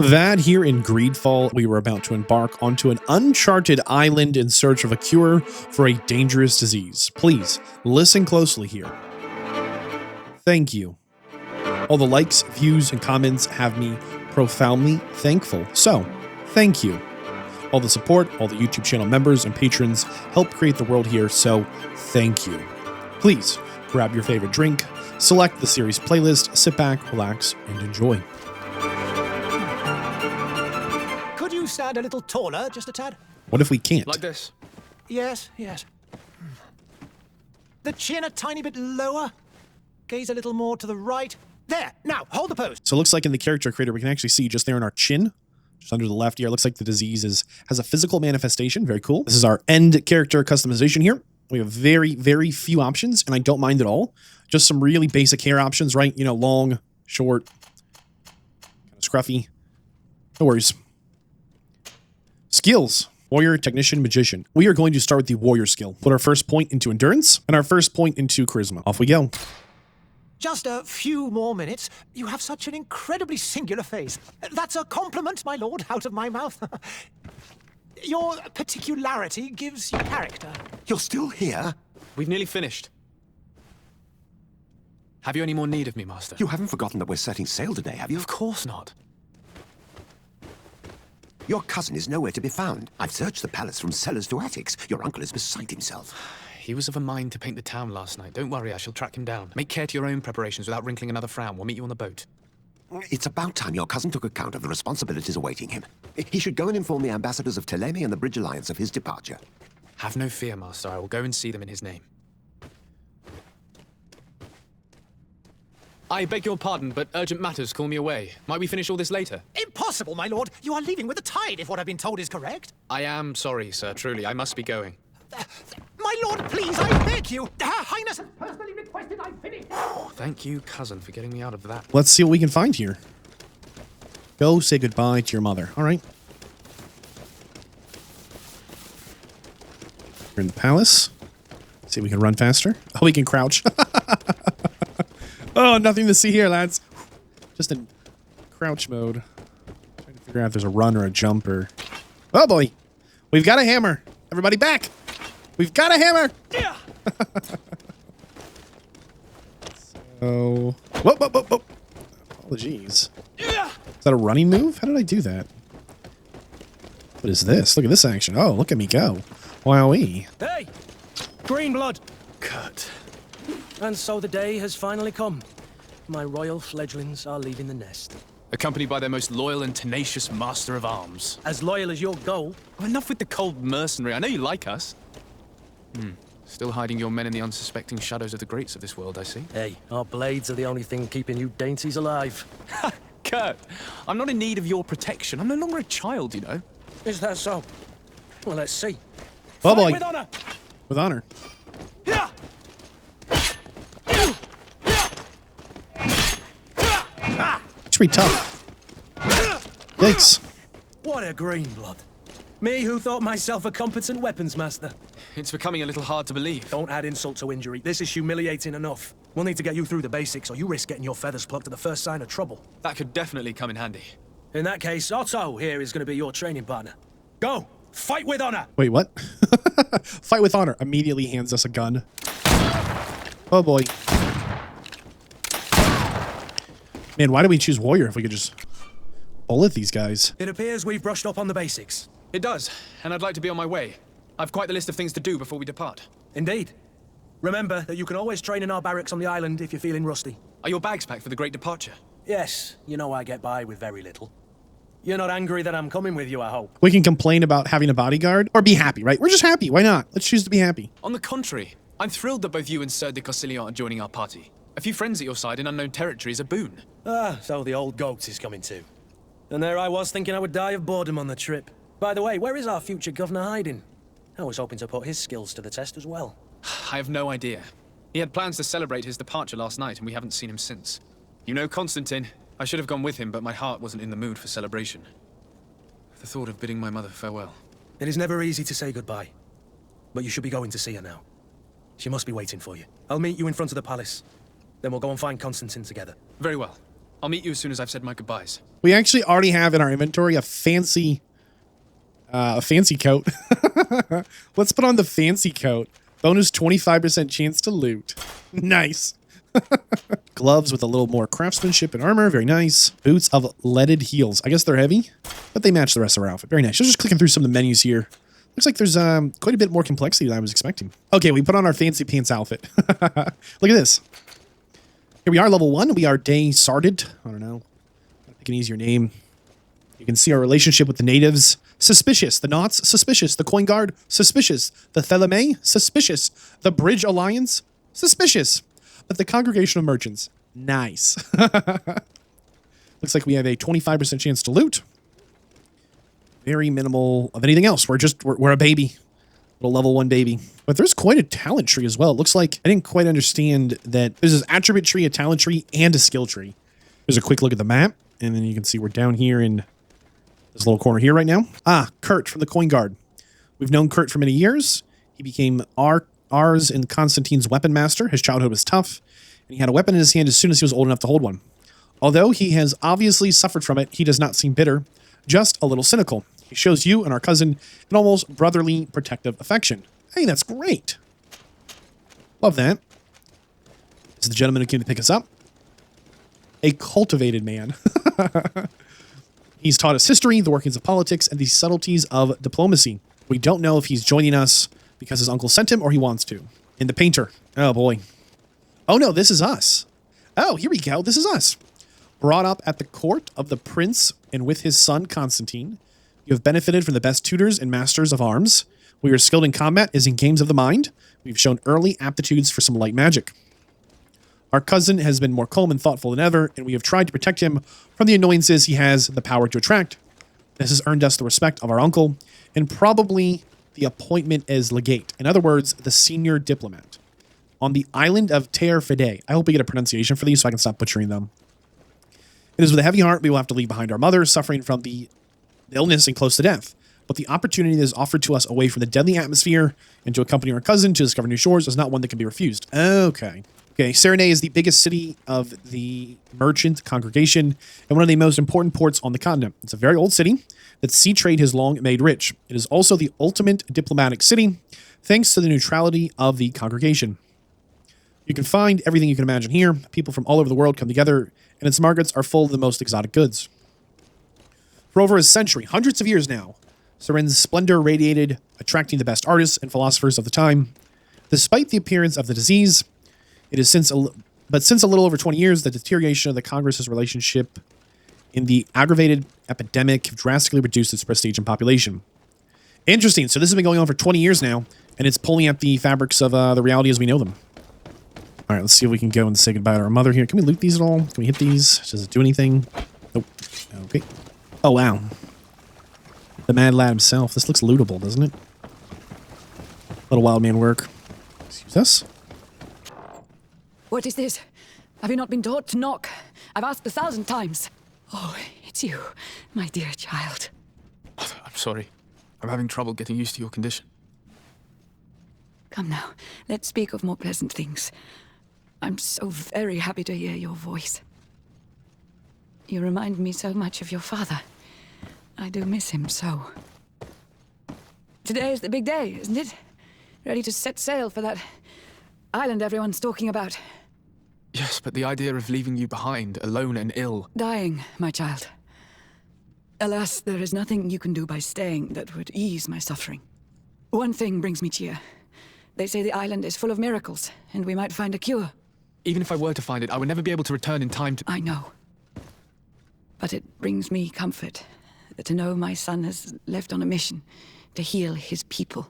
Vadd here in GreedFall, we were about to embark onto an uncharted island in search of a cure for a dangerous disease. Please, listen closely here. Thank you. All the likes, views, and comments have me profoundly thankful. So, thank you. All the support, all the YouTube channel members and patrons help create the world here, so thank you. Please, grab your favorite drink, select the series playlist, sit back, relax, and enjoy. Could you stand a little taller, just a tad? What if we can't? Like this? Yes. The chin a tiny bit lower. Gaze a little more to the right. There, now, hold the pose. So it looks like in the character creator, we can actually see just there in our chin, just under the left here, it looks like the disease has a physical manifestation. Very cool. This is our end character customization here. We have very, very few options, and I don't mind at all. Just some really basic hair options, right? You know, long, short, kind of scruffy. No worries. Skills. Warrior, Technician, Magician. We are going to start with the Warrior skill. Put our first point into Endurance, and our first point into Charisma. Off we go. Just a few more minutes. You have such an incredibly singular face. That's a compliment, my lord, out of my mouth. Your particularity gives you character. You're still here? We've nearly finished. Have you any more need of me, Master? You haven't forgotten that we're setting sail today, have you? Of course not. Your cousin is nowhere to be found. I've searched the palace from cellars to attics. Your uncle is beside himself. He was of a mind to paint the town last night. Don't worry, I shall track him down. Make care to your own preparations without wrinkling another frown. We'll meet you on the boat. It's about time your cousin took account of the responsibilities awaiting him. He should go and inform the ambassadors of Telemi and the Bridge Alliance of his departure. Have no fear, Master. I will go and see them in his name. I beg your pardon, but urgent matters call me away. Might we finish all this later? Impossible, my lord. You are leaving with the tide, if what I've been told is correct. I am sorry, sir. Truly, I must be going. My lord, please, I beg you. Her Highness has personally requested I finish. Oh, thank you, cousin, for getting me out of that. Let's see what we can find here. Go say goodbye to your mother. All right. We're in the palace. See if we can run faster. Oh, we can crouch. Oh, nothing to see here, lads. Just in crouch mode. Trying to figure out if there's a run or a jump or... Oh, boy. We've got a hammer. Everybody back. We've got a hammer. Yeah. So... Whoa. Apologies. Yeah. Is that a running move? How did I do that? What is this? Look at this action. Oh, look at me go. Wowee. Hey! Green blood! Cut. And so the day has finally come. My royal fledglings are leaving the nest. Accompanied by their most loyal and tenacious master of arms. As loyal as your goal. Oh, enough with the cold mercenary. I know you like us. Still hiding your men in the unsuspecting shadows of the greats of this world, I see. Hey, our blades are the only thing keeping you dainties alive. Kurt, I'm not in need of your protection. I'm no longer a child, you know. Is that so? Well, let's see. Oh, Fight boy. with honor! With honor. Yeah! It's pretty tough. Thanks. What a green blood. Me who thought myself a competent weapons master. It's becoming a little hard to believe. Don't add insult to injury. This is humiliating enough. We'll need to get you through the basics, or you risk getting your feathers plucked at the first sign of trouble. That could definitely come in handy. In that case, Otto here is going to be your training partner. Go! Fight with honor! Wait, what? Fight with honor. Immediately hands us a gun. Oh, boy. Man, why do we choose warrior if we could just bullet these guys? It appears we've brushed up on the basics. It does, and I'd like to be on my way. I've quite the list of things to do before we depart. Indeed. Remember that you can always train in our barracks on the island if you're feeling rusty. Are your bags packed for the great departure? Yes, you know I get by with very little. You're not angry that I'm coming with you, I hope. We can complain about having a bodyguard or be happy, right? We're just happy. Why not? Let's choose to be happy. On the contrary, I'm thrilled that both you and Sir de Cossillon are joining our party. A few friends at your side in unknown territory is a boon. Ah, so the old goat is coming too. And there I was thinking I would die of boredom on the trip. By the way, where is our future governor hiding? I was hoping to put his skills to the test as well. I have no idea. He had plans to celebrate his departure last night, and we haven't seen him since. You know Constantine. I should have gone with him, but my heart wasn't in the mood for celebration. The thought of bidding my mother farewell. It is never easy to say goodbye. But you should be going to see her now. She must be waiting for you. I'll meet you in front of the palace. Then we'll go and find Constantine together. Very well. I'll meet you as soon as I've said my goodbyes. We actually already have in our inventory a fancy coat. Let's put on the fancy coat. Bonus 25% chance to loot. Nice. Gloves with a little more craftsmanship and armor. Very nice. Boots of leaded heels. I guess they're heavy, but they match the rest of our outfit. Very nice. Just clicking through some of the menus here. Looks like there's quite a bit more complexity than I was expecting. Okay, we put on our fancy pants outfit. Look at this. Here we are, level 1. We are Day Sarded. I don't know. Pick an easier name. You can see our relationship with the natives. Suspicious. The Knots, suspicious. The Coin Guard, suspicious. The Theleme, suspicious. The Bridge Alliance, suspicious. But the Congregation of Merchants, nice. Looks like we have a 25% chance to loot. Very minimal of anything else. We're a baby. Little level 1 baby. But there's quite a talent tree as well. It looks like I didn't quite understand that there's this attribute tree, a talent tree, and a skill tree. There's a quick look at the map, and then you can see we're down here in this little corner here right now. Ah, Kurt from the Coin Guard. We've known Kurt for many years. He became ours and Constantine's weapon master. His childhood was tough, and he had a weapon in his hand as soon as he was old enough to hold one. Although he has obviously suffered from it, he does not seem bitter, just a little cynical. He shows you and our cousin an almost brotherly protective affection. Hey, that's great. Love that. This is the gentleman who came to pick us up. A cultivated man. He's taught us history, the workings of politics, and the subtleties of diplomacy. We don't know if he's joining us because his uncle sent him or he wants to. And the painter. Oh, boy. Oh, no, this is us. Oh, here we go. This is us. Brought up at the court of the prince and with his son, Constantine. You have benefited from the best tutors and masters of arms. We are skilled in combat as in games of the mind. We've shown early aptitudes for some light magic. Our cousin has been more calm and thoughtful than ever, and we have tried to protect him from the annoyances he has the power to attract. This has earned us the respect of our uncle, and probably the appointment as legate. In other words, the senior diplomat. On the island of Terre Fede. I hope we get a pronunciation for these so I can stop butchering them. It is with a heavy heart we will have to leave behind our mother, suffering from the illness and close to death. But the opportunity that is offered to us away from the deadly atmosphere and to accompany our cousin to discover new shores is not one that can be refused. Okay. Okay, Serenade is the biggest city of the merchant congregation and one of the most important ports on the continent. It's a very old city that sea trade has long made rich. It is also the ultimate diplomatic city, thanks to the neutrality of the congregation. You can find everything you can imagine here. People from all over the world come together, and its markets are full of the most exotic goods. For over a century, hundreds of years now, Seren's splendor radiated, attracting the best artists and philosophers of the time. Despite the appearance of the disease, it is since a little over 20 years, the deterioration of the Congress's relationship in the aggravated epidemic have drastically reduced its prestige and population. Interesting. So this has been going on for 20 years now, and it's pulling at the fabrics of the reality as we know them. All right, let's see if we can go and say goodbye to our mother here. Can we loot these at all? Can we hit these? Does it do anything? Nope. Okay. Oh, wow. The Mad Lad himself. This looks lootable, doesn't it? Little wild man work. Excuse us. What is this? Have you not been taught to knock? I've asked 1,000 times. Oh, it's you, my dear child. I'm sorry. I'm having trouble getting used to your condition. Come now, let's speak of more pleasant things. I'm so very happy to hear your voice. You remind me so much of your father. I do miss him so. Today is the big day, isn't it? Ready to set sail for that island everyone's talking about. Yes, but the idea of leaving you behind, alone and ill. Dying, my child. Alas, there is nothing you can do by staying that would ease my suffering. One thing brings me cheer. They say the island is full of miracles, and we might find a cure. Even if I were to find it, I would never be able to return in time to... I know. But it brings me comfort to know my son has left on a mission to heal his people.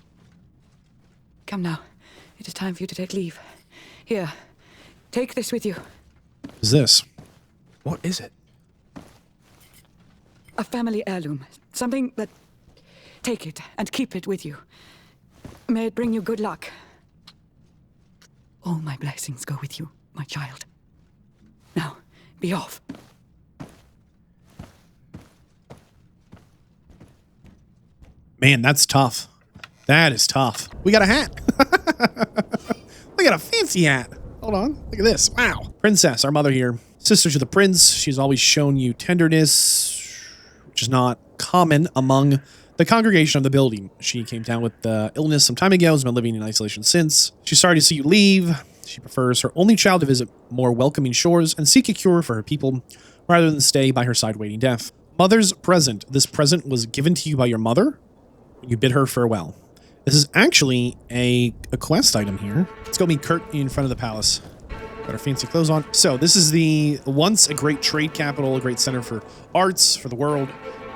Come now. It is time for you to take leave. Here, take this with you. What is this? What is it? A family heirloom. Something that... Take it and keep it with you. May it bring you good luck. All my blessings go with you, my child. Now, be off. Man, that's tough. That is tough. We got a hat. We got a fancy hat. Hold on. Look at this. Wow. Princess, our mother here. Sister to the prince, she's always shown you tenderness, which is not common among the congregation of the building. She came down with illness some time ago, has been living in isolation since. She's sorry to see you leave. She prefers her only child to visit more welcoming shores and seek a cure for her people, rather than stay by her side waiting death. Mother's present. This present was given to you by your mother when you bid her farewell. This is actually a quest item here. Let's go meet Kurt in front of the palace. Got our fancy clothes on. So this is the once a great trade capital, a great center for arts, for the world.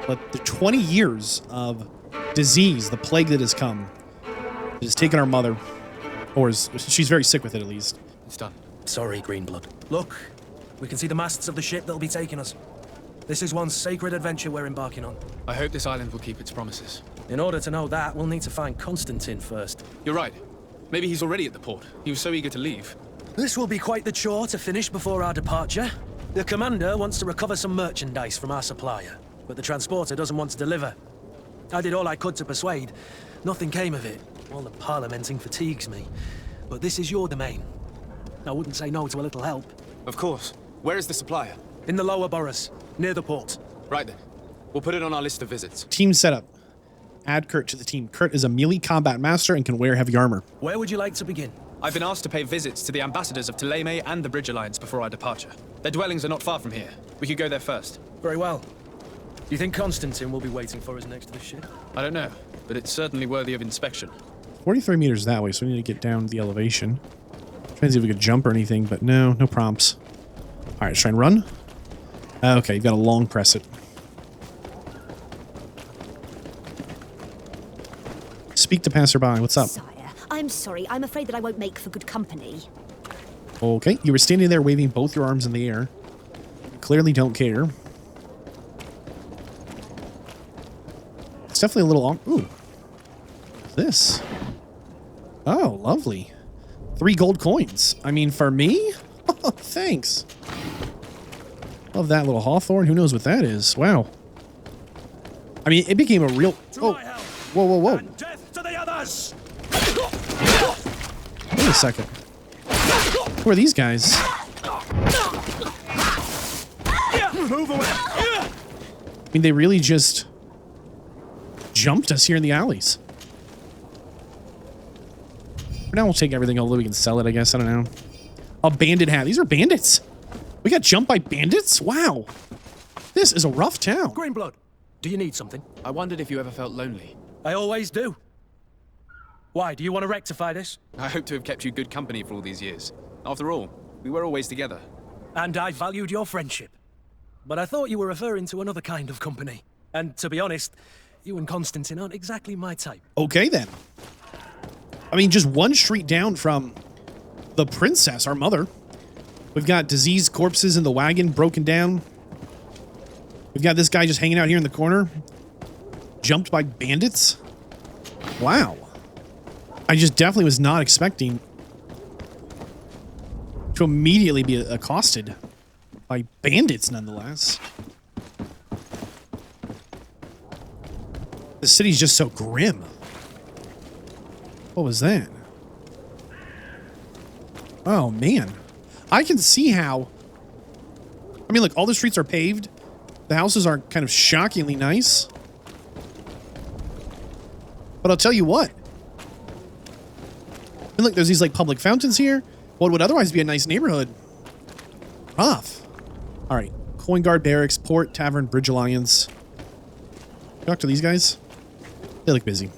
But the 20 years of disease, the plague that has come, it has taken our mother, or she's very sick with it at least. It's done. Sorry, Greenblood. Look, we can see the masts of the ship that'll be taking us. This is one sacred adventure we're embarking on. I hope this island will keep its promises. In order to know that, we'll need to find Constantine first. You're right. Maybe he's already at the port. He was so eager to leave. This will be quite the chore to finish before our departure. The commander wants to recover some merchandise from our supplier, but the transporter doesn't want to deliver. I did all I could to persuade. Nothing came of it. All the parliamenting fatigues me. But this is your domain. I wouldn't say no to a little help. Of course. Where is the supplier? In the lower boroughs, near the port. Right then. We'll put it on our list of visits. Team setup. Add Kurt to the team. Kurt is a melee combat master and can wear heavy armor. Where would you like to begin? I've been asked to pay visits to the ambassadors of Thélème and the Bridge Alliance before our departure. Their dwellings are not far from here. We could go there first. Very well. Do you think Constantine will be waiting for us next to the ship? I don't know, but it's certainly worthy of inspection. 43 meters that way, so we need to get down the elevation. Trying to see if we could jump or anything, but no prompts. All right, let's try and run. Okay, you've got to long press it. Speak to passerby. What's up? Sire, I'm sorry. I'm afraid that I won't make for good company. Okay, you were standing there waving both your arms in the air. You clearly don't care. It's definitely a little... Ooh. What's this? Oh, lovely. 3 gold coins. I mean, for me? Oh, thanks. Love that little hawthorn. Who knows what that is? Wow. I mean, it became a real... Oh. Whoa. Death to the others! Wait a second. Who are these guys? Move away! I mean, they really just jumped us here in the alleys. For now, we'll take everything, although we can sell it, I guess. I don't know. A bandit hat. These are bandits. We got jumped by bandits? Wow. This is a rough town. Greenblood, do you need something? I wondered if you ever felt lonely. I always do. Why, do you want to rectify this? I hope to have kept you good company for all these years. After all, we were always together. And I valued your friendship. But I thought you were referring to another kind of company. And to be honest, you and Constantine aren't exactly my type. Okay, then. I mean, just one street down from the princess, our mother. We've got diseased corpses in the wagon, broken down. We've got this guy just hanging out here in the corner. Jumped by bandits. Wow. I just definitely was not expecting to immediately be accosted by bandits, nonetheless. The city's just so grim. What was that? Oh, man. I can see how... I mean, look, all the streets are paved. The houses are kind of shockingly nice. But I'll tell you what. And look, there's these, like, public fountains here. What would otherwise be a nice neighborhood. Rough. All right. Coin Guard Barracks, Port, Tavern, Bridge Alliance. Talk to these guys. They look busy.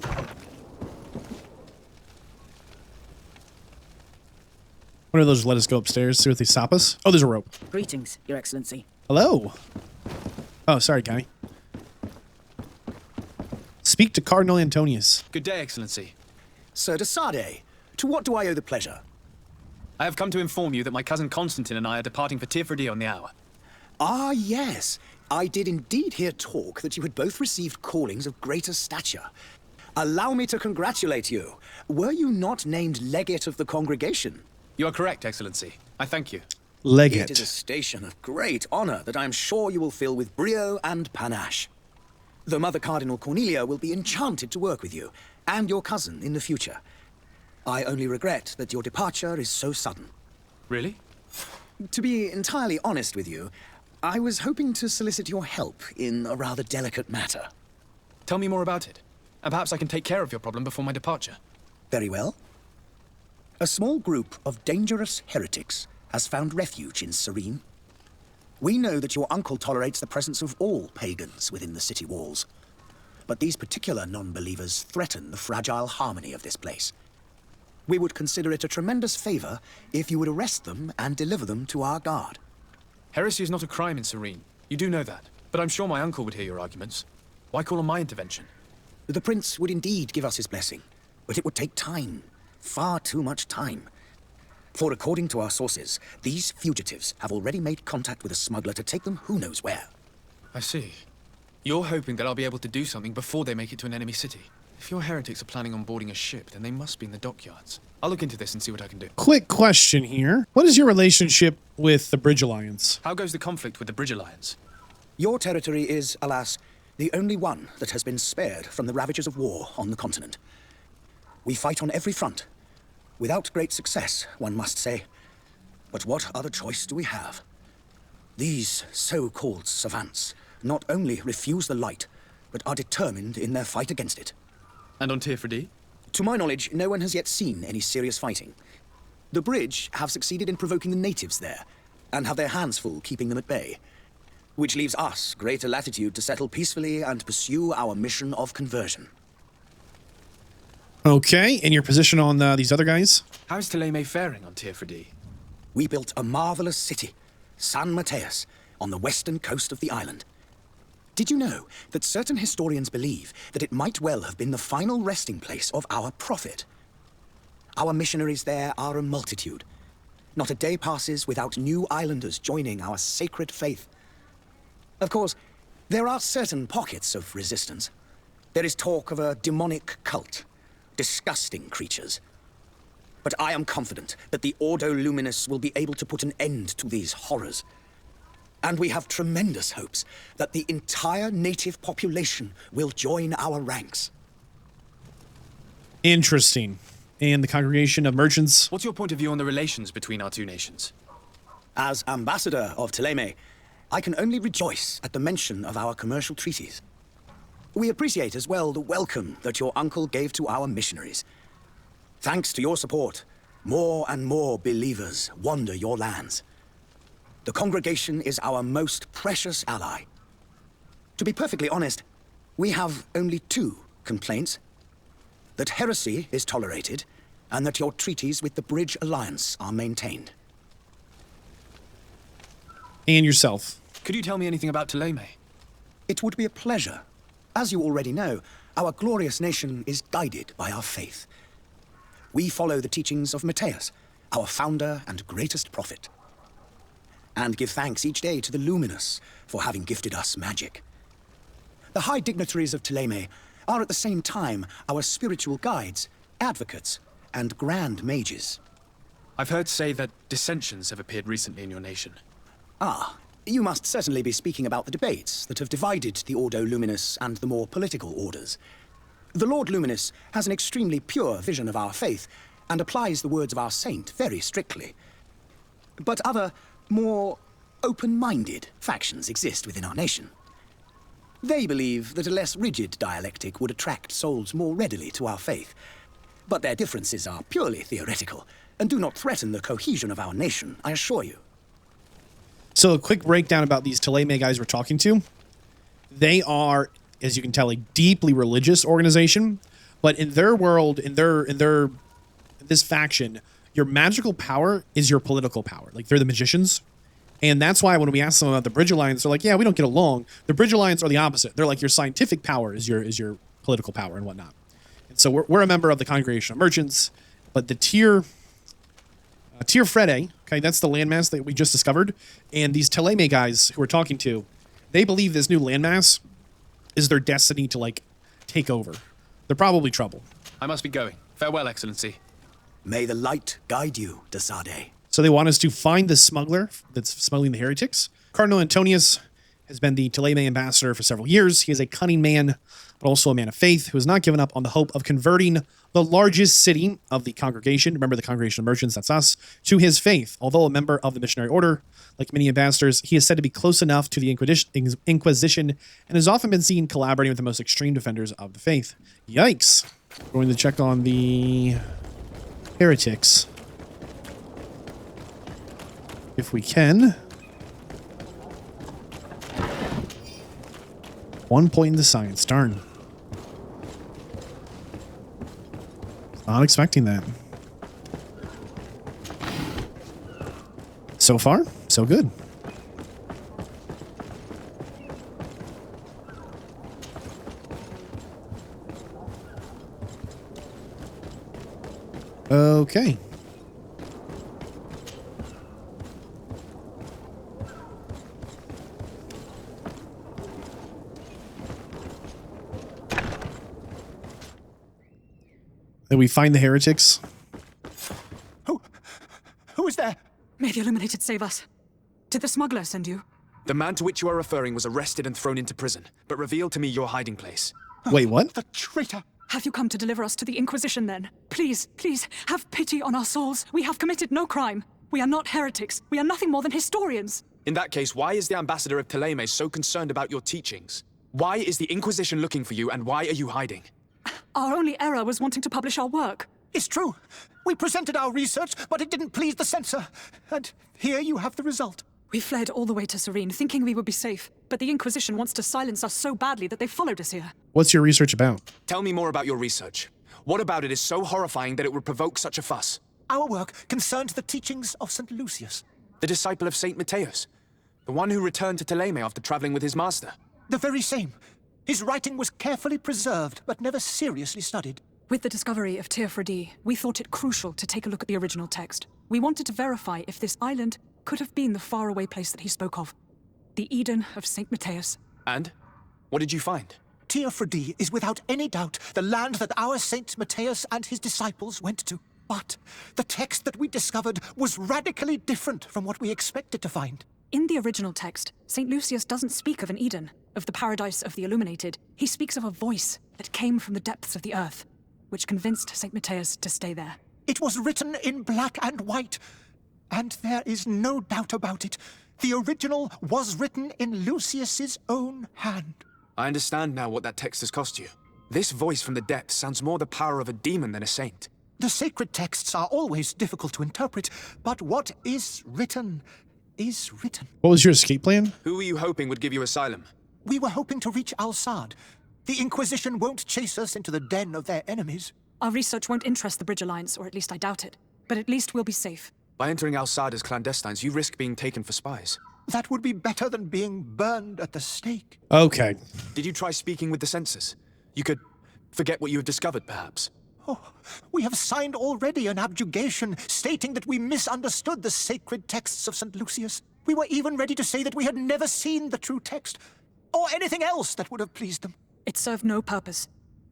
One of those let us go upstairs, see what they stop us. Oh, there's a rope. Greetings, Your Excellency. Hello. Oh, sorry, guy. Speak to Cardinal Antonius. Good day, Excellency. Sir de Sade, to what do I owe the pleasure? I have come to inform you that my cousin Constantine and I are departing for Tirfredi on the hour. Ah, yes. I did indeed hear talk that you had both received callings of greater stature. Allow me to congratulate you. Were you not named legate of the congregation? You are correct, Excellency. I thank you. Legate. It is a station of great honor that I am sure you will fill with brio and panache. The Mother Cardinal Cornelia will be enchanted to work with you, and your cousin in the future. I only regret that your departure is so sudden. Really? To be entirely honest with you, I was hoping to solicit your help in a rather delicate matter. Tell me more about it, and perhaps I can take care of your problem before my departure. Very well. A small group of dangerous heretics has found refuge in Serene. We know that your uncle tolerates the presence of all pagans within the city walls. But these particular non-believers threaten the fragile harmony of this place. We would consider it a tremendous favor if you would arrest them and deliver them to our guard. Heresy is not a crime in Serene. You do know that. But I'm sure my uncle would hear your arguments. Why call on my intervention? The prince would indeed give us his blessing, but it would take time. Far too much time. For according to our sources, these fugitives have already made contact with a smuggler to take them who knows where. I see. You're hoping that I'll be able to do something before they make it to an enemy city. If your heretics are planning on boarding a ship, then they must be in the dockyards. I'll look into this and see what I can do. Quick question here. What is your relationship with the Bridge Alliance? How goes the conflict with the Bridge Alliance? Your territory is, alas, the only one that has been spared from the ravages of war on the continent. We fight on every front. Without great success, one must say. But what other choice do we have? These so-called savants not only refuse the light, but are determined in their fight against it. And on Tirfredi? To my knowledge, no one has yet seen any serious fighting. The Bridge have succeeded in provoking the natives there, and have their hands full keeping them at bay. Which leaves us greater latitude to settle peacefully and pursue our mission of conversion. Okay, and your position on these other guys? How's Thélème faring on Tirfredi? We built a marvelous city, San Mateus, on the western coast of the island. Did you know that certain historians believe that it might well have been the final resting place of our prophet? Our missionaries there are a multitude. Not a day passes without new islanders joining our sacred faith. Of course, there are certain pockets of resistance. There is talk of a demonic cult, disgusting creatures. But I am confident that the Ordo Luminous will be able to put an end to these horrors. And we have tremendous hopes that the entire native population will join our ranks. Interesting. And the Congregation of Merchants? What's your point of view on the relations between our two nations? As ambassador of Thélème, I can only rejoice at the mention of our commercial treaties. We appreciate as well the welcome that your uncle gave to our missionaries. Thanks to your support, more and more believers wander your lands. The congregation is our most precious ally. To be perfectly honest, we have only two complaints. That heresy is tolerated, and that your treaties with the Bridge Alliance are maintained. And yourself. Could you tell me anything about Thélème? It would be a pleasure. As you already know, our glorious nation is guided by our faith. We follow the teachings of Mateus, our founder and greatest prophet. And give thanks each day to the Luminous for having gifted us magic. The high dignitaries of Thélème are at the same time our spiritual guides, advocates, and grand mages. I've heard say that dissensions have appeared recently in your nation. Ah, you must certainly be speaking about the debates that have divided the Ordo Luminous and the more political orders. The Lord Luminous has an extremely pure vision of our faith and applies the words of our saint very strictly. But other, more open-minded factions exist within our nation. They believe that a less rigid dialectic would attract souls more readily to our faith. But their differences are purely theoretical and do not threaten the cohesion of our nation, I assure you. So a quick breakdown about these Thélème guys we're talking to. They are, as you can tell, a deeply religious organization, but in their world, in this faction, your magical power is your political power. Like, they're the magicians. And that's why when we ask them about the Bridge Alliance, they're like, yeah, we don't get along. The Bridge Alliance are the opposite. They're like, your scientific power is your political power and whatnot. And so we're a member of the Congregation of Merchants, but the Tirfredi, okay, that's the landmass that we just discovered. And these Thélème guys who we're talking to, they believe this new landmass is their destiny to, like, take over. They're probably trouble. I must be going. Farewell, Excellency. May the light guide you, de Sade. So they want us to find the smuggler that's smuggling the heretics. Cardinal Antonius has been the Thélème ambassador for several years. He is a cunning man, but also a man of faith who has not given up on the hope of converting the largest city of the congregation, remember the congregation of merchants, that's us, to his faith. Although a member of the missionary order, like many ambassadors, he is said to be close enough to the Inquisition and has often been seen collaborating with the most extreme defenders of the faith. Yikes. We're going to check on the heretics, if we can. 1 point in the science. Darn. Not expecting that. So far, so good. Okay. Did we find the heretics? Who is there? May the Illuminated save us. Did the smuggler send you? The man to which you are referring was arrested and thrown into prison, but revealed to me your hiding place. Wait, what? The traitor! Have you come to deliver us to the Inquisition then? Please, please, have pity on our souls. We have committed no crime. We are not heretics. We are nothing more than historians. In that case, why is the ambassador of Thélème so concerned about your teachings? Why is the Inquisition looking for you, and why are you hiding? Our only error was wanting to publish our work. It's true. We presented our research, but it didn't please the censor. And here you have the result. We fled all the way to Serene, thinking we would be safe. But the Inquisition wants to silence us so badly that they followed us here. What's your research about? Tell me more about your research. What about it is so horrifying that it would provoke such a fuss? Our work concerns the teachings of St. Lucius. The disciple of St. Matthias? The one who returned to Thélème after traveling with his master? The very same. His writing was carefully preserved, but never seriously studied. With the discovery of Teofredi, we thought it crucial to take a look at the original text. We wanted to verify if this island could have been the faraway place that he spoke of. The Eden of St. Matthias. And? What did you find? Teofredi is without any doubt the land that our Saint Matthias and his disciples went to. But the text that we discovered was radically different from what we expected to find. In the original text, St. Lucius doesn't speak of an Eden, of the paradise of the Illuminated. He speaks of a voice that came from the depths of the earth, which convinced St. Matthias to stay there. It was written in black and white, and there is no doubt about it. The original was written in Lucius's own hand. I understand now what that text has cost you. This voice from the depths sounds more the power of a demon than a saint. The sacred texts are always difficult to interpret, but what is written is written. What was your escape plan? Who were you hoping would give you asylum? We were hoping to reach Al-Sad. The Inquisition won't chase us into the den of their enemies. Our research won't interest the Bridge Alliance, or at least I doubt it. But at least we'll be safe. By entering Al-Sad as clandestines, you risk being taken for spies. That would be better than being burned at the stake. Okay. Did you try speaking with the censors? You could forget what you have discovered, perhaps. Oh, we have signed already an abjuration stating that we misunderstood the sacred texts of St. Lucius. We were even ready to say that we had never seen the true text, or anything else that would have pleased them. It served no purpose.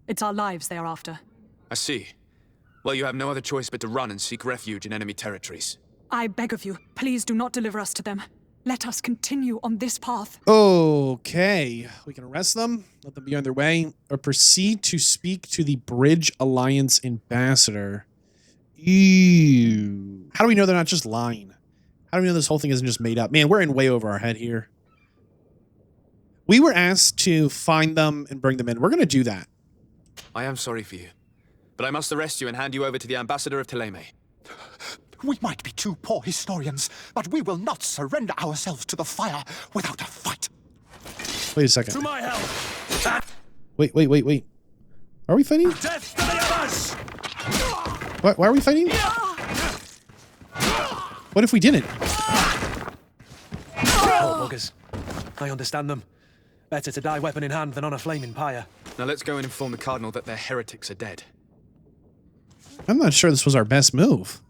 It's our lives they are after. I see. Well, you have no other choice but to run and seek refuge in enemy territories. I beg of you, please do not deliver us to them. Let us continue on this path. Okay. We can arrest them, let them be on their way, or proceed to speak to the Bridge Alliance ambassador. Ew. How do we know they're not just lying? How do we know this whole thing isn't just made up? Man, we're in way over our head here. We were asked to find them and bring them in. We're going to do that. I am sorry for you, but I must arrest you and hand you over to the ambassador of Thélème. We might be two poor historians, but we will not surrender ourselves to the fire without a fight. Wait a second. To my help! Wait. Are we fighting? Death to the others! Why are we fighting? What if we didn't? Oh, buggers. I understand them. Better to die weapon in hand than on a flaming pyre. Now let's go and inform the Cardinal that their heretics are dead. I'm not sure this was our best move.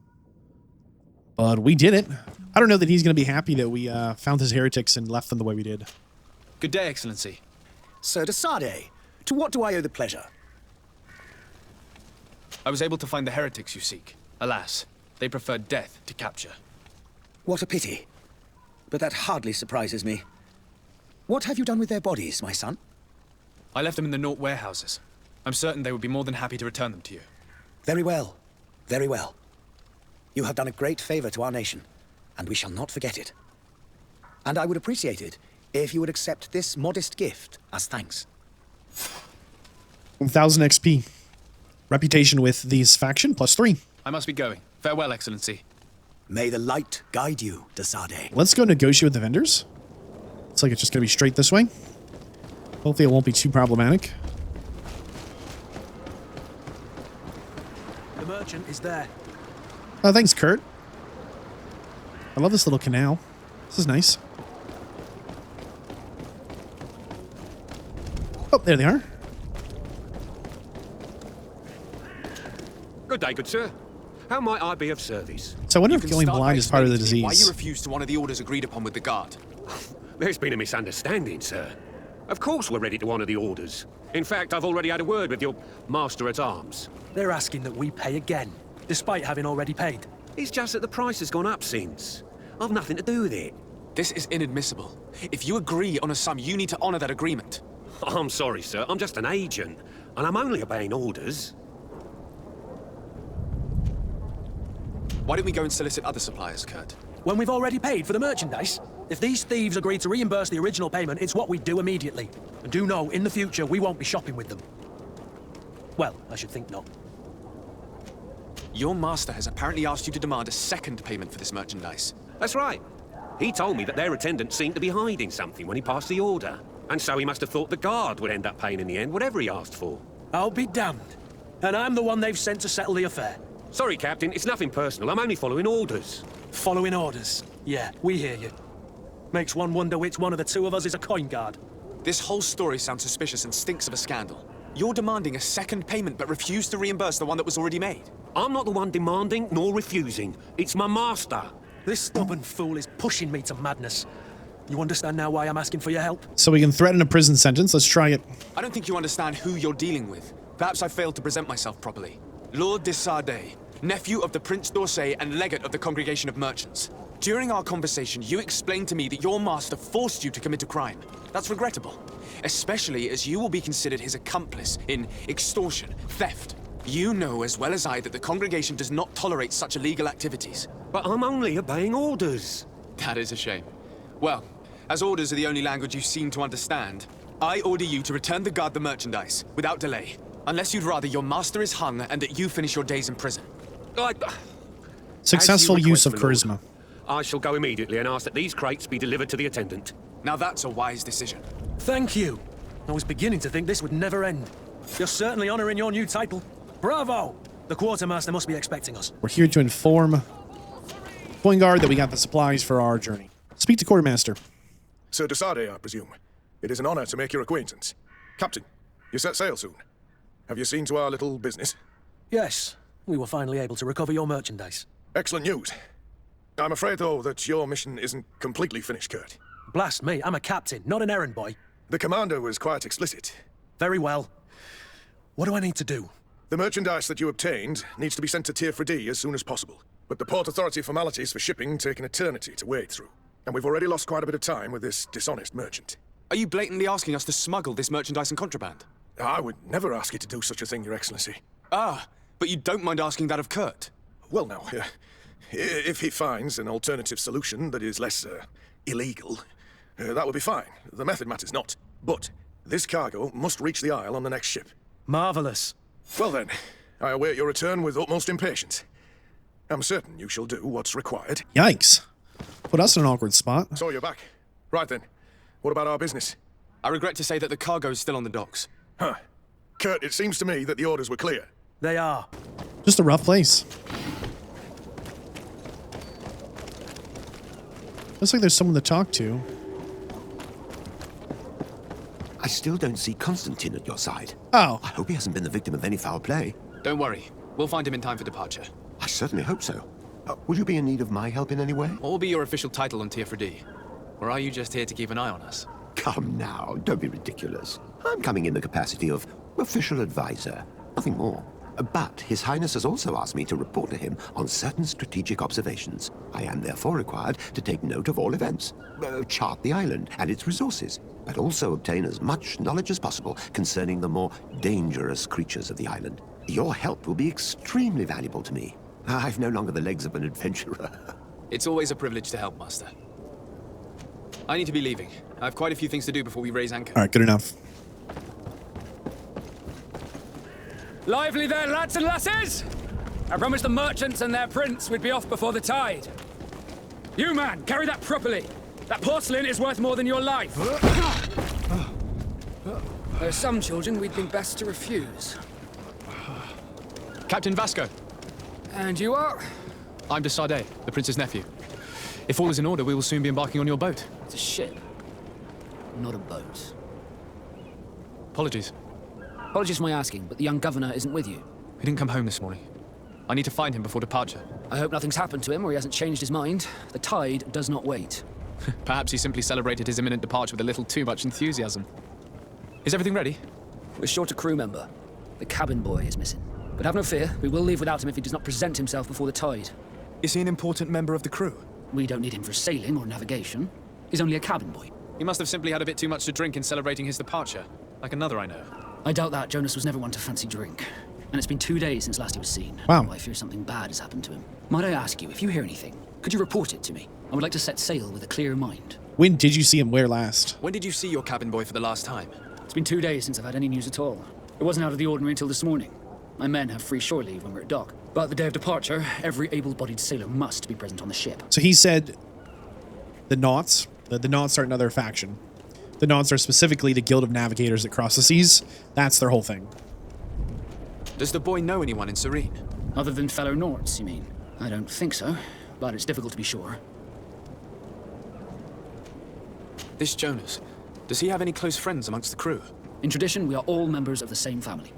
But we did it. I don't know that he's going to be happy that we found his heretics and left them the way we did. Good day, Excellency. Sir de Sade, to what do I owe the pleasure? I was able to find the heretics you seek. Alas, they preferred death to capture. What a pity. But that hardly surprises me. What have you done with their bodies, my son? I left them in the Nort warehouses. I'm certain they would be more than happy to return them to you. Very well. Very well. You have done a great favor to our nation, and we shall not forget it. And I would appreciate it if you would accept this modest gift as thanks. 1000 XP. Reputation with these faction +3. I must be going. Farewell, Excellency. May the light guide you, de Sade. Let's go negotiate with the vendors. Looks like it's just going to be straight this way. Hopefully it won't be too problematic. The merchant is there. Oh, thanks, Kurt. I love this little canal. This is nice. Oh, there they are. Good day, good sir. How might I be of service? So I wonder You if can going start by blind is part of the explaining to me disease. Why you refused to honour the orders agreed upon with the guard? There's been a misunderstanding, sir. Of course we're ready to honour the orders. In fact, I've already had a word with your master-at-arms. They're asking that we pay again, despite having already paid. It's just that the price has gone up since. I've nothing to do with it. This is inadmissible. If you agree on a sum, you need to honour that agreement. I'm sorry, sir. I'm just an agent, and I'm only obeying orders. Why don't we go and solicit other suppliers, Kurt? When we've already paid for the merchandise? If these thieves agree to reimburse the original payment, it's what we do immediately. And do know, in the future, we won't be shopping with them. Well, I should think not. Your master has apparently asked you to demand a second payment for this merchandise. That's right. He told me that their attendant seemed to be hiding something when he passed the order. And so he must have thought the guard would end up paying in the end, whatever he asked for. I'll be damned. And I'm the one they've sent to settle the affair. Sorry, Captain, it's nothing personal. I'm only following orders. Following orders. Yeah, we hear you. Makes one wonder which one of the two of us is a coin guard. This whole story sounds suspicious and stinks of a scandal. You're demanding a second payment but refuse to reimburse the one that was already made. I'm not the one demanding nor refusing. It's my master. This stubborn fool is pushing me to madness. You understand now why I'm asking for your help? So we can threaten a prison sentence. Let's try it. I don't think you understand who you're dealing with. Perhaps I failed to present myself properly. Lord de Sade, nephew of the Prince d'Orsay and legate of the Congregation of Merchants. During our conversation, you explained to me that your master forced you to commit a crime. That's regrettable, especially as you will be considered his accomplice in extortion, theft. You know as well as I that the congregation does not tolerate such illegal activities. But I'm only obeying orders. That is a shame. Well, as orders are the only language you seem to understand, I order you to return the guard the merchandise, without delay. Unless you'd rather your master is hung and that you finish your days in prison. Successful use of request, my charisma. I shall go immediately and ask that these crates be delivered to the attendant. Now that's a wise decision. Thank you. I was beginning to think this would never end. You're certainly honoring your new title. Bravo! The quartermaster must be expecting us. We're here to inform Coin Guard that we got the supplies for our journey. Speak to Quartermaster. Sir de Sade, I presume. It is an honor to make your acquaintance. Captain, you set sail soon. Have you seen to our little business? Yes, we were finally able to recover your merchandise. Excellent news. I'm afraid, though, that your mission isn't completely finished, Kurt. Blast me, I'm a captain, not an errand boy. The commander was quite explicit. Very well. What do I need to do? The merchandise that you obtained needs to be sent to Tier 4D as soon as possible. But the Port Authority formalities for shipping take an eternity to wade through. And we've already lost quite a bit of time with this dishonest merchant. Are you blatantly asking us to smuggle this merchandise and contraband? I would never ask you to do such a thing, Your Excellency. Ah, but you don't mind asking that of Kurt? Well, now, if he finds an alternative solution that is less illegal, that would be fine. The method matters not. But this cargo must reach the Isle on the next ship. Marvelous. Well then, I await your return with utmost impatience. I'm certain you shall do what's required. Yikes. Put us in an awkward spot. So you're back. Right then. What about our business? I regret to say that the cargo is still on the docks. Huh. Kurt, it seems to me that the orders were clear. They are. Just a rough place. Looks like there's someone to talk to. I still don't see Constantine at your side. Oh. I hope he hasn't been the victim of any foul play. Don't worry. We'll find him in time for departure. I certainly hope so. Will you be in need of my help in any way? What will be your official title on Tier 4D? Or are you just here to keep an eye on us? Come now, don't be ridiculous. I'm coming in the capacity of official advisor, nothing more. But His Highness has also asked me to report to him on certain strategic observations. I am therefore required to take note of all events, chart the island and its resources. but also obtain as much knowledge as possible concerning the more dangerous creatures of the island. Your help will be extremely valuable to me. I've no longer the legs of an adventurer. It's always a privilege to help, Master. I need to be leaving. I have quite a few things to do before we raise anchor. All right, good enough. Lively there, lads and lasses! I promised the merchants and their prince we'd be off before the tide. You, man, carry that properly. That porcelain is worth more than your life. There are some children we'd think best to refuse. Captain Vasco. And you are? I'm de Sardet, the prince's nephew. If all is in order, we will soon be embarking on your boat. It's a ship, not a boat. Apologies. Apologies for my asking, but the young governor isn't with you. He didn't come home this morning. I need to find him before departure. I hope nothing's happened to him or he hasn't changed his mind. The tide does not wait. Perhaps he simply celebrated his imminent departure with a little too much enthusiasm. Is everything ready? We're short a crew member. The cabin boy is missing. But have no fear, we will leave without him if he does not present himself before the tide. Is he an important member of the crew? We don't need him for sailing or navigation. He's only a cabin boy. He must have simply had a bit too much to drink in celebrating his departure, like another I know. I doubt that. Jonas was never one to fancy drink. And it's been 2 days since last he was seen. Wow. I fear something bad has happened to him. Might I ask you, if you hear anything, could you report it to me? I would like to set sail with a clear mind. When did you see him? Where last? When did you see your cabin boy for the last time? It's been 2 days since I've had any news at all. It wasn't out of the ordinary until this morning. My men have free shore leave when we're at dock. But the day of departure, every able-bodied sailor must be present on the ship. So he said the Nauts. The Nauts are another faction. The Nauts are specifically the guild of navigators that cross the seas. That's their whole thing. Does the boy know anyone in Serene? Other than fellow Norts, you mean? I don't think so, but it's difficult to be sure. This Jonas, does he have any close friends amongst the crew? In tradition, we are all members of the same family.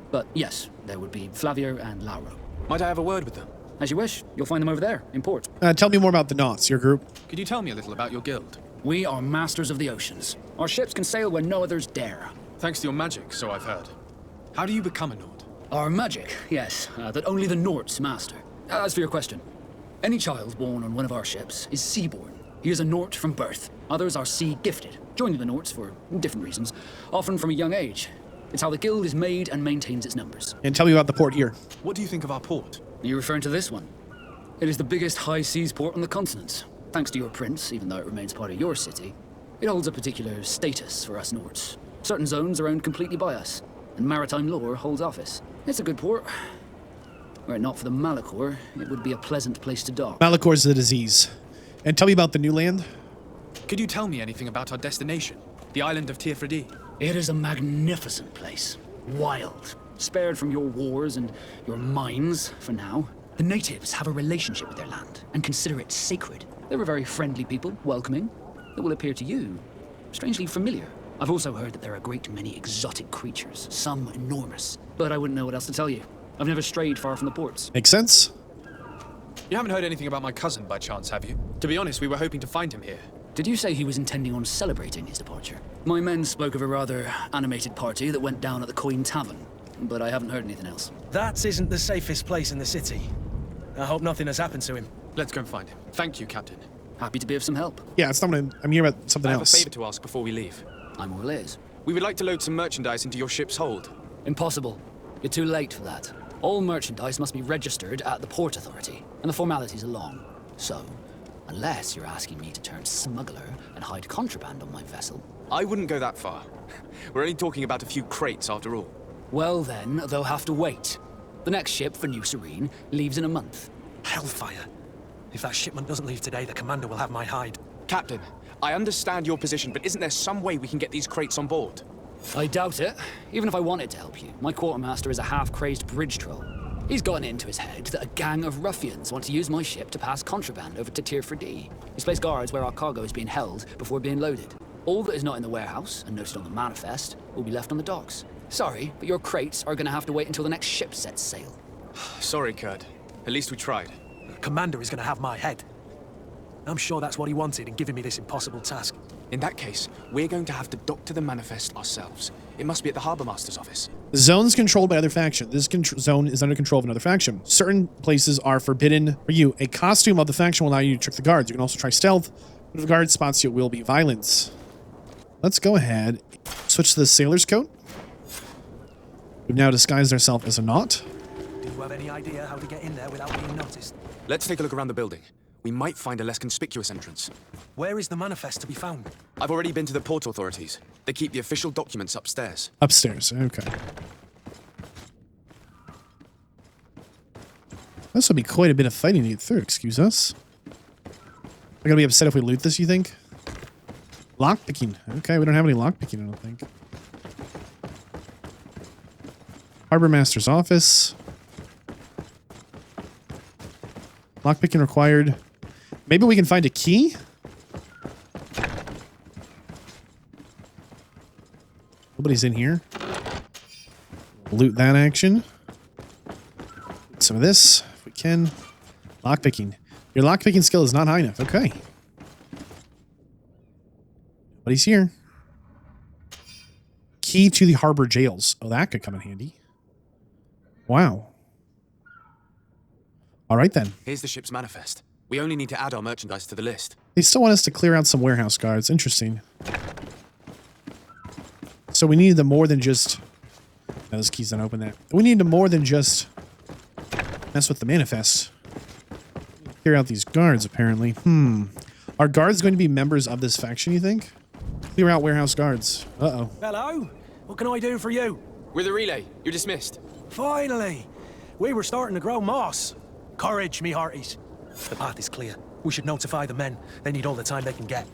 But yes, there would be Flavio and Lauro. Might I have a word with them? As you wish. You'll find them over there, in port. Tell me more about the Nauts, your group. Could you tell me a little about your guild? We are masters of the oceans. Our ships can sail where no others dare. Thanks to your magic, so I've heard. How do you become a Nord? Our magic, yes, that only the Norts master. As for your question, any child born on one of our ships is seaborn. He is a Nort from birth. Others are sea-gifted, joining the Norts for different reasons, often from a young age. It's how the guild is made and maintains its numbers. And tell me about the port here. What do you think of our port? Are you referring to this one? It is the biggest high seas port on the continent. Thanks to your prince, even though it remains part of your city, it holds a particular status for us Norts. Certain zones are owned completely by us, and maritime law holds office. It's a good port. Were it not for the Malachor, it would be a pleasant place to dock. Malacor's the disease. And tell me about the new land. Could you tell me anything about our destination? The island of Tirfredi? It is a magnificent place. Wild. Spared from your wars and your mines, for now. The natives have a relationship with their land and consider it sacred. They're a very friendly people, welcoming. That will appear to you strangely familiar. I've also heard that there are a great many exotic creatures, some enormous. But I wouldn't know what else to tell you. I've never strayed far from the ports. Makes sense. You haven't heard anything about my cousin, by chance, have you? To be honest, we were hoping to find him here. Did you say he was intending on celebrating his departure? My men spoke of a rather animated party that went down at the Queen Tavern, but I haven't heard anything else. That isn't the safest place in the city. I hope nothing has happened to him. Let's go and find him. Thank you, Captain. Happy to be of some help. Yeah, it's not. I'm here about something I have else. a favor to ask before we leave. I'm all ears. We would like to load some merchandise into your ship's hold. Impossible. You're too late for that. All merchandise must be registered at the Port Authority, and the formalities are long. So, unless you're asking me to turn smuggler and hide contraband on my vessel. I wouldn't go that far. We're only talking about a few crates after all. Well then, they'll have to wait. The next ship for New Serene leaves in a month. Hellfire. If that shipment doesn't leave today, the commander will have my hide. Captain, I understand your position, but isn't there some way we can get these crates on board? I doubt it. Even if I wanted to help you, my quartermaster is a half-crazed bridge troll. He's gotten into his head that a gang of ruffians want to use my ship to pass contraband over to Tirfredi. He's placed guards where our cargo is being held before being loaded. All that is not in the warehouse, and noted on the manifest, will be left on the docks. Sorry, but your crates are going to have to wait until the next ship sets sail. Sorry, Kurt. At least we tried. The commander is going to have my head. I'm sure that's what he wanted in giving me this impossible task. In that case, we're going to have to doctor the manifest ourselves. It must be at the Harbour Master's office. The zone's controlled by other faction. This zone is under control of another faction. Certain places are forbidden for you. A costume of the faction will allow you to trick the guards. You can also try stealth, but if the guard spots you, it will be violence. let's go ahead, switch to the sailor's coat. We've now disguised ourselves as a knot. Do you have any idea how to get in there without being noticed? Let's take a look around the building. We might find a less conspicuous entrance. Where is the manifest to be found? I've already been to the port authorities. They keep the official documents upstairs. Upstairs, okay. This will be quite a bit of fighting to get through, excuse us. We're gonna be upset if we loot this, you think? Lockpicking. Okay, we don't have any lockpicking, I don't think. Harbor Master's office. Lockpicking required. Maybe we can find a key? Nobody's in here. Loot that action. Some of this, if we can. Lockpicking. Your lockpicking skill is not high enough. Okay. Nobody's here. Key to the harbor jails. Oh, that could come in handy. Wow. All right, then. Here's the ship's manifest. We only need to add our merchandise to the list. They still want us to clear out some warehouse guards. Interesting. So we need them more than just... No, those keys don't open that. We need them more than just mess with the manifest. Clear out these guards, apparently. Are guards going to be members of this faction, you think? Clear out warehouse guards. Uh-oh. Hello? What can I do for you? We're the relay. You're dismissed. Finally! We were starting to grow moss. Courage, me hearties. The path is clear. We should notify the men. They need all the time they can get.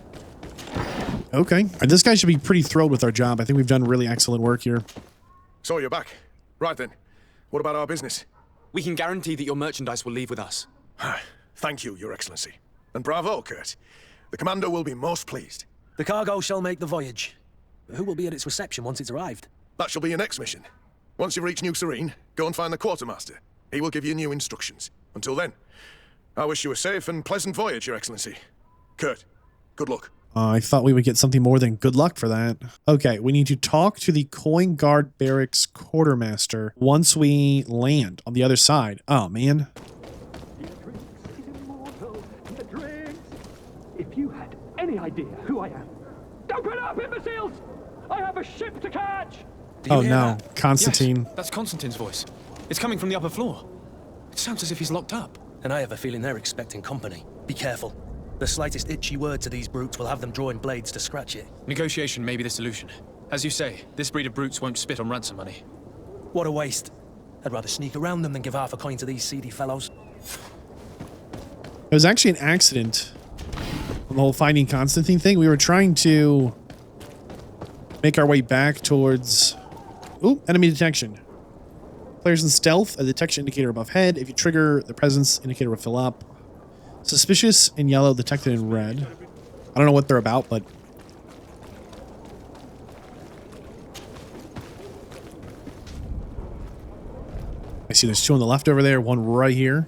Okay. This guy should be pretty thrilled with our job. I think we've done really excellent work here. So you're back. Right then. What about our business? We can guarantee that your merchandise will leave with us. Thank you, Your Excellency. And bravo, Kurt. The commander will be most pleased. The cargo shall make the voyage. Who will be at its reception once it's arrived? That shall be your next mission. Once you reach New Serene, go and find the quartermaster. He will give you new instructions. Until then, I wish you a safe and pleasant voyage, Your Excellency. Kurt, good luck. I thought we would get something more than good luck for that. Okay, we need to talk to the Coin Guard Barracks quartermaster once we land on the other side. Oh, man. If you had any idea who I am. Open up, imbeciles! I have a ship to catch! Oh no, Constantine. Yes, that's Constantine's voice. It's coming from the upper floor. It sounds as if he's locked up. And I have a feeling they're expecting company. Be careful. The slightest itchy word to these brutes will have them drawing blades to scratch it. Negotiation may be the solution. As you say, this breed of brutes won't spit on ransom money. What a waste. I'd rather sneak around them than give half a coin to these seedy fellows. It was actually an accident. The whole finding Constantine thing. We were trying to make our way back towards... Ooh, enemy detection. Players in stealth, a detection indicator above head. If you trigger, the presence indicator will fill up. Suspicious in yellow, detected in red. I don't know what they're about, but... I see there's two on the left over there, one right here.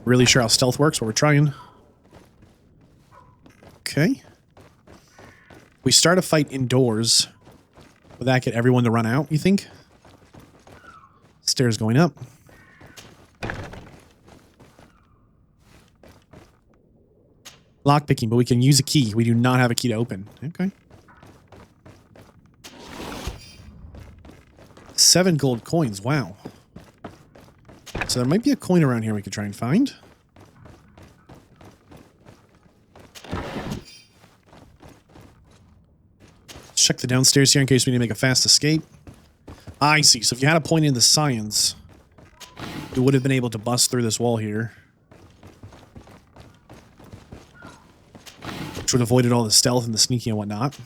Really sure how stealth works, but we're trying. Okay. We start a fight indoors. Would that get everyone to run out, you think? Stairs going up. Lockpicking, but we can use a key. We do not have a key to open. Okay. 7 gold coins. Wow. So there might be a coin around here we could try and find. Let's check the downstairs here in case we need to make a fast escape. I see. So if you had a point in the science, you would have been able to bust through this wall here. Which would have avoided all the stealth and the sneaking and whatnot.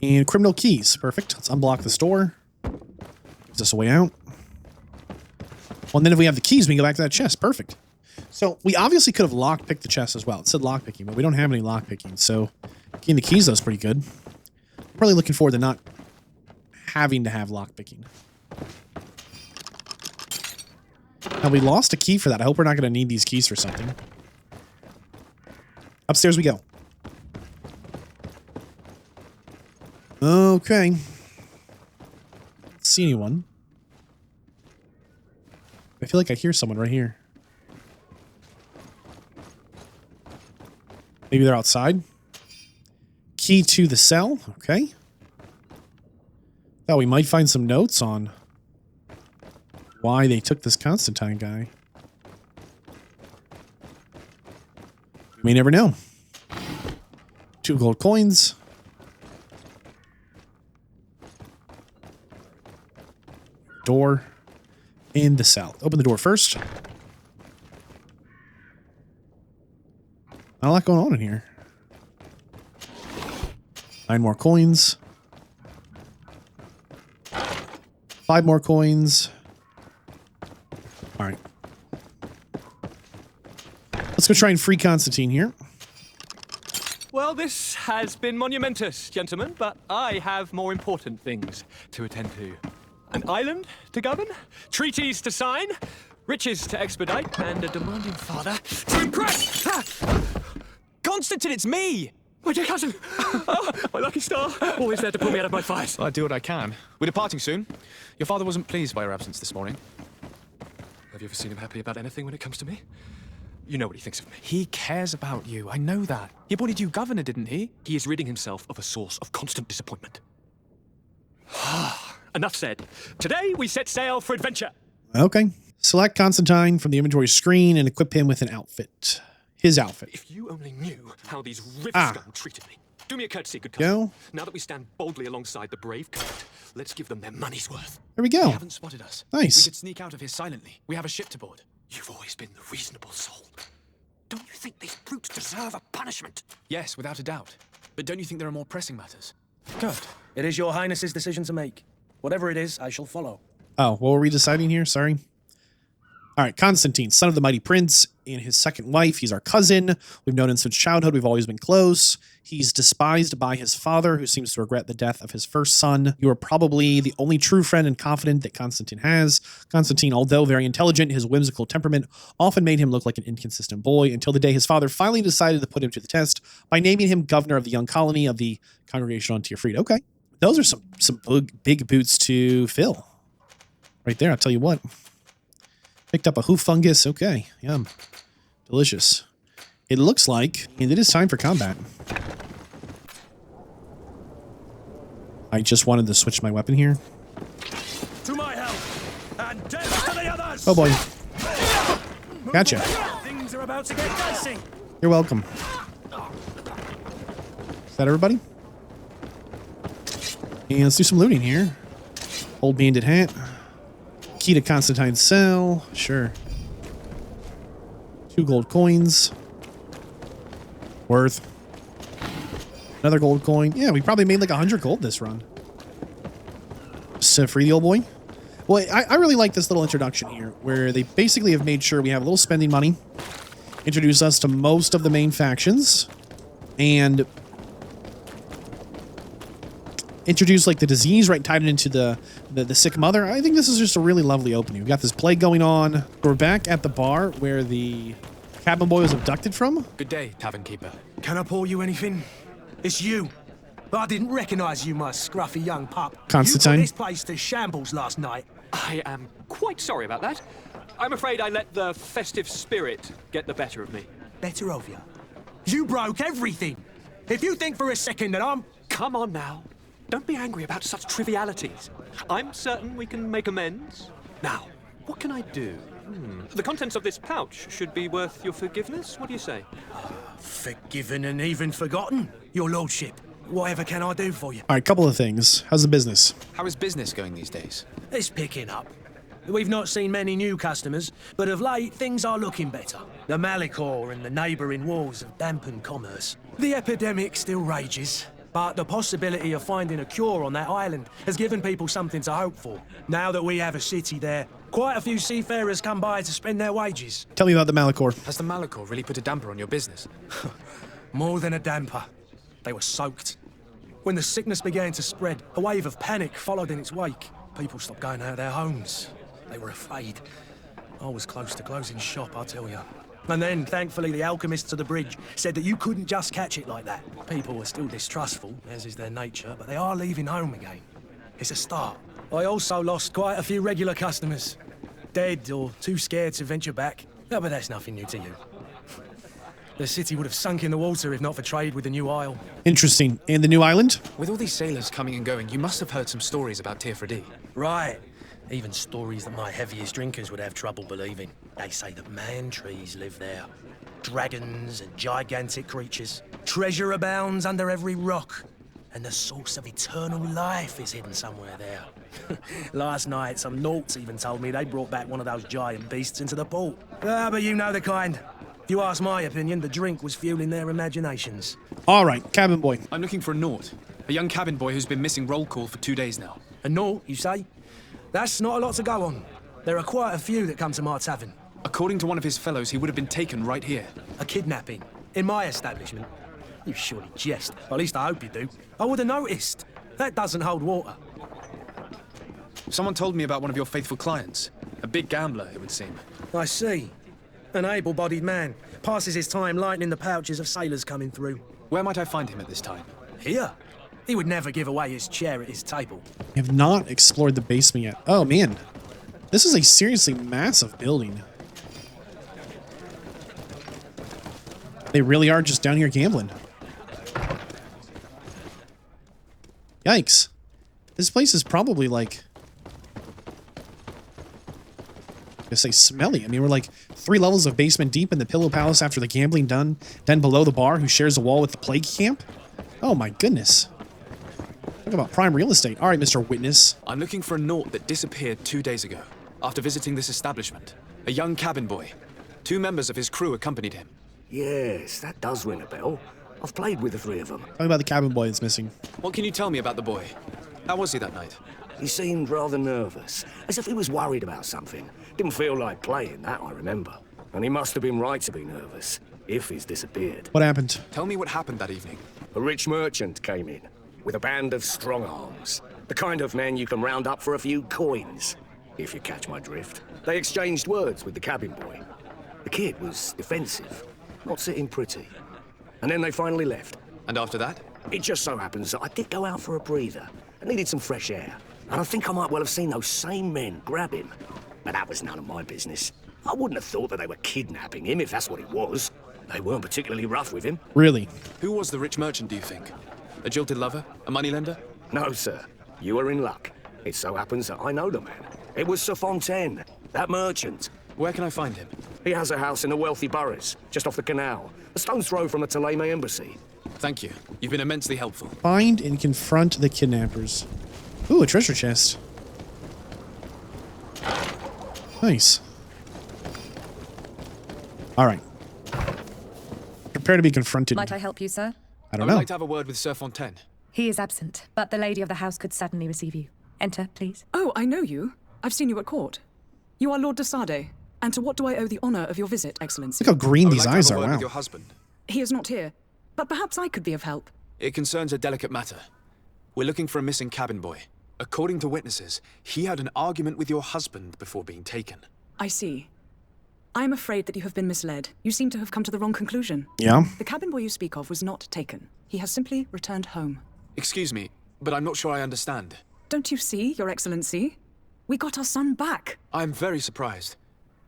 And criminal keys. Perfect. Let's unblock this door. Gives us a way out. Well, and then if we have the keys, we can go back to that chest. Perfect. So we obviously could have lockpicked the chest as well. It said lockpicking, but we don't have any lockpicking. So getting the keys, though, is pretty good. I'm really looking forward to not having to have lockpicking. Now, we lost a key for that. I hope we're not going to need these keys for something. Upstairs we go. Okay. Don't see anyone. I feel like I hear someone right here. Maybe they're outside. Key to the cell. Okay. Thought we might find some notes on why they took this Constantine guy. We may never know. 2 gold coins. Door in the cell. Open the door first. Not a lot going on in here. 9 more coins. 5 more coins. All right. Let's go try and free Constantine here. Well, this has been monumentous, gentlemen, but I have more important things to attend to. An island to govern, treaties to sign, riches to expedite, and a demanding father to impress! Constantine, it's me! My dear cousin! Oh, my lucky star! Always there to pull me out of my fires. Well, I do what I can. We're departing soon. Your father wasn't pleased by your absence this morning. Have you ever seen him happy about anything when it comes to me? You know what he thinks of me. He cares about you. I know that. He appointed you governor, didn't he? He is ridding himself of a source of constant disappointment. Enough said. Today we set sail for adventure. Okay. Select Constantine from the inventory screen and equip him with an outfit. His outfit. If you only knew how these river-scum treated me. Do me a courtesy, good cousin. Go. Now that we stand boldly alongside the brave Kurt, let's give them their money's worth. There we go. They haven't spotted us. Nice. We could sneak out of here silently. We have a ship to board. You've always been the reasonable soul. Don't you think these brutes deserve a punishment? Yes, without a doubt. But don't you think there are more pressing matters? Good. It is your highness's decision to make. Whatever it is, I shall follow. Oh, what were we deciding here? Sorry. All right, Constantine, son of the mighty prince and his second wife. He's our cousin. We've known him since childhood. We've always been close. He's despised by his father, who seems to regret the death of his first son. You are probably the only true friend and confidant that Constantine has. Constantine, although very intelligent, his whimsical temperament often made him look like an inconsistent boy until the day his father finally decided to put him to the test by naming him governor of the young colony of the Congregation on Tierfried. Okay, those are some big boots to fill. Right there, I'll tell you what. Picked up a hoof fungus. Okay, yum. Delicious. It looks like it is time for combat. I just wanted to switch my weapon here. To my help, and death to the others! Oh boy. Gotcha. Things are about to get dicey. You're welcome. Is that everybody? And let's do some looting here. Old bandit hat. Key to Constantine's cell. Sure. 2 gold coins. Worth. Another gold coin. Yeah, we probably made like 100 gold this run. Just free the old boy. Well, I really like this little introduction here, where they basically have made sure we have a little spending money, introduce us to most of the main factions, and introduce like the disease right tied into the sick mother. I think this is just a really lovely opening. We've got this plague going on. We're back at the bar where the cabin boy was abducted from. Good day, tavern keeper. Can I pour you anything? It's you. But I didn't recognize you, my scruffy young pup. Constantine. You put this place to shambles last night. I am quite sorry about that. I'm afraid I let the festive spirit get the better of me. Better of you? You broke everything. If you think for a second that I'm... Come on now. Don't be angry about such trivialities. I'm certain we can make amends. Now, what can I do? The contents of this pouch should be worth your forgiveness. What do you say? Forgiven and even forgotten, your lordship. Whatever can I do for you? All right, couple of things. How's the business? How is business going these days? It's picking up. We've not seen many new customers, but of late things are looking better. The Malachor and the neighbouring wars have dampened commerce. The epidemic still rages, but the possibility of finding a cure on that island has given people something to hope for. Now that we have a city there, quite a few seafarers come by to spend their wages. Tell me about the Malachor. Has the Malachor really put a damper on your business? More than a damper. They were soaked. When the sickness began to spread, a wave of panic followed in its wake. People stopped going out of their homes. They were afraid. I was close to closing shop, I'll tell you. And then, thankfully, the alchemists of the bridge said that you couldn't just catch it like that. People were still distrustful, as is their nature, but they are leaving home again. It's a start. I also lost quite a few regular customers. Dead or too scared to venture back. No, but that's nothing new to you. The city would have sunk in the water if not for trade with the new isle. Interesting. And the new island? With all these sailors coming and going, you must have heard some stories about Teofredi. Right. Even stories that my heaviest drinkers would have trouble believing. They say that man-trees live there. Dragons and gigantic creatures. Treasure abounds under every rock. And the source of eternal life is hidden somewhere there. Last night, some Nauts even told me they brought back one of those giant beasts into the port. Ah, but you know the kind. If you ask my opinion, the drink was fueling their imaginations. All right, cabin boy. I'm looking for a Naut. A young cabin boy who's been missing roll call for 2 days now. A Naut, you say? That's not a lot to go on. There are quite a few that come to my tavern. According to one of his fellows, he would have been taken right here. A kidnapping? In my establishment? You surely jest. At least I hope you do. I would have noticed. That doesn't hold water. Someone told me about one of your faithful clients. A big gambler, it would seem. I see. An able-bodied man. Passes his time lightening the pouches of sailors coming through. Where might I find him at this time? Here? He would never give away his chair at his table. We have not explored the basement yet. Oh, man. This is a seriously massive building. They really are just down here gambling. Yikes. This place is probably like... I say smelly. I mean, we're like 3 levels of basement deep in the Pillow Palace after the gambling done. Then below the bar who shares a wall with the Plague Camp. Oh my goodness. Talk about prime real estate. All right, Mr. Witness. I'm looking for a Naut that disappeared 2 days ago after visiting this establishment. A young cabin boy. 2 members of his crew accompanied him. Yes, that does ring a bell. I've played with the 3 of them. Tell me about the cabin boy that's missing. What can you tell me about the boy? How was he that night? He seemed rather nervous, as if he was worried about something. Didn't feel like playing, that I remember. And he must have been right to be nervous, if he's disappeared. What happened? Tell me what happened that evening. A rich merchant came in, with a band of strong arms. The kind of men you can round up for a few coins, if you catch my drift. They exchanged words with the cabin boy. The kid was defensive, not sitting pretty. And then they finally left. And after that? It just so happens that I did go out for a breather. I needed some fresh air. And I think I might well have seen those same men grab him. But that was none of my business. I wouldn't have thought that they were kidnapping him, if that's what it was. They weren't particularly rough with him. Really? Who was the rich merchant, do you think? A jilted lover? A moneylender? No, sir. You are in luck. It so happens that I know the man. It was Sir Fontaine, that merchant. Where can I find him? He has a house in the wealthy boroughs, just off the canal. A stone's throw from the Theleme embassy. Thank you. You've been immensely helpful. Find and confront the kidnappers. Ooh, a treasure chest. Nice. All right. Prepare to be confronted. Might I help you, sir? I don't know. I'd like to have a word with Sir Fontaine. He is absent, but the lady of the house could certainly receive you. Enter, please. Oh, I know you. I've seen you at court. You are Lord de Sade. And to what do I owe the honor of your visit, Excellency? Look how green these eyes are. Wow. Wow. With your husband. He is not here, but perhaps I could be of help. It concerns a delicate matter. We're looking for a missing cabin boy. According to witnesses, he had an argument with your husband before being taken. I see. I am afraid that you have been misled. You seem to have come to the wrong conclusion. Yeah? The cabin boy you speak of was not taken. He has simply returned home. Excuse me, but I'm not sure I understand. Don't you see, Your Excellency? We got our son back. I'm very surprised.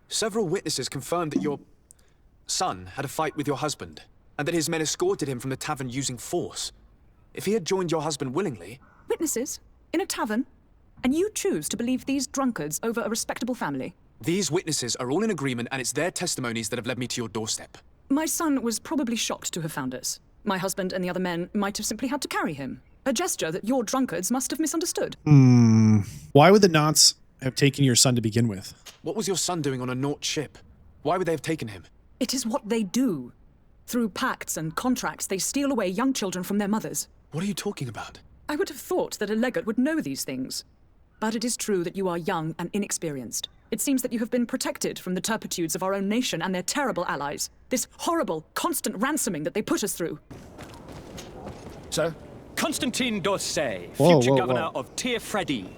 Several witnesses confirmed that your son had a fight with your husband, and that his men escorted him from the tavern using force. If he had joined your husband willingly... Witnesses? In a tavern? And you choose to believe these drunkards over a respectable family? These witnesses are all in agreement, and it's their testimonies that have led me to your doorstep. My son was probably shocked to have found us. My husband and the other men might have simply had to carry him. A gesture that your drunkards must have misunderstood. Why would the Nauts have taken your son to begin with? What was your son doing on a Naut ship? Why would they have taken him? It is what they do. Through pacts and contracts, they steal away young children from their mothers. What are you talking about? I would have thought that a legate would know these things. But it is true that you are young and inexperienced. It seems that you have been protected from the turpitudes of our own nation and their terrible allies. This horrible, constant ransoming that they put us through. Sir? Constantine d'Orsay, future governor of Teofredi.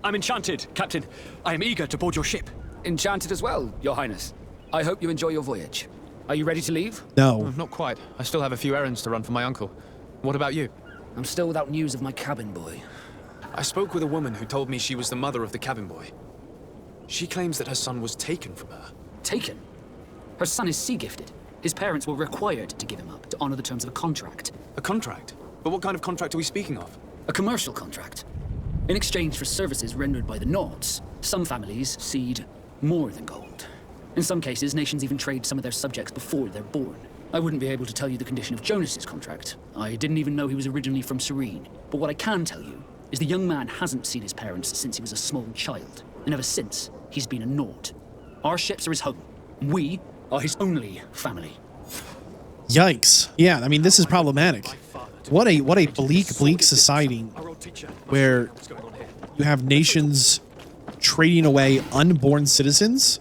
I'm enchanted, Captain. I am eager to board your ship. Enchanted as well, Your Highness. I hope you enjoy your voyage. Are you ready to leave? No. Not quite. I still have a few errands to run for my uncle. What about you? I'm still without news of my cabin boy. I spoke with a woman who told me she was the mother of the cabin boy. She claims that her son was taken from her. Taken? Her son is sea-gifted. His parents were required to give him up to honor the terms of a contract. A contract? But what kind of contract are we speaking of? A commercial contract. In exchange for services rendered by the Nords, some families cede more than gold. In some cases, nations even trade some of their subjects before they're born. I wouldn't be able to tell you the condition of Jonas's contract. I didn't even know he was originally from Serene. But what I can tell you is the young man hasn't seen his parents since he was a small child. And ever since, he's been a Nord. Our ships are his home. We are his only family. Yikes. Yeah, I mean, this is problematic. What a bleak society where you have nations trading away unborn citizens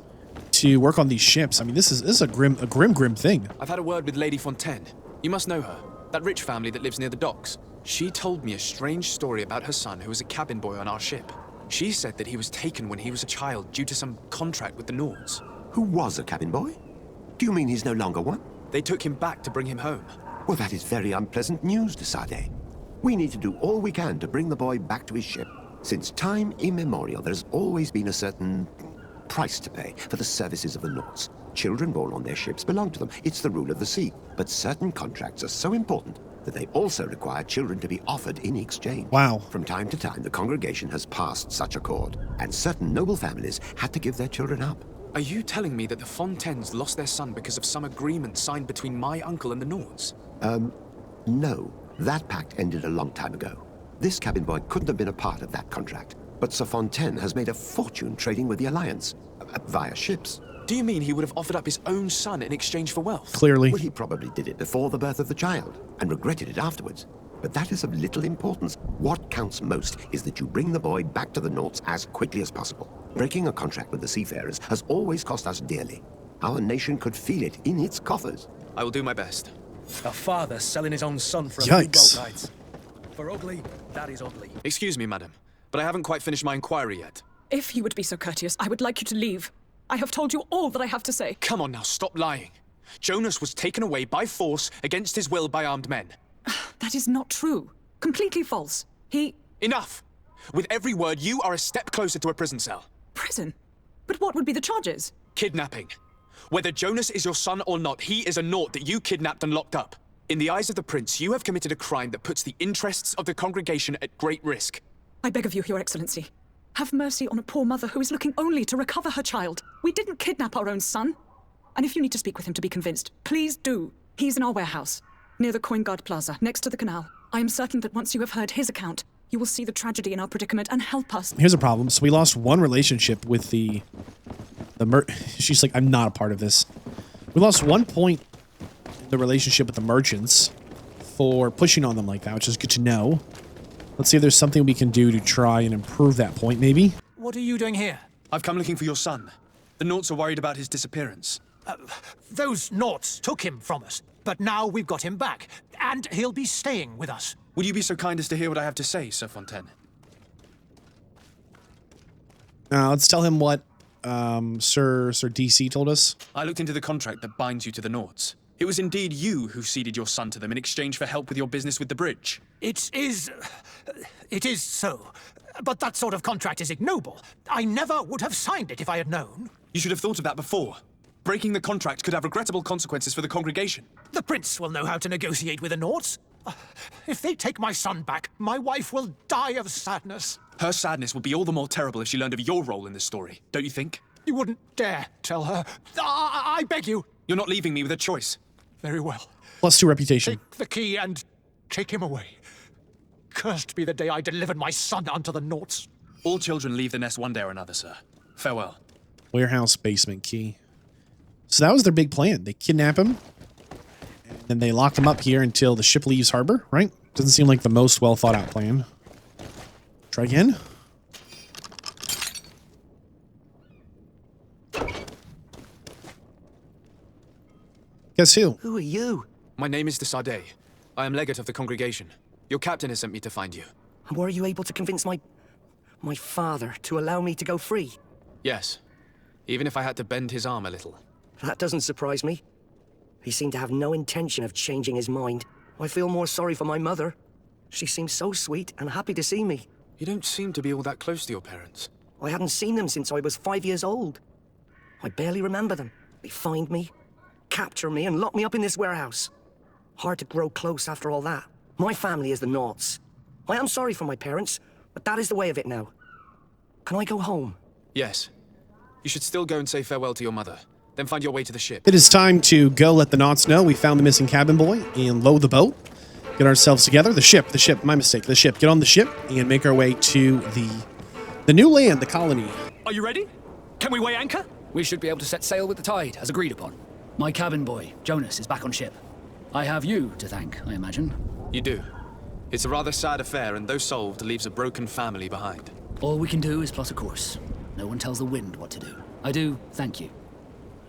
to work on these ships. I mean, this is a grim thing. I've had a word with Lady Fontaine. You must know her. That rich family that lives near the docks. She told me a strange story about her son who was a cabin boy on our ship. She said that he was taken when he was a child due to some contract with the Nords. Who was a cabin boy? Do you mean he's no longer one? They took him back to bring him home. Well, that is very unpleasant news, de Sade. We need to do all we can to bring the boy back to his ship. Since time immemorial, there's always been a certain price to pay for the services of the Nords. Children born on their ships belong to them. It's the rule of the sea. But certain contracts are so important that they also require children to be offered in exchange. Wow. From time to time, the congregation has passed such accord, and certain noble families had to give their children up. Are you telling me that the Fontaines lost their son because of some agreement signed between my uncle and the Nords? No. That pact ended a long time ago. This cabin boy couldn't have been a part of that contract. But Sir Fontaine has made a fortune trading with the Alliance, via ships. Do you mean he would have offered up his own son in exchange for wealth? Clearly. Well, he probably did it before the birth of the child, and regretted it afterwards. But that is of little importance. What counts most is that you bring the boy back to the Nords as quickly as possible. Breaking a contract with the seafarers has always cost us dearly. Our nation could feel it in its coffers. I will do my best. A father selling his own son for a few Yikes. boat rides. For ugly, that is ugly. Excuse me, madam, but I haven't quite finished my inquiry yet. If you would be so courteous, I would like you to leave. I have told you all that I have to say. Come on now, stop lying. Jonas was taken away by force against his will by armed men. That is not true. Completely false. He... Enough! With every word, you are a step closer to a prison cell. Prison? But what would be the charges? Kidnapping. Whether Jonas is your son or not, he is a Nord that you kidnapped and locked up. In the eyes of the prince, you have committed a crime that puts the interests of the congregation at great risk. I beg of you, Your Excellency. Have mercy on a poor mother who is looking only to recover her child. We didn't kidnap our own son. And if you need to speak with him to be convinced, please do. He's in our warehouse, near the Coin Guard Plaza, next to the canal. I am certain that once you have heard his account, you will see the tragedy in our predicament and help us. Here's a problem. So we lost one relationship with the she's like, I'm not a part of this. We lost 1 point in the relationship with the merchants for pushing on them like that, which is good to know. Let's see if there's something we can do to try and improve that point, maybe. What are you doing here? I've come looking for your son. The Nords are worried about his disappearance. Those Nords took him from us, but now we've got him back, and he'll be staying with us. Would you be so kind as to hear what I have to say, Sir Fontaine? Let's tell him what Sir DC told us. I looked into the contract that binds you to the Nords. It was indeed you who ceded your son to them in exchange for help with your business with the bridge. It is so. But that sort of contract is ignoble. I never would have signed it if I had known. You should have thought of that before. Breaking the contract could have regrettable consequences for the congregation. The prince will know how to negotiate with the Nords. If they take my son back, my wife will die of sadness. Her sadness would be all the more terrible if she learned of your role in this story, don't you think? You wouldn't dare tell her. I beg you. You're not leaving me with a choice. Very well. +2 reputation. Take the key and take him away. Cursed be the day I delivered my son unto the Nords. All children leave the nest one day or another, sir. Farewell. Warehouse basement key. So that was their big plan. They kidnap him, and then they lock him up here until the ship leaves harbor, right? Doesn't seem like the most well thought out plan. Try again. Guess who? Who are you? My name is de Sade. I am legate of the congregation. Your captain has sent me to find you. And were you able to convince my father to allow me to go free? Yes. Even if I had to bend his arm a little. That doesn't surprise me. He seemed to have no intention of changing his mind. I feel more sorry for my mother. She seemed so sweet and happy to see me. You don't seem to be all that close to your parents. I hadn't seen them since I was 5 years old. I barely remember them. They find me, capture me and lock me up in this warehouse. Hard to grow close after all that. My family is the Naughts. I am sorry for my parents, but that is the way of it now. Can I go home? Yes. You should still go and say farewell to your mother. Then find your way to the ship. It is time to go let the Naughts know we found the missing cabin boy and load the boat. Get ourselves together. The ship, my mistake. The ship. Get on the ship and make our way to the new land, the colony. Are you ready? Can we weigh anchor? We should be able to set sail with the tide, as agreed upon. My cabin boy, Jonas, is back on ship. I have you to thank, I imagine. You do. It's a rather sad affair, and though solved, leaves a broken family behind. All we can do is plot a course. No one tells the wind what to do. I do thank you.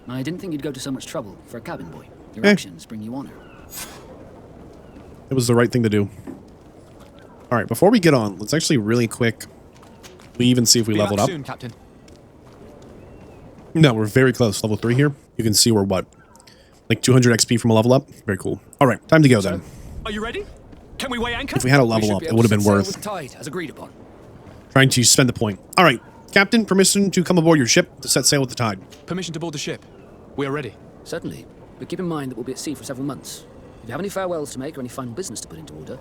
I didn't think you'd go to so much trouble for a cabin boy. Your actions bring you honor. It was the right thing to do. All right, before we get on, let's actually really quick leave and see if we leveled up. Soon, Captain. No, we're very close. Level 3 here. You can see we're what? Like 200 XP from a level up? Very cool. All right, time to go then. Are you ready? Can we weigh anchor? If we had a level up, it would have been worth Tide, as agreed upon. trying to spend the point. All right, Captain, permission to come aboard your ship to set sail with the tide. Permission to board the ship. We are ready. Certainly, but keep in mind that we'll be at sea for several months. If you have any farewells to make or any final business to put into order,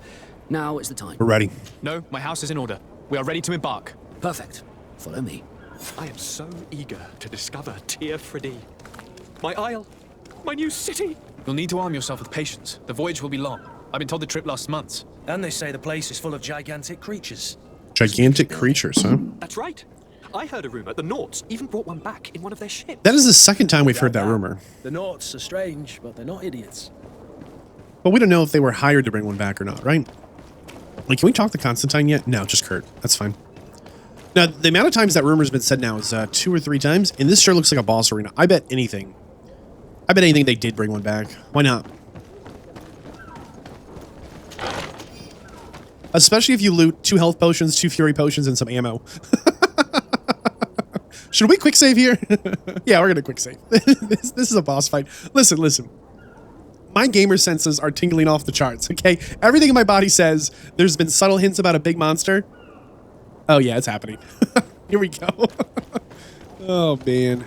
now is the time. We're ready. No, my house is in order. We are ready to embark. Perfect. Follow me. I am so eager to discover Tir Freddy. My isle. My new city. You'll need to arm yourself with patience. The voyage will be long. I've been told the trip lasts months. And they say the place is full of gigantic creatures. Gigantic creatures, huh? That's right. I heard a rumor the Naughts even brought one back in one of their ships. That is the second time we've heard that rumor. The Naughts are strange, but they're not idiots. But we don't know if they were hired to bring one back or not, right? Like, can we talk to Constantine yet? No, just Kurt. That's fine. Now, the amount of times that rumor's been said now is 2 or 3 times, and this sure looks like a boss arena. I bet anything they did bring one back. Why not? Especially if you loot 2 health potions, 2 fury potions, and some ammo. Should we quick save here? Yeah, we're gonna quick save. This is a boss fight. Listen. My gamer senses are tingling off the charts, okay? Everything in my body says there's been subtle hints about a big monster. Oh yeah, it's happening. Here we go. Oh man.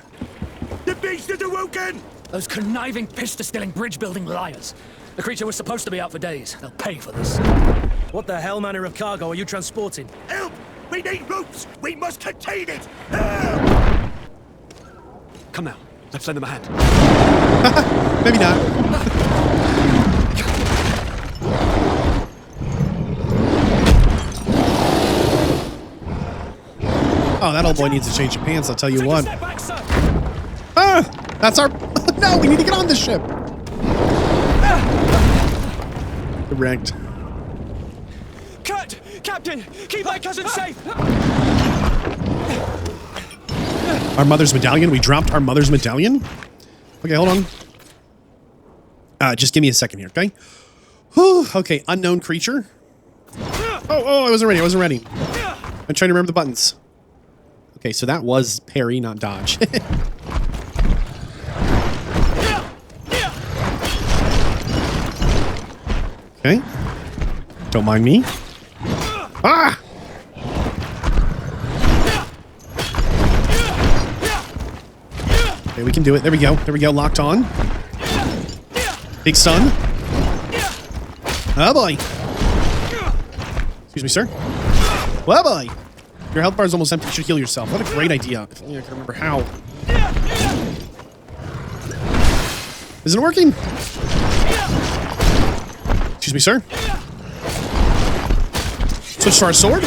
The beast is awoken! Those conniving, pista-stealing, bridge-building liars. The creature was supposed to be out for days. They'll pay for this. What the hell manner of cargo are you transporting? Help! We need ropes! We must contain it! Help! Come now. Let's lend them a hand. Maybe not. Oh, that old boy needs to change your pants, I'll tell you what. Ah! That's our... No, we need to get on this ship! Correct. Kurt! Captain! Keep my cousin safe! Our mother's medallion? We dropped our mother's medallion? Okay, hold on. Just give me a second here, okay? Whew, okay, unknown creature. Oh, I wasn't ready. I'm trying to remember the buttons. Okay, so that was parry, not dodge. Okay. Don't mind me. Ah! Okay, we can do it. There we go. Locked on. Big stun. Oh boy. Excuse me, sir. Oh boy. Your health bar is almost empty. You should heal yourself. What a great idea. If only I can remember how. Isn't it working? Excuse me, sir. Switch to our sword?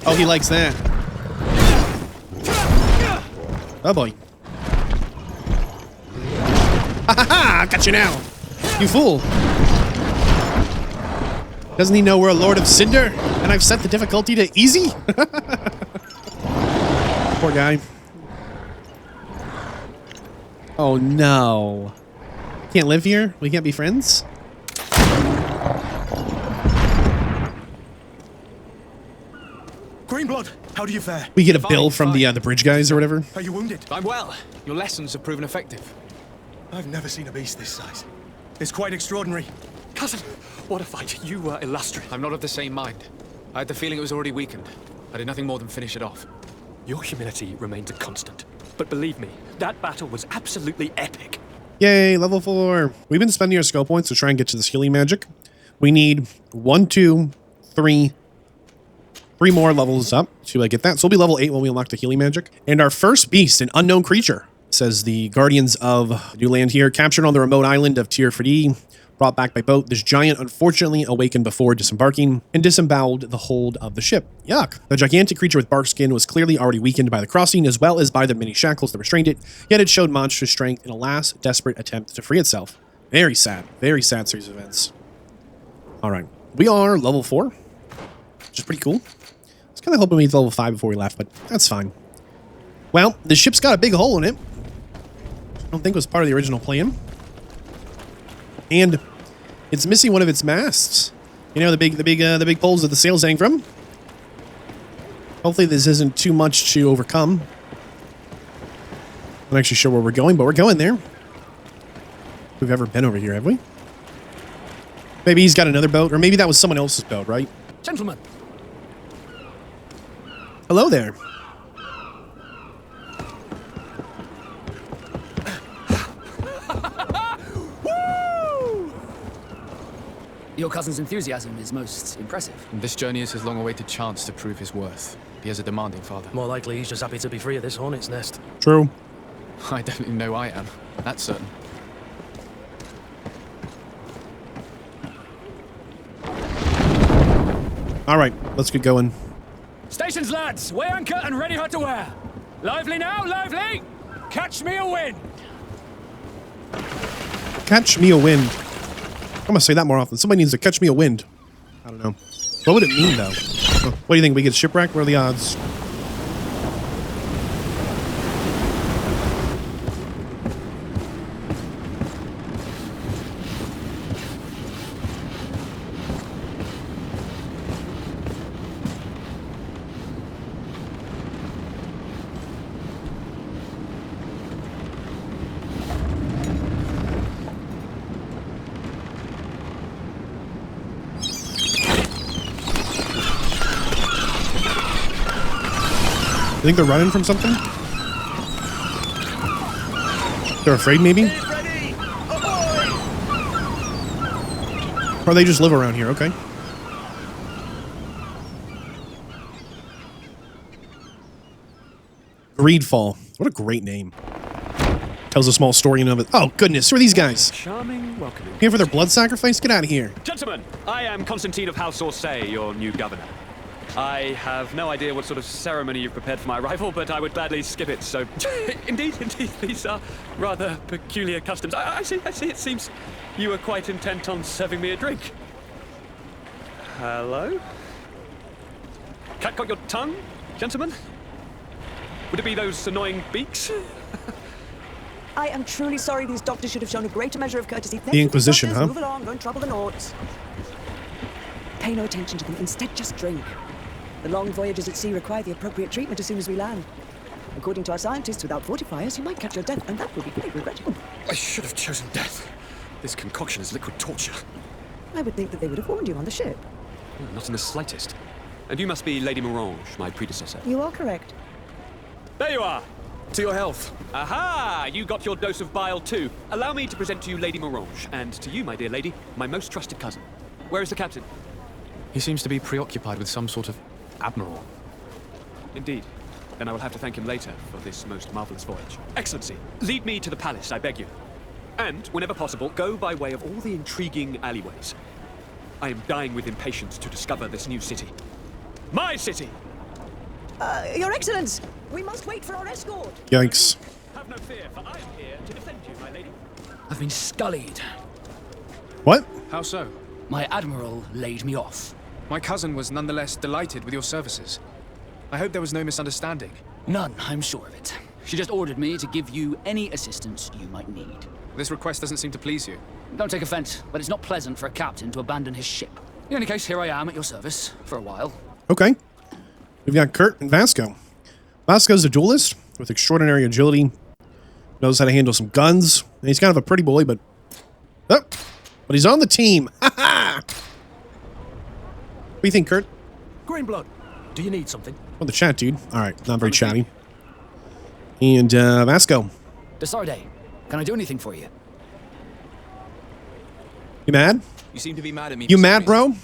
Oh, he likes that. Oh boy. Ha ha ha! Got you now. You fool. Doesn't he know we're a Lord of Cinder? And I've set the difficulty to easy? Poor guy. Oh no. Can't live here? We can't be friends? Greenblood, how do you fare? We get a bill from the bridge guys or whatever. Are you wounded? I'm well. Your lessons have proven effective. I've never seen a beast this size. It's quite extraordinary. Cousin, what a fight. You were illustrious. I'm not of the same mind. I had the feeling it was already weakened. I did nothing more than finish it off. Your humility remains a constant. But believe me, that battle was absolutely epic. Yay, level 4. We've been spending our skill points to try and get to this healing magic. We need 1, 2, 3 more levels up to get that. So we'll be level 8 when we unlock the healing magic. And our first beast, an unknown creature, says the guardians of new land here, captured on the remote island of Tir Fadi, brought back by boat. This giant unfortunately awakened before disembarking and disemboweled the hold of the ship. Yuck. The gigantic creature with bark skin was clearly already weakened by the crossing as well as by the many shackles that restrained it, yet it showed monstrous strength in a last desperate attempt to free itself. Very sad series of events. All right, we are level 4, which is pretty cool. I was kind of hoping we'd level 5 before we left, but that's fine. Well, the ship's got a big hole in it. I don't think it was part of the original plan. And it's missing one of its masts. You know, the big poles that the sails hang from. Hopefully this isn't too much to overcome. I'm not actually sure where we're going, but we're going there. We've ever been over here, have we? Maybe he's got another boat, or maybe that was someone else's boat, right? Gentlemen. Hello there. Your cousin's enthusiasm is most impressive. This journey is his long-awaited chance to prove his worth. He has a demanding father. More likely he's just happy to be free of this hornet's nest. True. I definitely know I am. That's certain. All right, let's get going. Stations, lads! Weigh anchor and ready her to wear. Lively now, lively! Catch me a wind! Catch me a wind. I'm gonna say that more often. Somebody needs to catch me a wind. I don't know. What would it mean, though? What do you think? We get shipwrecked? What are the odds? You think they're running from something? They're afraid, maybe? Or they just live around here, okay. GreedFall. What a great name. Tells a small story in and of it. Oh, goodness. Who are these guys? Charming, welcoming. Here for their blood sacrifice? Get out of here. Gentlemen, I am Constantine of House Orsay, your new governor. I have no idea what sort of ceremony you've prepared for my arrival, but I would gladly skip it, so... Indeed, these are rather peculiar customs. I see, it seems you were quite intent on serving me a drink. Hello? Cat got your tongue, gentlemen? Would it be those annoying beaks? I am truly sorry. These doctors should have shown a greater measure of courtesy. The Inquisition, huh? Move along, don't trouble the Nords. Pay no attention to them. Instead, just drink. The long voyages at sea require the appropriate treatment as soon as we land. According to our scientists, without fortifiers, you might catch your death, and that would be very regrettable. I should have chosen death. This concoction is liquid torture. I would think that they would have warned you on the ship. Not in the slightest. And you must be Lady Morange, my predecessor. You are correct. There you are! To your health. Aha! You got your dose of bile too. Allow me to present to you Lady Morange, and to you, my dear lady, my most trusted cousin. Where is the captain? He seems to be preoccupied with some sort of admiral. Indeed. Then I will have to thank him later for this most marvelous voyage. Excellency, lead me to the palace, I beg you. And, whenever possible, go by way of all the intriguing alleyways. I am dying with impatience to discover this new city. My city! Your Excellence! We must wait for our escort! Yikes. Have no fear, for I am here to defend you, my lady. I've been scullied. What? How so? My admiral laid me off. My cousin was nonetheless delighted with your services. I hope there was no misunderstanding. None, I'm sure of it. She just ordered me to give you any assistance you might need. This request doesn't seem to please you. Don't take offense, but it's not pleasant for a captain to abandon his ship. In any case, here I am at your service, for a while. Okay. We've got Kurt and Vasco. Vasco's a duelist with extraordinary agility. Knows how to handle some guns. And he's kind of a pretty boy, but... Oh! But he's on the team! Ha ha! What do you think, Kurt? Greenblood, do you need something? Oh, the chat, dude. Alright, not very chatty. And, Vasco. Desarde, can I do anything for you? You mad? You seem to be mad at me. You for some mad, bro? reason.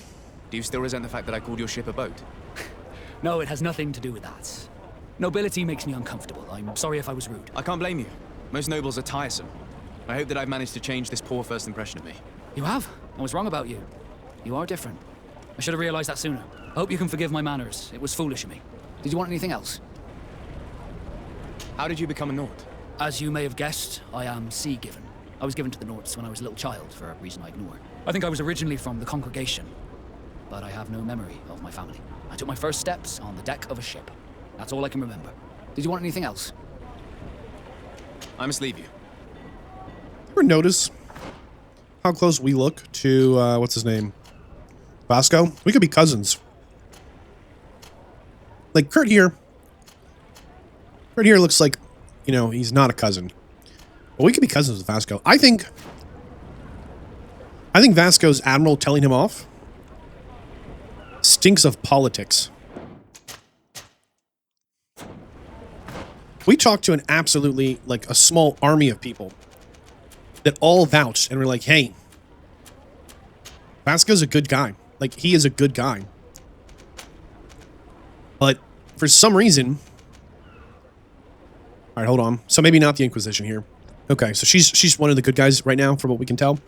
Do you still resent the fact that I called your ship a boat? No, it has nothing to do with that. Nobility makes me uncomfortable. I'm sorry if I was rude. I can't blame you. Most nobles are tiresome. I hope that I've managed to change this poor first impression of me. You have? I was wrong about you. You are different. I should have realized that sooner. I hope you can forgive my manners. It was foolish of me. Did you want anything else? How did you become a Nord? As you may have guessed, I am sea-given. I was given to the Nords when I was a little child, for a reason I ignore. I think I was originally from the Congregation, but I have no memory of my family. I took my first steps on the deck of a ship. That's all I can remember. Did you want anything else? I must leave you. Ever notice how close we look to, what's his name? Vasco? We could be cousins. Like, Kurt here looks like, you know, he's not a cousin. But we could be cousins with Vasco. I think Vasco's admiral telling him off stinks of politics. We talked to an absolutely, like, a small army of people that all vouched and were like, hey, Vasco's a good guy. Like, he is a good guy. But for some reason... All right, hold on. So maybe not the Inquisition here. Okay, so she's one of the good guys right now, from what we can tell.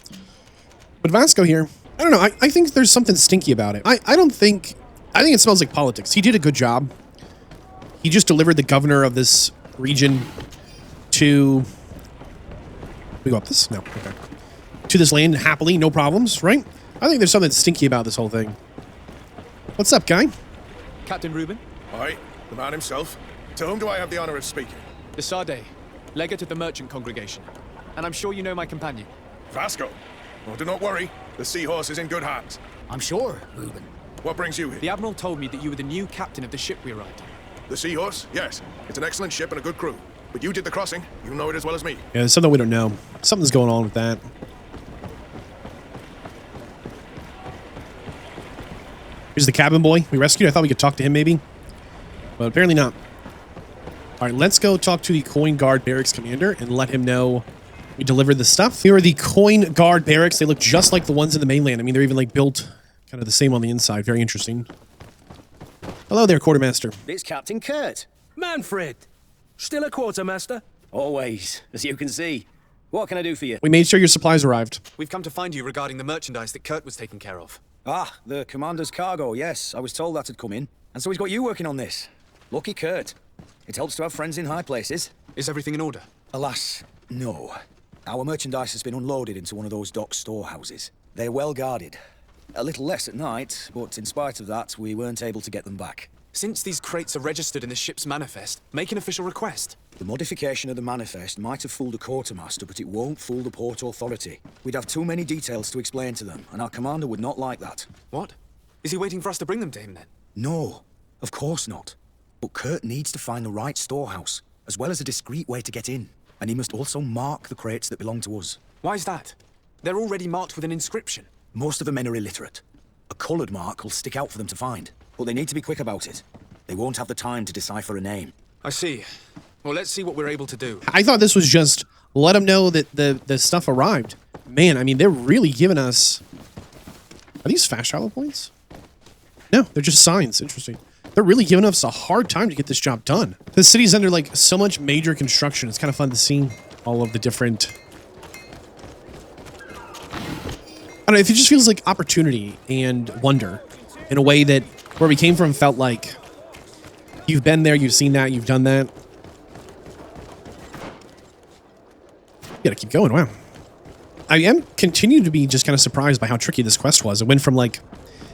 But Vasco here, I don't know. I think there's something stinky about it. I think it smells like politics. He did a good job. He just delivered the governor of this region to... We go up this? No, okay. To this land happily, no problems, right? I think there's something stinky about this whole thing. What's up, guy? Captain Reuben? Aye, the man himself. To whom do I have the honor of speaking? De Sardet, legate of the merchant congregation. And I'm sure you know my companion. Vasco. Oh, do not worry. The Seahorse is in good hands. I'm sure, Reuben. What brings you here? The Admiral told me that you were the new captain of the ship we arrived on. The Seahorse? Yes. It's an excellent ship and a good crew. But you did the crossing. You know it as well as me. Yeah, there's something we don't know. Something's going on with that. Here's the cabin boy we rescued. I thought we could talk to him maybe. But apparently not. All right, let's go talk to the Coin Guard Barracks commander and let him know we delivered the stuff. Here are the Coin Guard Barracks. They look just like the ones in the mainland. I mean, they're even like built kind of the same on the inside. Very interesting. Hello there, Quartermaster. It's Captain Kurt. Manfred. Still a quartermaster? Always, as you can see. What can I do for you? We made sure your supplies arrived. We've come to find you regarding the merchandise that Kurt was taking care of. Ah, the commander's cargo, yes. I was told that had come in. And so he's got you working on this. Lucky Kurt. It helps to have friends in high places. Is everything in order? Alas, no. Our merchandise has been unloaded into one of those dock storehouses. They're well guarded. A little less at night, but in spite of that, we weren't able to get them back. Since these crates are registered in the ship's manifest, make an official request. The modification of the manifest might have fooled the quartermaster, but it won't fool the Port Authority. We'd have too many details to explain to them, and our commander would not like that. What? Is he waiting for us to bring them to him then? No, of course not. But Kurt needs to find the right storehouse, as well as a discreet way to get in. And he must also mark the crates that belong to us. Why is that? They're already marked with an inscription. Most of the men are illiterate. A coloured mark will stick out for them to find, but they need to be quick about it. They won't have the time to decipher a name. I see. Well, let's see what we're able to do. I thought this was just let them know that the stuff arrived. Man, I mean, they're really giving us... Are these fast travel points? No, they're just signs. Interesting. They're really giving us a hard time to get this job done. The city's under, like, so much major construction. It's kind of fun to see all of the different... I don't know, it just feels like opportunity and wonder in a way that where we came from felt like you've been there, you've seen that, you've done that. You gotta keep going, wow. I am continuing to be just kind of surprised by how tricky this quest was. It went from like,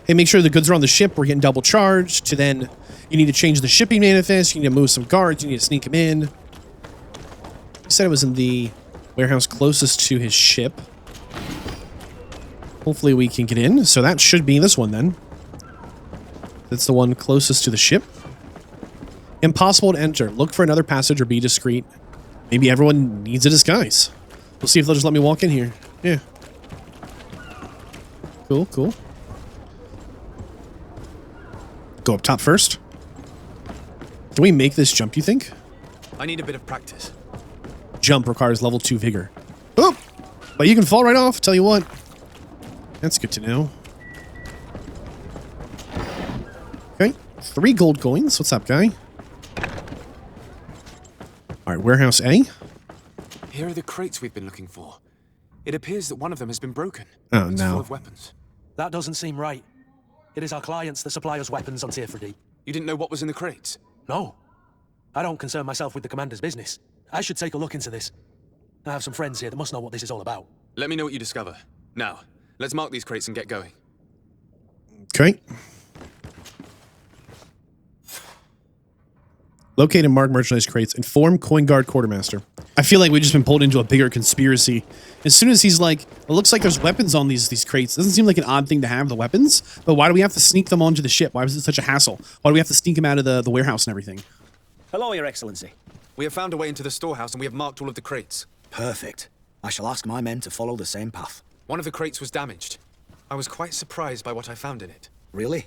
hey, make sure the goods are on the ship, we're getting double charged, to then you need to change the shipping manifest, you need to move some guards, you need to sneak them in. He said it was in the warehouse closest to his ship. Hopefully we can get in. So that should be this one then. That's the one closest to the ship. Impossible to enter. Look for another passage or be discreet. Maybe everyone needs a disguise. We'll see if they'll just let me walk in here. Yeah. Cool, cool. Go up top first. Can we make this jump, you think? I need a bit of practice. Jump requires level 2 vigor. Oh! But you can fall right off, tell you what. That's good to know. Okay, 3 gold coins. What's up, guy? All right, warehouse A. Here are the crates we've been looking for. It appears that one of them has been broken. Oh, It's no. full of weapons. That doesn't seem right. It is our clients that supply us weapons on Tier 3D. You didn't know what was in the crates? No. I don't concern myself with the commander's business. I should take a look into this. I have some friends here that must know what this is all about. Let me know what you discover. Now, let's mark these crates and get going. Okay. Locate and mark merchandise crates. Inform Coin Guard Quartermaster. I feel like we've just been pulled into a bigger conspiracy. As soon as he's like, it looks like there's weapons on these crates. Doesn't seem like an odd thing to have, the weapons. But why do we have to sneak them onto the ship? Why was it such a hassle? Why do we have to sneak them out of the warehouse and everything? Hello, Your Excellency. We have found a way into the storehouse and we have marked all of the crates. Perfect. I shall ask my men to follow the same path. One of the crates was damaged. I was quite surprised by what I found in it. Really?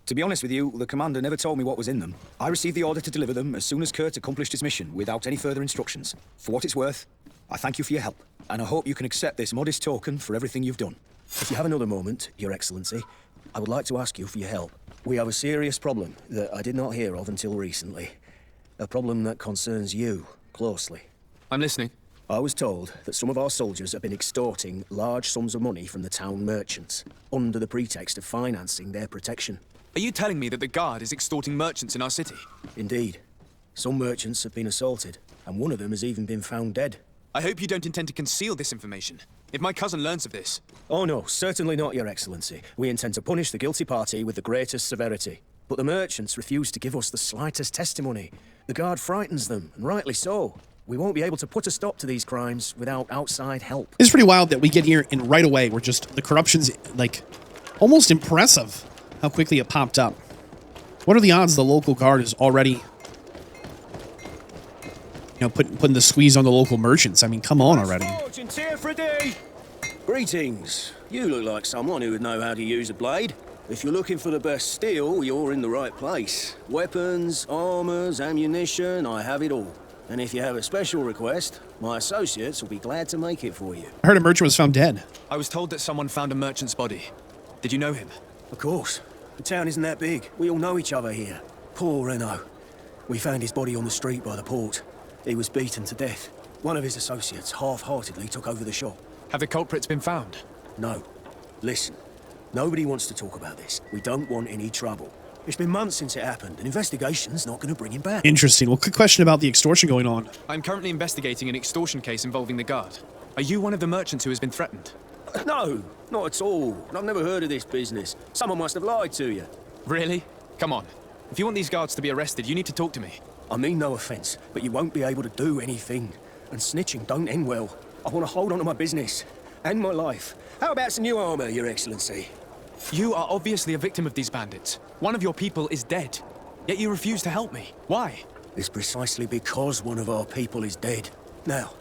To be honest with you, the commander never told me what was in them. I received the order to deliver them as soon as Kurt accomplished his mission, without any further instructions. For what it's worth, I thank you for your help, and I hope you can accept this modest token for everything you've done. If you have another moment, Your Excellency, I would like to ask you for your help. We have a serious problem that I did not hear of until recently. A problem that concerns you closely. I'm listening. I was told that some of our soldiers have been extorting large sums of money from the town merchants, under the pretext of financing their protection. Are you telling me that the Guard is extorting merchants in our city? Indeed. Some merchants have been assaulted, and one of them has even been found dead. I hope you don't intend to conceal this information. If my cousin learns of this... Oh no, certainly not, Your Excellency. We intend to punish the guilty party with the greatest severity. But the merchants refuse to give us the slightest testimony. The Guard frightens them, and rightly so. We won't be able to put a stop to these crimes without outside help. It's pretty wild that we get here and right away we're just, the corruption's like almost impressive how quickly it popped up. What are the odds the local guard is already, you know, putting the squeeze on the local merchants? I mean, come on already. Greetings. You look like someone who would know how to use a blade. If you're looking for the best steel, you're in the right place. Weapons, armors, ammunition, I have it all. And if you have a special request, my associates will be glad to make it for you. I heard a merchant was found dead. I was told that someone found a merchant's body. Did you know him? Of course. The town isn't that big. We all know each other here. Poor Renault. We found his body on the street by the port. He was beaten to death. One of his associates half-heartedly took over the shop. Have the culprits been found? No. Listen, nobody wants to talk about this. We don't want any trouble. It's been months since it happened. An investigation's not going to bring him back. Interesting. Well, quick question about the extortion going on. I'm currently investigating an extortion case involving the Guard. Are you one of the merchants who has been threatened? No, not at all. I've never heard of this business. Someone must have lied to you. Really? Come on. If you want these guards to be arrested, you need to talk to me. I mean no offense, but you won't be able to do anything. And snitching don't end well. I want to hold on to my business. And my life. How about some new armor, Your Excellency? You are obviously a victim of these bandits. One of your people is dead. Yet you refuse to help me. Why? It's precisely because one of our people is dead. Now,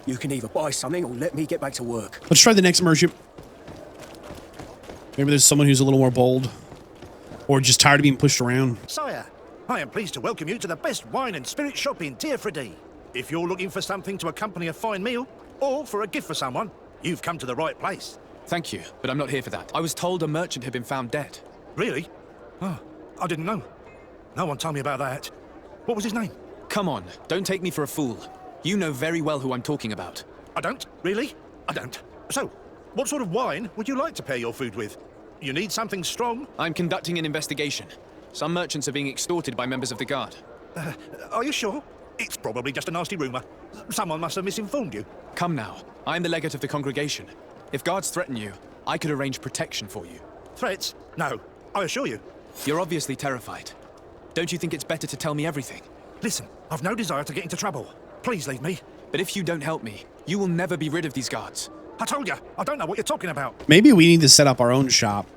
you can either buy something or let me get back to work. Let's try the next merchant. Maybe there's someone who's a little more bold. Or just tired of being pushed around. Sire, I am pleased to welcome you to the best wine and spirit shop in Tier 3D. If you're looking for something to accompany a fine meal, or for a gift for someone, you've come to the right place. Thank you, but I'm not here for that. I was told a merchant had been found dead. Really? Oh, I didn't know. No one told me about that. What was his name? Come on, don't take me for a fool. You know very well who I'm talking about. I don't? Really? I don't. So, what sort of wine would you like to pair your food with? You need something strong? I'm conducting an investigation. Some merchants are being extorted by members of the Guard. Are you sure? It's probably just a nasty rumour. Someone must have misinformed you. Come now. I'm the legate of the congregation. If guards threaten you, I could arrange protection for you. Threats? No, I assure you. You're obviously terrified. Don't you think it's better to tell me everything? Listen, I've no desire to get into trouble. Please leave me. But if you don't help me, you will never be rid of these guards. I told you, I don't know what you're talking about. Maybe we need to set up our own shop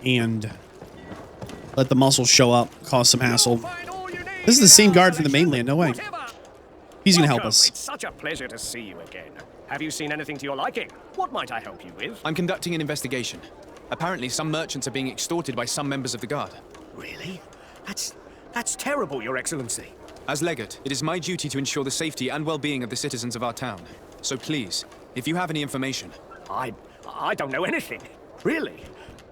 and let the muscles show up, cause some hassle. This is the same guard from the mainland, no way. He's gonna help us. It's such a pleasure to see you again. Have you seen anything to your liking? What might I help you with? I'm conducting an investigation. Apparently, some merchants are being extorted by some members of the Guard. Really? That's terrible, Your Excellency. As legate, it is my duty to ensure the safety and well-being of the citizens of our town. So please, if you have any information... I don't know anything. Really?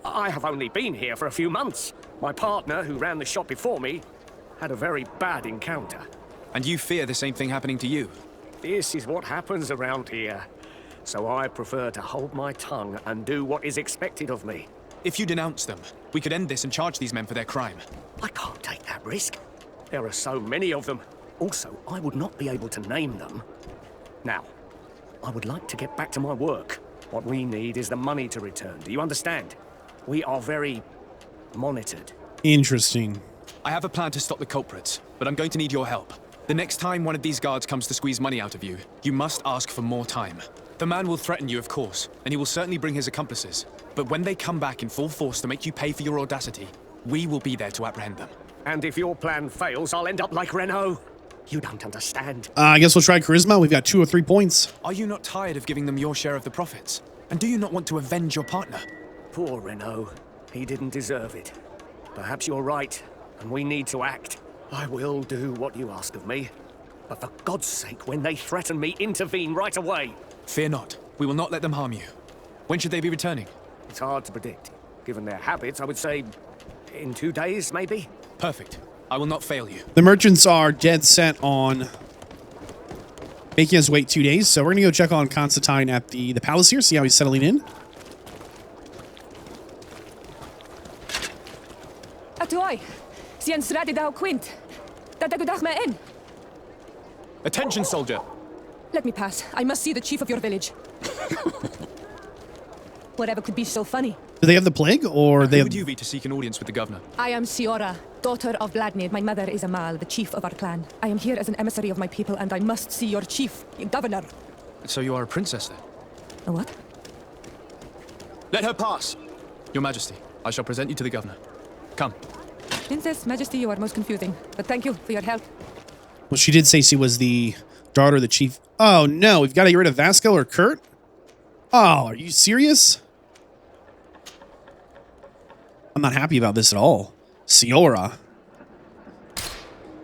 I have only been here for a few months. My partner, who ran the shop before me, had a very bad encounter. And you fear the same thing happening to you? This is what happens around here. So I prefer to hold my tongue and do what is expected of me. If you denounce them, we could end this and charge these men for their crime. I can't take that risk. There are so many of them. Also, I would not be able to name them. Now, I would like to get back to my work. What we need is the money to return. Do you understand? We are very monitored. Interesting. I have a plan to stop the culprits, but I'm going to need your help. The next time one of these guards comes to squeeze money out of you, you must ask for more time. The man will threaten you, of course, and he will certainly bring his accomplices. But when they come back in full force to make you pay for your audacity, we will be there to apprehend them. And if your plan fails, I'll end up like Renault. You don't understand. I guess we'll try charisma. We've got 2 or 3 points. Are you not tired of giving them your share of the profits? And do you not want to avenge your partner? Poor Renault. He didn't deserve it. Perhaps you're right, and we need to act. I will do what you ask of me. But for God's sake, when they threaten me, intervene right away. Fear not. We will not let them harm you. When should they be returning? It's hard to predict. Given their habits, I would say in 2 days, maybe? Perfect. I will not fail you. The merchants are dead set on making us wait 2 days, so we're going to go check on Constantine at the palace here, see how he's settling in. Atuai, Sian Sradi Dao Quint. Dadagudach in. Attention, soldier. Let me pass. I must see the chief of your village. Whatever could be so funny. Do they have the plague, or they Who have... would you be to seek an audience with the governor? I am Siora, daughter of Vladnid. My mother is Amal, the chief of our clan. I am here as an emissary of my people, and I must see your chief, your governor. So you are a princess, then? A what? Let her pass. Your Majesty, I shall present you to the governor. Come. Princess, Majesty, you are most confusing. But thank you for your help. Well, she did say she was the daughter of the chief. Oh, no. We've got to get rid of Vasco or Kurt? Oh, are you serious? I'm not happy about this at all. Siora.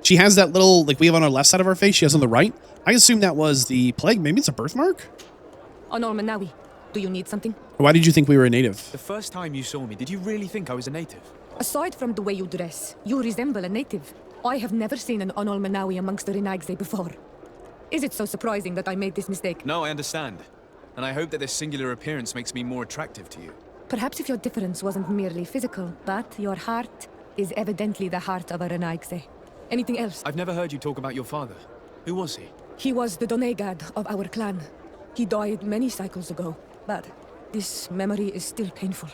She has that little, like we have on our left side of our face, she has on the right. I assume that was the plague. Maybe it's a birthmark? Honor Manawi, do you need something? Why did you think we were a native? The first time you saw me, did you really think I was a native? Aside from the way you dress, you resemble a native. I have never seen an Onol Manawi amongst the Renaigse before. Is it so surprising that I made this mistake? No, I understand. And I hope that this singular appearance makes me more attractive to you. Perhaps if your difference wasn't merely physical, but your heart is evidently the heart of a Renaigse. Anything else? I've never heard you talk about your father. Who was he? He was the Donegad of our clan. He died many cycles ago, but this memory is still painful.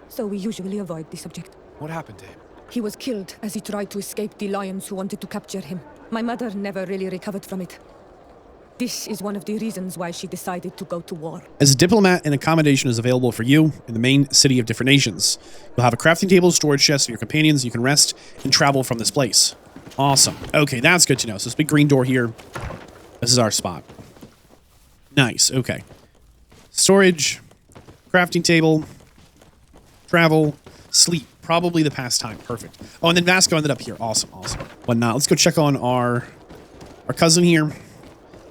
So we usually avoid the subject. What happened to him? He was killed as he tried to escape the lions who wanted to capture him. My mother never really recovered from it. This is one of the reasons why she decided to go to war. As a diplomat, an accommodation is available for you in the main city of different nations. You'll have a crafting table, storage chest for your companions. You can rest and travel from this place. Awesome. Okay, that's good to know. So this big green door here. This is our spot. Nice. Okay. Storage, crafting table, travel, sleep. Probably the pastime. Perfect. Oh, and then Vasco ended up here. Awesome, awesome. But now let's go check on our cousin here.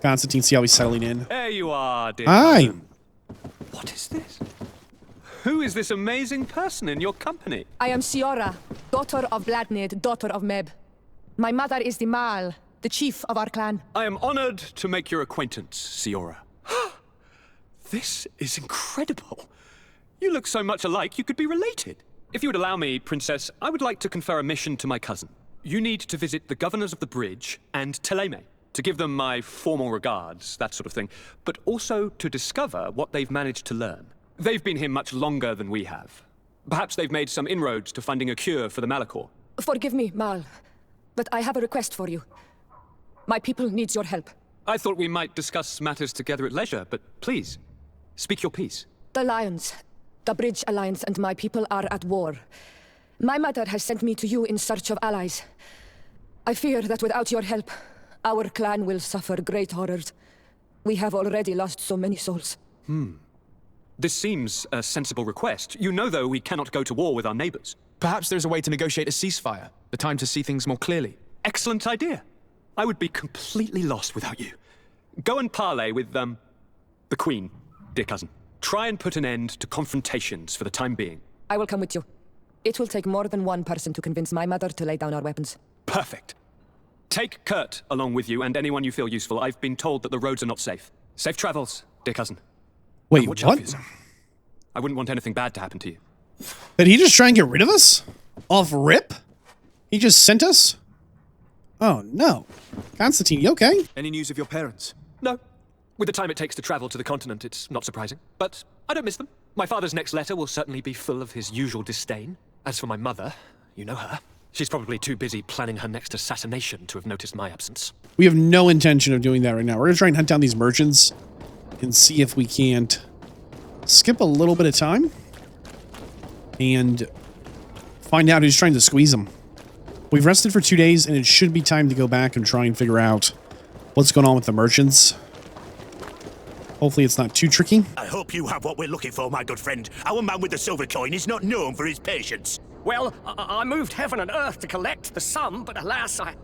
Constantine, see how he's settling in. There you are, dear Hi. cousin. What is this? Who is this amazing person in your company? I am Siora, daughter of Vladnid, daughter of Meb. My mother is the Mal, the chief of our clan. I am honored to make your acquaintance, Siora. This is incredible. You look so much alike you could be related. If you would allow me, Princess, I would like to confer a mission to my cousin. You need to visit the governors of the bridge and Teleme, to give them my formal regards, that sort of thing, but also to discover what they've managed to learn. They've been here much longer than we have. Perhaps they've made some inroads to finding a cure for the Malachor. Forgive me, Mal, but I have a request for you. My people needs your help. I thought we might discuss matters together at leisure, but please, speak your piece. The Lions, the Bridge Alliance and my people are at war. My mother has sent me to you in search of allies. I fear that without your help, our clan will suffer great horrors. We have already lost so many souls. This seems a sensible request. You know, though, we cannot go to war with our neighbors. Perhaps there's a way to negotiate a ceasefire. The time to see things more clearly. Excellent idea. I would be completely lost without you. Go and parley with, the Queen, dear cousin. Try and put an end to confrontations for the time being. I will come with you. It will take more than one person to convince my mother to lay down our weapons. Perfect. Take Kurt along with you and anyone you feel useful. I've been told that the roads are not safe. Safe travels, dear cousin. Wait, watch out what? for yourself. I wouldn't want anything bad to happen to you. Did he just try and get rid of us? Off rip? He just sent us? Oh, no. Constantine, you okay? Any news of your parents? No. With the time it takes to travel to the continent, it's not surprising. But I don't miss them. My father's next letter will certainly be full of his usual disdain. As for my mother, you know her. She's probably too busy planning her next assassination to have noticed my absence. We have no intention of doing that right now. We're going to try and hunt down these merchants and see if we can't skip a little bit of time and find out who's trying to squeeze them. We've rested for 2 days, and it should be time to go back and try and figure out what's going on with the merchants. Hopefully it's not too tricky. I hope you have what we're looking for, my good friend. Our man with the silver coin is not known for his patience. Well, I moved heaven and earth to collect the sum, but alas, I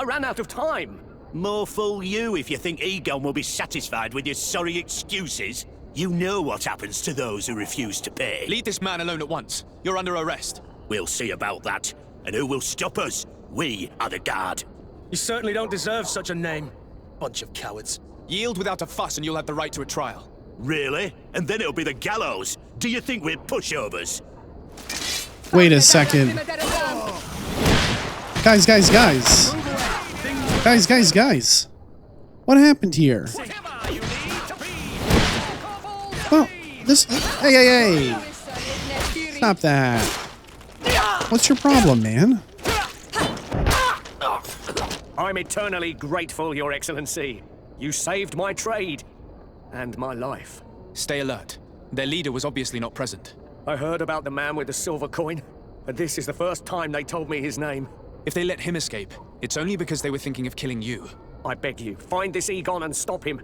ran out of time. More fool you if you think Egon will be satisfied with your sorry excuses. You know what happens to those who refuse to pay. Leave this man alone at once. You're under arrest. We'll see about that. And who will stop us? We are the guard. You certainly don't deserve such a name. Bunch of cowards. Yield without a fuss and you'll have the right to a trial. Really? And then it'll be the gallows. Do you think we're pushovers? Wait a second. Guys. Guys. What happened here? Well, this... Hey. Stop that. What's your problem, man? I'm eternally grateful, Your Excellency. You saved my trade. And my life. Stay alert. Their leader was obviously not present. I heard about the man with the silver coin, and this is the first time they told me his name. If they let him escape, it's only because they were thinking of killing you. I beg you, find this Egon and stop him.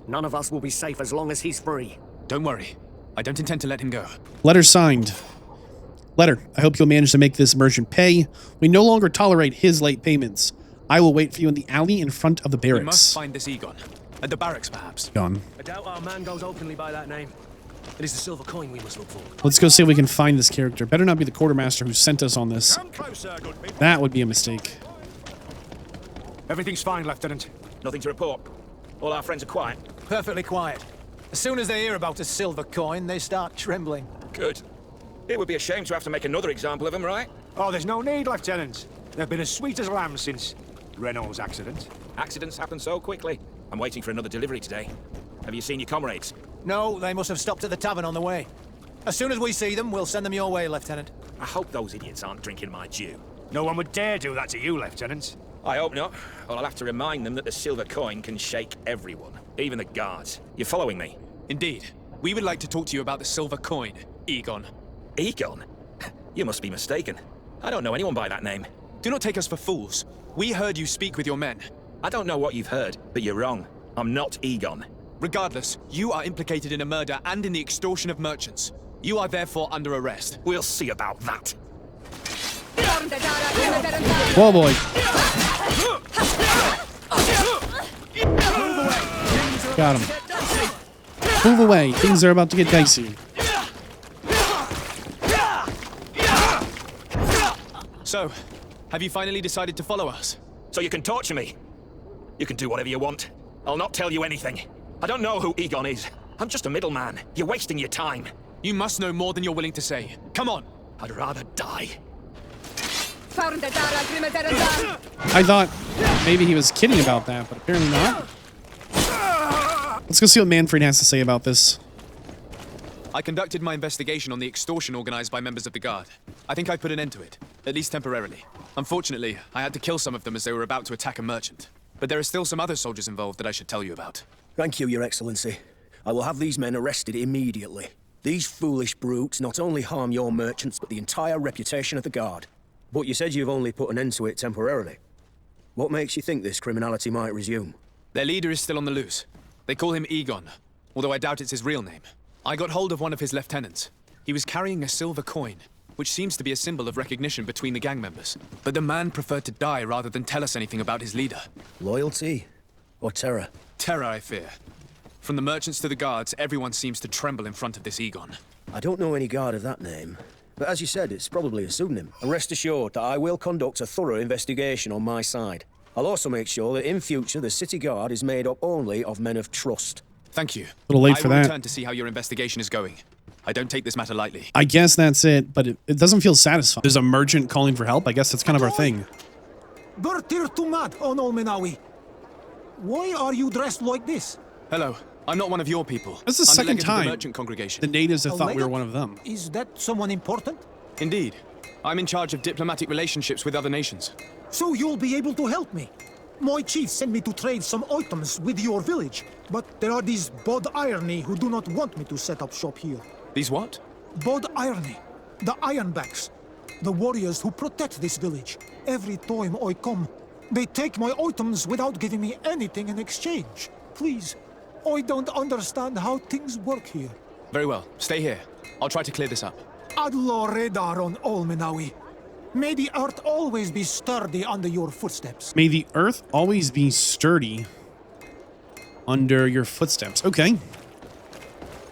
None of us will be safe as long as he's free. Don't worry. I don't intend to let him go. Letter signed. Letter, I hope you'll manage to make this merchant pay. We no longer tolerate his late payments. I will wait for you in the alley in front of the barracks. We must find this Egon. At the barracks, perhaps. Gone. I doubt our man goes openly by that name. It is the silver coin we must look for. Let's go see if we can find this character. Better not be the quartermaster who sent us on this. That would be a mistake. Everything's fine, Lieutenant. Nothing to report. All our friends are quiet. Perfectly quiet. As soon as they hear about a silver coin, they start trembling. Good. It would be a shame to have to make another example of them, right? Oh, there's no need, Lieutenant. They've been as sweet as lambs since Renault's accident. Accidents happen so quickly. I'm waiting for another delivery today. Have you seen your comrades? No, they must have stopped at the tavern on the way. As soon as we see them, we'll send them your way, Lieutenant. I hope those idiots aren't drinking my dew. No one would dare do that to you, Lieutenant. I hope not. Well, I'll have to remind them that the silver coin can shake everyone, even the guards. You're following me? Indeed. We would like to talk to you about the silver coin, Egon. Egon? You must be mistaken. I don't know anyone by that name. Do not take us for fools. We heard you speak with your men. I don't know what you've heard, but you're wrong. I'm not Egon. Regardless, you are implicated in a murder and in the extortion of merchants. You are therefore under arrest. We'll see about that. Whoa, boy. Got him. Move away. Things are about to get dicey. So, have you finally decided to follow us? So you can torture me. You can do whatever you want. I'll not tell you anything. I don't know who Egon is. I'm just a middleman. You're wasting your time. You must know more than you're willing to say. Come on. I'd rather die. I thought maybe he was kidding about that, but apparently not. Let's go see what Manfred has to say about this. I conducted my investigation on the extortion organized by members of the Guard. I think I put an end to it, at least temporarily. Unfortunately, I had to kill some of them as they were about to attack a merchant. But there are still some other soldiers involved that I should tell you about. Thank you, Your Excellency. I will have these men arrested immediately. These foolish brutes not only harm your merchants, but the entire reputation of the Guard. But you said you've only put an end to it temporarily. What makes you think this criminality might resume? Their leader is still on the loose. They call him Egon, although I doubt it's his real name. I got hold of one of his lieutenants. He was carrying a silver coin, which seems to be a symbol of recognition between the gang members. But the man preferred to die rather than tell us anything about his leader. Loyalty? Or terror? Terror, I fear. From the merchants to the guards, everyone seems to tremble in front of this Egon. I don't know any guard of that name, but as you said, it's probably a pseudonym. And rest assured that I will conduct a thorough investigation on my side. I'll also make sure that in future the city guard is made up only of men of trust. Thank you. A little late for I will that. return to see how your investigation is going. I don't take this matter lightly. I guess that's it, but it doesn't feel satisfying. There's a merchant calling for help. I guess that's kind of our thing. Bertir Tumad on Olmenawi. Why are you dressed like this? Hello. I'm not one of your people. This is the I'm second legate of time the merchant congregation. the natives have A thought we were legate? one of them. Is that someone important? Indeed. I'm in charge of diplomatic relationships with other nations. So you'll be able to help me. My chief sent me to trade some items with your village, but there are these Bod Irony who do not want me to set up shop here. These what? Bod Irony, the Ironbacks, the warriors who protect this village. Every time I come, they take my items without giving me anything in exchange. Please, I don't understand how things work here. Very well. Stay here. I'll try to clear this up. Adlo Redar on Olmenawi. May the earth always be sturdy under your footsteps. May the earth always be sturdy under your footsteps. Okay.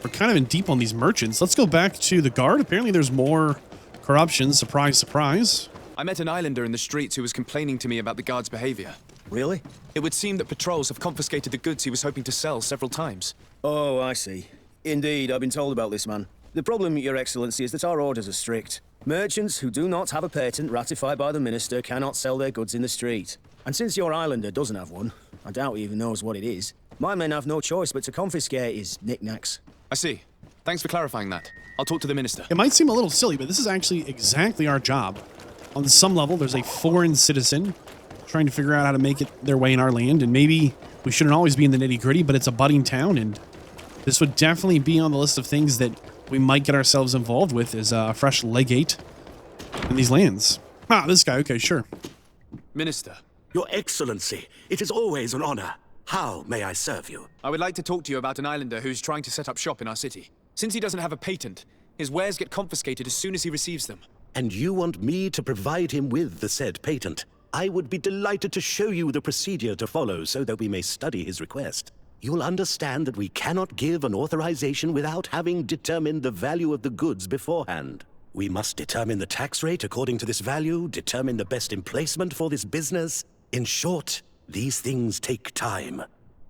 We're kind of in deep on these merchants. Let's go back to the guard. Apparently there's more corruption. Surprise, surprise. I met an islander in the streets who was complaining to me about the guard's behavior. Really? It would seem that patrols have confiscated the goods he was hoping to sell several times. Oh, I see. Indeed, I've been told about this man. The problem, Your Excellency, is that our orders are strict. Merchants who do not have a patent ratified by the minister cannot sell their goods in the street. And since your islander doesn't have one, I doubt he even knows what it is, my men have no choice but to confiscate his knickknacks. I see. Thanks for clarifying that. I'll talk to the minister. It might seem a little silly, but this is actually exactly our job. On some level, there's a foreign citizen trying to figure out how to make it their way in our land, and maybe we shouldn't always be in the nitty-gritty, but it's a budding town, and this would definitely be on the list of things that we might get ourselves involved with as a fresh legate in these lands. Ah, this guy. Okay, sure. Minister. Your Excellency, it is always an honor. How may I serve you? I would like to talk to you about an islander who's trying to set up shop in our city. Since he doesn't have a patent, his wares get confiscated as soon as he receives them. And you want me to provide him with the said patent? I would be delighted to show you the procedure to follow so that we may study his request. You'll understand that we cannot give an authorization without having determined the value of the goods beforehand. We must determine the tax rate according to this value, determine the best emplacement for this business. In short, these things take time.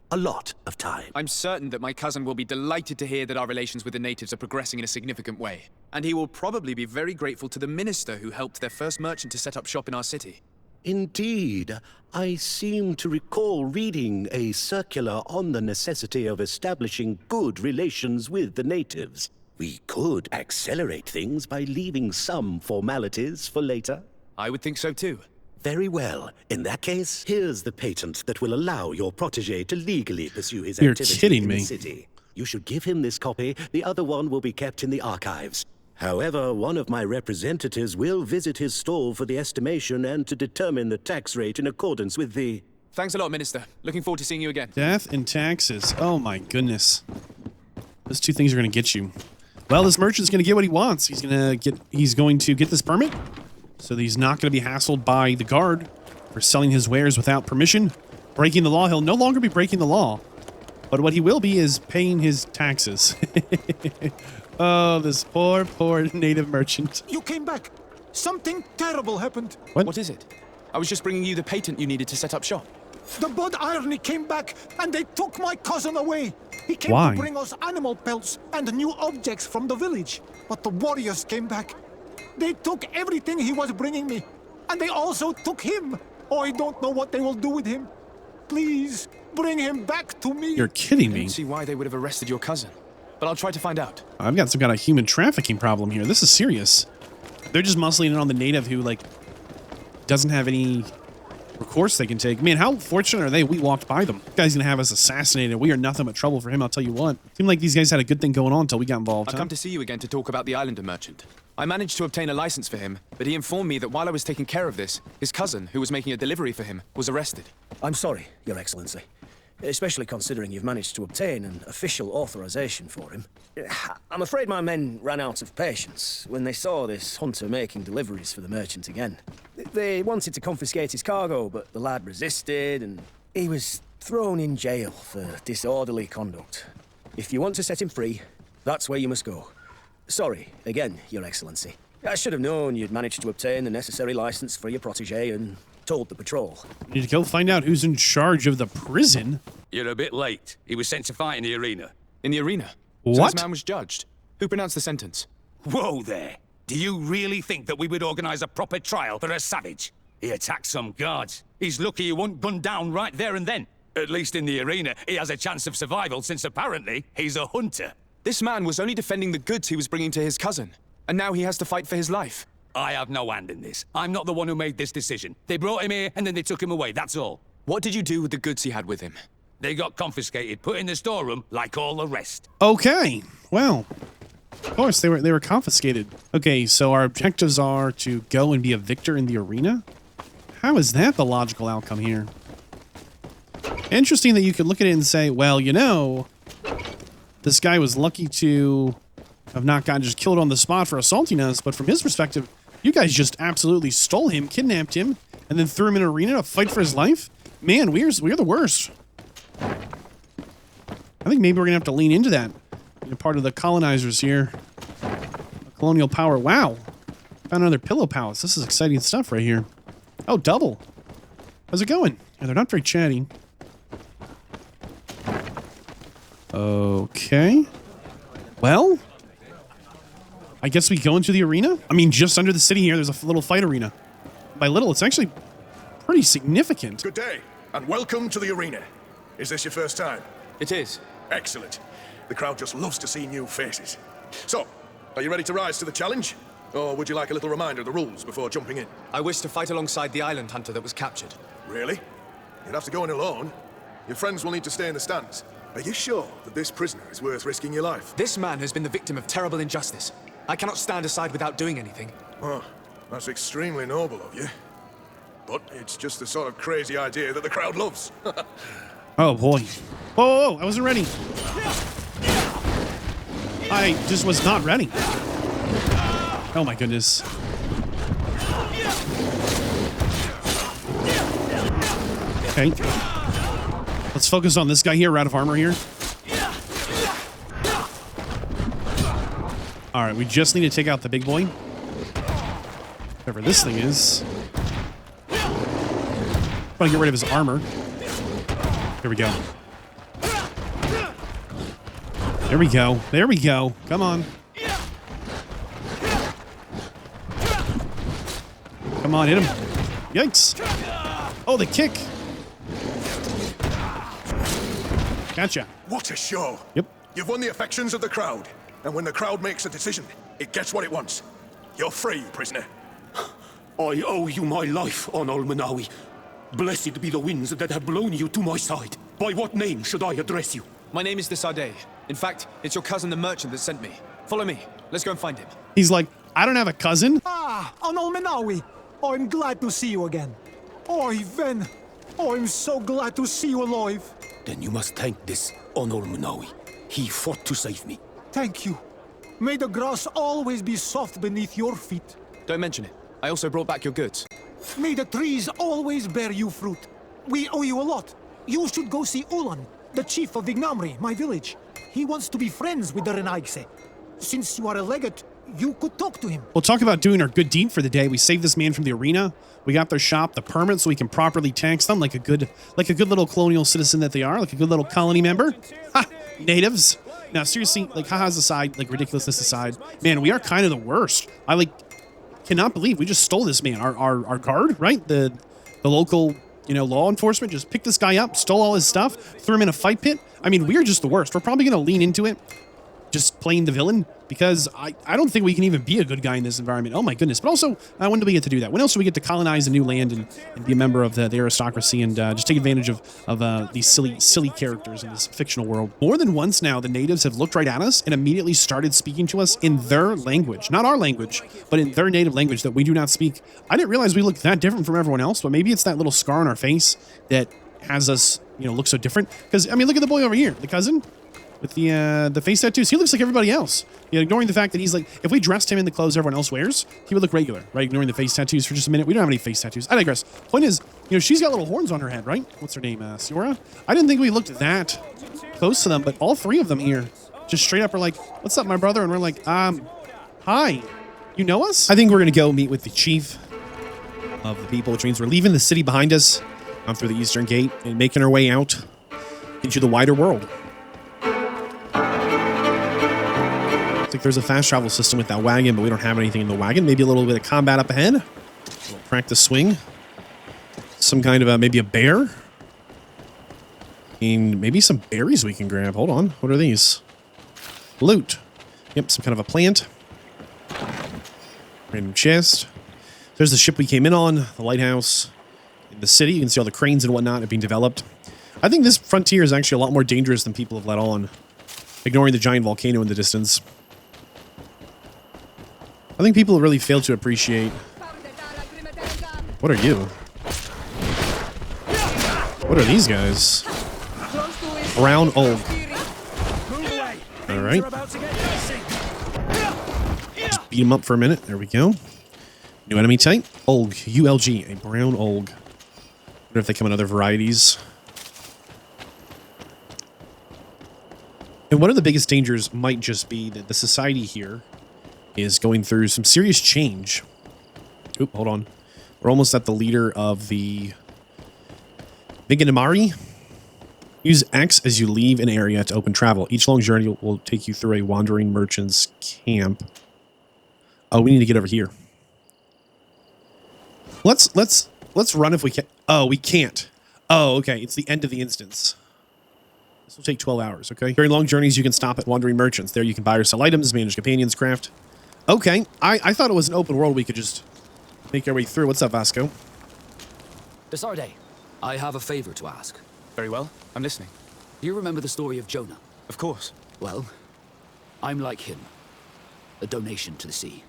A lot of time. I'm certain that my cousin will be delighted to hear that our relations with the natives are progressing in a significant way. And he will probably be very grateful to the minister who helped their first merchant to set up shop in our city. Indeed, I seem to recall reading a circular on the necessity of establishing good relations with the natives. We could accelerate things by leaving some formalities for later. I would think so too. Very well. In that case, here's the patent that will allow your protege to legally pursue his You're activity kidding in me. the city. You should give him this copy. The other one will be kept in the archives. However, one of my representatives will visit his stall for the estimation and to determine the tax rate in accordance with the... Thanks a lot, Minister. Looking forward to seeing you again. Death and taxes. Oh my goodness. Those two things are going to get you. Well, this merchant's going to get what he wants. He's going to get this permit. So that he's not going to be hassled by the guard for selling his wares without permission. Breaking the law. He'll no longer be breaking the law. But what he will be is paying his taxes. Oh, this poor, poor native merchant. You came back. Something terrible happened. What is it? I was just bringing you the patent you needed to set up shop. The Bod Irony came back, and they took my cousin away. He came Why? to bring us animal pelts and new objects from the village. But the warriors came back. They took everything he was bringing me. And they also took him. Oh, I don't know what they will do with him. Please, bring him back to me. You're kidding I me. don't see why they would have arrested your cousin. But I'll try to find out. I've got some kind of human trafficking problem here. This is serious. They're just muscling in on the native who, like, doesn't have any recourse they can take. Man, how fortunate are they we walked by them? This guy's going to have us assassinated. We are nothing but trouble for him, I'll tell you what. Seemed like these guys had a good thing going on until we got involved. I've come to see you again to talk about the islander merchant. I managed to obtain a license for him, but he informed me that while I was taking care of this, his cousin, who was making a delivery for him, was arrested. I'm sorry, Your Excellency. Especially considering you've managed to obtain an official authorization for him. I'm afraid my men ran out of patience when they saw this hunter making deliveries for the merchant again. They wanted to confiscate his cargo, but the lad resisted, and He was thrown in jail for disorderly conduct. If you want to set him free, that's where you must go. Sorry, again, Your Excellency. I should have known you'd managed to obtain the necessary license for your protégé and told the patrol. We need to go find out who's in charge of the prison. You're a bit late. He was sent to fight in the arena. In the arena? What? So this man was judged. Who pronounced the sentence? Whoa there. Do you really think that we would organize a proper trial for a savage? He attacked some guards. He's lucky he wasn't gunned down right there and then. At least in the arena, he has a chance of survival since apparently he's a hunter. This man was only defending the goods he was bringing to his cousin. And now he has to fight for his life. I have no hand in this. I'm not the one who made this decision. They brought him here and then they took him away, that's all. What did you do with the goods he had with him? They got confiscated, put in the storeroom like all the rest. Okay, well, of course they were confiscated. Okay, so our objectives are to go and be a victor in the arena. How is that the logical outcome here? Interesting that you could look at it and say, well, you know, this guy was lucky to have not gotten just killed on the spot for assaulting us, but from his perspective, you guys just absolutely stole him, kidnapped him, and then threw him in an arena to fight for his life? Man, we're the worst. I think maybe we're gonna have to lean into that. You're part of the colonizers here. Colonial power. Wow. Found another pillow palace. This is exciting stuff right here. Oh, double. How's it going? Yeah, they're not very chatty. Okay. Well, I guess we go into the arena. I mean, just under the city here, there's a little fight arena. By little, it's actually pretty significant. Good day, and welcome to the arena. Is this your first time? It is. Excellent. The crowd just loves to see new faces. So, are you ready to rise to the challenge? Or would you like a little reminder of the rules before jumping in? I wish to fight alongside the island hunter that was captured. Really? You'd have to go in alone. Your friends will need to stay in the stands. Are you sure that this prisoner is worth risking your life? This man has been the victim of terrible injustice. I cannot stand aside without doing anything. Oh, that's extremely noble of you. But it's just the sort of crazy idea that the crowd loves. Oh, boy. Whoa, I wasn't ready. I just was not ready. Oh, my goodness. Okay. Let's focus on this guy here, out of armor here. All right, we just need to take out the big boy. Whatever this thing is. I'm gonna get rid of his armor. Here we go. There we go. There we go. Come on. Come on, hit him. Yikes. Oh, the kick. Gotcha. What a show. Yep. You've won the affections of the crowd. And when the crowd makes a decision, it gets what it wants. You're free, prisoner. I owe you my life, on Olmanawi. Blessed be the winds that have blown you to my side. By what name should I address you? My name is Desade. In fact, it's your cousin the merchant that sent me. Follow me. Let's go and find him. He's like, I don't have a cousin. Ah, Onol Menawi. Oh, I'm glad to see you again. Oh, Ven. Oh, I'm so glad to see you alive. Then you must thank this Onol Menawi. He fought to save me. Thank you. May the grass always be soft beneath your feet. Don't mention it. I also brought back your goods. May the trees always bear you fruit. We owe you a lot. You should go see Ulan, the chief of Vignamri, my village. He wants to be friends with the Renaigse. Since you are a legate, you could talk to him. We'll talk about doing our good deed for the day. We saved this man from the arena. We got their shop, the permit, so we can properly tax them like a good little colonial citizen that they are, like a good little colony member. Ha! Natives. Now, seriously, like, ha-has aside, like, ridiculousness aside, man, we are kind of the worst. I, cannot believe we just stole this man. Our guard, right? The local, law enforcement just picked this guy up, stole all his stuff, threw him in a fight pit. I mean, we're just the worst. We're probably going to lean into it, just playing the villain, because I don't think we can even be a good guy in this environment. Oh my goodness. But also, when do we get to do that? When else do we get to colonize a new land and be a member of the aristocracy and just take advantage of these silly characters in this fictional world? More than once now, the natives have looked right at us and immediately started speaking to us in their language. Not our language, but in their native language that we do not speak. I didn't realize we looked that different from everyone else, but maybe it's that little scar on our face that has us, look so different. Because, I mean, look at the boy over here, the cousin. with the face tattoos. He looks like everybody else. You know, ignoring the fact that he's like, if we dressed him in the clothes everyone else wears, he would look regular, right? Ignoring the face tattoos for just a minute. We don't have any face tattoos. I digress. Point is, you know, she's got little horns on her head, right? What's her name? Siora? I didn't think we looked that close to them, but all three of them here just straight up are like, what's up, my brother? And we're like, hi. You know us? I think we're going to go meet with the chief of the people, which means we're leaving the city behind us, out through the eastern gate, and making our way out into the wider world. Looks like there's a fast travel system with that wagon, but we don't have anything in the wagon. Maybe a little bit of combat up ahead. A little practice swing. Some kind of maybe a bear. And maybe some berries we can grab. Hold on. What are these? Loot. Yep, some kind of a plant. Random chest. There's the ship we came in on, the lighthouse, in the city. You can see all the cranes and whatnot are being developed. I think this frontier is actually a lot more dangerous than people have let on, ignoring the giant volcano in the distance. I think people really fail to appreciate... What are you? What are these guys? Brown Olg. Alright. Just beat him up for a minute. There we go. New enemy type. Olg. ULG. A brown Olg. Wonder if they come in other varieties. And one of the biggest dangers might just be that the society here is going through some serious change. Oop, hold on. We're almost at the leader of the Miganimari. Use X as you leave an area to open travel. Each long journey will take you through a wandering merchant's camp. Oh, we need to get over here. Let's run if we can. Oh, we can't. Oh, okay. It's the end of the instance. This will take 12 hours, okay? During long journeys, you can stop at wandering merchants. There you can buy or sell items, manage companions, craft. Okay. I thought it was an open world we could just make our way through. What's up, Vasco? Desarde, I have a favor to ask. Very well. I'm listening. Do you remember the story of Jonah? Of course. Well, I'm like him. A donation to the sea.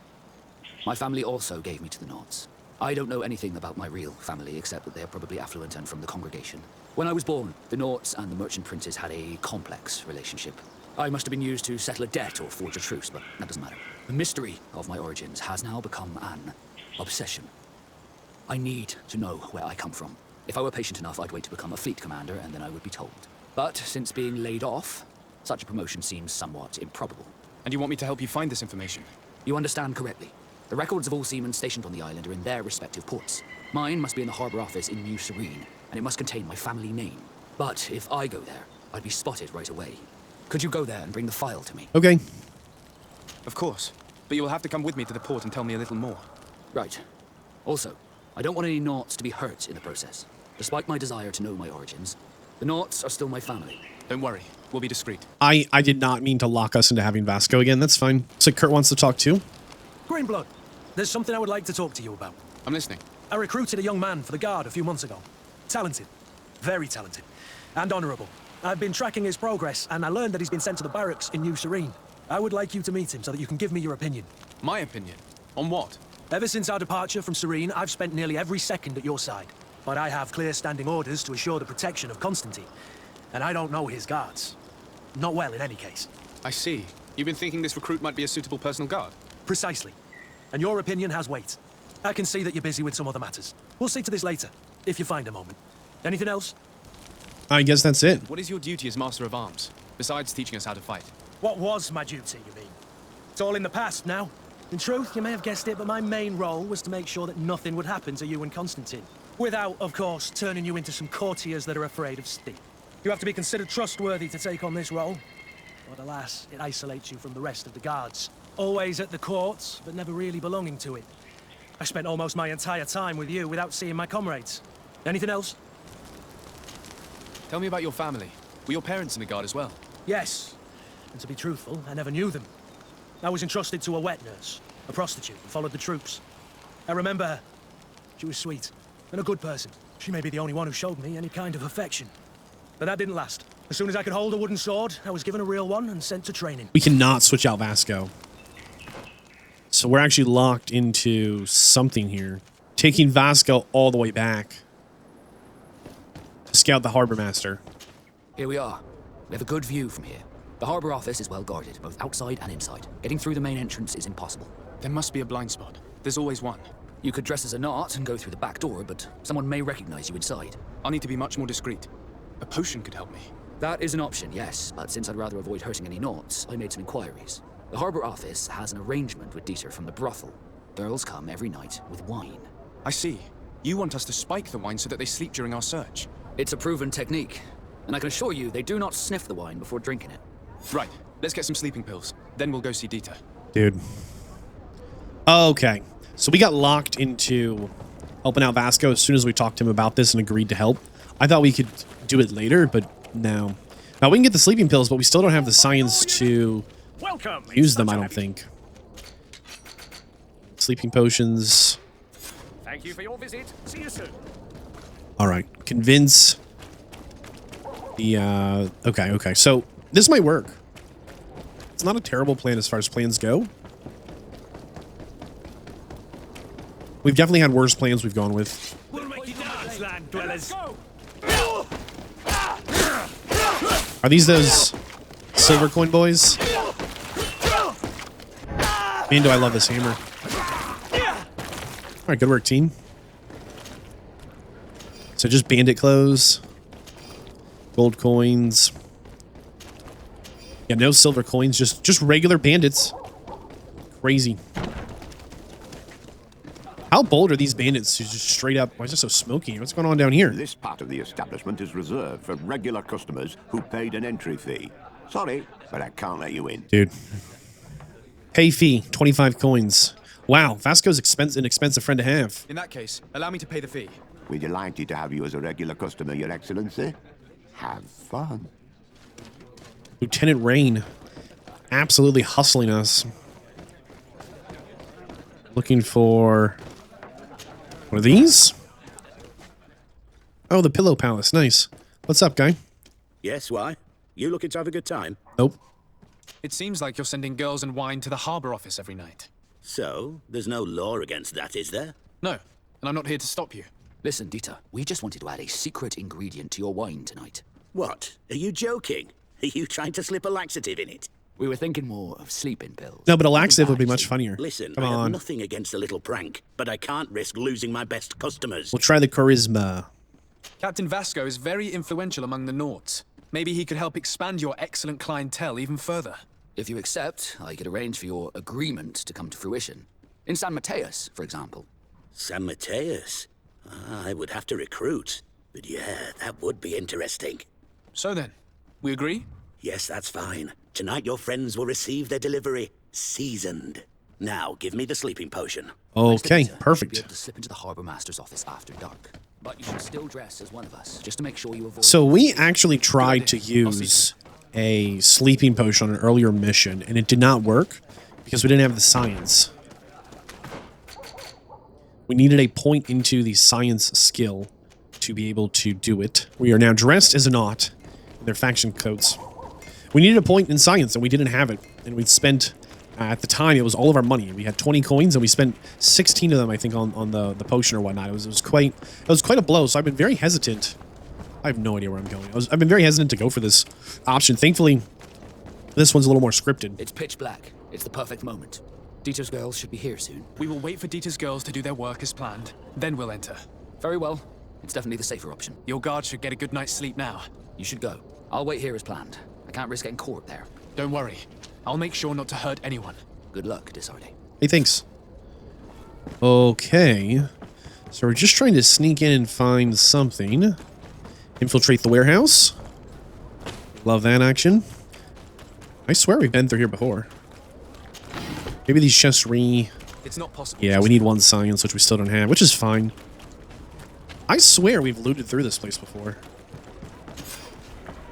My family also gave me to the Nords. I don't know anything about my real family, except that they are probably affluent and from the congregation. When I was born, the Nords and the merchant princes had a complex relationship. I must have been used to settle a debt or forge a truce, but that doesn't matter. The mystery of my origins has now become an obsession. I need to know where I come from. If I were patient enough, I'd wait to become a fleet commander, and then I would be told. But since being laid off, such a promotion seems somewhat improbable. And you want me to help you find this information? You understand correctly. The records of all seamen stationed on the island are in their respective ports. Mine must be in the harbor office in New Serene, and it must contain my family name. But if I go there, I'd be spotted right away. Could you go there and bring the file to me? Okay. Of course. But you will have to come with me to the port and tell me a little more. Right. Also, I don't want any Naughts to be hurt in the process. Despite my desire to know my origins, the Naughts are still my family. Don't worry. We'll be discreet. I did not mean to lock us into having Vasco again. That's fine. So Kurt wants to talk too. Greenblood, there's something I would like to talk to you about. I'm listening. I recruited a young man for the Guard a few months ago. Talented. Very talented. And honorable. I've been tracking his progress, and I learned that he's been sent to the barracks in New Serene. I would like you to meet him so that you can give me your opinion. My opinion? On what? Ever since our departure from Serene, I've spent nearly every second at your side. But I have clear standing orders to assure the protection of Constantine. And I don't know his guards. Not well, in any case. I see. You've been thinking this recruit might be a suitable personal guard? Precisely. And your opinion has weight. I can see that you're busy with some other matters. We'll see to this later, if you find a moment. Anything else? I guess that's it. What is your duty as Master of Arms, besides teaching us how to fight? What was my duty, you mean? It's all in the past now. In truth, you may have guessed it, but my main role was to make sure that nothing would happen to you and Constantine. Without, of course, turning you into some courtiers that are afraid of steam. You have to be considered trustworthy to take on this role. But alas, it isolates you from the rest of the guards. Always at the court, but never really belonging to it. I spent almost my entire time with you without seeing my comrades. Anything else? Tell me about your family. Were your parents in the Guard as well? Yes. And to be truthful, I never knew them. I was entrusted to a wet nurse, a prostitute, and followed the troops. I remember her. She was sweet, and a good person. She may be the only one who showed me any kind of affection. But that didn't last. As soon as I could hold a wooden sword, I was given a real one and sent to training. We cannot switch out Vasco. So we're actually locked into something here. Taking Vasco all the way back to scout the Harbor Master. Here we are. We have a good view from here. The harbor office is well guarded, both outside and inside. Getting through the main entrance is impossible. There must be a blind spot. There's always one. You could dress as a knot and go through the back door, but someone may recognize you inside. I'll need to be much more discreet. A potion could help me. That is an option, yes, but since I'd rather avoid hurting any knots, I made some inquiries. The harbor office has an arrangement with Dieter from the brothel. Girls come every night with wine. I see. You want us to spike the wine so that they sleep during our search. It's a proven technique, and I can assure you they do not sniff the wine before drinking it. Right, let's get some sleeping pills. Then we'll go see Dieter. Dude. Okay. So we got locked into helping out Vasco as soon as we talked to him about this and agreed to help. I thought we could do it later, but no. Now, we can get the sleeping pills, but we still don't have the science to use them, I don't think. Sleeping potions. Thank you for your visit. See you soon. All right. Convince the... Okay. So this might work. It's not a terrible plan as far as plans go. We've definitely had worse plans we've gone with. We'll make you dance, land dwellers. Are these those silver coin boys? Man, do I love this hammer. All right, good work, team. So just bandit clothes. Gold coins. Yeah, no silver coins, just regular bandits. Crazy. How bold are these bandits who's just straight up... Why is it so smoky? What's going on down here? This part of the establishment is reserved for regular customers who paid an entry fee. Sorry, but I can't let you in. Dude. Pay fee, 25 coins. Wow, Vasco's an expensive friend to have. In that case, allow me to pay the fee. We're delighted to have you as a regular customer, Your Excellency. Have fun. Lieutenant Rain. Absolutely hustling us. Looking for... What are these? Oh, the Pillow Palace. Nice. What's up, guy? Yes, why? You looking to have a good time? Nope. It seems like you're sending girls and wine to the harbor office every night. So, there's no law against that, is there? No, and I'm not here to stop you. Listen, Dieter, we just wanted to add a secret ingredient to your wine tonight. What? Are you joking? Are you trying to slip a laxative in it? We were thinking more of sleeping pills. No, but a laxative would be much funnier. Listen, Come I have on. nothing against a little prank, but I can't risk losing my best customers. We'll try the charisma. Captain Vasco is very influential among the Nords. Maybe he could help expand your excellent clientele even further. If you accept, I could arrange for your agreement to come to fruition. In San Mateus, for example. San Mateus? I would have to recruit. But yeah, that would be interesting. So then, we agree? Yes, that's fine. Tonight your friends will receive their delivery seasoned. Now, give me the sleeping potion. Okay, You'll be perfect. able to slip into the harbor master's office after dark. But you should still dress as one of us, just to make sure you avoid... So we actually tried to use a sleeping potion on an earlier mission, and it did not work because we didn't have the science. We needed a point into the science skill to be able to do it. We are now dressed as a knot in their faction coats. We needed a point in science, and we didn't have it. And we'd spent, at the time, it was all of our money. We had 20 coins, and we spent 16 of them, I think, on the potion or whatnot. It was quite a blow, so I've been very hesitant. I have no idea where I'm going. I've been very hesitant to go for this option. Thankfully, this one's a little more scripted. It's pitch black. It's the perfect moment. Dieter's girls should be here soon. We will wait for Dieter's girls to do their work as planned. Then we'll enter. Very well. It's definitely the safer option. Your guard should get a good night's sleep now. You should go. I'll wait here as planned. I can't risk getting caught there. Don't worry. I'll make sure not to hurt anyone. Good luck, Desarde. Hey, thanks. Okay. So we're just trying to sneak in and find something. Infiltrate the warehouse. Love that action. I swear we've been through here before. Maybe these chests It's not possible. Yeah, we need one science, which we still don't have, which is fine. I swear we've looted through this place before.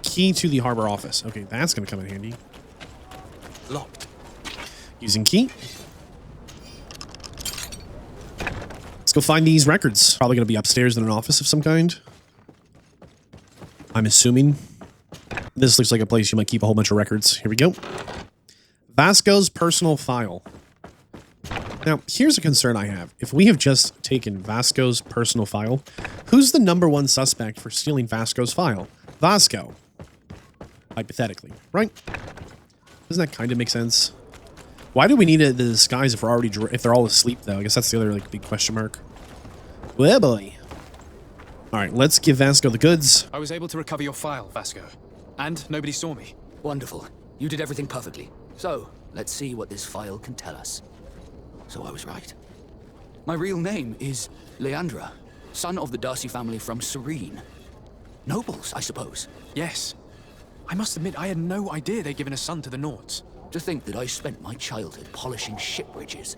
Key to the harbor office. Okay, that's going to come in handy. Locked. Using key. Let's go find these records. Probably going to be upstairs in an office of some kind. I'm assuming. This looks like a place you might keep a whole bunch of records. Here we go. Vasco's personal file. Now, here's a concern I have. If we have just taken Vasco's personal file, who's the #1 suspect for stealing Vasco's file? Vasco. Hypothetically, right? Doesn't that kind of make sense? Why do we need the disguise if we're already if they're all asleep though? I guess that's the other like big question mark. Well, boy. All right, let's give Vasco the goods. I was able to recover your file, Vasco, and nobody saw me. Wonderful. You did everything perfectly. So, let's see what this file can tell us. So I was right. My real name is Leandra, son of the Darcy family from Serene. Nobles, I suppose. Yes. I must admit, I had no idea they'd given a son to the Nords. To think that I spent my childhood polishing ship bridges,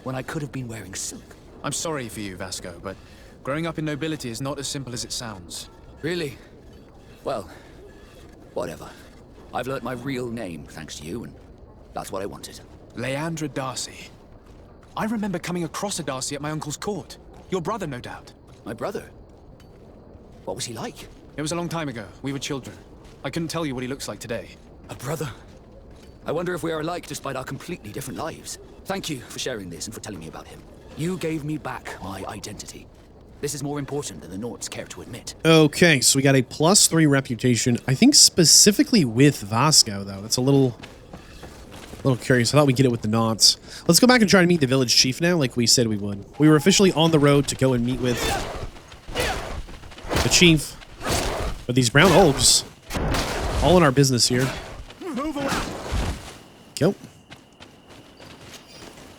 when I could have been wearing silk. I'm sorry for you, Vasco, but growing up in nobility is not as simple as it sounds. Really? Well, whatever. I've learnt my real name, thanks to you, and that's what I wanted. Leandra Darcy. I remember coming across a Darcy at my uncle's court. Your brother, no doubt. My brother? What was he like? It was a long time ago. We were children. I couldn't tell you what he looks like today. A brother? I wonder if we are alike despite our completely different lives. Thank you for sharing this and for telling me about him. You gave me back my identity. This is more important than the Nords care to admit. Okay, so we got a +3 reputation. I think specifically with Vasco, though. That's a little curious. I thought we'd get it with the Knots. Let's go back and try to meet the village chief now, like we said we would. We were officially on the road to go and meet with the chief. But these brown olves, all in our business here. Go.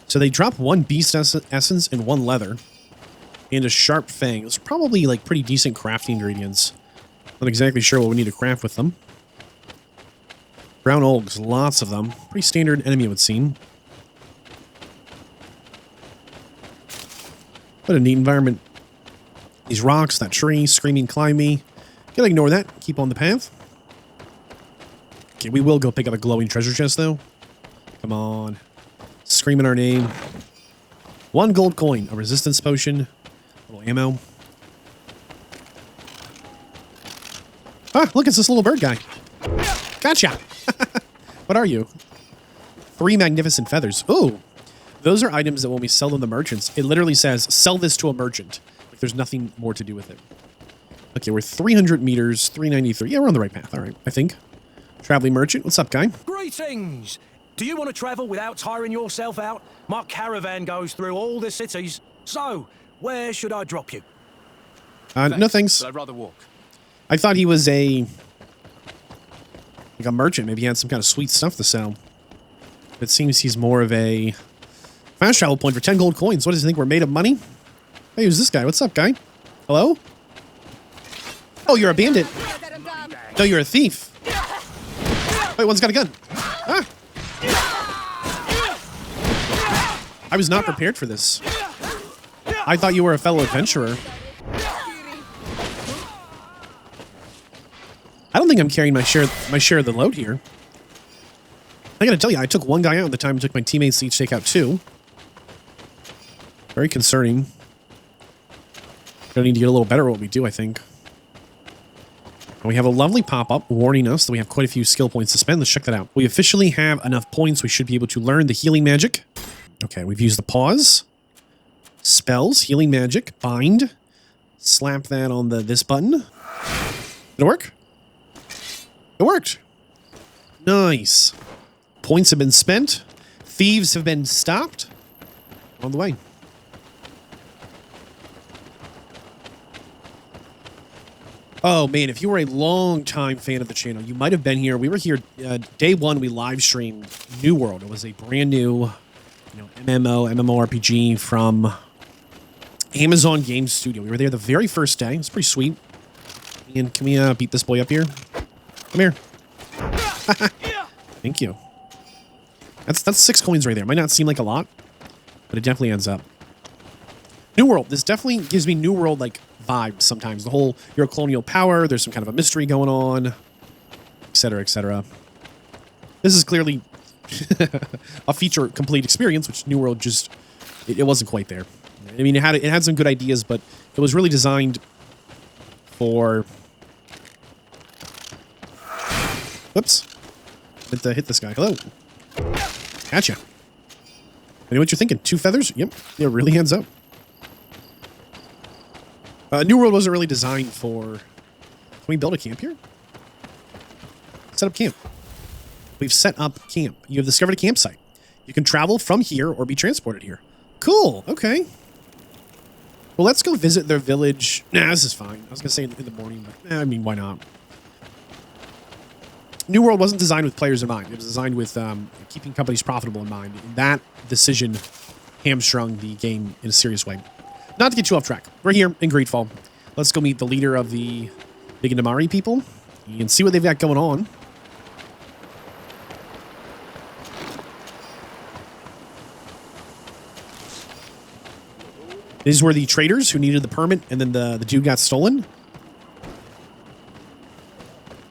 So they drop 1 beast essence and 1 leather. And a sharp fang. Those are probably like pretty decent crafting ingredients. Not exactly sure what we need to craft with them. Brown olgs, lots of them. Pretty standard enemy, it would seem. What a neat environment. These rocks, that tree, screaming, climb me. Gotta ignore that. Keep on the path. Okay, we will go pick up a glowing treasure chest, though. Come on. Screaming our name. 1 gold coin, a resistance potion, a little ammo. Ah, look, it's this little bird guy. Gotcha. What are you? 3 magnificent feathers. Ooh, those are items that when we sell them to merchants, it literally says, sell this to a merchant. Like there's nothing more to do with it. Okay, we're 300 meters, 393. Yeah, we're on the right path, all right, I think. Traveling merchant, what's up, guy? Greetings! Do you want to travel without tiring yourself out? My caravan goes through all the cities. So, where should I drop you? No thanks. But I'd rather walk. I thought he was like a merchant. Maybe he had some kind of sweet stuff to sell. It seems he's more of a fast travel point for 10 gold coins. What does he think? We're made of money? Hey, who's this guy? What's up, guy? Hello? Oh, you're a bandit. No, you're a thief. Wait, one's got a gun. Ah. I was not prepared for this. I thought you were a fellow adventurer. I don't think I'm carrying my share of the load here. I gotta tell you, I took 1 guy out at the time. It took my teammates to each take out 2. Very concerning. Gonna need to get a little better at what we do, I think. And we have a lovely pop-up warning us that we have quite a few skill points to spend. Let's check that out. We officially have enough points. We should be able to learn the healing magic. Okay, we've used the pause. Spells, healing magic, bind. Slap that on this button. Did it work? It worked. Nice. Points have been spent. Thieves have been stopped. On the way. Oh, man, if you were a long-time fan of the channel, you might have been here. We were here day 1. We live-streamed New World. It was a brand new MMORPG from Amazon Game Studio. We were there the very first day. It was pretty sweet. And can we beat this boy up here? Come here. Thank you. That's 6 coins right there. Might not seem like a lot, but it definitely adds up. New World. This definitely gives me New World like vibes sometimes. The whole you're a colonial power. There's some kind of a mystery going on, etc., etc. This is clearly a feature complete experience, which New World just it wasn't quite there. I mean, it had some good ideas, but it was really designed for. Whoops! Meant to hit this guy. Hello. Gotcha. I know what you're thinking. 2 feathers? Yep. Yeah, really hands up. New World wasn't really designed for. Can we build a camp here? set up camp. We've set up camp. You have discovered a campsite. You can travel from here or be transported here. Cool. Okay. Well, let's go visit their village. Nah, this is fine. I was going to say in the morning, but I mean, why not? New World wasn't designed with players in mind. It was designed with keeping companies profitable in mind. And that decision hamstrung the game in a serious way. Not to get you off track. We're here in Greedfall. Let's go meet the leader of the Big Namari people. You can see what they've got going on. These were the traders who needed the permit, and then the dude got stolen.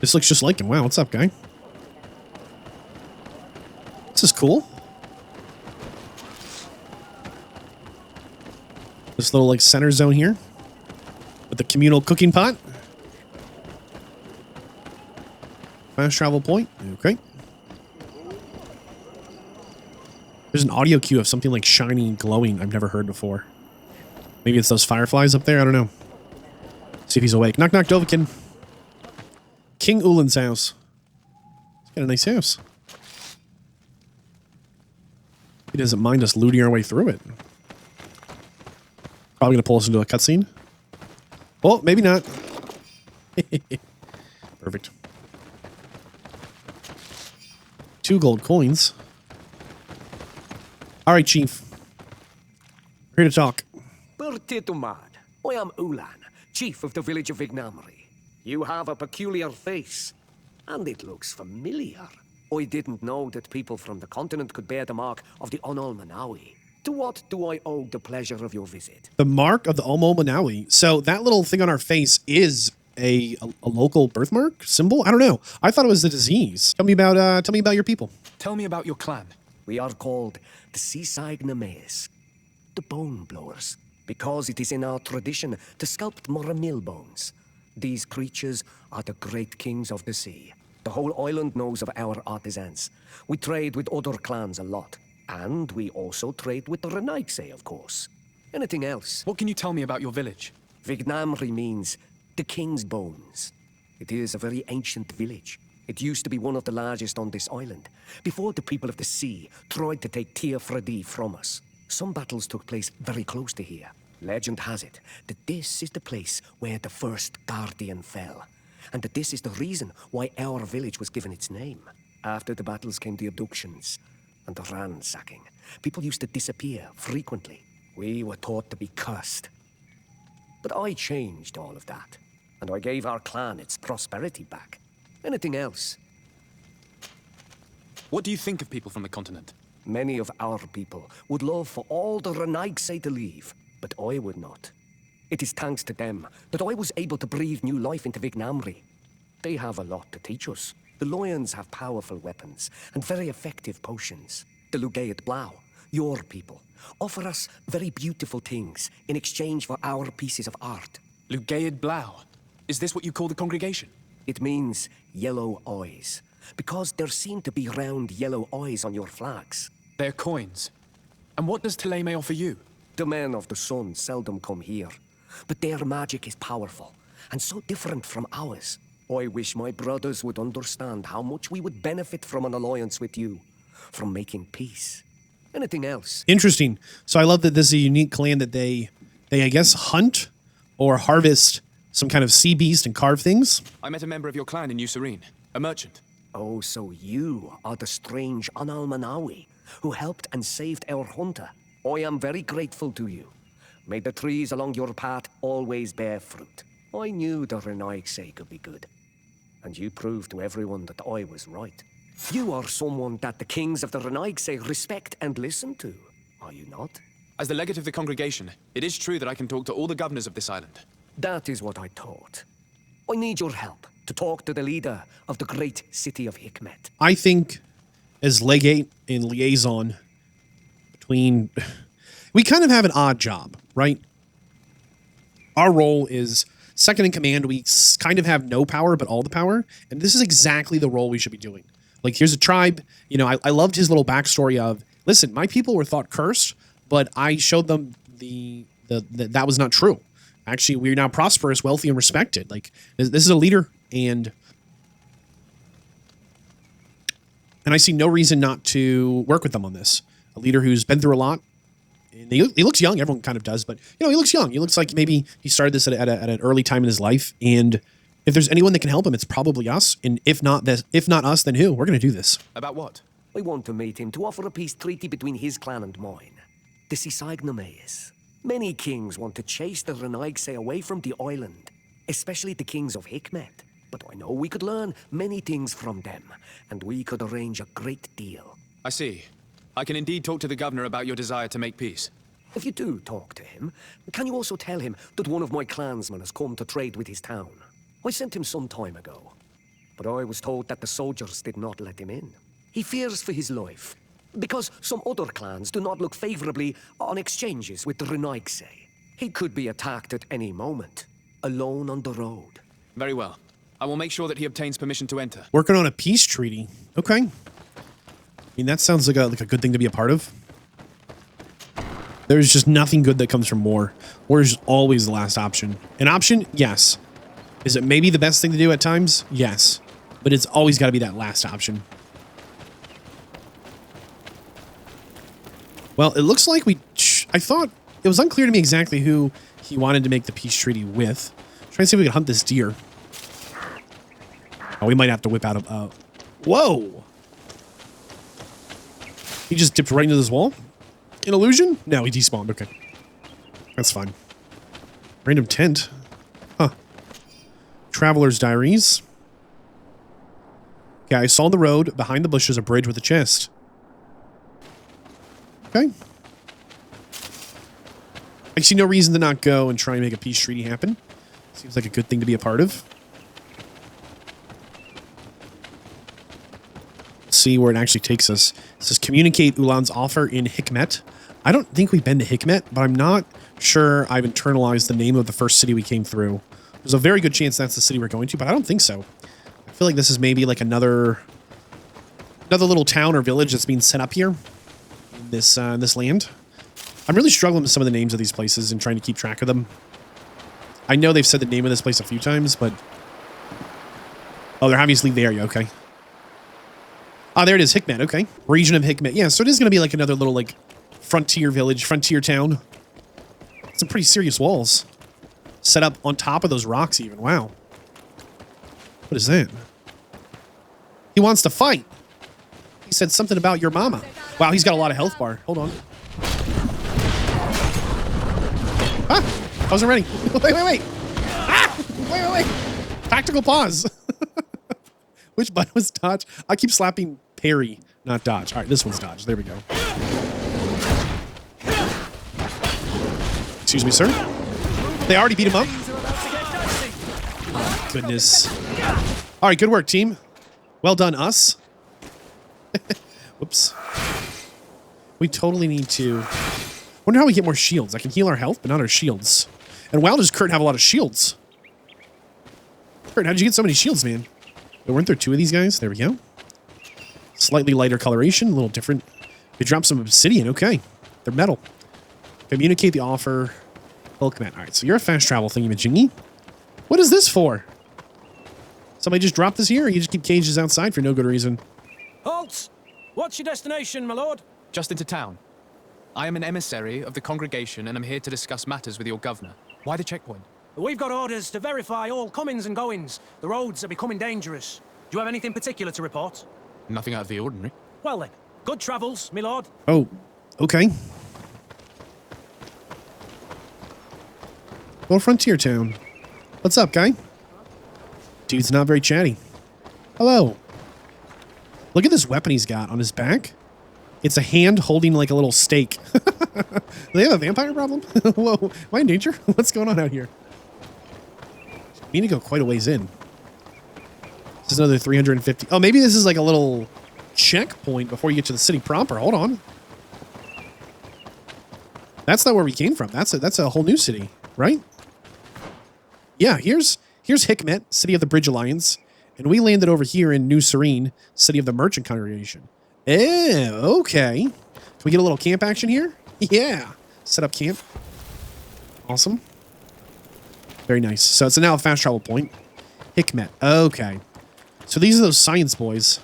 This looks just like him. Wow, what's up, guy? This is cool. This little, like, center zone here. With the communal cooking pot. Fast travel point. Okay. There's an audio cue of something, like, shiny and glowing I've never heard before. Maybe it's those fireflies up there. I don't know. See if he's awake. Knock, knock, Dovahkiin. King Ulan's house. He's got a nice house. He doesn't mind us looting our way through it. Probably going to pull us into a cutscene. Oh, maybe not. Perfect. 2 gold coins. All right, Chief. Here to talk. Bertitumad, I am Ulan, chief of the village of Vignamri. You have a peculiar face, and it looks familiar. I didn't know that people from the continent could bear the mark of the Onol Manawi. To what do I owe the pleasure of your visit? The mark of the Onol Manawi. So that little thing on our face is a local birthmark symbol? I don't know. I thought it was the disease. Tell me about your people. Tell me about your clan. We are called the Seaside Names, the Bone Blowers, because it is in our tradition to sculpt Moramil bones. These creatures are the great kings of the sea. The whole island knows of our artisans. We trade with other clans a lot. And we also trade with the Renaigse, of course. Anything else? What can you tell me about your village? Vignamri means the king's bones. It is a very ancient village. It used to be one of the largest on this island, before the people of the sea tried to take Tir Fredi from us. Some battles took place very close to here. Legend has it that this is the place where the first guardian fell, and that this is the reason why our village was given its name. After the battles came the abductions and the ransacking. People used to disappear frequently. We were taught to be cursed. But I changed all of that, and I gave our clan its prosperity back. Anything else? What do you think of people from the continent? Many of our people would love for all the Renaigse to leave, but I would not. It is thanks to them that I was able to breathe new life into Vignamri. They have a lot to teach us. The Lions have powerful weapons and very effective potions. The Lugaid Blau, your people, offer us very beautiful things in exchange for our pieces of art. Lugaid Blau? Is this what you call the congregation? It means yellow eyes, because there seem to be round yellow eyes on your flags. They're coins. And what does Teleme offer you? The men of the sun seldom come here, but their magic is powerful, and so different from ours. I wish my brothers would understand how much we would benefit from an alliance with you, from making peace. Anything else? Interesting. So I love that this is a unique clan that they I guess, hunt or harvest some kind of sea beast and carve things. I met a member of your clan in New Serene, a merchant. Oh, so you are the strange Onol Manawi who helped and saved our hunter. I am very grateful to you. May the trees along your path always bear fruit. I knew the Renaigse could be good. And you proved to everyone that I was right. You are someone that the kings of the Renaigse respect and listen to, are you not? As the legate of the congregation, it is true that I can talk to all the governors of this island. That is what I thought. I need your help to talk to the leader of the great city of Hikmet. I think as legate and liaison between... We kind of have an odd job, right? Our role is second in command. We kind of have no power, but all the power. And this is exactly the role we should be doing. Like, here's a tribe. You know, I loved his little backstory of, listen, my people were thought cursed, but I showed them that was not true. Actually, we're now prosperous, wealthy, and respected. Like, this is a leader, and And I see no reason not to work with them on this. A leader who's been through a lot. And he looks young. Everyone kind of does, but he looks young. He looks like maybe he started this at an early time in his life. And if there's anyone that can help him, it's probably us. And if not us, then who? We're going to do this. About what? I want to meet him to offer a peace treaty between his clan and mine. The Sisagnameis. Many kings want to chase the Renaigse away from the island, especially the kings of Hikmet. But I know we could learn many things from them, and we could arrange a great deal. I see. I can indeed talk to the governor about your desire to make peace. If you do talk to him, can you also tell him that one of my clansmen has come to trade with his town? I sent him some time ago, but I was told that the soldiers did not let him in. He fears for his life, because some other clans do not look favorably on exchanges with the Renaigse. He could be attacked at any moment, alone on the road. Very well. I will make sure that he obtains permission to enter. Working on a peace treaty. Okay. I mean, that sounds like a good thing to be a part of. There's just nothing good that comes from war. War is always the last option. An option? Yes. Is it maybe the best thing to do at times? Yes. But it's always got to be that last option. Well, it looks like I thought it was unclear to me exactly who he wanted to make the peace treaty with. Trying to see if we can hunt this deer. Oh, we might have to whip out a... whoa! He just dipped right into this wall? An illusion? No, he despawned. Okay. That's fine. Random tent. Huh. Traveler's diaries. Okay, I saw on the road, behind the bushes, a bridge with a chest. Okay. I see no reason to not go and try and make a peace treaty happen. Seems like a good thing to be a part of. See where it actually takes us. It says communicate Ulan's offer in Hikmet. I don't think we've been to Hikmet, but I'm not sure I've internalized the name of the first city we came through. There's a very good chance that's the city we're going to, but I don't think so. I feel like this is maybe like another little town or village that's being set up here in this land. I'm really struggling with some of the names of these places and trying to keep track of them. I know they've said the name of this place a few times, but oh, they're obviously there. Okay. Ah, there it is, Hikmet, okay. Region of Hikmet. Yeah, so it is going to be like another little, like, frontier village, frontier town. Some pretty serious walls. Set up on top of those rocks even. Wow. What is that? He wants to fight. He said something about your mama. Wow, he's got a lot of health bar. Hold on. Ah! I wasn't ready. Wait. Ah! Wait. Tactical pause. Which button was dodge? I keep slapping parry, not dodge. All right, this one's dodge. There we go. Excuse me, sir. They already beat him up. Oh, goodness. All right, good work, team. Well done, us. Whoops. We totally need to... wonder how we get more shields. I can heal our health, but not our shields. And wow, does Kurt have a lot of shields? Kurt, how'd you get so many shields, man? Weren't there two of these guys? There we go. Slightly lighter coloration, a little different. They dropped some obsidian. Okay. They're metal. Communicate the offer. Bulk man. All right, so you're a fast travel thingy-majingy. What is this for? Somebody just dropped this here, or you just keep cages outside for no good reason? Halt! What's your destination, my lord? Just into town. I am an emissary of the congregation, and I'm here to discuss matters with your governor. Why the checkpoint? We've got orders to verify all comings and goings. The roads are becoming dangerous. Do you have anything particular to report? Nothing out of the ordinary. Well then, good travels, my lord. Oh, okay. Little frontier town. What's up, guy? Dude's not very chatty. Hello. Look at this weapon he's got on his back. It's a hand holding like a little stake. Do they have a vampire problem? Whoa, am I in danger? What's going on out here? We need to go quite a ways in. This is another 350. Oh, maybe this is like a little checkpoint before you get to the city proper. Hold on. That's not where we came from. That's a whole new city, right? Yeah, here's Hikmet, city of the Bridge Alliance, and we landed over here in New Serene, city of the Merchant Congregation. Eh, okay. Can we get a little camp action here? Yeah. Set up camp. Awesome. Very nice. So it's now a fast travel point. Hikmet. Okay. So these are those science boys.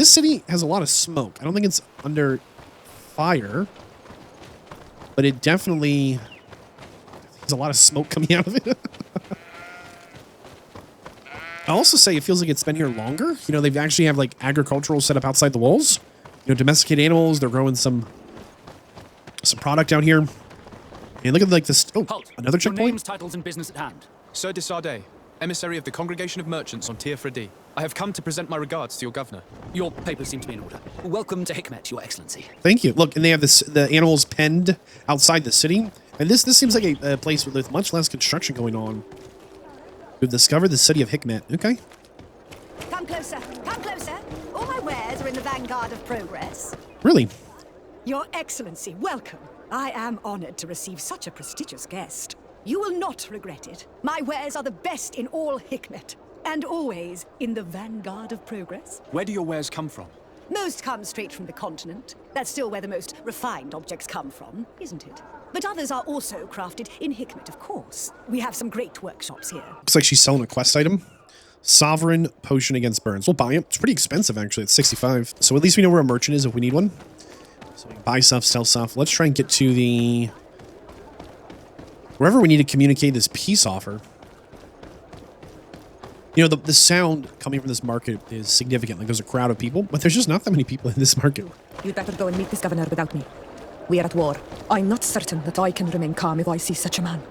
This city has a lot of smoke. I don't think it's under fire, but it definitely has a lot of smoke coming out of it. I'll also say it feels like it's been here longer. You know, they've actually have like agricultural set up outside the walls. You know, domesticated animals. They're growing some product down here. And look at like this. Oh, Halt. another Your checkpoint. names, titles, and business at hand. Sir de Sardet, emissary of the Congregation of Merchants on Tier Fredi. I have come to present my regards to your governor. Your papers seem to be in order. Welcome to Hikmet, Your Excellency. Thank you. Look, and they have the animals penned outside the city. And this seems like a place with much less construction going on. We've discovered the city of Hikmet. Okay. Come closer. Come closer. All my wares are in the vanguard of progress. Really? Your Excellency, welcome. I am honored to receive such a prestigious guest. You will not regret it. My wares are the best in all Hikmet, and always in the vanguard of progress. Where do your wares come from? Most come straight from the continent. That's still where the most refined objects come from, isn't it? But others are also crafted in Hikmet, of course. We have some great workshops here. Looks like she's selling a quest item. Sovereign potion against burns. We'll buy it. It's pretty expensive, actually. It's 65. So at least we know where a merchant is if we need one. So we can buy stuff, sell stuff. Let's try and get to the... wherever we need to communicate this peace offer. You know, the sound coming from this market is significant. Like, there's a crowd of people, but there's just not that many people in this market. You'd better go and meet this governor without me. We are at war. I'm not certain that I can remain calm if I see such a man.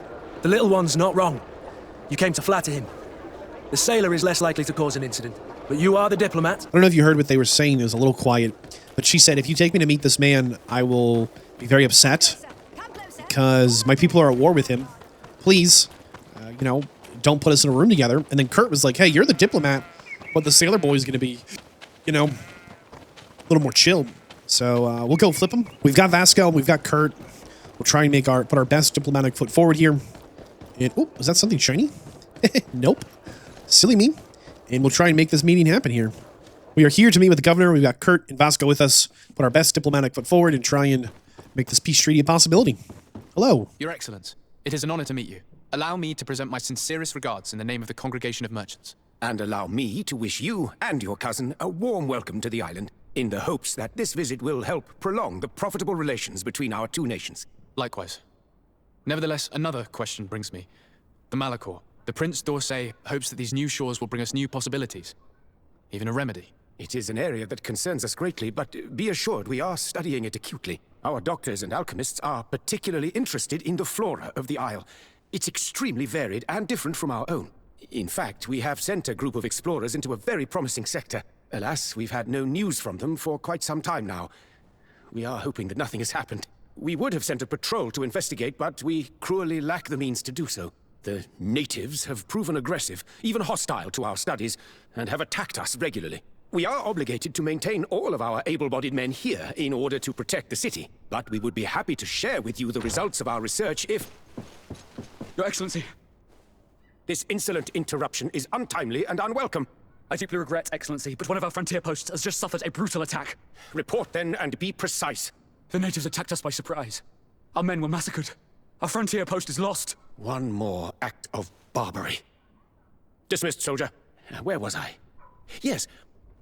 The little one's not wrong. You came to flatter him. The sailor is less likely to cause an incident, but you are the diplomat. I don't know if you heard what they were saying. It was a little quiet, but she said, if you take me to meet this man, I will be very upset because my people are at war with him. Please, you know, don't put us in a room together. And then Kurt was like, hey, you're the diplomat, but the sailor boy is going to be, you know, a little more chill. So we'll go flip him. We've got Vasco. We've got Kurt. We'll try and put our best diplomatic foot forward here. And, oh, is that something shiny? Nope. Silly me. And we'll try and make this meeting happen here. We are here to meet with the governor. We've got Kurt and Vasco with us. Put our best diplomatic foot forward and try and make this peace treaty a possibility. Hello. Your Excellence, it is an honor to meet you. Allow me to present my sincerest regards in the name of the Congregation of Merchants. And allow me to wish you and your cousin a warm welcome to the island, in the hopes that this visit will help prolong the profitable relations between our two nations. Likewise. Nevertheless, another question brings me. The Malachor. The Prince d'Orsay hopes that these new shores will bring us new possibilities. Even a remedy. It is an area that concerns us greatly, but be assured we are studying it acutely. Our doctors and alchemists are particularly interested in the flora of the Isle. It's extremely varied and different from our own. In fact, we have sent a group of explorers into a very promising sector. Alas, we've had no news from them for quite some time now. We are hoping that nothing has happened. We would have sent a patrol to investigate, but we cruelly lack the means to do so. The natives have proven aggressive, even hostile to our studies, and have attacked us regularly. We are obligated to maintain all of our able-bodied men here in order to protect the city, but we would be happy to share with you the results of our research if... Your Excellency. This insolent interruption is untimely and unwelcome. I deeply regret, Excellency, but one of our frontier posts has just suffered a brutal attack. Report then, and be precise. The natives attacked us by surprise. Our men were massacred. Our frontier post is lost. One more act of barbarity. Dismissed, soldier. Where was I? Yes,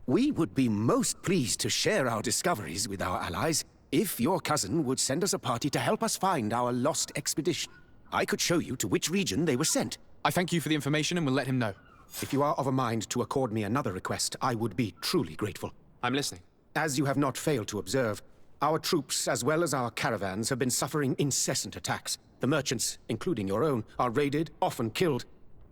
we would be most pleased to share our discoveries with our allies if your cousin would send us a party to help us find our lost expedition. I could show you to which region they were sent. I thank you for the information and will let him know. If you are of a mind to accord me another request, I would be truly grateful. I'm listening. As you have not failed to observe, our troops, as well as our caravans, have been suffering incessant attacks. The merchants, including your own, are raided, often killed,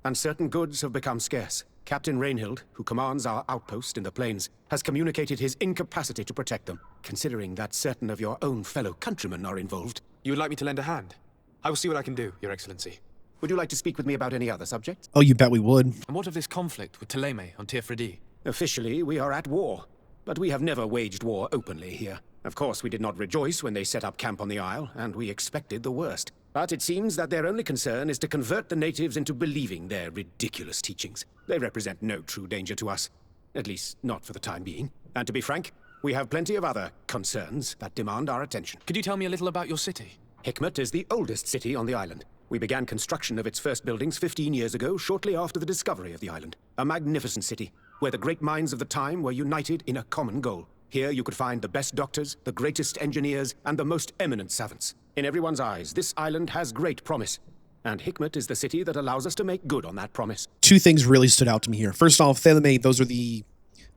and certain goods have become scarce. Captain Rainhild, who commands our outpost in the plains, has communicated his incapacity to protect them, considering that certain of your own fellow countrymen are involved. You would like me to lend a hand? I will see what I can do, Your Excellency. Would you like to speak with me about any other subjects? Oh, you bet we would. And what of this conflict with Teleme on Tier Fredi? Officially, we are at war, but we have never waged war openly here. Of course, we did not rejoice when they set up camp on the Isle, and we expected the worst. But it seems that their only concern is to convert the natives into believing their ridiculous teachings. They represent no true danger to us. At least, not for the time being. And to be frank, we have plenty of other concerns that demand our attention. Could you tell me a little about your city? Hikmet is the oldest city on the island. We began construction of its first buildings 15 years ago, shortly after the discovery of the island. A magnificent city. where the great minds of the time were united in a common goal. Here you could find the best doctors, the greatest engineers, and the most eminent savants. In everyone's eyes, this island has great promise. And Hikmet is the city that allows us to make good on that promise. Two things really stood out to me here. First off, Theleme, those are the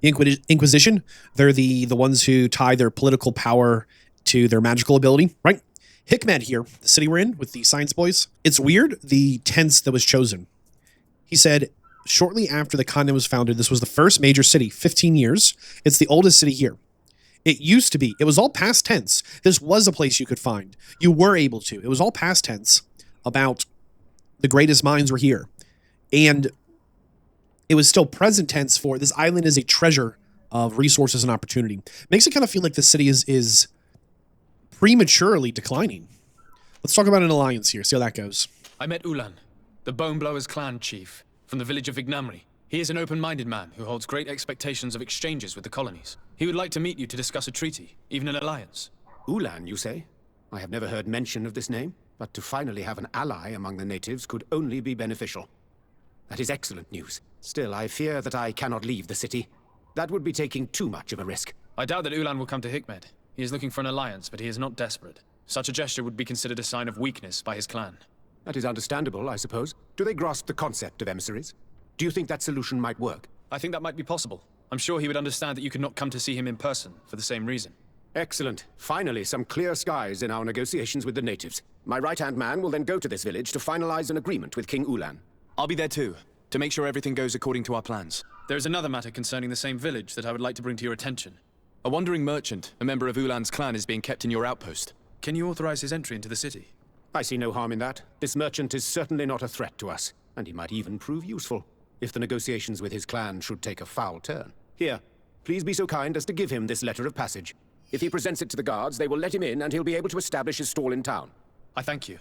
Inquisition. They're the ones who tie their political power to their magical ability, right? Hikmet here, the city we're in with the science boys. It's weird, the tense that was chosen. He said, shortly after the continent was founded, this was the first major city, 15 years. It's the oldest city here. It used to be. It was all past tense. This was a place you could find. You were able to. It was all past tense about the greatest minds were here. And it was still present tense for this island is a treasure of resources and opportunity. Makes it kind of feel like the city is prematurely declining. Let's talk about an alliance here. See how that goes. I met Ulan, the Boneblower's clan chief, from the village of Vignamri. He is an open-minded man who holds great expectations of exchanges with the colonies. He would like to meet you to discuss a treaty, even an alliance. Ulan, you say? I have never heard mention of this name, but to finally have an ally among the natives could only be beneficial. That is excellent news. Still, I fear that I cannot leave the city. That would be taking too much of a risk. I doubt that Ulan will come to Hikmet. He is looking for an alliance, but he is not desperate. Such a gesture would be considered a sign of weakness by his clan. That is understandable, I suppose. Do they grasp the concept of emissaries? Do you think that solution might work? I think that might be possible. I'm sure he would understand that you could not come to see him in person for the same reason. Excellent. Finally, some clear skies in our negotiations with the natives. My right-hand man will then go to this village to finalize an agreement with King Ulan. I'll be there too, to make sure everything goes according to our plans. There is another matter concerning the same village that I would like to bring to your attention. A wandering merchant, a member of Ulan's clan, is being kept in your outpost. Can you authorize his entry into the city? I see no harm in that. This merchant is certainly not a threat to us, and he might even prove useful, if the negotiations with his clan should take a foul turn. Here, please be so kind as to give him this letter of passage. If he presents it to the guards, they will let him in, and he'll be able to establish his stall in town. I thank you.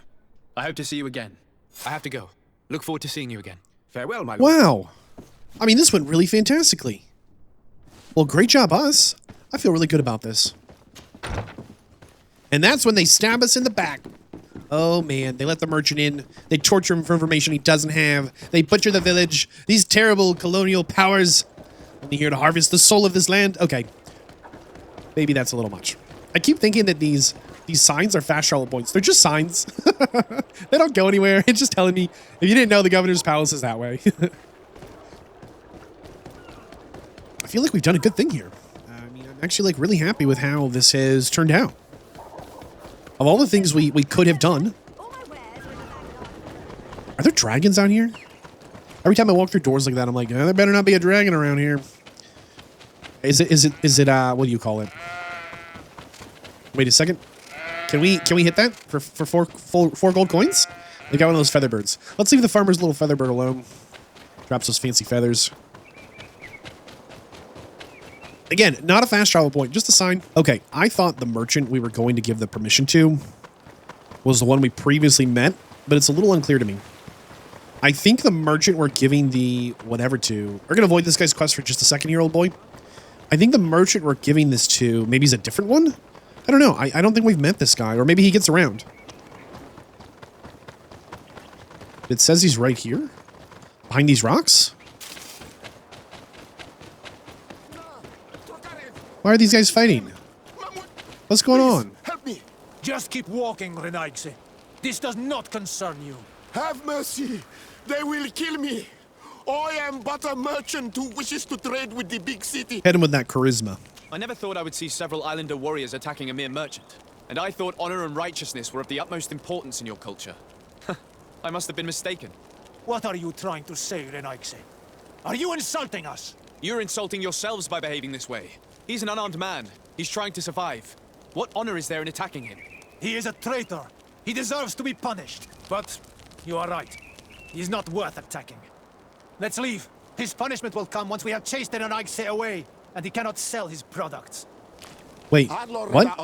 I hope to see you again. I have to go. Look forward to seeing you again. Farewell, my lord. Wow. I mean, this went really fantastically. Well, great job, us. I feel really good about this. And that's when they stab us in the back. Oh, man. They let the merchant in. They torture him for information he doesn't have. They butcher the village. These terrible colonial powers. Only here to harvest the soul of this land. Okay. Maybe that's a little much. I keep thinking that these signs are fast travel points. They're just signs. They don't go anywhere. It's just telling me, if you didn't know, the governor's palace is that way. I feel like we've done a good thing here. I mean, I'm actually like really happy with how this has turned out. Of all the things we could have done. Are there dragons out here? Every time I walk through doors like that, I'm like, oh, there better not be a dragon around here. Is it what do you call it? Wait a second. Can we hit that for four gold coins? We got one of those feather birds. Let's leave the farmer's little feather bird alone. Drops those fancy feathers. Again, not a fast travel point, just a sign. Okay, I thought the merchant we were going to give the permission to was the one we previously met, but it's a little unclear to me. I think the merchant we're giving the whatever to... We're going to avoid this guy's quest for just a second, old boy. I think the merchant we're giving this to maybe is a different one? I don't know. I don't think we've met this guy, or maybe he gets around. It says he's right here? Behind these rocks? Why are these guys fighting? What's going on? Help me. Just keep walking, Renaigse. This does not concern you. Have mercy. They will kill me. I am but a merchant who wishes to trade with the big city. Hit him with that charisma. I never thought I would see several Islander warriors attacking a mere merchant. And I thought honor and righteousness were of the utmost importance in your culture. I must have been mistaken. What are you trying to say, Renaigse? Are you insulting us? You're insulting yourselves by behaving this way. He's an unarmed man. He's trying to survive. What honor is there in attacking him? He is a traitor. He deserves to be punished. But you are right. He's not worth attacking. Let's leave. His punishment will come once we have chased Renaigse away, and he cannot sell his products. Wait, what?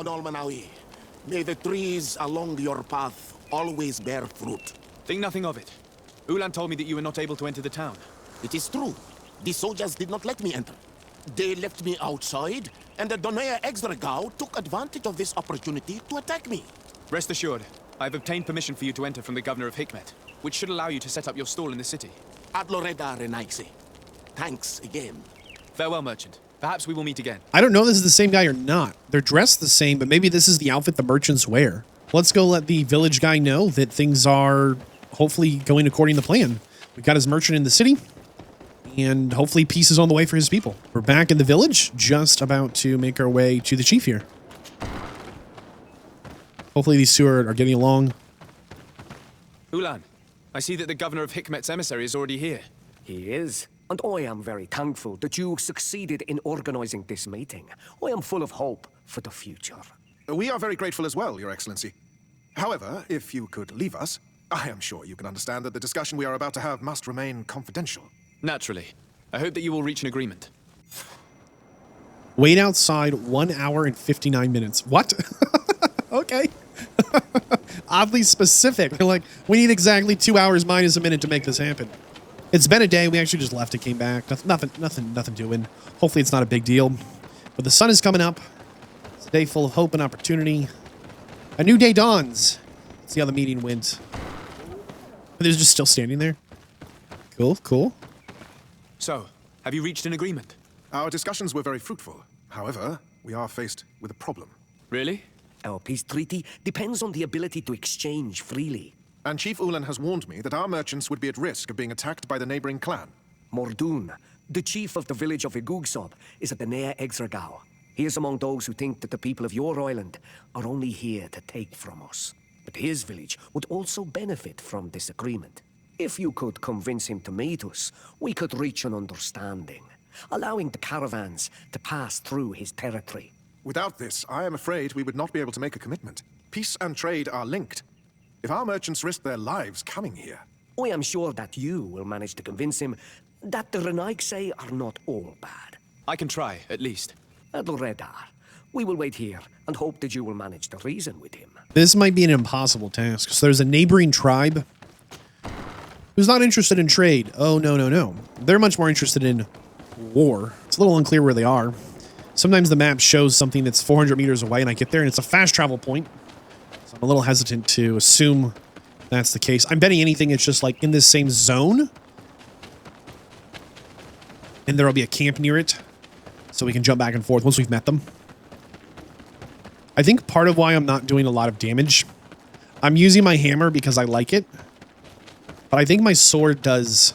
May the trees along your path always bear fruit. Think nothing of it. Ulan told me that you were not able to enter the town. It is true. The soldiers did not let me enter. They left me outside, and the Donea Exdragao took advantage of this opportunity to attack me. Rest assured, I have obtained permission for you to enter from the governor of Hikmet, which should allow you to set up your stall in the city. Ad Loreda Renaigse. Thanks again. Farewell, merchant. Perhaps we will meet again. I don't know if this is the same guy or not. They're dressed the same, but maybe this is the outfit the merchants wear. Let's go let the village guy know that things are hopefully going according to plan. We've got his merchant in the city, and hopefully peace is on the way for his people. We're back in the village, just about to make our way to the chief here. Hopefully these two are getting along. Ulan, I see that the governor of Hikmet's emissary is already here. He is, and I am very thankful that you succeeded in organizing this meeting. I am full of hope for the future. We are very grateful as well, Your Excellency. However, if you could leave us, I am sure you can understand that the discussion we are about to have must remain confidential. Naturally. I hope that you will reach an agreement. Wait outside 1 hour and 59 minutes. What? Okay. Oddly specific. They're like, we need exactly 2 hours minus a minute to make this happen. It's been a day. We actually just left and came back. Nothing doing. Hopefully it's not a big deal. But the sun is coming up. It's a day full of hope and opportunity. A new day dawns. Let's see how the meeting went. They're just still standing there. Cool. So, have you reached an agreement? Our discussions were very fruitful. However, we are faced with a problem. Really? Our peace treaty depends on the ability to exchange freely. And Chief Ulan has warned me that our merchants would be at risk of being attacked by the neighboring clan. Mordoon, the chief of the village of Igugsob, is at the Nea Exragao. He is among those who think that the people of your island are only here to take from us. But his village would also benefit from this agreement. If you could convince him to meet us, we could reach an understanding, allowing the caravans to pass through his territory. Without this, I am afraid we would not be able to make a commitment. Peace and trade are linked. If our merchants risk their lives coming here... I am sure that you will manage to convince him that the Renaigse are not all bad. I can try, at least. Adalredar, we will wait here and hope that you will manage to reason with him. This might be an impossible task. So there's a neighboring tribe who's not interested in trade. Oh, no. They're much more interested in war. It's a little unclear where they are. Sometimes the map shows something that's 400 meters away, and I get there, and it's a fast travel point. So I'm a little hesitant to assume that's the case. I'm betting anything it's just like in this same zone. And there'll be a camp near it, so we can jump back and forth once we've met them. I think part of why I'm not doing a lot of damage, I'm using my hammer because I like it. But I think my sword does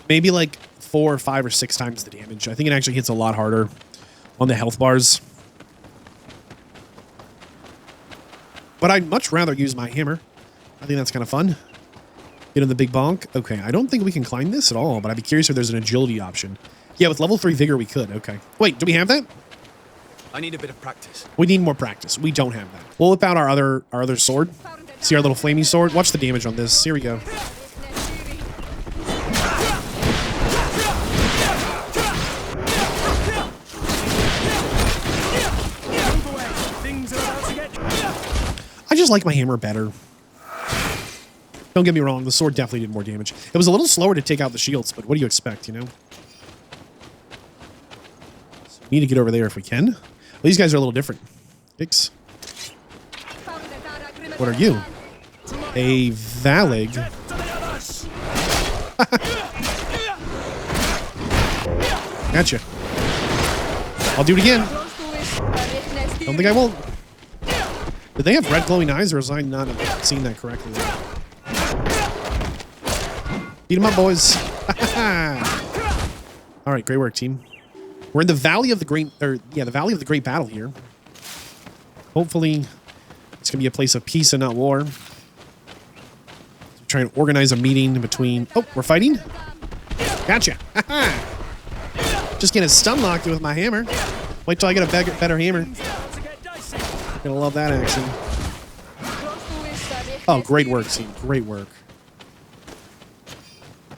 maybe like 4 or 5 or 6 times the damage. I think it actually hits a lot harder on the health bars. But I'd much rather use my hammer. I think that's kind of fun. Get in the big bonk. Okay, I don't think we can climb this at all, but I'd be curious if there's an agility option. Yeah, with level 3 vigor, we could. Okay. Wait, do we have that? I need a bit of practice. We need more practice. We don't have that. We'll whip out our other sword. See our little flamey sword? Watch the damage on this. Here we go. I just like my hammer better. Don't get me wrong, the sword definitely did more damage. It was a little slower to take out the shields, but what do you expect, you know? So we need to get over there if we can. Well, these guys are a little different. Dicks. What are you? A Valig. Gotcha. I'll do it again. Don't think I won't. Did they have red glowing eyes, or was I not seeing that correctly? Beat them up, boys. All right, great work, team. We're in the Valley of the Great, the Valley of the Great Battle here. Hopefully, it's gonna be a place of peace and not war. Try and organize a meeting between. Oh, we're fighting. Gotcha. Just getting stun locked with my hammer. Wait till I get a better hammer. Gonna love that action. Oh, great work, team. Great work.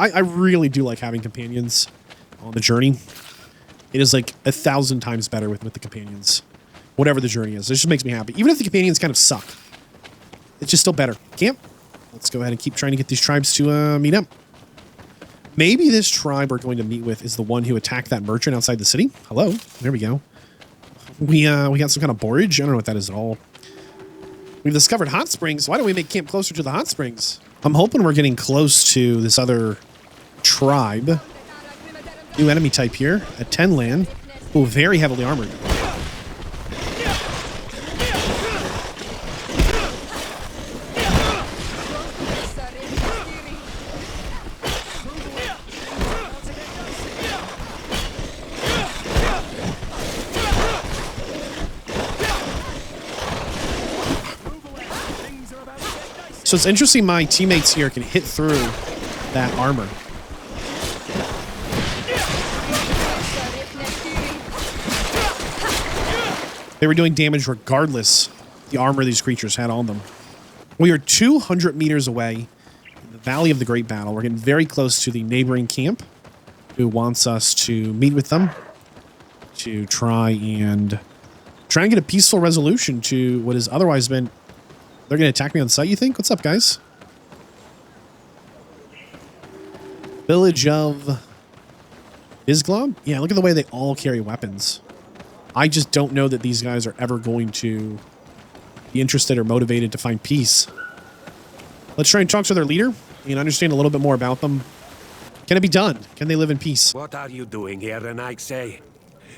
I really do like having companions on the journey. It is like 1,000 times better with the companions. Whatever the journey is. It just makes me happy. Even if the companions kind of suck. It's just still better. Camp. Let's go ahead and keep trying to get these tribes to meet up. Maybe this tribe we're going to meet with is the one who attacked that merchant outside the city. Hello. There we go. We got some kind of borage. I don't know what that is at all. We've discovered hot springs. Why don't we make camp closer to the hot springs? I'm hoping we're getting close to this other tribe. New enemy type here at 10 land. Oh, very heavily armored. So it's interesting my teammates here can hit through that armor. They were doing damage regardless the armor these creatures had on them. We are 200 meters away in the Valley of the Great Battle. We're getting very close to the neighboring camp who wants us to meet with them to try and get a peaceful resolution to what has otherwise been... They're going to attack me on site, you think? What's up, guys? Village of Isglob? Yeah, look at the way they all carry weapons. I just don't know that these guys are ever going to be interested or motivated to find peace. Let's try and talk to their leader and understand a little bit more about them. Can it be done? Can they live in peace? What are you doing here, Renaigse?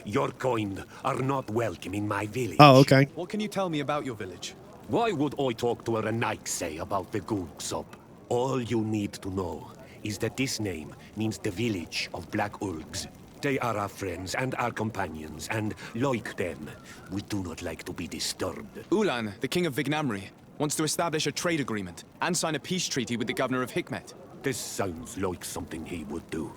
Your kind are not welcome in my village. Oh, okay. What can you tell me about your village? Why would I talk to a Renaigse about the Googsop? All you need to know is that this name means the village of Black Urgs. They are our friends and our companions, and like them, we do not like to be disturbed. Ulan, the king of Vignamri, wants to establish a trade agreement and sign a peace treaty with the governor of Hikmet. This sounds like something he would do.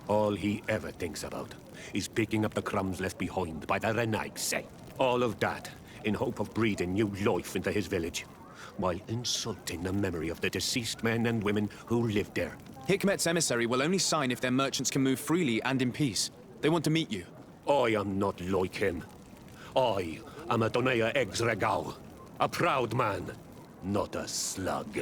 All he ever thinks about is picking up the crumbs left behind by the Renaigse. All of that in hope of breathing new life into his village, while insulting the memory of the deceased men and women who lived there. Hikmet's emissary will only sign if their merchants can move freely and in peace. They want to meet you. I am not like him. I am a Donea Exregao, a proud man, not a slug.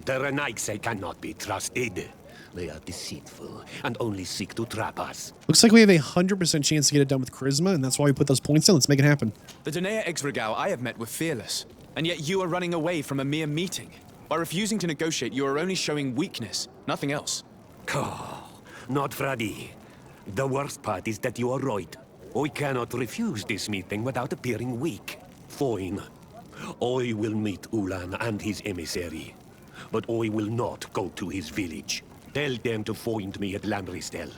The Renaigse cannot be trusted. They are deceitful and only seek to trap us. Looks like we have a 100% chance to get it done with charisma, and that's why we put those points in. Let's make it happen. The Donea Exregao I have met were fearless, and yet you are running away from a mere meeting. By refusing to negotiate, you are only showing weakness, nothing else. Oh, not Freddy. The worst part is that you are right. I cannot refuse this meeting without appearing weak. Fine. I will meet Ulan and his emissary, but I will not go to his village. Tell them to find me at Lanristel.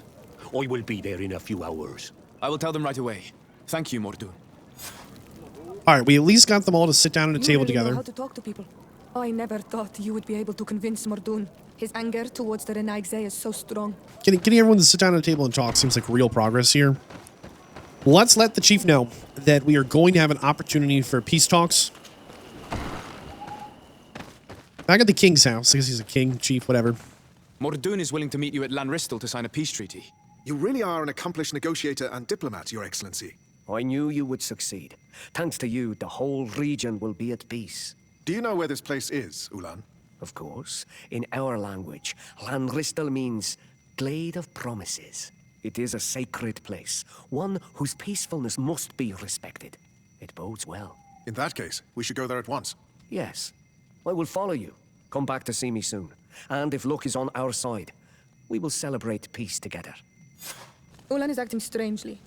I will be there in a few hours. I will tell them right away. Thank you, Mordun. All right, we at least got them all to sit down at a table really together. Know how to talk to people. I never thought you would be able to convince Mordun. His anger towards the Renaigse is so strong. Getting everyone to sit down at a table and talk seems like real progress here. Let's let the chief know that we are going to have an opportunity for peace talks. Back at the king's house. I guess he's a king, chief, whatever. Mordun is willing to meet you at Lanristel to sign a peace treaty. You really are an accomplished negotiator and diplomat, Your Excellency. I knew you would succeed. Thanks to you, the whole region will be at peace. Do you know where this place is, Ulan? Of course. In our language, Lanristel means Glade of Promises. It is a sacred place, one whose peacefulness must be respected. It bodes well. In that case, we should go there at once. Yes. I will follow you. Come back to see me soon. And if luck is on our side, we will celebrate peace together. Ulan is acting strangely.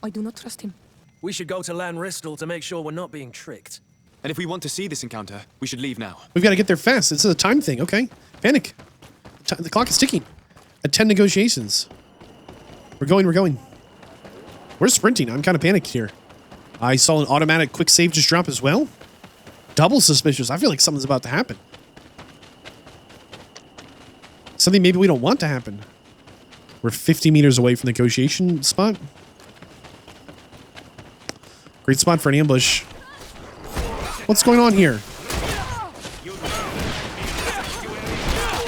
I do not trust him. We should go to Lanristel to make sure we're not being tricked. And if we want to see this encounter, we should leave now. We've got to get there fast. This is a time thing, okay? Panic. The clock is ticking. At 10 negotiations. We're going. We're sprinting. I'm kind of panicked here. I saw an automatic quick save just drop as well. Double suspicious. I feel like something's about to happen. Something maybe we don't want to happen. We're 50 meters away from the negotiation spot. Great spot for an ambush. What's going on here?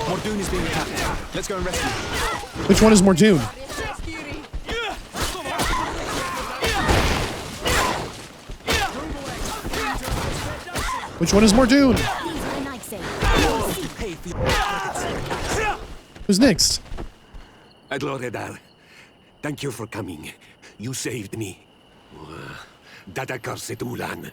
Mordun is being attacked. Let's go and rescue him. Which one is Mordun? Which one is Mordun? Who's next? Adloredar, thank you for coming. You saved me. That accursed Ulan.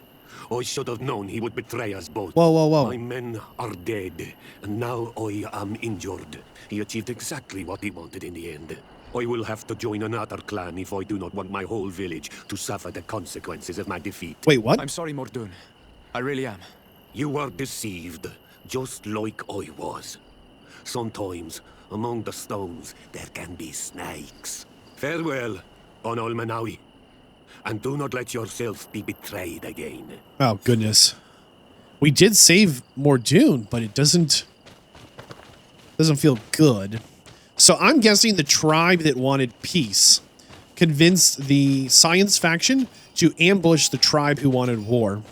I should have known he would betray us both. Whoa. My men are dead, and now I am injured. He achieved exactly what he wanted in the end. I will have to join another clan if I do not want my whole village to suffer the consequences of my defeat. Wait, what? I'm sorry, Mordoon. I really am. You were deceived, just like I was. Sometimes, among the stones, there can be snakes. Farewell, on Olmanawi. And do not let yourself be betrayed again. Oh, goodness. We did save Mordoon, but it doesn't feel good. So I'm guessing the tribe that wanted peace convinced the science faction to ambush the tribe who wanted war.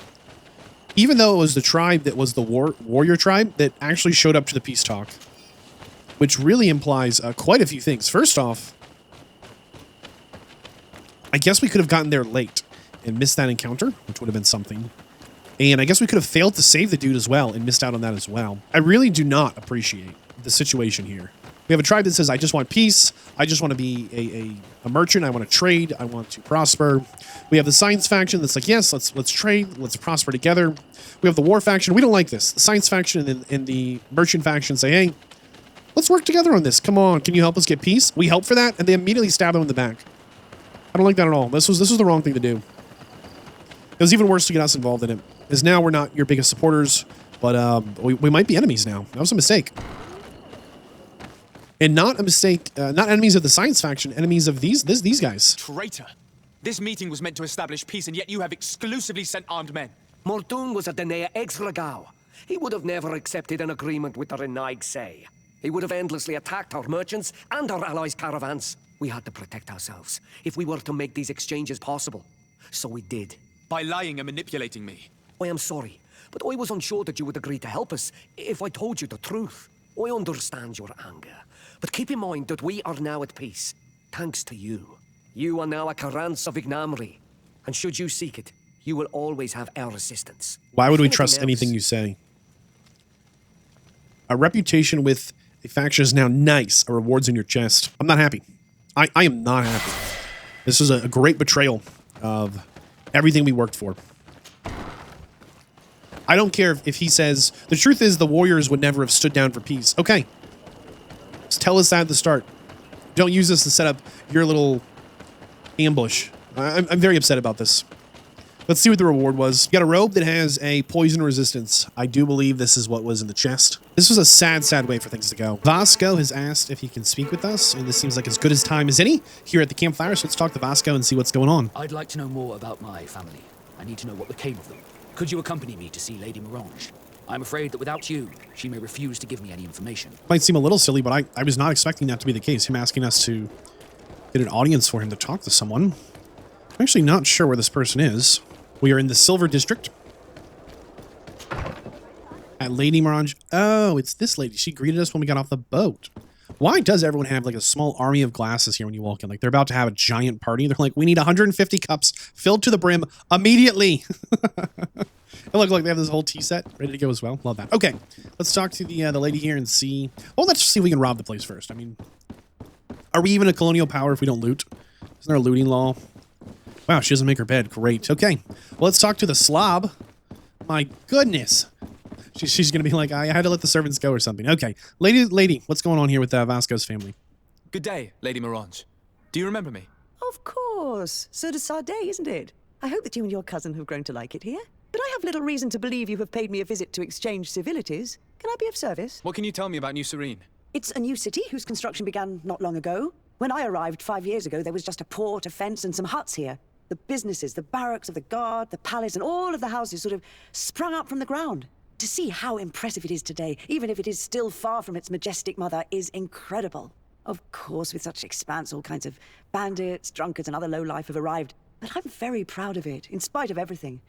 Even though it was the tribe that was the warrior tribe that actually showed up to the peace talk. Which really implies quite a few things. First off, I guess we could have gotten there late and missed that encounter, which would have been something. And I guess we could have failed to save the dude as well and missed out on that as well. I really do not appreciate the situation here. We have a tribe that says, I just want peace. I just want to be a merchant. I want to trade. I want to prosper. We have the science faction that's like, yes, let's trade. Let's prosper together. We have the war faction. We don't like this. The science faction and the merchant faction say, hey, let's work together on this. Come on. Can you help us get peace? We help for that. And they immediately stab him in the back. I don't like that at all. This was the wrong thing to do. It was even worse to get us involved in it. Because now we're not your biggest supporters, but we might be enemies now. That was a mistake. And not a mistake, not enemies of the science faction, enemies of these guys. Traitor! This meeting was meant to establish peace, and yet you have exclusively sent armed men. Mordoon was a Denea Exragao. He would have never accepted an agreement with the Renaig Say. He would have endlessly attacked our merchants and our allies' caravans. We had to protect ourselves if we were to make these exchanges possible. So we did. By lying and manipulating me. I am sorry, but I was unsure that you would agree to help us if I told you the truth. I understand your anger, but keep in mind that we are now at peace, thanks to you. You are now a Karans of Ignamri, and should you seek it, you will always have our assistance. Why would we trust anything you say? A reputation with a faction is now nice. A reward's in your chest. I'm not happy. I am not happy. This is a great betrayal of everything we worked for. I don't care if he says, the truth is the warriors would never have stood down for peace. Okay. Just tell us that at the start. Don't use this to set up your little ambush. I'm very upset about this. Let's see what the reward was. You got a robe that has a poison resistance. I do believe this is what was in the chest. This was a sad, sad way for things to go. Vasco has asked if he can speak with us, and this seems like as good as time as any here at the campfire, so let's talk to Vasco and see what's going on. I'd like to know more about my family. I need to know what became of them. Could you accompany me to see Lady Morange? I'm afraid that without you, she may refuse to give me any information. Might seem a little silly, but I was not expecting that to be the case. Him asking us to get an audience for him to talk to someone. I'm actually not sure where this person is. We are in the Silver District. At Lady Morange. Oh, it's this lady. She greeted us when we got off the boat. Why does everyone have like a small army of glasses here when you walk in? Like they're about to have a giant party. They're like, we need 150 cups filled to the brim immediately. It looks like they have this whole tea set ready to go as well. Love that. Okay, let's talk to the lady here and see. Oh, let's just see if we can rob the place first. I mean, are we even a colonial power if we don't loot? Isn't there a looting law? Wow, she doesn't make her bed. Great. Okay, well, let's talk to the slob. My goodness. She's going to be like, I had to let the servants go or something. Okay, lady, what's going on here with Vasco's family? Good day, Lady Morange. Do you remember me? Of course. Sir de Sardet, isn't it? I hope that you and your cousin have grown to like it here. But I have little reason to believe you have paid me a visit to exchange civilities. Can I be of service? What can you tell me about New Serene? It's a new city whose construction began not long ago. When I arrived 5 years ago, there was just a port, a fence, and some huts here. The businesses, the barracks of the guard, the palace, and all of the houses sort of sprung up from the ground. To see how impressive it is today, even if it is still far from its majestic mother, is incredible. Of course, with such expanse, all kinds of bandits, drunkards, and other lowlife have arrived. But I'm very proud of it, in spite of everything.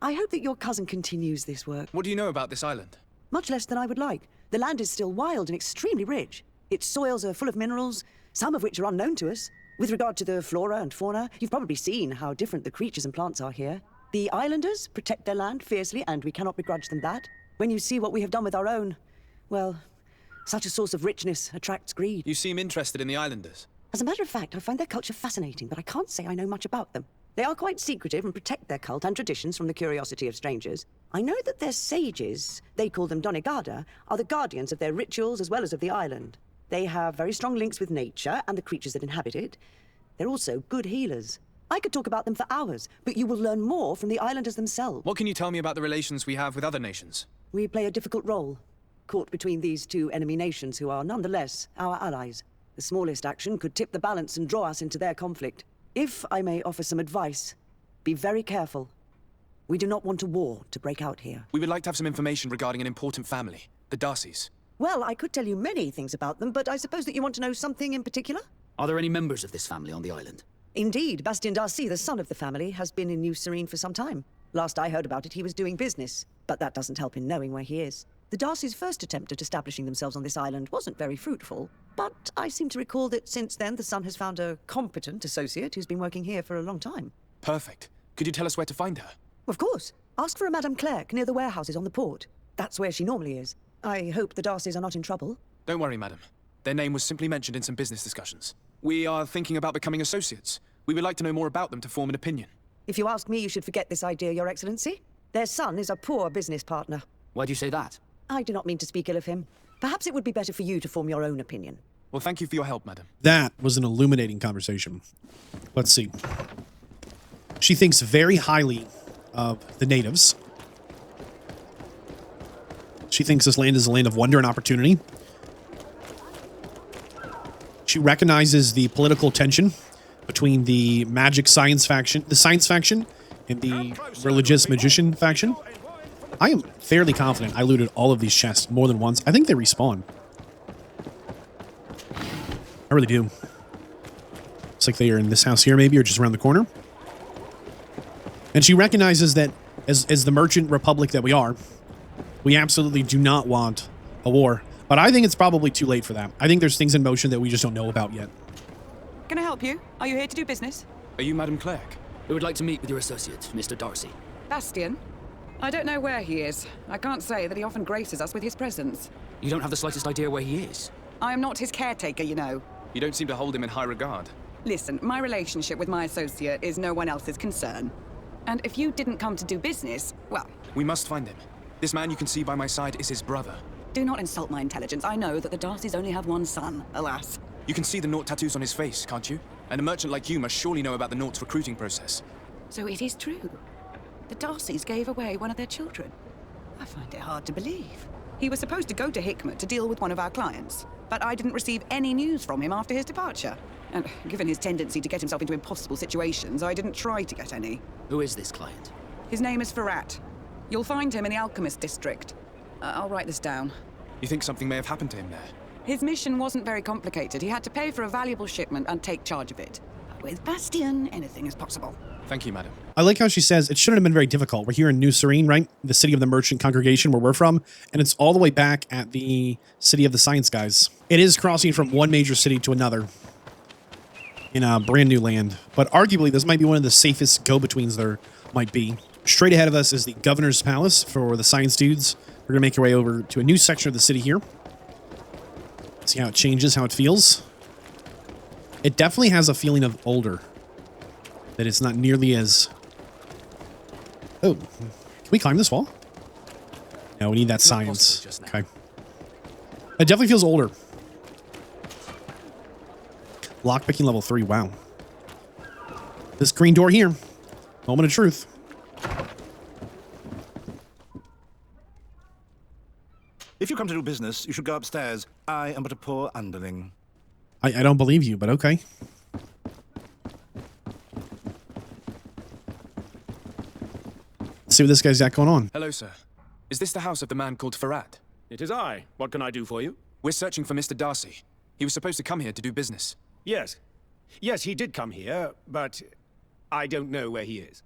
I hope that your cousin continues this work. What do you know about this island? Much less than I would like. The land is still wild and extremely rich. Its soils are full of minerals, some of which are unknown to us. With regard to the flora and fauna, you've probably seen how different the creatures and plants are here. The islanders protect their land fiercely, and we cannot begrudge them that. When you see what we have done with our own, well, such a source of richness attracts greed. You seem interested in the islanders. As a matter of fact, I find their culture fascinating, but I can't say I know much about them. They are quite secretive and protect their cult and traditions from the curiosity of strangers. I know that their sages, they call them Donegada, are the guardians of their rituals as well as of the island. They have very strong links with nature and the creatures that inhabit it. They're also good healers. I could talk about them for hours, but you will learn more from the islanders themselves. What can you tell me about the relations we have with other nations? We play a difficult role, caught between these two enemy nations who are nonetheless our allies. The smallest action could tip the balance and draw us into their conflict. If I may offer some advice, be very careful. We do not want a war to break out here. We would like to have some information regarding an important family, the Darcys. Well, I could tell you many things about them, but I suppose that you want to know something in particular? Are there any members of this family on the island? Indeed, Bastien Darcy, the son of the family, has been in New Serene for some time. Last I heard about it, he was doing business, but that doesn't help in knowing where he is. The Darcys' first attempt at establishing themselves on this island wasn't very fruitful, but I seem to recall that since then the son has found a competent associate who's been working here for a long time. Perfect. Could you tell us where to find her? Of course. Ask for a Madame Clerc near the warehouses on the port. That's where she normally is. I hope the Darcys are not in trouble. Don't worry, madam. Their name was simply mentioned in some business discussions. We are thinking about becoming associates. We would like to know more about them to form an opinion. If you ask me, you should forget this idea, Your Excellency. Their son is a poor business partner. Why do you say that? I do not mean to speak ill of him. Perhaps it would be better for you to form your own opinion. Well, thank you for your help, madam. That was an illuminating conversation. Let's see. She thinks very highly of the natives. She thinks this land is a land of wonder and opportunity. She recognizes the political tension between the magic science faction, and the religious magician faction. I am fairly confident I looted all of these chests more than once. I think they respawn. I really do. Looks like they are in this house here, maybe, or just around the corner. And she recognizes that as the merchant republic that we are, we absolutely do not want a war. But I think it's probably too late for that. I think there's things in motion that we just don't know about yet. Can I help you? Are you here to do business? Are you Madame Clerc? We would like to meet with your associate, Mr. Darcy. Bastien? I don't know where he is. I can't say that he often graces us with his presence. You don't have the slightest idea where he is? I am not his caretaker, you know. You don't seem to hold him in high regard. Listen, my relationship with my associate is no one else's concern. And if you didn't come to do business, well... We must find him. This man you can see by my side is his brother. Do not insult my intelligence. I know that the Darcys only have one son, alas. You can see the Naught tattoos on his face, can't you? And a merchant like you must surely know about the Naught's recruiting process. So it is true. The Darcys gave away one of their children. I find it hard to believe. He was supposed to go to Hickmet to deal with one of our clients, but I didn't receive any news from him after his departure. And given his tendency to get himself into impossible situations, I didn't try to get any. Who is this client? His name is Vadd. You'll find him in the Alchemist District. I'll write this down. You think something may have happened to him there? His mission wasn't very complicated. He had to pay for a valuable shipment and take charge of it. But with Bastien, anything is possible. Thank you, madam. I like how she says it shouldn't have been very difficult. We're here in New Serene, right? The city of the merchant congregation where we're from. And it's all the way back at the city of the science guys. It is crossing from one major city to another in a brand new land. But arguably, this might be one of the safest go-betweens there might be. Straight ahead of us is the governor's palace for the science dudes. We're going to make our way over to a new section of the city here. See how it changes, how it feels. It definitely has a feeling of older. That it's not nearly as... Oh, can we climb this wall? No, we need that science. Okay. It definitely feels older. Lockpicking level 3, wow. This green door here. Moment of truth. If you come to do business, you should go upstairs. I am but a poor underling. I don't believe you, but okay. Let's see what this guy's got going on. Hello, sir. Is this the house of the man called Vadd? It is I. What can I do for you? We're searching for Mr. Darcy. He was supposed to come here to do business. Yes. Yes, he did come here, but I don't know where he is.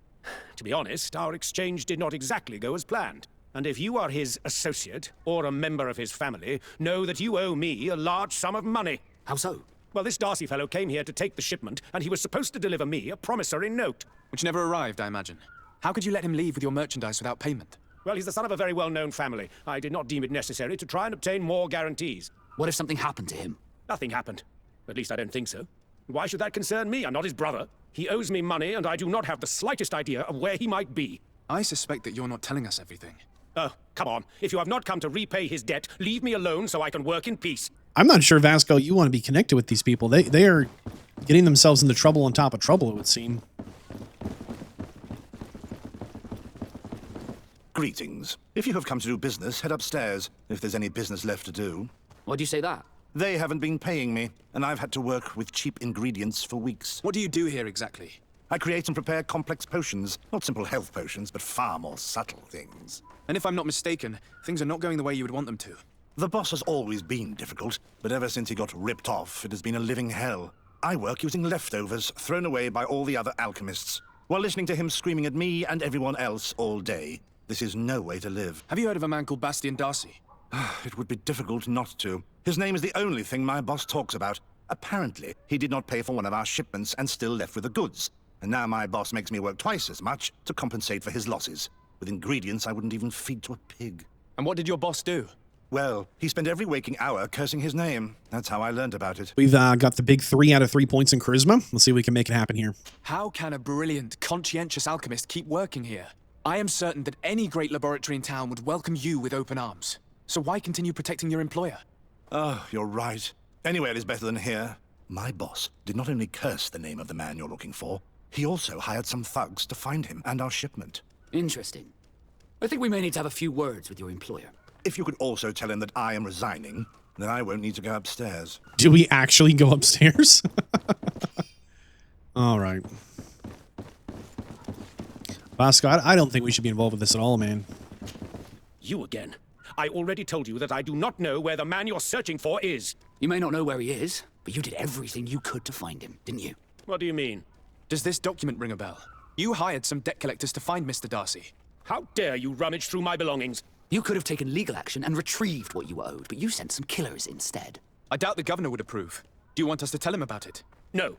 To be honest, our exchange did not exactly go as planned. And if you are his associate, or a member of his family, know that you owe me a large sum of money. How so? Well, this Darcy fellow came here to take the shipment, and he was supposed to deliver me a promissory note. Which never arrived, I imagine. How could you let him leave with your merchandise without payment? Well, he's the son of a very well-known family. I did not deem it necessary to try and obtain more guarantees. What if something happened to him? Nothing happened. At least I don't think so. Why should that concern me? I'm not his brother. He owes me money, and I do not have the slightest idea of where he might be. I suspect that you're not telling us everything. Oh, come on. If you have not come to repay his debt, leave me alone so I can work in peace. I'm not sure, Vasco, you want to be connected with these people. They are getting themselves into trouble on top of trouble, it would seem. Greetings. If you have come to do business, head upstairs, if there's any business left to do. Why'd you say that? They haven't been paying me, and I've had to work with cheap ingredients for weeks. What do you do here exactly? I create and prepare complex potions. Not simple health potions, but far more subtle things. And if I'm not mistaken, things are not going the way you would want them to. The boss has always been difficult, but ever since he got ripped off, it has been a living hell. I work using leftovers thrown away by all the other alchemists, while listening to him screaming at me and everyone else all day. This is no way to live. Have you heard of a man called Bastian Darcy? It would be difficult not to. His name is the only thing my boss talks about. Apparently, he did not pay for one of our shipments and still left with the goods. And now my boss makes me work twice as much to compensate for his losses. With ingredients I wouldn't even feed to a pig. And what did your boss do? Well, he spent every waking hour cursing his name. That's how I learned about it. We've got the big 3 out of 3 points in charisma. Let's see if we can make it happen here. How can a brilliant, conscientious alchemist keep working here? I am certain that any great laboratory in town would welcome you with open arms. So why continue protecting your employer? Oh, you're right. Anywhere is better than here. My boss did not only curse the name of the man you're looking for, he also hired some thugs to find him and our shipment. Interesting. I think we may need to have a few words with your employer. If you could also tell him that I am resigning, then I won't need to go upstairs. Do we actually go upstairs? All right. Vasco, I don't think we should be involved with this at all, man. You again. I already told you that I do not know where the man you're searching for is. You may not know where he is, but you did everything you could to find him, didn't you? What do you mean? Does this document ring a bell? You hired some debt collectors to find Mr. Darcy. How dare you rummage through my belongings? You could have taken legal action and retrieved what you were owed, but you sent some killers instead. I doubt the governor would approve. Do you want us to tell him about it? No.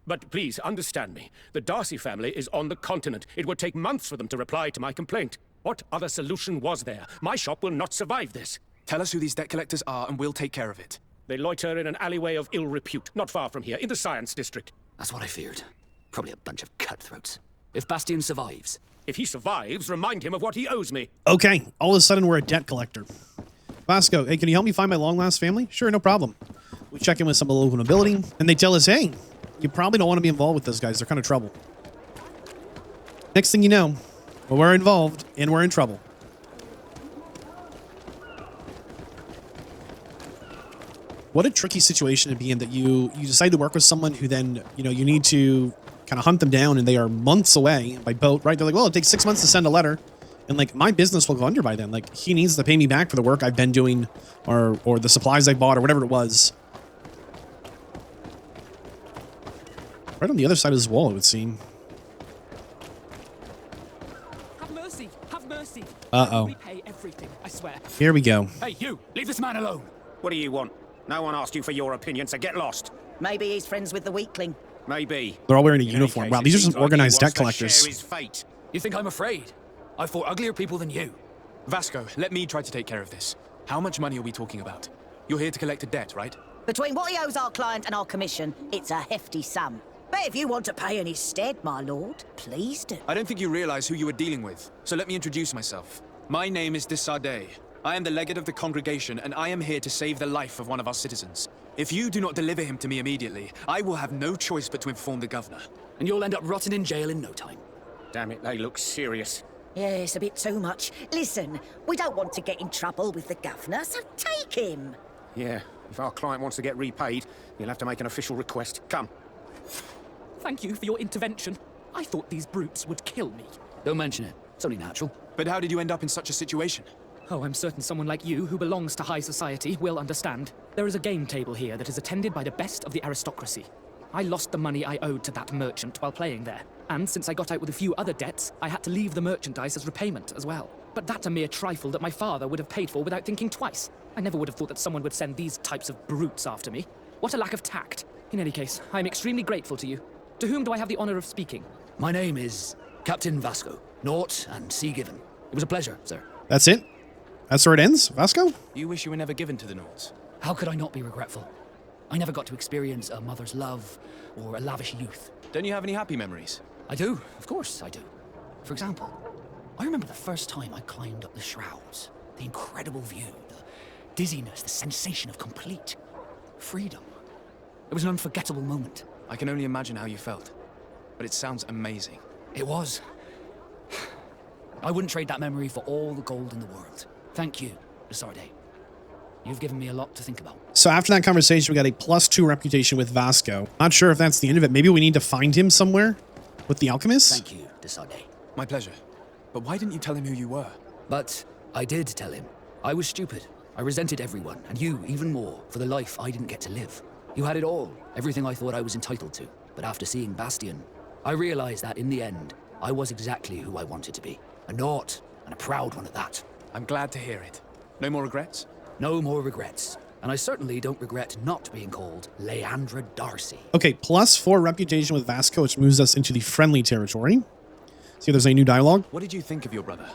But please understand me. The Darcy family is on the continent. It would take months for them to reply to my complaint. What other solution was there? My shop will not survive this. Tell us who these debt collectors are and we'll take care of it. They loiter in an alleyway of ill repute, not far from here, in the Science District. That's what I feared. Probably a bunch of cutthroats. If Bastian survives... If he survives, remind him of what he owes me. Okay, all of a sudden we're a debt collector. Vasco, hey, can you help me find my long-lost family? Sure, no problem. We check in with some local nobility, and they tell us, hey, you probably don't want to be involved with those guys. They're kind of trouble. Next thing you know, well, we're involved, and we're in trouble. What a tricky situation to be in that you decide to work with someone who then, you need to kind of hunt them down, and they are months away by boat, right? They're like, well, it takes 6 months to send a letter, and like my business will go under by then. Like he needs to pay me back for the work I've been doing, or the supplies I bought, or whatever it was. Right on the other side of this wall, it would seem. Have mercy! Have mercy! Uh-oh. Repay everything, I swear. Here we go. Hey, you! Leave this man alone! What do you want? No one asked you for your opinion, so get lost. Maybe he's friends with the weakling. Maybe. They're all wearing a uniform. Wow, these are some organized debt collectors. His fate. You think I'm afraid? I fought uglier people than you. Vasco, let me try to take care of this. How much money are we talking about? You're here to collect a debt, right? Between what he owes our client and our commission, it's a hefty sum. But if you want to pay in his stead, my lord, please do. I don't think you realize who you are dealing with, so let me introduce myself. My name is Desade. I am the legate of the congregation, and I am here to save the life of one of our citizens. If you do not deliver him to me immediately, I will have no choice but to inform the governor. And you'll end up rotting in jail in no time. Damn it, they look serious. Yes, a bit too much. Listen, we don't want to get in trouble with the governor, so take him. Yeah, if our client wants to get repaid, he'll have to make an official request. Come. Thank you for your intervention. I thought these brutes would kill me. Don't mention it. It's only natural. But how did you end up in such a situation? Oh, I'm certain someone like you, who belongs to high society, will understand. There is a game table here that is attended by the best of the aristocracy. I lost the money I owed to that merchant while playing there. And since I got out with a few other debts, I had to leave the merchandise as repayment as well. But that's a mere trifle that my father would have paid for without thinking twice. I never would have thought that someone would send these types of brutes after me. What a lack of tact. In any case, I'm extremely grateful to you. To whom do I have the honor of speaking? My name is Captain Vasco. Naught and sea given. It was a pleasure, sir. That's it? That's where it ends, Vasco? You wish you were never given to the Naughts. How could I not be regretful? I never got to experience a mother's love or a lavish youth. Don't you have any happy memories? I do, of course I do. For example, I remember the first time I climbed up the shrouds. The incredible view, the dizziness, the sensation of complete freedom. It was an unforgettable moment. I can only imagine how you felt, but it sounds amazing. It was. I wouldn't trade that memory for all the gold in the world. Thank you, Desarde. You've given me a lot to think about. So after that conversation, we got a +2 reputation with Vasco. Not sure if that's the end of it. Maybe we need to find him somewhere with the alchemist? Thank you, Desarde. My pleasure. But why didn't you tell him who you were? But I did tell him. I was stupid. I resented everyone, and you even more, for the life I didn't get to live. You had it all, everything I thought I was entitled to. But after seeing Bastion, I realized that in the end, I was exactly who I wanted to be. A naught, and a proud one at that. I'm glad to hear it. No more regrets? No more regrets. And I certainly don't regret not being called Leandra Darcy. Okay, +4 reputation with Vasco, which moves us into the friendly territory. See if there's any new dialogue. What did you think of your brother?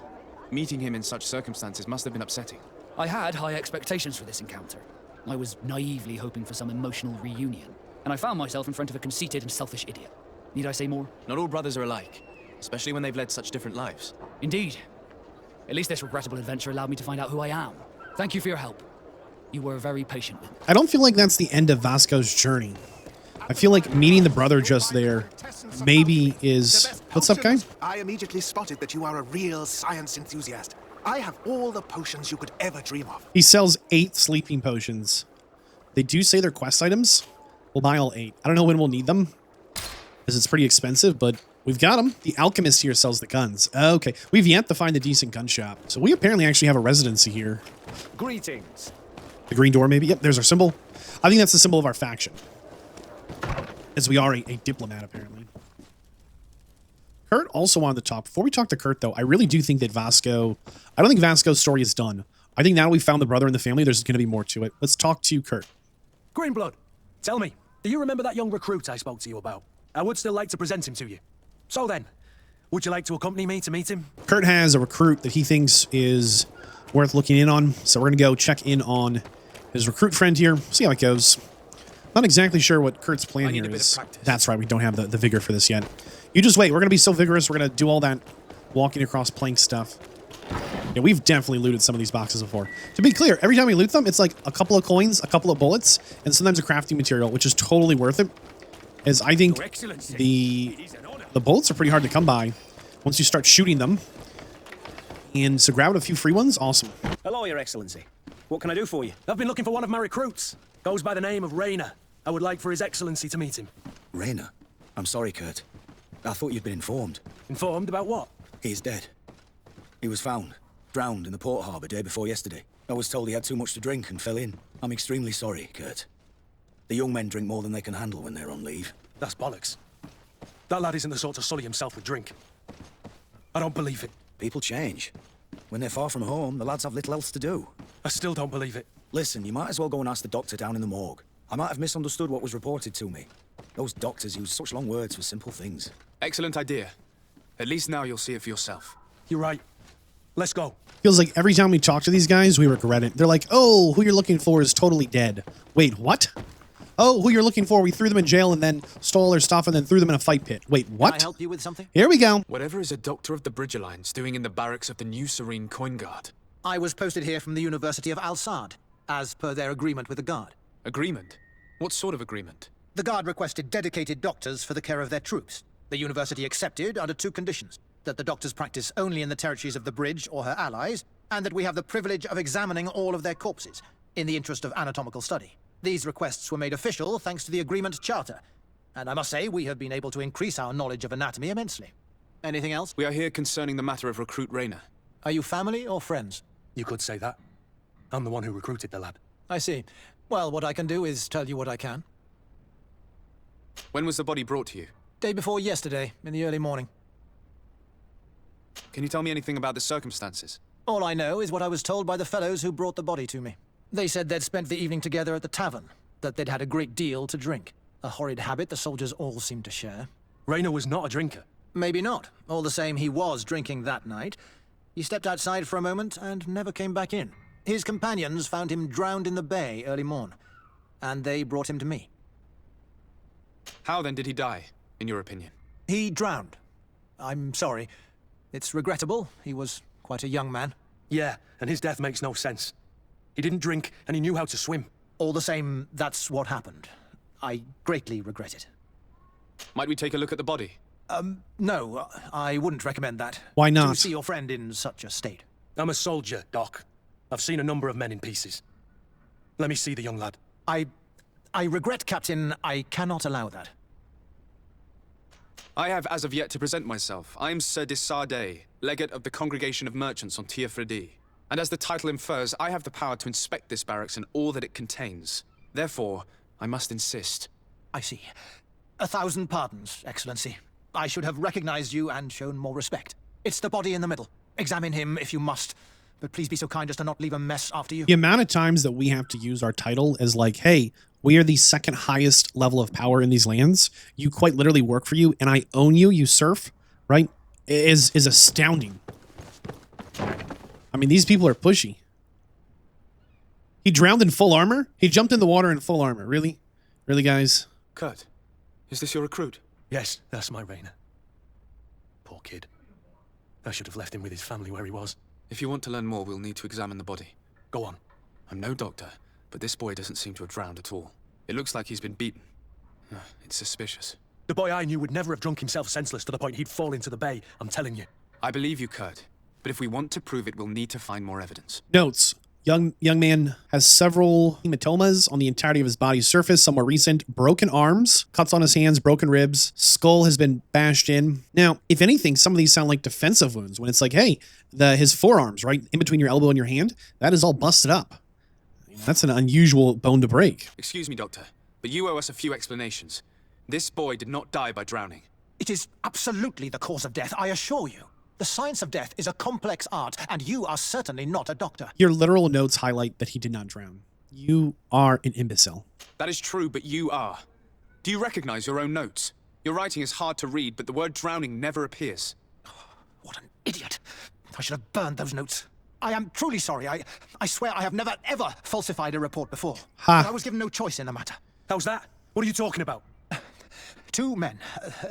Meeting him in such circumstances must have been upsetting. I had high expectations for this encounter. I was naively hoping for some emotional reunion, and I found myself in front of a conceited and selfish idiot. Need I say more? Not all brothers are alike, especially when they've led such different lives. Indeed. At least this regrettable adventure allowed me to find out who I am. Thank you for your help. You were very patient with me. I don't feel like that's the end of Vasco's journey. I feel like meeting the brother just there maybe is... What's up, guy? I immediately spotted that you are a real science enthusiast. I have all the potions you could ever dream of. He sells 8 sleeping potions. They do say they're quest items. We'll buy all 8. I don't know when we'll need them, because it's pretty expensive, but we've got them. The alchemist here sells the guns. Okay, we've yet to find a decent gun shop. So we apparently actually have a residency here. Greetings. The green door, maybe? Yep, there's our symbol. I think that's the symbol of our faction, as we are a diplomat, apparently. Kurt also on the top. Before we talk to Kurt, though, I really do think that Vasco... I don't think Vasco's story is done. I think now that we found the brother in the family, there's going to be more to it. Let's talk to Kurt. Greenblood, tell me, do you remember that young recruit I spoke to you about? I would still like to present him to you. So then, would you like to accompany me to meet him? Kurt has a recruit that he thinks is worth looking in on, so we're going to go check in on his recruit friend here, see how it goes. Not exactly sure what Kurt's plan here is. That's right, we don't have the vigor for this yet. You just wait, we're going to be so vigorous, we're going to do all that walking across plank stuff. Yeah, we've definitely looted some of these boxes before. To be clear, every time we loot them, it's like a couple of coins, a couple of bullets, and sometimes a crafting material, which is totally worth it. As I think the bullets are pretty hard to come by once you start shooting them. And so grab a few free ones, awesome. Hello, Your Excellency. What can I do for you? I've been looking for one of my recruits. Goes by the name of Rainer. I would like for His Excellency to meet him. Rainer? I'm sorry, Kurt. I thought you'd been informed. Informed about what? He's dead. He was found, drowned in the port harbour day before yesterday. I was told he had too much to drink and fell in. I'm extremely sorry, Kurt. The young men drink more than they can handle when they're on leave. That's bollocks. That lad isn't the sort to sully himself with drink. I don't believe it. People change. When they're far from home, the lads have little else to do. I still don't believe it. Listen, you might as well go and ask the doctor down in the morgue. I might have misunderstood what was reported to me. Those doctors use such long words for simple things. Excellent idea. At least now you'll see it for yourself. You're right. Let's go. Feels like every time we talk to these guys, we regret it. They're like, oh, who you're looking for is totally dead. Wait, what? Oh, who you're looking for, we threw them in jail and then stole their stuff and then threw them in a fight pit. Wait, what? Can I help you with something? Here we go. Whatever is a doctor of the Bridge Alliance doing in the barracks of the New Serene Coin Guard? I was posted here from the University of Al-Sad, as per their agreement with the Guard. Agreement? What sort of agreement? The Guard requested dedicated doctors for the care of their troops. The university accepted under 2 conditions. That the doctors practice only in the territories of the Bridge or her allies, and that we have the privilege of examining all of their corpses, in the interest of anatomical study. These requests were made official thanks to the Agreement Charter, and I must say we have been able to increase our knowledge of anatomy immensely. Anything else? We are here concerning the matter of recruit Rainer. Are you family or friends? You could say that. I'm the one who recruited the lad. I see. Well, what I can do is tell you what I can. When was the body brought to you? Day before yesterday, in the early morning. Can you tell me anything about the circumstances? All I know is what I was told by the fellows who brought the body to me. They said they'd spent the evening together at the tavern, that they'd had a great deal to drink. A horrid habit the soldiers all seemed to share. Rainer was not a drinker. Maybe not. All the same, he was drinking that night. He stepped outside for a moment and never came back in. His companions found him drowned in the bay early morn, and they brought him to me. How then did he die, in your opinion? He drowned. I'm sorry. It's regrettable. He was quite a young man. Yeah, and his death makes no sense. He didn't drink, and he knew how to swim. All the same, that's what happened. I greatly regret it. Might we take a look at the body? No, I wouldn't recommend that. Why not? To see your friend in such a state. I'm a soldier, Doc. I've seen a number of men in pieces. Let me see the young lad. I regret, Captain. I cannot allow that. I have as of yet to present myself. I am Sir de Sardet, legate of the Congregation of Merchants on Tir Fredi. And as the title infers, I have the power to inspect this barracks and all that it contains. Therefore, I must insist. I see. 1,000 pardons, Excellency. I should have recognized you and shown more respect. It's the body in the middle. Examine him if you must. But please be so kind as to not leave a mess after you. The amount of times that we have to use our title as like, hey, we are the second highest level of power in these lands. You quite literally work for you, and I own you, you serf, right? Is astounding. I mean, these people are pushy. He drowned in full armor? He jumped in the water in full armor. Really? Really, guys? Kurt, is this your recruit? Yes, that's my Rainer. Poor kid. I should have left him with his family where he was. If you want to learn more, we'll need to examine the body. Go on. I'm no doctor, but this boy doesn't seem to have drowned at all. It looks like he's been beaten. It's suspicious. The boy I knew would never have drunk himself senseless to the point he'd fall into the bay, I'm telling you. I believe you, Kurt. But if we want to prove it, we'll need to find more evidence. Notes. Young man has several hematomas on the entirety of his body's surface, some more recent, broken arms, cuts on his hands, broken ribs, skull has been bashed in. Now, if anything, some of these sound like defensive wounds when it's like, hey, his forearms, right, in between your elbow and your hand, that is all busted up. That's an unusual bone to break. Excuse me, Doctor, but you owe us a few explanations. This boy did not die by drowning. It is absolutely the cause of death, I assure you. The science of death is a complex art, and you are certainly not a doctor. Your literal notes highlight that he did not drown. You are an imbecile. That is true, but you are. Do you recognize your own notes? Your writing is hard to read, but the word drowning never appears. What an idiot. I should have burned those notes. I am truly sorry. I swear I have never, ever falsified a report before. Ha. I was given no choice in the matter. How's that? What are you talking about? 2 men,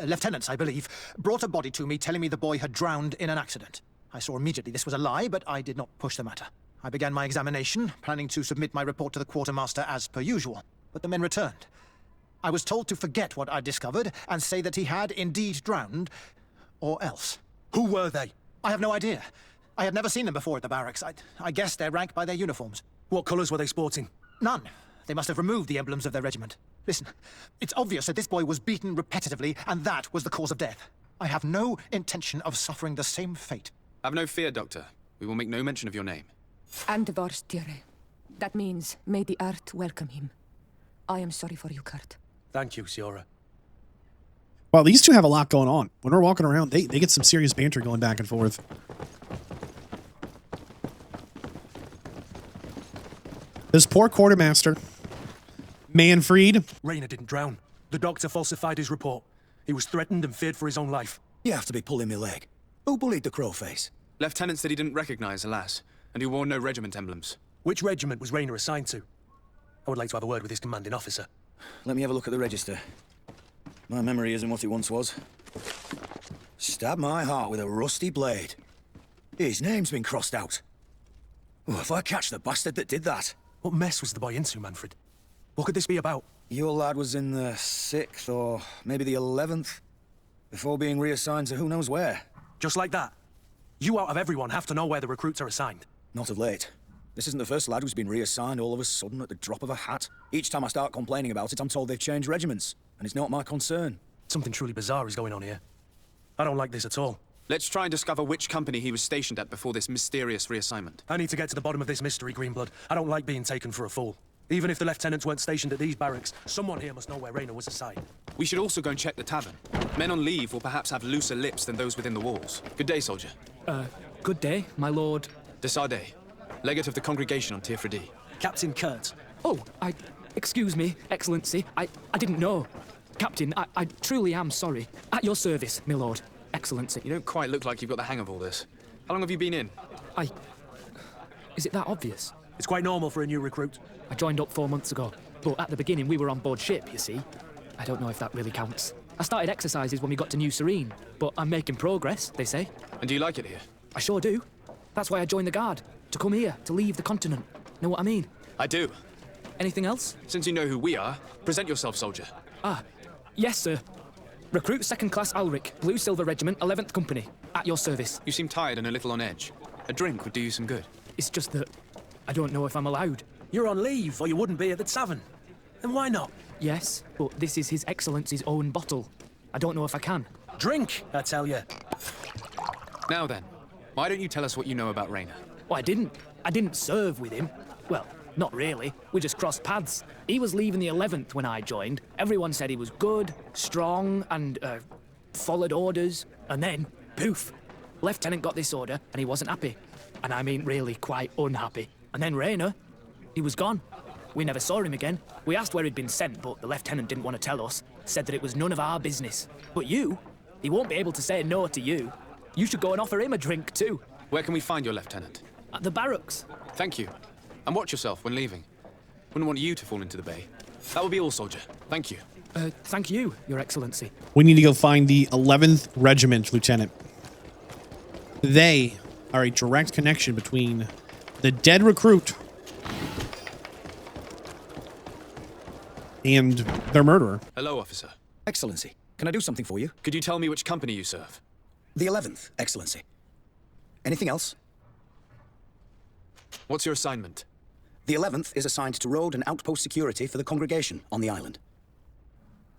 lieutenants, I believe, brought a body to me telling me the boy had drowned in an accident. I saw immediately this was a lie, but I did not push the matter. I began my examination, planning to submit my report to the quartermaster as per usual, but the men returned. I was told to forget what I discovered and say that he had indeed drowned, or else. Who were they? I have no idea. I had never seen them before at the barracks. I guess their rank by their uniforms. What colours were they sporting? None. They must have removed the emblems of their regiment. Listen, it's obvious that this boy was beaten repetitively, and that was the cause of death. I have no intention of suffering the same fate. Have no fear, Doctor. We will make no mention of your name. And Vorstire. That means, may the earth welcome him. I am sorry for you, Kurt. Thank you, Siora. Well, these two have a lot going on. When we're walking around, they get some serious banter going back and forth. This poor quartermaster, Manfred. Rainer didn't drown. The doctor falsified his report. He was threatened and feared for his own life. You have to be pulling me leg. Who bullied the crowface? Lieutenants that he didn't recognize, alas, and who wore no regiment emblems. Which regiment was Rainer assigned to? I would like to have a word with his commanding officer. Let me have a look at the register. My memory isn't what it once was. Stab my heart with a rusty blade. His name's been crossed out. Oh, if I catch the bastard that did that. What mess was the boy into, Manfred? What could this be about? Your lad was in the 6th or maybe the 11th, before being reassigned to who knows where. Just like that? You out of everyone have to know where the recruits are assigned. Not of late. This isn't the first lad who's been reassigned all of a sudden at the drop of a hat. Each time I start complaining about it, I'm told they've changed regiments, and it's not my concern. Something truly bizarre is going on here. I don't like this at all. Let's try and discover which company he was stationed at before this mysterious reassignment. I need to get to the bottom of this mystery, Greenblood. I don't like being taken for a fool. Even if the lieutenants weren't stationed at these barracks, someone here must know where Rainer was assigned. We should also go and check the tavern. Men on leave will perhaps have looser lips than those within the walls. Good day, soldier. Good day, my lord. De Sardet, legate of the congregation on Tir Fredi. Captain Kurt. Oh, excuse me, Excellency. I didn't know. Captain, I truly am sorry. At your service, my lord. Excellency. You don't quite look like you've got the hang of all this. How long have you been in? Is it that obvious? It's quite normal for a new recruit. I joined up 4 months ago, but at the beginning we were on board ship, you see. I don't know if that really counts. I started exercises when we got to New Serene, but I'm making progress, they say. And do you like it here? I sure do. That's why I joined the Guard, to come here, to leave the continent. Know what I mean? I do. Anything else? Since you know who we are, present yourself, soldier. Ah, yes, sir. Recruit 2nd Class Ulrich, Blue Silver Regiment, 11th Company. At your service. You seem tired and a little on edge. A drink would do you some good. It's just that I don't know if I'm allowed. You're on leave, or you wouldn't be at the tavern. Then why not? Yes, but this is His Excellency's own bottle. I don't know if I can. Drink, I tell you. Now then, why don't you tell us what you know about Raynor? Oh, I didn't serve with him. Well, not really. We just crossed paths. He was leaving the 11th when I joined. Everyone said he was good, strong, and, followed orders. And then, poof, Lieutenant got this order, and he wasn't happy. And I mean really quite unhappy. And then Raynor, he was gone. We never saw him again. We asked where he'd been sent, but the lieutenant didn't want to tell us. Said that it was none of our business. But you, he won't be able to say no to you. You should go and offer him a drink too. Where can we find your lieutenant? At the barracks. Thank you. And watch yourself when leaving. Wouldn't want you to fall into the bay. That will be all, soldier. Thank you. Thank you, Your Excellency. We need to go find the 11th Regiment, Lieutenant. They are a direct connection between the dead recruit and their murderer. Hello, officer. Excellency, can I do something for you? Could you tell me which company you serve? The 11th, Excellency. Anything else? What's your assignment? The 11th is assigned to road and outpost security for the congregation on the island.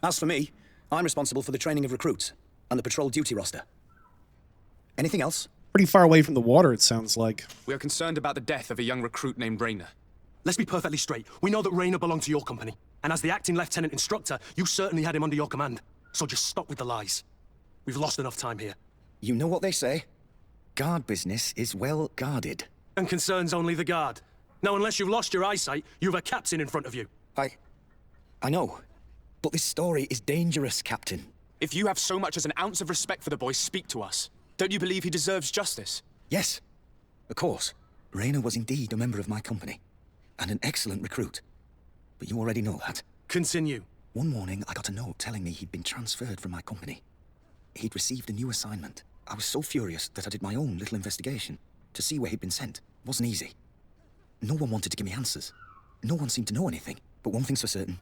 As for me, I'm responsible for the training of recruits and the patrol duty roster. Anything else? Pretty far away from the water, it sounds like. We are concerned about the death of a young recruit named Raynor. Let's be perfectly straight. We know that Raynor belonged to your company. And as the acting lieutenant instructor, you certainly had him under your command. So just stop with the lies. We've lost enough time here. You know what they say? Guard business is well guarded. And concerns only the guard. Now, unless you've lost your eyesight, you've a captain in front of you. I know. But this story is dangerous, Captain. If you have so much as an ounce of respect for the boy, speak to us. Don't you believe he deserves justice? Yes, of course. Raynor was indeed a member of my company. And an excellent recruit. But you already know that. Continue. One morning, I got a note telling me he'd been transferred from my company. He'd received a new assignment. I was so furious that I did my own little investigation to see where he'd been sent. It wasn't easy. No one wanted to give me answers. No one seemed to know anything. But one thing's for certain.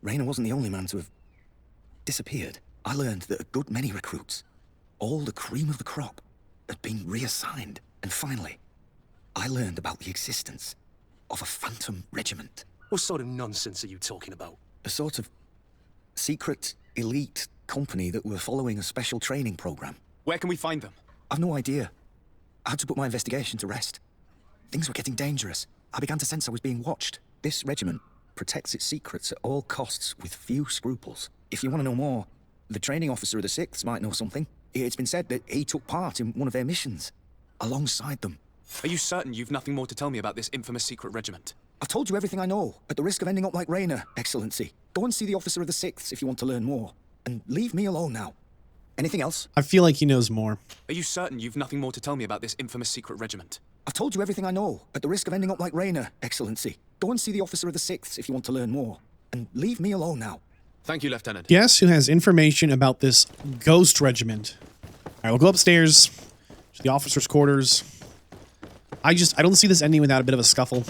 Raynor wasn't the only man to have disappeared. I learned that a good many recruits, all the cream of the crop, had been reassigned. And finally, I learned about the existence of a phantom regiment. What sort of nonsense are you talking about? A sort of secret, elite company that were following a special training program. Where can we find them? I've no idea. I had to put my investigation to rest. Things were getting dangerous. I began to sense I was being watched. This regiment protects its secrets at all costs with few scruples. If you want to know more, the training officer of the 6th might know something. It's been said that he took part in one of their missions, alongside them. Are you certain you've nothing more to tell me about this infamous secret regiment? I've told you everything I know, at the risk of ending up like Raynor, Excellency. Go and see the officer of the 6th if you want to learn more. And leave me alone now. Anything else? I feel like he knows more. Are you certain you've nothing more to tell me about this infamous secret regiment? I've told you everything I know, at the risk of ending up like Raynor, Excellency. Go and see the officer of the 6th if you want to learn more. And leave me alone now. Thank you, Lieutenant. Guess who has information about this ghost regiment? All right, we'll go upstairs to the officer's quarters. I don't see this ending without a bit of a scuffle.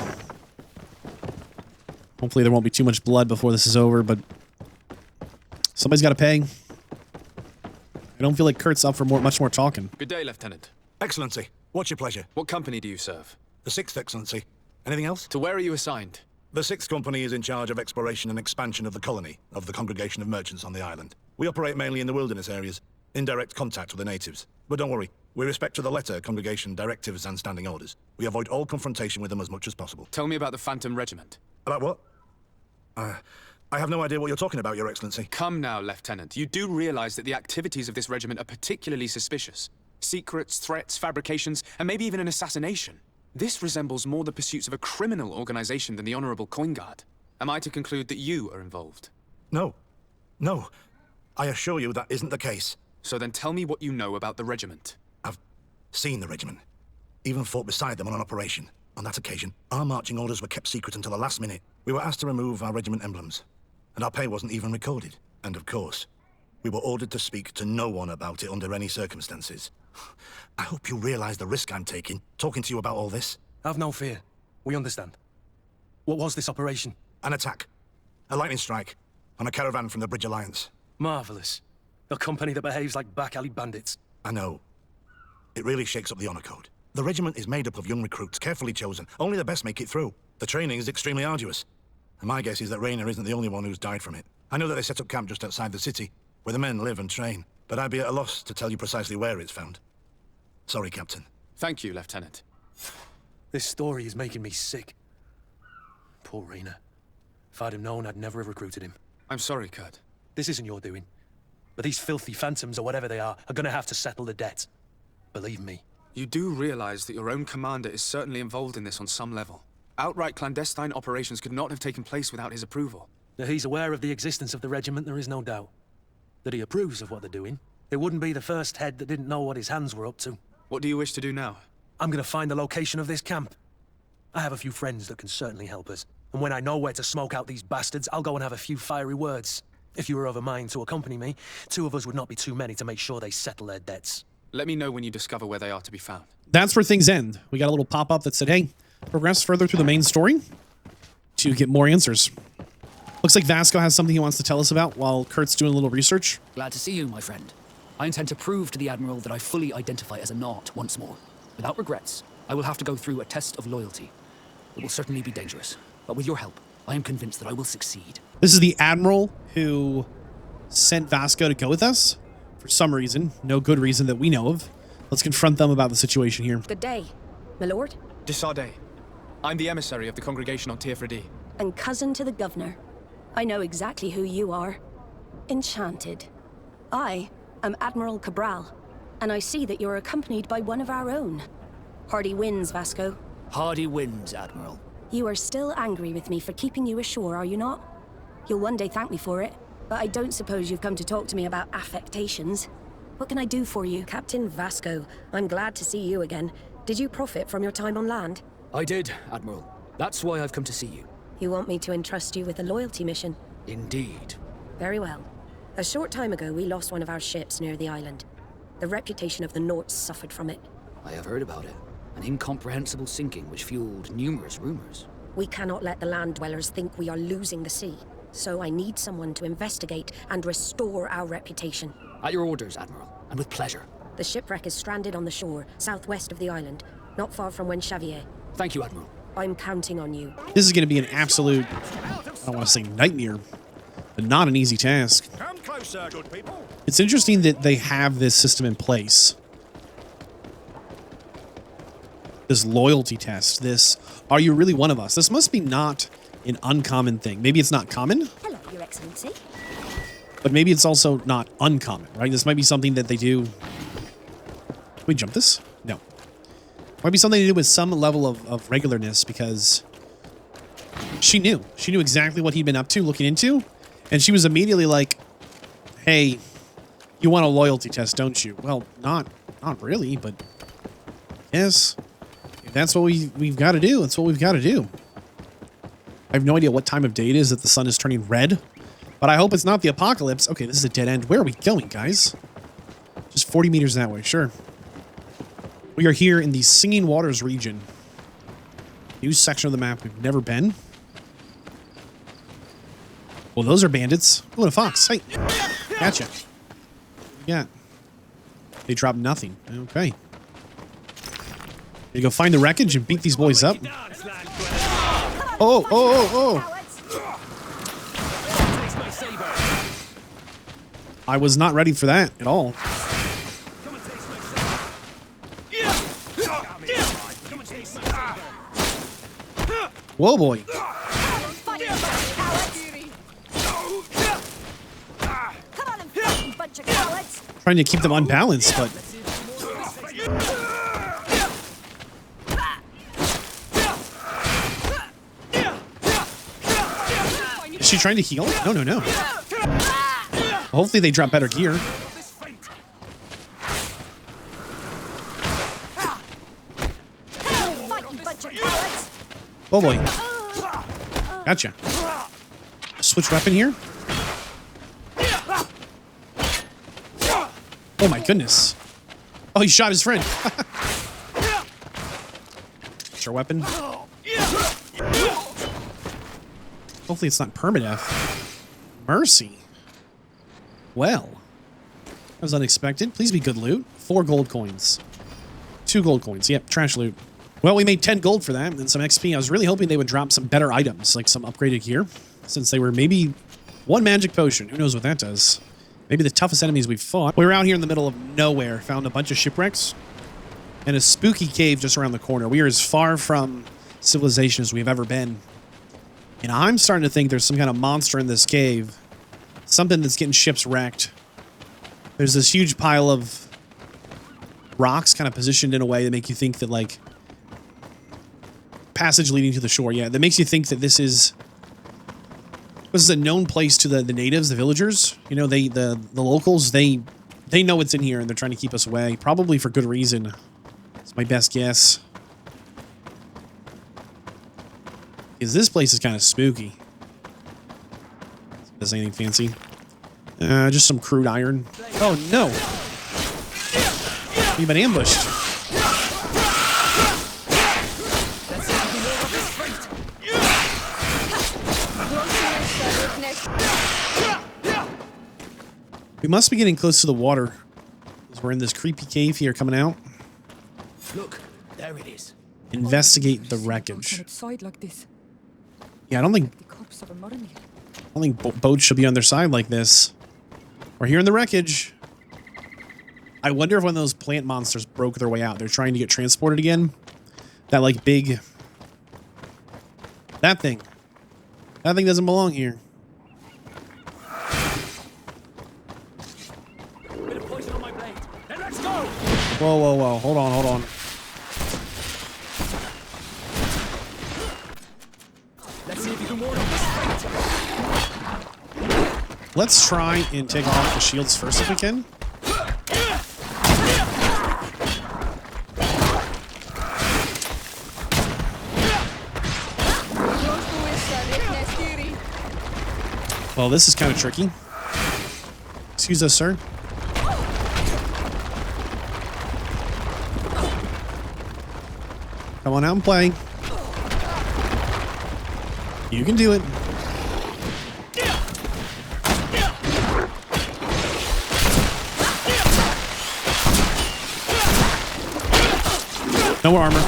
Hopefully there won't be too much blood before this is over, but somebody's got to pay. I don't feel like Kurt's up for much more talking. Good day, Lieutenant. Excellency, what's your pleasure? What company do you serve? The 6th, Excellency. Anything else? To where are you assigned? The 6th Company is in charge of exploration and expansion of the colony of the Congregation of Merchants on the island. We operate mainly in the wilderness areas, in direct contact with the natives. But don't worry, we respect to the letter Congregation directives and standing orders. We avoid all confrontation with them as much as possible. Tell me about the Phantom Regiment. About what? I have no idea what you're talking about, Your Excellency. Come now, Lieutenant. You do realize that the activities of this regiment are particularly suspicious. Secrets, threats, fabrications, and maybe even an assassination. This resembles more the pursuits of a criminal organization than the Honorable Coin Guard. Am I to conclude that you are involved? No. No. I assure you that isn't the case. So then tell me what you know about the regiment. I've seen the regiment. Even fought beside them on an operation. On that occasion, our marching orders were kept secret until the last minute. We were asked to remove our regiment emblems, and our pay wasn't even recorded. And of course, we were ordered to speak to no one about it under any circumstances. I hope you realize the risk I'm taking, talking to you about all this. Have no fear. We understand. What was this operation? An attack. A lightning strike on a caravan from the Bridge Alliance. Marvelous. A company that behaves like back alley bandits. I know. It really shakes up the honor code. The regiment is made up of young recruits, carefully chosen. Only the best make it through. The training is extremely arduous. And my guess is that Raynor isn't the only one who's died from it. I know that they set up camp just outside the city, where the men live and train, but I'd be at a loss to tell you precisely where it's found. Sorry, Captain. Thank you, Lieutenant. This story is making me sick. Poor Raynor. If I'd have known, I'd never have recruited him. I'm sorry, Kurt. This isn't your doing. But these filthy phantoms, or whatever they are gonna have to settle the debt. Believe me. You do realize that your own commander is certainly involved in this on some level. Outright clandestine operations could not have taken place without his approval. Now, he's aware of the existence of the regiment, there is no doubt. That he approves of what they're doing. It wouldn't be the first head that didn't know what his hands were up to. What do you wish to do now? I'm gonna find the location of this camp. I have a few friends that can certainly help us. And when I know where to smoke out these bastards, I'll go and have a few fiery words. If you were of a mind to accompany me, 2 of us would not be too many to make sure they settle their debts. Let me know when you discover where they are to be found. That's where things end. We got a little pop-up that said, hey, progress further through the main story to get more answers. Looks like Vasco has something he wants to tell us about while Kurt's doing a little research. Glad to see you, my friend. I intend to prove to the Admiral that I fully identify as a Naut once more. Without regrets, I will have to go through a test of loyalty. It will certainly be dangerous, but with your help, I am convinced that I will succeed. This is the Admiral who sent Vasco to go with us for some reason, no good reason that we know of. Let's confront them about the situation here. Good day, my lord. De Sardet. I'm the emissary of the congregation on Tirfredi. And cousin to the governor. I know exactly who you are. Enchanted. I am Admiral Cabral, and I see that you're accompanied by one of our own. Hardy wins, Vasco. Hardy wins, Admiral. You are still angry with me for keeping you ashore, are you not? You'll one day thank me for it, but I don't suppose you've come to talk to me about affectations. What can I do for you? Captain Vasco, I'm glad to see you again. Did you profit from your time on land? I did, Admiral. That's why I've come to see you. You want me to entrust you with a loyalty mission? Indeed. Very well. A short time ago, we lost one of our ships near the island. The reputation of the Norts suffered from it. I have heard about it. An incomprehensible sinking which fueled numerous rumors. We cannot let the land dwellers think we are losing the sea. So I need someone to investigate and restore our reputation. At your orders, Admiral, and with pleasure. The shipwreck is stranded on the shore, southwest of the island, not far from Wenchavier. Thank you, Admiral. I'm counting on you. This is going to be an absolute, I don't want to say nightmare, but not an easy task. Come closer, good people. It's interesting that they have this system in place. This loyalty test, this, are you really one of us? This must be not an uncommon thing. Maybe it's not common, Hello, Your Excellency. but maybe it's also not uncommon, right? This might be something that they do. Can we jump this? No. Might be something to do with some level of regularness, because she knew. She knew exactly what he'd been up to, looking into, and she was immediately like, hey, you want a loyalty test, don't you? Well, not really, but yes. If that's what we've got to do, that's what we've got to do. I have no idea what time of day it is that the sun is turning red, but I hope it's not the apocalypse. Okay, this is a dead end. Where are we going, guys? Just 40 meters that way, sure. We are here in the Singing Waters region. New section of the map we've never been. Well, those are bandits. Oh, and a fox. Hey, gotcha. Yeah. They dropped nothing. Okay. You go find the wreckage and beat these boys up. Oh. I was not ready for that at all. Whoa, boy. Trying to keep them unbalanced, but... Is she trying to heal? No. Hopefully they drop better gear. Oh boy. Gotcha. Switch weapon here. Oh my goodness. Oh, he shot his friend. Sure weapon. Hopefully it's not permadeath. Mercy. Well, that was unexpected. Please be good loot. 4 gold coins. 2 gold coins. Yep, trash loot. Well, we made 10 gold for that and some XP. I was really hoping they would drop some better items, like some upgraded gear, since they were maybe 1 magic potion. Who knows what that does? Maybe the toughest enemies we've fought. We were out here in the middle of nowhere, found a bunch of shipwrecks, and a spooky cave just around the corner. We are as far from civilization as we've ever been. And I'm starting to think there's some kind of monster in this cave. Something that's getting ships wrecked. There's this huge pile of rocks kind of positioned in a way that make you think that, like, passage leading to the shore. Yeah, that makes you think that this is a known place to the natives, the villagers. You know, the locals, they know what's in here and they're trying to keep us away. Probably for good reason. It's my best guess. Because this place is kind of spooky. Does anything fancy? Just some crude iron. Oh no! We've been ambushed. We must be getting close to the water. Because we're in this creepy cave here coming out. Look, there it is. Investigate the wreckage. Like this. Yeah, I don't think boats should be on their side like this. We're here in the wreckage. I wonder if one of those plant monsters broke their way out. They're trying to get transported again. That, like, big... That thing. That thing doesn't belong here. Bit of poison on my blade. Then let's go! Whoa, whoa, whoa. Hold on, hold on. Let's see if you can ward off this fight. Let's try and take off the shields first if we can. Well, this is kind of tricky. Excuse us, sir. Come on out and play. You can do it. No more armor.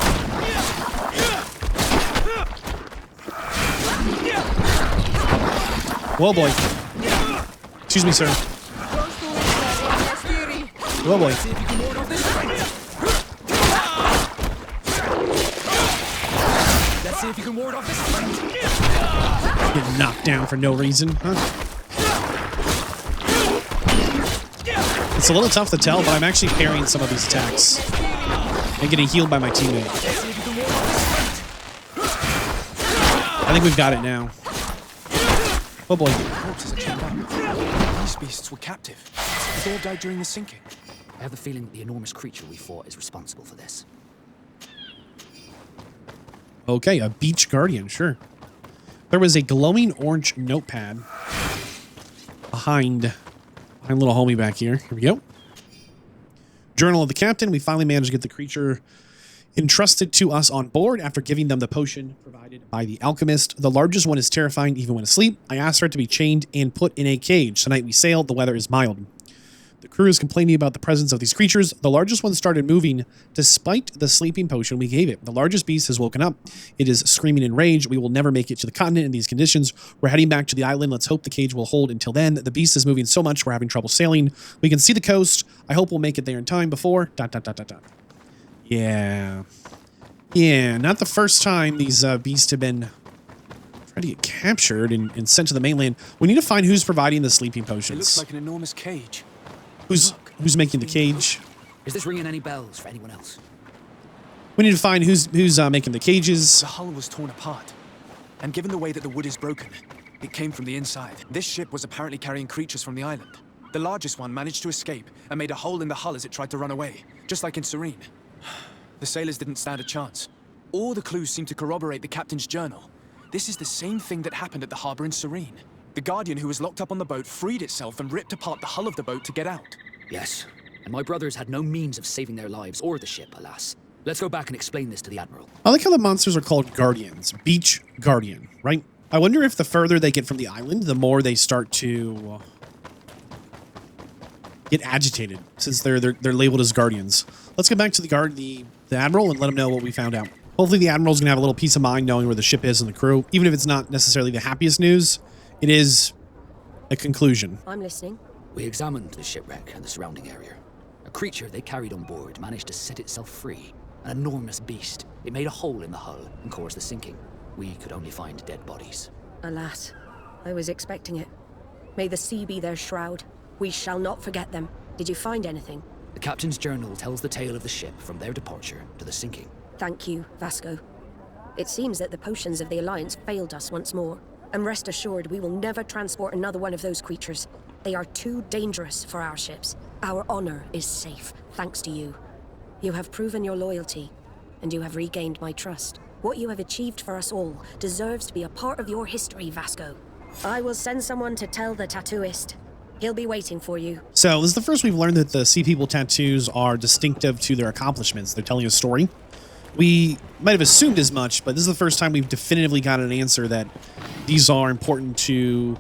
Whoa, boy. Excuse me, sir. Whoa, boy. Let's see if you can ward off this fight. Get knocked down for no reason, huh? It's a little tough to tell, but I'm actually parrying some of these attacks and getting healed by my teammate. I think we've got it now. Oh boy. Corpses are chained up. These beasts were captive. They all died during the sinking. I have the feeling that the enormous creature we fought is responsible for this. Okay, a beach guardian, sure. There was a glowing orange notepad behind little homie back here. Here we go. Journal of the captain. We finally managed to get the creature entrusted to us on board after giving them the potion provided by the alchemist. The largest one is terrifying even when asleep. I asked for it to be chained and put in a cage. Tonight we sailed. The weather is mild. The crew is complaining about the presence of these creatures. The largest one started moving despite the sleeping potion we gave it. The largest beast has woken up. It is screaming in rage. We will never make it to the continent in these conditions. We're heading back to the island. Let's hope the cage will hold until then. The beast is moving so much we're having trouble sailing. We can see the coast. I hope we'll make it there in time before... ... Yeah. Yeah, not the first time these beasts have been trying to get captured and sent to the mainland. We need to find who's providing the sleeping potions. It looks like an enormous cage. Who's making the cage? Is this ringing any bells for anyone else? We need to find who's making the cages. The hull was torn apart, and given the way that the wood is broken, it came from the inside. This ship was apparently carrying creatures from the island. The largest one managed to escape and made a hole in the hull as it tried to run away, just like in Serene. The sailors didn't stand a chance. All the clues seem to corroborate the captain's journal. This is the same thing that happened at the harbor in Serene. The Guardian who was locked up on the boat freed itself and ripped apart the hull of the boat to get out. Yes, and my brothers had no means of saving their lives or the ship, alas. Let's go back and explain this to the Admiral. I like how the monsters are called guardians. Beach guardian, right? I wonder if the further they get from the island, the more they start to get agitated, since they're labeled as guardians. Let's get back to the admiral and let him know what we found out. Hopefully the admiral's gonna have a little peace of mind knowing where the ship is and the crew. Even if it's not necessarily the happiest news, it is a conclusion. I'm listening. We examined the shipwreck and the surrounding area. A creature they carried on board managed to set itself free. An enormous beast. It made a hole in the hull and caused the sinking. We could only find dead bodies. Alas, I was expecting it. May the sea be their shroud. We shall not forget them. Did you find anything? The captain's journal tells the tale of the ship from their departure to the sinking. Thank you, Vasco. It seems that the potions of the Alliance failed us once more. And rest assured, we will never transport another one of those creatures. They are too dangerous for our ships. Our honor is safe, thanks to you. You have proven your loyalty, and you have regained my trust. What you have achieved for us all deserves to be a part of your history, Vasco. I will send someone to tell the tattooist. He'll be waiting for you. So this is the first we've learned that the Sea People tattoos are distinctive to their accomplishments. They're telling a story. We might have assumed as much, but this is the first time we've definitively got an answer that these are important to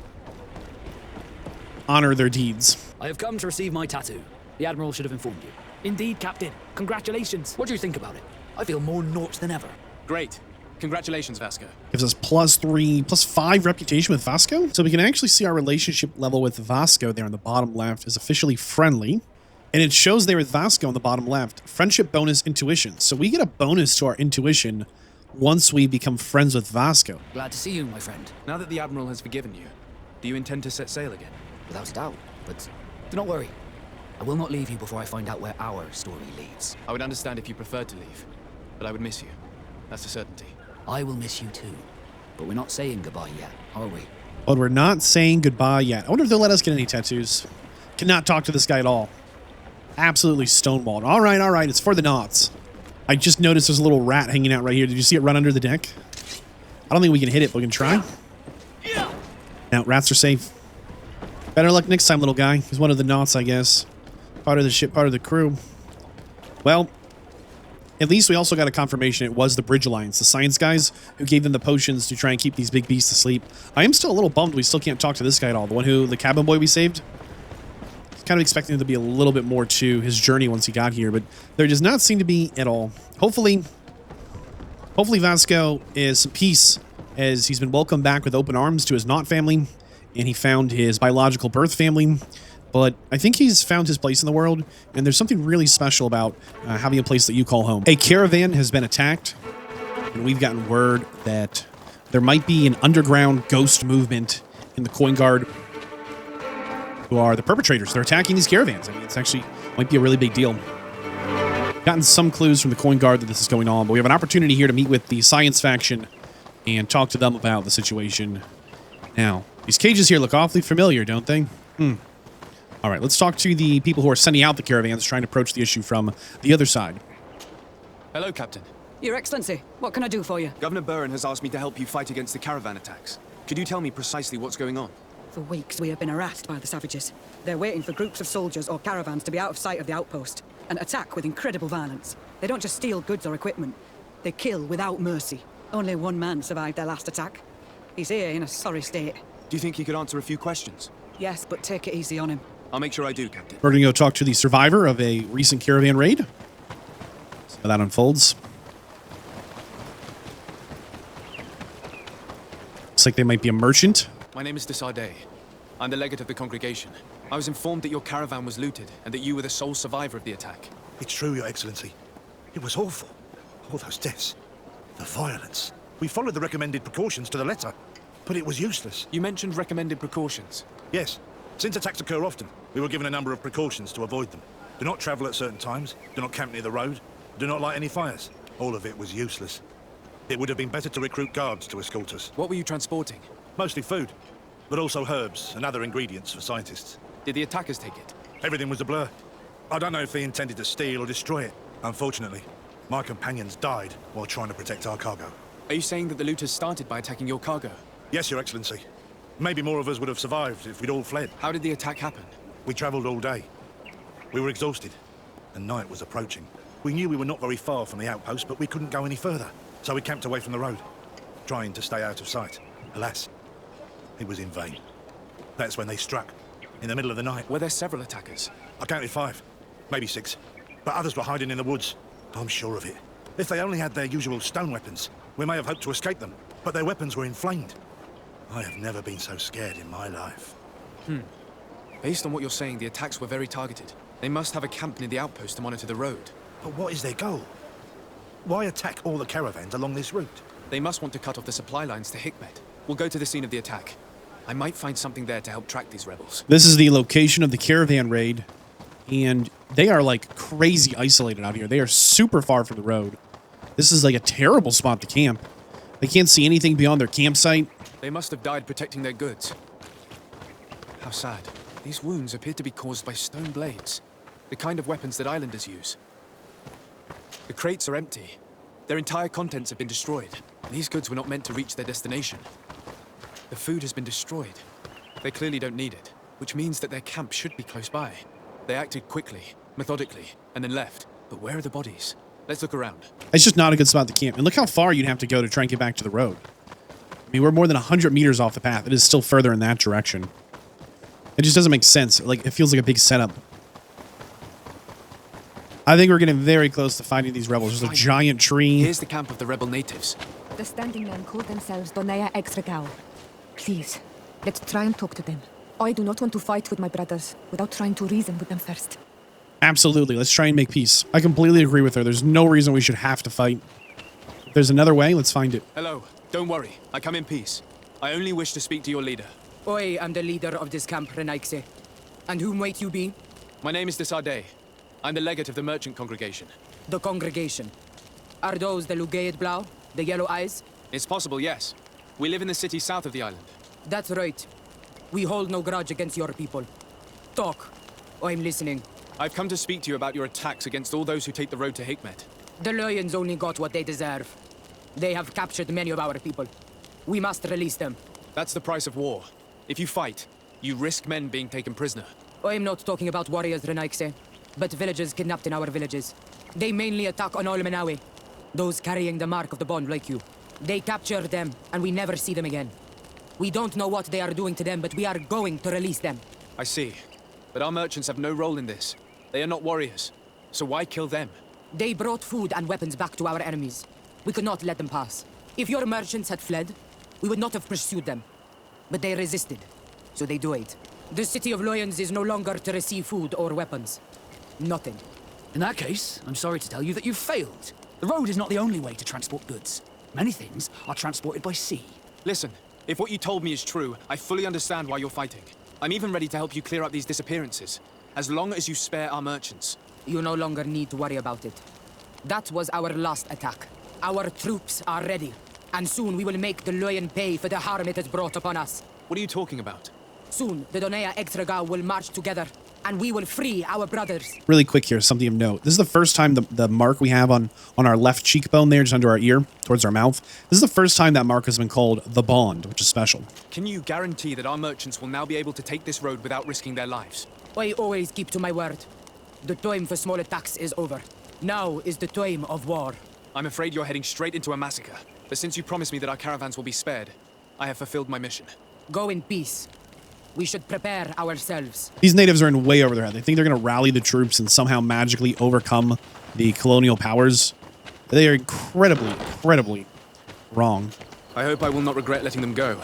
honor their deeds. I have come to receive my tattoo. The Admiral should have informed you. Indeed, Captain. Congratulations. What do you think about it? I feel more Nort than ever. Great. Congratulations, Vasco. Gives us +3, +5 reputation with Vasco. So we can actually see our relationship level with Vasco there on the bottom left is officially friendly. And it shows there with Vasco on the bottom left, friendship bonus intuition. So we get a bonus to our intuition once we become friends with Vasco. Glad to see you, my friend. Now that the Admiral has forgiven you, do you intend to set sail again? Without a doubt, but do not worry. I will not leave you before I find out where our story leads. I would understand if you preferred to leave, but I would miss you. That's a certainty. I will miss you too. But we're not saying goodbye yet, are we? But we're not saying goodbye yet. I wonder if they'll let us get any tattoos. Cannot talk to this guy at all. Absolutely stonewalled. All right. It's for the knots. I just noticed there's a little rat hanging out right here. Did you see it run under the deck? I don't think we can hit it, but we can try. Now, rats are safe. Better luck next time, little guy. He's one of the knots, I guess. Part of the ship, part of the crew. Well, at least we also got a confirmation it was the Bridge Alliance, the science guys, who gave them the potions to try and keep these big beasts asleep. I am still a little bummed we still can't talk to this guy at all. The cabin boy we saved. Kind of expecting there to be a little bit more to his journey once he got here, but there does not seem to be at all. Hopefully Vasco is some peace as he's been welcomed back with open arms to his Knot family, and he found his biological birth family. But I think he's found his place in the world, and there's something really special about having a place that you call home. A caravan has been attacked, and we've gotten word that there might be an underground ghost movement in the Coin Guard who are the perpetrators. They're attacking these caravans. I mean, it's actually might be a really big deal. Gotten some clues from the Coin Guard that this is going on, but we have an opportunity here to meet with the science faction and talk to them about the situation. Now, these cages here look awfully familiar, don't they? All right, let's talk to the people who are sending out the caravans, trying to approach the issue from the other side. Hello, Captain. Your Excellency, what can I do for you? Governor Buren has asked me to help you fight against the caravan attacks. Could you tell me precisely what's going on? For weeks, we have been harassed by the savages. They're waiting for groups of soldiers or caravans to be out of sight of the outpost and attack with incredible violence. They don't just steal goods or equipment. They kill without mercy. Only one man survived their last attack. He's here in a sorry state. Do you think he could answer a few questions? Yes, but take it easy on him. I'll make sure I do, Captain. We're going to go talk to the survivor of a recent caravan raid. So that unfolds. Looks like they might be a merchant. My name is de Sardet. I'm the legate of the congregation. I was informed that your caravan was looted and that you were the sole survivor of the attack. It's true, Your Excellency. It was awful. All those deaths. The violence. We followed the recommended precautions to the letter, but it was useless. You mentioned recommended precautions. Yes. Since attacks occur often, we were given a number of precautions to avoid them. Do not travel at certain times, do not camp near the road, do not light any fires. All of it was useless. It would have been better to recruit guards to escort us. What were you transporting? Mostly food, but also herbs and other ingredients for scientists. Did the attackers take it? Everything was a blur. I don't know if they intended to steal or destroy it. Unfortunately, my companions died while trying to protect our cargo. Are you saying that the looters started by attacking your cargo? Yes, Your Excellency. Maybe more of us would have survived if we'd all fled. How did the attack happen? We travelled all day. We were exhausted, and night was approaching. We knew we were not very far from the outpost, but we couldn't go any further. So we camped away from the road, trying to stay out of sight. Alas, it was in vain. That's when they struck, in the middle of the night. Were there several attackers? I counted 5, maybe 6. But others were hiding in the woods. I'm sure of it. If they only had their usual stone weapons, we may have hoped to escape them. But their weapons were inflamed. I have never been so scared in my life. Based on what you're saying, the attacks were very targeted. They must have a camp near the outpost to monitor the road. But what is their goal? Why attack all the caravans along this route? They must want to cut off the supply lines to Hikmet. We'll go to the scene of the attack. I might find something there to help track these rebels. This is the location of the caravan raid, and they are like crazy isolated out here. They are super far from the road. This is like a terrible spot to camp. They can't see anything beyond their campsite. They must have died protecting their goods. How sad. These wounds appear to be caused by stone blades, the kind of weapons that islanders use. The crates are empty. Their entire contents have been destroyed. These goods were not meant to reach their destination. The food has been destroyed. They clearly don't need it, which means that their camp should be close by. They acted quickly, methodically, and then left. But where are the bodies? Let's look around. It's just not a good spot to camp. And look how far you'd have to go to try and get back to the road. I mean, we're more than 100 meters off the path. It is still further in that direction. It just doesn't make sense. Like, it feels like a big setup. I think we're getting very close to finding these rebels. There's a giant tree. Here's the camp of the rebel natives. The standing men call themselves Donea Extragao. Please, let's try and talk to them. I do not want to fight with my brothers without trying to reason with them first. Absolutely. Let's try and make peace. I completely agree with her. There's no reason we should have to fight. If there's another way, let's find it. Hello. Don't worry. I come in peace. I only wish to speak to your leader. I am the leader of this camp, Renaikse. And whom might you be? My name is de Sardet. I'm the legate of the merchant congregation. The congregation. Are those the Lugaid Blau? The Yellow Eyes? It's possible, yes. We live in the city south of the island. That's right. We hold no grudge against your people. Talk. I'm listening. I've come to speak to you about your attacks against all those who take the road to Hikmet. The Lions only got what they deserve. They have captured many of our people. We must release them. That's the price of war. If you fight, you risk men being taken prisoner. I'm not talking about warriors, Renaikse, but villagers kidnapped in our villages. They mainly attack on Olmenawi, those carrying the mark of the bond like you. They capture them, and we never see them again. We don't know what they are doing to them, but we are going to release them. I see. But our merchants have no role in this. They are not warriors. So why kill them? They brought food and weapons back to our enemies. We could not let them pass. If your merchants had fled, we would not have pursued them. But they resisted, so they died. The city of Loyans is no longer to receive food or weapons. Nothing. In that case, I'm sorry to tell you that you've failed. The road is not the only way to transport goods. Many things are transported by sea. Listen, if what you told me is true, I fully understand why you're fighting. I'm even ready to help you clear up these disappearances, as long as you spare our merchants. You no longer need to worry about it. That was our last attack. Our troops are ready, and soon we will make the Loyan pay for the harm it has brought upon us. What are you talking about? Soon, the Donea Extragao will march together, and we will free our brothers. Really quick here, something of note. This is the first time the mark we have on our left cheekbone there, just under our ear, towards our mouth. This is the first time that mark has been called the Bond, which is special. Can you guarantee that our merchants will now be able to take this road without risking their lives? I always keep to my word. The time for small attacks is over. Now is the time of war. I'm afraid you're heading straight into a massacre. But since you promised me that our caravans will be spared, I have fulfilled my mission. Go in peace. We should prepare ourselves. These natives are in way over their head. They think they're going to rally the troops and somehow magically overcome the colonial powers. They are incredibly, incredibly wrong. I hope I will not regret letting them go.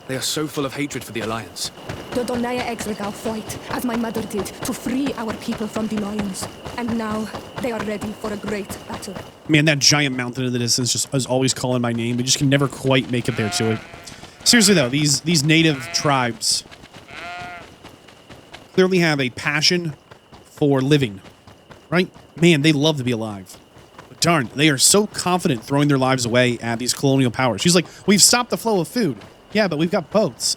They are so full of hatred for the Alliance. The Donea Extragao fight, as my mother did, to free our people from the Lions. And now, they are ready for a great battle. Man, that giant mountain in the distance just is always calling my name. We just can never quite make it there to it. Seriously, though, these native tribes clearly have a passion for living, right? Man, they love to be alive. But darn, they are so confident throwing their lives away at these colonial powers. She's like, we've stopped the flow of food. Yeah, but we've got boats.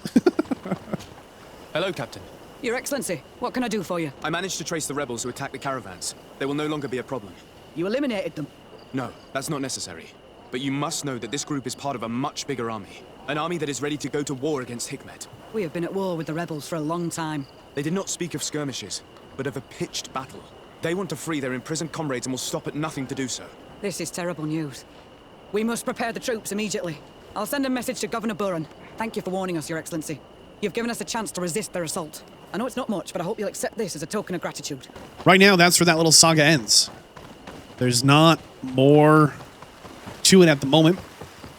Hello, Captain. Your Excellency, what can I do for you? I managed to trace the rebels who attacked the caravans. They will no longer be a problem. You eliminated them? No, that's not necessary. But you must know that this group is part of a much bigger army. An army that is ready to go to war against Hikmet. We have been at war with the rebels for a long time. They did not speak of skirmishes, but of a pitched battle. They want to free their imprisoned comrades and will stop at nothing to do so. This is terrible news. We must prepare the troops immediately. I'll send a message to Governor Buran. Thank you for warning us, Your Excellency. You've given us a chance to resist their assault. I know it's not much, but I hope you'll accept this as a token of gratitude. Right now, that's where that little saga ends. There's not more to it at the moment.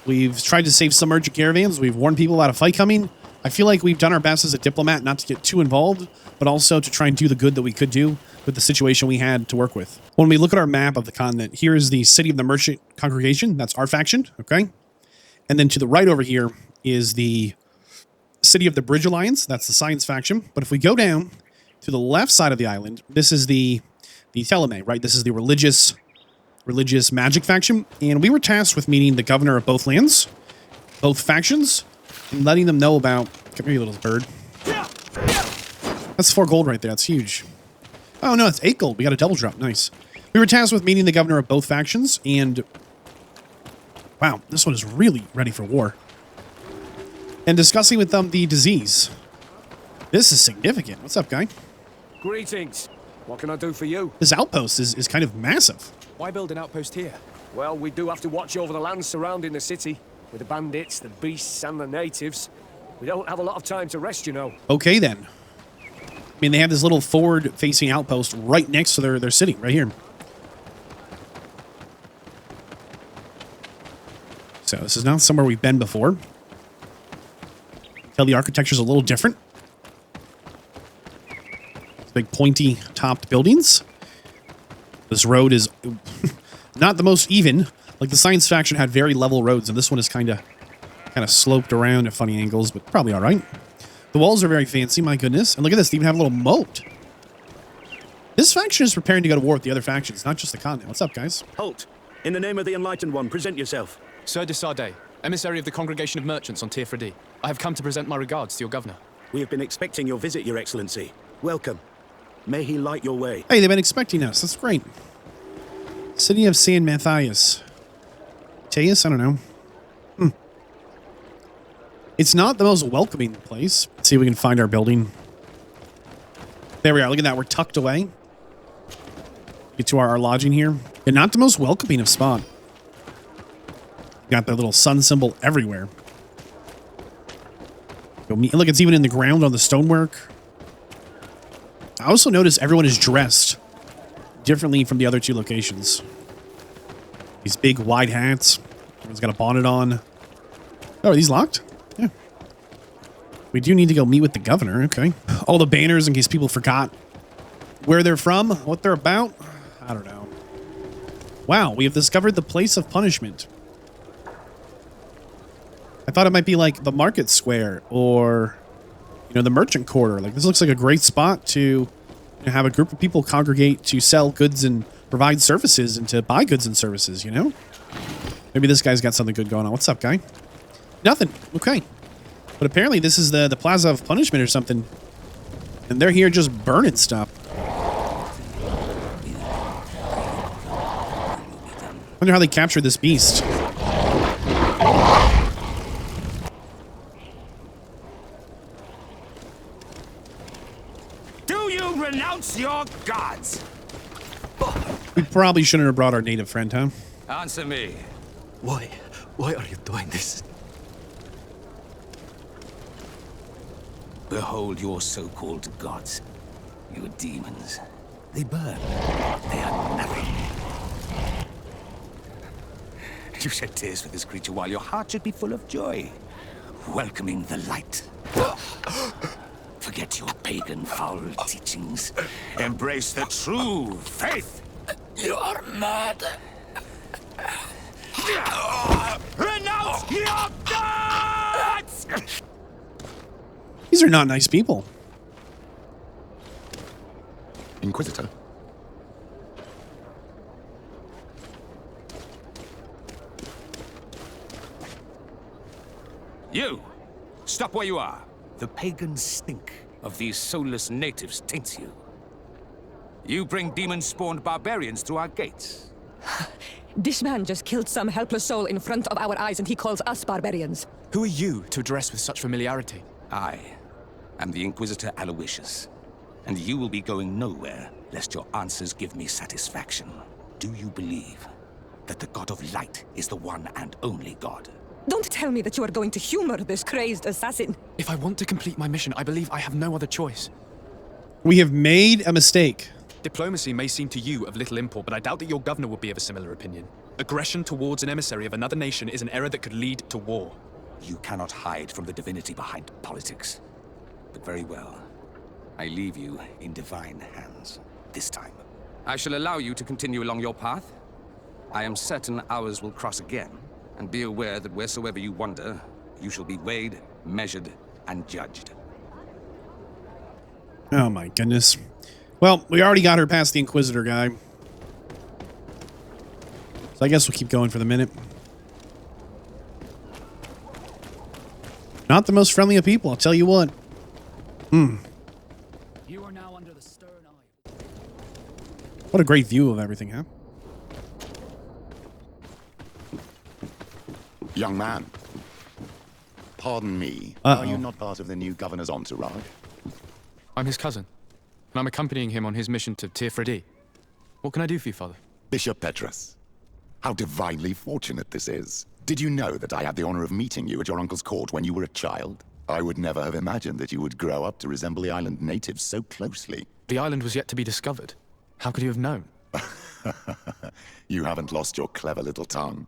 We've tried to save some merchant caravans. We've warned people about a fight coming. I feel like we've done our best as a diplomat not to get too involved, but also to try and do the good that we could do with the situation we had to work with. When we look at our map of the continent, here is the City of the Merchant Congregation. That's our faction, okay? And then to the right over here is the City of the Bridge Alliance. That's the Science faction. But if we go down to the left side of the island, this is the Teleme, right? This is the religious magic faction. And we were tasked with meeting the governor of both lands, both factions, and letting them know about... Come here, you little bird. That's 4 gold right there. That's huge. Oh, no, it's 8 gold. We got a double drop. Nice. We were tasked with meeting the governor of both factions, and... Wow, this one is really ready for war. And discussing with them the disease. This is significant. What's up, guy? Greetings. What can I do for you? This outpost is kind of massive. Why build an outpost here? Well, we do have to watch over the land surrounding the city. With the bandits, the beasts, and the natives. We don't have a lot of time to rest, you know. Okay, then. I mean, they have this little forward-facing outpost right next to their city, right here. So this is not somewhere we've been before. Tell the architecture's a little different. It's big pointy-topped buildings. This road is not the most even. Like the Science faction had very level roads, and this one is kind of sloped around at funny angles, but probably all right. The walls are very fancy, my goodness. And look at this, they even have a little moat. This faction is preparing to go to war with the other factions, not just the continent. What's up, guys? Halt! In the name of the Enlightened One, present yourself. Sir de Sardet, emissary of the Congregation of Merchants on Tirfredi. I have come to present my regards to your governor. We have been expecting your visit, Your Excellency. Welcome. May he light your way. Hey, they've been expecting us. That's great. City of San Matthias. Matthias? I don't know. It's not the most welcoming place. Let's see if we can find our building. There we are. Look at that. We're tucked away. Get to our lodging here. And not the most welcoming of spot. Got the little sun symbol everywhere. Look, it's even in the ground on the stonework. I also notice everyone is dressed differently from the other 2 locations. These big wide hats. Everyone's got a bonnet on. Oh, are these locked? Yeah. We do need to go meet with the governor. Okay. All the banners in case people forgot where they're from, what they're about. I don't know. Wow, we have discovered the place of punishment. I thought it might be like the market square or, the merchant quarter. Like, this looks like a great spot to have a group of people congregate to sell goods and provide services and to buy goods and services, Maybe this guy's got something good going on. What's up, guy? Nothing. Okay. But apparently this is the Plaza of Punishment or something. And they're here just burning stuff. Wonder how they captured this beast. Do you renounce your gods? We probably shouldn't have brought our native friend, huh? Answer me. Why are you doing this? Behold your so-called gods. Your demons. They burn. They are nothing. You shed tears for this creature while your heart should be full of joy. Welcoming the light. Forget your pagan foul teachings. Embrace the true faith. You are mad. Renounce your gods! These are not nice people. Inquisitor? You! Stop where you are. The pagan stink of these soulless natives taints you. You bring demon-spawned barbarians through our gates. This man just killed some helpless soul in front of our eyes and he calls us barbarians. Who are you to address with such familiarity? I am the Inquisitor Aloysius, and you will be going nowhere lest your answers give me satisfaction. Do you believe that the God of Light is the one and only God? Don't tell me that you are going to humor this crazed assassin. If I want to complete my mission, I believe I have no other choice. We have made a mistake. Diplomacy may seem to you of little import, but I doubt that your governor would be of a similar opinion. Aggression towards an emissary of another nation is an error that could lead to war. You cannot hide from the divinity behind politics. But very well. I leave you in divine hands this time. I shall allow you to continue along your path. I am certain ours will cross again, and be aware that wheresoever you wander, you shall be weighed, measured, and judged. Oh my goodness. Well, we already got her past the Inquisitor guy. So I guess we'll keep going for the minute. Not the most friendly of people, I'll tell you what. You are now under the stern eye. What a great view of everything, huh? Young man, pardon me. Uh-oh. Are you not part of the new governor's entourage? I'm his cousin, and I'm accompanying him on his mission to Tir-Fredi. What can I do for you, Father? Bishop Petrus, how divinely fortunate this is. Did you know that I had the honor of meeting you at your uncle's court when you were a child? I would never have imagined that you would grow up to resemble the island natives so closely. The island was yet to be discovered. How could you have known? You haven't lost your clever little tongue.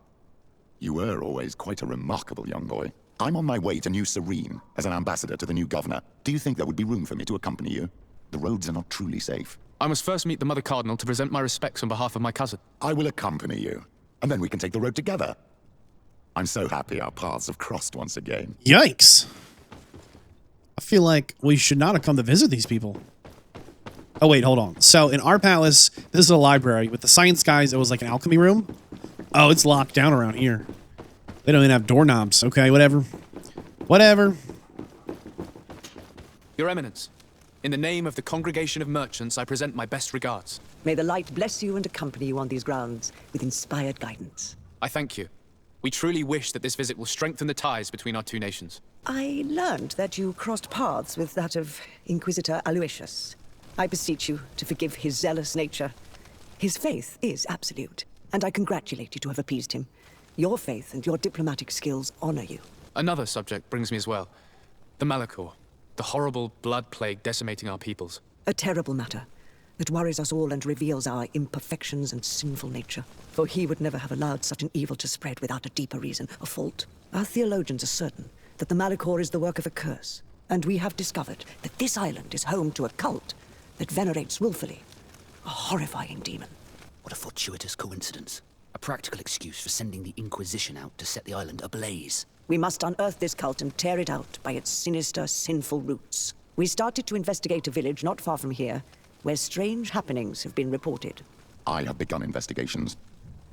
You were always quite a remarkable young boy. I'm on my way to New Serene as an ambassador to the new governor. Do you think there would be room for me to accompany you? The roads are not truly safe. I must first meet the Mother Cardinal to present my respects on behalf of my cousin. I will accompany you, and then we can take the road together. I'm so happy our paths have crossed once again. Yikes. I feel like we should not have come to visit these people. Oh, wait, hold on. So, in our palace, this is a library. With the science guys, it was like an alchemy room. Oh, it's locked down around here. They don't even have doorknobs. Okay, whatever. Whatever. Your Eminence, in the name of the Congregation of Merchants, I present my best regards. May the light bless you and accompany you on these grounds with inspired guidance. I thank you. We truly wish that this visit will strengthen the ties between our two nations. I learned that you crossed paths with that of Inquisitor Aloysius. I beseech you to forgive his zealous nature. His faith is absolute, and I congratulate you to have appeased him. Your faith and your diplomatic skills honor you. Another subject brings me as well. The Malachor, the horrible blood plague decimating our peoples. A terrible matter that worries us all and reveals our imperfections and sinful nature. For he would never have allowed such an evil to spread without a deeper reason, a fault. Our theologians are certain that the Malachor is the work of a curse, and we have discovered that this island is home to a cult that venerates willfully a horrifying demon. What a fortuitous coincidence. A practical excuse for sending the Inquisition out to set the island ablaze. We must unearth this cult and tear it out by its sinister, sinful roots. We started to investigate a village not far from here, where strange happenings have been reported. I have begun investigations,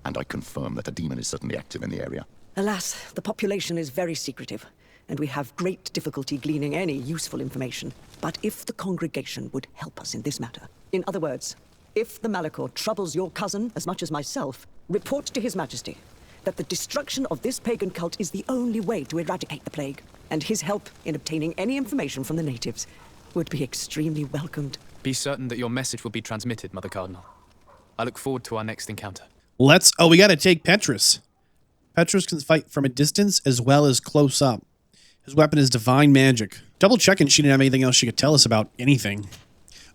and I confirm that a demon is certainly active in the area. Alas, the population is very secretive, and we have great difficulty gleaning any useful information. But if the congregation would help us in this matter, in other words, if the Malachor troubles your cousin as much as myself, report to His Majesty that the destruction of this pagan cult is the only way to eradicate the plague, and his help in obtaining any information from the natives would be extremely welcomed. Be certain that your message will be transmitted, Mother Cardinal. I look forward to our next encounter. Oh, we gotta take Petrus. Petrus can fight from a distance as well as close up. His weapon is divine magic. Double checking she didn't have anything else she could tell us about anything.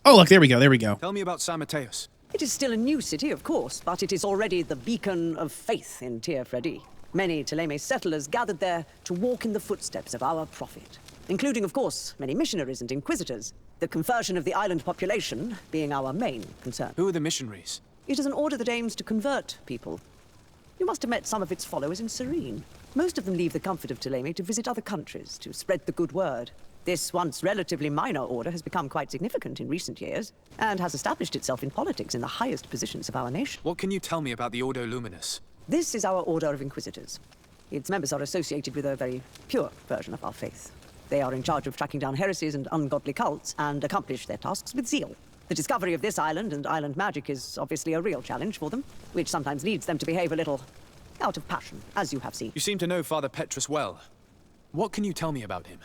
Oh, look, there we go. Tell me about San Mateus. It is still a new city, of course, but it is already the beacon of faith in Tir-Fredi. Many Thélème settlers gathered there to walk in the footsteps of our prophet, including, of course, many missionaries and inquisitors. The conversion of the island population being our main concern. Who are the missionaries? It is an order that aims to convert people. You must have met some of its followers in Serene. Most of them leave the comfort of Thélème to visit other countries, to spread the good word. This once relatively minor order has become quite significant in recent years, and has established itself in politics in the highest positions of our nation. What can you tell me about the Ordo Luminus? This is our Order of Inquisitors. Its members are associated with a very pure version of our faith. They are in charge of tracking down heresies and ungodly cults, and accomplish their tasks with zeal. The discovery of this island and island magic is obviously a real challenge for them, which sometimes leads them to behave a little out of passion, as you have seen. You seem to know Father Petrus well. What can you tell me about him?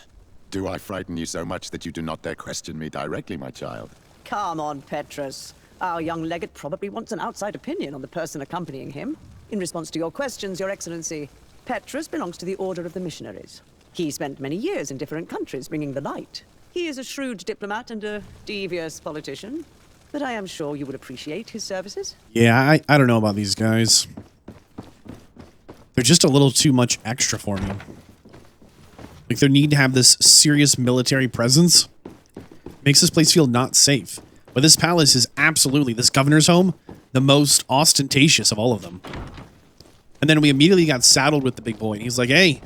Do I frighten you so much that you do not dare question me directly, my child? Come on, Petrus. Our young legate probably wants an outside opinion on the person accompanying him. In response to your questions, Your Excellency, Petrus belongs to the Order of the Missionaries. He spent many years in different countries bringing the light. He is a shrewd diplomat and a devious politician, but I am sure you would appreciate his services. Yeah, I don't know about these guys. They're just a little too much extra for me. Like, they need to have this serious military presence. Makes this place feel not safe. But this palace is absolutely, this governor's home, the most ostentatious of all of them. And then we immediately got saddled with the big boy. And he's like, hey,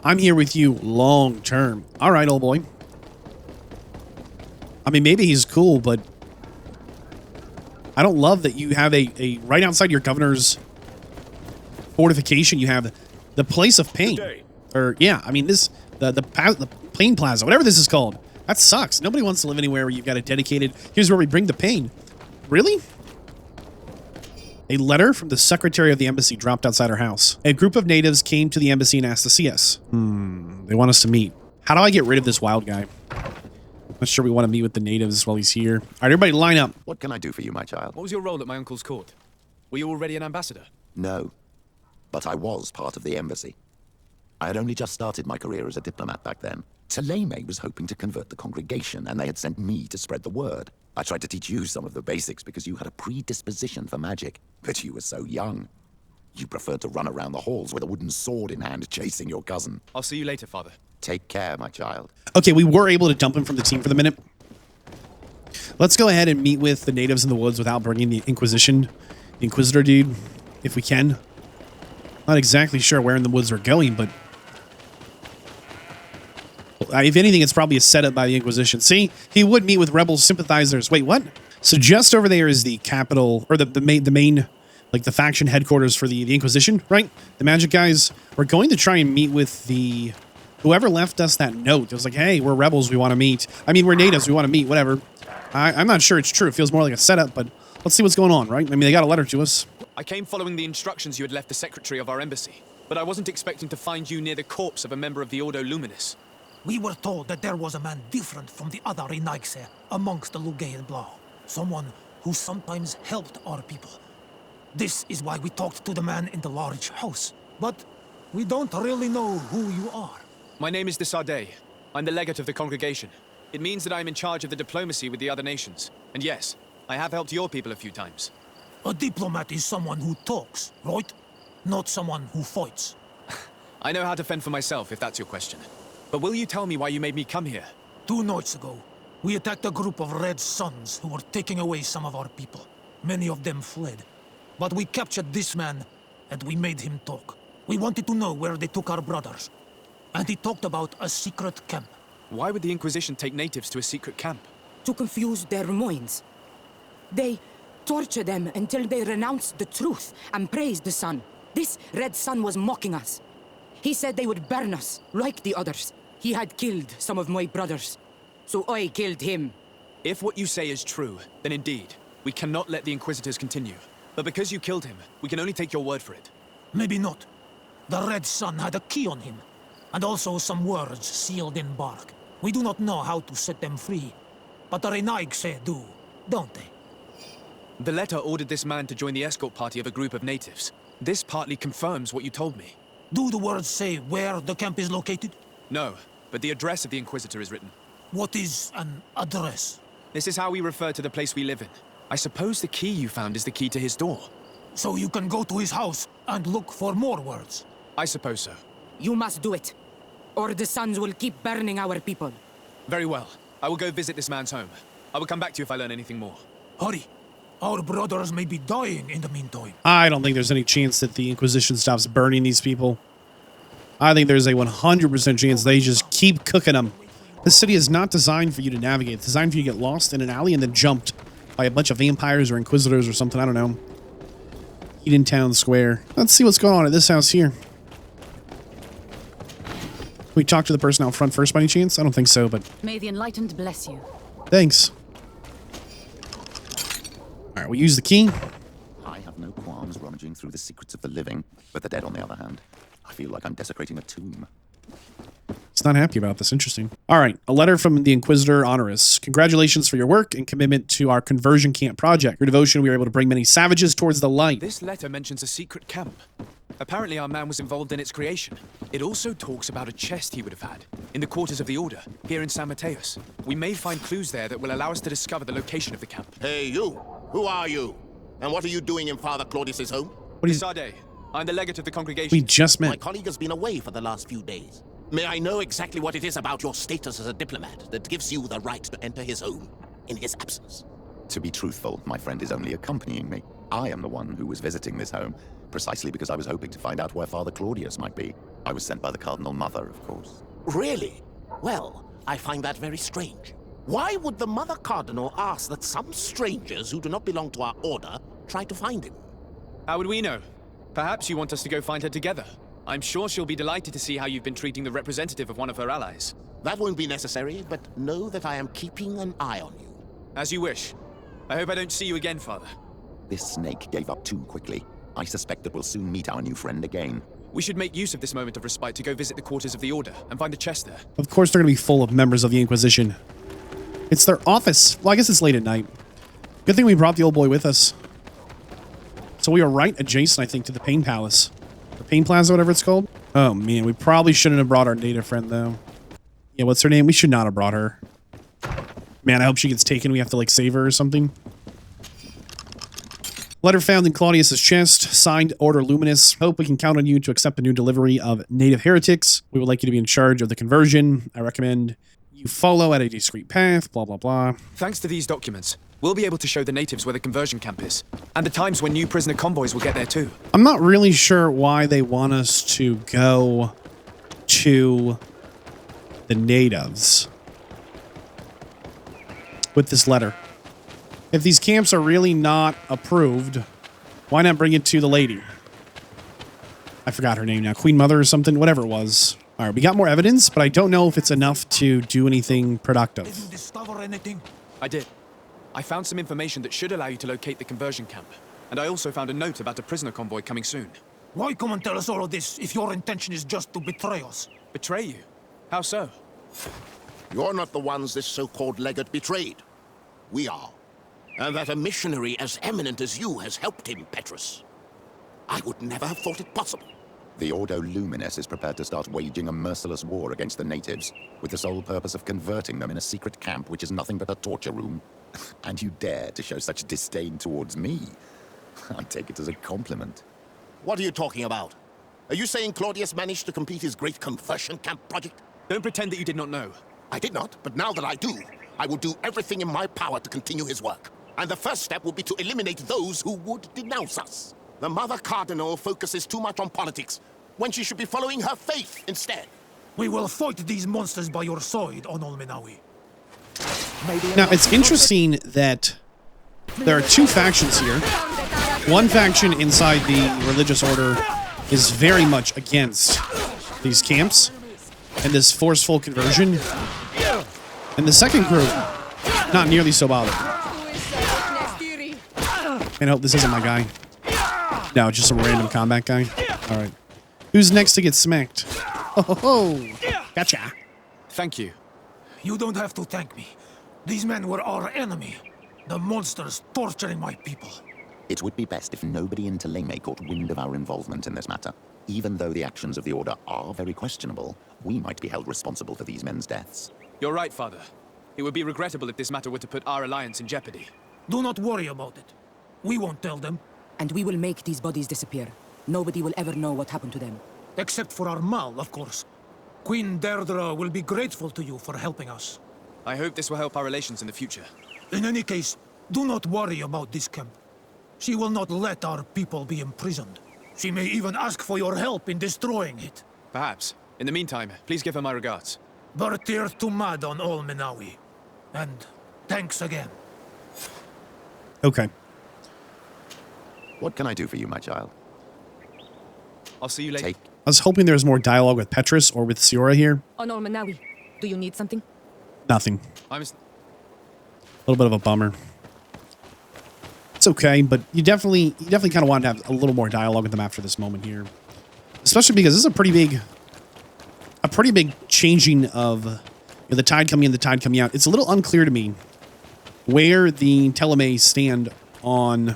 I'm here with you long term. All right, old boy. I mean, maybe he's cool, but I don't love that you have a right outside your governor's fortification, you have the place of pain. Or, yeah, I mean, this, the pain plaza, whatever this is called. That sucks. Nobody wants to live anywhere where you've got a dedicated, here's where we bring the pain. Really? A letter from the secretary of the embassy dropped outside our house. A group of natives came to the embassy and asked to see us. They want us to meet. How do I get rid of this wild guy? Not sure we want to meet with the natives while he's here. All right, everybody line up. What can I do for you, my child? What was your role at my uncle's court? Were you already an ambassador? No, but I was part of the embassy. I had only just started my career as a diplomat back then. Seleme was hoping to convert the congregation, and they had sent me to spread the word. I tried to teach you some of the basics because you had a predisposition for magic, but you were so young. You preferred to run around the halls with a wooden sword in hand chasing your cousin. I'll see you later, Father. Take care, my child. Okay, we were able to dump him from the team for the minute. Let's go ahead and meet with the natives in the woods without bringing the Inquisition, the Inquisitor dude, if we can. Not exactly sure where in the woods we're going, but if anything, it's probably a setup by the Inquisition. See, he would meet with rebel sympathizers. Wait, what? So just over there is the capital, or the main, like the faction headquarters for the Inquisition, right? The magic guys. We're going to try and meet with the whoever left us that note. It was like, hey, we're rebels, we want to meet. I mean, we're natives, we want to meet, whatever. I'm not sure it's true. It feels more like a setup, but let's see what's going on, right? I mean, they got a letter to us. I came following the instructions you had left the secretary of our embassy, but I wasn't expecting to find you near the corpse of a member of the Ordo Luminis. We were told that there was a man different from the other Renaigse amongst the Lugaid Blau. Someone who sometimes helped our people. This is why we talked to the man in the large house. But we don't really know who you are. My name is Desardet. I'm the legate of the congregation. It means that I'm in charge of the diplomacy with the other nations. And yes, I have helped your people a few times. A diplomat is someone who talks, right? Not someone who fights. I know how to fend for myself, if that's your question. But will you tell me why you made me come here? 2 nights ago, we attacked a group of Red Suns who were taking away some of our people. Many of them fled. But we captured this man, and we made him talk. We wanted to know where they took our brothers. And he talked about a secret camp. Why would the Inquisition take natives to a secret camp? To confuse their minds. They torture them until they renounce the truth and praise the sun. This Red Sun was mocking us. He said they would burn us, like the others. He had killed some of my brothers, so I killed him. If what you say is true, then indeed, we cannot let the Inquisitors continue. But because you killed him, we can only take your word for it. Maybe not. The Red Sun had a key on him, and also some words sealed in bark. We do not know how to set them free, but the Renaigse do, don't they? The letter ordered this man to join the escort party of a group of natives. This partly confirms what you told me. Do the words say where the camp is located? No, but the address of the Inquisitor is written. What is an address? This is how we refer to the place we live in. I suppose the key you found is the key to his door. So you can go to his house and look for more words? I suppose so. You must do it, or the suns will keep burning our people. Very well. I will go visit this man's home. I will come back to you if I learn anything more. Hurry. Our brothers may be dying in the meantime. I don't think there's any chance that the Inquisition stops burning these people. I think there's a 100% chance they just keep cooking them. This city is not designed for you to navigate. It's designed for you to get lost in an alley and then jumped by a bunch of vampires or Inquisitors or something. I don't know. Eden Town Square. Let's see what's going on at this house here. Can we talk to the person out front first by any chance? I don't think so, but... May the Enlightened bless you. Thanks. All right, we use the key. I have no qualms rummaging through the secrets of the living, but the dead, on the other hand, I feel like I'm desecrating a tomb. He's not happy about this. Interesting. All right, a letter from the Inquisitor Honoris. Congratulations for your work and commitment to our conversion camp project. Your devotion, we were able to bring many savages towards the light. This letter mentions a secret camp. Apparently our man was involved in its creation. It also talks about a chest he would have had in the quarters of the Order, here in San Mateus. We may find clues there that will allow us to discover the location of the camp. Hey, you! Who are you? And what are you doing in Father Claudius's home? Sade, I'm the legate of the congregation. We just met. My colleague has been away for the last few days. May I know exactly what it is about your status as a diplomat that gives you the right to enter his home in his absence? To be truthful, my friend is only accompanying me. I am the one who was visiting this home, precisely because I was hoping to find out where Father Claudius might be. I was sent by the Cardinal Mother, of course. Really? Well, I find that very strange. Why would the Mother Cardinal ask that some strangers who do not belong to our order try to find him? How would we know? Perhaps you want us to go find her together. I'm sure she'll be delighted to see how you've been treating the representative of one of her allies. That won't be necessary, but know that I am keeping an eye on you. As you wish. I hope I don't see you again, Father. This snake gave up too quickly. I suspect that we'll soon meet our new friend again. We should make use of this moment of respite to go visit the quarters of the Order and find the chest there. Of course they're going to be full of members of the Inquisition. It's their office. Well, I guess it's late at night. Good thing we brought the old boy with us. So we are right adjacent, I think, to the Pain Palace. The Pain Plaza, whatever it's called. Oh, man. We probably shouldn't have brought our native friend, though. Yeah, what's her name? We should not have brought her. Man, I hope she gets taken. We have to, like, save her or something. Letter found in Claudius's chest. Signed, Order Luminous. Hope we can count on you to accept the new delivery of native heretics. We would like you to be in charge of the conversion. I recommend you follow at a discreet path. Blah, blah, blah. Thanks to these documents, we'll be able to show the natives where the conversion camp is. And the times when new prisoner convoys will get there too. I'm not really sure why they want us to go to the natives with this letter. If these camps are really not approved, why not bring it to the lady? I forgot her name now. Queen Mother or something? Whatever it was. All right, we got more evidence, but I don't know if it's enough to do anything productive. Did you discover anything? I did. I found some information that should allow you to locate the conversion camp. And I also found a note about a prisoner convoy coming soon. Why come and tell us all of this if your intention is just to betray us? Betray you? How so? You're not the ones this so-called legate betrayed. We are. And that a missionary as eminent as you has helped him, Petrus. I would never have thought it possible. The Ordo Luminous is prepared to start waging a merciless war against the natives, with the sole purpose of converting them in a secret camp which is nothing but a torture room. And you dare to show such disdain towards me? I take it as a compliment. What are you talking about? Are you saying Claudius managed to complete his great conversion camp project? Don't pretend that you did not know. I did not, but now that I do, I will do everything in my power to continue his work. And the first step will be to eliminate those who would denounce us. The Mother Cardinal focuses too much on politics, when she should be following her faith instead. We will fight these monsters by your side, Onol Menawi. Now, it's interesting that there are two factions here. One faction inside the religious order is very much against these camps and this forceful conversion. And the second group, not nearly so bothered. And I hope this isn't my guy. No, just a random combat guy. All right. Who's next to get smacked? Oh, gotcha. Thank you. You don't have to thank me. These men were our enemy. The monsters torturing my people. It would be best if nobody in Teleme caught wind of our involvement in this matter. Even though the actions of the Order are very questionable, we might be held responsible for these men's deaths. You're right, Father. It would be regrettable if this matter were to put our alliance in jeopardy. Do not worry about it. We won't tell them. And we will make these bodies disappear. Nobody will ever know what happened to them. Except for our Mal, of course. Queen Deirdre will be grateful to you for helping us. I hope this will help our relations in the future. In any case, do not worry about this camp. She will not let our people be imprisoned. She may even ask for your help in destroying it. Perhaps. In the meantime, please give her my regards. Bertir Tumad on all Menawi. And thanks again. Okay. What can I do for you, my child? I'll see you later. I was hoping there was more dialogue with Petrus or with Siora here. Onol Menawi, do you need something? Nothing. I'm a little bit of a bummer. It's okay, but you definitely kind of want to have a little more dialogue with them after this moment here, especially because this is a pretty big changing of the tide coming in, the tide coming out. It's a little unclear to me where the Teleme stand on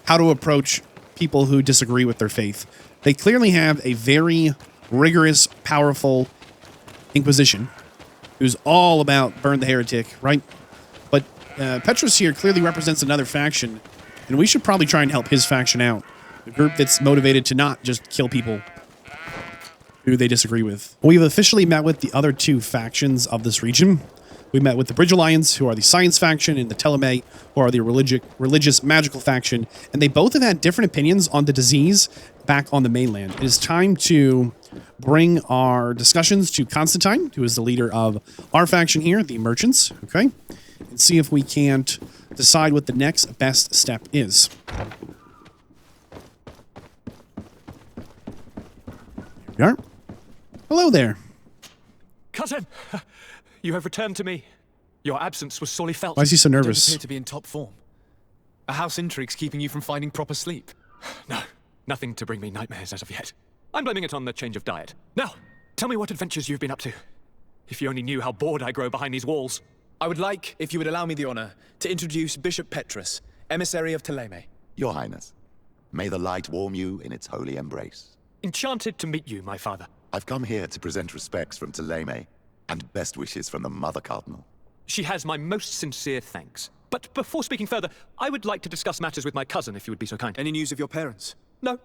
how to approach people who disagree with their faith. They clearly have a very rigorous, powerful Inquisition who's all about burn the heretic, right? But Petrus here clearly represents another faction, and we should probably try and help his faction out. A group that's motivated to not just kill people who they disagree with. We've officially met with the other two factions of this region. We met with the Bridge Alliance, who are the science faction, and the Teleme, who are the religious magical faction, and they both have had different opinions on the disease back on the mainland. It is time to bring our discussions to Constantine, who is the leader of our faction here, the Merchants, okay? And see if we can't decide what the next best step is. Here we are. Hello there. Cousin, you have returned to me. Your absence was sorely felt. Why is he so You nervous? don't appear to be in top form. A house intrigue's keeping you from finding proper sleep. No, nothing to bring me nightmares as of yet. I'm blaming it on the change of diet. Now, tell me what adventures you've been up to. If you only knew how bored I grow behind these walls. I would like, if you would allow me the honor, to introduce Bishop Petrus, emissary of Teleme. Your Highness, may the light warm you in its holy embrace. Enchanted to meet you, my father. I've come here to present respects from Teleme and best wishes from the Mother Cardinal. She has my most sincere thanks. But before speaking further, I would like to discuss matters with my cousin, if you would be so kind. Any news of your parents? No.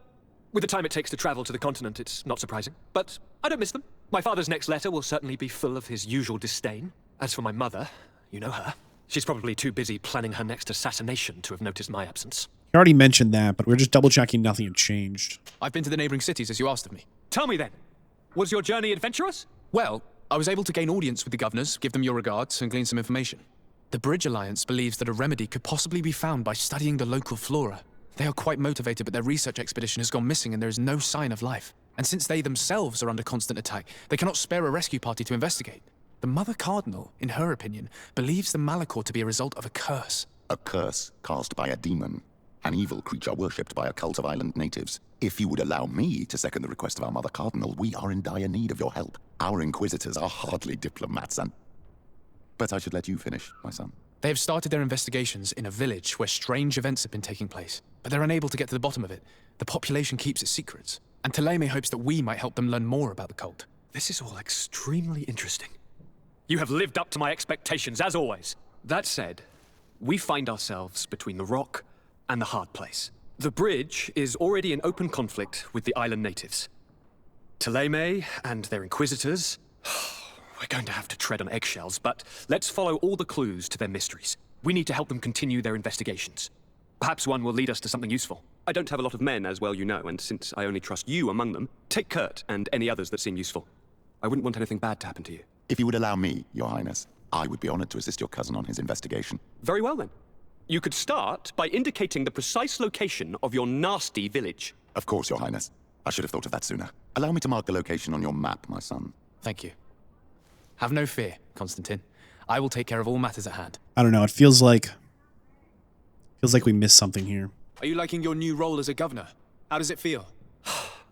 With the time it takes to travel to the continent, it's not surprising. But I don't miss them. My father's next letter will certainly be full of his usual disdain. As for my mother, you know her. She's probably too busy planning her next assassination to have noticed my absence. You already mentioned that, but we're just double-checking nothing had changed. I've been to the neighboring cities, as you asked of me. Tell me then, was your journey adventurous? Well, I was able to gain audience with the governors, give them your regards, and glean some information. The Bridge Alliance believes that a remedy could possibly be found by studying the local flora. They are quite motivated, but their research expedition has gone missing and there is no sign of life. And since they themselves are under constant attack, they cannot spare a rescue party to investigate. The Mother Cardinal, in her opinion, believes the Malachor to be a result of a curse. A curse cast by a demon. An evil creature worshipped by a cult of island natives. If you would allow me to second the request of our Mother Cardinal, we are in dire need of your help. Our inquisitors are hardly diplomats, but I should let you finish, my son. They have started their investigations in a village where strange events have been taking place, but they're unable to get to the bottom of it. The population keeps its secrets, and Teleme hopes that we might help them learn more about the cult. This is all extremely interesting. You have lived up to my expectations, as always. That said, we find ourselves between the rock and the hard place. The bridge is already in open conflict with the island natives. Teleme and their inquisitors... We're going to have to tread on eggshells, but let's follow all the clues to their mysteries. We need to help them continue their investigations. Perhaps one will lead us to something useful. I don't have a lot of men, as well you know, and since I only trust you among them, take Kurt and any others that seem useful. I wouldn't want anything bad to happen to you. If you would allow me, Your Highness, I would be honored to assist your cousin on his investigation. Very well, then. You could start by indicating the precise location of your nasty village. Of course, Your Highness. I should have thought of that sooner. Allow me to mark the location on your map, my son. Thank you. Have no fear, Constantine. I will take care of all matters at hand. I don't know. It feels like we missed something here. Are you liking your new role as a governor? How does it feel?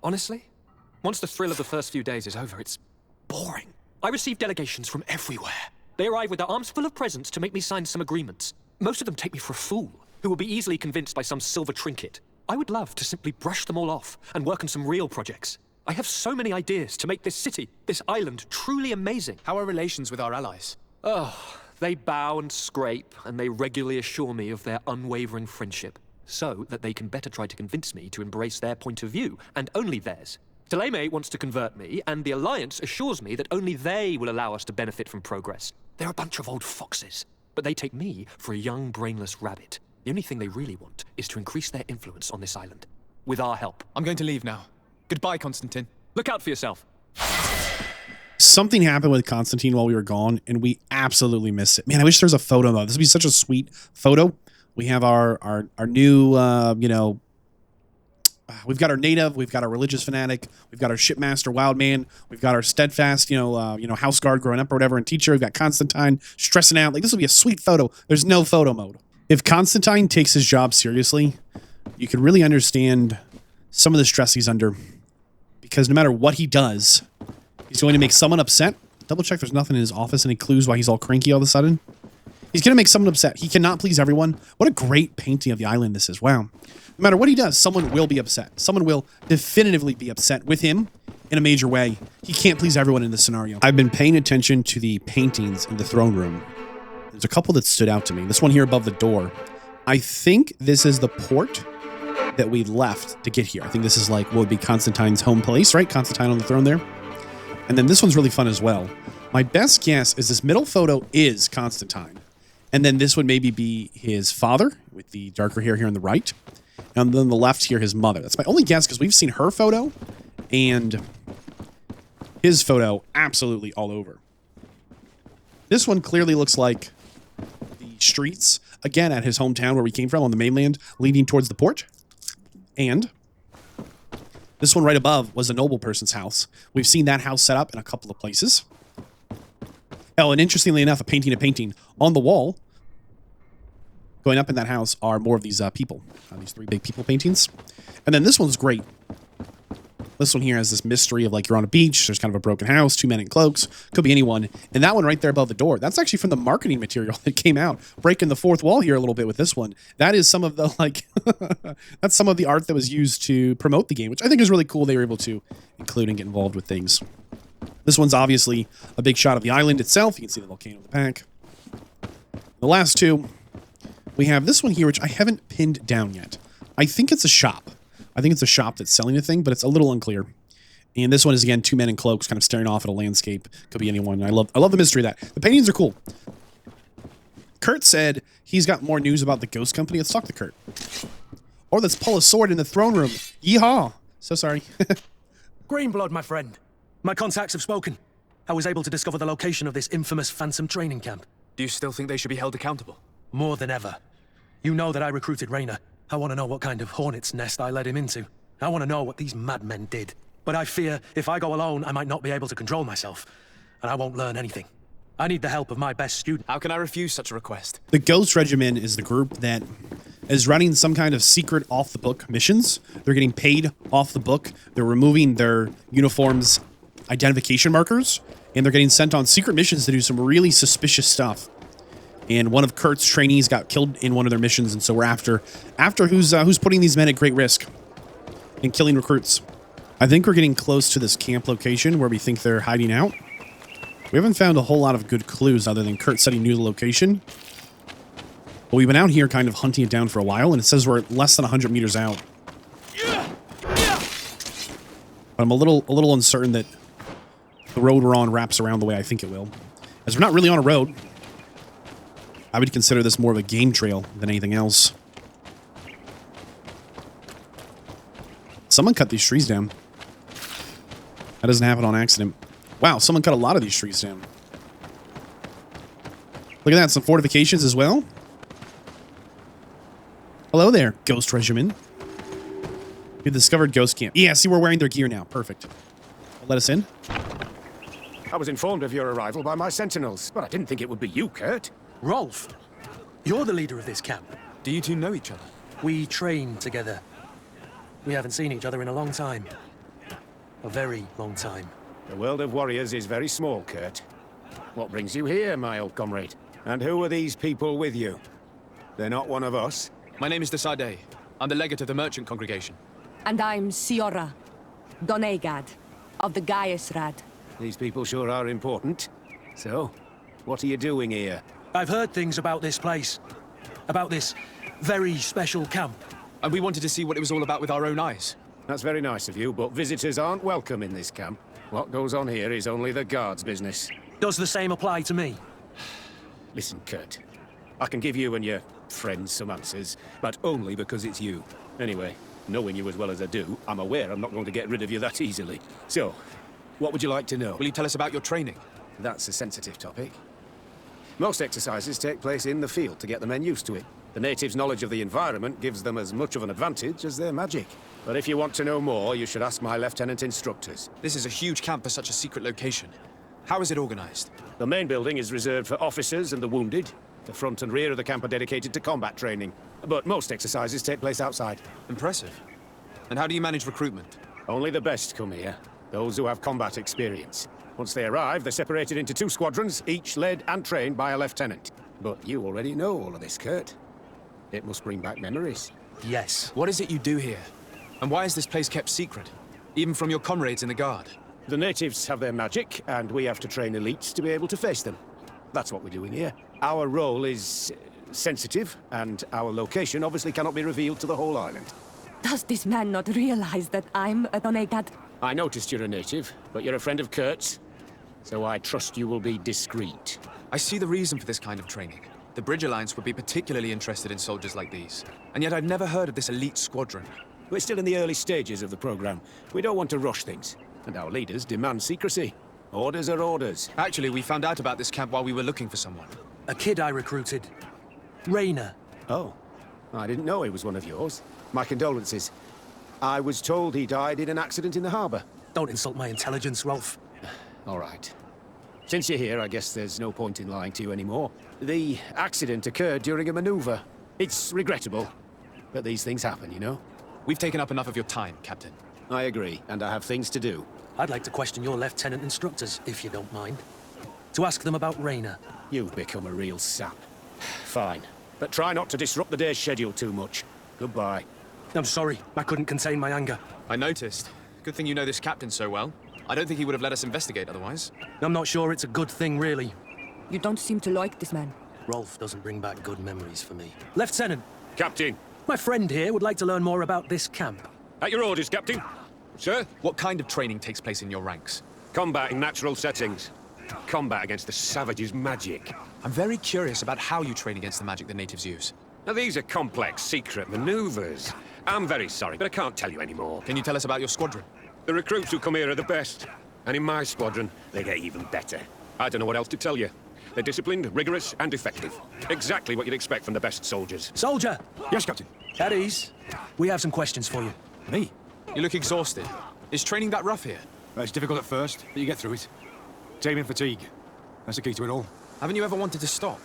Honestly, once the thrill of the first few days is over, it's boring. I receive delegations from everywhere. They arrive with their arms full of presents to make me sign some agreements. Most of them take me for a fool, who will be easily convinced by some silver trinket. I would love to simply brush them all off and work on some real projects. I have so many ideas to make this city, this island, truly amazing. How are relations with our allies? Oh, they bow and scrape, and they regularly assure me of their unwavering friendship, so that they can better try to convince me to embrace their point of view, and only theirs. Teleme wants to convert me, and the Alliance assures me that only they will allow us to benefit from progress. They're a bunch of old foxes, but they take me for a young, brainless rabbit. The only thing they really want is to increase their influence on this island. With our help. I'm going to leave now. Goodbye, Constantine. Look out for yourself. Something happened with Constantine while we were gone, and we absolutely missed it. Man, I wish there was a photo of this. Would be such a sweet photo. We have our new, we've got our native, we've got our religious fanatic, we've got our shipmaster wild man, we've got our steadfast, house guard growing up or whatever, and teacher. We've got Constantine stressing out. Like, this would be a sweet photo. There's no photo mode. If Constantine takes his job seriously, you can really understand some of the stress he's under. Because no matter what he does, he's going to make someone upset. Double check there's nothing in his office, any clues why he's all cranky all of a sudden. He's going to make someone upset. He cannot please everyone. What a great painting of the island this is. Wow. No matter what he does, someone will be upset. Someone will definitively be upset with him in a major way. He can't please everyone in this scenario. I've been paying attention to the paintings in the throne room. There's a couple that stood out to me. This one here above the door. I think this is the port that we left to get here. I think this is like what would be Constantine's home place, right? Constantine on the throne there. And then this one's really fun as well. My best guess is this middle photo is Constantine. And then this would maybe be his father with the darker hair here on the right. And then the left here, his mother. That's my only guess because we've seen her photo and his photo absolutely all over. This one clearly looks like the streets, again, at his hometown where we came from on the mainland, leading towards the port. And this one right above was a noble person's house. We've seen that house set up in a couple of places. Oh, and interestingly enough, a painting on the wall going up in that house are more of these people. These three big people paintings. And then this one's great. This one here has this mystery of like you're on a beach. There's kind of a broken house, two men in cloaks. Could be anyone. And that one right there above the door, that's actually from the marketing material that came out. Breaking the fourth wall here a little bit with this one. That is some of the like, that's some of the art that was used to promote the game, which I think is really cool. They were able to include and get involved with things. This one's obviously a big shot of the island itself. You can see the volcano in the back. The last two, we have this one here, which I haven't pinned down yet. I think it's a shop. I think it's a shop that's selling a thing, but it's a little unclear. And this one is, again, two men in cloaks kind of staring off at a landscape. Could be anyone. I love the mystery of that. The paintings are cool. Kurt said he's got more news about the ghost company. Let's talk to Kurt. Or let's pull a sword in the throne room. Yeehaw. So sorry. Greenblood, my friend. My contacts have spoken. I was able to discover the location of this infamous Phantom training camp. Do you still think they should be held accountable? More than ever. You know that I recruited Raynor. I want to know what kind of hornet's nest I led him into. I want to know what these madmen did. But I fear if I go alone, I might not be able to control myself. And I won't learn anything. I need the help of my best student. How can I refuse such a request? The Ghost Regiment is the group that is running some kind of secret off-the-book missions. They're getting paid off the book. They're removing their uniforms' identification markers. And they're getting sent on secret missions to do some really suspicious stuff. And one of Kurt's trainees got killed in one of their missions, and so we're after who's putting these men at great risk and killing recruits. I think we're getting close to this camp location where we think they're hiding out. We haven't found a whole lot of good clues other than Kurt said he knew the location. But we've been out here kind of hunting it down for a while, and it says we're less than 100 meters out. But I'm a little uncertain that the road we're on wraps around the way I think it will. As we're not really on a road, I would consider this more of a game trail than anything else. Someone cut these trees down. That doesn't happen on accident. Wow, someone cut a lot of these trees down. Look at that, some fortifications as well. Hello there, Ghost Regiment. You discovered Ghost Camp. Yeah, see, we're wearing their gear now. Perfect. Let us in. I was informed of your arrival by my sentinels, but I didn't think it would be you, Kurt. Rolf, you're the leader of this camp. Do you two know each other? We train together. We haven't seen each other in a long time. A very long time. The world of warriors is very small, Kurt. What brings you here, my old comrade? And who are these people with you? They're not one of us? My name is Desade. I'm the legate of the merchant congregation. And I'm Siora, Donegad, of the Gaiusrad. These people sure are important. So, what are you doing here? I've heard things about this place. About this very special camp. And we wanted to see what it was all about with our own eyes. That's very nice of you, but visitors aren't welcome in this camp. What goes on here is only the guards' business. Does the same apply to me? Listen, Kurt. I can give you and your friends some answers, but only because it's you. Anyway, knowing you as well as I do, I'm aware I'm not going to get rid of you that easily. So, what would you like to know? Will you tell us about your training? That's a sensitive topic. Most exercises take place in the field to get the men used to it. The natives' knowledge of the environment gives them as much of an advantage as their magic. But if you want to know more, you should ask my lieutenant instructors. This is a huge camp for such a secret location. How is it organized? The main building is reserved for officers and the wounded. The front and rear of the camp are dedicated to combat training. But most exercises take place outside. Impressive. And how do you manage recruitment? Only the best come here. Those who have combat experience. Once they arrive, they're separated into 2 squadrons, each led and trained by a lieutenant. But you already know all of this, Kurt. It must bring back memories. Yes. What is it you do here? And why is this place kept secret? Even from your comrades in the Guard? The natives have their magic, and we have to train elites to be able to face them. That's what we're doing here. Our role is sensitive, and our location obviously cannot be revealed to the whole island. Does this man not realize that I'm a Donegad? I noticed you're a native, but you're a friend of Kurt's, so I trust you will be discreet. I see the reason for this kind of training. The Bridge Alliance would be particularly interested in soldiers like these. And yet I've never heard of this elite squadron. We're still in the early stages of the program. We don't want to rush things, and our leaders demand secrecy. Orders are orders. Actually, we found out about this camp while we were looking for someone. A kid I recruited. Raynor. Oh, I didn't know he was one of yours. My condolences. I was told he died in an accident in the harbour. Don't insult my intelligence, Rolf. All right. Since you're here, I guess there's no point in lying to you anymore. The accident occurred during a maneuver. It's regrettable, but these things happen, you know? We've taken up enough of your time, Captain. I agree, and I have things to do. I'd like to question your lieutenant instructors, if you don't mind. To ask them about Raynor. You've become a real sap. Fine, but try not to disrupt the day's schedule too much. Goodbye. I'm sorry, I couldn't contain my anger. I noticed. Good thing you know this captain so well. I don't think he would have let us investigate otherwise. I'm not sure it's a good thing, really. You don't seem to like this man. Rolf doesn't bring back good memories for me. Lieutenant! Captain! My friend here would like to learn more about this camp. At your orders, Captain. Sir? What kind of training takes place in your ranks? Combat in natural settings. Combat against the savages' magic. I'm very curious about how you train against the magic the natives use. Now, these are complex, secret maneuvers. I'm very sorry, but I can't tell you anymore. Can you tell us about your squadron? The recruits who come here are the best. And in my squadron, they get even better. I don't know what else to tell you. They're disciplined, rigorous, and effective. Exactly what you'd expect from the best soldiers. Soldier! Yes, Captain. At ease. We have some questions for you. Me? You look exhausted. Is training that rough here? Well, it's difficult at first, but you get through it. Taming fatigue. That's the key to it all. Haven't you ever wanted to stop?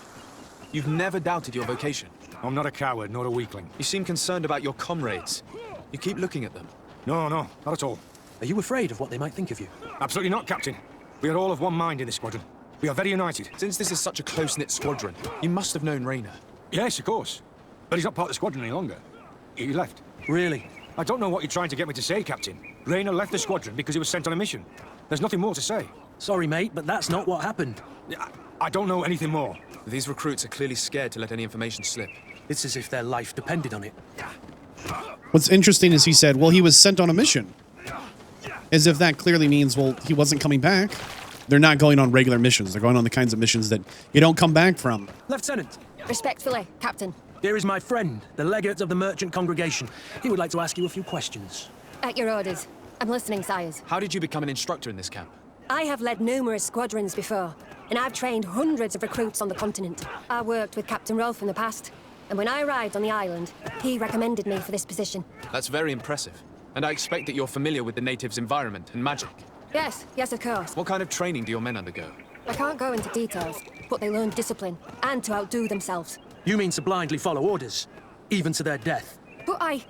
You've never doubted your vocation. I'm not a coward, nor a weakling. You seem concerned about your comrades. You keep looking at them. No, not at all. Are you afraid of what they might think of you? Absolutely not, Captain. We are all of one mind in this squadron. We are very united. Since this is such a close-knit squadron, you must have known Raynor. Yes, of course. But he's not part of the squadron any longer. He left. Really? I don't know what you're trying to get me to say, Captain. Raynor left the squadron because he was sent on a mission. There's nothing more to say. Sorry, mate, but that's not what happened. I don't know anything more. These recruits are clearly scared to let any information slip. It's as if their life depended on it. What's interesting is he said, well, he was sent on a mission. As if that clearly means, well, he wasn't coming back. They're not going on regular missions. They're going on the kinds of missions that you don't come back from. Lieutenant! Respectfully, Captain. Here is my friend, the legate of the merchant congregation. He would like to ask you a few questions. At your orders. I'm listening, sires. How did you become an instructor in this camp? I have led numerous squadrons before, and I've trained hundreds of recruits on the continent. I worked with Captain Rolf in the past, and when I arrived on the island, he recommended me for this position. That's very impressive. And I expect that you're familiar with the natives' environment and magic. Yes, of course. What kind of training do your men undergo? I can't go into details, but they learn discipline and to outdo themselves. You mean to blindly follow orders, even to their death? But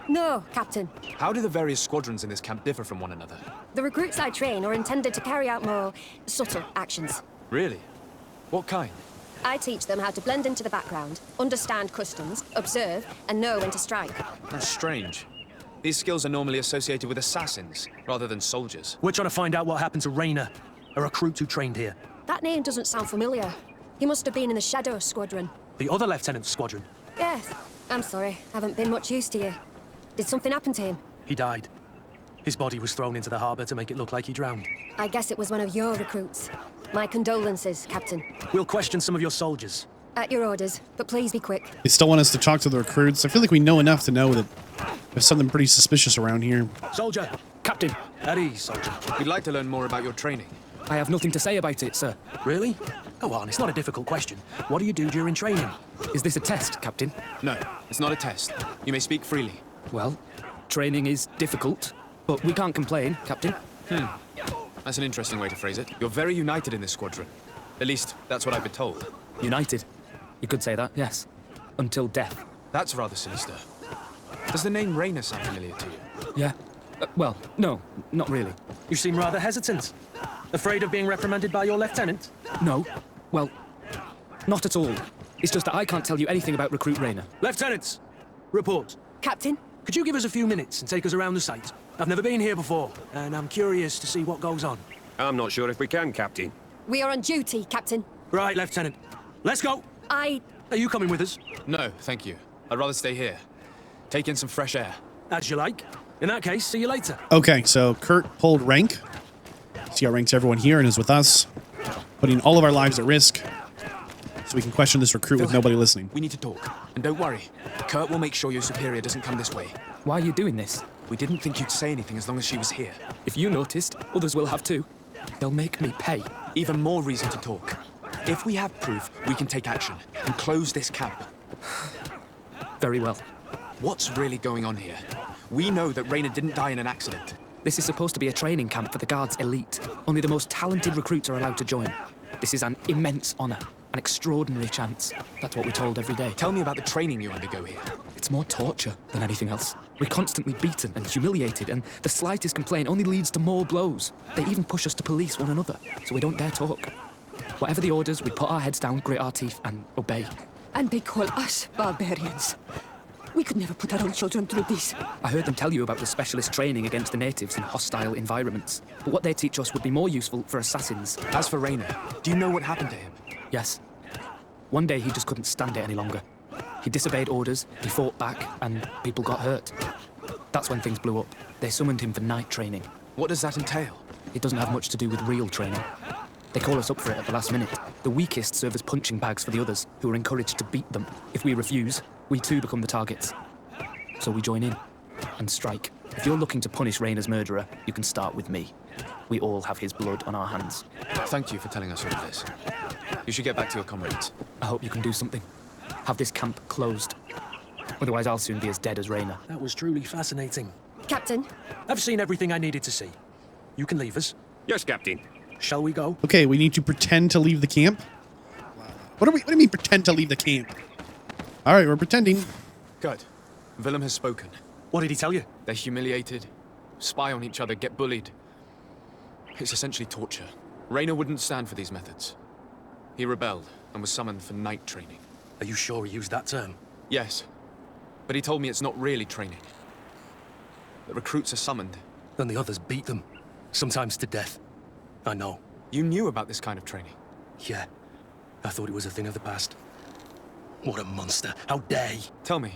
No, Captain. How do the various squadrons in this camp differ from one another? The recruits I train are intended to carry out more subtle actions. Really? What kind? I teach them how to blend into the background, understand customs, observe, and know when to strike. That's strange. These skills are normally associated with assassins, rather than soldiers. We're trying to find out what happened to Raynor, a recruit who trained here. That name doesn't sound familiar. He must have been in the Shadow Squadron. The other lieutenant's squadron? Yes. I'm sorry, haven't been much use to you. Did something happen to him? He died. His body was thrown into the harbour to make it look like he drowned. I guess it was one of your recruits. My condolences, Captain. We'll question some of your soldiers. At your orders, but please be quick. They still want us to talk to the recruits. I feel like we know enough to know that there's something pretty suspicious around here. Soldier! Captain! At ease, soldier. We'd like to learn more about your training. I have nothing to say about it, sir. Really? Go on, it's not a difficult question. What do you do during training? Is this a test, Captain? No, it's not a test. You may speak freely. Well, training is difficult, but we can't complain, Captain. That's an interesting way to phrase it. You're very united in this squadron. At least, that's what I've been told. United? You could say that, yes. Until death. That's rather sinister. Does the name Raynor sound familiar to you? Yeah. Well, no, not really. You seem rather hesitant. Afraid of being reprimanded by your lieutenant? No. Well, Not at all. It's just that I can't tell you anything about Recruit Rayner. Lieutenants, report. Captain? Could you give us a few minutes and take us around the site? I've never been here before, and I'm curious to see what goes on. I'm not sure if we can, Captain. We are on duty, Captain. Right, Lieutenant. Let's go. Are you coming with us? No, thank you. I'd rather stay here. Take in some fresh air. As you like. In that case, see you later. Okay, so Kurt pulled rank. See, ranks everyone here and is with us, putting all of our lives at risk so we can question this recruit with nobody listening. We need to talk. And don't worry, Kurt will make sure your superior doesn't come this way. Why are you doing this? We didn't think you'd say anything as long as she was here. If you noticed, others will have too. They'll make me pay. Even more reason to talk. If we have proof, we can take action and close this camp. Very well. What's really going on here? We know that Rayner didn't die in an accident. This is supposed to be a training camp for the Guard's elite. Only the most talented recruits are allowed to join. This is an immense honor, an extraordinary chance. That's what we're told every day. Tell me about the training you undergo here. It's more torture than anything else. We're constantly beaten and humiliated, and the slightest complaint only leads to more blows. They even push us to police one another, so we don't dare talk. Whatever the orders, we put our heads down, grit our teeth, and obey. And they call us barbarians. We could never put our own children through this. I heard them tell you about the specialist training against the natives in hostile environments. But what they teach us would be more useful for assassins. As for Rayner, do you know what happened to him? Yes. One day he just couldn't stand it any longer. He disobeyed orders, he fought back, and people got hurt. That's when things blew up. They summoned him for night training. What does that entail? It doesn't have much to do with real training. They call us up for it at the last minute. The weakest serve as punching bags for the others, who are encouraged to beat them. If we refuse, we too become the targets. So we join in and strike. If you're looking to punish Rayner's murderer, you can start with me. We all have his blood on our hands. Thank you for telling us all of this. You should get back to your comrades. I hope you can do something. Have this camp closed. Otherwise, I'll soon be as dead as Rayner. That was truly fascinating. Captain? I've seen everything I needed to see. You can leave us. Yes, Captain. Shall we go? Okay, we need to pretend to leave the camp. What do you mean pretend to leave the camp? All right, we're pretending. Good. Willem has spoken. What did he tell you? They're humiliated, spy on each other, get bullied. It's essentially torture. Rayner wouldn't stand for these methods. He rebelled and was summoned for night training. Are you sure he used that term? Yes. But he told me it's not really training. The recruits are summoned. Then the others beat them. Sometimes to death. I know. You knew about this kind of training? Yeah. I thought it was a thing of the past. What a monster. How dare he? Tell me,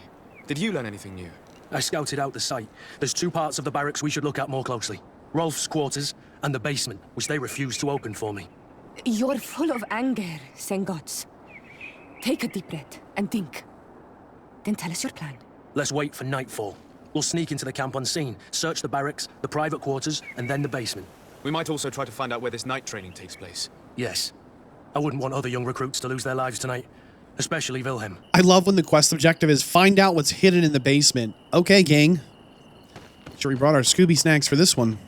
did you learn anything new? I scouted out the site. There's two parts of the barracks we should look at more closely. Rolf's quarters and the basement, which they refused to open for me. You're full of anger, Sengots. Take a deep breath and think. Then tell us your plan. Let's wait for nightfall. We'll sneak into the camp unseen, search the barracks, the private quarters, and then the basement. We might also try to find out where this night training takes place. Yes. I wouldn't want other young recruits to lose their lives tonight. Especially Wilhelm. I love when the quest objective is find out what's hidden in the basement. Okay, gang. Sure we brought our Scooby snacks for this one.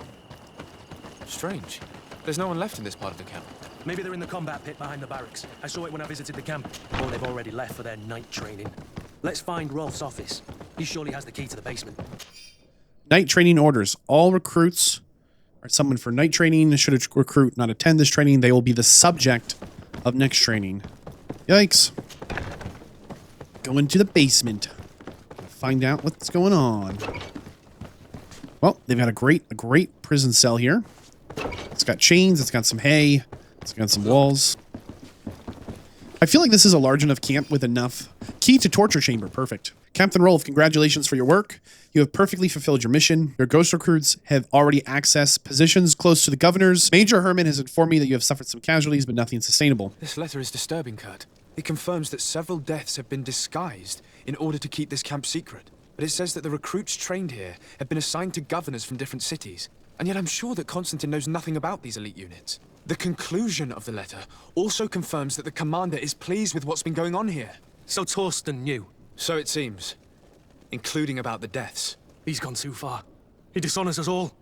Strange. There's no one left in this part of the camp. Maybe they're in the combat pit behind the barracks. I saw it when I visited the camp. Or they've already left for their night training. Let's find Rolf's office. He surely has the key to the basement. Night training orders. All recruits are summoned for night training. Should a recruit not attend this training, they will be the subject of next training. Yikes. Go into the basement. Find out what's going on. Well, they've got a great prison cell here. It's got chains, it's got some hay, it's got some walls. I feel like this is a large enough camp with enough. Key to torture chamber, perfect. Captain Rolf, congratulations for your work. You have perfectly fulfilled your mission. Your ghost recruits have already accessed positions close to the governor's. Major Herman has informed me that you have suffered some casualties, but nothing sustainable. This letter is disturbing, Kurt. It confirms that several deaths have been disguised in order to keep this camp secret. But it says that the recruits trained here have been assigned to governors from different cities. And yet I'm sure that Constantine knows nothing about these elite units. The conclusion of the letter also confirms that the commander is pleased with what's been going on here. So Torsten knew? So it seems. Including about the deaths. He's gone too far. He dishonors us all.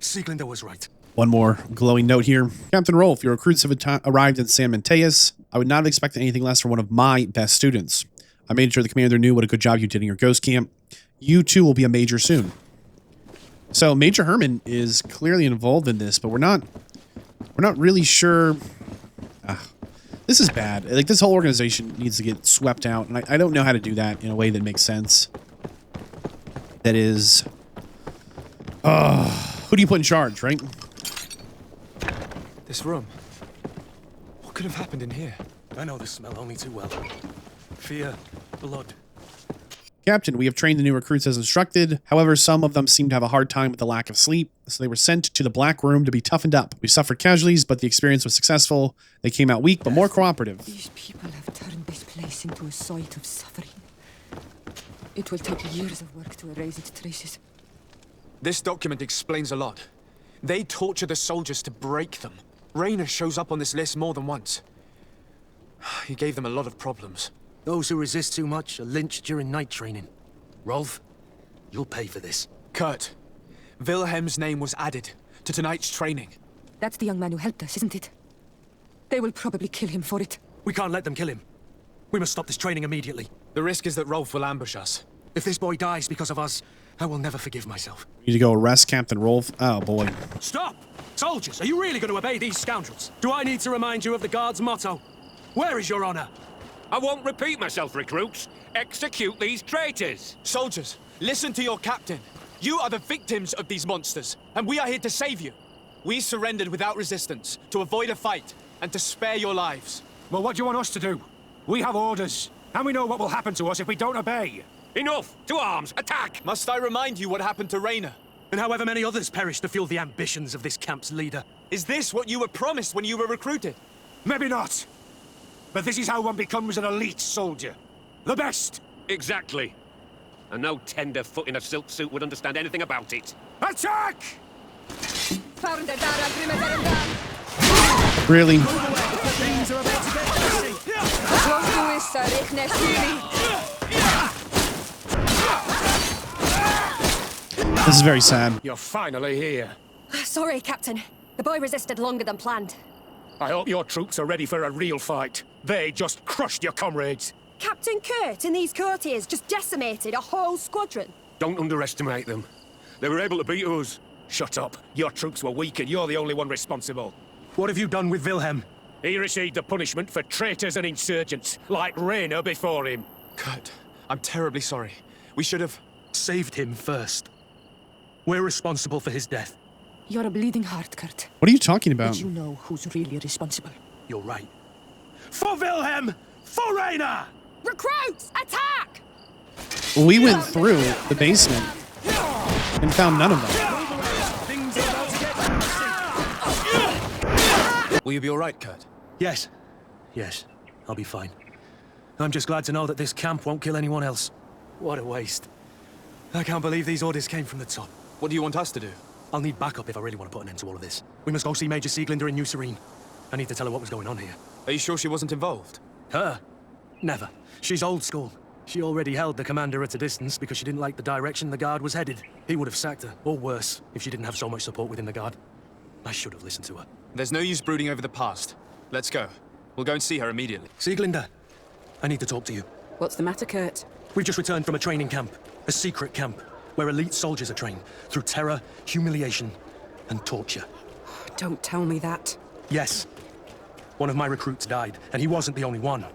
Sieglinder was right. One more glowing note here. Captain Rolf, your recruits have arrived in San Mateus. I would not have expected anything less from one of my best students. I made sure the commander knew what a good job you did in your ghost camp. You too will be a major soon. So Major Herman is clearly involved in this, but we're not really sure. This This is bad. Like, this whole organization needs to get swept out, and I don't know how to do that in a way that makes sense. That is... who do you put in charge, right? This room. What could have happened in here? I know this smell only too well. Fear, blood. Captain, we have trained the new recruits as instructed. However, some of them seem to have a hard time with the lack of sleep, so they were sent to the Black Room to be toughened up. We suffered casualties, but the experience was successful. They came out weak, but more cooperative. These people have turned this place into a site of suffering. It will take years of work to erase its traces. This document explains a lot. They torture the soldiers to break them. Rayner shows up on this list more than once. He gave them a lot of problems. Those who resist too much are lynched during night training. Rolf, you'll pay for this. Kurt, Wilhelm's name was added to tonight's training. That's the young man who helped us, isn't it? They will probably kill him for it. We can't let them kill him. We must stop this training immediately. The risk is that Rolf will ambush us. If this boy dies because of us, I will never forgive myself. We need to go arrest Captain Rolf. Oh, boy. Stop! Soldiers, are you really going to obey these scoundrels? Do I need to remind you of the Guard's motto? Where is your honor? I won't repeat myself, recruits. Execute these traitors. Soldiers, listen to your captain. You are the victims of these monsters, and we are here to save you. We surrendered without resistance, to avoid a fight, and to spare your lives. Well, what do you want us to do? We have orders, and we know what will happen to us if we don't obey. Enough! To arms! Attack! Must I remind you what happened to Rayner? And however many others perished to fuel the ambitions of this camp's leader. Is this what you were promised when you were recruited? Maybe not. But this is how one becomes an elite soldier. The best! Exactly. And no tenderfoot in a silk suit would understand anything about it. Attack! Really? Things are about to get This is very sad. You're finally here. Sorry, Captain. The boy resisted longer than planned. I hope your troops are ready for a real fight. They just crushed your comrades. Captain Kurt and these courtiers just decimated a whole squadron. Don't underestimate them. They were able to beat us. Shut up. Your troops were weak and you're the only one responsible. What have you done with Wilhelm? He received the punishment for traitors and insurgents, like Rayner before him. Kurt, I'm terribly sorry. We should have... saved him first. We're responsible for his death. You're a bleeding heart, Kurt. What are you talking about? But you know who's really responsible. You're right. For Wilhelm! For Rayner! Recruits! Attack! We went through the basement and found none of them. Will you be all right, Kurt? Yes. Yes, I'll be fine. I'm just glad to know that this camp won't kill anyone else. What a waste. I can't believe these orders came from the top. What do you want us to do? I'll need backup if I really want to put an end to all of this. We must go see Major Sieglinder in New Serene. I need to tell her what was going on here. Are you sure she wasn't involved? Her? Never. She's old school. She already held the commander at a distance because she didn't like the direction the Guard was headed. He would have sacked her, or worse, if she didn't have so much support within the Guard. I should have listened to her. There's no use brooding over the past. Let's go. We'll go and see her immediately. Sieglinder, I need to talk to you. What's the matter, Kurt? We've just returned from a training camp. A secret camp, where elite soldiers are trained through terror, humiliation, and torture. Don't tell me that. Yes. One of my recruits died, and he wasn't the only one.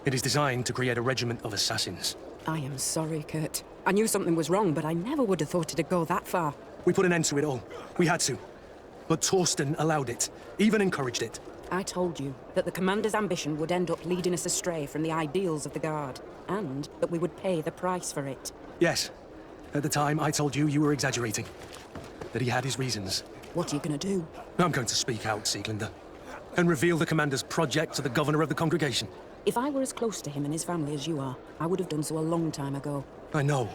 It is designed to create a regiment of assassins. I am sorry, Kurt. I knew something was wrong, but I never would have thought it'd go that far. We put an end to it all. We had to. But Torsten allowed it, even encouraged it. I told you that the commander's ambition would end up leading us astray from the ideals of the Guard, and that we would pay the price for it. Yes. At the time, I told you you were exaggerating. That he had his reasons. What are you going to do? I'm going to speak out, Sieglinder, and reveal the commander's project to the governor of the congregation. If I were as close to him and his family as you are, I would have done so a long time ago. I know.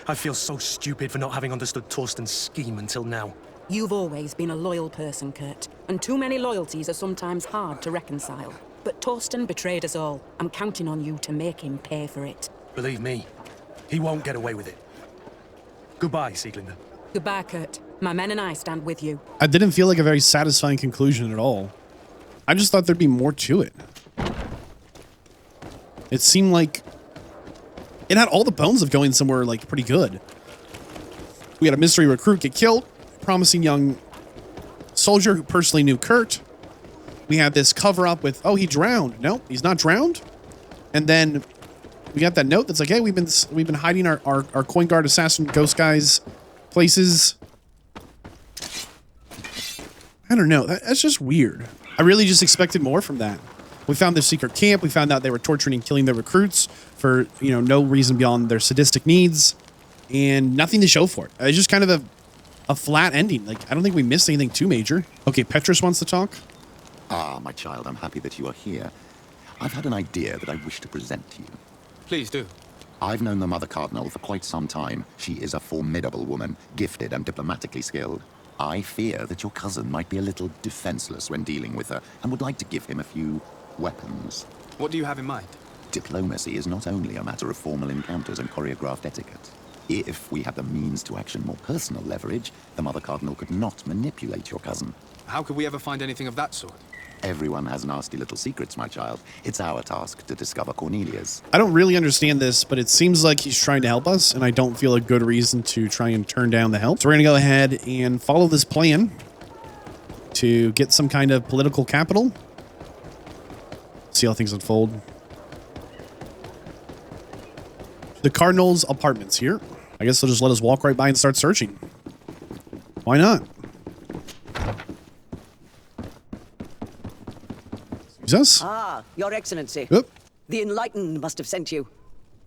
I feel so stupid for not having understood Torsten's scheme until now. You've always been a loyal person, Kurt, and too many loyalties are sometimes hard to reconcile. But Torsten betrayed us all. I'm counting on you to make him pay for it. Believe me, he won't get away with it. Goodbye, Sieglinder. Goodbye, Kurt. My men and I stand with you. I didn't feel like a very satisfying conclusion at all. I just thought there'd be more to it. It seemed like it had all the bones of going somewhere like pretty good. We had a mystery recruit get killed, promising young soldier who personally knew Kurt. we have this cover up with, oh, he drowned. No, he's not drowned. And then we got that note that's like, hey, we've been hiding our coin guard assassin ghost guys places. I don't know. That's just weird. I really just expected more from that. We found their secret camp. We found out they were torturing and killing their recruits for, you know, no reason beyond their sadistic needs and nothing to show for it. It's just kind of a flat ending. Like, I don't think we missed anything too major. Okay, Petrus wants to talk. Ah, my child, I'm happy that you are here. I've had an idea that I wish to present to you. Please do. I've known the Mother Cardinal for quite some time. She is a formidable woman, gifted and diplomatically skilled. I fear that your cousin might be a little defenseless when dealing with her and would like to give him a few weapons. What do you have in mind? Diplomacy is not only a matter of formal encounters and choreographed etiquette. If we had the means to action more personal leverage, the Mother Cardinal could not manipulate your cousin. How could we ever find anything of that sort? Everyone has nasty little secrets, my child. It's our task to discover Cornelia's. I don't really understand this, but it seems like he's trying to help us, and I don't feel a good reason to try and turn down the help. So we're going to go ahead and follow this plan to get some kind of political capital. See how things unfold. The Cardinal's apartments here. I guess they'll just let us walk right by and start searching. Why not? Jesus. Ah, Your Excellency. Yep. The Enlightened must have sent you.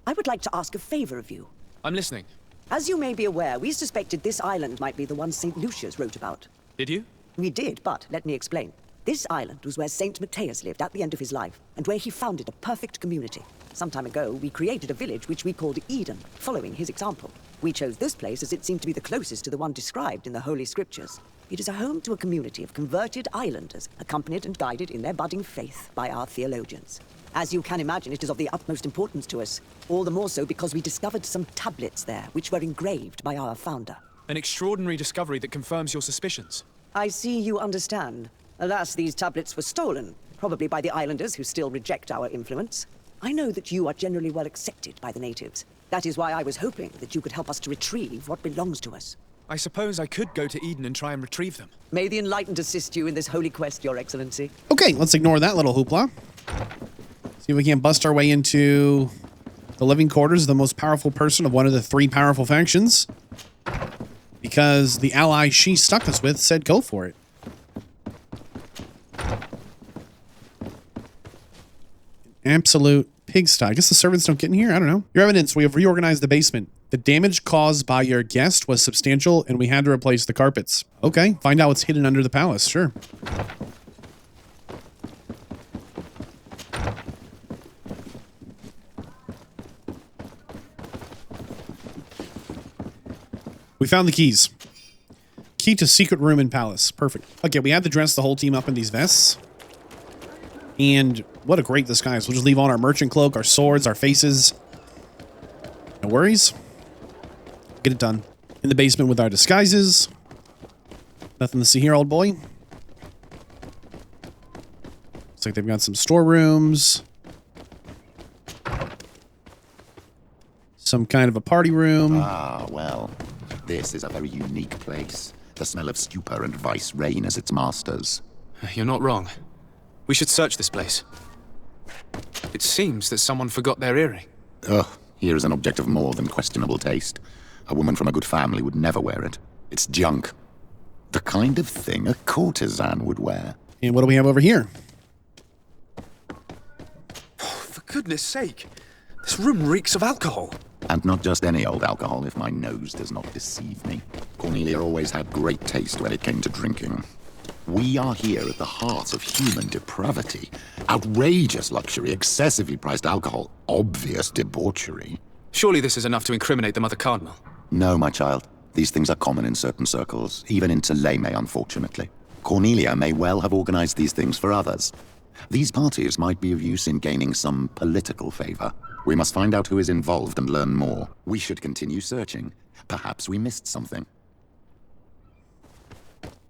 I would like to ask a favor of you. I'm listening. As you may be aware, we suspected this island might be the one St. Lucius wrote about. Did you? We did, but let me explain. This island was where St. Matthias lived at the end of his life, and where he founded a perfect community. Some time ago, we created a village which we called Eden, following his example. We chose this place as it seemed to be the closest to the one described in the Holy Scriptures. It is a home to a community of converted islanders, accompanied and guided in their budding faith by our theologians. As you can imagine, it is of the utmost importance to us, all the more so because we discovered some tablets there, which were engraved by our founder. An extraordinary discovery that confirms your suspicions. I see you understand. Alas, these tablets were stolen, probably by the islanders who still reject our influence. I know that you are generally well accepted by the natives. That is why I was hoping that you could help us to retrieve what belongs to us. I suppose I could go to Eden and try and retrieve them. May the Enlightened assist you in this holy quest, Your Excellency. Okay, let's ignore that little hoopla. See if we can bust our way into the living quarters of the most powerful person of one of the three powerful factions. Because the ally she stuck us with said go for it. Absolute pigsty. I guess the servants don't get in here. I don't know. Your evidence. We have reorganized the basement. The damage caused by your guest was substantial, and we had to replace the carpets. Okay. Find out what's hidden under the palace. Sure. We found the keys. Key to secret room in palace. Perfect. Okay, we had to dress the whole team up in these vests. And what a great disguise. We'll just leave on our merchant cloak, our swords, our faces. No worries. Get it done. In the basement with our disguises. Nothing to see here, old boy. Looks like they've got some storerooms. Some kind of a party room. Ah, well. This is a very unique place. The smell of stupor and vice reign as its masters. You're not wrong. We should search this place. It seems that someone forgot their earring. Ugh, here is an object of more than questionable taste. A woman from a good family would never wear it. It's junk. The kind of thing a courtesan would wear. And what do we have over here? For goodness sake, this room reeks of alcohol. And not just any old alcohol, if my nose does not deceive me. Cornelia always had great taste when it came to drinking. We are here at the heart of human depravity. Outrageous luxury, excessively priced alcohol, obvious debauchery. Surely this is enough to incriminate the Mother Cardinal. No, my child. These things are common in certain circles, even in Tuleme, unfortunately. Cornelia may well have organized these things for others. These parties might be of use in gaining some political favor. We must find out who is involved and learn more. We should continue searching. Perhaps we missed something.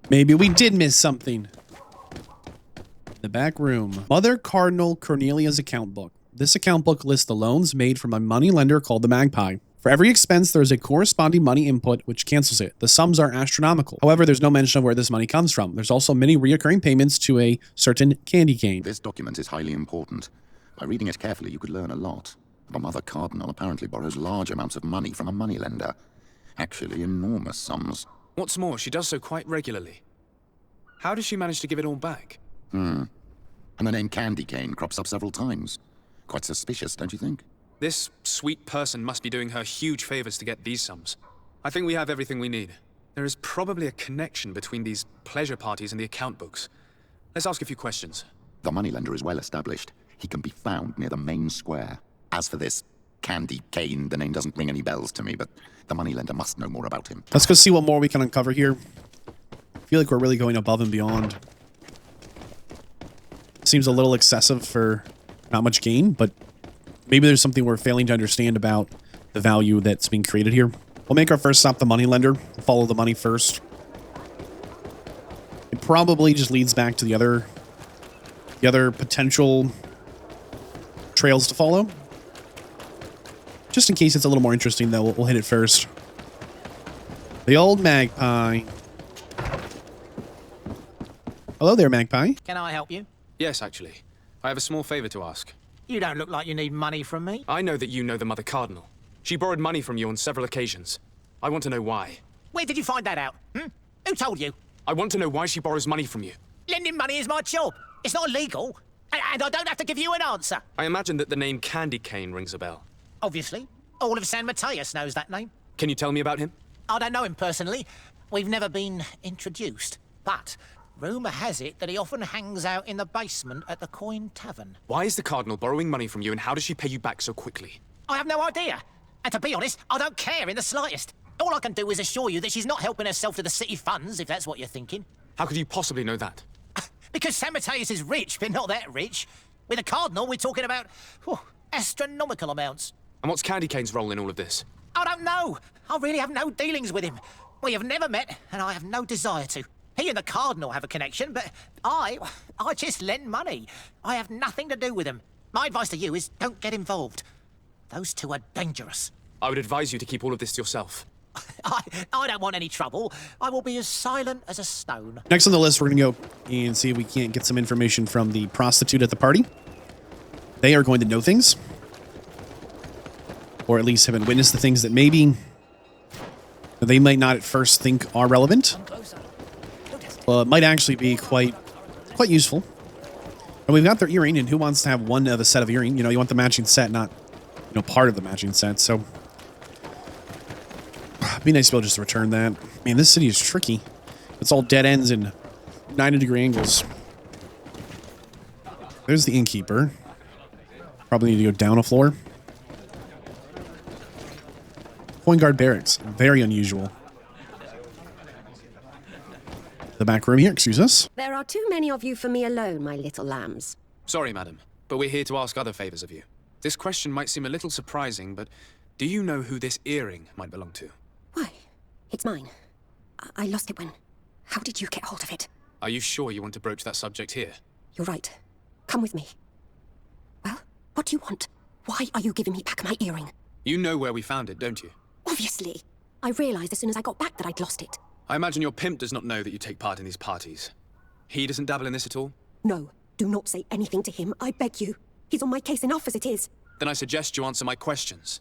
Maybe we did miss something. The back room. Mother Cardinal Cornelia's account book. This account book lists the loans made from a money lender called the Magpie. For every expense, there is a corresponding money input which cancels it. The sums are astronomical. However, there's no mention of where this money comes from. There's also many reoccurring payments to a certain candy cane. This document is highly important. By reading it carefully, you could learn a lot. The Mother Cardinal apparently borrows large amounts of money from a moneylender. Actually, enormous sums. What's more, she does so quite regularly. How does she manage to give it all back? And the name Candy Cane crops up several times. Quite suspicious, don't you think? This sweet person must be doing her huge favors to get these sums. I think we have everything we need. There is probably a connection between these pleasure parties and the account books. Let's ask a few questions. The moneylender is well established. He can be found near the main square. As for this Candy Cane, the name doesn't ring any bells to me, but the moneylender must know more about him. Let's go see what more we can uncover here. I feel like we're really going above and beyond. Seems a little excessive for not much gain, but maybe there's something we're failing to understand about the value that's being created here. We'll make our first stop the moneylender. Follow the money first. It probably just leads back to the other potential trails to follow. Just in case it's a little more interesting, though, we'll hit it first. The old magpie. Hello there, magpie. Can I help you? Yes, actually. I have a small favor to ask. You don't look like you need money from me. I know that you know the Mother Cardinal. She borrowed money from you on several occasions. I want to know why. Where did you find that out? Who told you? I want to know why she borrows money from you. Lending money is my job. It's not illegal. And I don't have to give you an answer. I imagine that the name Candy Cane rings a bell. Obviously. All of San Mateus knows that name. Can you tell me about him? I don't know him personally. We've never been introduced. But rumour has it that he often hangs out in the basement at the Coin Tavern. Why is the Cardinal borrowing money from you, and how does she pay you back so quickly? I have no idea. And to be honest, I don't care in the slightest. All I can do is assure you that she's not helping herself to the city funds, if that's what you're thinking. How could you possibly know that? Because San Mateus is rich, but not that rich. With the Cardinal, we're talking about astronomical amounts. And what's Candy Cane's role in all of this? I don't know. I really have no dealings with him. We have never met, and I have no desire to. He and the Cardinal have a connection, but I just lend money. I have nothing to do with him. My advice to you is don't get involved. Those two are dangerous. I would advise you to keep all of this to yourself. I don't want any trouble. I will be as silent as a stone. Next on the list, we're going to go and see if we can't get some information from the prostitute at the party. They are going to know things. Or at least haven't witnessed the things that maybe they might not at first think are relevant. Well, it might actually be quite useful. And we've got their earring, and who wants to have one of a set of earring? You know, you want the matching set, not, you know, part of the matching set. So it'd be nice to be able to just return that. Man, this city is tricky. It's all dead ends and 90-degree angles. There's the innkeeper. Probably need to go down a floor. Coin guard barracks. Very unusual. The back room here, excuse us. There are too many of you for me alone, my little lambs. Sorry, madam, but we're here to ask other favors of you. This question might seem a little surprising, but do you know who this earring might belong to? Why? It's mine. I lost it when... How did you get hold of it? Are you sure you want to broach that subject here? You're right. Come with me. Well, what do you want? Why are you giving me back my earring? You know where we found it, don't you? Obviously. I realized as soon as I got back that I'd lost it. I imagine your pimp does not know that you take part in these parties. He doesn't dabble in this at all? No. Do not say anything to him, I beg you. He's on my case enough as it is. Then I suggest you answer my questions.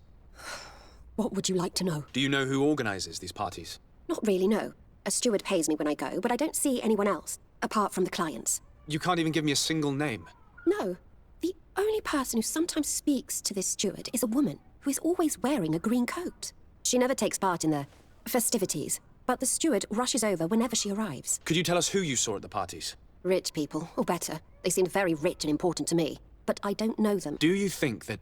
What would you like to know? Do you know who organizes these parties? Not really, no. A steward pays me when I go, but I don't see anyone else, apart from the clients. You can't even give me a single name. No. The only person who sometimes speaks to this steward is a woman who is always wearing a green coat. She never takes part in the festivities, but the steward rushes over whenever she arrives. Could you tell us who you saw at the parties? Rich people, or better. They seemed very rich and important to me, but I don't know them. Do you think that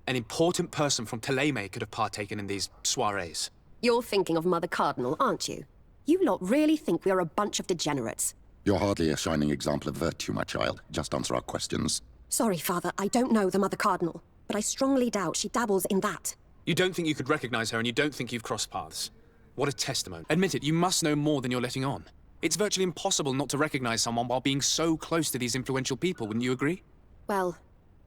an important person from Teleme could have partaken in these soirees? You're thinking of Mother Cardinal, aren't you? You lot really think we are a bunch of degenerates. You're hardly a shining example of virtue, my child. Just answer our questions. Sorry, Father, I don't know the Mother Cardinal, but I strongly doubt she dabbles in that. You don't think you could recognize her, and you don't think you've crossed paths. What a testimony. Admit it, you must know more than you're letting on. It's virtually impossible not to recognize someone while being so close to these influential people, wouldn't you agree? Well,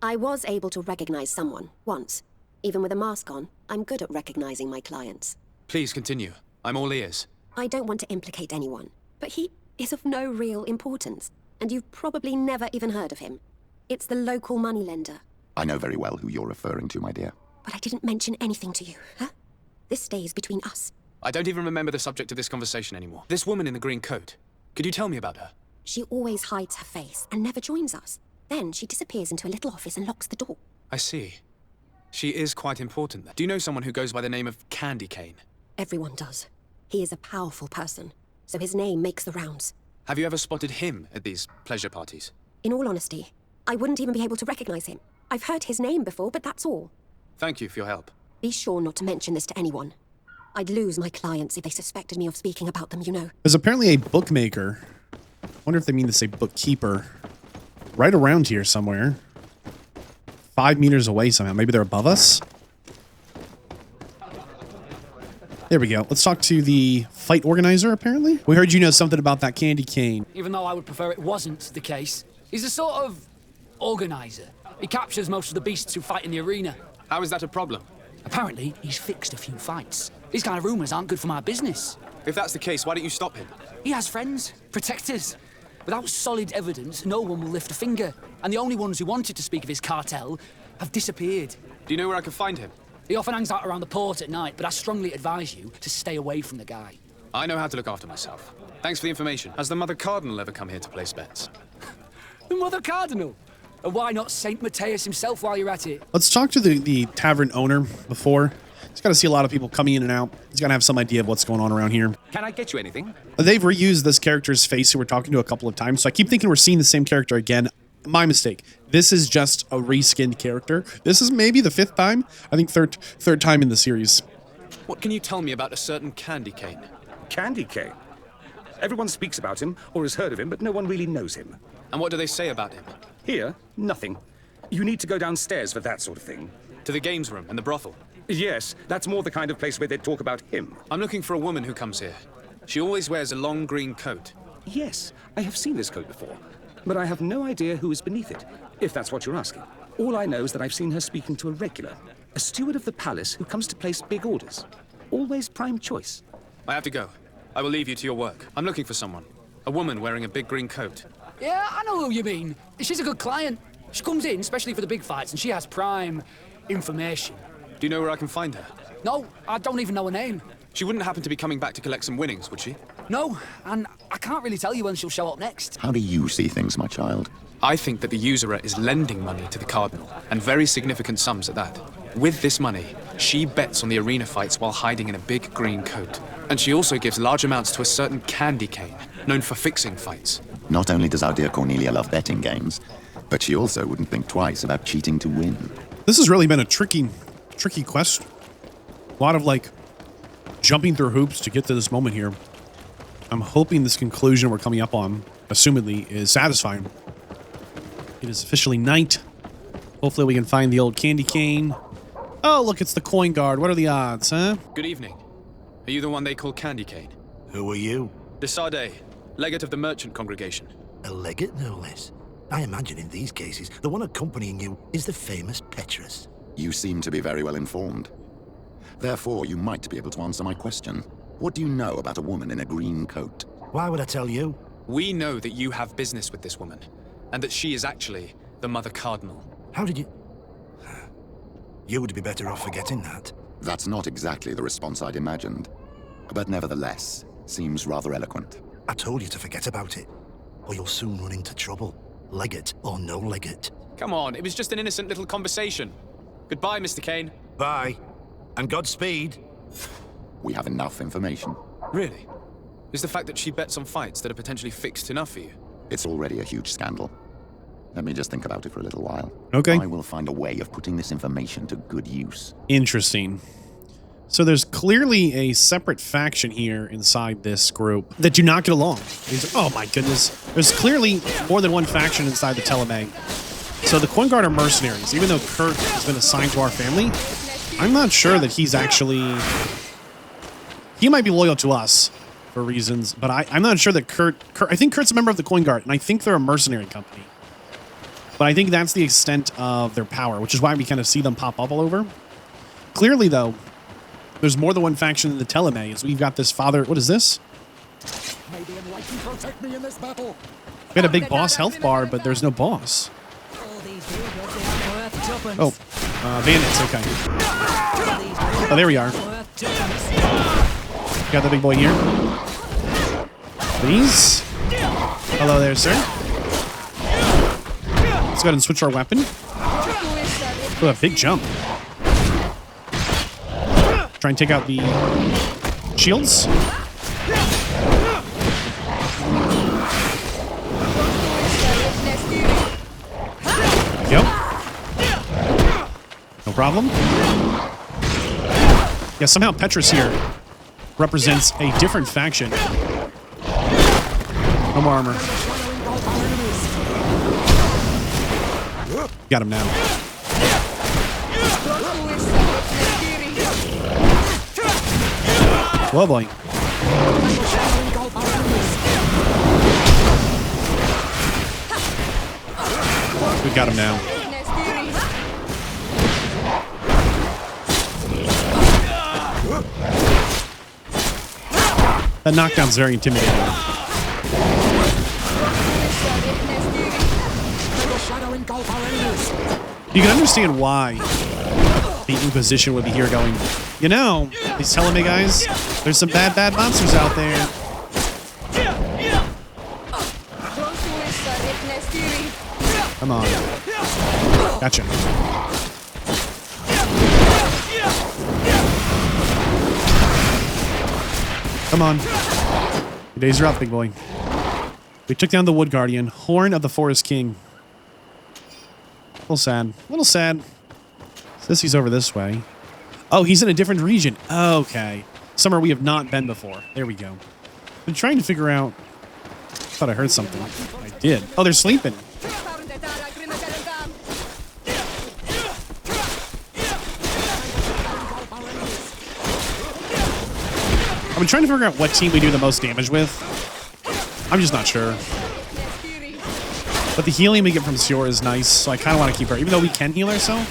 I was able to recognize someone, once. Even with a mask on, I'm good at recognizing my clients. Please continue. I'm all ears. I don't want to implicate anyone, but he is of no real importance, and you've probably never even heard of him. It's the local moneylender. I know very well who you're referring to, my dear. But I didn't mention anything to you, huh? This stays between us. I don't even remember the subject of this conversation anymore. This woman in the green coat. Could you tell me about her? She always hides her face and never joins us. Then she disappears into a little office and locks the door. I see. She is quite important then. Do you know someone who goes by the name of Candy Cane? Everyone does. He is a powerful person, so his name makes the rounds. Have you ever spotted him at these pleasure parties? In all honesty, I wouldn't even be able to recognize him. I've heard his name before, but that's all. Thank you for your help. Be sure not to mention this to anyone. I'd lose my clients if they suspected me of speaking about them, you know. There's apparently a bookmaker. I wonder if they mean to say bookkeeper. Right around here somewhere. 5 meters away somehow. Maybe they're above us? There we go. Let's talk to the fight organizer, apparently. We heard you know something about that Candy Cane. Even though I would prefer it wasn't the case. He's a sort of organizer. He captures most of the beasts who fight in the arena. How is that a problem? Apparently, he's fixed a few fights. These kind of rumors aren't good for my business. If that's the case, why don't you stop him? He has friends, protectors. Without solid evidence, no one will lift a finger. And the only ones who wanted to speak of his cartel have disappeared. Do you know where I can find him? He often hangs out around the port at night, but I strongly advise you to stay away from the guy. I know how to look after myself. Thanks for the information. Has the Mother Cardinal ever come here to place bets? The Mother Cardinal? And why not Saint Matthias himself while you're at it? Let's talk to the tavern owner before. He's got to see a lot of people coming in and out. He's got to have some idea of what's going on around here. Can I get you anything? They've reused this character's face who we're talking to a couple of times, so I keep thinking we're seeing the same character again. My mistake. This is just a reskinned character. This is maybe the 5th time. I think third time in the series. What can you tell me about a certain Candy Cane? Candy Cane? Everyone speaks about him or has heard of him, but no one really knows him. And what do they say about him? Here, nothing. You need to go downstairs for that sort of thing. To the games room and the brothel? Yes, that's more the kind of place where they'd talk about him. I'm looking for a woman who comes here. She always wears a long green coat. Yes, I have seen this coat before, but I have no idea who is beneath it, if that's what you're asking. All I know is that I've seen her speaking to a regular, a steward of the palace who comes to place big orders. Always prime choice. I have to go. I will leave you to your work. I'm looking for someone. A woman wearing a big green coat. Yeah, I know who you mean. She's a good client. She comes in, especially for the big fights, and she has prime information. Do you know where I can find her? No, I don't even know her name. She wouldn't happen to be coming back to collect some winnings, would she? No, and I can't really tell you when she'll show up next. How do you see things, my child? I think that the usurer is lending money to the Cardinal, and very significant sums at that. With this money, she bets on the arena fights while hiding in a big green coat. And she also gives large amounts to a certain Candy Cane, known for fixing fights. Not only does our dear Cornelia love betting games, but she also wouldn't think twice about cheating to win. This has really been a tricky quest. A lot of, like, jumping through hoops to get to this moment here. I'm hoping this conclusion we're coming up on, assumedly, is satisfying. It is officially night. Hopefully we can find the old Candy Cane. Oh, look, it's the coin guard. What are the odds, huh? Good evening. Are you the one they call Candy Cane? Who are you? Desardet, legate of the merchant congregation. A legate, no less. I imagine in these cases, the one accompanying you is the famous Petrus. You seem to be very well informed. Therefore, you might be able to answer my question. What do you know about a woman in a green coat? Why would I tell you? We know that you have business with this woman, and that she is actually the Mother Cardinal. How did you... You would be better off forgetting that. That's not exactly the response I'd imagined, but nevertheless, seems rather eloquent. I told you to forget about it, or you'll soon run into trouble. Legate or no legate. Come on, it was just an innocent little conversation. Goodbye, Mr. Cane. Bye. And Godspeed. We have enough information. Really? Is the fact that she bets on fights that are potentially fixed enough for you? It's already a huge scandal. Let me just think about it for a little while. Okay. I will find a way of putting this information to good use. Interesting. So there's clearly a separate faction here inside this group that do not get along. Oh my goodness. There's clearly more than one faction inside the Telemag. So the Coin Guard are mercenaries. Even though Kurt has been assigned to our family, I'm not sure that he's actually... He might be loyal to us for reasons, but I'm not sure that Kurt... I think Kurt's a member of the Coin Guard, and I think they're a mercenary company. But I think that's the extent of their power, which is why we kind of see them pop up all over. Clearly, though, there's more than one faction in the Telemae. We've got this father. What is this? May the enlightened protect me in this battle. We got a big boss health bar, but there's no boss. Oh, bandits. Okay. Oh, there we are. Got the big boy here. Please. Hello there, sir. Let's go ahead and switch our weapon. Oh, a big jump. Try and take out the shields. Yep. No problem. Yeah, somehow Petrus here represents a different faction. No more armor. Got him now. Whoa, boy. We got him now. That knockdown's very intimidating. You can understand why the Inquisition would be here going, you know, these Telemae guys, there's some bad monsters out there. Come on. Gotcha. Come on. Your days are up, big boy. We took down the Wood Guardian, Horn of the Forest King. A little sad. A little sad. Says he's over this way. Oh, he's in a different region. Okay. Somewhere we have not been before. There we go. Been trying to figure out. Thought I heard something. I did. Oh, they're sleeping. I've been trying to figure out what team we do the most damage with. I'm just not sure. But the healing we get from Sior is nice, so I kind of want to keep her. Even though we can heal ourselves,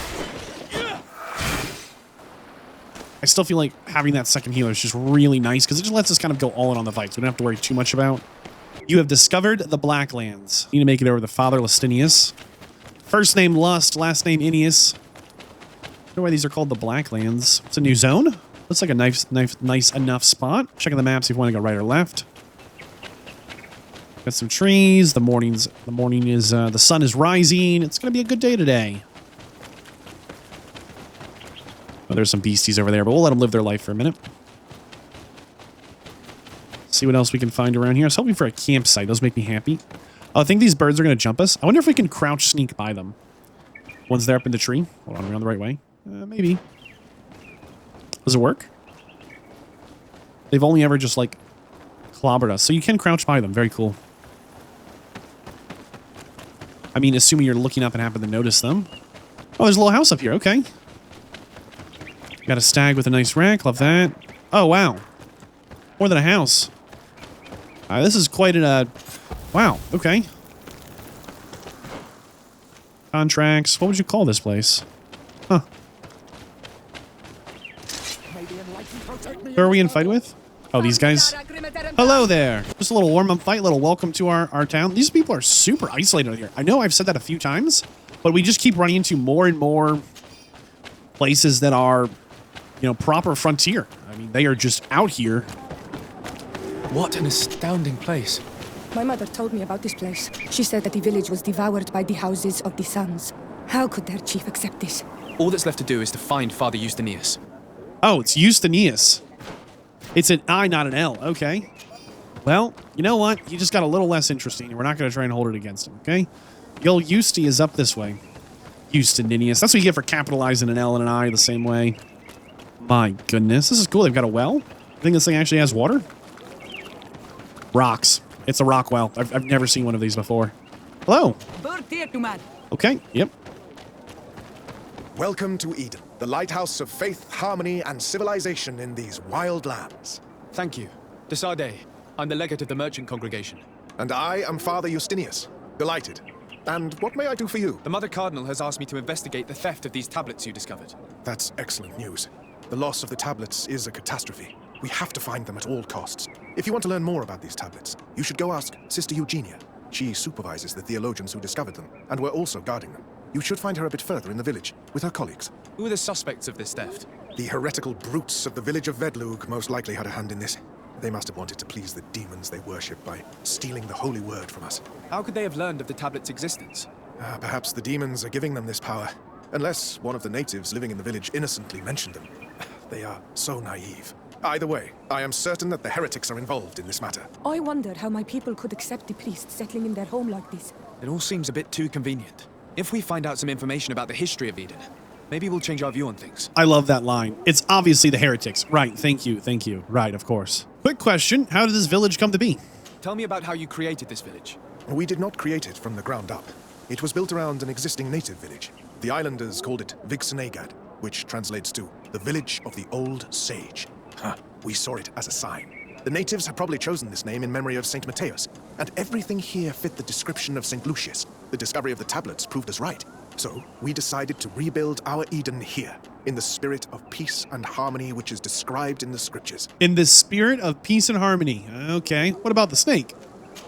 I still feel like having that second healer is just really nice because it just lets us kind of go all in on the fights. We don't have to worry too much about. You have discovered the Blacklands. You need to make it over to Father Lustinius. First name Lust, last name Ineus. I don't know why these are called the Blacklands. It's a new zone. Looks like a nice enough spot. Checking the map, see if we want to go right or left. Got some trees. The morning is the sun is rising. It's gonna be a good day today. Oh, there's some beasties over there, but we'll let them live their life for a minute. See what else we can find around here. I was hoping for a campsite. Those make me happy. Oh, I think these birds are gonna jump us. I wonder if we can crouch sneak by them. One's there up in the tree. Hold on, we're on the right way. Maybe. Does it work? They've only ever just like clobbered us, so you can crouch by them. Very cool. I mean, assuming you're looking up and happen to notice them. Oh, there's a little house up here. Okay. Got a stag with a nice rack. Love that. Oh, wow. More than a house. This is quite a... wow. Okay. Contracts. What would you call this place? Huh. Who are we in fight with? Oh, these guys? Hello there. Just a little warm-up fight, little welcome to our town. These people are super isolated here. I know I've said that a few times, but we just keep running into more and more places that are, you know, proper frontier. I mean, they are just out here. What an astounding place. My mother told me about this place. She said that the village was devoured by the houses of the Suns. How could their chief accept this? All that's left to do is to find Father Justinius. Oh, it's Justinius. It's an I, not an L. Okay. Well, you know what? He just got a little less interesting, and we're not going to try and hold it against him, okay? The old Justi is up this way. Justinius. That's what you get for capitalizing an L and an I the same way. My goodness. This is cool. They've got a well. I think this thing actually has water. Rocks. It's a rock well. I've never seen one of these before. Hello. Okay. Yep. Welcome to Eden, the lighthouse of faith, harmony, and civilization in these wild lands. Thank you. Desarde. I'm the legate of the merchant congregation. And I am Father Justinius. Delighted. And what may I do for you? The Mother Cardinal has asked me to investigate the theft of these tablets you discovered. That's excellent news. The loss of the tablets is a catastrophe. We have to find them at all costs. If you want to learn more about these tablets, you should go ask Sister Eugenia. She supervises the theologians who discovered them, and were also guarding them. You should find her a bit further in the village, with her colleagues. Who are the suspects of this theft? The heretical brutes of the village of Vedlug most likely had a hand in this. They must have wanted to please the demons they worship by stealing the holy word from us. How could they have learned of the tablet's existence? Perhaps the demons are giving them this power. Unless one of the natives living in the village innocently mentioned them. They are so naive. Either way, I am certain that the heretics are involved in this matter. I wonder how my people could accept the priests settling in their home like this. It all seems a bit too convenient. If we find out some information about the history of Eden, maybe we'll change our view on things. I love that line. It's obviously the heretics. Right, thank you. Right, of course. Quick question, how did this village come to be? Tell me about how you created this village. We did not create it from the ground up. It was built around an existing native village. The islanders called it Vixenagad, which translates to the village of the old sage. We saw it as a sign. The natives had probably chosen this name in memory of St. Mateus, and everything here fit the description of St. Lucius. The discovery of the tablets proved us right. So we decided to rebuild our Eden here, in the spirit of peace and harmony which is described in the scriptures. In the spirit of peace and harmony. Okay, what about the snake?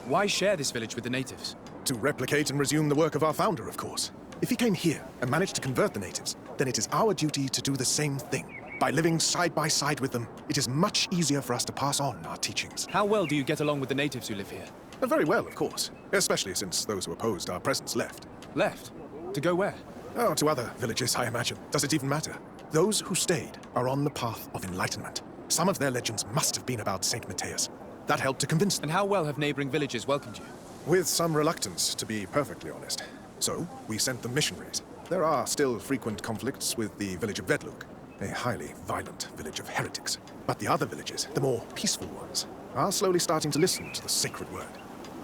Why share this village with the natives? To replicate and resume the work of our founder, of course. If he came here and managed to convert the natives, then it is our duty to do the same thing. By living side by side with them, it is much easier for us to pass on our teachings. How well do you get along with the natives who live here? Very well, of course. Especially since those who opposed our presence left. Left? To go where? Oh, to other villages, I imagine. Does it even matter? Those who stayed are on the path of enlightenment. Some of their legends must have been about St. Mateus. That helped to convince them. And how well have neighboring villages welcomed you? With some reluctance, to be perfectly honest. So, we sent them missionaries. There are still frequent conflicts with the village of Vedlug, a highly violent village of heretics. But the other villages, the more peaceful ones, are slowly starting to listen to the sacred word.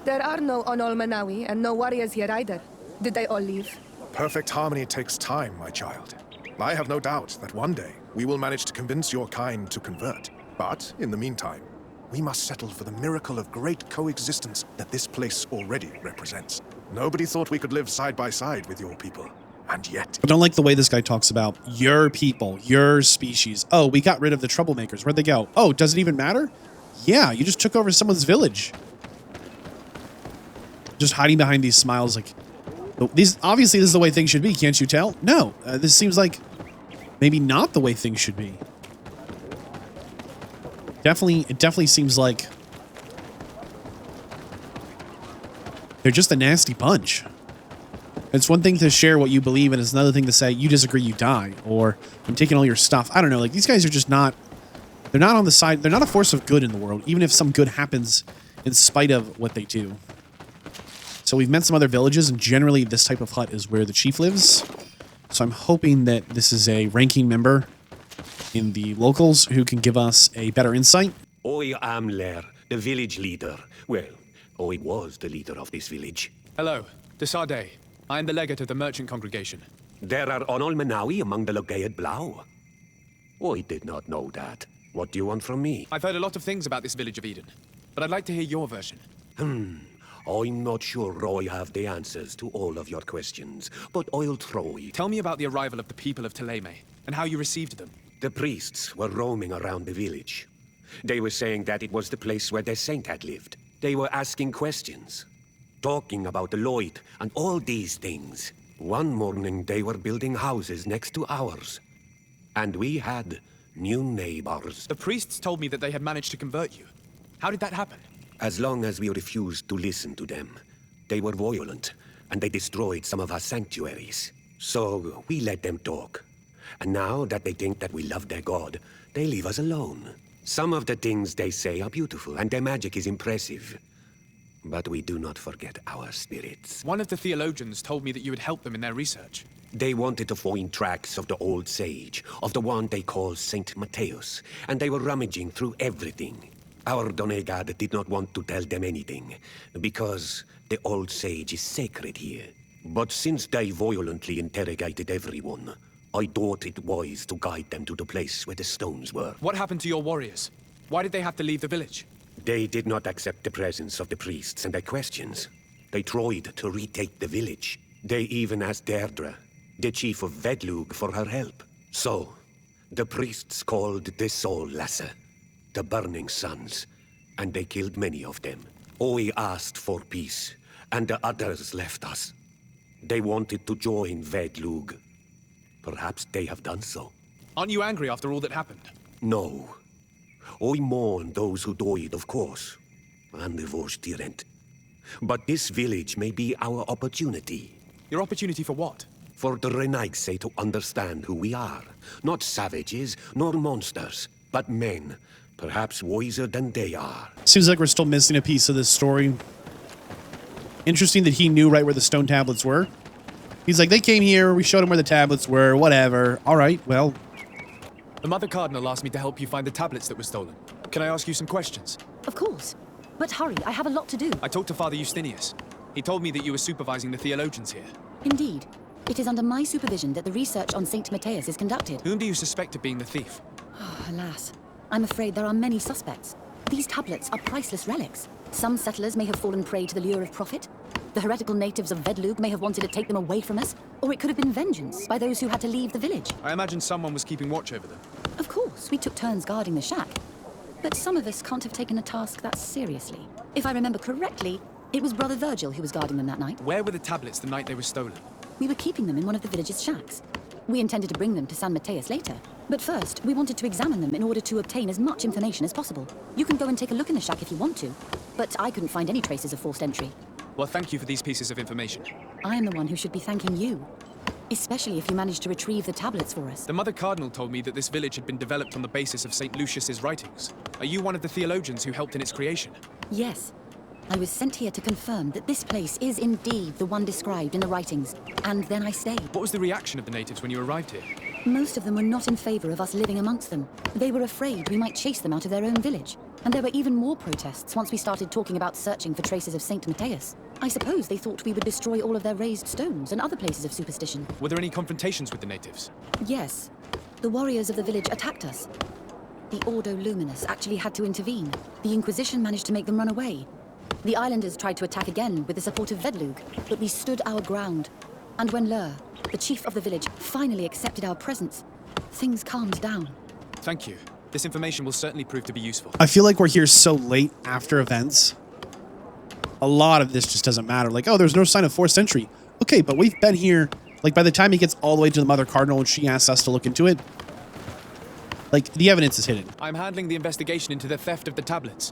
There are no Onol Manawi and no warriors here either. Did they all leave? Perfect harmony takes time, my child. I have no doubt that one day we will manage to convince your kind to convert. But, in the meantime, we must settle for the miracle of great coexistence that this place already represents. Nobody thought we could live side by side with your people. And yet... I don't like the way this guy talks about your people, your species. Oh, we got rid of the troublemakers. Where'd they go? Oh, does it even matter? Yeah, you just took over someone's village. Just hiding behind these smiles like... Obviously, this is the way things should be, can't you tell? No, this seems like maybe not the way things should be. It definitely seems like they're just a nasty bunch. It's one thing to share what you believe, and it's another thing to say, you disagree, you die, or I'm taking all your stuff. I don't know, like, these guys are just not, they're not on the side, they're not a force of good in the world, even if some good happens in spite of what they do. So we've met some other villages, and generally this type of hut is where the chief lives. So I'm hoping that this is a ranking member in the locals who can give us a better insight. I am Lair, the village leader. Well, I was the leader of this village. Hello, Desade. I am the legate of the merchant congregation. There are Onol Manawi among the Logead Blau. I did not know that. What do you want from me? I've heard a lot of things about this village of Eden, but I'd like to hear your version. I'm not sure I have the answers to all of your questions, but I'll try. Tell me about the arrival of the people of Teleme, and how you received them. The priests were roaming around the village. They were saying that it was the place where their saint had lived. They were asking questions, talking about the Lloyd and all these things. One morning they were building houses next to ours. And we had new neighbors. The priests told me that they had managed to convert you. How did that happen? As long as we refused to listen to them. They were violent, and they destroyed some of our sanctuaries. So we let them talk. And now that they think that we love their god, they leave us alone. Some of the things they say are beautiful, and their magic is impressive. But we do not forget our spirits. One of the theologians told me that you would help them in their research. They wanted to find tracks of the old sage, of the one they call St. Mateus, and they were rummaging through everything. Our Donegad did not want to tell them anything, because the old sage is sacred here. But since they violently interrogated everyone, I thought it wise to guide them to the place where the stones were. What happened to your warriors? Why did they have to leave the village? They did not accept the presence of the priests and their questions. They tried to retake the village. They even asked Deirdre, the chief of Vedlug, for her help. So, the priests called the Soul Lasser, the Burning Suns, and they killed many of them. We asked for peace, and the others left us. They wanted to join Vedlug. Perhaps they have done so. Aren't you angry after all that happened? No. I mourn those who died, of course, and the Vorstyrent. But this village may be our opportunity. Your opportunity for what? For the Renaigse to understand who we are. Not savages, nor monsters, but men. Perhaps wiser than they are. Seems like we're still missing a piece of this story. Interesting that he knew right where the stone tablets were. He's like, they came here, we showed him where the tablets were, whatever. All right, well. The Mother Cardinal asked me to help you find the tablets that were stolen. Can I ask you some questions? Of course. But hurry, I have a lot to do. I talked to Father Justinius. He told me that you were supervising the theologians here. Indeed. It is under my supervision that the research on St. Matthias is conducted. Whom do you suspect of being the thief? Oh, alas. I'm afraid there are many suspects. These tablets are priceless relics. Some settlers may have fallen prey to the lure of profit. The heretical natives of Vedlug may have wanted to take them away from us, or it could have been vengeance by those who had to leave the village. I imagine someone was keeping watch over them. Of course, we took turns guarding the shack. But some of us can't have taken a task that seriously. If I remember correctly, it was Brother Virgil who was guarding them that night. Where were the tablets the night they were stolen? We were keeping them in one of the village's shacks. We intended to bring them to San Matthias later. But first, we wanted to examine them in order to obtain as much information as possible. You can go and take a look in the shack if you want to, but I couldn't find any traces of forced entry. Well, thank you for these pieces of information. I am the one who should be thanking you. Especially if you managed to retrieve the tablets for us. The Mother Cardinal told me that this village had been developed on the basis of St. Lucius's writings. Are you one of the theologians who helped in its creation? Yes. I was sent here to confirm that this place is indeed the one described in the writings, and then I stayed. What was the reaction of the natives when you arrived here? Most of them were not in favor of us living amongst them. They were afraid we might chase them out of their own village. And there were even more protests once we started talking about searching for traces of St. Matthias. I suppose they thought we would destroy all of their raised stones and other places of superstition. Were there any confrontations with the natives? Yes. The warriors of the village attacked us. The Ordo Luminus actually had to intervene. The Inquisition managed to make them run away. The islanders tried to attack again with the support of Vedlug, but we stood our ground. And when Lur, the chief of the village, finally accepted our presence, things calmed down. Thank you. This information will certainly prove to be useful. I feel like we're here so late after events. A lot of this just doesn't matter. Like, oh, there's no sign of forced entry. Okay, but we've been here. Like, by the time he gets all the way to the Mother Cardinal and she asks us to look into it, like, the evidence is hidden. I'm handling the investigation into the theft of the tablets.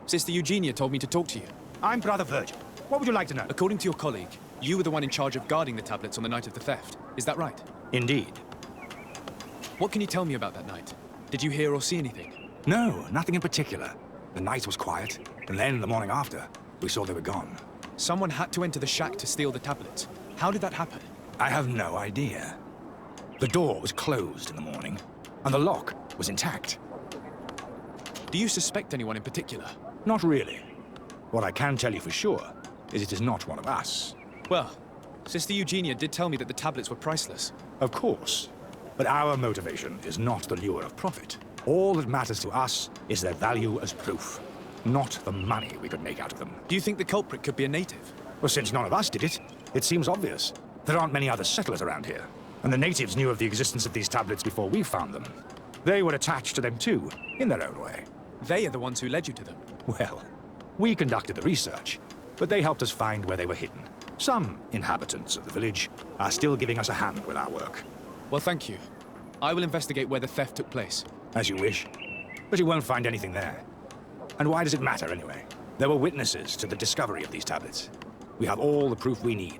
Sister Eugenia told me to talk to you. I'm Brother Virgil. What would you like to know? According to your colleague, you were the one in charge of guarding the tablets on the night of the theft. Is that right? Indeed. What can you tell me about that night? Did you hear or see anything? No, nothing in particular. The night was quiet, and then the morning after, we saw they were gone. Someone had to enter the shack to steal the tablets. How did that happen? I have no idea. The door was closed in the morning, and the lock was intact. Do you suspect anyone in particular? Not really. What I can tell you for sure is it is not one of us. Well, Sister Eugenia did tell me that the tablets were priceless. Of course. But our motivation is not the lure of profit. All that matters to us is their value as proof, not the money we could make out of them. Do you think the culprit could be a native? Well, since none of us did it, it seems obvious. There aren't many other settlers around here, and the natives knew of the existence of these tablets before we found them. They were attached to them too, in their own way. They are the ones who led you to them. Well, we conducted the research, but they helped us find where they were hidden. Some inhabitants of the village are still giving us a hand with our work. Well, thank you. I will investigate where the theft took place. As you wish. But you won't find anything there. And why does it matter, anyway? There were witnesses to the discovery of these tablets. We have all the proof we need.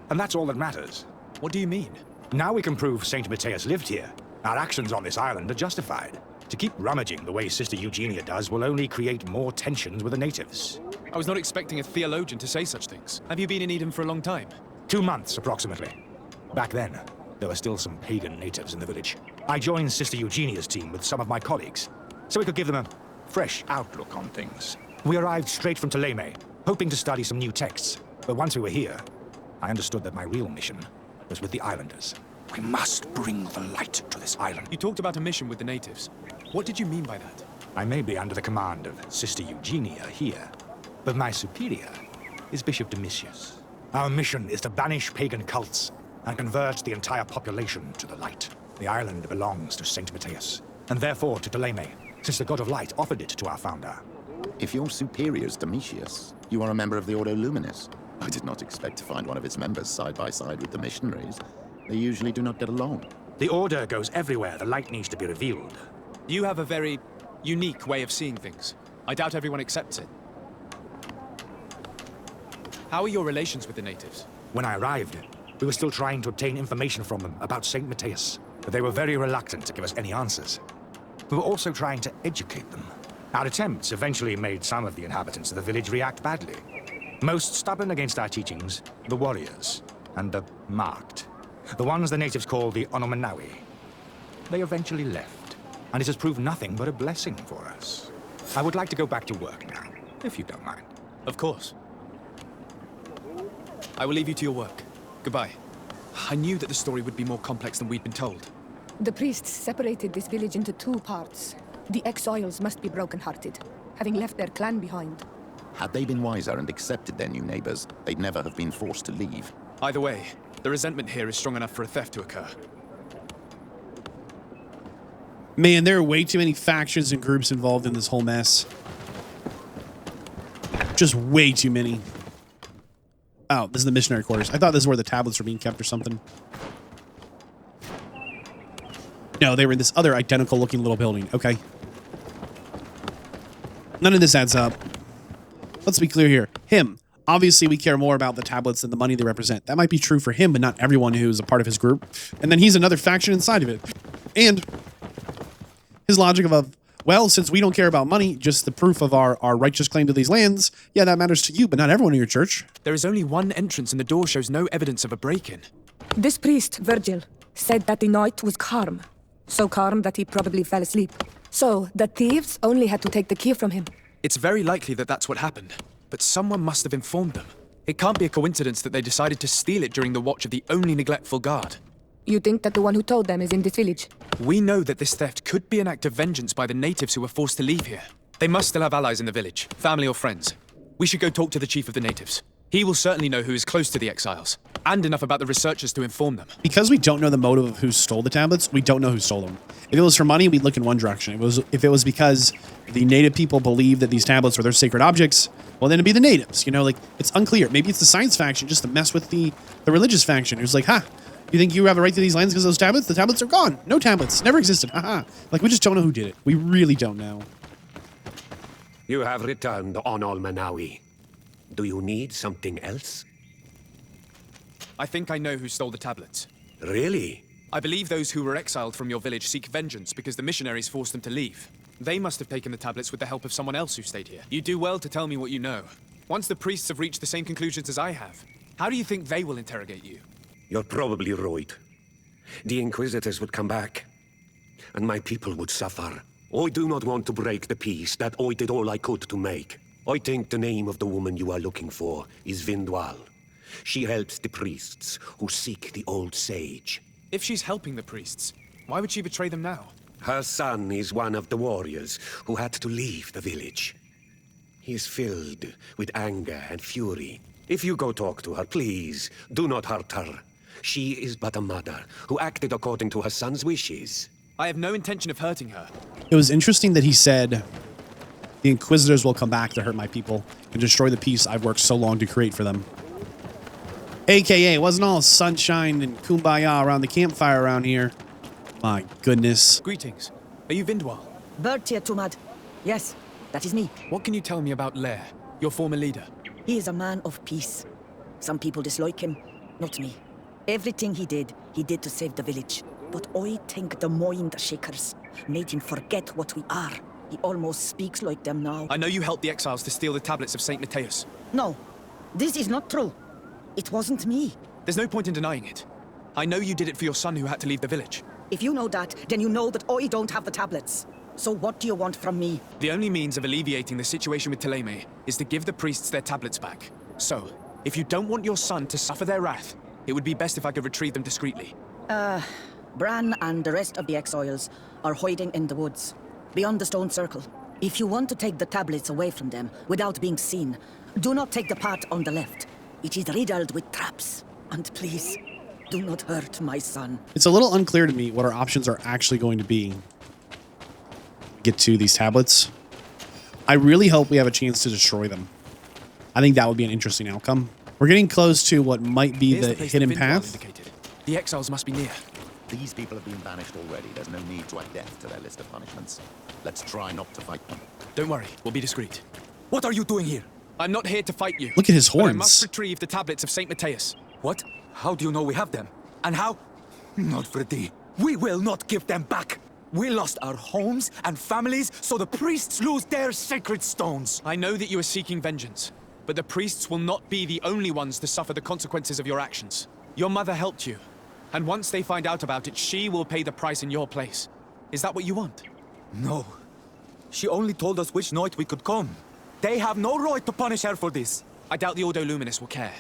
And that's all that matters. What do you mean? Now we can prove St. Matthias lived here. Our actions on this island are justified. To keep rummaging the way Sister Eugenia does will only create more tensions with the natives. I was not expecting a theologian to say such things. Have you been in Eden for a long time? 2 months, approximately. Back then, there were still some pagan natives in the village. I joined Sister Eugenia's team with some of my colleagues, so we could give them a fresh outlook on things. We arrived straight from Ptolemy, hoping to study some new texts. But once we were here, I understood that my real mission was with the islanders. We must bring the light to this island. You talked about a mission with the natives. What did you mean by that? I may be under the command of Sister Eugenia here, but my superior is Bishop Domitius. Our mission is to banish pagan cults and convert the entire population to the light. The island belongs to Saint Matthias, and therefore to Deleme, since the God of Light offered it to our founder. If your superior's Domitius, you are a member of the Ordo Luminis. I did not expect to find one of its members side by side with the missionaries. They usually do not get along. The Order goes everywhere the light needs to be revealed. You have a very unique way of seeing things. I doubt everyone accepts it. How are your relations with the natives? When I arrived, we were still trying to obtain information from them about Saint Matthias, but they were very reluctant to give us any answers. We were also trying to educate them. Our attempts eventually made some of the inhabitants of the village react badly. Most stubborn against our teachings, the warriors, and the marked. The ones the natives call the Onomanawi. They eventually left, and it has proved nothing but a blessing for us. I would like to go back to work now, if you don't mind. Of course. I will leave you to your work. Goodbye. I knew that the story would be more complex than we'd been told. The priests separated this village into two parts. The exiles must be broken-hearted, having left their clan behind. Had they been wiser and accepted their new neighbors, they'd never have been forced to leave. Either way, the resentment here is strong enough for a theft to occur. Man, there are way too many factions and groups involved in this whole mess. Just way too many. Oh, this is the missionary quarters. I thought this is where the tablets were being kept or something. No, they were in this other identical looking little building. Okay. None of this adds up. Let's be clear here. Him. Obviously, we care more about the tablets than the money they represent. That might be true for him, but not everyone who's a part of his group. And then he's another faction inside of it. And his logic of, well, since we don't care about money, just the proof of our righteous claim to these lands, yeah, that matters to you, but not everyone in your church. There is only one entrance and the door shows no evidence of a break-in. This priest, Virgil, said that the night was calm. So calm that he probably fell asleep. So the thieves only had to take the key from him. It's very likely that that's what happened, but someone must have informed them. It can't be a coincidence that they decided to steal it during the watch of the only neglectful guard. You think that the one who told them is in this village? We know that this theft could be an act of vengeance by the natives who were forced to leave here. They must still have allies in the village, family or friends. We should go talk to the chief of the natives. He will certainly know who is close to the exiles, and enough about the researchers to inform them. Because we don't know the motive of who stole the tablets, we don't know who stole them. If it was for money, we'd look in one direction. If it was because the native people believe that these tablets are their sacred objects, well, then it'd be the natives. You know, like, it's unclear. Maybe it's the science faction just to mess with the religious faction who's like, ha, you think you have a right to these lands because of those tablets? The tablets are gone. No tablets. Never existed. Haha. Like, we just don't know who did it. We really don't know. You have returned on Al Manawi. Do you need something else? I think I know who stole the tablets. Really? I believe those who were exiled from your village seek vengeance because the missionaries forced them to leave. They must have taken the tablets with the help of someone else who stayed here. You do well to tell me what you know. Once the priests have reached the same conclusions as I have, how do you think they will interrogate you? You're probably right. The Inquisitors would come back, and my people would suffer. I do not want to break the peace that I did all I could to make. I think the name of the woman you are looking for is Vindwal. She helps the priests who seek the old sage. If she's helping the priests, why would she betray them now? Her son is one of the warriors who had to leave the village. He is filled with anger and fury. If you go talk to her, please, do not hurt her. She is but a mother who acted according to her son's wishes. I have no intention of hurting her. It was interesting that he said, the Inquisitors will come back to hurt my people and destroy the peace I've worked so long to create for them. AKA, it wasn't all sunshine and kumbaya around the campfire around here. My goodness. Greetings. Are you Vindwal? Bertia Tumad. Yes, that is me. What can you tell me about Lair, your former leader? He is a man of peace. Some people dislike him, not me. Everything he did to save the village. But I think the mind shakers made him forget what we are. He almost speaks like them now. I know you helped the exiles to steal the tablets of Saint Matthias. No, this is not true. It wasn't me. There's no point in denying it. I know you did it for your son who had to leave the village. If you know that, then you know that I don't have the tablets. So what do you want from me? The only means of alleviating the situation with Teleme is to give the priests their tablets back. So, if you don't want your son to suffer their wrath, it would be best if I could retrieve them discreetly. Bran and the rest of the exiles are hiding in the woods, beyond the stone circle. If you want to take the tablets away from them without being seen, do not take the part on the left. It is riddled with traps. And please, do not hurt my son. It's a little unclear to me what our options are actually going to be. Get to these tablets. I really hope we have a chance to destroy them. I think that would be an interesting outcome. We're getting close to what might be the hidden path. The exiles must be near. These people have been banished already. There's no need to add death to their list of punishments. Let's try not to fight them. Don't worry, we'll be discreet. What are you doing here? I'm not here to fight you. Look at his horns. But I must retrieve the tablets of St. Matthias. What? How do you know we have them? And how? Not for thee. We will not give them back. We lost our homes and families, so the priests lose their sacred stones. I know that you are seeking vengeance, but the priests will not be the only ones to suffer the consequences of your actions. Your mother helped you, and once they find out about it, she will pay the price in your place. Is that what you want? No. She only told us which night we could come. They have no right to punish her for this. I doubt the Ordo Luminis will care.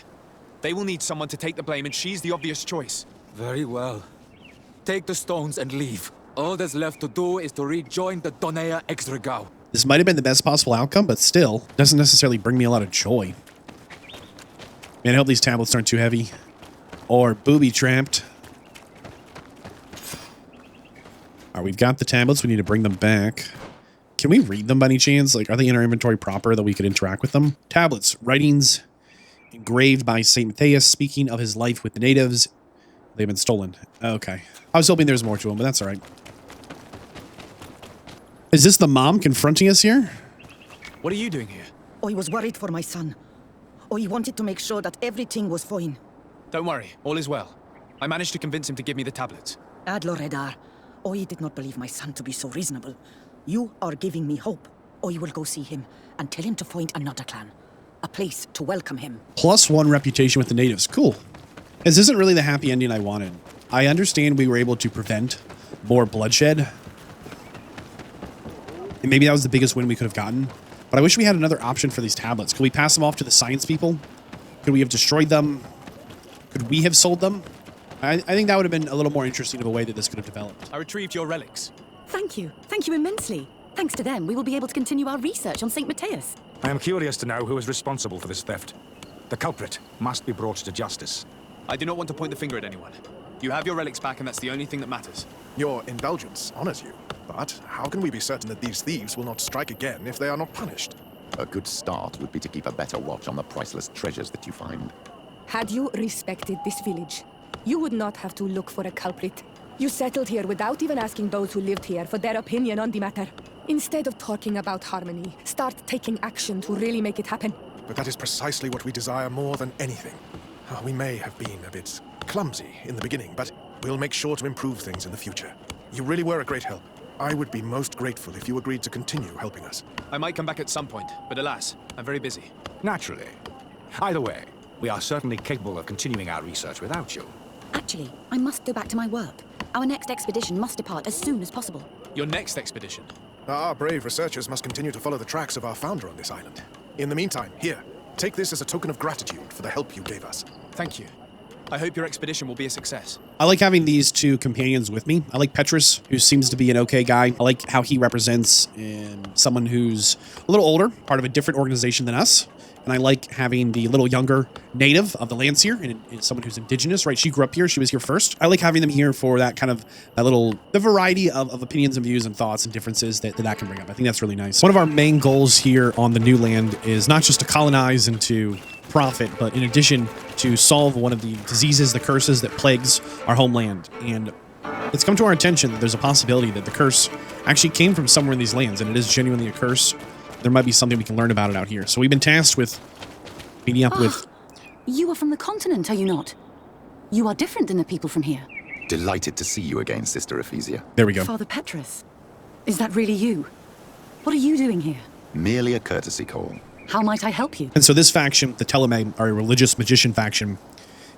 They will need someone to take the blame, and she's the obvious choice. Very well. Take the stones and leave. All that's left to do is to rejoin the Donea Exregao. This might have been the best possible outcome, but still, doesn't necessarily bring me a lot of joy. Man, I hope these tablets aren't too heavy. Or booby-trapped. Alright, we've got the tablets. We need to bring them back. Can we read them by any chance? Like, are they in our inventory proper that we could interact with them? Tablets. Writings engraved by St. Matthias, speaking of his life with the natives. They've been stolen. Okay. I was hoping there was more to them, but that's alright. Is this the mom confronting us here? What are you doing here? I was worried for my son. I wanted to make sure that everything was fine. Don't worry, all is well. I managed to convince him to give me the tablets. Adlor Edar, I did not believe my son to be so reasonable. You are giving me hope. I will go see him and tell him to find another clan. A place to welcome him. +1 reputation with the natives. Cool. This isn't really the happy ending I wanted. I understand we were able to prevent more bloodshed. And maybe that was the biggest win we could have gotten. But I wish we had another option for these tablets. Could we pass them off to the science people? Could we have destroyed them? Could we have sold them? I think that would have been a little more interesting of a way that this could have developed. I retrieved your relics. Thank you. Thank you immensely. Thanks to them, we will be able to continue our research on St. Matthias. I am curious to know who is responsible for this theft. The culprit must be brought to justice. I do not want to point the finger at anyone. You have your relics back, and that's the only thing that matters. Your indulgence honors you. But how can we be certain that these thieves will not strike again if they are not punished? A good start would be to keep a better watch on the priceless treasures that you find. Had you respected this village, you would not have to look for a culprit. You settled here without even asking those who lived here for their opinion on the matter. Instead of talking about harmony, start taking action to really make it happen. But that is precisely what we desire more than anything. We may have been a bit clumsy in the beginning, but we'll make sure to improve things in the future. You really were a great help. I would be most grateful if you agreed to continue helping us. I might come back at some point, but alas, I'm very busy. Naturally. Either way, we are certainly capable of continuing our research without you. Actually, I must go back to my work. Our next expedition must depart as soon as possible. Your next expedition? Our brave researchers must continue to follow the tracks of our founder on this island. In the meantime, here, take this as a token of gratitude for the help you gave us. Thank you. I hope your expedition will be a success. I like having these two companions with me. I like Petrus, who seems to be an okay guy. I like how he represents someone who's a little older, part of a different organization than us. And I like having the little younger native of the lands here, and someone who's indigenous, right? She grew up here. She was here first. I like having them here for that kind of the variety of opinions and views and thoughts and differences that can bring up. I think that's really nice. One of our main goals here on the new land is not just to colonize and to profit, but in addition to solve one of the diseases, the curses that plagues our homeland. And it's come to our attention that there's a possibility that the curse actually came from somewhere in these lands, and it is genuinely a curse. There might be something we can learn about it out here. So we've been tasked with meeting up with... You are from the continent, are you not? You are different than the people from here. Delighted to see you again, Sister Ephesia. There we go. Father Petrus, is that really you? What are you doing here? Merely a courtesy call. How might I help you? And so this faction, the Teleme, are a religious magician faction,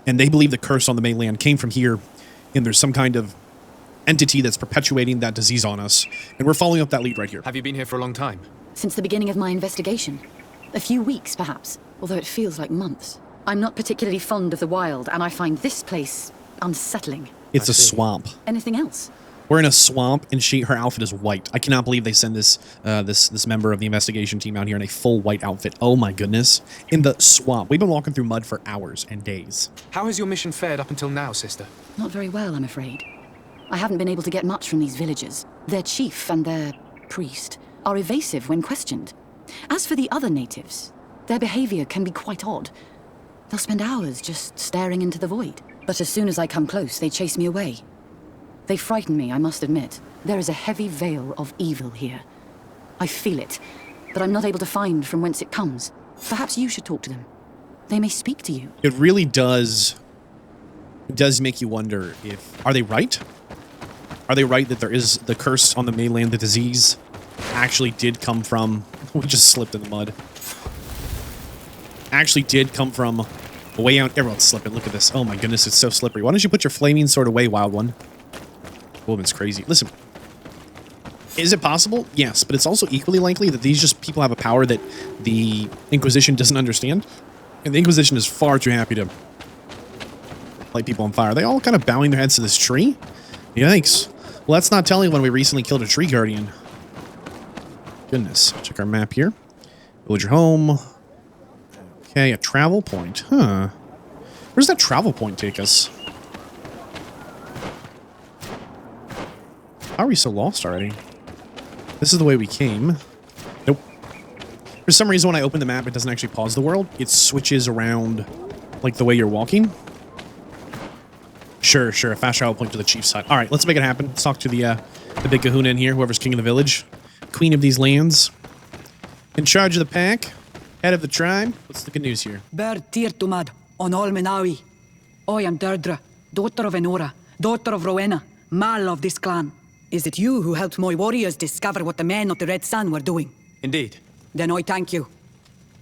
and they believe the curse on the mainland came from here, and there's some kind of entity that's perpetuating that disease on us, and we're following up that lead right here. Have you been here for a long time? Since the beginning of my investigation. A few weeks, perhaps, although it feels like months. I'm not particularly fond of the wild, and I find this place unsettling. It's a swamp. Anything else? We're in a swamp, and her outfit is white. I cannot believe they send this this member of the investigation team out here in a full white outfit. Oh my goodness. In the swamp. We've been walking through mud for hours and days. How has your mission fared up until now, sister? Not very well, I'm afraid. I haven't been able to get much from these villagers. Their chief and their priest are evasive when questioned. As for the other natives, their behavior can be quite odd. They'll spend hours just staring into the void. But as soon as I come close, they chase me away. They frighten me, I must admit. There is a heavy veil of evil here. I feel it, but I'm not able to find from whence it comes. Perhaps you should talk to them. They may speak to you. It really does make you wonder if... Are they right? Are they right that there is the curse on the mainland, the disease, actually did come from... We just slipped in the mud. Actually did come from way out... Everyone's slipping. Look at this. Oh my goodness, it's so slippery. Why don't you put your flaming sword away, wild one? Woman's crazy. Listen. Is it possible? Yes, but it's also equally likely that these people have a power that the Inquisition doesn't understand. And the Inquisition is far too happy to light people on fire. Are they all kind of bowing their heads to this tree? Yikes. Well, that's not telling when we recently killed a tree guardian. Goodness. Check our map here. Villager home. Okay, a travel point. Huh. Where does that travel point take us? How are we so lost already? This is the way we came. Nope. For some reason, when I open the map, it doesn't actually pause the world. It switches around like the way you're walking. Sure, sure. A fast travel point to the chief's hut. All right, let's make it happen. Let's talk to the big kahuna in here, whoever's king of the village. Queen of these lands. In charge of the pack. Head of the tribe. What's the good news here? Ber Tirtumad, on Olmenawi. I am Deirdre, daughter of Enora, daughter of Rowena, Mal of this clan. Is it you who helped my warriors discover what the men of the Red Sun were doing? Indeed. Then I thank you.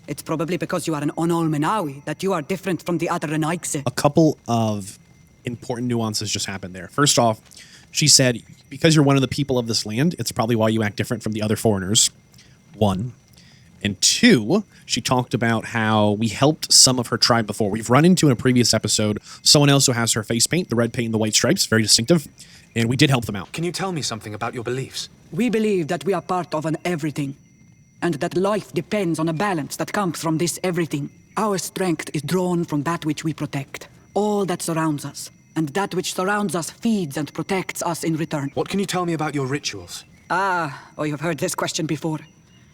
It's probably because you are an Onolmenawi that you are different from the other Renaigse. A couple of important nuances just happened there. First off, she said, because you're one of the people of this land, it's probably why you act different from the other foreigners. One. And two, she talked about how we helped some of her tribe before. We've run into in a previous episode someone else who has her face paint, the red paint and the white stripes, very distinctive. And we did help them out. Can you tell me something about your beliefs? We believe that we are part of an everything, and that life depends on a balance that comes from this everything. Our strength is drawn from that which we protect, all that surrounds us, and that which surrounds us feeds and protects us in return. What can you tell me about your rituals? I have heard this question before.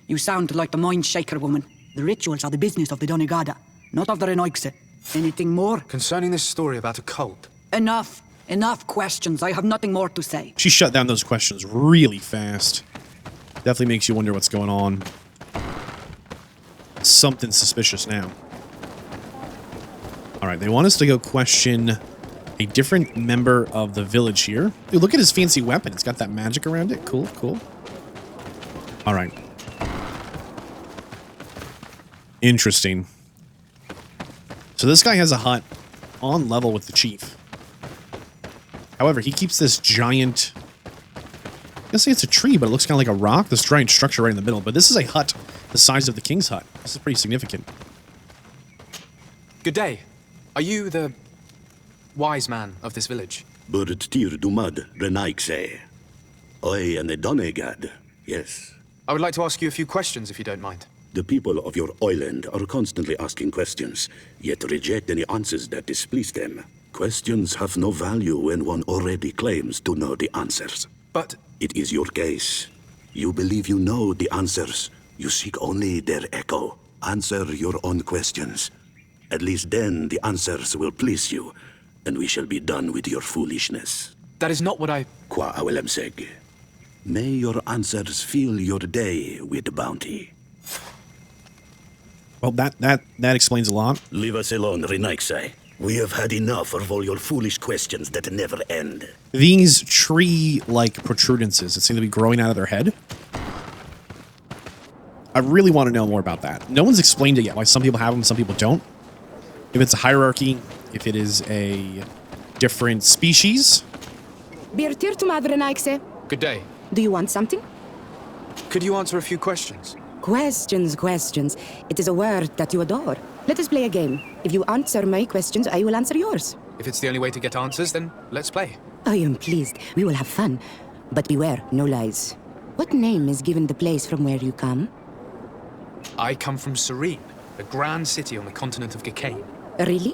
You sound like the Mind Shaker woman. The rituals are the business of the Donegada, not of the Renaigse. Anything more? Concerning this story about a cult. Enough. Enough questions. I have nothing more to say. She shut down those questions really fast. Definitely makes you wonder what's going on. Something suspicious now. All right, they want us to go question a different member of the village here. Dude, look at his fancy weapon. It's got that magic around it. Cool, cool. All right. Interesting. So this guy has a hut on level with the chief. However, he keeps this giant... I guess it's a tree, but it looks kind of like a rock. This giant structure right in the middle. But this is a hut the size of the king's hut. This is pretty significant. Good day. Are you the wise man of this village? Burit tir dumad renaigse. I am the Donegad, yes. I would like to ask you a few questions, if you don't mind. The people of your island are constantly asking questions, yet reject any answers that displease them. Questions have no value when one already claims to know the answers. But... It is your case. You believe you know the answers. You seek only their echo. Answer your own questions. At least then the answers will please you, and we shall be done with your foolishness. That is not what I... Qua awelemseg. May your answers fill your day with bounty. Well, that explains a lot. Leave us alone, Renaigse. We have had enough of all your foolish questions that never end. These tree-like protrudences that seem to be growing out of their head. I really want to know more about that. No one's explained it yet, why some people have them, some people don't. If it's a hierarchy, if it is a different species. Good day. Do you want something? Could you answer a few questions? Questions. It is a word that you adore. Let us play a game. If you answer my questions, I will answer yours. If it's the only way to get answers, then let's play. I am pleased. We will have fun. But beware, no lies. What name is given the place from where you come? I come from Serene, a grand city on the continent of Gicane. Really?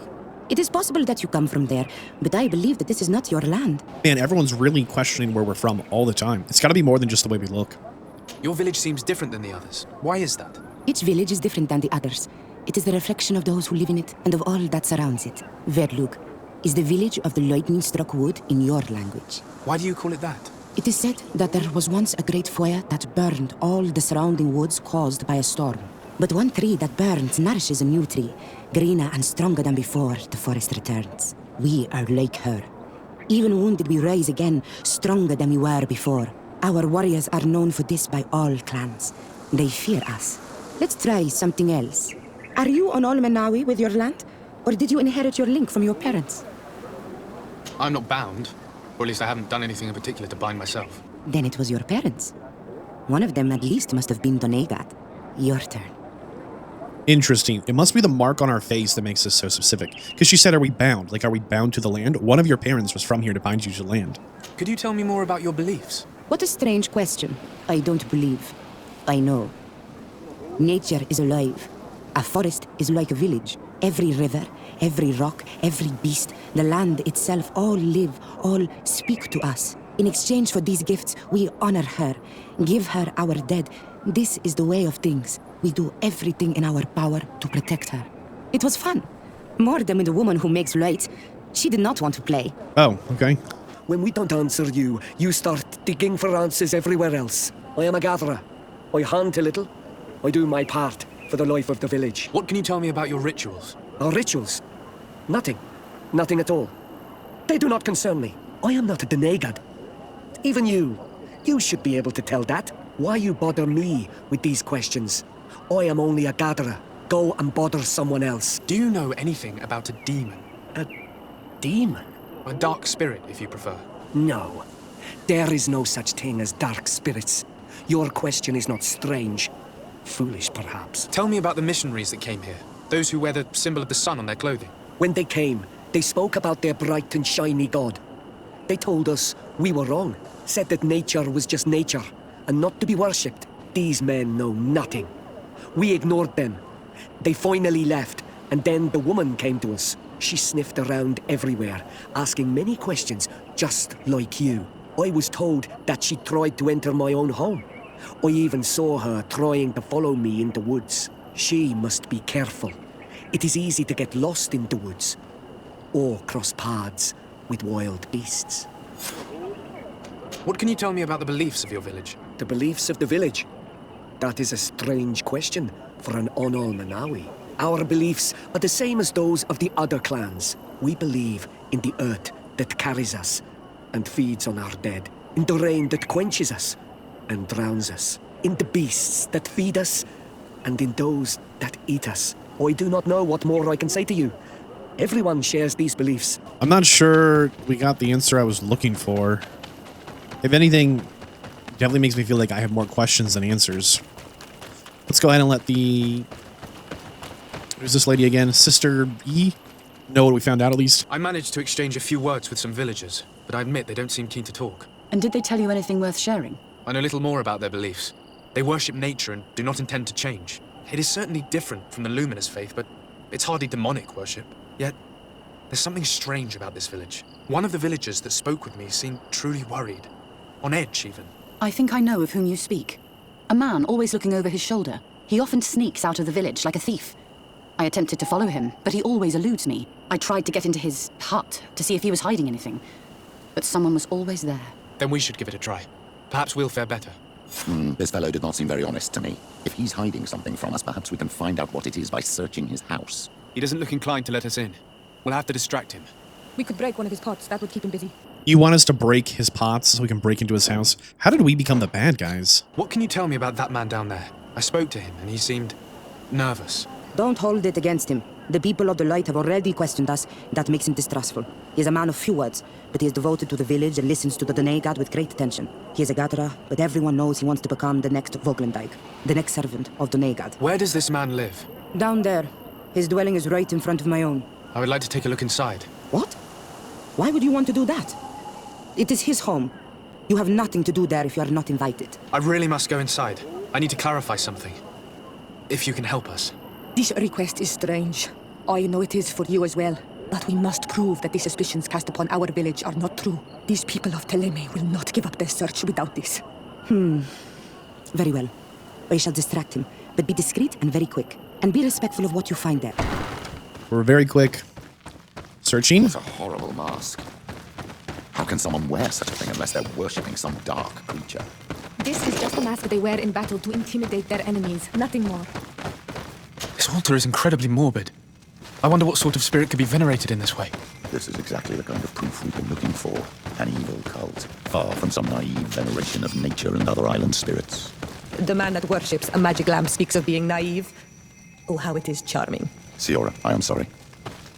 It is possible that you come from there, but I believe that this is not your land. Man, everyone's really questioning where we're from all the time. It's got to be more than just the way we look. Your village seems different than the others. Why is that? Each village is different than the others. It is the reflection of those who live in it and of all that surrounds it. Verdlug is the village of the lightning-struck wood in your language. Why do you call it that? It is said that there was once a great fire that burned all the surrounding woods caused by a storm. But one tree that burns nourishes a new tree, greener and stronger than before the forest returns. We are like her. Even wounded, we rise again, stronger than we were before. Our warriors are known for this by all clans. They fear us. Let's try something else. Are you on Olmenawi with your land? Or did you inherit your link from your parents? I'm not bound. Or at least I haven't done anything in particular to bind myself. Then it was your parents. One of them at least must have been Donegat. Your turn. Interesting. It must be the mark on our face that makes us so specific. Because she said, are we bound? Like, are we bound to the land? One of your parents was from here to bind you to the land. Could you tell me more about your beliefs? What a strange question. I don't believe. I know. Nature is alive. A forest is like a village. Every river, every rock, every beast, the land itself, all live, all speak to us. In exchange for these gifts, we honor her, give her our dead. This is the way of things. We do everything in our power to protect her. It was fun. More than with the woman who makes lights. She did not want to play. Oh, okay. When we don't answer you, you start digging for answers everywhere else. I am a gatherer. I hunt a little. I do my part for the life of the village. What can you tell me about your rituals? Our rituals? Nothing. Nothing at all. They do not concern me. I am not a Denegad. Even you. You should be able to tell that. Why you bother me with these questions? I am only a gatherer. Go and bother someone else. Do you know anything about a demon? A demon? A dark spirit, if you prefer. No. There is no such thing as dark spirits. Your question is not strange. Foolish, perhaps. Tell me about the missionaries that came here. Those who wear the symbol of the sun on their clothing. When they came, they spoke about their bright and shiny god. They told us we were wrong. Said that nature was just nature, and not to be worshipped. These men know nothing. We ignored them. They finally left, and then the woman came to us. She sniffed around everywhere, asking many questions, just like you. I was told that she tried to enter my own home. I even saw her trying to follow me in the woods. She must be careful. It is easy to get lost in the woods, or cross paths with wild beasts. What can you tell me about the beliefs of your village? The beliefs of the village? That is a strange question for an Onol-Manawi. Our beliefs are the same as those of the other clans. We believe in the earth that carries us and feeds on our dead, in the rain that quenches us and drowns us, in the beasts that feed us, and in those that eat us. I do not know what more I can say to you. Everyone shares these beliefs. I'm not sure we got the answer I was looking for. If anything, definitely makes me feel like I have more questions than answers. Let's go ahead and let the... Who's this lady again? Sister E? Know what we found out at least? I managed to exchange a few words with some villagers, but I admit they don't seem keen to talk. And did they tell you anything worth sharing? I know little more about their beliefs. They worship nature and do not intend to change. It is certainly different from the Luminous faith, but it's hardly demonic worship. Yet, there's something strange about this village. One of the villagers that spoke with me seemed truly worried. On edge, even. I think I know of whom you speak. A man always looking over his shoulder. He often sneaks out of the village like a thief. I attempted to follow him, but he always eludes me. I tried to get into his hut to see if he was hiding anything. But someone was always there. Then we should give it a try. Perhaps we'll fare better. This fellow did not seem very honest to me. If he's hiding something from us, perhaps we can find out what it is by searching his house. He doesn't look inclined to let us in. We'll have to distract him. We could break one of his pots. That would keep him busy. You want us to break his pots so we can break into his house? How did we become the bad guys? What can you tell me about that man down there? I spoke to him and he seemed nervous. Don't hold it against him. The people of the light have already questioned us. That makes him distrustful. He is a man of few words, but he is devoted to the village and listens to the Donegad with great attention. He is a gatherer, but everyone knows he wants to become the next Voglendijk, the next servant of Donegad. Where does this man live? Down there. His dwelling is right in front of my own. I would like to take a look inside. What? Why would you want to do that? It is his home. You have nothing to do there if you are not invited. I really must go inside. I need to clarify something. If you can help us. This request is strange. I know it is for you as well. But we must prove that the suspicions cast upon our village are not true. These people of Teleme will not give up their search without this. Very well. I shall distract him, but be discreet and very quick. And be respectful of what you find there. We're very quick. Searching. It's a horrible mask. How can someone wear such a thing unless they're worshipping some dark creature? This is just a mask they wear in battle to intimidate their enemies, nothing more. This altar is incredibly morbid. I wonder what sort of spirit could be venerated in this way. This is exactly the kind of proof we've been looking for. An evil cult, far from some naive veneration of nature and other island spirits. The man that worships a magic lamp speaks of being naive. Oh, how it is charming. Siora, I am sorry.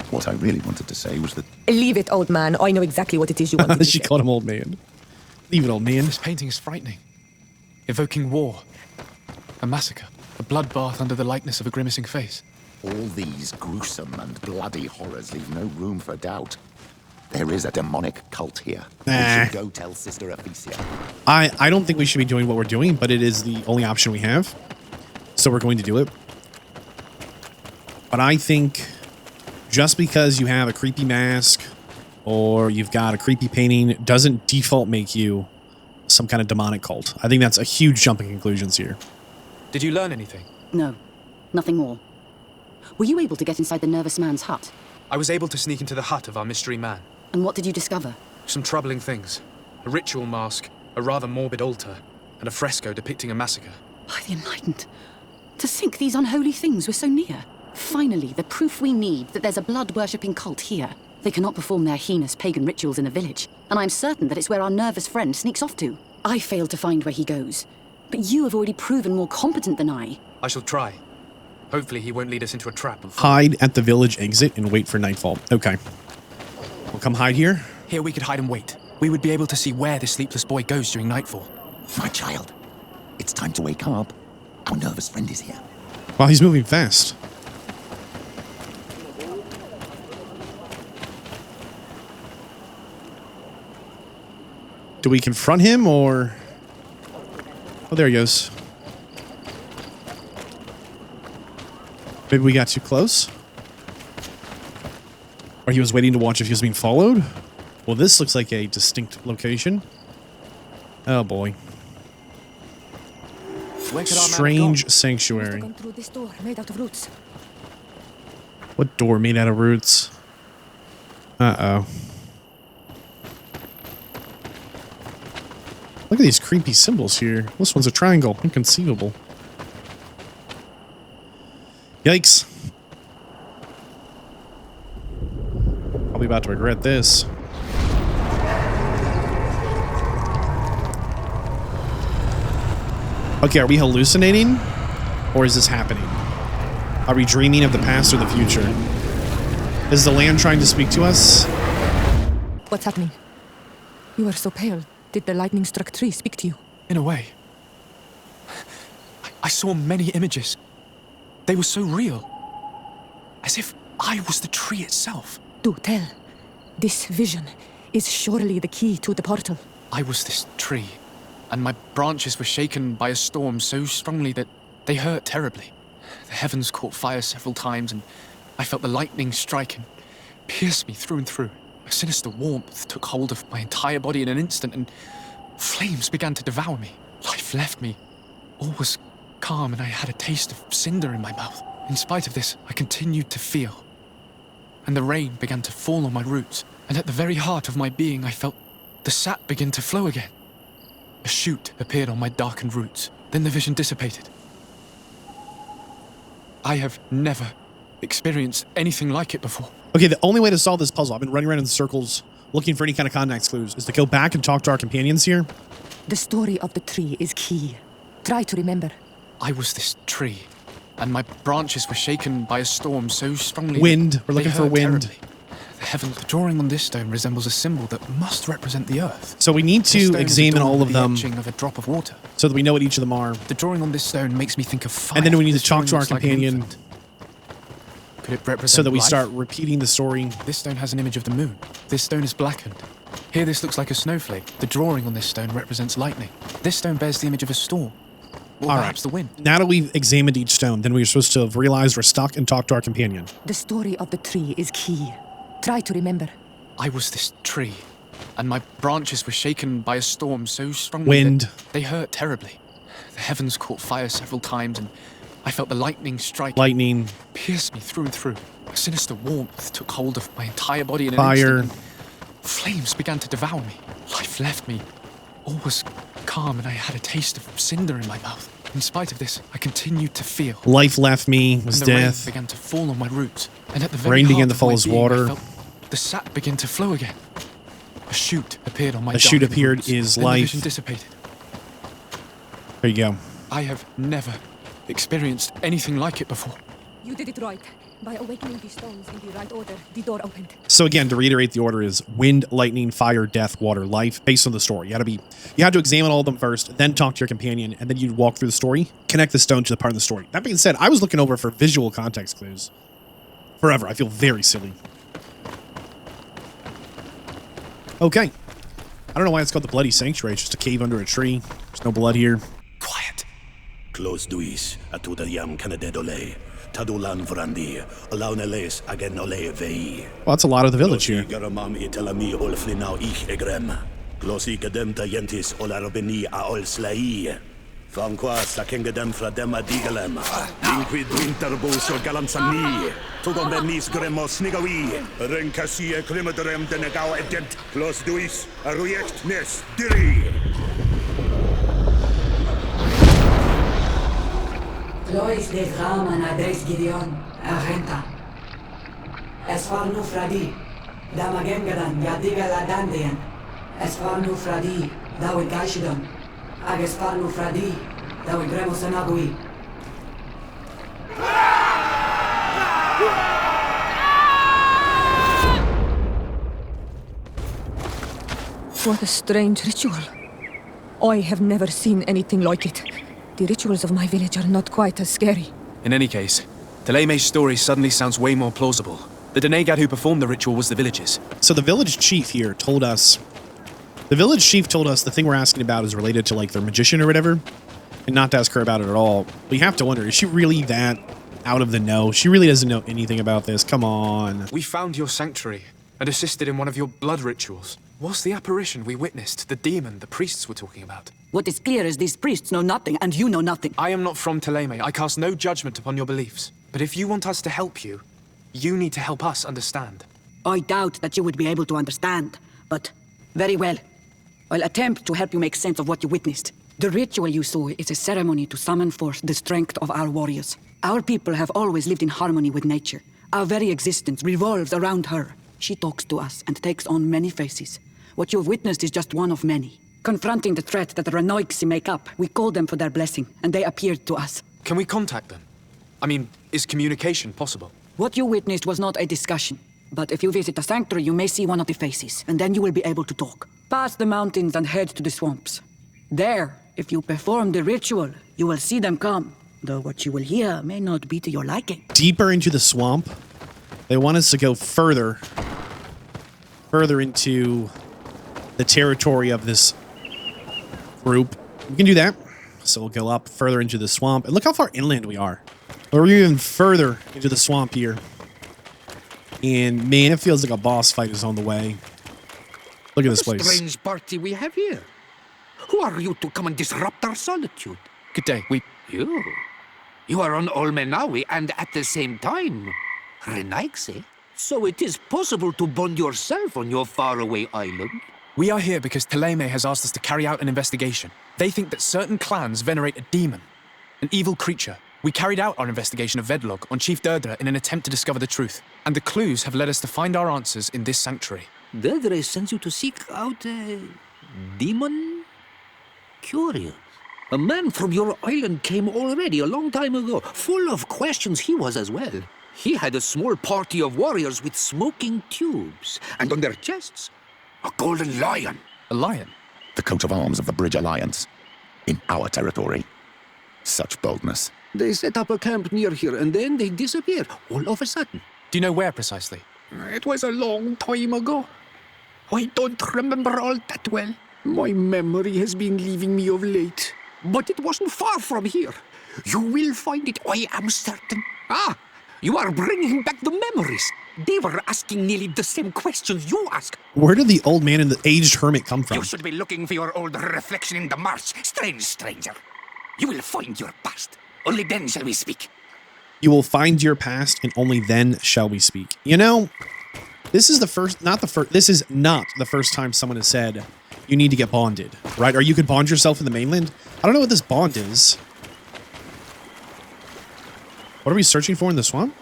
What I really wanted to say was that... Leave it, old man. I know exactly what it is you want to She say. called him old man. Leave it, old man. This painting is frightening. Evoking war. A massacre. A bloodbath under the likeness of a grimacing face. All these gruesome and bloody horrors leave no room for doubt. There is a demonic cult here. We should go tell Sister Ephesia. I don't think we should be doing what we're doing, but it is the only option we have. So we're going to do it. But I think just because you have a creepy mask or you've got a creepy painting doesn't default make you some kind of demonic cult. I think that's a huge jump in conclusions here. Did you learn anything? No, nothing more. Were you able to get inside the nervous man's hut? I was able to sneak into the hut of our mystery man. And what did you discover? Some troubling things. A ritual mask, a rather morbid altar, and a fresco depicting a massacre. By the Enlightened. To think these unholy things were so near. Finally, the proof we need that there's a blood-worshipping cult here. They cannot perform their heinous pagan rituals in the village, and I'm certain that it's where our nervous friend sneaks off to. I failed to find where he goes, but you have already proven more competent than I. I shall try. Hopefully he won't lead us into a trap. Hide at the village exit and wait for nightfall. Okay. We'll come hide here. Here we could hide and wait. We would be able to see where the sleepless boy goes during nightfall. My child, it's time to wake up. Our nervous friend is here. Wow, he's moving fast. Do we confront him or... Oh, there he goes. Maybe we got too close? Or he was waiting to watch if he was being followed? Well, this looks like a distinct location. Oh, boy. Strange sanctuary. Gone through this door made out of roots. What door made out of roots? Uh-oh. Look at these creepy symbols here. This one's a triangle. Inconceivable. Yikes. Probably about to regret this. Okay, are we hallucinating? Or is this happening? Are we dreaming of the past or the future? Is the land trying to speak to us? What's happening? You are so pale. Did the lightning-struck tree speak to you? In a way. I saw many images. They were so real. As if I was the tree itself. Do tell. This vision is surely the key to the portal. I was this tree, and my branches were shaken by a storm so strongly that they hurt terribly. The heavens caught fire several times, and I felt the lightning strike and pierce me through and through. A sinister warmth took hold of my entire body in an instant, and flames began to devour me. Life left me. All was calm, and I had a taste of cinder in my mouth. In spite of this, I continued to feel. And the rain began to fall on my roots, and at the very heart of my being, I felt the sap begin to flow again. A shoot appeared on my darkened roots. Then the vision dissipated. I have never experienced anything like it before. Okay, the only way to solve this puzzle, I've been running around in circles looking for any kind of context clues, is to go back and talk to our companions here. The story of the tree is key. Try to remember. I was this tree, and my branches were shaken by a storm so strongly... Wind. We're looking for wind. Terribly. The heavens, the drawing on this stone resembles a symbol that must represent the earth. So we need to examine all of them etching of a drop of water. so that we know what each of them are. The drawing on this stone makes me think of fire. And then we need to This talk drawing to our looks like an companion infant. Could it represent so that we life? start repeating the story. This stone has an image of the moon. This stone is blackened. Here this looks like a snowflake. The drawing on this stone represents lightning. This stone bears the image of a storm. Or perhaps the wind. Now that we've examined each stone, then we're supposed to have realized we're stuck and talk to our companion. The story of the tree is key. Try to remember. I was this tree, and my branches were shaken by a storm so strongly Wind. that they hurt terribly. The heavens caught fire several times, and I felt the lightning strike. Lightning. Pierced me through and through. A sinister warmth took hold of my entire body in an Fire. instant. Flames began to devour me. Life left me. All was calm, and I had a taste of cinder in my mouth. In spite of this, I continued to feel. Life left me, was and the death. rain began to fall on my roots, and at the very Rain heart began to of fall my as being, water. I felt the sap begin to flow again. A shoot appeared on my A shoot darkened appeared roots, is and life. the vision dissipated. There you go. I have never experienced anything like it before. You did it right. By awakening these stones in the right order, the door opened. So again, to reiterate, the order is wind, lightning, fire, death, water, life, based on the story. You had to examine all of them first, then talk to your companion, and then you'd walk through the story, connect the stone to the part of the story. That being said, I was looking over for visual context clues. Forever. I feel very silly. Okay. I don't know why it's called the Bloody Sanctuary. It's just a cave under a tree. There's no blood here. Quiet. Close duis, atuda yam canadedole. Tadulan vrandi, alauneles again ole vei. Well, that's a lot of the village here. Garamam itelami olflinau ich egrem. Glosi gedemta yentis olarobeni a olslai. Vanqua sakengedem fradem adigalem. Inquid winterbus or galansani. Tugom benis gremos nigawi. Renkasi klimaderem denegau edent. Close duis, aruyekt nes diri. Lois de Grama na Dres Gideon, Argenta. Esfarnu Fradi, Damagengadan, Yadiga la Dandian. Esfarnu Fradi, Dawe Gaishidon. Agesfarnu Fradi, Dawe Gremosanagui. What a strange ritual. I have never seen anything like it. The rituals of my village are not quite as scary. In any case, Taleme's story suddenly sounds way more plausible. The Donegad who performed the ritual was the villagers. So the village chief here told us... The village chief told us the thing we're asking about is related to, like, their magician or whatever. And not to ask her about it at all. But you have to wonder, is she really that out of the know? She really doesn't know anything about this. Come on. We found your sanctuary and assisted in one of your blood rituals. Was the apparition we witnessed the demon the priests were talking about? What is clear is these priests know nothing, and you know nothing. I am not from Taleme. I cast no judgment upon your beliefs. But if you want us to help you, you need to help us understand. I doubt that you would be able to understand, but very well. I'll attempt to help you make sense of what you witnessed. The ritual you saw is a ceremony to summon forth the strength of our warriors. Our people have always lived in harmony with nature. Our very existence revolves around her. She talks to us and takes on many faces. What you have witnessed is just one of many. Confronting the threat that the Renoiksi make up, we called them for their blessing, and they appeared to us. Can we contact them? I mean, is communication possible? What you witnessed was not a discussion. But if you visit the sanctuary, you may see one of the faces, and then you will be able to talk. Pass the mountains and head to the swamps. There, if you perform the ritual, you will see them come. Though what you will hear may not be to your liking. Deeper into the swamp? They want us to go further into the territory of this group. We can do that. So we'll go up further into the swamp. And look how far inland we are. We're even further into the swamp here. And man, it feels like a boss fight is on the way. Look at this place. What a strange party we have here. Who are you to come and disrupt our solitude? Good day. You are on Olmenawi and at the same time, Renaigse. So it is possible to bond yourself on your faraway island? We are here because Taleme has asked us to carry out an investigation. They think that certain clans venerate a demon, an evil creature. We carried out our investigation of Vedlog on Chief Derdre in an attempt to discover the truth, and the clues have led us to find our answers in this sanctuary. Derdre sends you to seek out a demon? Curious. A man from your island came already a long time ago. Full of questions he was as well. He had a small party of warriors with smoking tubes, and on their chests, a golden lion. A lion? The coat of arms of the Bridge Alliance. In our territory. Such boldness. They set up a camp near here, and then they disappeared, all of a sudden. Do you know where precisely? It was a long time ago. I don't remember all that well. My memory has been leaving me of late. But it wasn't far from here. You will find it, I am certain. Ah, you are bringing back the memories. They were asking nearly the same questions you ask. Where did the old man and the aged hermit come from? You should be looking for your old reflection in the marsh, strange stranger. You will find your past. Only then shall we speak. You will find your past, and only then shall we speak. You know, this is this is not the first time someone has said you need to get bonded, right? Or you could bond yourself in the mainland. I don't know what this bond is. What are we searching for in the swamp?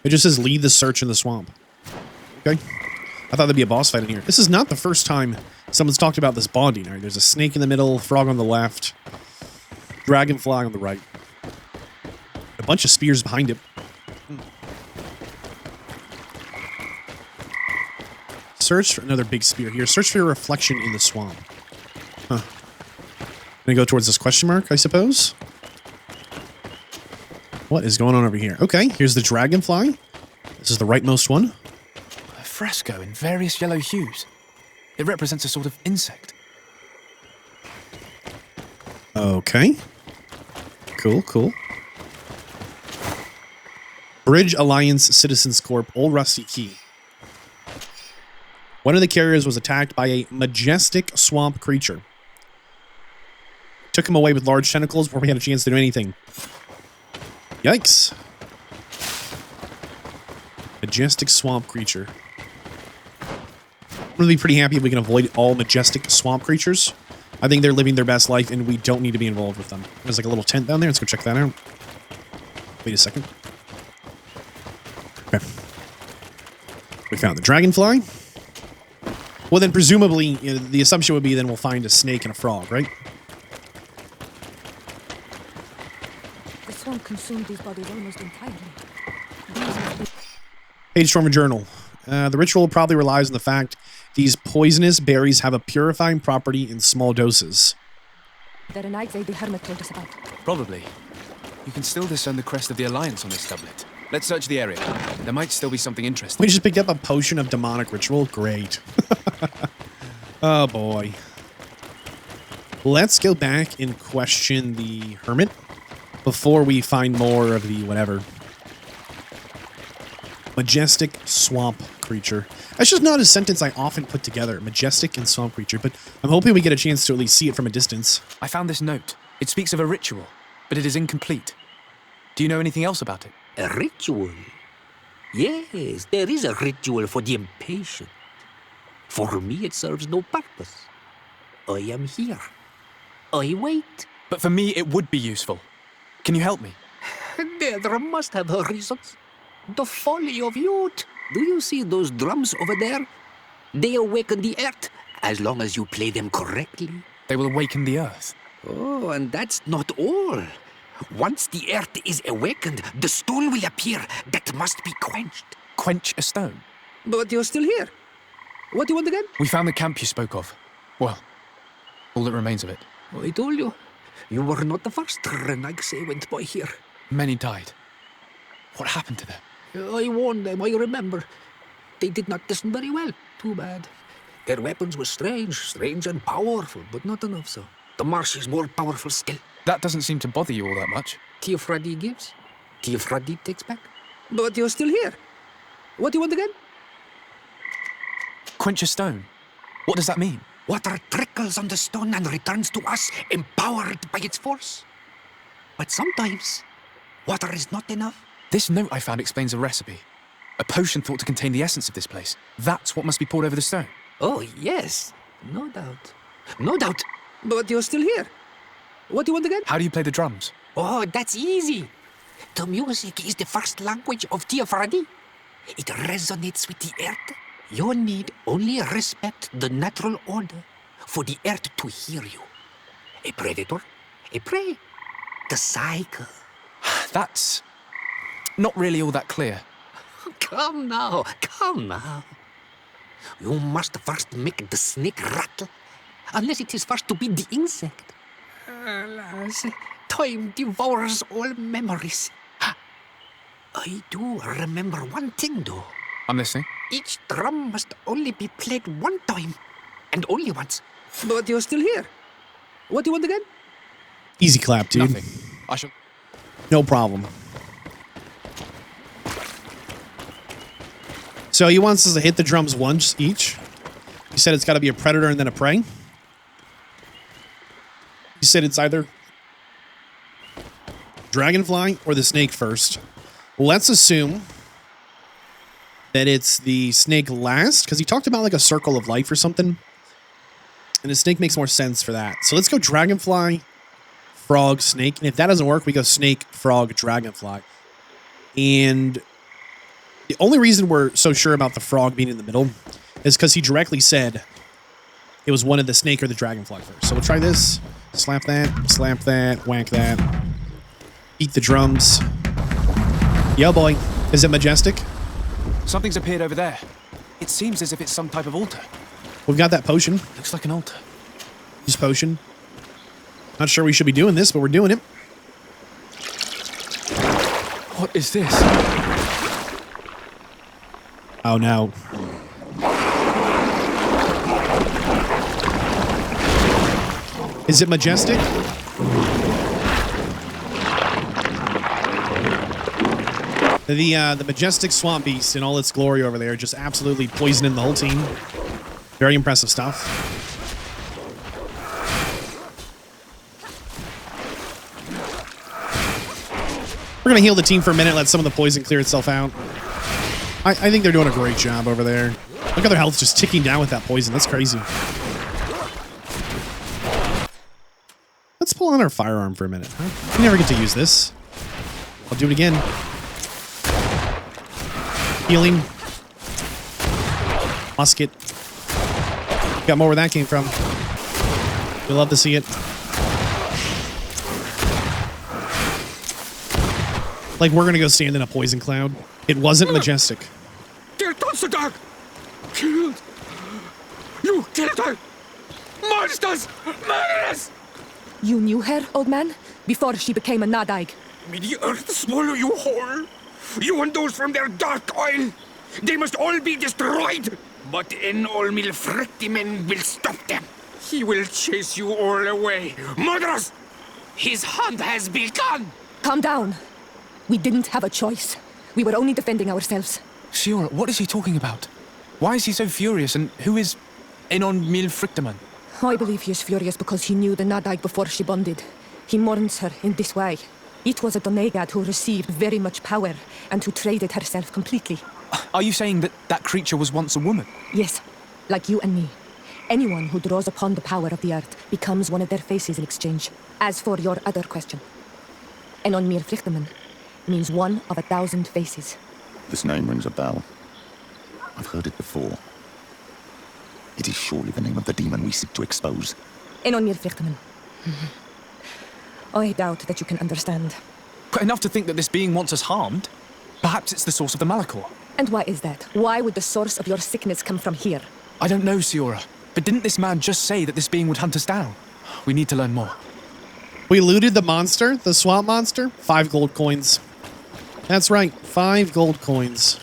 It just says lead the search in the swamp. Okay. I thought there'd be a boss fight in here. This is not the first time someone's talked about this bonding. All right, there's a snake in the middle, frog on the left, dragonfly on the right. A bunch of spears behind it. Search for another big spear here. Search for your reflection in the swamp. Huh. Gonna go towards this question mark, I suppose. What is going on over here? Okay, here's the dragonfly. This is the rightmost one. A fresco in various yellow hues. It represents a sort of insect. Okay. Cool, cool. Bridge Alliance Citizens Corp, Old Rusty Key. One of the carriers was attacked by a majestic swamp creature. Took him away with large tentacles before we had a chance to do anything. Yikes. Majestic swamp creature. I'm going to be pretty happy if we can avoid all majestic swamp creatures. I think they're living their best life and we don't need to be involved with them. There's like a little tent down there. Let's go check that out. Wait a second. Okay. We found the dragonfly. Well, then presumably, you know, the assumption would be then we'll find a snake and a frog, right? The swamp consumed these bodies almost entirely. Page from a journal. The ritual probably relies on the fact these poisonous berries have a purifying property in small doses. They're an Ike the hermit told us about. Probably. You can still discern the crest of the Alliance on this tablet. Let's search the area. There might still be something interesting. We just picked up a potion of demonic ritual. Great. Oh, boy. Let's go back and question the hermit before we find more of the whatever. Majestic swamp creature. That's just not a sentence I often put together. Majestic and swamp creature. But I'm hoping we get a chance to at least see it from a distance. I found this note. It speaks of a ritual, but it is incomplete. Do you know anything else about it? A ritual? Yes, there is a ritual for the impatient. For me, it serves no purpose. I am here. I wait. But for me, it would be useful. Can you help me? There must have her reasons. The folly of youth. Do you see those drums over there? They awaken the earth, as long as you play them correctly. They will awaken the earth. Oh, and that's not all. Once the earth is awakened, the stone will appear that must be quenched. Quench a stone? But you're still here. What do you want again? We found the camp you spoke of. Well, all that remains of it. I told you. You were not the first Renaigse went by here. Many died. What happened to them? I warned them, I remember. They did not listen very well. Too bad. Their weapons were strange and powerful, but not enough so. The marsh is more powerful still. That doesn't seem to bother you all that much. Teofradi gives, Teofradi takes back. But you're still here. What do you want again? Quench a stone. What does that mean? Water trickles on the stone and returns to us, empowered by its force. But sometimes, water is not enough. This note I found explains a recipe. A potion thought to contain the essence of this place. That's what must be poured over the stone. Oh, yes. No doubt. No doubt. But you're still here. What do you want again? How do you play the drums? Oh, that's easy. The music is the first language of Teofradi. It resonates with the earth. You need only respect the natural order for the earth to hear you. A predator, a prey. The cycle. That's not really all that clear. Come now, come now. You must first make the snake rattle, unless it is first to be the insect. Alas, time devours all memories. I I do remember one thing, though. I'm listening. Each drum must only be played one time, and only once. But you're still here. What do you want again? Easy clap, dude. Nothing. I shall... No problem. So he wants us to hit the drums once each. He said it's got to be a predator and then a prey. He said it's either dragonfly or the snake first. Let's assume that it's the snake last, because he talked about like a circle of life or something. And the snake makes more sense for that. So let's go dragonfly, frog, snake. And if that doesn't work, we go snake, frog, dragonfly. And the only reason we're so sure about the frog being in the middle is because he directly said it was one of the snake or the dragonfly first. So we'll try this. Slap that, whack that. Beat the drums. Yo, boy. Is it majestic? Something's appeared over there. It seems as if it's some type of altar. We've got that potion. Looks like an altar. Use potion. Not sure we should be doing this, but we're doing it. What is this? Oh, no. Is it majestic? The majestic swamp beast in all its glory over there, just absolutely poisoning the whole team. Very impressive stuff. We're going to heal the team for a minute, let some of the poison clear itself out. I think they're doing a great job over there. Look at their health just ticking down with that poison. That's crazy. Let's pull on our firearm for a minute. Huh? We never get to use this. I'll do it again. Healing. Musket. Got more where that came from. You'll love to see it. Like we're gonna go stand in a poison cloud. It wasn't majestic. Dear Dog! Killed! You killed her! Monsters! Murderers! You knew her, old man? Before she became a Nadaig? May the earth swallow you whole! You and those from their dark oil! They must all be destroyed! But Enol Milfrictimen will stop them! He will chase you all away! Murderers! His hunt has begun! Calm down. We didn't have a choice. We were only defending ourselves. Siora, what is he talking about? Why is he so furious, and who is Enon Milfrictimen? I believe he is furious because he knew the Nadaig before she bonded. He mourns her in this way. It was a Donegad who received very much power and who traded herself completely. Are you saying that that creature was once a woman? Yes, like you and me. Anyone who draws upon the power of the earth becomes one of their faces in exchange. As for your other question, Enon Milfrictimen means one of 1,000 faces. This name rings a bell. I've heard it before. It is surely the name of the demon we seek to expose. Enon Milfrictimen. I doubt that you can understand. But enough to think that this being wants us harmed? Perhaps it's the source of the Malachor. And why is that? Why would the source of your sickness come from here? I don't know, Siora. But didn't this man just say that this being would hunt us down? We need to learn more. We looted the monster, the swamp monster. 5 gold coins. That's right, 5 gold coins.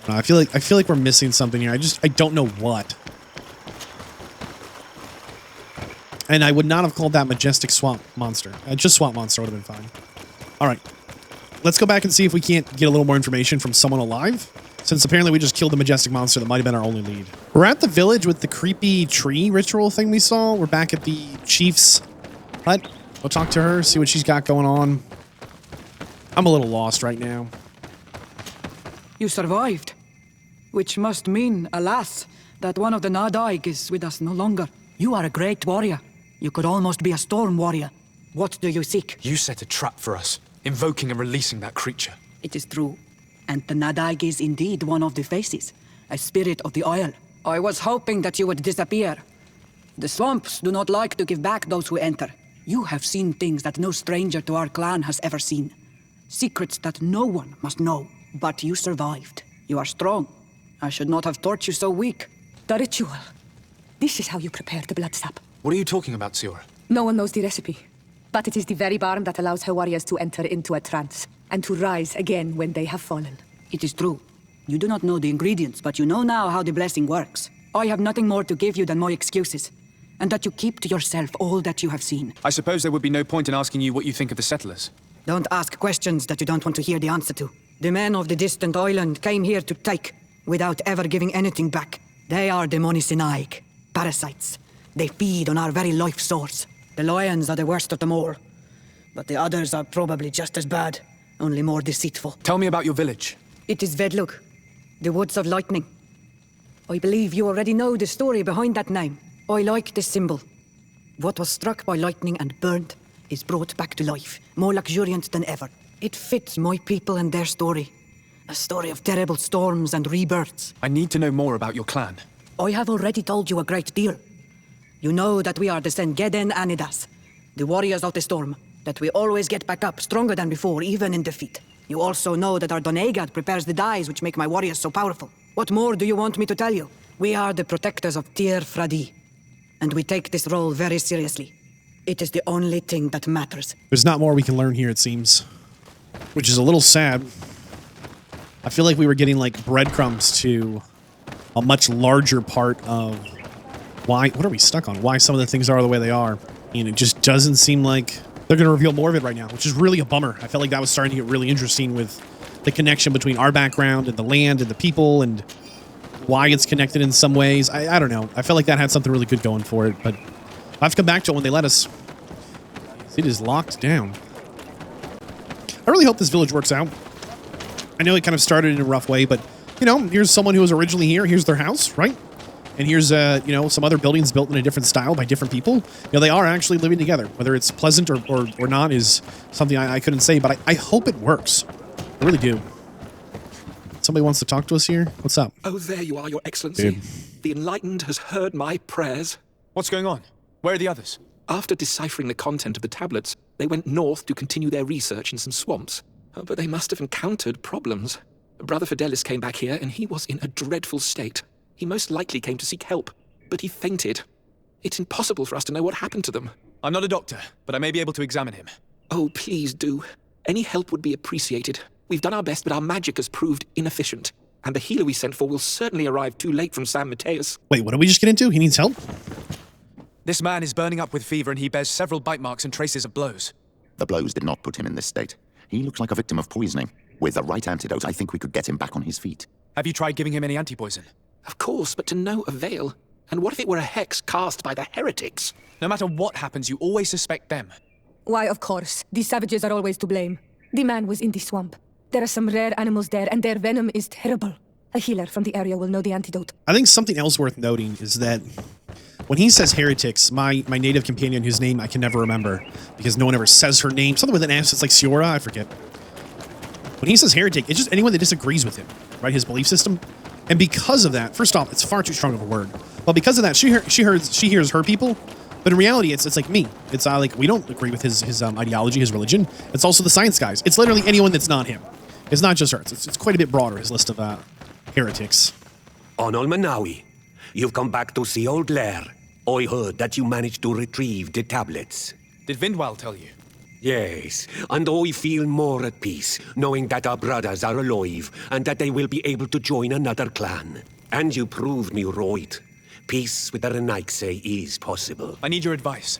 I feel like we're missing something here. I don't know what. And I would not have called that majestic swamp monster. Just swamp monster would have been fine. All right. Let's go back and see if we can't get a little more information from someone alive, since apparently we just killed the majestic monster that might have been our only lead. We're at the village with the creepy tree ritual thing we saw. We're back at the chief's hut. We'll talk to her, see what she's got going on. I'm a little lost right now. You survived. Which must mean, alas, that one of the Nadaig is with us no longer. You are a great warrior. You could almost be a storm warrior. What do you seek? You set a trap for us, invoking and releasing that creature. It is true. And the Nadaig is indeed one of the faces, a spirit of the Isle. I was hoping that you would disappear. The swamps do not like to give back those who enter. You have seen things that no stranger to our clan has ever seen. Secrets that no one must know. But you survived. You are strong. I should not have thought you so weak. The ritual. This is how you prepare the blood sap. What are you talking about, Siora? No one knows the recipe. But it is the very barn that allows her warriors to enter into a trance, and to rise again when they have fallen. It is true. You do not know the ingredients, but you know now how the blessing works. I have nothing more to give you than my excuses, and that you keep to yourself all that you have seen. I suppose there would be no point in asking you what you think of the settlers. Don't ask questions that you don't want to hear the answer to. The men of the distant island came here to take, without ever giving anything back. They are demonisinaik, parasites. They feed on our very life source. The lions are the worst of them all. But the others are probably just as bad, only more deceitful. Tell me about your village. It is Vedlug, the Woods of Lightning. I believe you already know the story behind that name. I like this symbol. What was struck by lightning and burned is brought back to life, more luxuriant than ever. It fits my people and their story. A story of terrible storms and rebirths. I need to know more about your clan. I have already told you a great deal. You know that we are the Sengeden Anidas, the warriors of the storm, that we always get back up stronger than before, even in defeat. You also know that our Donegad prepares the dyes which make my warriors so powerful. What more do you want me to tell you? We are the protectors of Tir Fradi, and we take this role very seriously. It is the only thing that matters. There's not more we can learn here, it seems. Which is a little sad. I feel like we were getting like breadcrumbs to a much larger part of why, what are we stuck on? Why some of the things are the way they are. And it just doesn't seem like they're going to reveal more of it right now, which is really a bummer. I felt like that was starting to get really interesting with the connection between our background and the land and the people and why it's connected in some ways. I don't know. I felt like that had something really good going for it, but I'll have to come back to it when they let us. It is locked down. I really hope this village works out. I know it kind of started in a rough way, but, you know, here's someone who was originally here. Here's their house, right? And here's, you know, some other buildings built in a different style by different people. You know, they are actually living together. Whether it's pleasant or not is something I couldn't say, but I hope it works. I really do. Somebody wants to talk to us here? What's up? Oh, there you are, Your Excellency. Dude. The Enlightened has heard my prayers. What's going on? Where are the others? After deciphering the content of the tablets, they went north to continue their research in some swamps. But they must have encountered problems. Brother Fidelis came back here, and he was in a dreadful state. He most likely came to seek help, but he fainted. It's impossible for us to know what happened to them. I'm not a doctor, but I may be able to examine him. Oh, please do. Any help would be appreciated. We've done our best, but our magic has proved inefficient. And the healer we sent for will certainly arrive too late from San Mateus. Wait, what did we just get into? He needs help? This man is burning up with fever and he bears several bite marks and traces of blows. The blows did not put him in this state. He looks like a victim of poisoning. With the right antidote, I think we could get him back on his feet. Have you tried giving him any antipoison? Of course, but to no avail. And what if it were a hex cast by the heretics? No matter what happens, you always suspect them. Why, of course. The savages are always to blame. The man was in the swamp. There are some rare animals there, and their venom is terrible. A healer from the area will know the antidote. I think something else worth noting is that when he says heretics, my native companion, whose name I can never remember, because no one ever says her name, something with an S, it's like Siora, I forget. When he says heretic, it's just anyone that disagrees with him, right? His belief system. And because of that, first off, it's far too strong of a word. But because of that, she hears her people. But in reality, it's like me. It's like we don't agree with his ideology, his religion. It's also the science guys. It's literally anyone that's not him. It's not just her. It's quite a bit broader, his list of heretics. Onol Manawi, you've come back to see old Lair. I heard that you managed to retrieve the tablets. Did Vindwal tell you? Yes, and I feel more at peace, knowing that our brothers are alive, and that they will be able to join another clan. And you proved me right. Peace with the Renaigse is possible. I need your advice.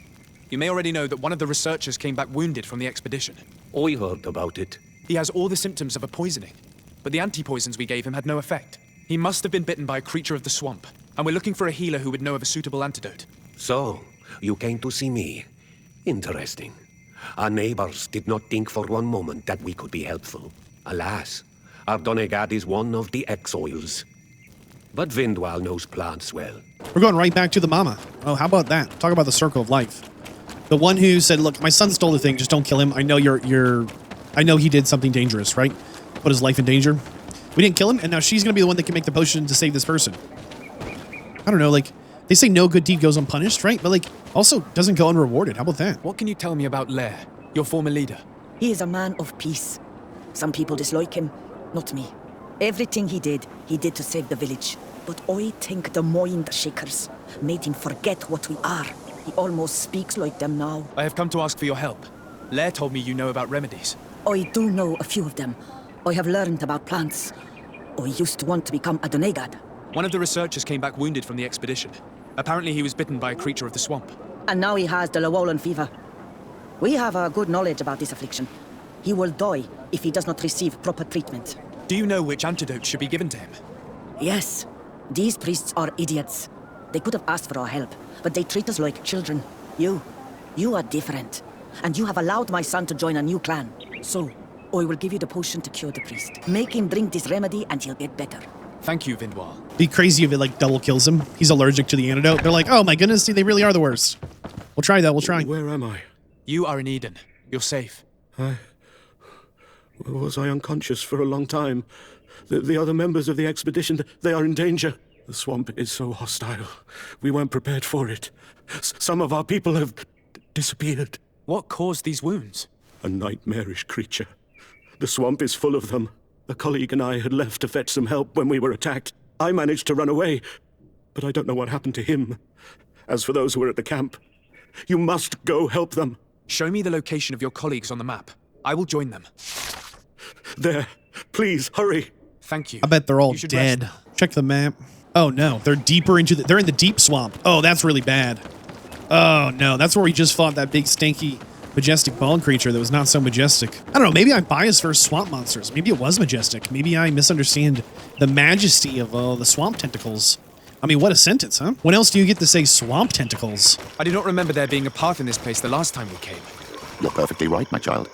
You may already know that one of the researchers came back wounded from the expedition. I heard about it. He has all the symptoms of a poisoning, but the anti-poisons we gave him had no effect. He must have been bitten by a creature of the swamp, and we're looking for a healer who would know of a suitable antidote. So, you came to see me. Interesting. Our neighbors did not think for one moment that we could be helpful. Alas, our Donegad is one of the exiles. But Vindwal knows plants well. We're going right back to the mama. Oh, how about that? Talk about the circle of life. The one who said, look, my son stole the thing, just don't kill him. I know I know he did something dangerous, right? Put his life in danger. We didn't kill him, and now she's going to be the one that can make the potion to save this person. I don't know, like, they say no good deed goes unpunished, right? But, like, also doesn't go unrewarded. How about that? What can you tell me about Lair, your former leader? He is a man of peace. Some people dislike him, not me. Everything he did to save the village. But I think the mind shakers made him forget what we are. He almost speaks like them now. I have come to ask for your help. Lair told me you know about remedies. I do know a few of them. I have learned about plants. I used to want to become a Donegad. One of the researchers came back wounded from the expedition. Apparently he was bitten by a creature of the swamp. And now he has the Llewellyn fever. We have a good knowledge about this affliction. He will die if he does not receive proper treatment. Do you know which antidote should be given to him? Yes. These priests are idiots. They could have asked for our help, but they treat us like children. You are different. And you have allowed my son to join a new clan. So, I will give you the potion to cure the priest. Make him drink this remedy and he'll get better. Thank you, Vindwal. Be crazy if it like double kills him. He's allergic to the antidote. They're like, oh my goodness, they really are the worst. We'll try that, we'll try. Where am I? You are in Eden. You're safe. Was I unconscious for a long time? The other members of the expedition, they are in danger. The swamp is so hostile. We weren't prepared for it. Some of our people have disappeared. What caused these wounds? A nightmarish creature. The swamp is full of them. A colleague and I had left to fetch some help when we were attacked. I managed to run away, but I don't know what happened to him. As for those who were at the camp, you must go help them. Show me the location of your colleagues on the map. I will join them. There. Please, hurry. Thank you. I bet they're all dead. Check the map. Oh no, they're deeper into they're in the deep swamp. Oh, that's really bad. Oh no, that's where we just fought that big stinky majestic bone creature that was not so majestic. I don't know, maybe I'm biased for swamp monsters. Maybe it was majestic. Maybe I misunderstand the majesty of the swamp tentacles. I mean, what a sentence, huh? When else do you get to say swamp tentacles? I do not remember there being a path in this place the last time we came. You're perfectly right, my child.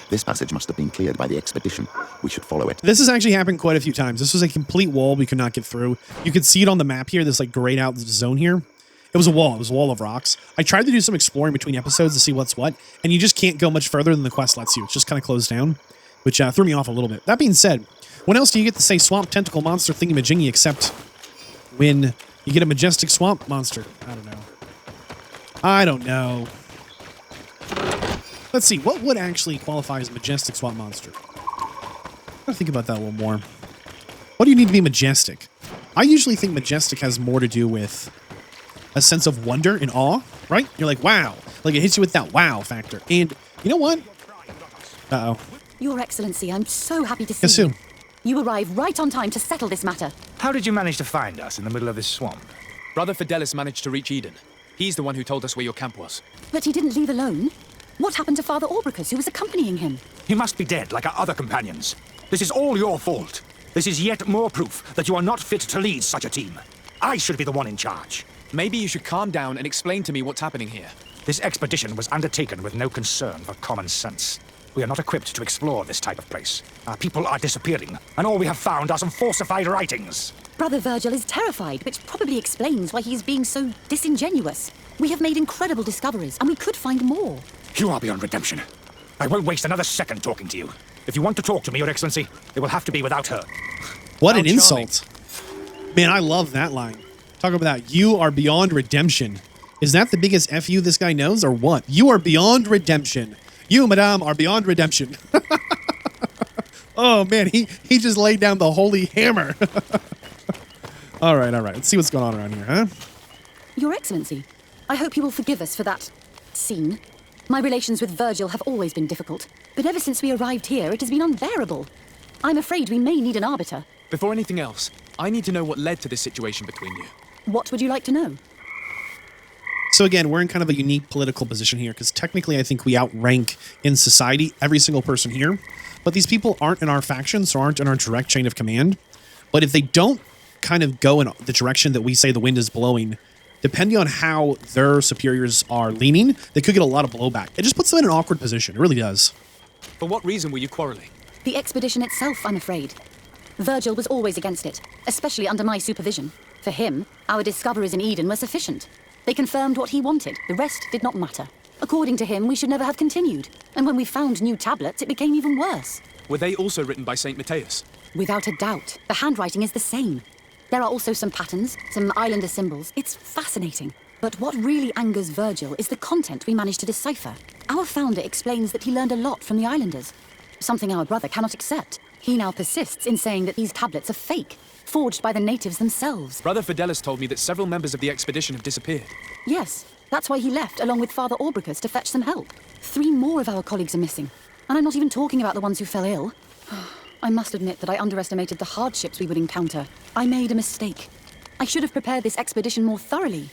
This passage must have been cleared by the expedition. We should follow it. This has actually happened quite a few times. This was a complete wall we could not get through. You could see it on the map here, this like grayed out zone here. It was a wall. It was a wall of rocks. I tried to do some exploring between episodes to see what's what, and you just can't go much further than the quest lets you. It's just kind of closed down, which threw me off a little bit. That being said, when else do you get to say swamp tentacle monster thingy-majingy except when you get a majestic swamp monster? I don't know. Let's see, what would actually qualify as majestic swamp monster? I'm gonna think about that a little more. What do you need to be majestic? I usually think majestic has more to do with a sense of wonder and awe, right? You're like, wow. Like, it hits you with that wow factor. And you know what? Uh-oh. Your Excellency, I'm so happy to see you. You arrived right on time to settle this matter. How did you manage to find us in the middle of this swamp? Brother Fidelis managed to reach Eden. He's the one who told us where your camp was. But he didn't leave alone. What happened to Father Orbricus, who was accompanying him? He must be dead, like our other companions. This is all your fault. This is yet more proof that you are not fit to lead such a team. I should be the one in charge. Maybe you should calm down and explain to me what's happening here. This expedition was undertaken with no concern for common sense. We are not equipped to explore this type of place. Our people are disappearing, and all we have found are some falsified writings. Brother Virgil is terrified, which probably explains why he's being so disingenuous. We have made incredible discoveries, and we could find more. You are beyond redemption. I won't waste another second talking to you. If you want to talk to me, Your Excellency, it will have to be without her. What an insult. Man, I love that line. Talk about that. You are beyond redemption. Is that the biggest FU this guy knows, or what? You are beyond redemption. You, madame, are beyond redemption. Oh, man, he just laid down the holy hammer. All right. Let's see what's going on around here, huh? Your Excellency, I hope you will forgive us for that scene. My relations with Virgil have always been difficult, but ever since we arrived here, it has been unbearable. I'm afraid we may need an arbiter. Before anything else, I need to know what led to this situation between you. What would you like to know? So again, we're in kind of a unique political position here, because technically I think we outrank in society every single person here, but these people aren't in our faction, so aren't in our direct chain of command. But if they don't kind of go in the direction that we say the wind is blowing, depending on how their superiors are leaning, they could get a lot of blowback. It just puts them in an awkward position. It really does. For what reason were you quarreling? The expedition itself, I'm afraid. Virgil was always against it, especially under my supervision. For him, our discoveries in Eden were sufficient. They confirmed what he wanted. The rest did not matter. According to him, we should never have continued. And when we found new tablets, it became even worse. Were they also written by St. Matthias? Without a doubt. The handwriting is the same. There are also some patterns, some islander symbols. It's fascinating. But what really angers Virgil is the content we managed to decipher. Our founder explains that he learned a lot from the islanders, something our brother cannot accept. He now persists in saying that these tablets are fake, forged by the natives themselves. Brother Fidelis told me that several members of the expedition have disappeared. Yes, That's why he left, along with Father Orbricus, to fetch some help. 3 more of our colleagues are missing. And I'm not even talking about the ones who fell ill. I must admit that I underestimated the hardships we would encounter. I made a mistake. I should have prepared this expedition more thoroughly.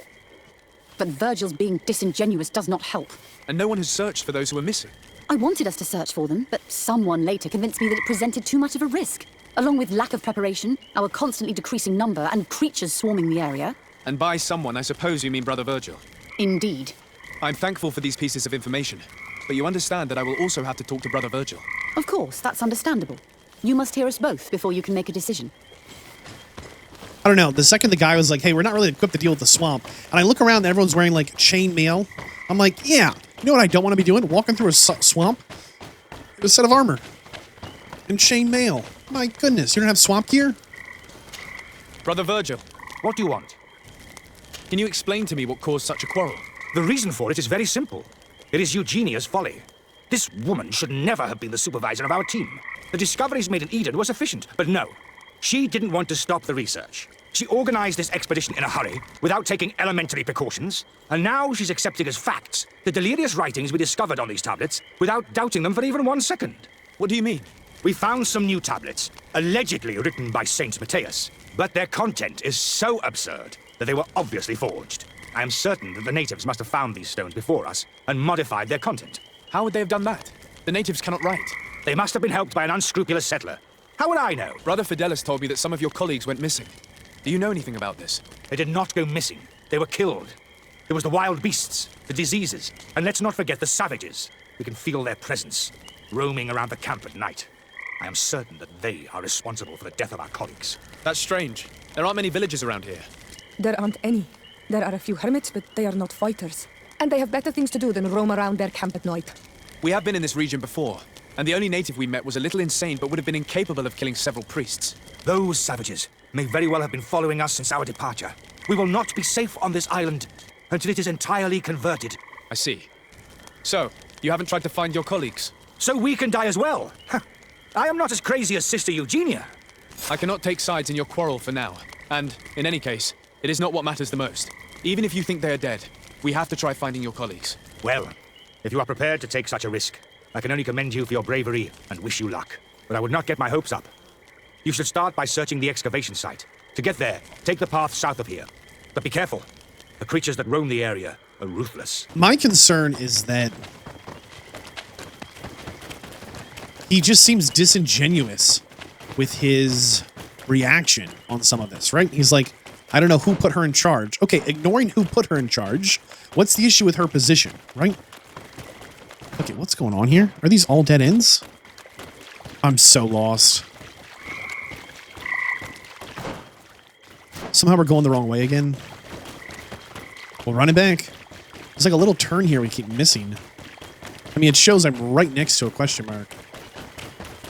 But Virgil's being disingenuous does not help. And no one has searched for those who are missing. I wanted us to search for them, but someone later convinced me that it presented too much of a risk. Along with lack of preparation, our constantly decreasing number, and creatures swarming the area. And by someone, I suppose you mean Brother Virgil. Indeed. I'm thankful for these pieces of information, but you understand that I will also have to talk to Brother Virgil. Of course, that's understandable. You must hear us both before you can make a decision. I don't know. The second the guy was like, hey, we're not really equipped to deal with the swamp. And I look around and everyone's wearing like chain mail. I'm like, yeah, you know what I don't want to be doing? Walking through a swamp with a set of armor and chain mail. My goodness, you don't have swamp gear? Brother Virgil, What do you want? can you explain to me what caused such a quarrel? The reason for it is very simple. It is Eugenia's folly. This woman should never have been the supervisor of our team. The discoveries made in Eden were sufficient, but no. She didn't want to stop the research. She organized this expedition in a hurry, without taking elementary precautions, and now she's accepting as facts the delirious writings we discovered on these tablets, without doubting them for even 1 second. What do you mean? We found some new tablets, allegedly written by Saint Matthias, but their content is so absurd that they were obviously forged. I am certain that the natives must have found these stones before us and modified their content. How would they have done that? The natives cannot write. They must have been helped by an unscrupulous settler. How would I know? Brother Fidelis told me that some of your colleagues went missing. Do you know anything about this? They did not go missing. They were killed. There was the wild beasts, the diseases, and let's not forget the savages. We can feel their presence, roaming around the camp at night. I am certain that they are responsible for the death of our colleagues. That's strange. There aren't many villages around here. There aren't any. There are a few hermits, but they are not fighters. And they have better things to do than roam around their camp at night. We have been in this region before, and the only native we met was a little insane but would have been incapable of killing several priests. Those savages may very well have been following us since our departure. We will not be safe on this island until it is entirely converted. I see. So, you haven't tried to find your colleagues? So we can die as well. I am not as crazy as Sister Eugenia. I cannot take sides in your quarrel for now. And, in any case, it is not what matters the most. Even if you think they are dead, we have to try finding your colleagues. Well, if you are prepared to take such a risk, I can only commend you for your bravery and wish you luck. But I would not get my hopes up. You should start by searching the excavation site. To get there, take the path south of here. But be careful. The creatures that roam the area are ruthless. My concern is that he just seems disingenuous with his reaction on some of this, right? He's like, I don't know who put her in charge. Okay, ignoring who put her in charge, what's the issue with her position, right? Okay, what's going on here? Are these all dead ends? I'm so lost. Somehow we're going the wrong way again. We'll run it back. There's like a little turn here we keep missing. I mean, it shows I'm right next to a question mark.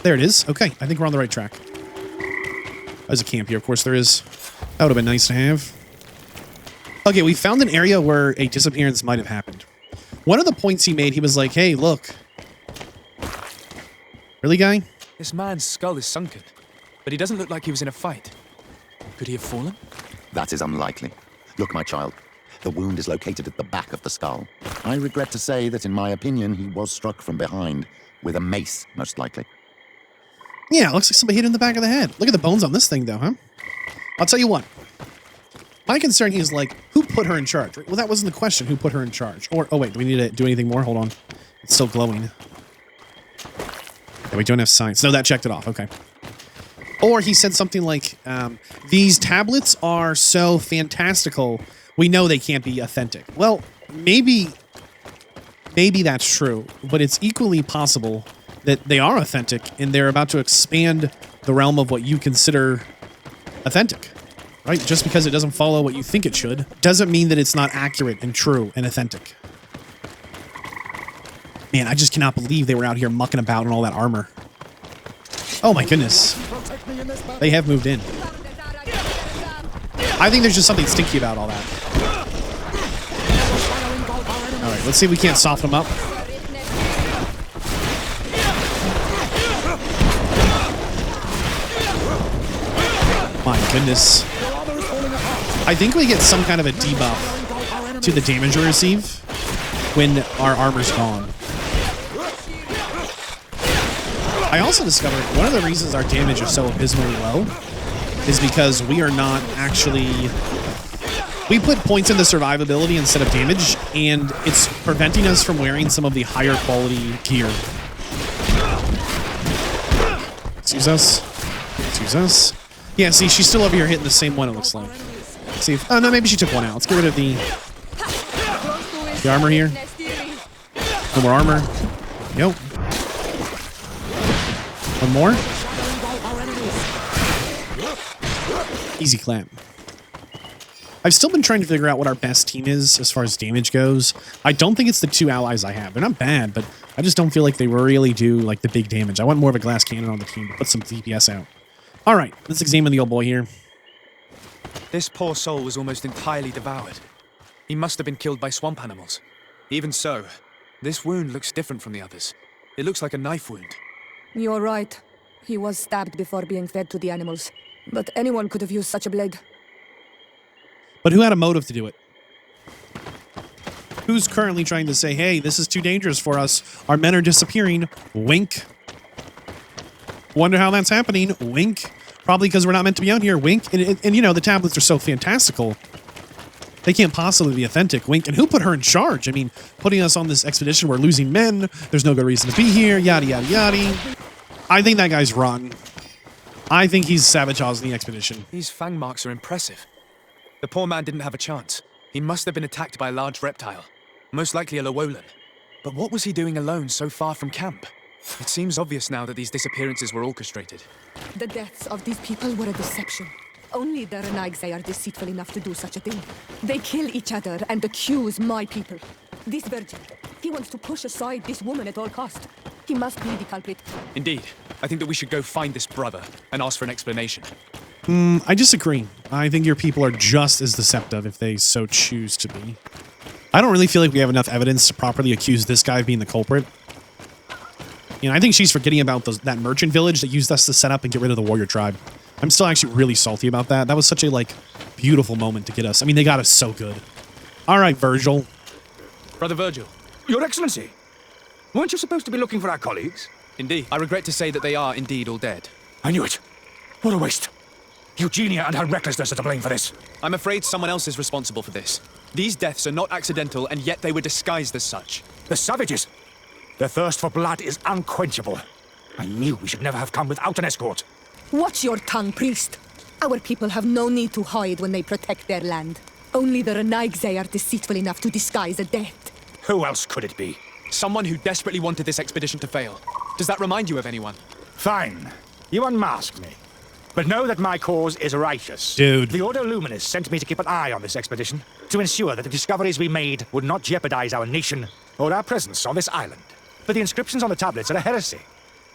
There it is. Okay, I think we're on the right track. There's a camp here. Of course there is. That would have been nice to have. Okay, we found an area where a disappearance might have happened. One of the points he made, he was like, hey, look. Really, guy? This man's skull is sunken, but he doesn't look like he was in a fight. Could he have fallen? That is unlikely. Look, my child. The wound is located at the back of the skull. I regret to say that, in my opinion, he was struck from behind, with a mace, most likely. Yeah, it looks like somebody hit him in the back of the head. Look at the bones on this thing, though, huh? I'll tell you what. My concern is, like, who put her in charge? Well, that wasn't the question, who put her in charge. Or, oh, wait, do we need to do anything more? Hold on. It's still glowing. Yeah, we don't have signs. No, that checked it off. Okay. Or he said something like, these tablets are so fantastical, we know they can't be authentic. Well, maybe that's true, but it's equally possible that they are authentic and they're about to expand the realm of what you consider authentic, right? Just because it doesn't follow what you think it should doesn't mean that it's not accurate and true and authentic. Man, I just cannot believe they were out here mucking about in all that armor. Oh my goodness. They have moved in. I think there's just something stinky about all that. All right, let's see if we can't soften them up. My goodness. I think we get some kind of a debuff to the damage we receive when our armor's gone. I also discovered one of the reasons our damage is so abysmally low is because we are not actually... We put points into survivability instead of damage, and it's preventing us from wearing some of the higher quality gear. Excuse us. Excuse us. Yeah, see, she's still over here hitting the same one, it looks like. See if... Oh, no, maybe she took one out. Let's get rid of the armor here. No more armor. Yep. One more. Easy clap. I've still been trying to figure out what our best team is as far as damage goes. I don't think it's the two allies I have. They're not bad, but I just don't feel like they really do like the big damage. I want more of a glass cannon on the team to put some DPS out. All right, let's examine the old boy here. This poor soul was almost entirely devoured. He must have been killed by swamp animals. Even so, this wound looks different from the others. It looks like a knife wound. You're right. He was stabbed before being fed to the animals. But anyone could have used such a blade. But who had a motive to do it? Who's currently trying to say, hey, this is too dangerous for us. Our men are disappearing. Wink. Wonder how that's happening. Wink. Probably because we're not meant to be out here. Wink. And you know, the tablets are so fantastical. They can't possibly be authentic. Wink. And who put her in charge? I mean, putting us on this expedition, we're losing men. There's no good reason to be here. Yada, yada, yada. I think that guy's rotten. I think he's sabotaging the expedition. These fang marks are impressive. The poor man didn't have a chance. He must have been attacked by a large reptile. Most likely a Llewellyn. But what was he doing alone so far from camp? It seems obvious now that these disappearances were orchestrated. The deaths of these people were a deception. Only the Renaigse are deceitful enough to do such a thing. They kill each other and accuse my people. This virgin, he wants to push aside this woman at all cost. He must be the culprit. Indeed. I think that we should go find this brother and ask for an explanation. I disagree. I think your people are just as deceptive if they so choose to be. I don't really feel like we have enough evidence to properly accuse this guy of being the culprit. You know, I think she's forgetting about that merchant village that used us to set up and get rid of the warrior tribe. I'm still actually really salty about that. That was such a, like, beautiful moment to get us. I mean, they got us so good. All right, Virgil. Brother Virgil. Your Excellency, weren't you supposed to be looking for our colleagues? Indeed. I regret to say that they are indeed all dead. I knew it. What a waste. Eugenia and her recklessness are to blame for this. I'm afraid someone else is responsible for this. These deaths are not accidental, and yet they were disguised as such. The savages. Their thirst for blood is unquenchable. I knew we should never have come without an escort. Watch your tongue, priest. Our people have no need to hide when they protect their land. Only the Renaigse are deceitful enough to disguise a death. Who else could it be? Someone who desperately wanted this expedition to fail. Does that remind you of anyone? Fine. You unmask me. But know that my cause is righteous. Dude. The Ordo Luminous sent me to keep an eye on this expedition, to ensure that the discoveries we made would not jeopardize our nation or our presence on this island. But the inscriptions on the tablets are a heresy,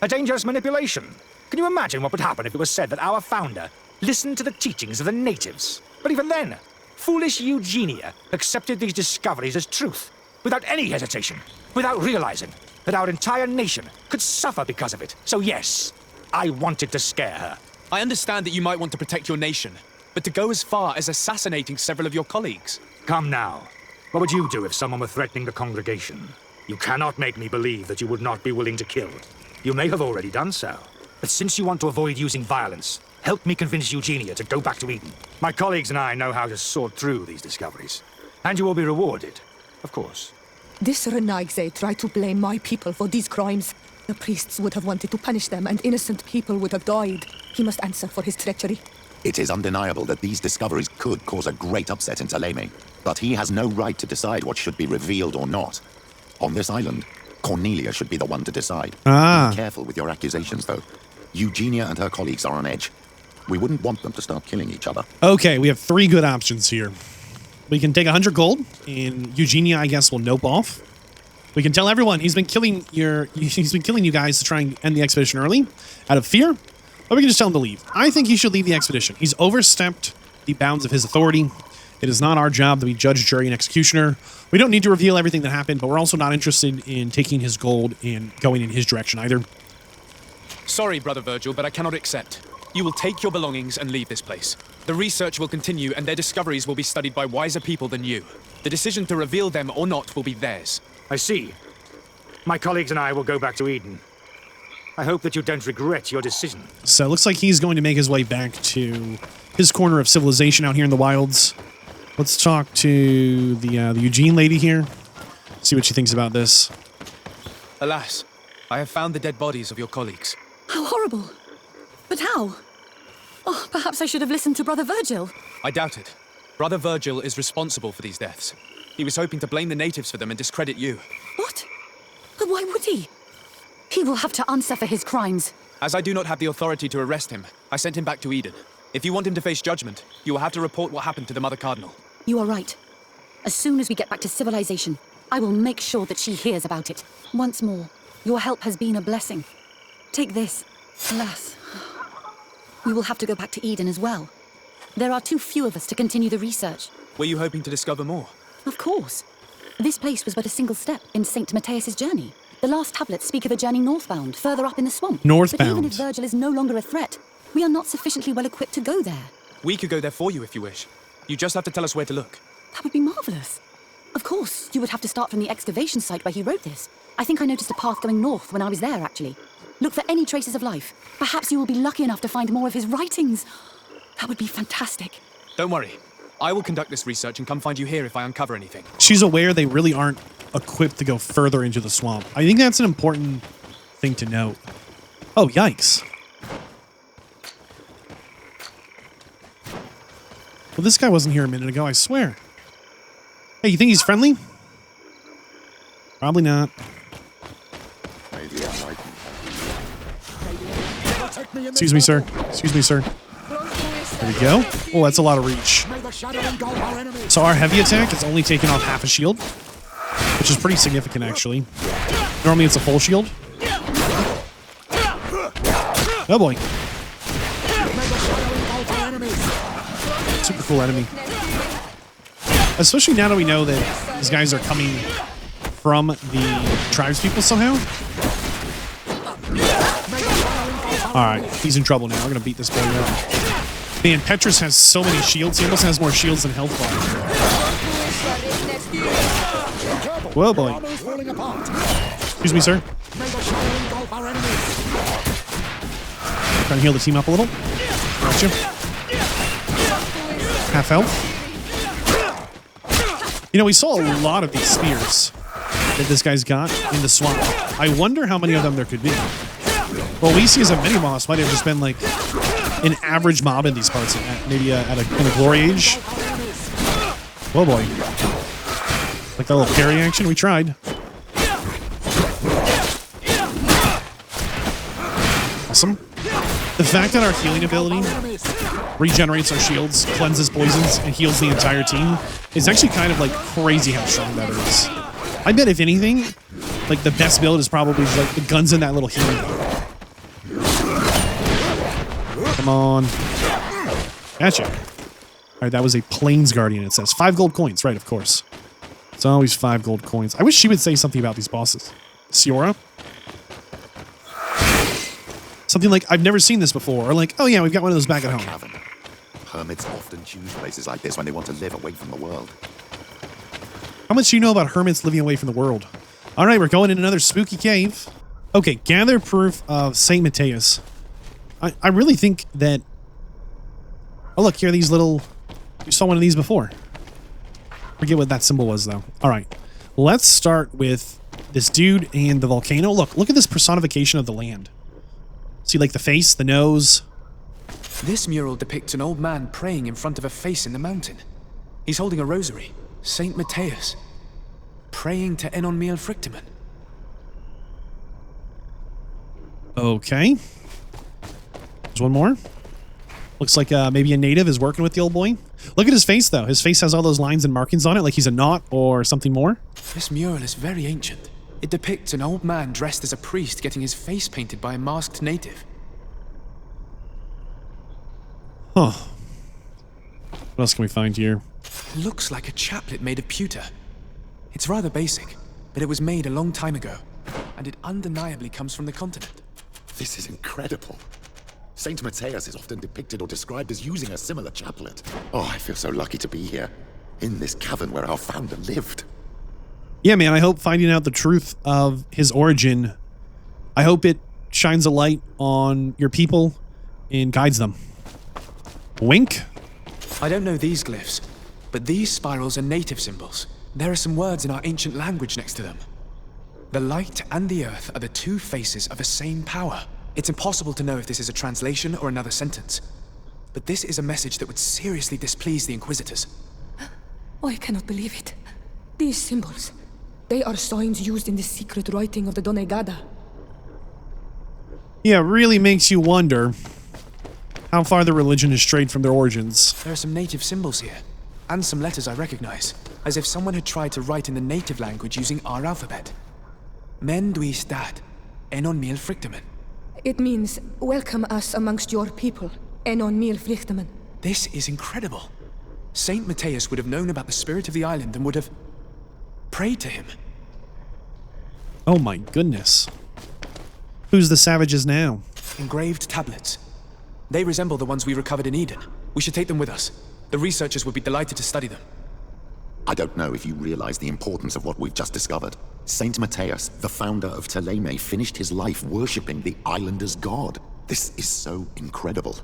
a dangerous manipulation. Can you imagine what would happen if it was said that our founder listened to the teachings of the natives? But even then, foolish Eugenia accepted these discoveries as truth, without any hesitation, without realizing that our entire nation could suffer because of it. So yes, I wanted to scare her. I understand that you might want to protect your nation, but to go as far as assassinating several of your colleagues... Come now. What would you do if someone were threatening the congregation? You cannot make me believe that you would not be willing to kill. You may have already done so. But since you want to avoid using violence, help me convince Eugenia to go back to Eden. My colleagues and I know how to sort through these discoveries. And you will be rewarded, of course. This Renaigse tried to blame my people for these crimes. The priests would have wanted to punish them, and innocent people would have died. He must answer for his treachery. It is undeniable that these discoveries could cause a great upset in Salemi, but he has no right to decide what should be revealed or not. On this island, Cornelia should be the one to decide. Be careful with your accusations, though. Eugenia and her colleagues are on edge. We wouldn't want them to start killing each other. Okay, we have three good options here. We can take 100 gold, and Eugenia, I guess, will nope off. We can tell everyone he's been killing you guys to try and end the expedition early, out of fear. Or we can just tell him to leave. I think he should leave the expedition. He's overstepped the bounds of his authority. It is not our job to be judge, jury, and executioner. We don't need to reveal everything that happened, but we're also not interested in taking his gold and going in his direction either. Sorry, Brother Virgil, but I cannot accept. You will take your belongings and leave this place. The research will continue, and their discoveries will be studied by wiser people than you. The decision to reveal them or not will be theirs. I see. My colleagues and I will go back to Eden. I hope that you don't regret your decision. So it looks like he's going to make his way back to his corner of civilization out here in the wilds. Let's talk to the Eugene lady here. See what she thinks about this. Alas, I have found the dead bodies of your colleagues. How horrible. But how? Oh, perhaps I should have listened to Brother Virgil. I doubt it. Brother Virgil is responsible for these deaths. He was hoping to blame the natives for them and discredit you. What? But why would he? He will have to answer for his crimes. As I do not have the authority to arrest him, I sent him back to Eden. If you want him to face judgment, you will have to report what happened to the Mother Cardinal. You are right. As soon as we get back to civilization, I will make sure that she hears about it. Once more, your help has been a blessing. Take this. Alas, we will have to go back to Eden as well. There are too few of us to continue the research. Were you hoping to discover more? Of course. This place was but a single step in St. Matthias' journey. The last tablets speak of a journey northbound, further up in the swamp. Northbound. But even if Virgil is no longer a threat, we are not sufficiently well equipped to go there. We could go there for you if you wish. You just have to tell us where to look. That would be marvelous. Of course, you would have to start from the excavation site where he wrote this. I think I noticed a path going north when I was there, actually. Look for any traces of life. Perhaps you will be lucky enough to find more of his writings. That would be fantastic. Don't worry. I will conduct this research and come find you here if I uncover anything. She's aware they really aren't equipped to go further into the swamp. I think that's an important thing to note. Oh, yikes. Well, this guy wasn't here a minute ago, I swear. Hey, you think he's friendly? Probably not. Excuse me, sir. Excuse me, sir. There we go. Oh, that's a lot of reach. So our heavy attack is only taking off half a shield, which is pretty significant, actually. Normally it's a full shield. Oh, boy. Super cool enemy. Especially now that we know that these guys are coming from the tribespeople somehow. Alright, he's in trouble now. We're going to beat this boy up. Man, Petrus has so many shields. He almost has more shields than health bar. Whoa, boy. Excuse me, sir. Trying to heal the team up a little. Gotcha. Half health. You know, we saw a lot of these spears that this guy's got in the swamp. I wonder how many of them there could be. Well, we see as a mini-boss might have just been like an average mob in these parts, maybe in a glory age. Whoa, boy. Like that little parry action we tried. Awesome. The fact that our healing ability regenerates our shields, cleanses poisons, and heals the entire team is actually kind of like crazy how strong that is. I bet if anything, like the best build is probably like the guns in that little healing thing. Come on. Gotcha. Alright, that was a Plains Guardian, it says. 5 gold coins, right, of course. It's always 5 gold coins. I wish she would say something about these bosses. Siora? Something like, I've never seen this before, or like, oh yeah, we've got one of those back at home. Cavern. Hermits often choose places like this when they want to live away from the world. How much do you know about hermits living away from the world? Alright, we're going in another spooky cave. Okay, gather proof of St. Matthias. I really think that... Oh, look, here are these little... You saw one of these before. Forget what that symbol was, though. Alright, let's start with this dude and the volcano. Look at this personification of the land. See, like, the face, the nose. This mural depicts an old man praying in front of a face in the mountain. He's holding a rosary. Saint Matthias. Praying to Enon Miel Frictimen. Okay. There's one more. Looks like maybe a native is working with the old boy. Look at his face, though. His face has all those lines and markings on it, like he's a knot or something more. This mural is very ancient. It depicts an old man dressed as a priest getting his face painted by a masked native. Huh. What else can we find here? Looks like a chaplet made of pewter. It's rather basic, but it was made a long time ago, and it undeniably comes from the continent. This is incredible. Saint Matthias is often depicted or described as using a similar chaplet. Oh, I feel so lucky to be here. in this cavern where our founder lived. Yeah, man, I hope finding out the truth of his origin, I hope it shines a light on your people and guides them. Wink? I don't know these glyphs, but these spirals are native symbols. There are some words in our ancient language next to them. The light and the earth are the two faces of a same power. It's impossible to know if this is a translation or another sentence. But this is a message that would seriously displease the Inquisitors. I cannot believe it. These symbols, they are signs used in the secret writing of the Donegada. Yeah, it really makes you wonder how far the religion has strayed from their origins. There are some native symbols here, and some letters I recognize, as if someone had tried to write in the native language using our alphabet. Men duis dad, enon mil frictamen. It means, welcome us amongst your people, enon mil frictamen. This is incredible. Saint Matthias would have known about the spirit of the island and would have prayed to him. Oh my goodness. Who's the savages now? Engraved tablets. They resemble the ones we recovered in Eden. We should take them with us. The researchers would be delighted to study them. I don't know if you realize the importance of what we've just discovered. Saint Matthias, the founder of Ptolemy, finished his life worshipping the islanders' god. This is so incredible.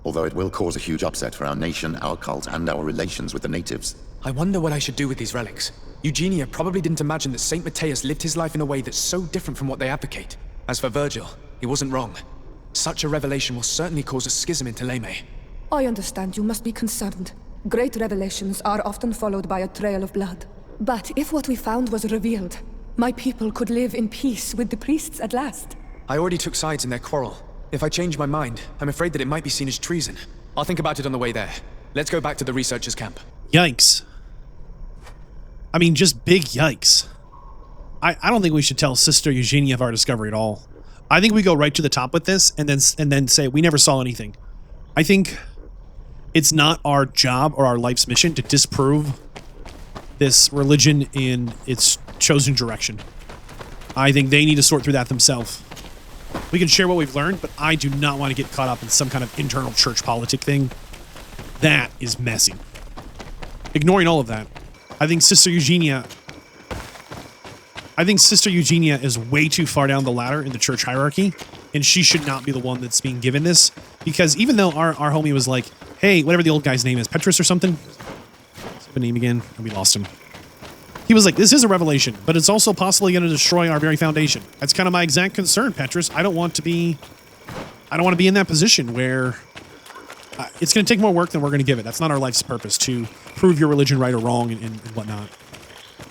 Although it will cause a huge upset for our nation, our cult, and our relations with the natives. I wonder what I should do with these relics. Eugenia probably didn't imagine that Saint Matthias lived his life in a way that's so different from what they advocate. As for Virgil, he wasn't wrong. Such a revelation will certainly cause a schism in Ptolemy. I understand you must be concerned. Great revelations are often followed by a trail of blood. But if what we found was revealed, my people could live in peace with the priests at last. I already took sides in their quarrel. If I change my mind, I'm afraid that it might be seen as treason. I'll think about it on the way there. Let's go back to the researchers' camp. Yikes. I mean, just big yikes. I don't think we should tell Sister Eugenia of our discovery at all. I think we go right to the top with this and then say we never saw anything. I think it's not our job or our life's mission to disprove this religion in its chosen direction. I think they need to sort through that themselves. We can share what we've learned, but I do not want to get caught up in some kind of internal church politic thing. That is messy. Ignoring all of that, I think Sister Eugenia is way too far down the ladder in the church hierarchy, and she should not be the one that's being given this, because even though our homie was like, hey, whatever the old guy's name is, Petrus or something? What's the name again? And we lost him. He was like, this is a revelation, but it's also possibly going to destroy our very foundation. That's kind of my exact concern, Petrus. I don't want to be in that position where it's going to take more work than we're going to give it. That's not our life's purpose, to prove your religion right or wrong and whatnot.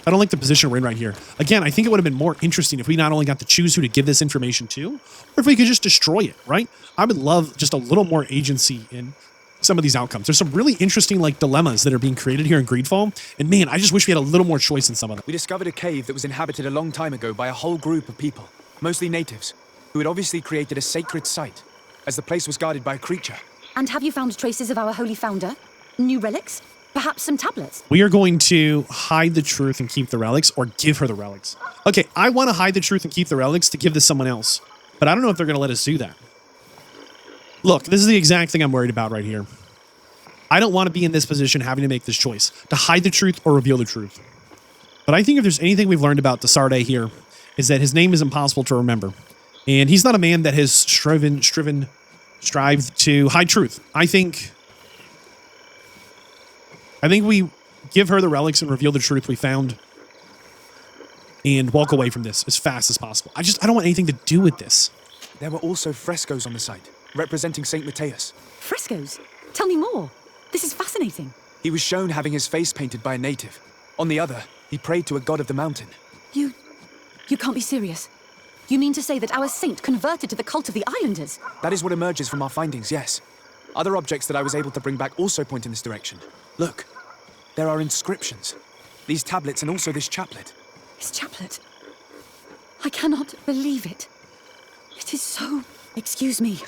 I don't like the position we're in right here. Again, I think it would have been more interesting if we not only got to choose who to give this information to, or if we could just destroy it, right? I would love just a little more agency in some of these outcomes. There's some really interesting dilemmas that are being created here in GreedFall, and man, I just wish we had a little more choice in some of them. We discovered a cave that was inhabited a long time ago by a whole group of people, mostly natives, who had obviously created a sacred site, as the place was guarded by a creature. And have you found traces of our holy founder? New relics? Perhaps some tablets? We are going to hide the truth and keep the relics, or give her the relics. Okay, I want to hide the truth and keep the relics to give this to someone else, but I don't know if they're going to let us do that. Look, this is the exact thing I'm worried about right here. I don't want to be in this position having to make this choice, to hide the truth or reveal the truth. But I think if there's anything we've learned about Desarde here, is that his name is impossible to remember. And he's not a man that has strived to hide truth. I think we give her the relics and reveal the truth we found and walk away from this as fast as possible. I don't want anything to do with this. There were also frescoes on the site, representing Saint Matthias. Frescoes? Tell me more. This is fascinating. He was shown having his face painted by a native. On the other, he prayed to a god of the mountain. You can't be serious. You mean to say that our saint converted to the cult of the islanders? That is what emerges from our findings, yes. Other objects that I was able to bring back also point in this direction. Look, there are inscriptions. These tablets and also this chaplet. This chaplet? I cannot believe it. It is so... Excuse me.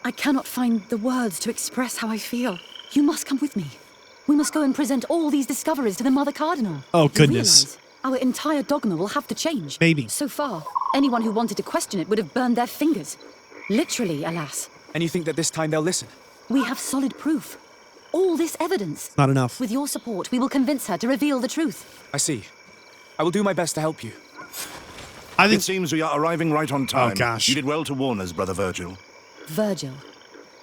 I cannot find the words to express how I feel. You must come with me. We must go and present all these discoveries to the Mother Cardinal. Oh, goodness. Our entire dogma will have to change. Maybe. So far, anyone who wanted to question it would have burned their fingers. Literally, alas. And you think that this time they'll listen? We have solid proof. All this evidence. Not enough. With your support, we will convince her to reveal the truth. I see. I will do my best to help you. I think it seems we are arriving right on time. Oh, gosh. You did well to warn us, Brother Virgil. Virgil,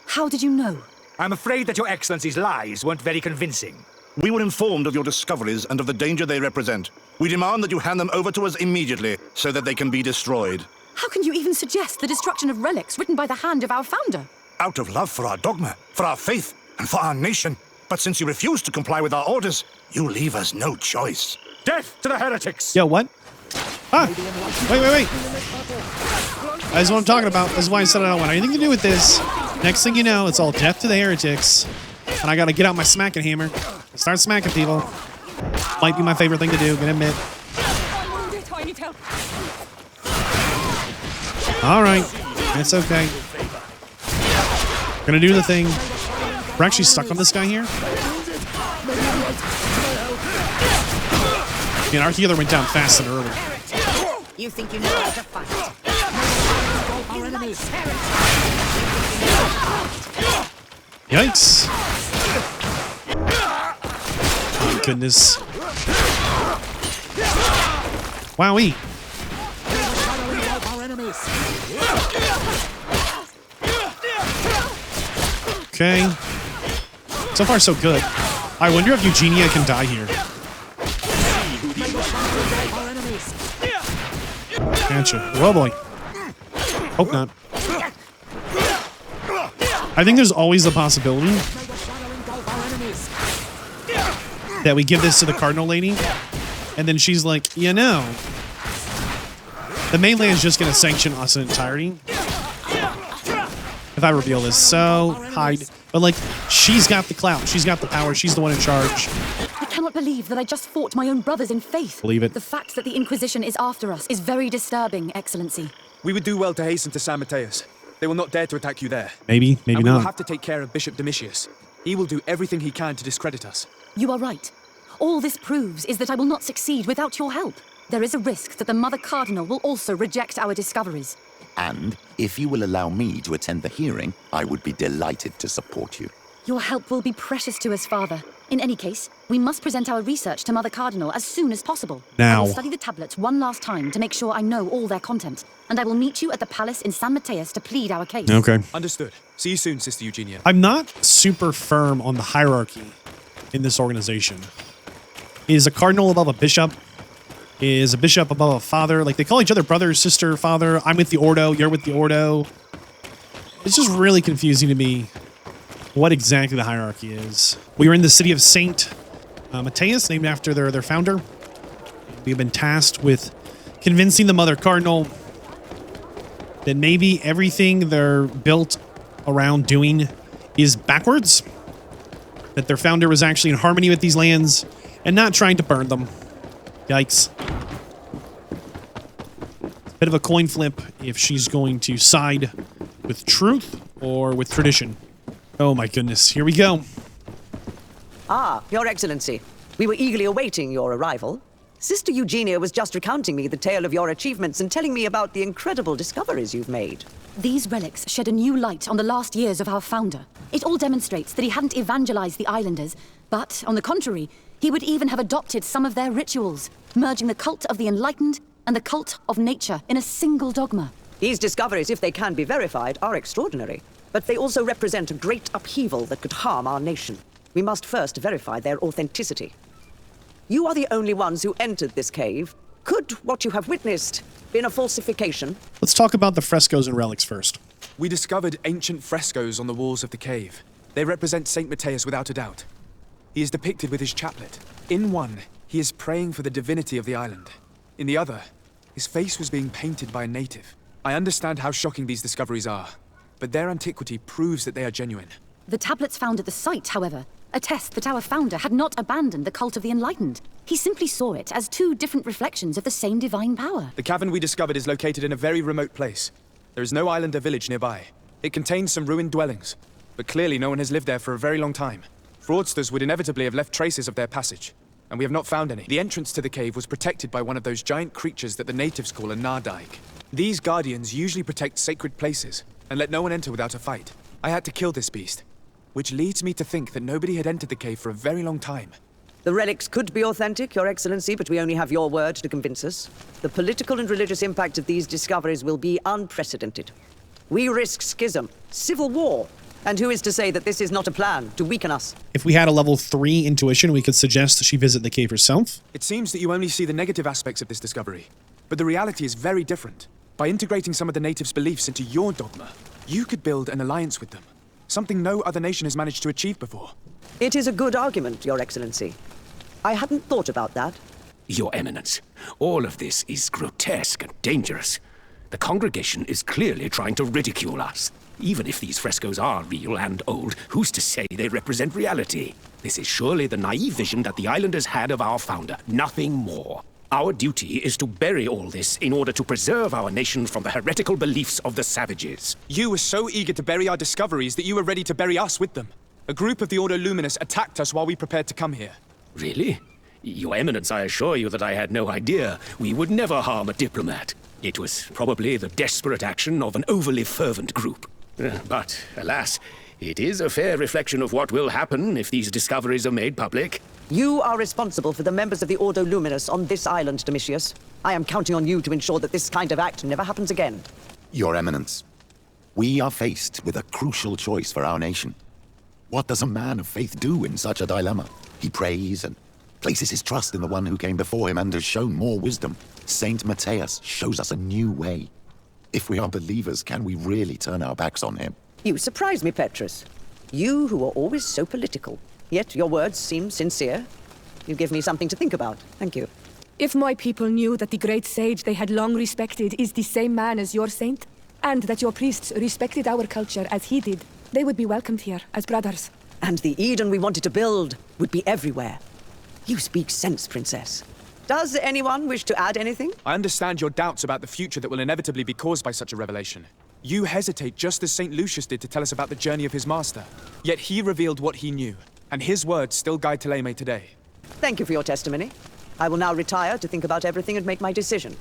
how did you know? I'm afraid that your Excellency's lies weren't very convincing. We were informed of your discoveries and of the danger they represent. We demand that you hand them over to us immediately, so that they can be destroyed. How can you even suggest the destruction of relics written by the hand of our founder? Out of love for our dogma, for our faith, and for our nation. But since you refuse to comply with our orders, you leave us no choice. Death to the heretics! Yo, what? Ah! Wait. That's what I'm talking about. That's why I said I don't want anything to do with this. Next thing you know, it's all death to the heretics. And I gotta get out my smacking hammer. Start smacking people. Might be my favorite thing to do, gonna admit. Alright. It's okay. Gonna do the thing. We're actually stuck on this guy here. Man, our healer went down fast and early. You think you know how to fight? Our enemies. Yikes. Oh, goodness. Wowee. Okay. So far, so good. I wonder if Eugenia can die here. Gotcha. Oh boy. Hope not. I think there's always the possibility that we give this to the Cardinal Lady, and then she's like, you know, the mainland is just going to sanction us in entirety. If I reveal this, so hide. But like, she's got the clout, she's got the power, she's the one in charge. I cannot believe that I just fought my own brothers in faith. Believe it. The fact that the Inquisition is after us is very disturbing, Excellency. We would do well to hasten to San Mateus. They will not dare to attack you there. Maybe and we not. will have to take care of Bishop Domitius. He will do everything he can to discredit us. You are right. All this proves is that I will not succeed without your help. There is a risk that the Mother Cardinal will also reject our discoveries. And if you will allow me to attend the hearing, I would be delighted to support you. Your help will be precious to us, Father. In any case, we must present our research to Mother Cardinal as soon as possible. Now. I will study the tablets one last time to make sure I know all their content, and I will meet you at the palace in San Mateus to plead our case. Okay. Understood. See you soon, Sister Eugenia. I'm not super firm on the hierarchy in this organization. Is a cardinal above a bishop? Is a bishop above a father? Like, they call each other brother, sister, father. I'm with the Ordo, you're with the Ordo. It's just really confusing to me what exactly the hierarchy is. We are in the city of Saint Mateus, named after their founder. We've been tasked with convincing the Mother Cardinal that maybe everything they're built around doing is backwards. That their founder was actually in harmony with these lands and not trying to burn them. Yikes. It's a bit of a coin flip if she's going to side with truth or with tradition. Oh my goodness, here we go. Ah, Your Excellency. We were eagerly awaiting your arrival. Sister Eugenia was just recounting me the tale of your achievements and telling me about the incredible discoveries you've made. These relics shed a new light on the last years of our founder. It all demonstrates that he hadn't evangelized the islanders, but, on the contrary, he would even have adopted some of their rituals, merging the cult of the enlightened and the cult of nature in a single dogma. These discoveries, if they can be verified, are extraordinary. But they also represent a great upheaval that could harm our nation. We must first verify their authenticity. You are the only ones who entered this cave. Could what you have witnessed been a falsification? Let's talk about the frescoes and relics first. We discovered ancient frescoes on the walls of the cave. They represent Saint Mateus without a doubt. He is depicted with his chaplet. In one, he is praying for the divinity of the island. In the other, his face was being painted by a native. I understand how shocking these discoveries are, but their antiquity proves that they are genuine. The tablets found at the site, however, attest that our founder had not abandoned the cult of the enlightened. He simply saw it as two different reflections of the same divine power. The cavern we discovered is located in a very remote place. There is no island or village nearby. It contains some ruined dwellings, but clearly no one has lived there for a very long time. Fraudsters would inevitably have left traces of their passage, and we have not found any. The entrance to the cave was protected by one of those giant creatures that the natives call a nardaig. These guardians usually protect sacred places, and let no one enter without a fight. I had to kill this beast. which leads me to think that nobody had entered the cave for a very long time. The relics could be authentic, Your Excellency, but we only have your word to convince us. The political and religious impact of these discoveries will be unprecedented. We risk schism, civil war, and who is to say that this is not a plan to weaken us? If we had a level 3 intuition, we could suggest that she visit the cave herself. It seems that you only see the negative aspects of this discovery, but the reality is very different. By integrating some of the natives' beliefs into your dogma, you could build an alliance with them, something no other nation has managed to achieve before. It is a good argument, Your Excellency. I hadn't thought about that. Your Eminence, all of this is grotesque and dangerous. The congregation is clearly trying to ridicule us. Even if these frescoes are real and old, who's to say they represent reality? This is surely the naive vision that the islanders had of our founder, nothing more. Our duty is to bury all this in order to preserve our nation from the heretical beliefs of the savages. You were so eager to bury our discoveries that you were ready to bury us with them. A group of the Ordo Luminous attacked us while we prepared to come here. Really? Your Eminence, I assure you that I had no idea. We would never harm a diplomat. It was probably the desperate action of an overly fervent group. But, alas, it is a fair reflection of what will happen if these discoveries are made public. You are responsible for the members of the Ordo Luminous on this island, Domitius. I am counting on you to ensure that this kind of act never happens again. Your Eminence, we are faced with a crucial choice for our nation. What does a man of faith do in such a dilemma? He prays and places his trust in the one who came before him and has shown more wisdom. Saint Matthias shows us a new way. If we are believers, can we really turn our backs on him? You surprise me, Petrus. You who are always so political. Yet your words seem sincere. You give me something to think about. Thank you. If my people knew that the great sage they had long respected is the same man as your saint, and that your priests respected our culture as he did, they would be welcomed here as brothers. And the Eden we wanted to build would be everywhere. You speak sense, Princess. Does anyone wish to add anything? I understand your doubts about the future that will inevitably be caused by such a revelation. You hesitate just as St. Lucius did to tell us about the journey of his master. Yet he revealed what he knew, and his words still guide Thélème today. Thank you for your testimony. I will now retire to think about everything and make my decision.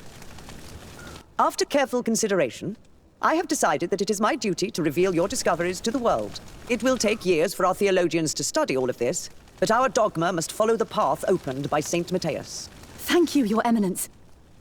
After careful consideration, I have decided that it is my duty to reveal your discoveries to the world. It will take years for our theologians to study all of this, but our dogma must follow the path opened by Saint Matthias. Thank you, Your Eminence.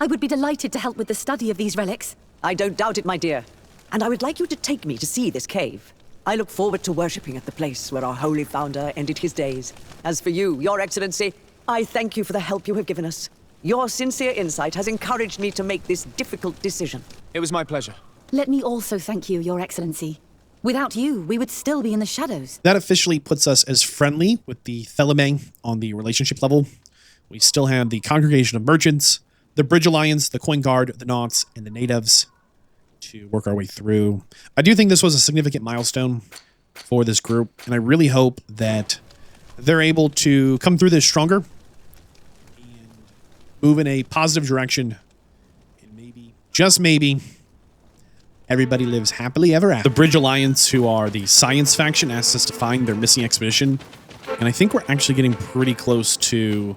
I would be delighted to help with the study of these relics. I don't doubt it, my dear. And I would like you to take me to see this cave. I look forward to worshipping at the place where our holy founder ended his days. As for you, Your Excellency, I thank you for the help you have given us. Your sincere insight has encouraged me to make this difficult decision. It was my pleasure. Let me also thank you, Your Excellency. Without you, we would still be in the shadows. That officially puts us as friendly with the Thélème on the relationship level. We still have the Congregation of Merchants, the Bridge Alliance, the Coin Guard, the Nauts, and the Natives to work our way through. I do think this was a significant milestone for this group, and I really hope that they're able to come through this stronger and move in a positive direction. And maybe, just maybe, everybody lives happily ever after. The Bridge Alliance, who are the science faction, asked us to find their missing expedition, and I think we're actually getting pretty close to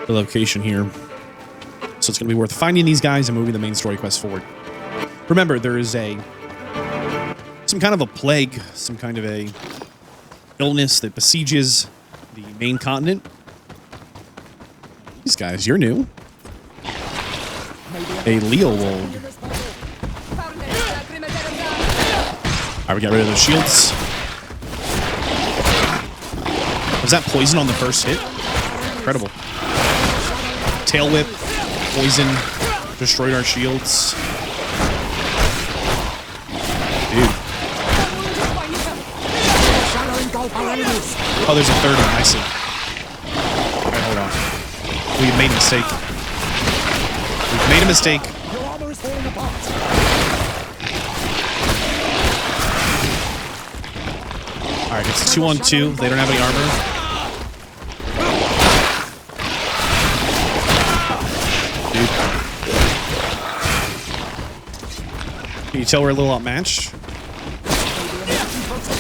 the location here. So it's going to be worth finding these guys and moving the main story quest forward. Remember, there is some kind of a plague, some kind of a illness that besieges the main continent. These guys, you're new. A Leowold. Alright, we got rid of those shields. Was that poison on the first hit? Incredible. Tail whip, poison, destroyed our shields. Dude. Oh, there's a third one. I see. Alright, hold on. We've made a mistake. We've made a mistake. Alright, it's 2-on-2. They don't have any armor. Can you tell we're a little outmatched?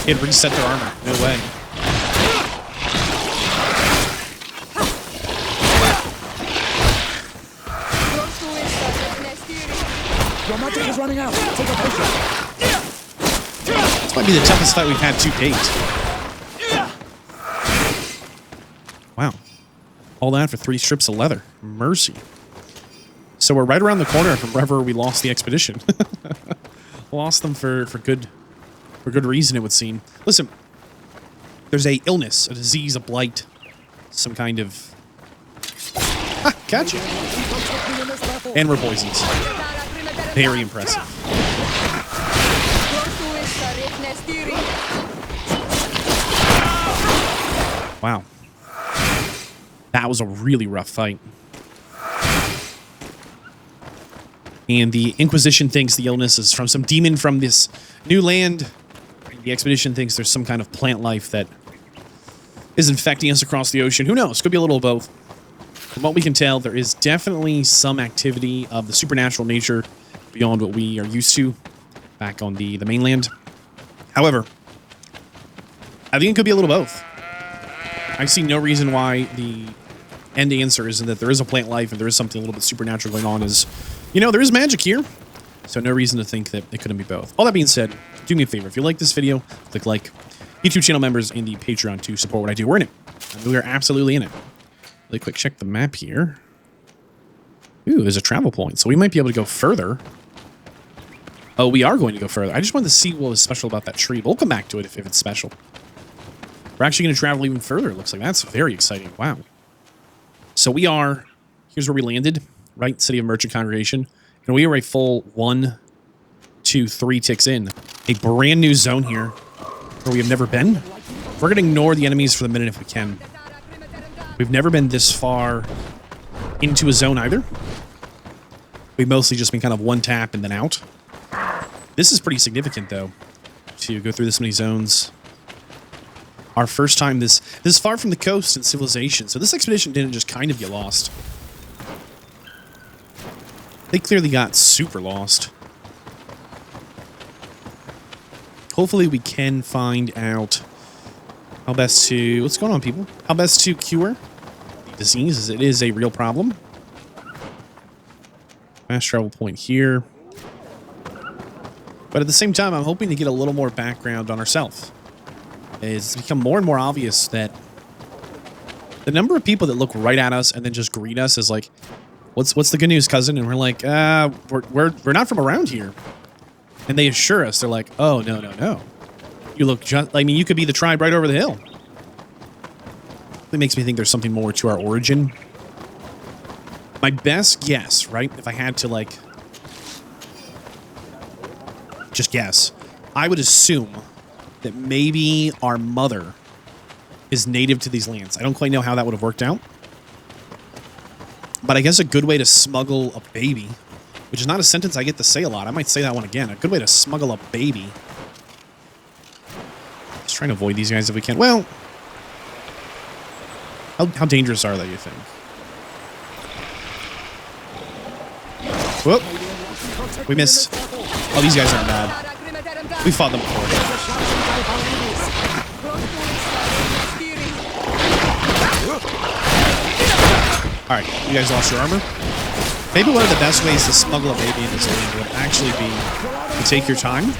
It reset their armor. No way. Your magic is running out. Take a potion. This might be the toughest fight we've had to date. All that for 3 strips of leather. Mercy. So we're right around the corner from wherever we lost the expedition. Lost them for good reason, it would seem. Listen, there's a illness, a disease, a blight, some kind of... Ah, gotcha. And we're poisoned. Very impressive. Wow. That was a really rough fight. And the Inquisition thinks the illness is from some demon from this new land. The expedition thinks there's some kind of plant life that is infecting us across the ocean. Who knows? Could be a little of both. From what we can tell, there is definitely some activity of the supernatural nature beyond what we are used to back on the mainland. However, I think it could be a little both. I see no reason why the end answer isn't that there is a plant life and there is something a little bit supernatural going on. Is, you know, there is magic here. So no reason to think that it couldn't be both. All that being said, do me a favor. If you like this video, click like. YouTube channel members and the Patreon to support what I do. We're in it. I mean, we are absolutely in it. Really quick, check the map here. Ooh, there's a travel point. So we might be able to go further. Oh, we are going to go further. I just wanted to see what was special about that tree. But we'll come back to it if it's special. We're actually going to travel even further, it looks like. That's very exciting. Wow. So we are... Here's where we landed, right? City of Merchant Congregation. And we are a full 1, 2, 3 ticks in. A brand new zone here where we have never been. We're going to ignore the enemies for the minute if we can. We've never been this far into a zone either. We've mostly just been kind of one tap and then out. This is pretty significant, though, to go through this many zones. Our first time this far from the coast and civilization. So this expedition didn't just kind of get lost. They clearly got super lost. Hopefully we can find out how best to... What's going on, people? How best to cure the disease, as it is a real problem. Fast travel point here. But at the same time, I'm hoping to get a little more background on ourselves. It's become more and more obvious that the number of people that look right at us and then just greet us is like, what's the good news, cousin? And we're like, we're not from around here. And they assure us, they're like, oh, no. You look just, I mean, you could be the tribe right over the hill. It makes me think there's something more to our origin. My best guess, right? If I had to, like, just guess, I would assume that maybe our mother is native to these lands. I don't quite know how that would have worked out. But I guess a good way to smuggle a baby, which is not a sentence I get to say a lot. I might say that one again. A good way to smuggle a baby. Just trying to avoid these guys if we can. Well, how dangerous are they, you think? Whoop. We missed. Oh, these guys aren't bad. We fought them before. Alright, you guys lost your armor? Maybe one of the best ways to smuggle a baby into this land would actually be to take your time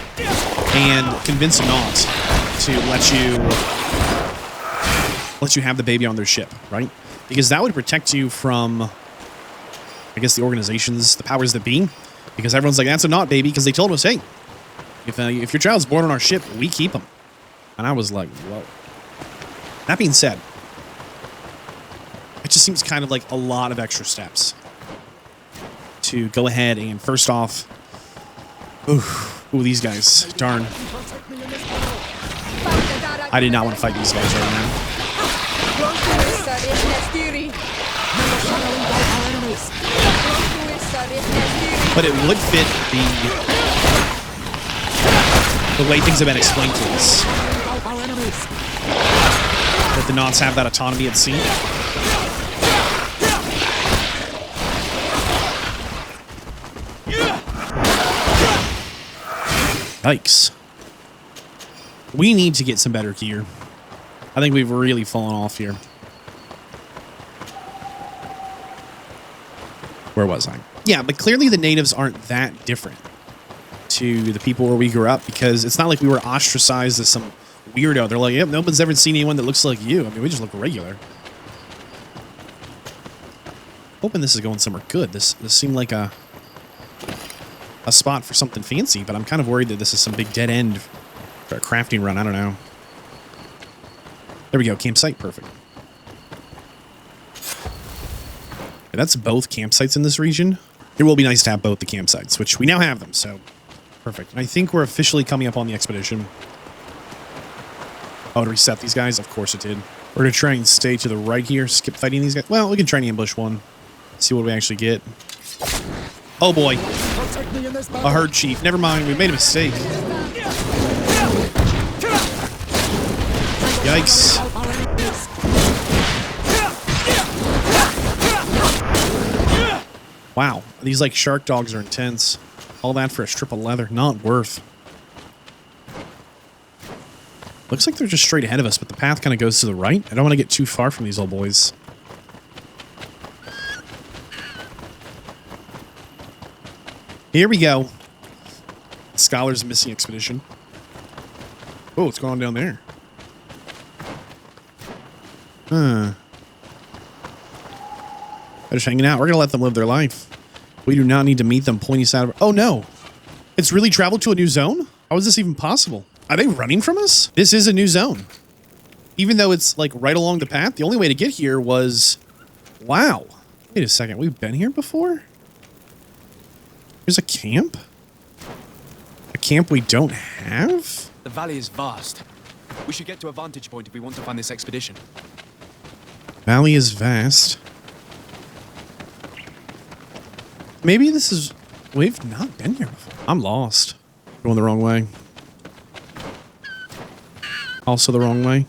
and convince a Naut to let you have the baby on their ship, right? Because that would protect you from, I guess, the organizations, the powers that be. Because everyone's like, that's a Naut baby, because they told us, hey, if your child's born on our ship, we keep them. And I was like, whoa. That being said, it just seems kind of like a lot of extra steps to go ahead and first off, ooh, these guys, darn. I did not want to fight these guys right now. But it would fit the way things have been explained to us. That the Nauts have that autonomy at sea. Yikes. We need to get some better gear. I think we've really fallen off here. Where was I? Yeah, but clearly the natives aren't that different to the people where we grew up, because it's not like we were ostracized as some weirdo. They're like, yep, no one's ever seen anyone that looks like you. I mean, we just look regular. Hoping this is going somewhere good. This seemed like a spot for something fancy, but I'm kind of worried that this is some big dead end for a crafting run. I don't know. There we go. Campsite. Perfect. And that's both campsites in this region. It will be nice to have both the campsites, which we now have them, so perfect. I think we're officially coming up on the expedition. Oh, to reset these guys? Of course it did. We're going to try and stay to the right here, skip fighting these guys. Well, we can try and ambush one. See what we actually get. Oh boy. A herd chief. Never mind, we made a mistake. Yikes. Wow, these like shark dogs are intense. All that for a strip of leather. Not worth. Looks like they're just straight ahead of us, but the path kind of goes to the right. I don't want to get too far from these old boys. Here we go. Scholar's missing expedition. Oh, what's going on down there? Huh. They're just hanging out. We're going to let them live their life. We do not need to meet them pointing side of... Oh, no. It's really traveled to a new zone? How is this even possible? Are they running from us? This is a new zone. Even though it's like right along the path, the only way to get here was... Wow. Wait a second. We've been here before? There's a camp? A camp we don't have? The valley is vast. We should get to a vantage point if we want to find this expedition. Valley is vast. Maybe this is... We've not been here before. I'm lost. Going the wrong way. Also the wrong way.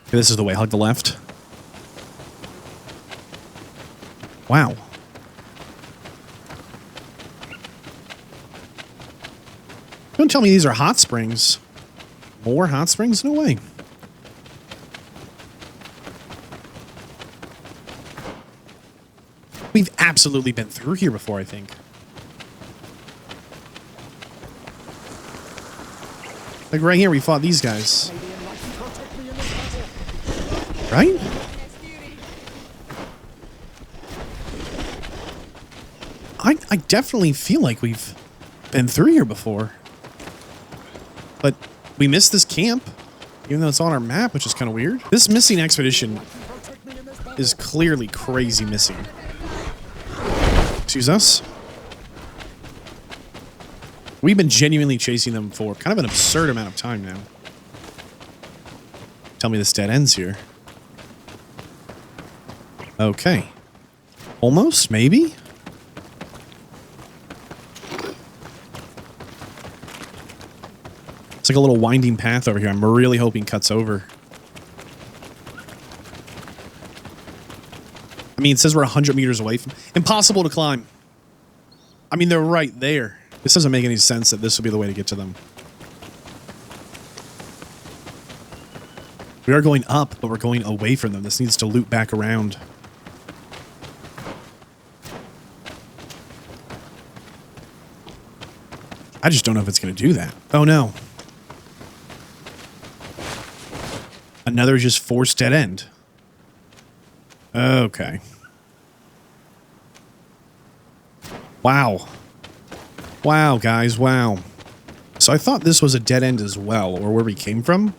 Okay, this is the way. Hug the left. Wow. Don't tell me these are hot springs. More hot springs? No way. We've absolutely been through here before, I think. Like right here, we fought these guys. Right? I definitely feel like we've been through here before. But we missed this camp, even though it's on our map, which is kind of weird. This missing expedition is clearly crazy missing. Excuse us? We've been genuinely chasing them for kind of an absurd amount of time now. Tell me this dead ends here. Okay. Almost, maybe? It's like a little winding path over here. I'm really hoping cuts over. I mean, it says we're 100 meters away from... Impossible to climb. I mean, they're right there. This doesn't make any sense that this would be the way to get to them. We are going up, but we're going away from them. This needs to loop back around. I just don't know if it's going to do that. Oh, no. Another just forced dead end. Okay. Wow. Wow, guys, wow. So I thought this was a dead end as well, or where we came from.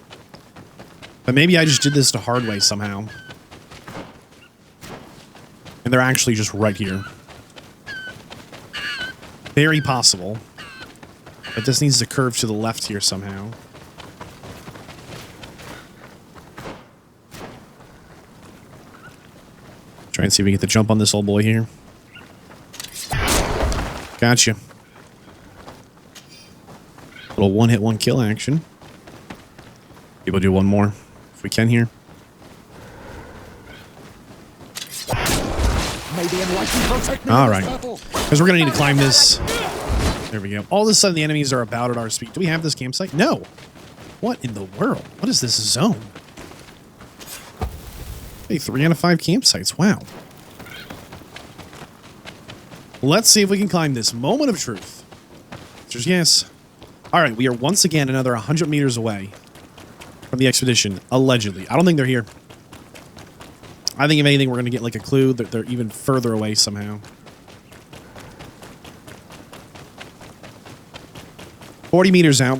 But maybe I just did this the hard way somehow. And they're actually just right here. Very possible. But this needs to curve to the left here somehow. Try and see if we get the jump on this old boy here. Gotcha. Little one-hit, one-kill action. People do one more if we can here. All right. Because we're going to need to climb this. There we go. All of a sudden, the enemies are about at our speed. Do we have this campsite? No. What in the world? What is this zone? Hey, 3 out of 5 campsites. Wow. Let's see if we can climb this. Moment of truth. Just yes. All right, we are once again another 100 meters away from the expedition, allegedly. I don't think they're here. I think if anything, we're going to get like a clue that they're even further away somehow. 40 meters out.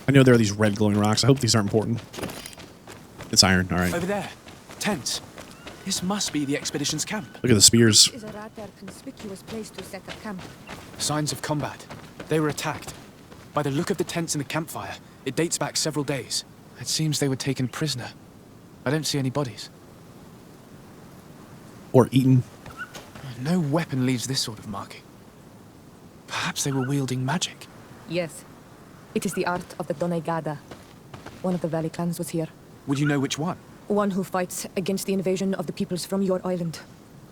I know there are these red glowing rocks. I hope these aren't important. It's iron. All right. Over there. Tents. This must be the expedition's camp. Look at the spears. This is a rather conspicuous place to set up camp. Signs of combat. They were attacked. By the look of the tents and the campfire, it dates back several days. It seems they were taken prisoner. I don't see any bodies. Or eaten. No weapon leaves this sort of marking. Perhaps they were wielding magic. Yes. It is the art of the Donegada. One of the valley clans was here. Would you know which one? One who fights against the invasion of the peoples from your island.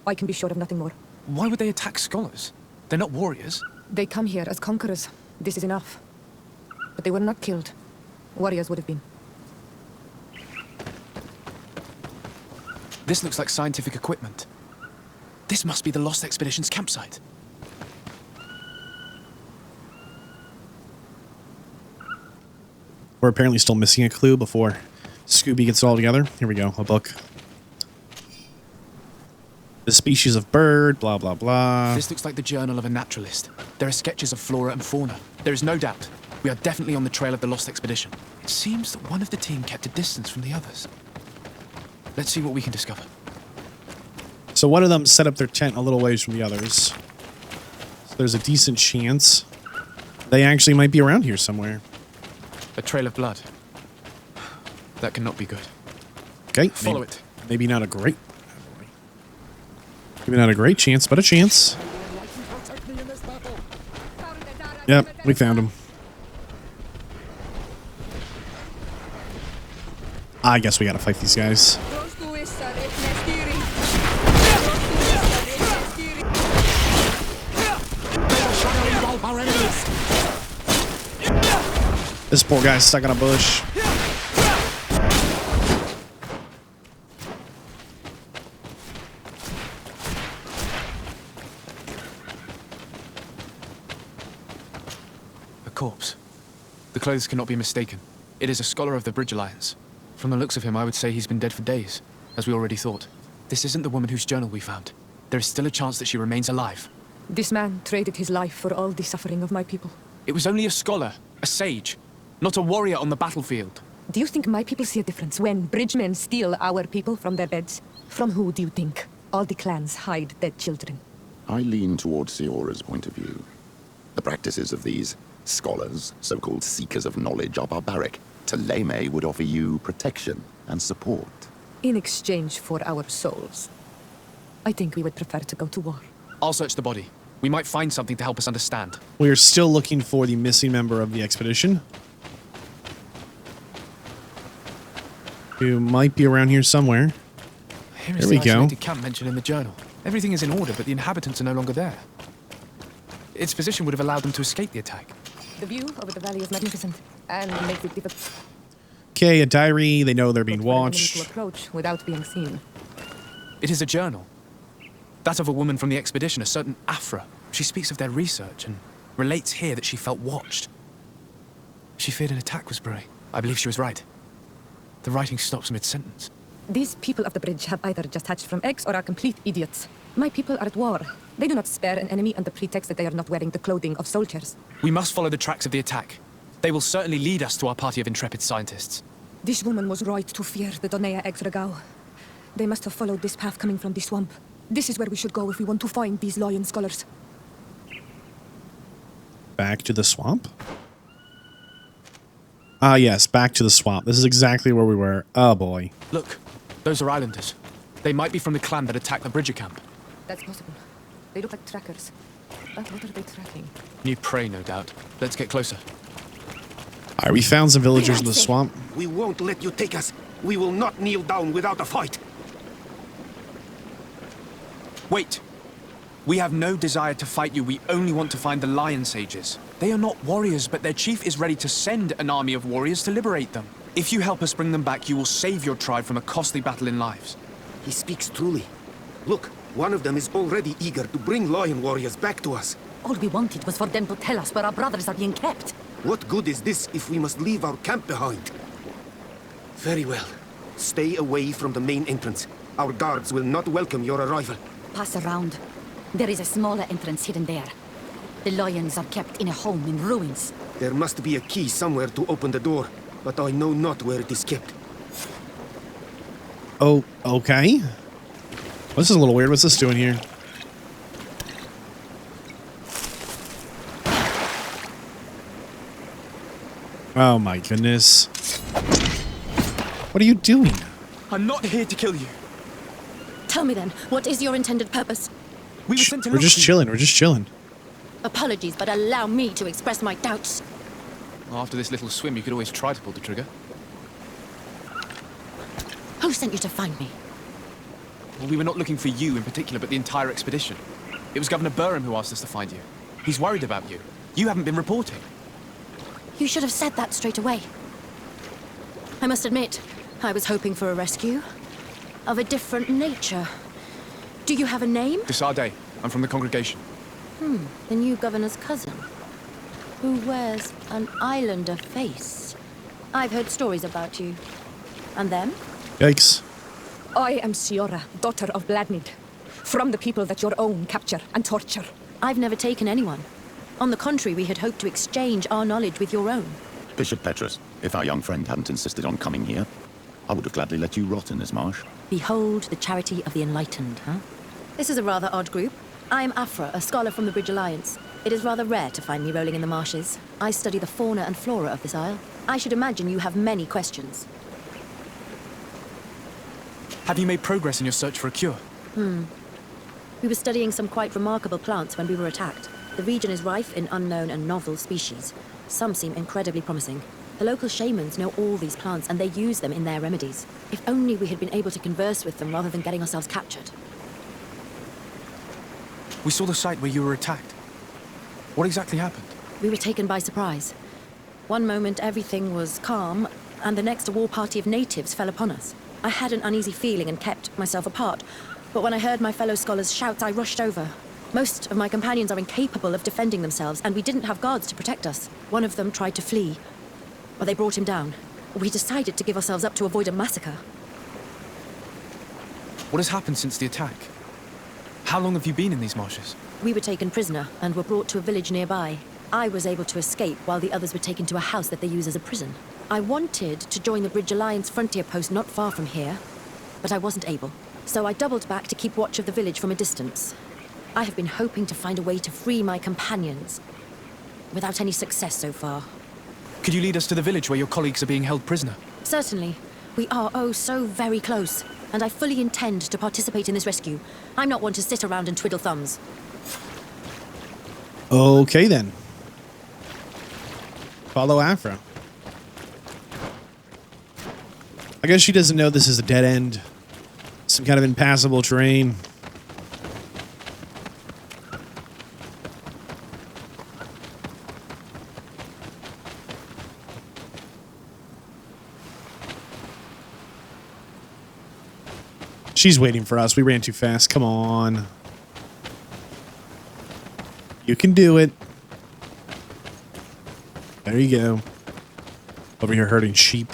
I can be sure of nothing more. Why would they attack scholars? They're not warriors. They come here as conquerors. This is enough. But they were not killed. Warriors would have been. This looks like scientific equipment. This must be the Lost Expedition's campsite. We're apparently still missing a clue before Scooby gets it all together. Here we go, a book. The species of bird, blah, blah, blah. This looks like the journal of a naturalist. There are sketches of flora and fauna. There is no doubt. We are definitely on the trail of the Lost Expedition. It seems that one of the team kept a distance from the others. Let's see what we can discover. So one of them set up their tent a little ways from the others. So there's a decent chance they actually might be around here somewhere. A trail of blood. That cannot be good. Okay. Follow it. Maybe not a great... Maybe not a great chance, but a chance. Yep, we found him. I guess we gotta fight these guys. This poor guy's stuck in a bush. A corpse. The clothes cannot be mistaken. It is a scholar of the Bridge Alliance. From the looks of him, I would say he's been dead for days, as we already thought. This isn't the woman whose journal we found. There is still a chance that she remains alive. This man traded his life for all the suffering of my people. It was only a scholar, a sage, not a warrior on the battlefield. Do you think my people see a difference when bridgemen steal our people from their beds? From who do you think all the clans hide their children? I lean towards Siora's point of view. The practices of these scholars, so-called seekers of knowledge, are barbaric. Taleme would offer you protection and support. In exchange for our souls. I think we would prefer to go to war. I'll search the body. We might find something to help us understand. We are still looking for the missing member of the expedition, who might be around here somewhere. Here is There we the go. isolated camp mentioned in the journal. Everything is in order, but the inhabitants are no longer there. Its position would have allowed them to escape the attack. The view over the valley is magnificent, and makes it difficult Okay, a diary. They know they're being for an enemy watched. to approach without being seen. It is a journal. That of a woman from the expedition, a certain Afra. She speaks of their research and relates here that she felt watched. She feared an attack was brewing. I believe she was right. The writing stops mid-sentence. These people of the bridge have either just hatched from eggs or are complete idiots. My people are at war. They do not spare an enemy on the pretext that they are not wearing the clothing of soldiers. We must follow the tracks of the attack. They will certainly lead us to our party of intrepid scientists. This woman was right to fear the Donea Exregao. They must have followed this path coming from the swamp. This is where we should go if we want to find these lion scholars. Back to the swamp? Ah, yes, back to the swamp. This is exactly where we were. Oh, boy. Look, those are islanders. They might be from the clan that attacked the Bridger camp. That's possible. They look like trackers. But what are they tracking? New prey, no doubt. Let's get closer. All right, we found some villagers in the swamp. We won't let you take us. We will not kneel down without a fight. Wait. We have no desire to fight you. We only want to find the lion sages. They are not warriors, but their chief is ready to send an army of warriors to liberate them. If you help us bring them back, you will save your tribe from a costly battle in lives. He speaks truly. Look, one of them is already eager to bring lion warriors back to us. All we wanted was for them to tell us where our brothers are being kept. What good is this if we must leave our camp behind? Very well. Stay away from the main entrance. Our guards will not welcome your arrival. Pass around. There is a smaller entrance hidden there. The lions are kept in a home in ruins. There must be a key somewhere to open the door, but I know not where it is kept. Oh, okay. This is a little weird. What's this doing here? Oh my goodness. What are you doing? I'm not here to kill you. Tell me then, what is your intended purpose? We were sent to We're just chilling. We're just chilling. Apologies, but allow me to express my doubts. Well, after this little swim, you could always try to pull the trigger. Who sent you to find me? Well, we were not looking for you in particular, but the entire expedition. It was Governor Burham who asked us to find you. He's worried about you. You haven't been reporting. You should have said that straight away. I must admit, I was hoping for a rescue. Of a different nature. Do you have a name? Desarde. I'm from the congregation. The new governor's cousin. Who wears an islander face. I've heard stories about you. And them? Yikes. I am Siora, daughter of Bladnid. From the people that your own capture and torture. I've never taken anyone. On the contrary, we had hoped to exchange our knowledge with your own. Bishop Petrus, if our young friend hadn't insisted on coming here, I would have gladly let you rot in this marsh. Behold the charity of the enlightened, huh? This is a rather odd group. I am Afra, a scholar from the Bridge Alliance. It is rather rare to find me rolling in the marshes. I study the fauna and flora of this isle. I should imagine you have many questions. Have you made progress in your search for a cure? We were studying some quite remarkable plants when we were attacked. The region is rife in unknown and novel species. Some seem incredibly promising. The local shamans know all these plants and they use them in their remedies. If only we had been able to converse with them rather than getting ourselves captured. We saw the site where you were attacked. What exactly happened? We were taken by surprise. One moment everything was calm, and the next a war party of natives fell upon us. I had an uneasy feeling and kept myself apart, but when I heard my fellow scholars' shouts, I rushed over. Most of my companions are incapable of defending themselves, and we didn't have guards to protect us. One of them tried to flee, but they brought him down. We decided to give ourselves up to avoid a massacre. What has happened since the attack? How long have you been in these marshes? We were taken prisoner and were brought to a village nearby. I was able to escape while the others were taken to a house that they use as a prison. I wanted to join the Bridge Alliance frontier post not far from here, but I wasn't able. So I doubled back to keep watch of the village from a distance. I have been hoping to find a way to free my companions, without any success so far. Could you lead us to the village where your colleagues are being held prisoner? Certainly. We are oh so very close, and I fully intend to participate in this rescue. I'm not one to sit around and twiddle thumbs. Okay then. Follow Afra. I guess she doesn't know this is a dead end. Some kind of impassable terrain. She's waiting for us. We ran too fast. Come on. You can do it. There you go. Over here herding sheep.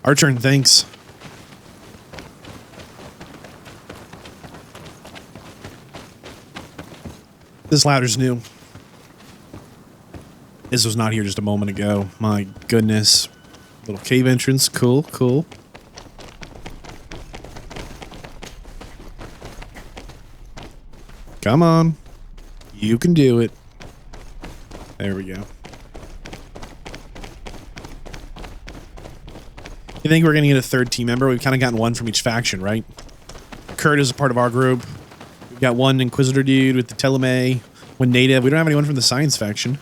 Our turn, thanks. This ladder's new. This was not here just a moment ago. My goodness. Little cave entrance. Cool, cool. Come on. You can do it. There we go. You think we're going to get a third team member? We've kind of gotten one from each faction, right? Kurt is a part of our group. We've got one Inquisitor dude with the Teleme. One native. We don't have anyone from the Science faction.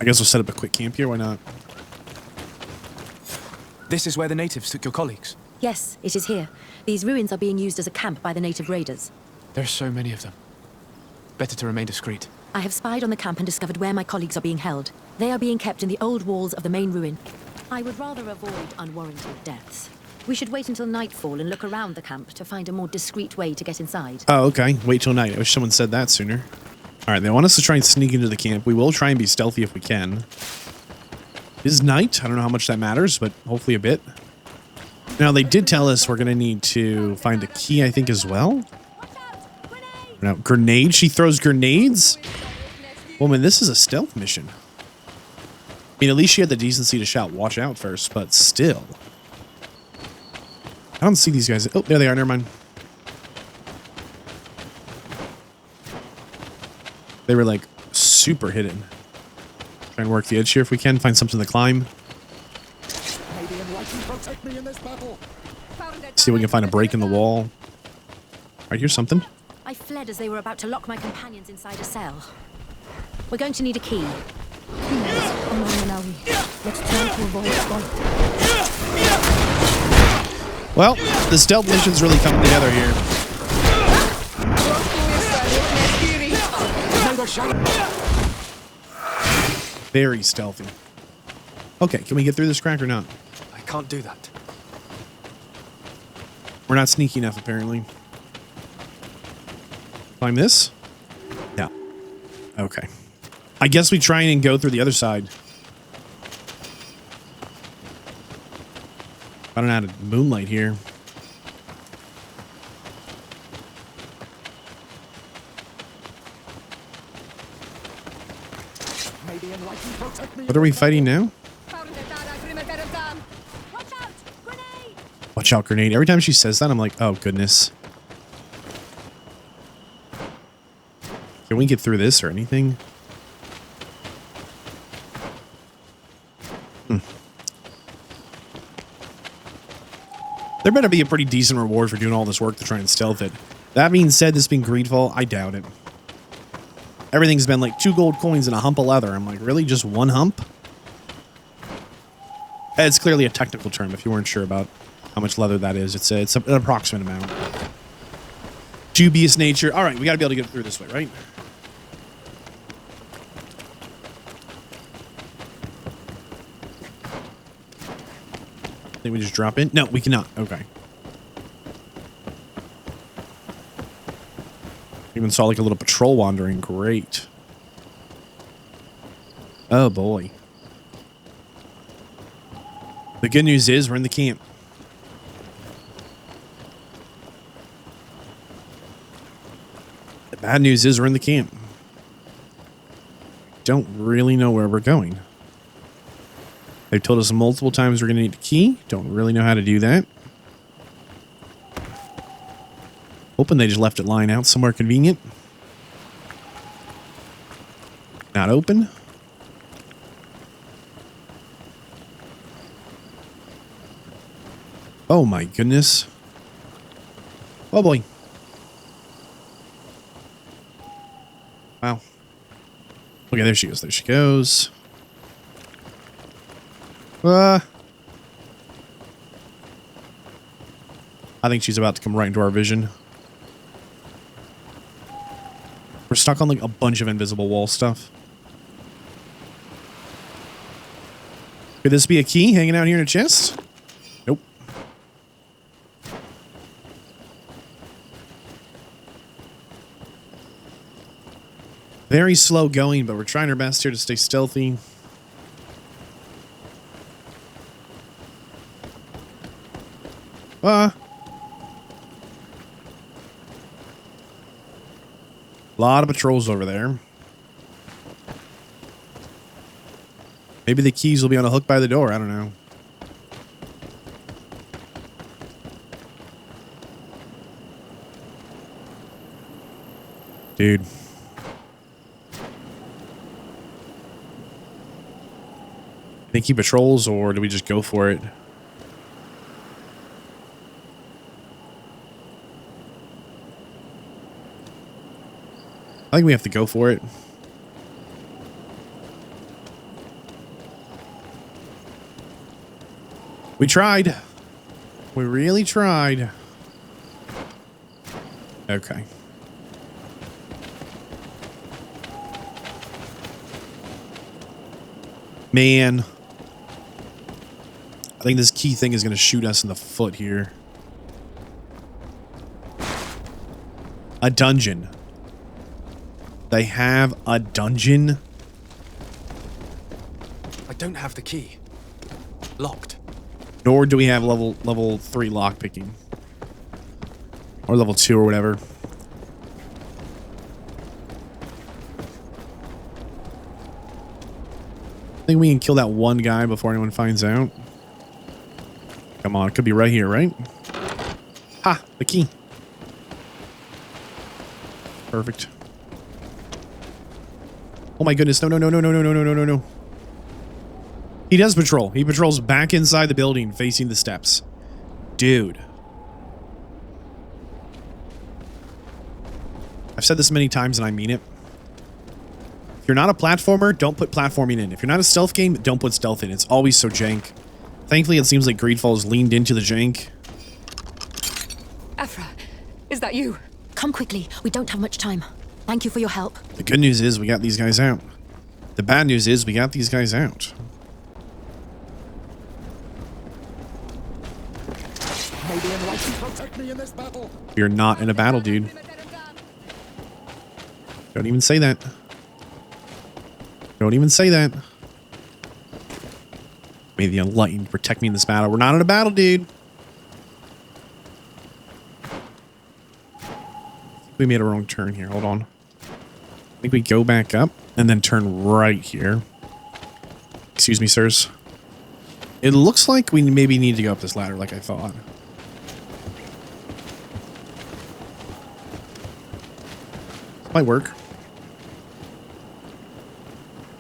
I guess we'll set up a quick camp here. Why not? This is where the natives took your colleagues. Yes, it is here. These ruins are being used as a camp by the native raiders. There's so many of them. Better to remain discreet. I have spied on the camp and discovered where my colleagues are being held. They are being kept in the old walls of the main ruin. I would rather avoid unwarranted deaths. We should wait until nightfall and look around the camp to find a more discreet way to get inside. Oh, okay. Wait till night. I wish someone said that sooner. All right, they want us to try and sneak into the camp. We will try and be stealthy if we can. It is night. I don't know how much that matters, but hopefully a bit. Now, they did tell us we're going to need to find a key, I think, as well. No, grenade. She throws grenades? Woman, this is a stealth mission. I mean, at least she had the decency to shout, watch out first, but still. I don't see these guys. Oh, there they are. Never mind. They were like super hidden. Try and work the edge here if we can. Find something to climb. See if we can find a break in the wall. Right, here's something. I fled as they were about to lock my companions inside a cell. We're going to need a key. Let's try to avoid fight. Well, the stealth mission's really coming together here. Very stealthy. Okay, can we get through this crack or not? I can't do that. We're not sneaky enough, apparently. Climb this? Yeah. Okay. I guess we try and go through the other side. I don't know how to moonlight here. What are we fighting now? Watch out, grenade. Every time she says that, I'm like, oh, goodness. Can we get through this or anything? There better be a pretty decent reward for doing all this work to try and stealth it. That being said, this being GreedFall, I doubt it. Everything's been like 2 gold coins and a hump of leather. I'm like, really? Just 1 hump? It's clearly a technical term if you weren't sure about how much leather that is. It's an approximate amount. Dubious nature. All right, we got to be able to get through this way, right? Think we just drop in? No, we cannot. Okay. Even saw like a little patrol wandering. Great. Oh boy. The good news is we're in the camp. The bad news is we're in the camp. Don't really know where we're going. They've told us multiple times we're going to need a key. Don't really know how to do that. Hoping they just left it lying out somewhere convenient. Not open. Oh my goodness. Oh boy. Wow. Okay, there she goes. There she goes. I think she's about to come right into our vision. We're stuck on like a bunch of invisible wall stuff. Could this be a key hanging out here in a chest? Nope. Very slow going, but we're trying our best here to stay stealthy. A lot of patrols over there. Maybe the keys will be on a hook by the door. I don't know. Dude. Think he patrols, or do we just go for it? I think we have to go for it. We tried. We really tried. Okay. Man. I think this key thing is going to shoot us in the foot here. A dungeon. They have a dungeon? I don't have the key. Locked. Nor do we have level 3 lockpicking. Or level 2 or whatever. I think we can kill that one guy before anyone finds out. Come on, it could be right here, right? Ha! The key. Perfect. Oh my goodness, no, no, no, no, no, no, no, no, no, no. He does patrol. He patrols back inside the building, facing the steps. Dude. I've said this many times and I mean it. If you're not a platformer, don't put platforming in. If you're not a stealth game, don't put stealth in. It's always so jank. Thankfully, it seems like GreedFall has leaned into the jank. Afra, is that you? Come quickly. We don't have much time. Thank you for your help. The good news is we got these guys out. The bad news is we got these guys out. Maybe enlighten protect me in this battle. You're not in a battle, dude. Don't even say that. Don't even say that. May the enlightened protect me in this battle. We're not in a battle, dude. We made a wrong turn here. Hold on. I think we go back up and then turn right here. Excuse me, sirs. It looks like we maybe need to go up this ladder like I thought. This might work.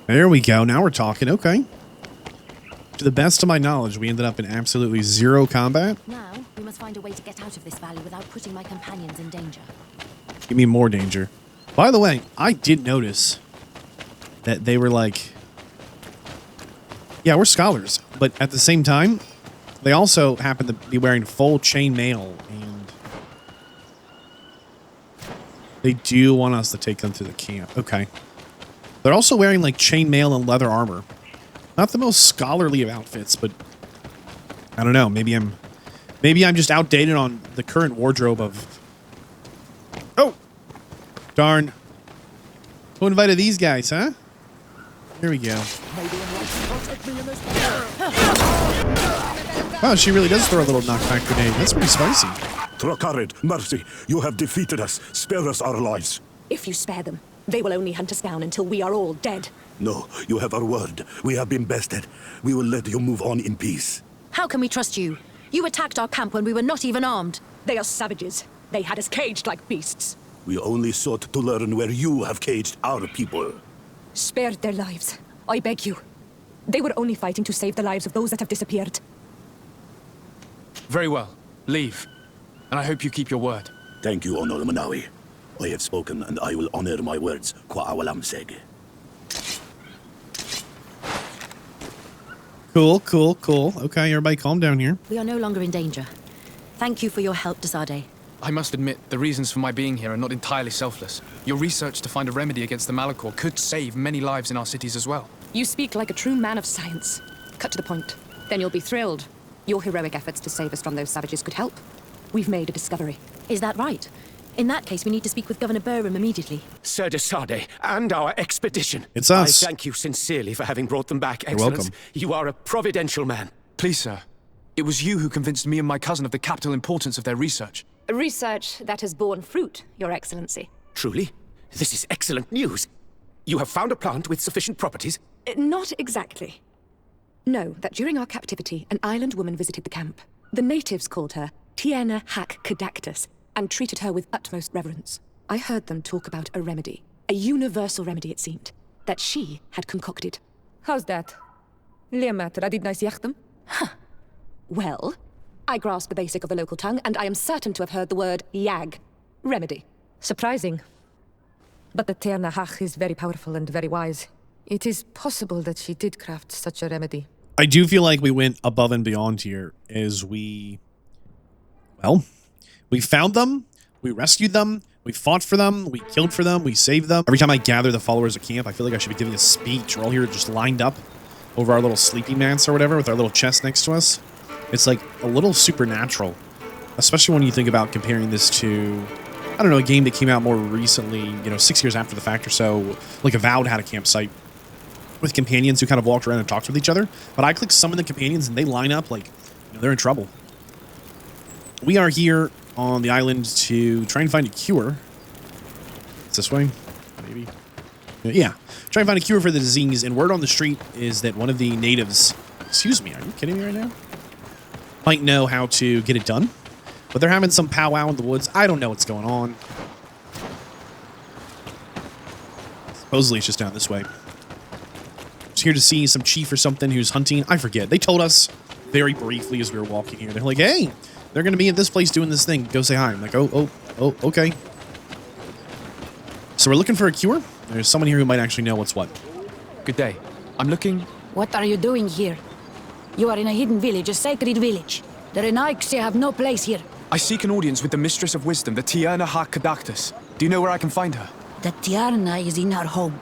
There we go. Now we're talking. Okay. To the best of my knowledge, we ended up in absolutely zero combat. Now, we must find a way to get out of this valley without putting my companions in danger. Give me more danger. By the way, I did notice that they were like... Yeah, we're scholars. But at the same time, they also happen to be wearing full chain mail. And they do want us to take them to the camp. Okay. They're also wearing like chain mail and leather armor. Not the most scholarly of outfits, but I don't know. Maybe I'm just outdated on the current wardrobe of... Oh! Darn. Who invited these guys, huh? Here we go. Wow, she really does throw a little knockback grenade. That's pretty spicy. Trokarid, mercy, you have defeated us. Spare us our lives. If you spare them, they will only hunt us down until we are all dead. No, you have our word. We have been bested. We will let you move on in peace. How can we trust you? You attacked our camp when we were not even armed. They are savages. They had us caged like beasts. We only sought to learn where you have caged our people. Spare their lives. I beg you. They were only fighting to save the lives of those that have disappeared. Very well. Leave. And I hope you keep your word. Thank you, Honor Manawi. I have spoken, and I will honor my words. Kwa awalam seg. Cool, cool, cool. Okay, everybody calm down here. We are no longer in danger. Thank you for your help, Desade. I must admit, the reasons for my being here are not entirely selfless. Your research to find a remedy against the Malachor could save many lives in our cities as well. You speak like a true man of science. Cut to the point. Then you'll be thrilled. Your heroic efforts to save us from those savages could help. We've made a discovery. Is that right? In that case, we need to speak with Governor Burham immediately. Sir Desade, and our expedition. It's us. I thank you sincerely for having brought them back, You're Excellence. welcome. You are a providential man. Please, sir. It was you who convinced me and my cousin of the capital importance of their research. Research that has borne fruit, Your Excellency. Truly? This is excellent news. You have found a plant with sufficient properties? Not exactly. Know that during our captivity, an island woman visited the camp. The natives called her Tiena Hack Cadactus and treated her with utmost reverence. I heard them talk about a remedy, a universal remedy it seemed, that she had concocted. How's that? Huh. Well, I grasp the basic of the local tongue, and I am certain to have heard the word yag, remedy. Surprising. But the Tiena Hack is very powerful and very wise. It is possible that she did craft such a remedy. I do feel like we went above and beyond here as we... Well, we found them, we rescued them, we fought for them, we killed for them, we saved them. Every time I gather the followers of camp, I feel like I should be giving a speech. We're all here just lined up, over our little sleepy mats or whatever with our little chest next to us. It's like a little supernatural, especially when you think about comparing this to, I don't know, a game that came out more recently, you know, 6 years after the fact or so, like a Vadd had a campsite with companions who kind of walked around and talked with each other. But I click summon the companions and they line up like, you know, they're in trouble. We are here on the island to try and find a cure. It's this way, maybe. Yeah, try and find a cure for the disease. And word on the street is that one of the natives, excuse me, are you kidding me right now? Might know how to get it done. But they're having some powwow in the woods. I don't know what's going on. Supposedly it's just down this way. Just here to see some chief or something who's hunting. I forget. They told us very briefly as we were walking here. They're like, hey, they're going to be at this place doing this thing. Go say hi. I'm like, oh, okay. So we're looking for a cure. There's someone here who might actually know what's what. Good day. I'm looking... What are you doing here? You are in a hidden village, a sacred village. The Renaigse have no place here. I seek an audience with the Mistress of Wisdom, the Tierna Ha Kadactus. Do you know where I can find her? The Tierna is in her home.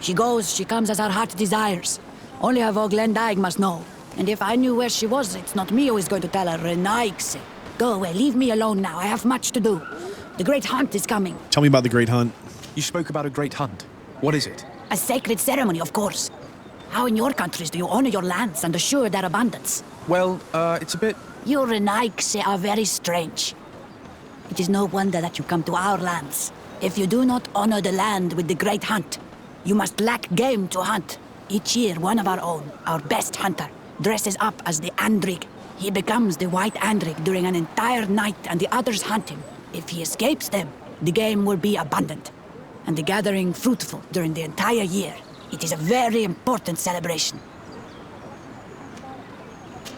She goes, she comes as her heart desires. Only her Voglendaig must know. And if I knew where she was, it's not me who is going to tell her, Renaigse. Go away, leave me alone now. I have much to do. The great hunt is coming. Tell me about the great hunt. You spoke about a great hunt. What is it? A sacred ceremony, of course. How in your countries do you honor your lands and assure their abundance? Well, it's a bit... You Renaigse are very strange. It is no wonder that you come to our lands. If you do not honor the land with the great hunt, you must lack game to hunt. Each year, one of our own, our best hunter, dresses up as the Andrig. He becomes the White Andrig during an entire night and the others hunt him. If he escapes them, the game will be abundant and the gathering fruitful during the entire year. It is a very important celebration.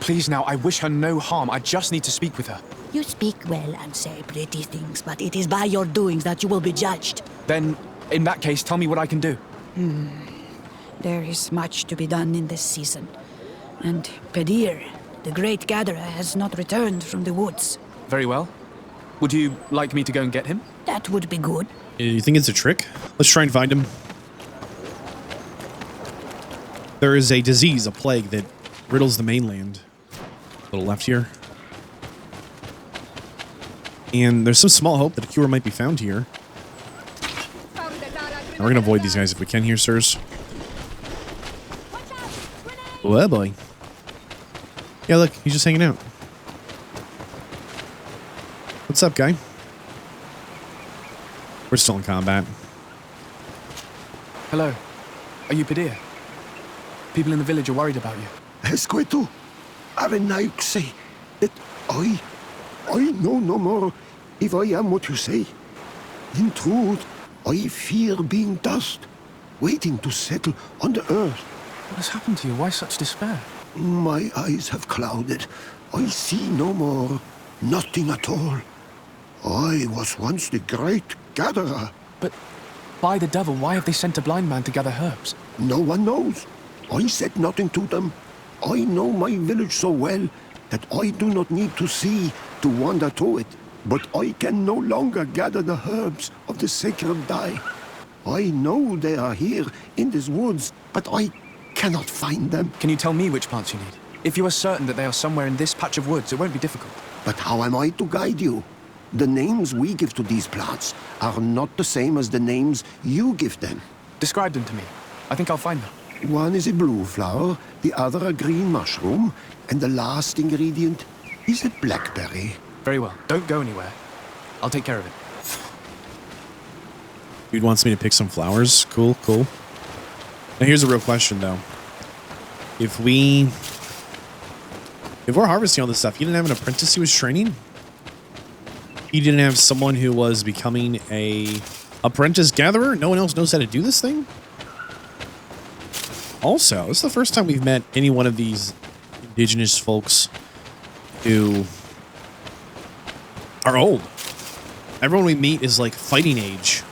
Please now, I wish her no harm. I just need to speak with her. You speak well and say pretty things, but it is by your doings that you will be judged. Then, in that case, tell me what I can do. There is much to be done in this season. And Pedir, the great gatherer, has not returned from the woods. Very well. Would you like me to go and get him? That would be good. You think it's a trick? Let's try and find him. There is a disease, a plague, that riddles the mainland. A little left here. And there's some small hope that a cure might be found here. And we're going to avoid these guys if we can here, sirs. Oh, boy. Yeah, look, he's just hanging out. What's up, guy? We're still in combat. Hello. Are you Pedir? People in the village are worried about you. Esqueto, Arenaigse, that I know no more if I am what you say. In truth, I fear being dust, waiting to settle on the earth. What has happened to you? Why such despair? My eyes have clouded. I see no more, nothing at all. I was once the great gatherer. But by the devil, why have they sent a blind man to gather herbs? No one knows. I said nothing to them. I know my village so well that I do not need to see to wander to it. But I can no longer gather the herbs of the sacred dye. I know they are here in these woods, but I cannot find them. Can you tell me which plants you need? If you are certain that they are somewhere in this patch of woods, it won't be difficult. But how am I to guide you? The names we give to these plants are not the same as the names you give them. Describe them to me. I think I'll find them. One is a blue flower, the other a green mushroom, and the last ingredient is a blackberry. Very well. Don't go anywhere. I'll take care of it. Dude wants me to pick some flowers. Cool, cool. Now here's a real question, though. If we're harvesting all this stuff, you didn't have an apprentice who was training? You didn't have someone who was becoming a apprentice gatherer? No one else knows how to do this thing? Also, this is the first time we've met any one of these indigenous folks who are old. Everyone we meet is like fighting age.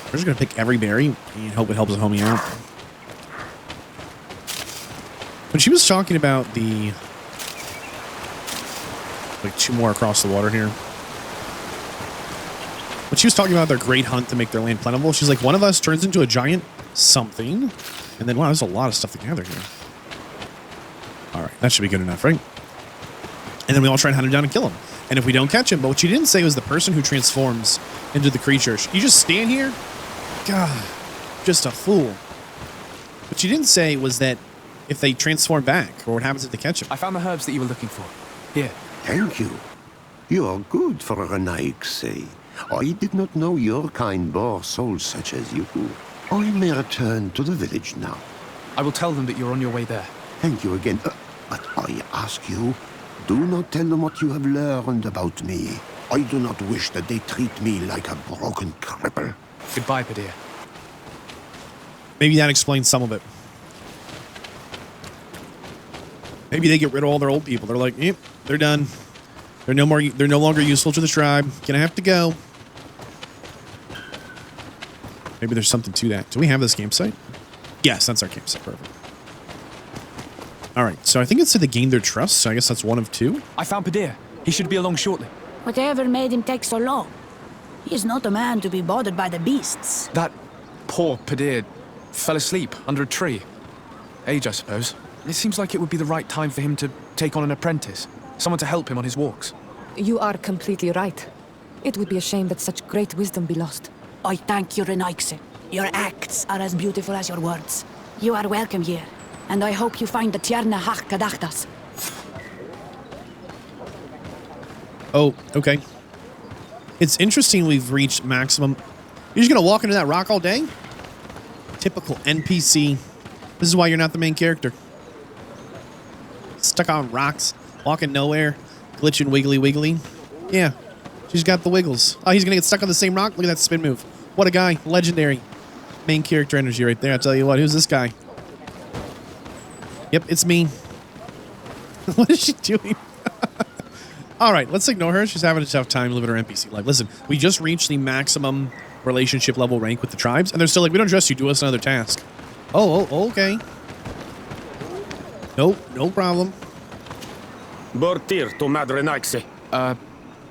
We're just gonna pick every berry and hope it helps a homie out. When she was talking about the... like 2 more across the water here. When she was talking about their great hunt to make their land plentiful, she's like, one of us turns into a giant something. And then, wow, there's a lot of stuff to gather here. All right, that should be good enough, right? And then we all try and hunt him down and kill him. And if we don't catch him, but what you didn't say was the person who transforms into the creature. You just stand here? God, just a fool. What you didn't say was that if they transform back, or what happens if they catch him. I found the herbs that you were looking for. Here. Thank you. You are good for a Renaigse. I did not know your kind bore souls such as you. I may return to the village now. I will tell them that you're on your way there. Thank you again. But I ask you, do not tell them what you have learned about me. I do not wish that they treat me like a broken cripple. Goodbye, Padir. Maybe that explains some of it. Maybe they get rid of all their old people. They're like, yep, they're done. They're no longer useful to the tribe. Gonna have to go. Maybe there's something to that. Do we have this campsite? Yes, that's our campsite. Perfect. All right, so I think it said they gained their trust, so I guess that's one of two. I found Padir. He should be along shortly. Whatever made him take so long? He is not a man to be bothered by the beasts. That poor Padir fell asleep under a tree. Age, I suppose. It seems like it would be the right time for him to take on an apprentice. Someone to help him on his walks. You are completely right. It would be a shame that such great wisdom be lost. I thank you, Renaigse. Your acts are as beautiful as your words. You are welcome here, and I hope you find the Tierna Hach Kadachtas. Oh, okay. It's interesting we've reached maximum. You're just gonna walk into that rock all day? Typical NPC. This is why you're not the main character. Stuck on rocks, walking nowhere, glitching wiggly. Yeah, she's got the wiggles. Oh, he's gonna get stuck on the same rock? Look at that spin move. What a guy. Legendary. Main character energy right there. I'll tell you what. Who's this guy? Yep, it's me. What is she doing? All right, let's ignore her. She's having a tough time living her NPC life. Listen, we just reached the maximum relationship level rank with the tribes, and they're still like, we don't trust you. Do us another task. Oh, okay. Nope, no problem. Bortir to Madre Naixe.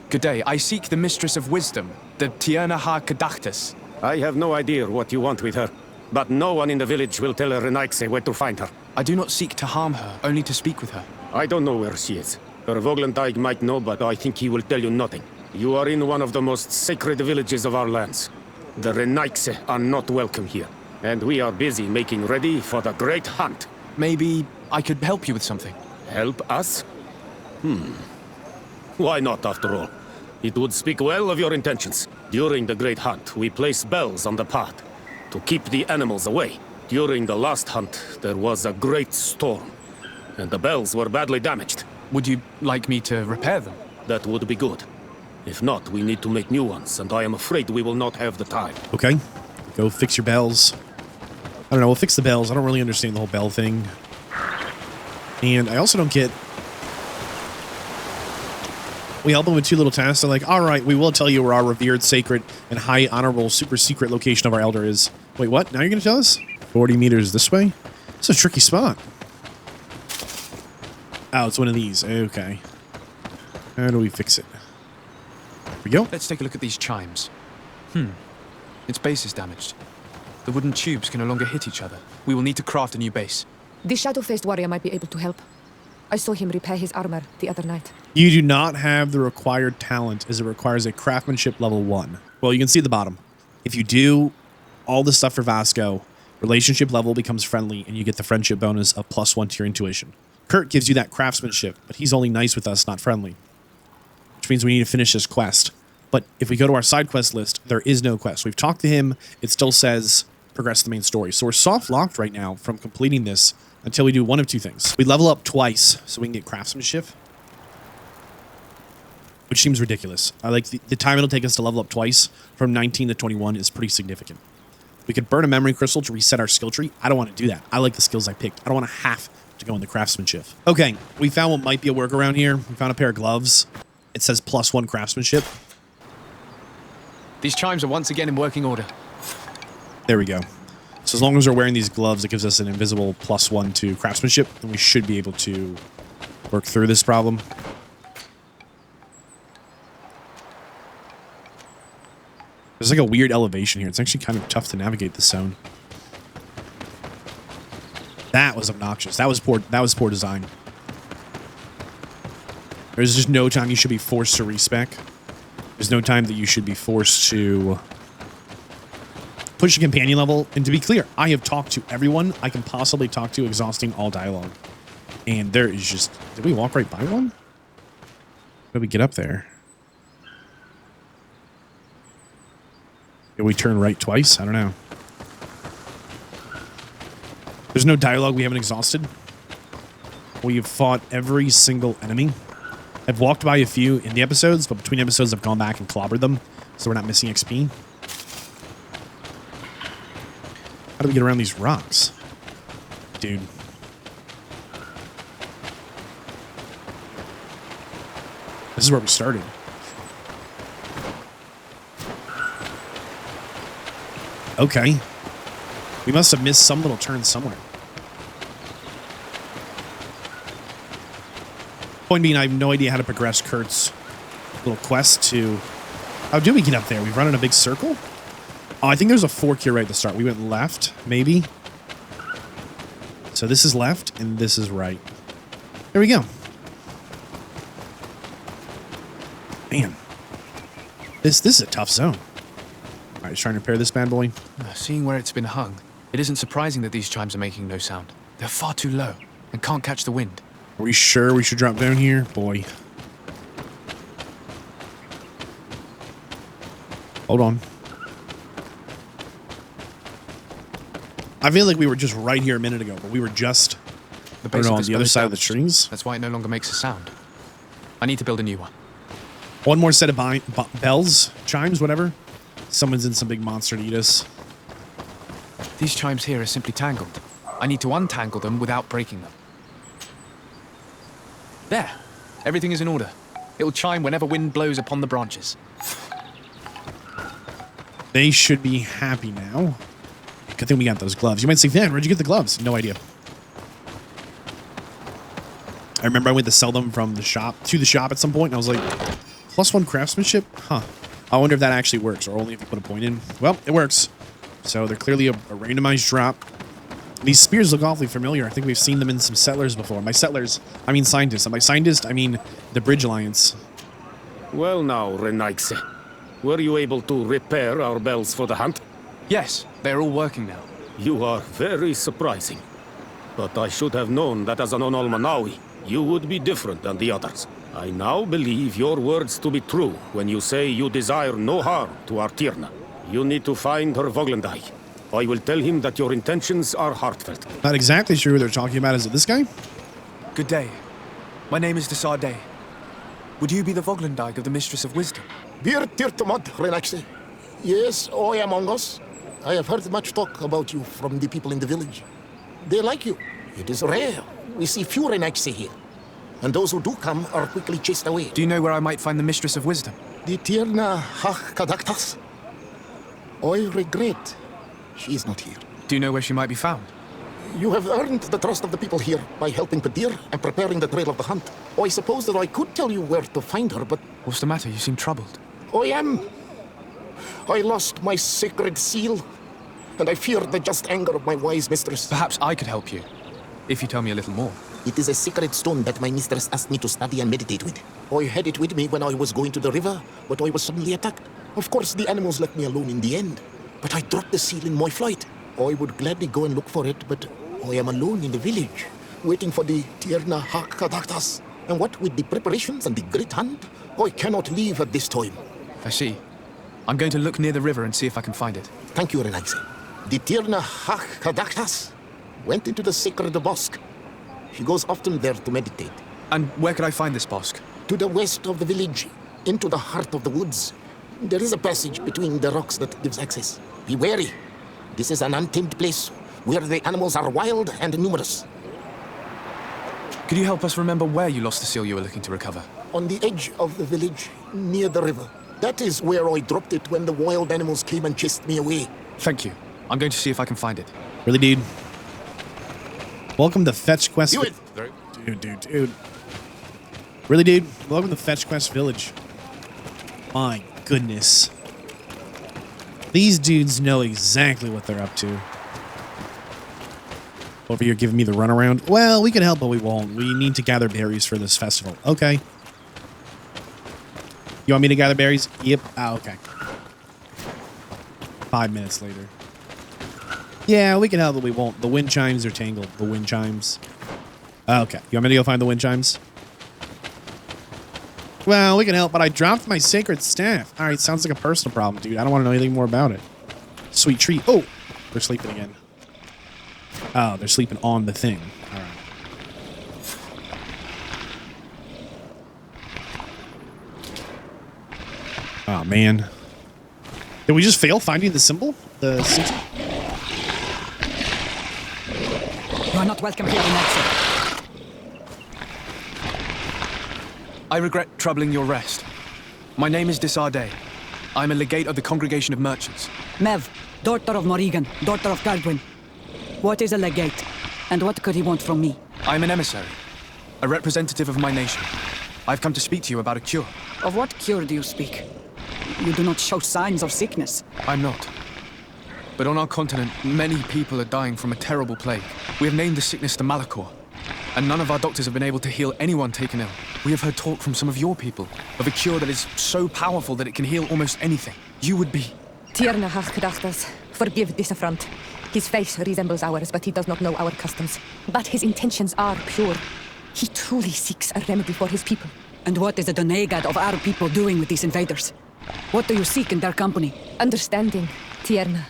Good day. I seek the Mistress of Wisdom, the Tierna Ha Kadachtas. I have no idea what you want with her, but no one in the village will tell Renaigse where to find her. I do not seek to harm her, only to speak with her. I don't know where she is. Her Voglendijk might know, but I think he will tell you nothing. You are in one of the most sacred villages of our lands. The Renaigse are not welcome here, and we are busy making ready for the great hunt. Maybe I could help you with something. Help us? Why not, after all? It would speak well of your intentions. During the great hunt, we place bells on the path to keep the animals away. During the last hunt, there was a great storm, and the bells were badly damaged. Would you like me to repair them? That would be good. If not, we need to make new ones, and I am afraid we will not have the time. Okay, go fix your bells. I don't know, we'll fix the bells. I don't really understand the whole bell thing. And I also don't get... We help them with two little tasks. They're like, all right, we will tell you where our revered, sacred, and high honorable super secret location of our elder is. Wait, what? Now you're going to tell us? 40 meters this way? It's a tricky spot. Oh, it's one of these. Okay. How do we fix it? There we go. Let's take a look at these chimes. Its base is damaged. The wooden tubes can no longer hit each other. We will need to craft a new base. The shadow-faced warrior might be able to help. I saw him repair his armor the other night. You do not have the required talent, as it requires a craftsmanship level 1. Well, you can see at the bottom. If you do all the stuff for Vasco, relationship level becomes friendly, and you get the friendship bonus of +1 to your intuition. Kurt gives you that craftsmanship, but he's only nice with us, not friendly. Which means we need to finish this quest. But if we go to our side quest list, there is no quest. We've talked to him. It still says progress the main story. So we're soft locked right now from completing this until we do one of two things. We level up twice so we can get craftsmanship, which seems ridiculous. I like the time it'll take us to level up twice from 19 to 21 is pretty significant. We could burn a memory crystal to reset our skill tree. I don't want to do that. I like the skills I picked. I don't want to have to go into craftsmanship. Okay, we found what might be a workaround here. We found a pair of gloves. It says +1 craftsmanship. These chimes are once again in working order. There we go. So as long as we're wearing these gloves, it gives us an invisible +1 to craftsmanship, and we should be able to work through this problem. There's like a weird elevation here. It's actually kind of tough to navigate this zone. was obnoxious. That was poor. That was poor design. There's just no time you should be forced to respec. There's no time that you should be forced to push a companion level. And to be clear, I have talked to everyone I can possibly talk to, exhausting all dialogue. And there is just... Did we walk right by one? How did we get up there? Did we turn right twice? I don't know. There's no dialogue we haven't exhausted. We have fought every single enemy. I've walked by a few in the episodes, but between episodes I've gone back and clobbered them, so we're not missing XP. How do we get around these rocks? Dude. This is where we started. Okay. We must have missed some little turn somewhere. Point being, I have no idea how to progress Kurt's little quest to... How do we get up there? We've run in a big circle? Oh, I think there's a fork here right at the start. We went left, maybe. So this is left, and this is right. There we go. Man. This is a tough zone. All right, let's try and repair this bad boy. Seeing where it's been hung, it isn't surprising that these chimes are making no sound. They're far too low and can't catch the wind. Are we sure we should drop down here? Boy. Hold on. I feel like we were just right here a minute ago, but we were just on the other side of the trees. That's why it no longer makes a sound. I need to build a new one. One more set of bells, chimes, whatever. Someone's in some big monster to eat us. These chimes here are simply tangled. I need to untangle them without breaking them. There. Everything is in order. It will chime whenever wind blows upon the branches. They should be happy now. Good thing we got those gloves. You might say, Vadd, where'd you get the gloves? No idea. I remember I went to sell them from the shop to the shop at some point, and I was like, +1 craftsmanship? Huh. I wonder if that actually works, or only if you put a point in. Well, it works. So they're clearly a randomized drop. These spears look awfully familiar. I think we've seen them in some settlers before. By settlers, I mean scientists. And by scientists, I mean the Bridge Alliance. Well now, Renaigse. Were you able to repair our bells for the hunt? Yes, they're all working now. You are very surprising. But I should have known that as an Onolmanawi, you would be different than the others. I now believe your words to be true when you say you desire no harm to Artirna. You need to find her Voglendai. I will tell him that your intentions are heartfelt. Not exactly sure who they're talking about. Is it this guy? Good day. My name is Desarde. Would you be the Voglendijk of the Mistress of Wisdom? Dear Tirtamot, Renaigse. Yes, I am among us. I have heard much talk about you from the people in the village. They like you. It is rare. We see few Renaigse here. And those who do come are quickly chased away. Do you know where I might find the Mistress of Wisdom? The Tirna Hach Kadaktas. I regret she is not here. Do you know where she might be found? You have earned the trust of the people here by helping Padir and preparing the trail of the hunt. I suppose that I could tell you where to find her, but... What's the matter? You seem troubled. I lost my sacred seal, and I fear the just anger of my wise mistress. Perhaps I could help you, if you tell me a little more. It is a sacred stone that my mistress asked me to study and meditate with. I had it with me when I was going to the river, but I was suddenly attacked. Of course, the animals left me alone in the end, but I dropped the seal in my flight. I would gladly go and look for it, but I am alone in the village, waiting for the Tierna Hakadaktas. And what with the preparations and the great hunt, I cannot leave at this time. I see. I'm going to look near the river and see if I can find it. Thank you, Renaigse. The Tierna Hakadaktas went into the sacred bosque. She goes often there to meditate. And where could I find this bosque? To the west of the village, into the heart of the woods. There is a passage between the rocks that gives access. Be wary. This is an untamed place where the animals are wild and numerous. Could you help us remember where you lost the seal you were looking to recover? On the edge of the village, near the river. That is where I dropped it when the wild animals came and chased me away. Thank you. I'm going to see if I can find it. Really, dude? Welcome to Fetch Quest. Do it! Dude. Really, dude? Welcome to Fetch Quest Village. My goodness. These dudes know exactly what they're up to. Over here giving me the runaround. Well, we can help, but we won't. We need to gather berries for this festival. Okay. You want me to gather berries? Yep. Ah, okay. 5 minutes later. Yeah, we can help, but we won't. The wind chimes are tangled. The wind chimes. Okay. You want me to go find the wind chimes? Well, we can help, but I dropped my sacred staff. All right, sounds like a personal problem, dude. I don't want to know anything more about it. Sweet treat. Oh, they're sleeping again. Oh, they're sleeping on the thing. All right. Oh, man. Did we just fail finding the symbol? The sigil? You are not welcome here in Exit. I regret troubling your rest. My name is Desardet. I'm a legate of the Congregation of Merchants. Mev, daughter of Morrigan, daughter of Cardwin. What is a legate? And what could he want from me? I'm an emissary, a representative of my nation. I've come to speak to you about a cure. Of what cure do you speak? You do not show signs of sickness. I'm not. But on our continent, many people are dying from a terrible plague. We have named the sickness the Malachor, and none of our doctors have been able to heal anyone taken ill. We have heard talk from some of your people of a cure that is so powerful that it can heal almost anything. You would be... Tierna Haskedastas, forgive this affront. His face resembles ours, but he does not know our customs. But his intentions are pure. He truly seeks a remedy for his people. And what is the Donegad of our people doing with these invaders? What do you seek in their company? Understanding, Tierna,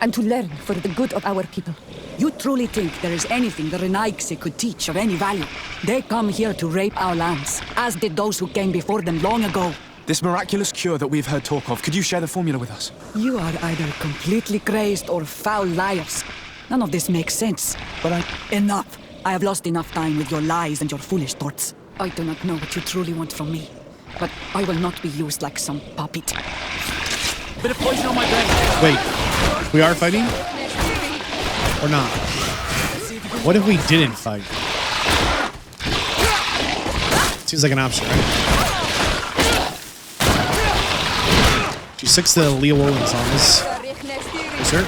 and to learn for the good of our people. You truly think there is anything the Renaigse could teach of any value? They come here to rape our lands, as did those who came before them long ago. This miraculous cure that we've heard talk of, could you share the formula with us? You are either completely crazed or foul liars. None of this makes sense. But Enough! I have lost enough time with your lies and your foolish thoughts. I do not know what you truly want from me, but I will not be used like some puppet. Bit of poison on my brain. Wait, we are fighting? Or not? What if we didn't fight? Seems like an option, right? She six the Leo Owens on this. Yes, sir.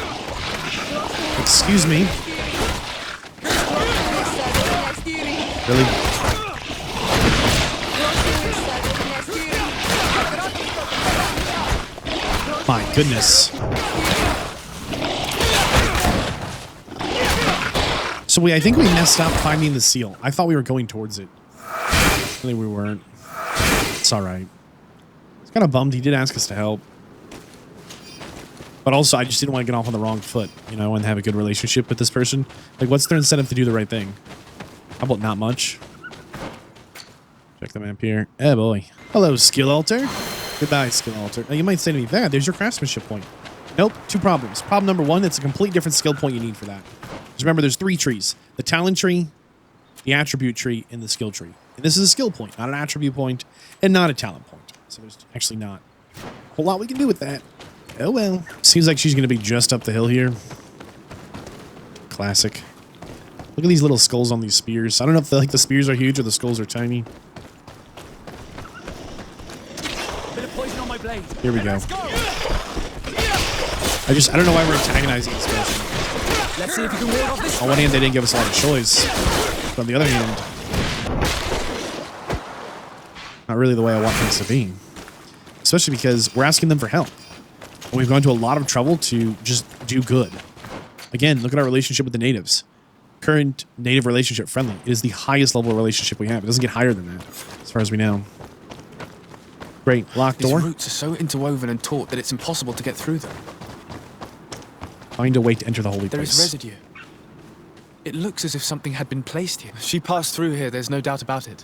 Excuse me. Really? My goodness. So I think we messed up finding the seal. I thought we were going towards it. Really, we weren't. It's all right. It's kind of bummed. He did ask us to help. But also, I just didn't want to get off on the wrong foot, you know, and have a good relationship with this person. Like, what's their incentive to do the right thing? How about not much? Check the map here. Oh, boy. Hello, skill altar. Goodbye, skill altar. Now, you might say to me, Vadd, there's your craftsmanship point. Nope, two problems. Problem number one, it's a complete different skill point you need for that. Just remember, there's 3 trees. The talent tree, the attribute tree, and the skill tree. And this is a skill point, not an attribute point, and not a talent point. So there's actually not a whole lot we can do with that. Oh, well. Seems like she's going to be just up the hill here. Classic. Look at these little skulls on these spears. I don't know if the spears are huge or the skulls are tiny. Bit of poison on my blade. Here we go. I don't know why we're antagonizing this person. Let's see if you can ward off this. On one hand, they didn't give us a lot of choice. But on the other hand, not really the way I want things to be. Especially because we're asking them for help. And we've gone to a lot of trouble to just do good. Again, look at our relationship with the natives. Current native relationship friendly. It is the highest level of relationship we have. It doesn't get higher than that, as far as we know. Great. Locked door. These roots are so interwoven and taut that it's impossible to get through them. Find a way to enter the holy place. There is residue. It looks as if something had been placed here. She passed through here, there's no doubt about it.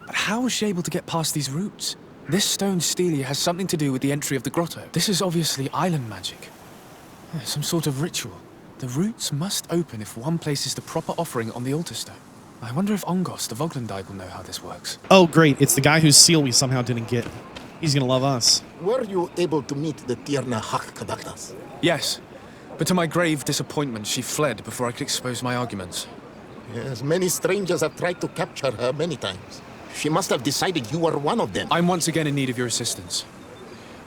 But how was she able to get past these roots? This stone stele has something to do with the entry of the grotto. This is obviously island magic. Some sort of ritual. The roots must open if one places the proper offering on the altar stone. I wonder if Ongos, the Voglendide, will know how this works. Oh, great. It's the guy whose seal we somehow didn't get. He's going to love us. Were you able to meet the Tierna Hakkadatas? Yes. But to my grave disappointment, she fled before I could expose my arguments. Yes, many strangers have tried to capture her many times. She must have decided you were one of them. I'm once again in need of your assistance.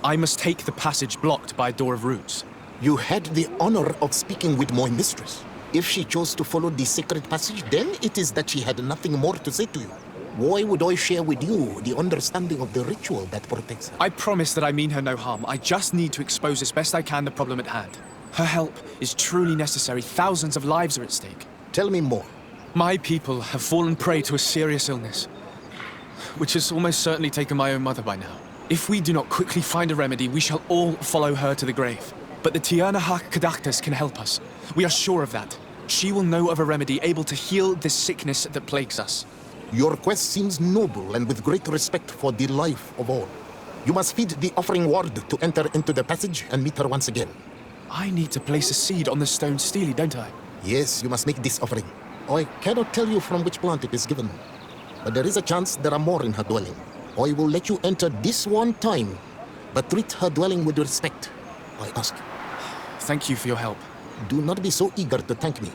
I must take the passage blocked by a door of roots. You had the honor of speaking with my mistress. If she chose to follow the secret passage, then it is that she had nothing more to say to you. Why would I share with you the understanding of the ritual that protects her? I promise that I mean her no harm. I just need to expose as best I can the problem at hand. Her help is truly necessary. Thousands of lives are at stake. Tell me more. My people have fallen prey to a serious illness, which has almost certainly taken my own mother by now. If we do not quickly find a remedy, we shall all follow her to the grave. But the Tierna Hak Kadaktas can help us. We are sure of that. She will know of a remedy able to heal this sickness that plagues us. Your quest seems noble and with great respect for the life of all. You must feed the offering ward to enter into the passage and meet her once again. I need to place a seed on the stone stele, don't I? Yes, you must make this offering. I cannot tell you from which plant it is given, but there is a chance there are more in her dwelling. I will let you enter this one time, but treat her dwelling with respect, I ask. Thank you for your help. Do not be so eager to thank me.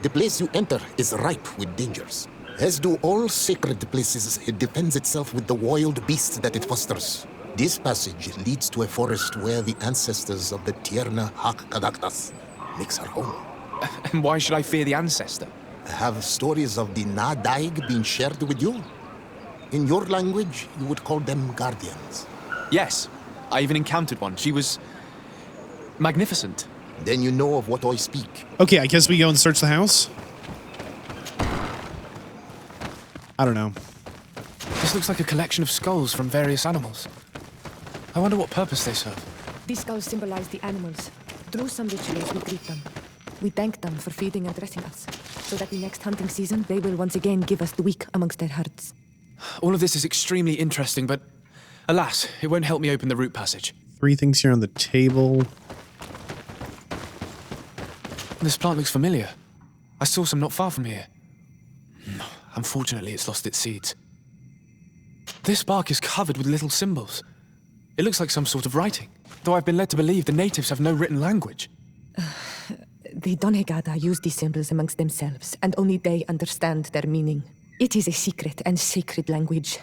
The place you enter is ripe with dangers. As do all sacred places, it defends itself with the wild beasts that it fosters. This passage leads to a forest where the ancestors of the Tierna Hak Kadaktas makes her home. And why should I fear the ancestor? Have stories of the Na-Daig been shared with you? In your language, you would call them guardians. Yes, I even encountered one. She was magnificent. Then you know of what I speak. Okay, I guess we go and search the house. I don't know. This looks like a collection of skulls from various animals. I wonder what purpose they serve. These skulls symbolize the animals. Through some rituals, we greet them. We thank them for feeding and dressing us, so that the next hunting season, they will once again give us the weak amongst their herds. All of this is extremely interesting, but alas, it won't help me open the root passage. 3 things here on the table. This plant looks familiar. I saw some not far from here. Unfortunately, it's lost its seeds. This bark is covered with little symbols. It looks like some sort of writing, though I've been led to believe the natives have no written language. The Donegada use these symbols amongst themselves, and only they understand their meaning. It is a secret and sacred language.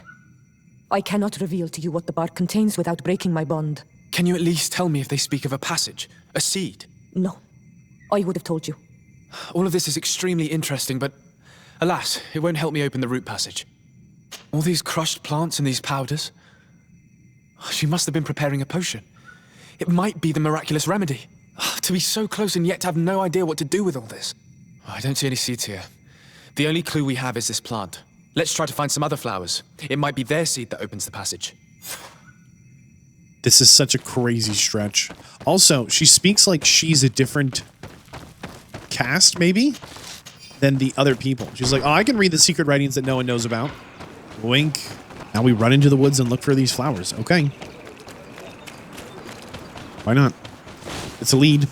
I cannot reveal to you what the bark contains without breaking my bond. Can you at least tell me if they speak of a passage, a seed? No. I would have told you. All of this is extremely interesting, but alas, it won't help me open the root passage. All these crushed plants and these powders. She must have been preparing a potion. It might be the miraculous remedy. To be so close and yet to have no idea what to do with all this. I don't see any seeds here. The only clue we have is this plant. Let's try to find some other flowers. It might be their seed that opens the passage. This is such a crazy stretch. Also, she speaks like she's a different caste, maybe, than the other people. She's like, oh, I can read the secret writings that no one knows about. Wink. Now we run into the woods and look for these flowers. Okay. Why not? It's a lead.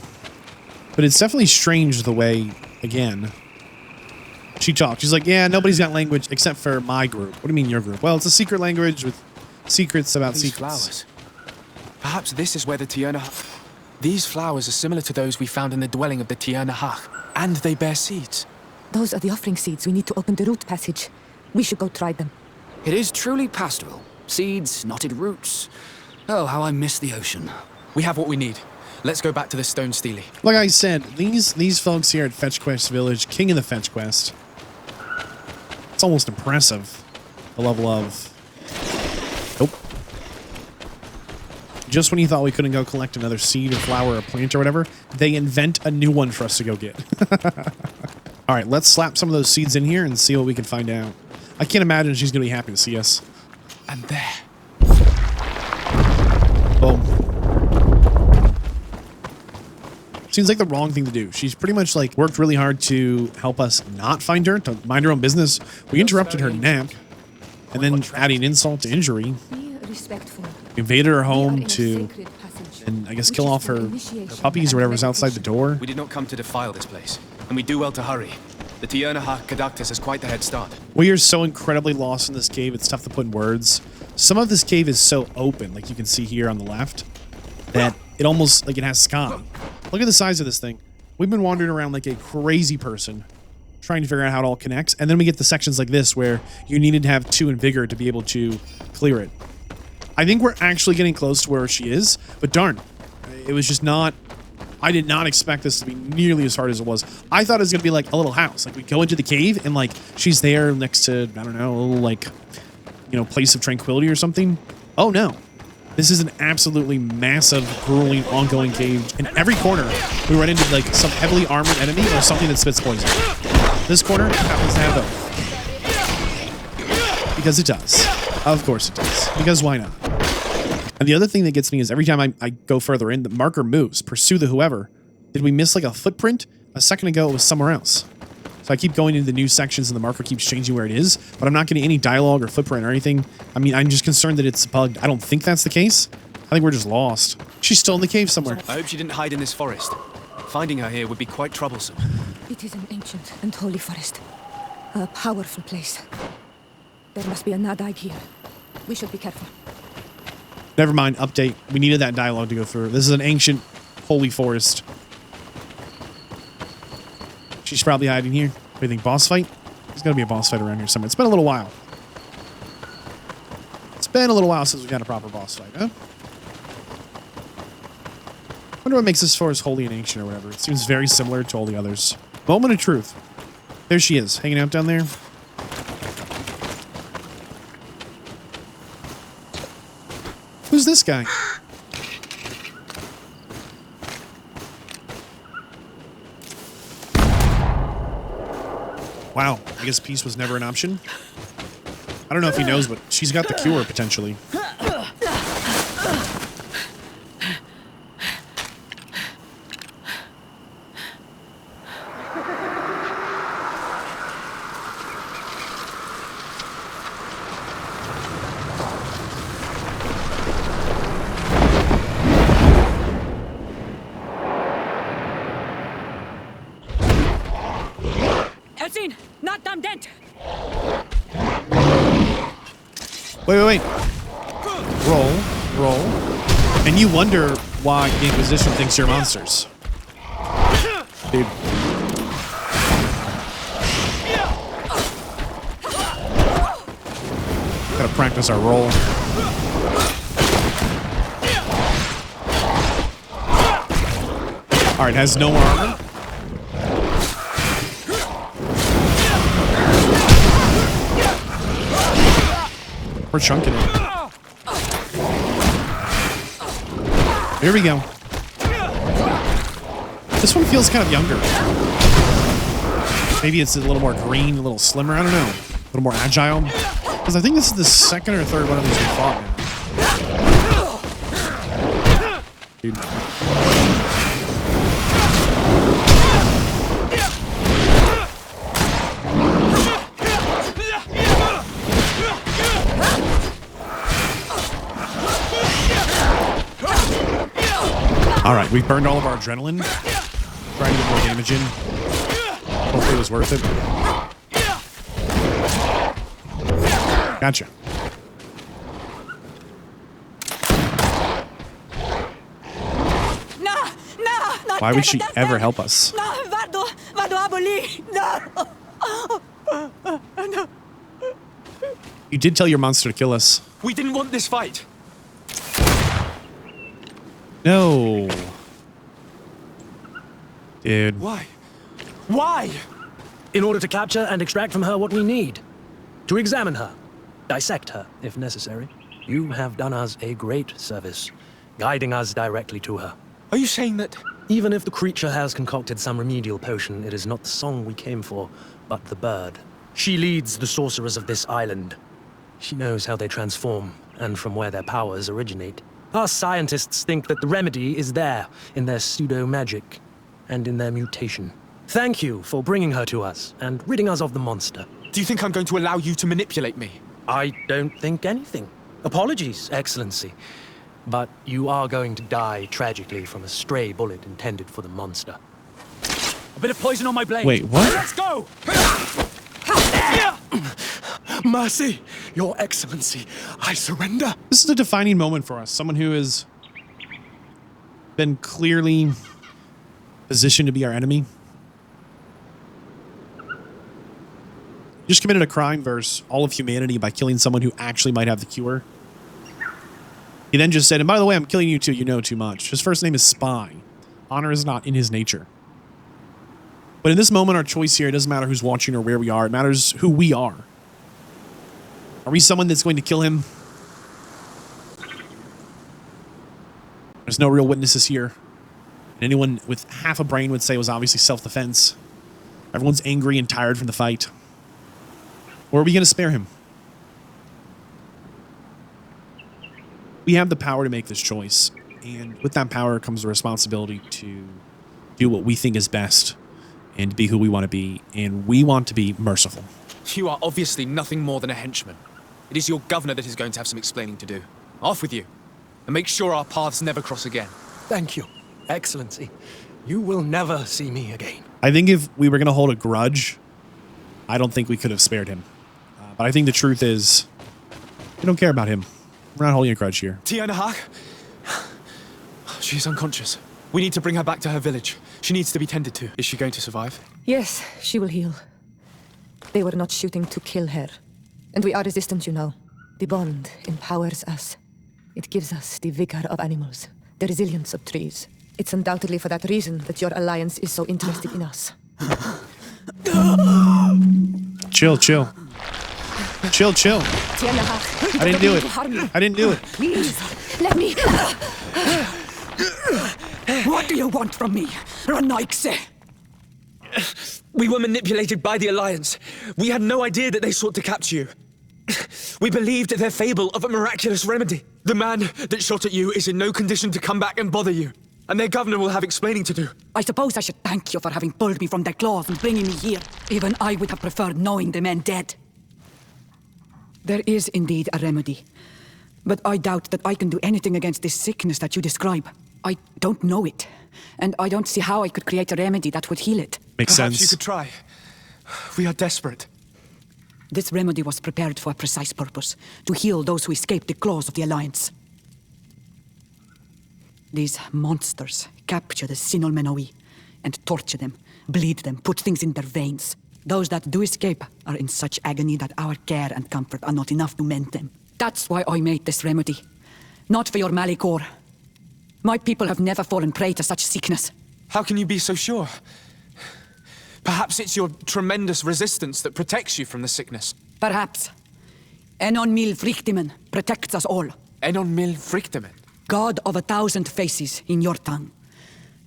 But it's definitely strange the way, again, she talks. She's like, yeah, nobody's got language except for my group. What do you mean your group? Well, it's a secret language with secrets about these secrets. Flowers. Perhaps this is where the Tierna Hak... These flowers are similar to those we found in the dwelling of the Tierna Hak, and they bear seeds. Those are the offering seeds. We need to open the root passage. We should go try them. It is truly pastoral. Seeds, knotted roots. Oh, how I miss the ocean. We have what we need. Let's go back to the stone stele. Like I said, these folks here at Fetch Quest Village, king of the Fetch Quest. It's almost impressive. The level of... Nope. Just when you thought we couldn't go collect another seed or flower or plant or whatever, they invent a new one for us to go get. All right, let's slap some of those seeds in here and see what we can find out. I can't imagine she's going to be happy to see us. And there. Boom. Seems like the wrong thing to do. She's pretty much like worked really hard to help us not find her, to mind her own business. We interrupted her nap, and then adding insult to injury. Respectful. We invaded her home to, and I guess kill off her puppies or whatever's outside the door. We did not come to defile this place, and we do well to hurry. The Tierna Hak Kadaktas has quite the head start. We are so incredibly lost in this cave, it's tough to put in words. Some of this cave is so open, like you can see here on the left, that it almost, like it has sky. Look at the size of this thing. We've been wandering around like a crazy person, trying to figure out how it all connects, and then we get the sections like this where you needed to have 2 in vigor to be able to clear it. I think we're actually getting close to where she is, but darn, it was just not I did not expect this to be nearly as hard as it was. I thought it was going to be like a little house. Like we go into the cave and like she's there next to, I don't know, a little like, you know, place of tranquility or something. Oh no. This is an absolutely massive, grueling, ongoing cave. In every corner, we run into like some heavily armored enemy or something that spits poison. This corner happens to have both. Because it does. Of course it does. Because why not? And the other thing that gets me is every time I go further in, the marker moves. Pursue the whoever. Did we miss like a footprint? A second ago, it was somewhere else. So I keep going into the new sections and the marker keeps changing where it is, but I'm not getting any dialogue or footprint or anything. I mean, I'm just concerned that it's bugged. I don't think that's the case. I think we're just lost. She's still in the cave somewhere. I hope she didn't hide in this forest. Finding her here would be quite troublesome. It is an ancient and holy forest. A powerful place. There must be a Nadai here. We should be careful. Never mind, update. We needed that dialogue to go through. This is an ancient, holy forest. She's probably hiding here. What do you think, boss fight? There's gotta be a boss fight around here somewhere. It's been a little while. It's been a little while since we've had a proper boss fight, huh? Wonder what makes this forest holy and ancient or whatever. It seems very similar to all the others. Moment of truth. There she is, hanging out down there. Who's this guy? Wow, I guess peace was never an option. I don't know if he knows, but she's got the cure, potentially. Not damn dent! Wait. Roll. And you wonder why the Inquisition thinks you're monsters. Dude. Gotta practice our roll. Alright, has no armor. We're chunking it. Here we go. This one feels kind of younger. Maybe it's a little more green, a little slimmer. I don't know. A little more agile. Because I think this is the second or third one of these we fought now. Dude. Alright, we burned all of our adrenaline. Trying to get more damage in. Hopefully it was worth it. Gotcha. Why would she ever help us? No. You did tell your monster to kill us. We didn't want this fight. No. Dude. Why? Why? In order to capture and extract from her what we need. To examine her. Dissect her, if necessary. You have done us a great service, guiding us directly to her. Are you saying that? Even if the creature has concocted some remedial potion, it is not the song we came for, but the bird. She leads the sorcerers of this island. She knows how they transform, and from where their powers originate. Our scientists think that the remedy is there, in their pseudo-magic, and in their mutation. Thank you for bringing her to us, and ridding us of the monster. Do you think I'm going to allow you to manipulate me? I don't think anything. Apologies, Excellency. But you are going to die tragically from a stray bullet intended for the monster. A bit of poison on my blade. Wait, what? Let's go! Mercy, Your Excellency, I surrender. This is a defining moment for us. Someone who has been clearly positioned to be our enemy. Just committed a crime versus all of humanity by killing someone who actually might have the cure. He then just said, and by the way, I'm killing you too. You know too much. His first name is Spy. Honor is not in his nature. But in this moment, our choice here, it doesn't matter who's watching or where we are. It matters who we are. Are we someone that's going to kill him? There's no real witnesses here. And anyone with half a brain would say it was obviously self-defense. Everyone's angry and tired from the fight. Or are we going to spare him? We have the power to make this choice. And with that power comes the responsibility to do what we think is best and be who we want to be. And we want to be merciful. You are obviously nothing more than a henchman. It is your governor that is going to have some explaining to do. Off with you. And make sure our paths never cross again. Thank you, Excellency. You will never see me again. I think if we were going to hold a grudge, I don't think we could have spared him. But I think the truth is, we don't care about him. We're not holding a grudge here. Tianahak? She's unconscious. We need to bring her back to her village. She needs to be tended to. Is she going to survive? Yes, she will heal. They were not shooting to kill her. And we are resistant, you know. The bond empowers us. It gives us the vigor of animals, the resilience of trees. It's undoubtedly for that reason that your alliance is so interested in us. Chill, chill. Chill, chill. I didn't do it. I didn't do it. Please, let me... What do you want from me, Ranaikse? We were manipulated by the Alliance. We had no idea that they sought to capture you. We believed their fable of a miraculous remedy. The man that shot at you is in no condition to come back and bother you. And their governor will have explaining to do. I suppose I should thank you for having pulled me from their claws and bringing me here. Even I would have preferred knowing the men dead. There is indeed a remedy. But I doubt that I can do anything against this sickness that you describe. I don't know it. And I don't see how I could create a remedy that would heal it. Makes Perhaps sense. you could try. We are desperate. This remedy was prepared for a precise purpose. To heal those who escaped the claws of the Alliance. These monsters capture the Sinol Menoi and torture them, bleed them, put things in their veins. Those that do escape are in such agony that our care and comfort are not enough to mend them. That's why I made this remedy. Not for your Malikor. My people have never fallen prey to such sickness. How can you be so sure? Perhaps it's your tremendous resistance that protects you from the sickness. Perhaps. Enon Mil Frictimen protects us all. Enon Mil Frictimen? God of 1,000 faces in your tongue.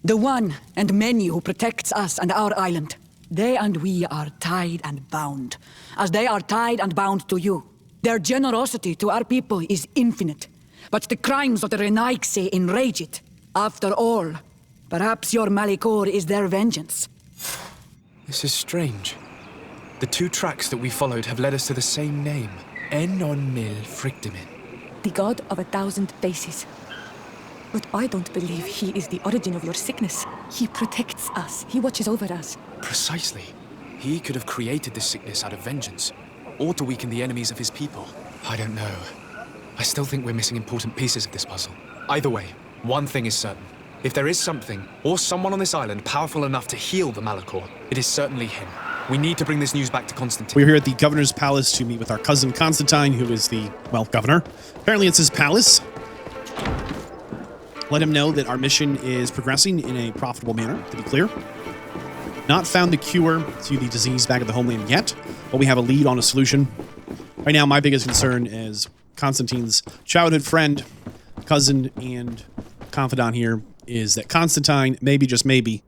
The one and many who protects us and our island. They and we are tied and bound, as they are tied and bound to you. Their generosity to our people is infinite, but the crimes of the Renaikse enrage it. After all, perhaps your Malikor is their vengeance. This is strange. The two tracks that we followed have led us to the same name. Enon Mil Frictimen. The god of 1,000 faces. But I don't believe he is the origin of your sickness. He protects us. He watches over us. Precisely. He could have created this sickness out of vengeance, or to weaken the enemies of his people. I don't know. I still think we're missing important pieces of this puzzle. Either way, one thing is certain. If there is something, or someone on this island powerful enough to heal the Malikor, it is certainly him. We need to bring this news back to Constantine. We're here at the governor's palace to meet with our cousin Constantine, who is the, well, governor. Apparently it's his palace. Let him know that our mission is progressing in a profitable manner, to be clear. Not found the cure to the disease back at the homeland yet, but we have a lead on a solution. Right now, my biggest concern is Constantine's childhood friend, cousin, and confidant here is that Constantine, maybe, just maybe,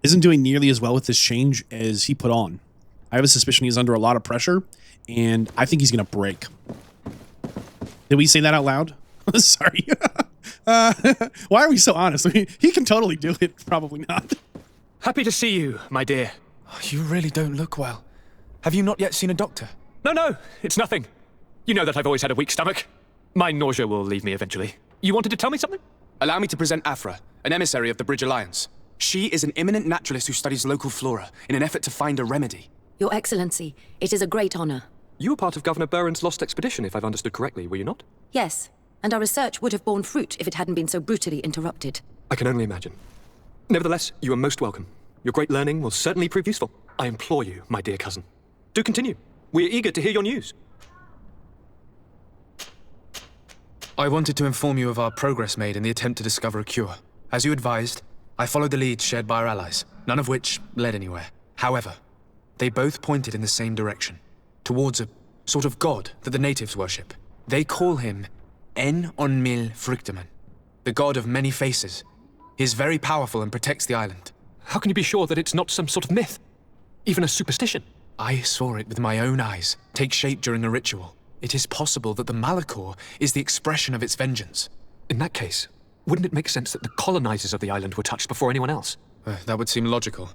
isn't doing nearly as well with this change as he put on. I have a suspicion he's under a lot of pressure, and I think he's going to break. Did we say that out loud? Sorry. Why are we so honest? I mean, he can totally do it. Probably not. Happy to see you, my dear. You really don't look well. Have you not yet seen a doctor? No, it's nothing. You know that I've always had a weak stomach. My nausea will leave me eventually. You wanted to tell me something? Allow me to present Afra, an emissary of the Bridge Alliance. She is an eminent naturalist who studies local flora in an effort to find a remedy. Your Excellency, it is a great honor. You were part of Governor Buren's lost expedition, if I've understood correctly, were you not? Yes, and our research would have borne fruit if it hadn't been so brutally interrupted. I can only imagine. Nevertheless, you are most welcome. Your great learning will certainly prove useful. I implore you, my dear cousin. Do continue. We are eager to hear your news. I wanted to inform you of our progress made in the attempt to discover a cure. As you advised, I followed the leads shared by our allies, none of which led anywhere. However, they both pointed in the same direction, towards a sort of god that the natives worship. They call him En Onmil Frichteman, the god of many faces. He is very powerful and protects the island. How can you be sure that it's not some sort of myth? Even a superstition? I saw it with my own eyes take shape during a ritual. It is possible that the Malachor is the expression of its vengeance. In that case, wouldn't it make sense that the colonizers of the island were touched before anyone else? That would seem logical.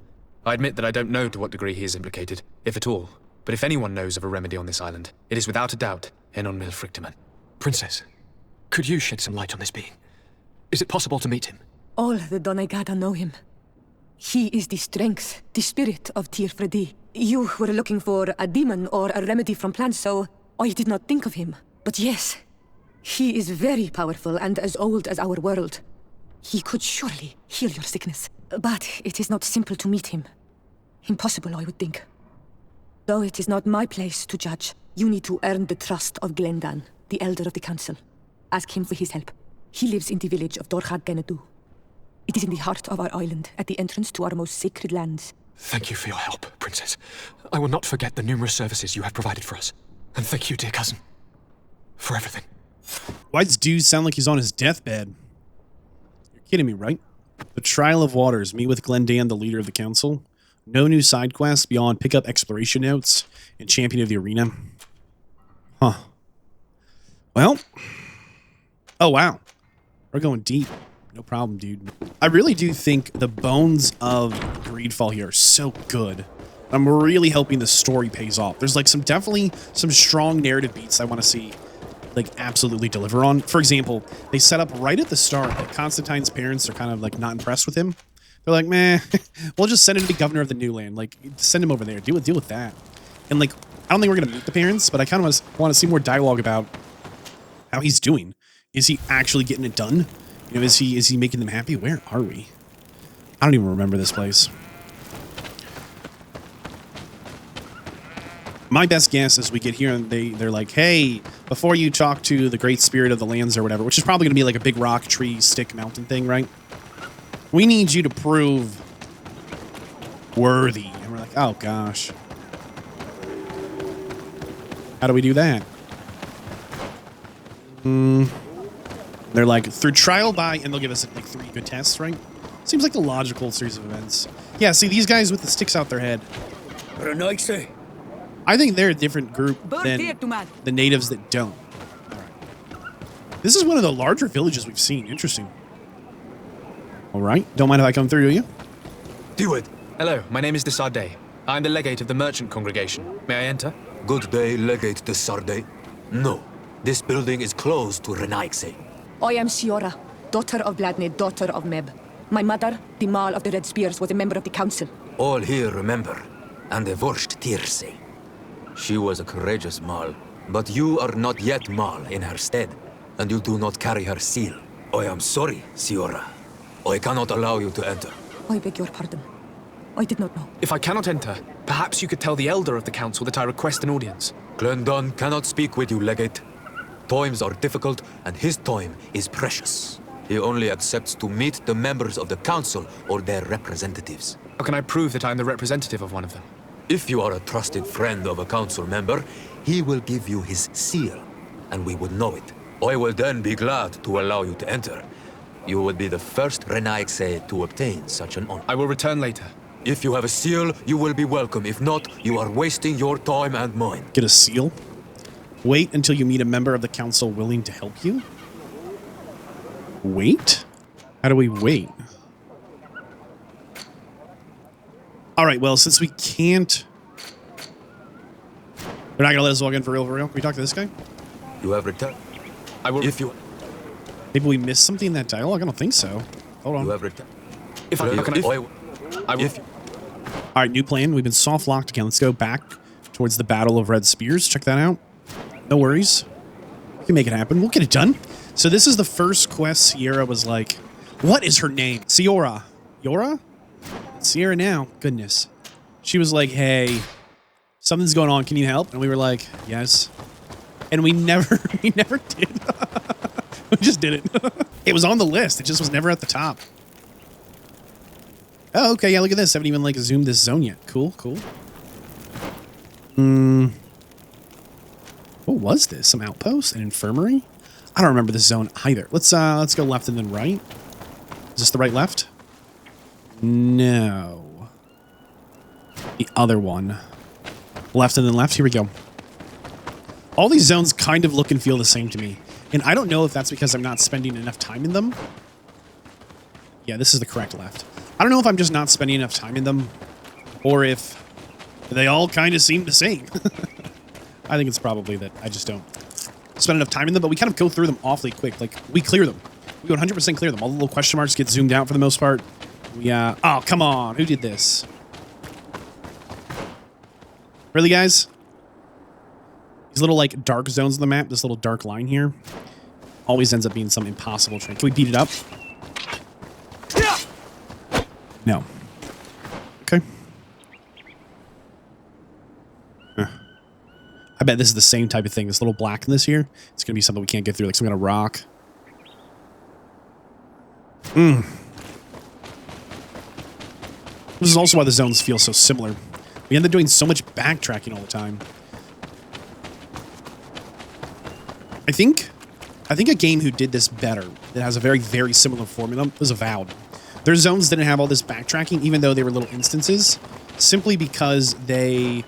I admit that I don't know to what degree he is implicated, if at all. But if anyone knows of a remedy on this island, it is without a doubt Enon Mil Frichteman. Princess, could you shed some light on this being? Is it possible to meet him? All the Donegada know him. He is the strength, the spirit of Tir Fredi. You were looking for a demon or a remedy from plants, so I did not think of him. But yes, he is very powerful and as old as our world. He could surely heal your sickness. But it is not simple to meet him. Impossible, I would think. Though it is not my place to judge, you need to earn the trust of Glendan, the elder of the council. Ask him for his help. He lives in the village of Dorchad Genadu. It is in the heart of our island, at the entrance to our most sacred lands. Thank you for your help, Princess. I will not forget the numerous services you have provided for us. And thank you, dear cousin, for everything. Why does dude sound like he's on his deathbed? You're kidding me, right? The Trial of Waters. Meet with Glendan, the leader of the council. No new side quests beyond pick up exploration notes and champion of the arena. Huh. Well. Oh, wow. We're going deep. No problem, dude. I really do think the bones of GreedFall here are so good. I'm really hoping the story pays off. There's like definitely some strong narrative beats I want to see like absolutely deliver on. For example, they set up right at the start that Constantine's parents are kind of like not impressed with him. They're like, meh, we'll just send him to the governor of the new land. Like, send him over there. Deal with that. And like, I don't think we're gonna meet the parents, but I kind of want to see more dialogue about how he's doing. Is he actually getting it done? You know, is he making them happy? Where are we? I don't even remember this place. My best guess is we get here and they're like, hey, before you talk to the great spirit of the lands or whatever, which is probably going to be like a big rock, tree, stick, mountain thing, right? We need you to prove worthy. And we're like, oh, gosh. How do we do that? They're like, through trial by, and they'll give us like 3 good tests, right? Seems like the logical series of events. Yeah, see, these guys with the sticks out their head. I think they're a different group than the natives that don't. All right. This is one of the larger villages we've seen. Interesting. All right. Don't mind if I come through, do you? Do it. Hello, my name is Desarde. I'm the legate of the merchant congregation. May I enter? Good day, Legate Desarde. No, this building is closed to Renaigse. I am Siora, daughter of Vladne, daughter of Meb. My mother, the Mal of the Red Spears, was a member of the council. All here remember, and the Vorsht Tirse. She was a courageous Mal, but you are not yet Mal in her stead, and you do not carry her seal. I am sorry, Siora. I cannot allow you to enter. I beg your pardon. I did not know. If I cannot enter, perhaps you could tell the elder of the council that I request an audience. Glendan cannot speak with you, Legate. Times are difficult, and his time is precious. He only accepts to meet the members of the council or their representatives. How can I prove that I am the representative of one of them? If you are a trusted friend of a council member, he will give you his seal, and we would know it. I will then be glad to allow you to enter. You would be the first Renaigse to obtain such an honor. I will return later. If you have a seal, you will be welcome. If not, you are wasting your time and mine. Get a seal? Wait until you meet a member of the council willing to help you? Wait? How do we wait? All right, well, since we can't... They're not going to let us walk in for real, for real? Can we talk to this guy? You have returned. I will... If you... Maybe we missed something in that dialogue? I don't think so. Hold on. You have returned. If I... I will... All right, new plan. We've been soft locked again. Let's go back towards the Battle of Red Spears. Check that out. No worries. We can make it happen. We'll get it done. So this is the first quest Sierra was like, what is her name? Siora. Yora? Sierra now. Goodness. She was like, hey, something's going on. Can you help? And we were like, yes. And we never did. We just did it. It was on the list. It just was never at the top. Oh, okay, yeah, look at this. I haven't even, like, zoomed this zone yet. Cool, cool. What was this? Some outpost? An infirmary? I don't remember this zone either. Let's go left and then right. Is this the right left? No. The other one. Left and then left. Here we go. All these zones kind of look and feel the same to me. And I don't know if that's because I'm not spending enough time in them. Yeah, this is the correct left. I don't know if I'm just not spending enough time in them, or if they all kind of seem the same. I think it's probably that I just don't spend enough time in them, but we kind of go through them awfully quick. Like, we clear them. We 100% clear them. All the little question marks get zoomed out for the most part. We, oh, come on. Who did this? Really, guys? These little, like, dark zones on the map, this little dark line here, always ends up being some impossible train. Can we beat it up? No. Okay. I bet this is the same type of thing. This little blackness here, it's going to be something we can't get through, like some kind of rock. This is also why the zones feel so similar. We end up doing so much backtracking all the time. I think a game who did this better, that has a very, very similar formula, was Vadd. Their zones didn't have all this backtracking, even though they were little instances, simply because they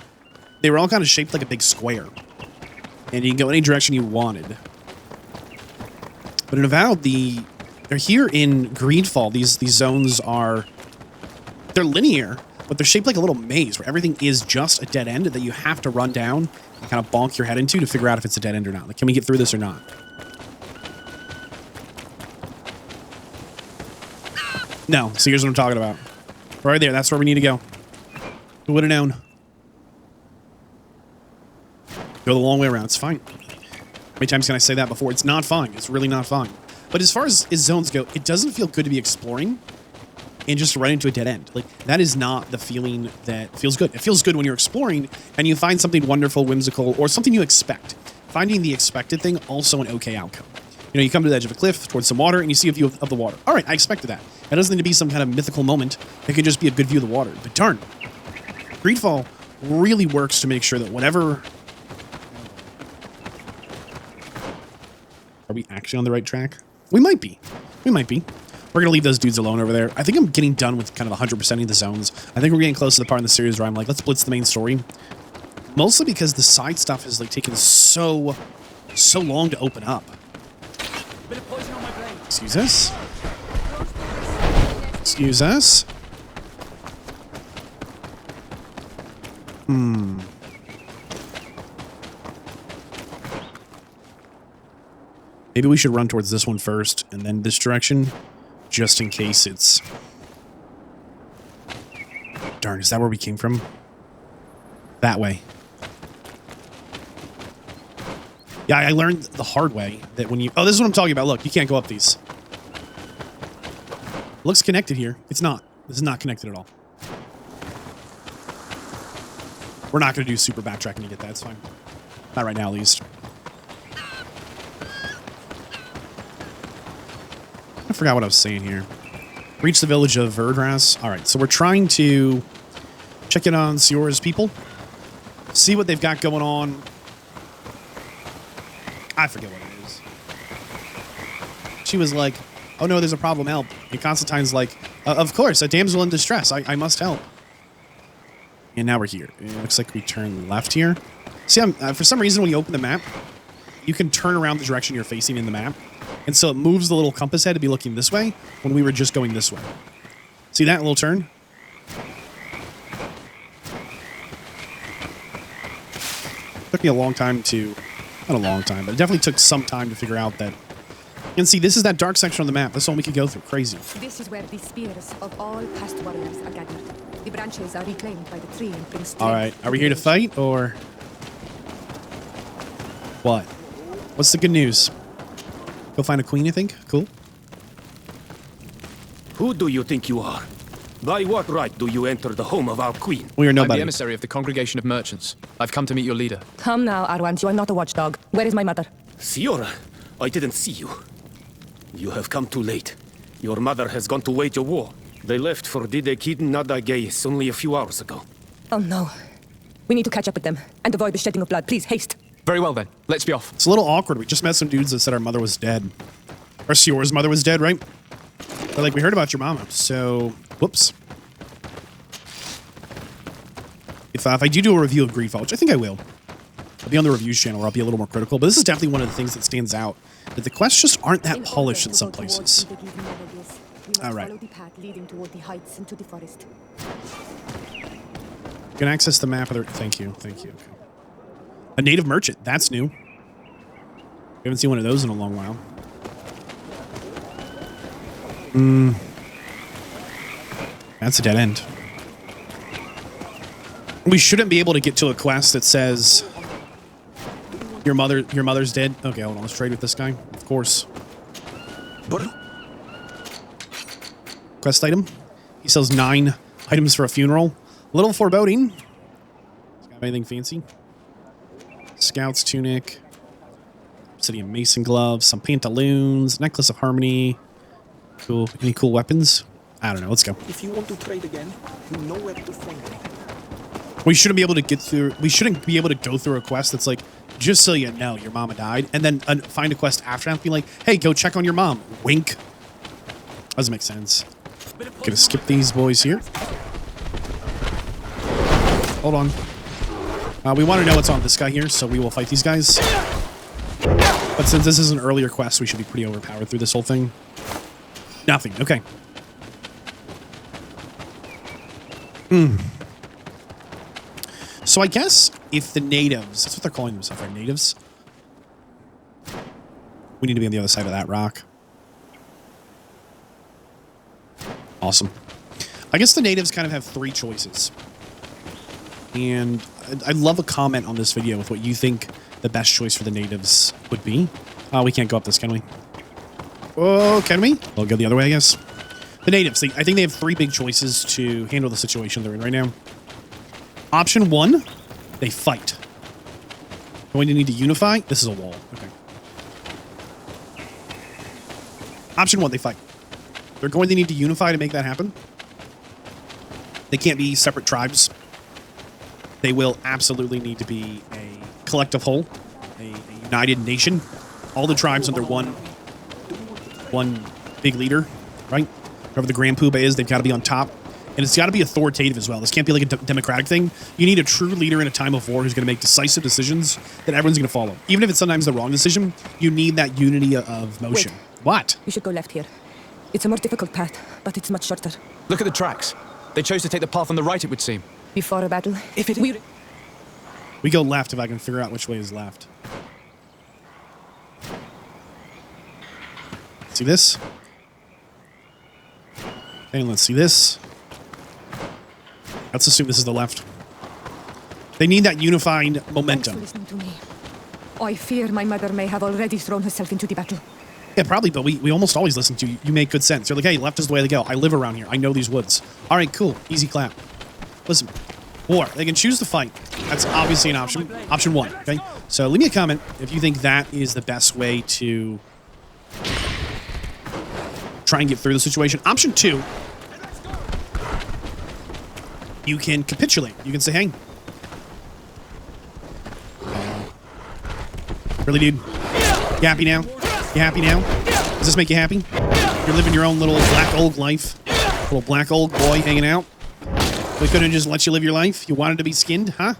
were all kind of shaped like a big square. And you can go any direction you wanted. But in Vadd, they're here in Greedfall. These zones they're linear, but they're shaped like a little maze where everything is just a dead end that you have to run down and kind of bonk your head into to figure out if it's a dead end or not. Like, can we get through this or not? No. So here's what I'm talking about. Right there. That's where we need to go. Who would have known? Go the long way around. It's fine. How many times can I say that before? It's not fine. It's really not fine. But as far as zones go, it doesn't feel good to be exploring and just run into a dead end. Like, that is not the feeling that feels good. It feels good when you're exploring and you find something wonderful, whimsical, or something you expect. Finding the expected thing, also an okay outcome. You know, you come to the edge of a cliff towards some water and you see a view of the water. All right, I expected that. That doesn't need to be some kind of mythical moment. It can just be a good view of the water. But darn, Greedfall really works to make sure that whatever... Are we actually on the right track? We might be. We might be. We're going to leave those dudes alone over there. I think I'm getting done with kind of 100%ing the zones. I think we're getting close to the part in the series where I'm like, let's blitz the main story. Mostly because the side stuff has, like, taken so long to open up. Excuse us? Excuse us? Maybe we should run towards this one first, and then this direction, just in case it's... Darn, is that where we came from? That way. Yeah, I learned the hard way that when you... Oh, this is what I'm talking about. Look, you can't go up these. It looks connected here. It's not. This is not connected at all. We're not going to do super backtracking to get that. It's fine. Not right now, at least. I forgot what I was saying here. Reach the village of Verdras. All right, so we're trying to check in on Siora's people. See what they've got going on. I forget what it is. She was like, oh no, there's a problem, help. And Constantine's like, of course, a damsel in distress. I must help. And now we're here. It looks like we turn left here. See, for some reason, when you open the map, you can turn around the direction you're facing in the map. And so it moves the little compass head to be looking this way when we were just going this way. See that little turn? Took me a long time to... Not a long time, but it definitely took some time to figure out that... And see, this is that dark section on the map. That's all we could go through. Crazy. This is where the spears of all past warriors are gathered. The branches are reclaimed by the tree and bring strength. All right, are we here to fight, or... What? What's the good news? Go find a queen, you think? Cool. Who do you think you are? By what right do you enter the home of our queen? We are nobody. I'm the emissary of the Congregation of Merchants. I've come to meet your leader. Come now, Arwant. You are not a watchdog. Where is my mother? Siora, I didn't see you. You have come too late. Your mother has gone to wage a war. They left for Didekid Nadagais only a few hours ago. Oh no. We need to catch up with them and avoid the shedding of blood. Please, haste. Very well then. Let's be off. It's a little awkward. We just met some dudes that said our mother was dead. Or Sior's mother was dead, right? They're like, we heard about your mama. So, whoops. If I do a review of GreedFall, which I think I will, I'll be on the reviews channel where I'll be a little more critical. But this is definitely one of the things that stands out. That the quests just aren't that polished in some places. All right. You can access the map. Thank you. Thank you. Okay. A native merchant. That's new. We haven't seen one of those in a long while. That's a dead end. We shouldn't be able to get to a quest that says your mother's dead. Okay, hold on. Let's trade with this guy. Of course. Quest item. He sells 9 items for a funeral. A little foreboding. Got anything fancy? Scout's tunic. Obsidian mason gloves. Some pantaloons. Necklace of harmony. Cool. Any cool weapons? I don't know. Let's go. If you want to trade again, you know where to find me. We shouldn't be able to get through. We shouldn't be able to go through a quest that's like, just so you know, your mama died, and then find a quest after that and be like, hey, go check on your mom. Wink. Doesn't make sense. Gonna skip these boys here. Hold on. We want to know what's on this guy here, so we will fight these guys. But since this is an earlier quest, we should be pretty overpowered through this whole thing. Nothing. Okay. So I guess if the natives, that's what they're calling themselves, right? Natives. We need to be on the other side of that rock. Awesome. I guess the natives kind of have 3 choices. And I'd love a comment on this video with what you think the best choice for the natives would be. We can't go up this, can we? Oh, can we? We'll go the other way, I guess. The natives, I think they have 3 big choices to handle the situation they're in right now. Option 1, they fight. Going to need to unify. This is a wall. Okay. Option 1, they fight. They're going to need to unify to make that happen. They can't be separate tribes. They will absolutely need to be a collective whole, a united nation. All the tribes under one big leader, right? Whoever the Grand Poobah is, they've got to be on top. And it's got to be authoritative as well. This can't be like a democratic thing. You need a true leader in a time of war who's going to make decisive decisions that everyone's going to follow. Even if it's sometimes the wrong decision, you need that unity of motion. Wait. What? We should go left here. It's a more difficult path, but it's much shorter. Look at the tracks. They chose to take the path on the right, it would seem. Before a battle. If it we go left if I can figure out which way is left. See this? And let's see this. Let's assume this is the left. They need that unified momentum. Listen to me. I fear my mother may have already thrown herself into the battle. Yeah, probably, but we almost always listen to you. You make good sense. You're like, hey, left is the way to go. I live around here. I know these woods. All right, cool. Easy clap. Listen, war. They can choose to fight. That's obviously an option. Option 1, okay? So leave me a comment if you think that is the best way to try and get through the situation. Option 2, you can capitulate. You can say, hey. Really, dude? You happy now? You happy now? Does this make you happy? You're living your own little black old life. Little black old boy hanging out. We couldn't just let you live your life? You wanted to be skinned, huh?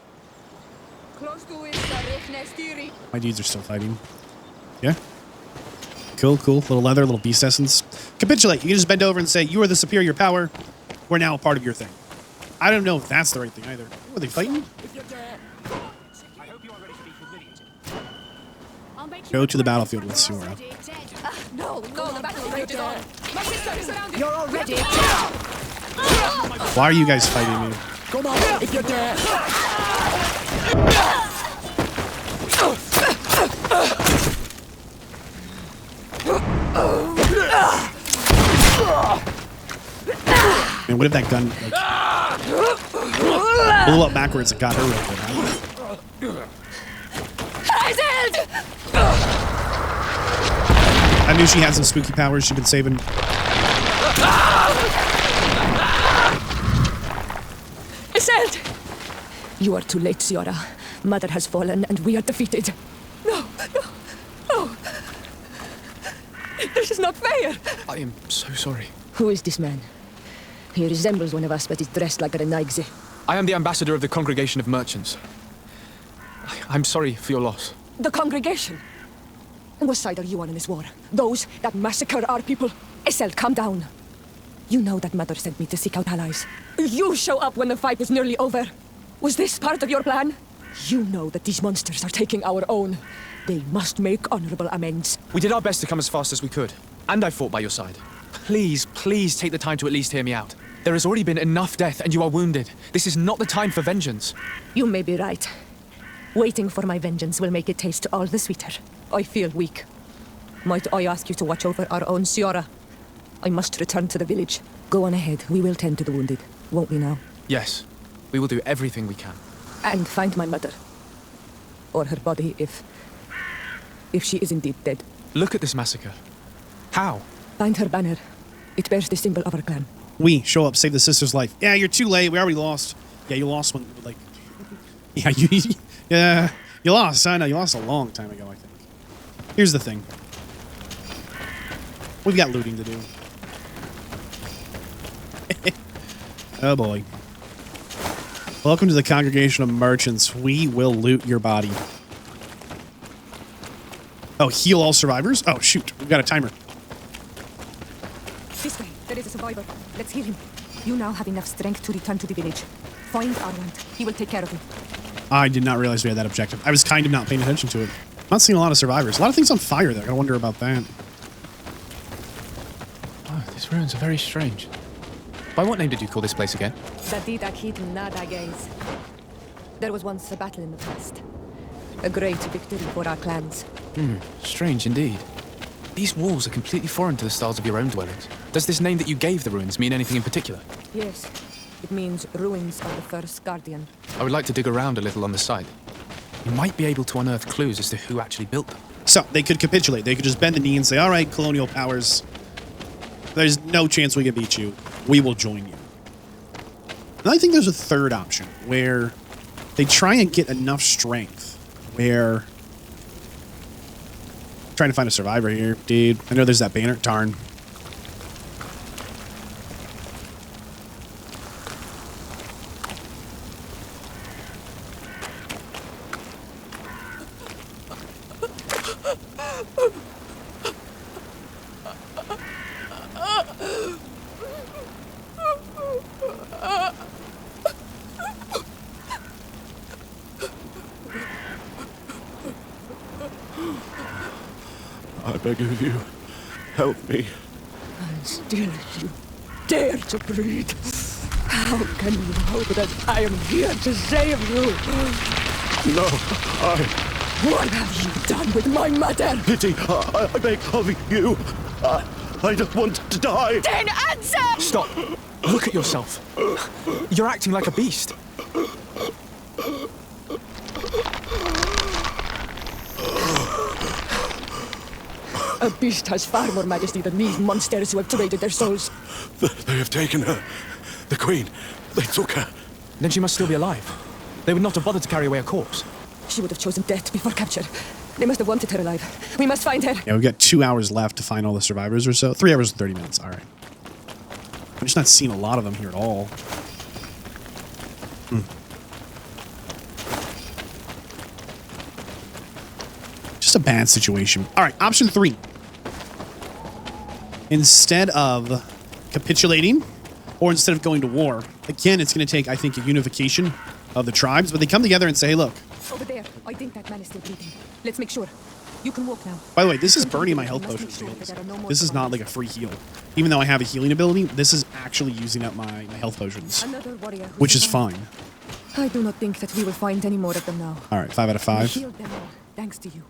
My dudes are still fighting. Yeah? Cool, cool. Little leather, little beast essence. Capitulate. You can just bend over and say, you are the superior power. We're now a part of your thing. I don't know if that's the right thing either. Are they fighting? Go to the battlefield with Sura. No, the battle rages on. My sister is surrounded. You're already. Why are you guys fighting me? Come on, if you're there. Man, what if that gun blew up backwards and got her real good, huh? I knew she had some spooky powers she'd been saving. Iselt! You are too late, Siora. Mother has fallen, and we are defeated. No, no, no. This is not fair. I am so sorry. Who is this man? He resembles one of us, but is dressed like a Renaigze. I am the ambassador of the Congregation of Merchants. I'm sorry for your loss. The congregation? And what side are you on in this war? Those that massacre our people? Iselt, calm down. You know that Mother sent me to seek out allies. You show up when the fight was nearly over. Was this part of your plan? You know that these monsters are taking our own. They must make honorable amends. We did our best to come as fast as we could, and I fought by your side. Please, please take the time to at least hear me out. There has already been enough death, and you are wounded. This is not the time for vengeance. You may be right. Waiting for my vengeance will make it taste all the sweeter. I feel weak. Might I ask you to watch over our own Siora? I must return to the village. Go on ahead. We will tend to the wounded, won't we now? Yes, we will do everything we can. And find my mother. Or her body, if she is indeed dead. Look at this massacre. How? Find her banner. It bears the symbol of our clan. We show up, save the sister's life. Yeah, you're too late. We already lost. Yeah, you lost when, like... Yeah, you lost. I know, you lost a long time ago, I think. Here's the thing. We've got looting to do. Oh, boy. Welcome to the Congregation of Merchants. We will loot your body. Oh, heal all survivors? Oh, shoot. We've got a timer. This way. There is a survivor. Let's heal him. You now have enough strength to return to the village. Find Arwand. He will take care of you. I did not realize we had that objective. I was kind of not paying attention to it. I'm not seeing a lot of survivors. A lot of things on fire, though. I wonder about that. Oh, these ruins are very strange. By what name did you call this place again? There was once a battle in the past. A great victory for our clans. Strange indeed. These walls are completely foreign to the styles of your own dwellings. Does this name that you gave the ruins mean anything in particular? Yes. It means ruins of the first guardian. I would like to dig around a little on the site. You might be able to unearth clues as to who actually built them. So, they could capitulate. They could just bend the knee and say, all right, colonial powers, there's no chance we can beat you. We will join you. And I think there's a third option, where they try and get enough strength, where... I'm trying to find a survivor here, dude. I know there's that banner. Darn. I beg of you, help me. And still you dare to breathe. How can you know that I am here to save you? No, What have you done with my mother? Pity, I beg of you. I don't want to die. Then answer! Stop! Look at yourself. You're acting like a beast. A beast has far more majesty than these monsters who have traded their souls. They have taken her. The Queen. They took her. Then she must still be alive. They would not have bothered to carry away a corpse. She would have chosen death before capture. They must have wanted her alive. We must find her. Yeah, we've got 2 hours left to find all the survivors or so. 3 hours and 30 minutes. All right. I'm just not seeing a lot of them here at all. Just a bad situation. All right, option 3. Instead of capitulating, or instead of going to war, again, it's going to take, I think, a unification of the tribes, but they come together and say, hey, look. Over there. I think that man is still breathing. Let's make sure. You can walk now. By the way, this is burning my health potions. This is not like a free heal. Even though I have a healing ability, this is actually using up my health potions, which is fine. I do not think that we will find any more of them now. All right, 5 out of 5. We healed them all, thanks to you.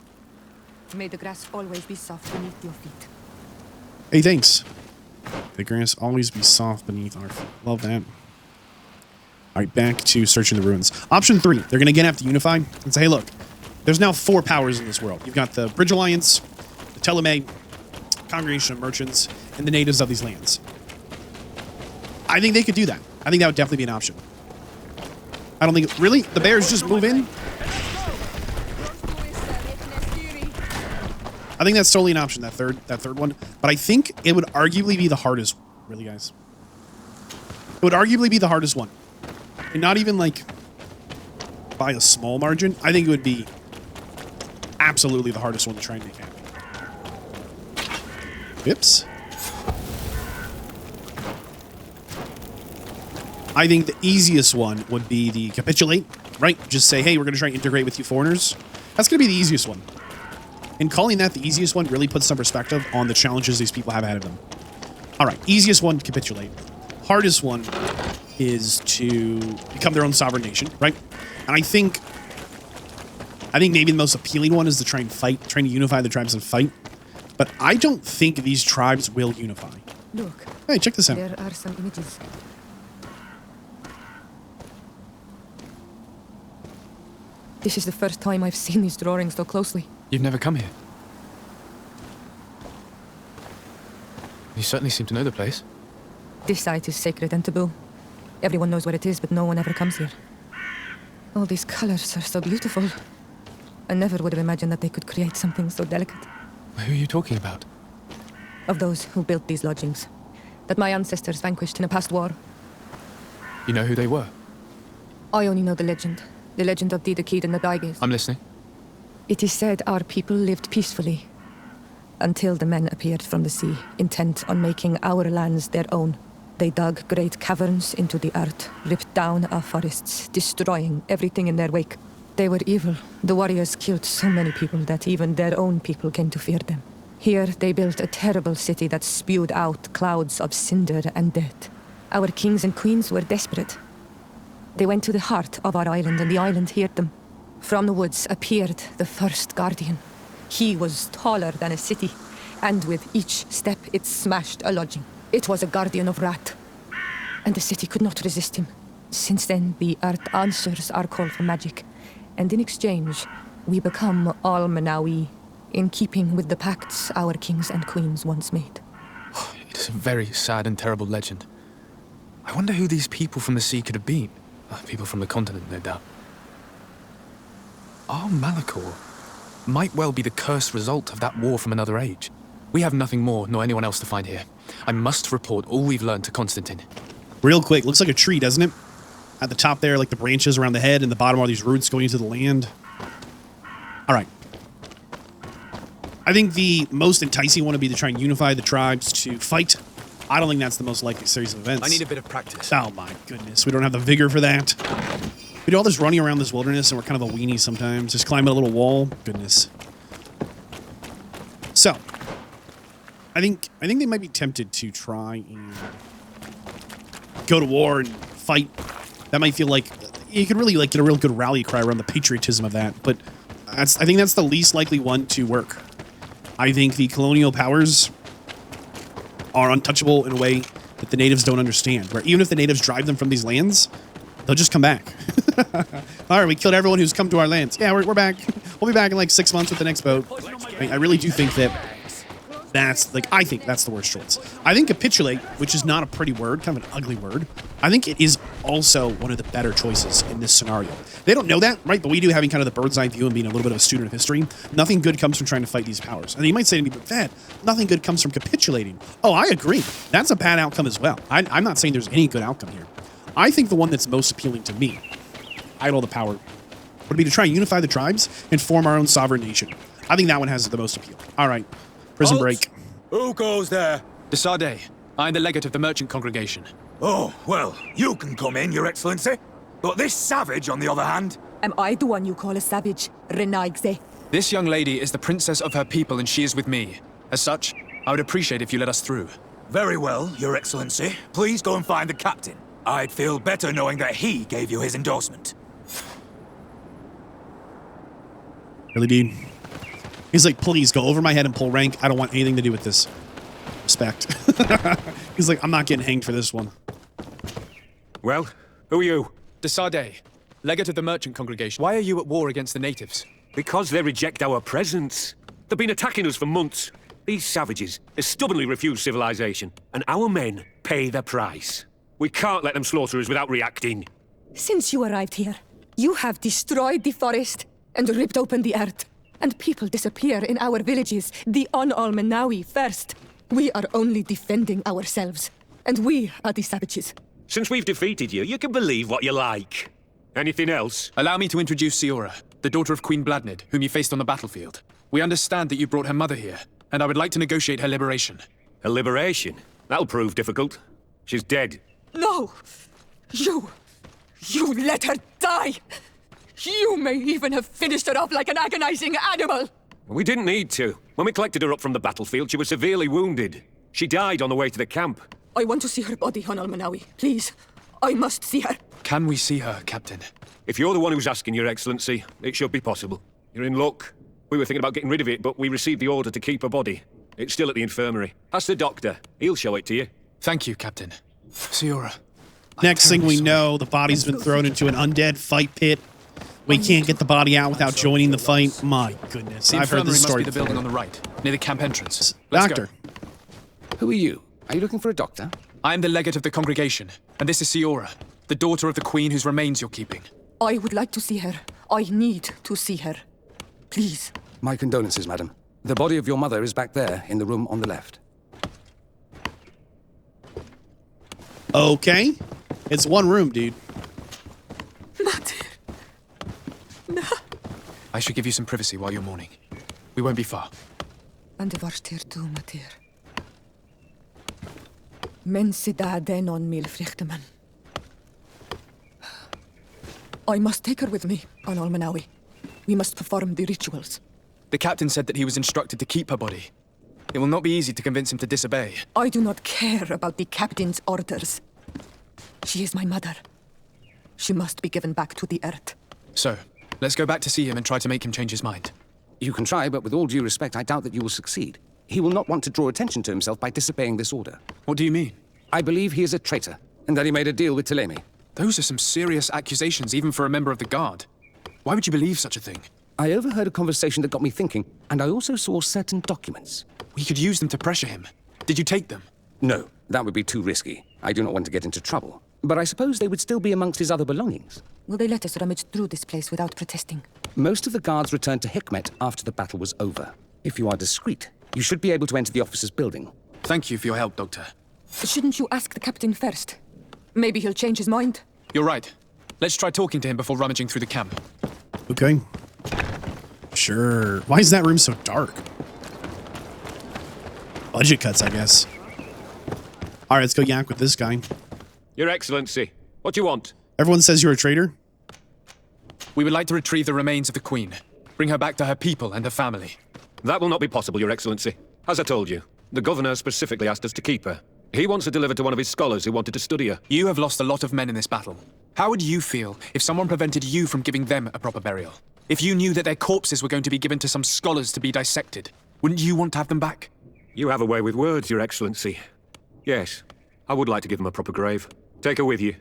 May the grass always be soft beneath your feet. Hey, thanks. The grass always be soft beneath our feet. Love that. All right, back to searching the ruins. Option 3. They're going to again have to unify and say, hey, look, there's now 4 powers in this world. You've got the Bridge Alliance, the Telemay, Congregation of Merchants, and the natives of these lands. I think they could do that. I think that would definitely be an option. I don't think... Really? The bears just move in? I think that's totally an option, that third one. But I think it would arguably be the hardest. Really, guys. It would arguably be the hardest one. And not even, like, by a small margin. I think it would be absolutely the hardest one to try and make happen. Whoops. I think the easiest one would be the capitulate, right? Just say, hey, we're going to try and integrate with you foreigners. That's going to be the easiest one. And calling that the easiest one really puts some perspective on the challenges these people have ahead of them. All right, easiest one, capitulate. Hardest one is to become their own sovereign nation, right? And I think maybe the most appealing one is to try and fight, trying to unify the tribes and fight. But I don't think these tribes will unify. Look. Hey, check this out. There are some images. This is the first time I've seen these drawings so closely. You've never come here. You certainly seem to know the place. This site is sacred and taboo. Everyone knows where it is, but no one ever comes here. All these colors are so beautiful. I never would have imagined that they could create something so delicate. Who are you talking about? Of those who built these lodgings. That my ancestors vanquished in a past war. You know who they were? I only know the legend. The legend of Didakid and the Daiges. I'm listening. It is said our people lived peacefully. Until the men appeared from the sea, intent on making our lands their own. They dug great caverns into the earth, ripped down our forests, destroying everything in their wake. They were evil. The warriors killed so many people that even their own people came to fear them. Here they built a terrible city that spewed out clouds of cinder and death. Our kings and queens were desperate. They went to the heart of our island, and the island heard them. From the woods appeared the first guardian. He was taller than a city, and with each step it smashed a lodging. It was a guardian of wrath, and the city could not resist him. Since then, the earth answers our call for magic, and in exchange, we become all Manawi, in keeping with the pacts our kings and queens once made. It is a very sad and terrible legend. I wonder who these people from the sea could have been. People from the continent, no doubt. Our Malachor might well be the cursed result of that war from another age. We have nothing more, nor anyone else to find here. I must report all we've learned to Constantine. Real quick, looks like a tree, doesn't it? At the top there, like the branches around the head, and the bottom are these roots going into the land. All right. I think the most enticing one would be to try and unify the tribes to fight. I don't think that's the most likely series of events. I need a bit of practice. Oh my goodness, we don't have the vigor for that. We do all this running around this wilderness, and we're kind of a weenie sometimes. Just climbing a little wall. Goodness. So, I think they might be tempted to try and go to war and fight. That might feel like you could really get a real good rally cry around the patriotism of that. But I think that's the least likely one to work. I think the colonial powers are untouchable in a way that the natives don't understand. Where even if the natives drive them from these lands, they'll just come back. All right, we killed everyone who's come to our lands. Yeah, we're back. We'll be back in like 6 months with the next boat. I really do think that I think that's the worst choice. I think capitulate, which is not a pretty word, kind of an ugly word, I think it is also one of the better choices in this scenario. They don't know that, right? But we do, having kind of the bird's eye view and being a little bit of a student of history. Nothing good comes from trying to fight these powers. And you might say to me, but Vadd, nothing good comes from capitulating. Oh, I agree. That's a bad outcome as well. I'm not saying there's any good outcome here. I think the one that's most appealing to me, idle the power, would be to try and unify the tribes and form our own sovereign nation. I think that one has the most appeal. All right. Prison break. Who goes there? Desarde. I'm the legate of the merchant congregation. Oh, well, you can come in, Your Excellency. But this savage, on the other hand... Am I the one you call a savage, Renaigze? This young lady is the princess of her people, and she is with me. As such, I would appreciate if you let us through. Very well, Your Excellency. Please go and find the captain. I'd feel better knowing that he gave you his endorsement. Really, dude? He's like, please go over my head and pull rank. I don't want anything to do with this. Respect. He's like, I'm not getting hanged for this one. Well, who are you? Desarde, legate of the merchant congregation. Why are you at war against the natives? Because they reject our presence. They've been attacking us for months. These savages have stubbornly refused civilization, and our men pay the price. We can't let them slaughter us without reacting. Since you arrived here, you have destroyed the forest and ripped open the earth. And people disappear in our villages, the Al-Menawi first. We are only defending ourselves, and we are the savages. Since we've defeated you, you can believe what you like. Anything else? Allow me to introduce Siora, the daughter of Queen Bladnid, whom you faced on the battlefield. We understand that you brought her mother here, and I would like to negotiate her liberation. Her liberation? That'll prove difficult. She's dead. No! You let her die! You may even have finished her off like an agonizing animal! We didn't need to. When we collected her up from the battlefield, she was severely wounded. She died on the way to the camp. I want to see her body on Al-Menawi. Please, I must see her. Can we see her, Captain? If you're the one who's asking, Your Excellency, it should be possible. You're in luck. We were thinking about getting rid of it, but we received the order to keep her body. It's still at the infirmary. Ask the doctor. He'll show it to you. Thank you, Captain. Siora. Next thing we know, the body's been thrown into an undead fight pit. We can't get the body out without joining the fight. My goodness, I've heard this story must be the building on the right, near the camp entrance. Doctor. Who are you? Are you looking for a doctor? I am the legate of the congregation, and this is Siora, the daughter of the queen whose remains you're keeping. I would like to see her. I need to see her. Please. My condolences, madam. The body of your mother is back there, in the room on the left. Okay. It's one room, dude. I should give you some privacy while you're mourning. We won't be far. And varstir tu, Matir. Men sida denon mil frichteman. I must take her with me on Al-Menawi. We must perform the rituals. The captain said that he was instructed to keep her body. It will not be easy to convince him to disobey. I do not care about the captain's orders. She is my mother. She must be given back to the earth. So, let's go back to see him and try to make him change his mind. You can try, but with all due respect, I doubt that you will succeed. He will not want to draw attention to himself by disobeying this order. What do you mean? I believe he is a traitor, and that he made a deal with Thélème. Those are some serious accusations, even for a member of the Guard. Why would you believe such a thing? I overheard a conversation that got me thinking, and I also saw certain documents. We could use them to pressure him. Did you take them? No, that would be too risky. I do not want to get into trouble. But I suppose they would still be amongst his other belongings. Will they let us rummage through this place without protesting? Most of the guards returned to Hikmet after the battle was over. If you are discreet, you should be able to enter the officer's building. Thank you for your help, Doctor. Shouldn't you ask the captain first? Maybe he'll change his mind. You're right. Let's try talking to him before rummaging through the camp. Okay. Sure. Why is that room so dark? Budget cuts, I guess. All right, let's go yak with this guy. Your Excellency, what do you want? Everyone says you're a traitor? We would like to retrieve the remains of the Queen. Bring her back to her people and her family. That will not be possible, Your Excellency. As I told you, the Governor specifically asked us to keep her. He wants her delivered to one of his scholars who wanted to study her. You have lost a lot of men in this battle. How would you feel if someone prevented you from giving them a proper burial? If you knew that their corpses were going to be given to some scholars to be dissected, wouldn't you want to have them back? You have a way with words, Your Excellency. Yes, I would like to give them a proper grave. Take her with you.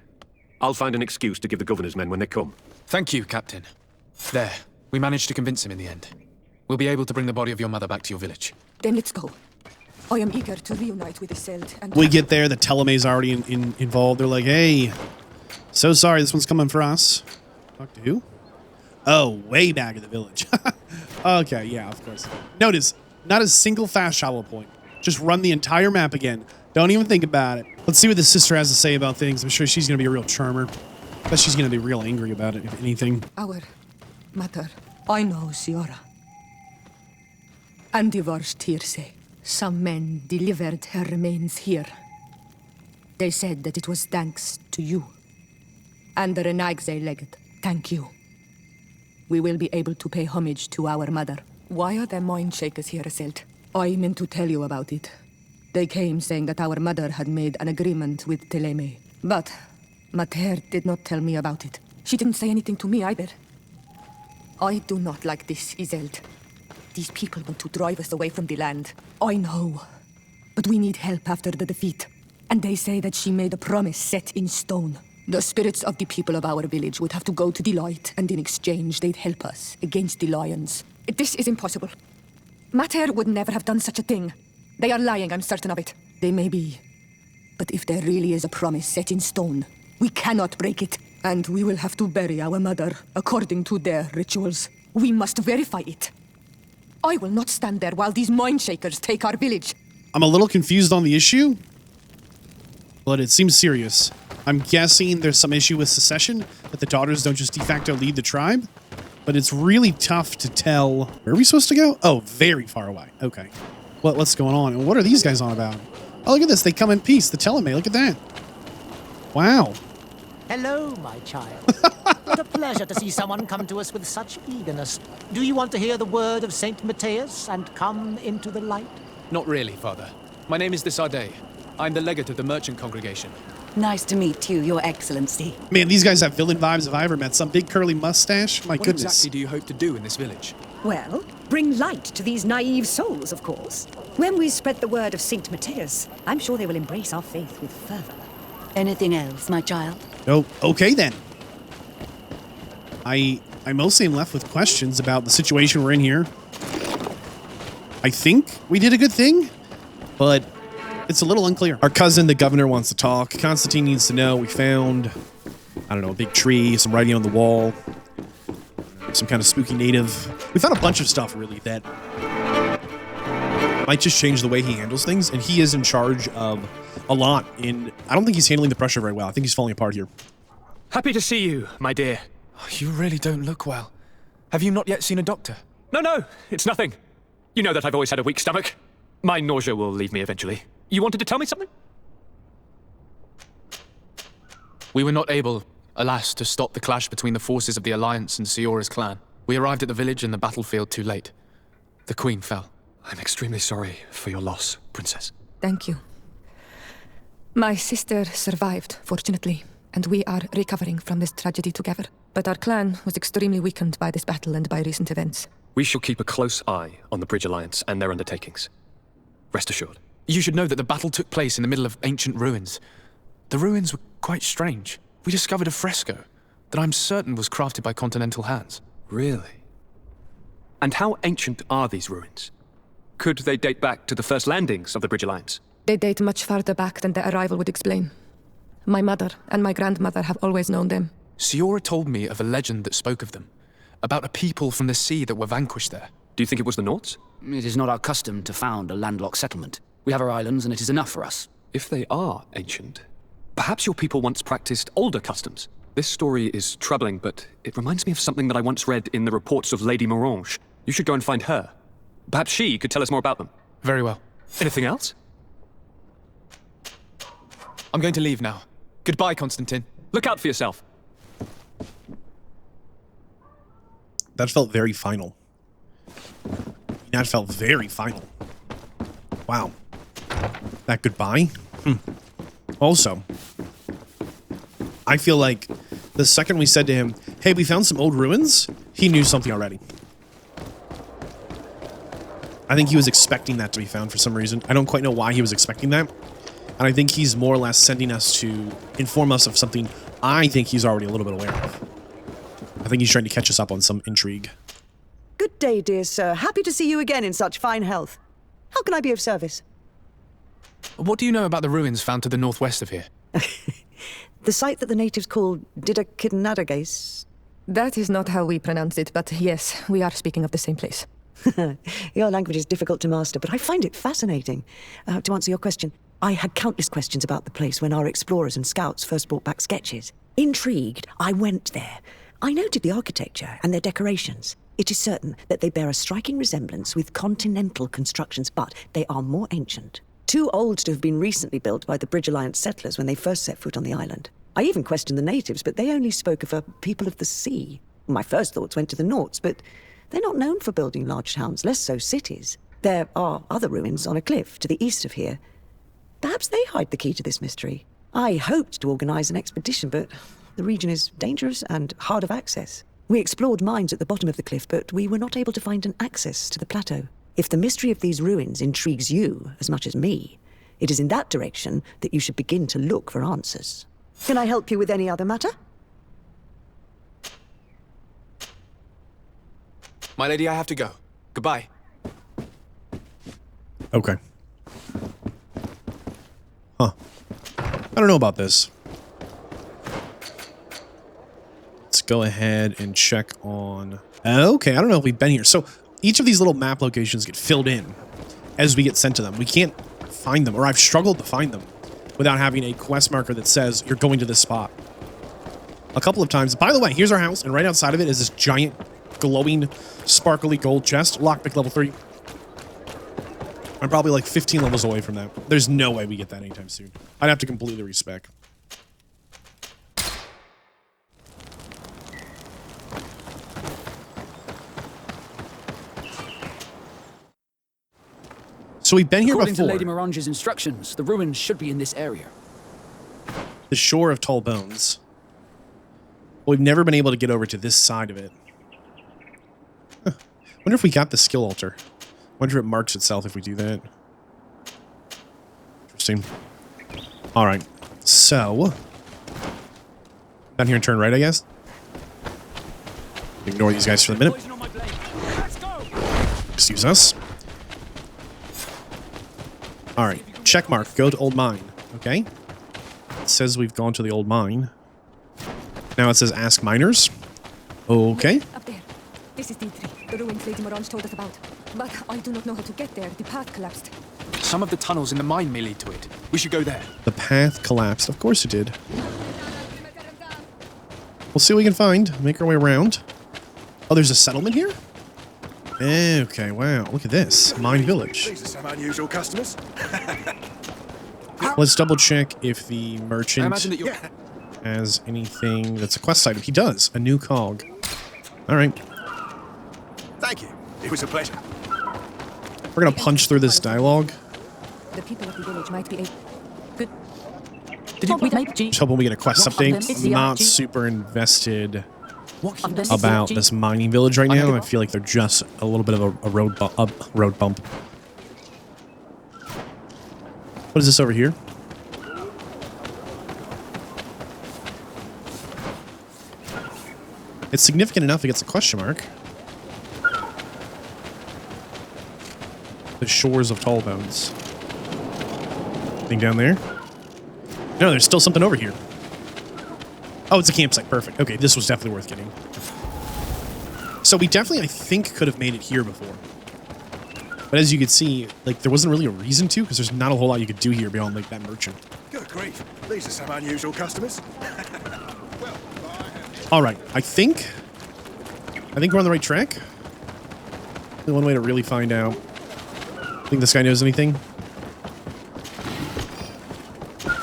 I'll find an excuse to give the Governor's men when they come. Thank you, Captain. There, we managed to convince him in the end. We'll be able to bring the body of your mother back to your village. Then let's go. I am eager to reunite with Iselt and... We get there, the Thélème's already involved. They're like, hey, so sorry, this one's coming for us. Talk to who? Oh, way back in the village. Okay, yeah, of course. Notice, not a single fast travel point. Just run the entire map again. Don't even think about it. Let's see what the sister has to say about things. I'm sure she's going to be a real charmer. But she's going to be real angry about it, if anything. Our mother, I know, Siora. And divorced Tirce. Some men delivered her remains here. They said that it was thanks to you. And the Renagze legate, thank you. We will be able to pay homage to our mother. Why are there mind shakers here, Iselt? I meant to tell you about it. They came saying that our mother had made an agreement with Thélème. But Mater did not tell me about it. She didn't say anything to me either. I do not like this, Iselt. These people want to drive us away from the land. I know. But we need help after the defeat. And they say that she made a promise set in stone. The spirits of the people of our village would have to go to the light, and in exchange they'd help us against the lions. This is impossible. Mater would never have done such a thing. They are lying, I'm certain of it. They may be. But if there really is a promise set in stone, we cannot break it. And we will have to bury our mother according to their rituals. We must verify it. I will not stand there while these mind shakers take our village. I'm a little confused on the issue, but it seems serious. I'm guessing there's some issue with secession, that the daughters don't just de facto lead the tribe, but it's really tough to tell. Where are we supposed to go? Oh, very far away. Okay. What's going on? And what are these guys on about? Oh, look at this. They come in peace. The Teleme. Look at that. Wow. Hello, my child. What a pleasure to see someone come to us with such eagerness. Do you want to hear the word of Saint Matthias and come into the light? Not really, Father. My name is Desardet. I'm the legate of the merchant congregation. Nice to meet you, Your Excellency. Man, these guys have villain vibes if I ever met. Some big curly mustache. My What goodness. exactly do you hope to do in this village? Well, bring light to these naive souls, of course. When we spread the word of Saint Matthias, I'm sure they will embrace our faith with fervor. Anything else, my child? Oh, okay then. I mostly am left with questions about the situation we're in here. I think we did a good thing, but it's a little unclear. Our cousin, the governor, wants to talk. Constantine needs to know. We found, I don't know, a big tree, some writing on the wall, some kind of spooky native. We found a bunch of stuff, really, that might just change the way he handles things, and he is in charge of a lot. I don't think he's handling the pressure very well. I think he's falling apart here. Happy to see you, my dear. You really don't look well. Have you not yet seen a doctor? No, it's nothing. You know that I've always had a weak stomach. My nausea will leave me eventually. You wanted to tell me something? We were not able, alas, to stop the clash between the forces of the Alliance and Siora's clan. We arrived at the village and the battlefield too late. The Queen fell. I'm extremely sorry for your loss, Princess. Thank you. My sister survived, fortunately, and we are recovering from this tragedy together. But our clan was extremely weakened by this battle and by recent events. We shall keep a close eye on the Bridge Alliance and their undertakings. Rest assured. You should know that the battle took place in the middle of ancient ruins. The ruins were quite strange. We discovered a fresco that I'm certain was crafted by continental hands. Really? And how ancient are these ruins? Could they date back to the first landings of the Bridge Alliance? They date much farther back than their arrival would explain. My mother and my grandmother have always known them. Siora told me of a legend that spoke of them, about a people from the sea that were vanquished there. Do you think it was the Nauts? It is not our custom to found a landlocked settlement. We have our islands, and it is enough for us. If they are ancient, perhaps your people once practiced older customs. This story is troubling, but it reminds me of something that I once read in the reports of Lady Morange. You should go and find her. Perhaps she could tell us more about them. Very well. Anything else? I'm going to leave now. Goodbye, Constantine. Look out for yourself. That felt very final. That felt very final. Wow. That goodbye? Also, I feel like the second we said to him, hey, we found some old ruins, he knew something already. I think he was expecting that to be found for some reason. I don't quite know why he was expecting that. And I think he's more or less sending us to inform us of something I think he's already a little bit aware of. I think he's trying to catch us up on some intrigue. Good day, dear sir. Happy to see you again in such fine health. How can I be of service? What do you know about the ruins found to the northwest of here? The site that the natives call Didakidnadagais? That is not how we pronounce it, but yes, we are speaking of the same place. Your language is difficult to master, but I find it fascinating. To answer your question, I had countless questions about the place when our explorers and scouts first brought back sketches. Intrigued, I went there. I noted the architecture and their decorations. It is certain that they bear a striking resemblance with continental constructions, but they are more ancient. Too old to have been recently built by the Bridge Alliance settlers when they first set foot on the island. I even questioned the natives, but they only spoke of a people of the sea. My first thoughts went to the Nauts, but they're not known for building large towns, less so cities. There are other ruins on a cliff to the east of here. Perhaps they hide the key to this mystery. I hoped to organize an expedition, but the region is dangerous and hard of access. We explored mines at the bottom of the cliff, but we were not able to find an access to the plateau. If the mystery of these ruins intrigues you as much as me, it is in that direction that you should begin to look for answers. Can I help you with any other matter? My lady, I have to go. Goodbye. Okay. Huh. I don't know about this. go ahead and check on... Okay, I don't know if we've been here. So each of these little map locations get filled in as we get sent to them. We can't find them, or I've struggled to find them without having a quest marker that says you're going to this spot. A couple of times. By the way, here's our house, and right outside of it is this giant, glowing, sparkly gold chest. Lockpick level 3. I'm probably like 15 levels away from that. There's no way we get that anytime soon. I'd have to completely respec. So we've been here According before. to Lady Mirange's instructions, the ruins should be in this area. The shore of Tall Bones. We've never been able to get over to this side of it. Huh. Wonder if we got the skill altar. Wonder if it marks itself if we do that. Interesting. Alright. So. Down here and turn right, I guess. Ignore these guys for the minute. Excuse us. Alright. Check mark. Go to old mine. Okay. It says we've gone to the old mine. Now it says ask miners. Okay. Up there. This is D3, the ruins Lady Mirange told us about. But I do not know how to get there. The path collapsed. Some of the tunnels in the mine may lead to it. We should go there. The path collapsed. Of course it did. We'll see what we can find. Make our way around. Oh, there's a settlement here? Okay, wow. Look at this. Mine village. These are some unusual customers. Let's double check if the merchant I imagine that you're... has anything that's a quest item. He does. A new cog. All right. Thank you. It was a pleasure. We're going to punch through this dialogue. The people of the village might be a good. Just hoping we get a quest update. Not super invested about this mining village right now. I feel like they're just a little bit of a road bump. What is this over here? It's significant enough it gets a question mark. The shores of Tall Bones. Anything down there? No, there's still something over here. Oh, it's a campsite. Perfect. Okay, this was definitely worth getting. So we definitely, I think, could have made it here before. But as you can see, like, there wasn't really a reason to, because there's not a whole lot you could do here beyond, like, that merchant. Good grief. These are some unusual customers. All right, I think we're on the right track. The one way to really find out. Think this guy knows anything?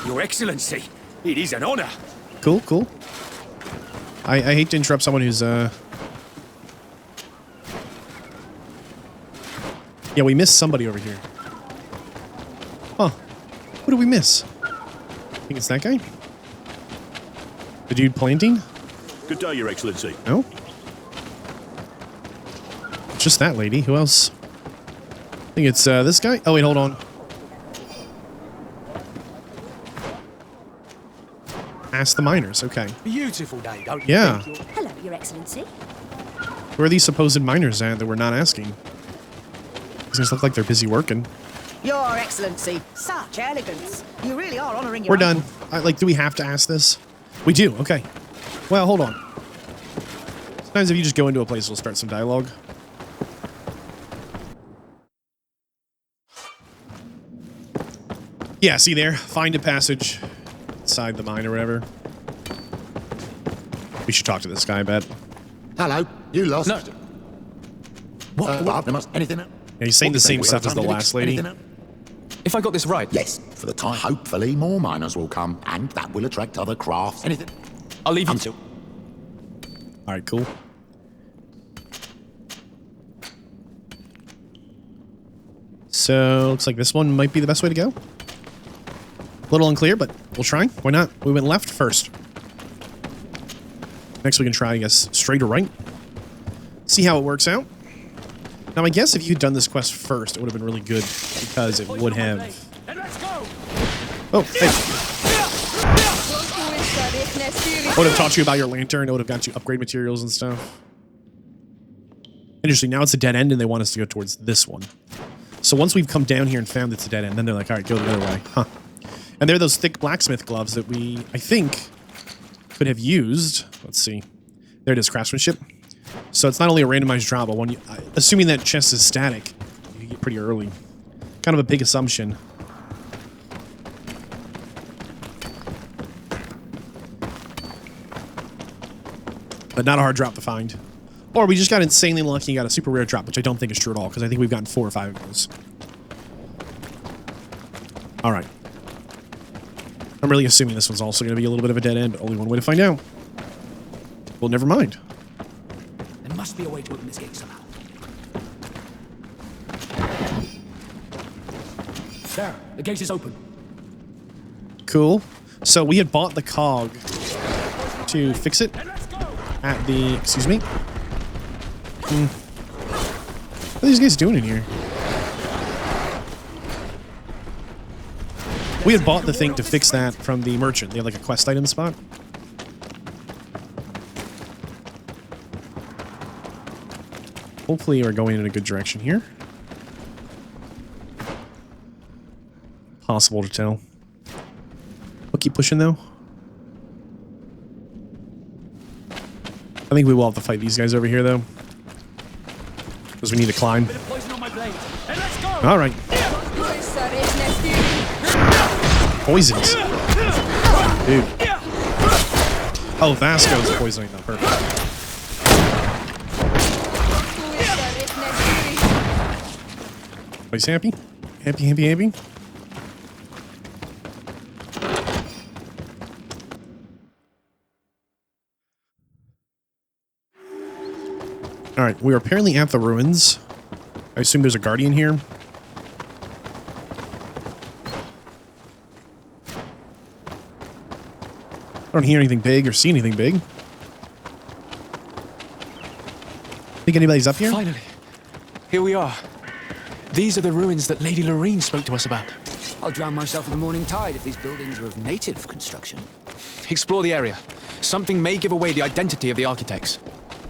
Your Excellency, it is an honor. Cool, cool. I hate to interrupt someone who's Yeah, we missed somebody over here. Huh. What did we miss? I think it's that guy? The dude planting? Good day, Your Excellency. No? Just that lady. Who else? I think it's this guy. Oh, wait, hold on. Ask the miners. Okay. Beautiful day, don't you Yeah. think? Hello, Your Excellency. Where are these supposed miners at that we're not asking? These look like they're busy working. Your Excellency, such elegance. You really are honoring your We're done. Do we have to ask this? We do. Okay. Well, hold on. Sometimes if you just go into a place, we'll start some dialogue. Yeah, see there? Find a passage inside the mine or whatever. We should talk to this guy, I bet. Hello, you lost. No. What? Anything? Yeah, he's saying the same stuff as the last lady. If I got this right. Yes, for the time. Hopefully more miners will come, and that will attract other crafts. Anything? I'll leave you to. All right, cool. So, looks like this one might be the best way to go. A little unclear, but we'll try. Why not? We went left first. Next we can try, I guess, straight or right. See how it works out. Now, I guess if you'd done this quest first, it would have been really good, because it would have... Oh, hey. I would have taught you about your lantern. It would have got you upgrade materials and stuff. Interesting. Now it's a dead end, and they want us to go towards this one. So once we've come down here and found it's a dead end, then they're like, all right, go the other way. Huh. And they're those thick blacksmith gloves that we, I think, could have used. Let's see. There it is, craftsmanship. So it's not only a randomized drop, but when you, assuming that chest is static, you get pretty early. Kind of a big assumption. But not a hard drop to find. Or we just got insanely lucky and got a super rare drop, which I don't think is true at all, because I think we've gotten 4 or 5 of those. Alright. I'm really assuming this one's also going to be a little bit of a dead end, but only one way to find out. Well, never mind. There must be a way to open this gate somehow. There, the gate is open. Cool. So we had bought the cog to fix it at the... Excuse me? What are these guys doing in here? We had bought the thing to fix that from the merchant. They had like a quest item spot. Hopefully we're going in a good direction here. Possible to tell. We'll keep pushing though. I think we will have to fight these guys over here though. Because we need to climb. Alright. Poisons. Dude. Oh, Vasco's poisoning them. Perfect. Everybody's happy? Happy, happy, happy? Alright, we are apparently at the ruins. I assume there's a guardian here. I don't hear anything big or see anything big. Think anybody's up here? Finally. Here we are. These are the ruins that Lady Lorene spoke to us about. I'll drown myself in the morning tide if these buildings are of native construction. Explore the area. Something may give away the identity of the architects.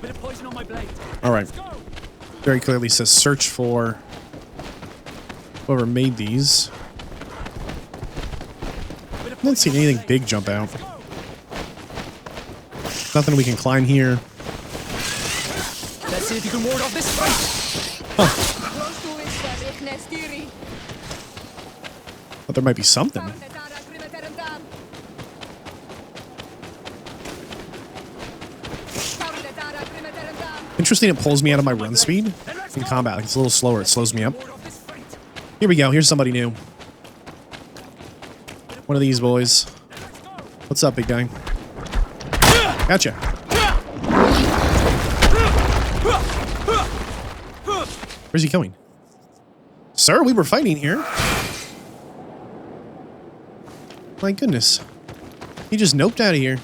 Bit of poison on my blade. Alright. Very clearly says search for whoever made these. I don't see anything big jump out. Nothing we can climb here. Let's see if you can ward off this fight. Huh. But there might be something. Interesting, it pulls me out of my run speed in combat. Like it's a little slower. It slows me up. Here we go. Here's somebody new. One of these boys. What's up, big guy? Gotcha. Where's he going? Sir, we were fighting here. My goodness. He just noped out of here.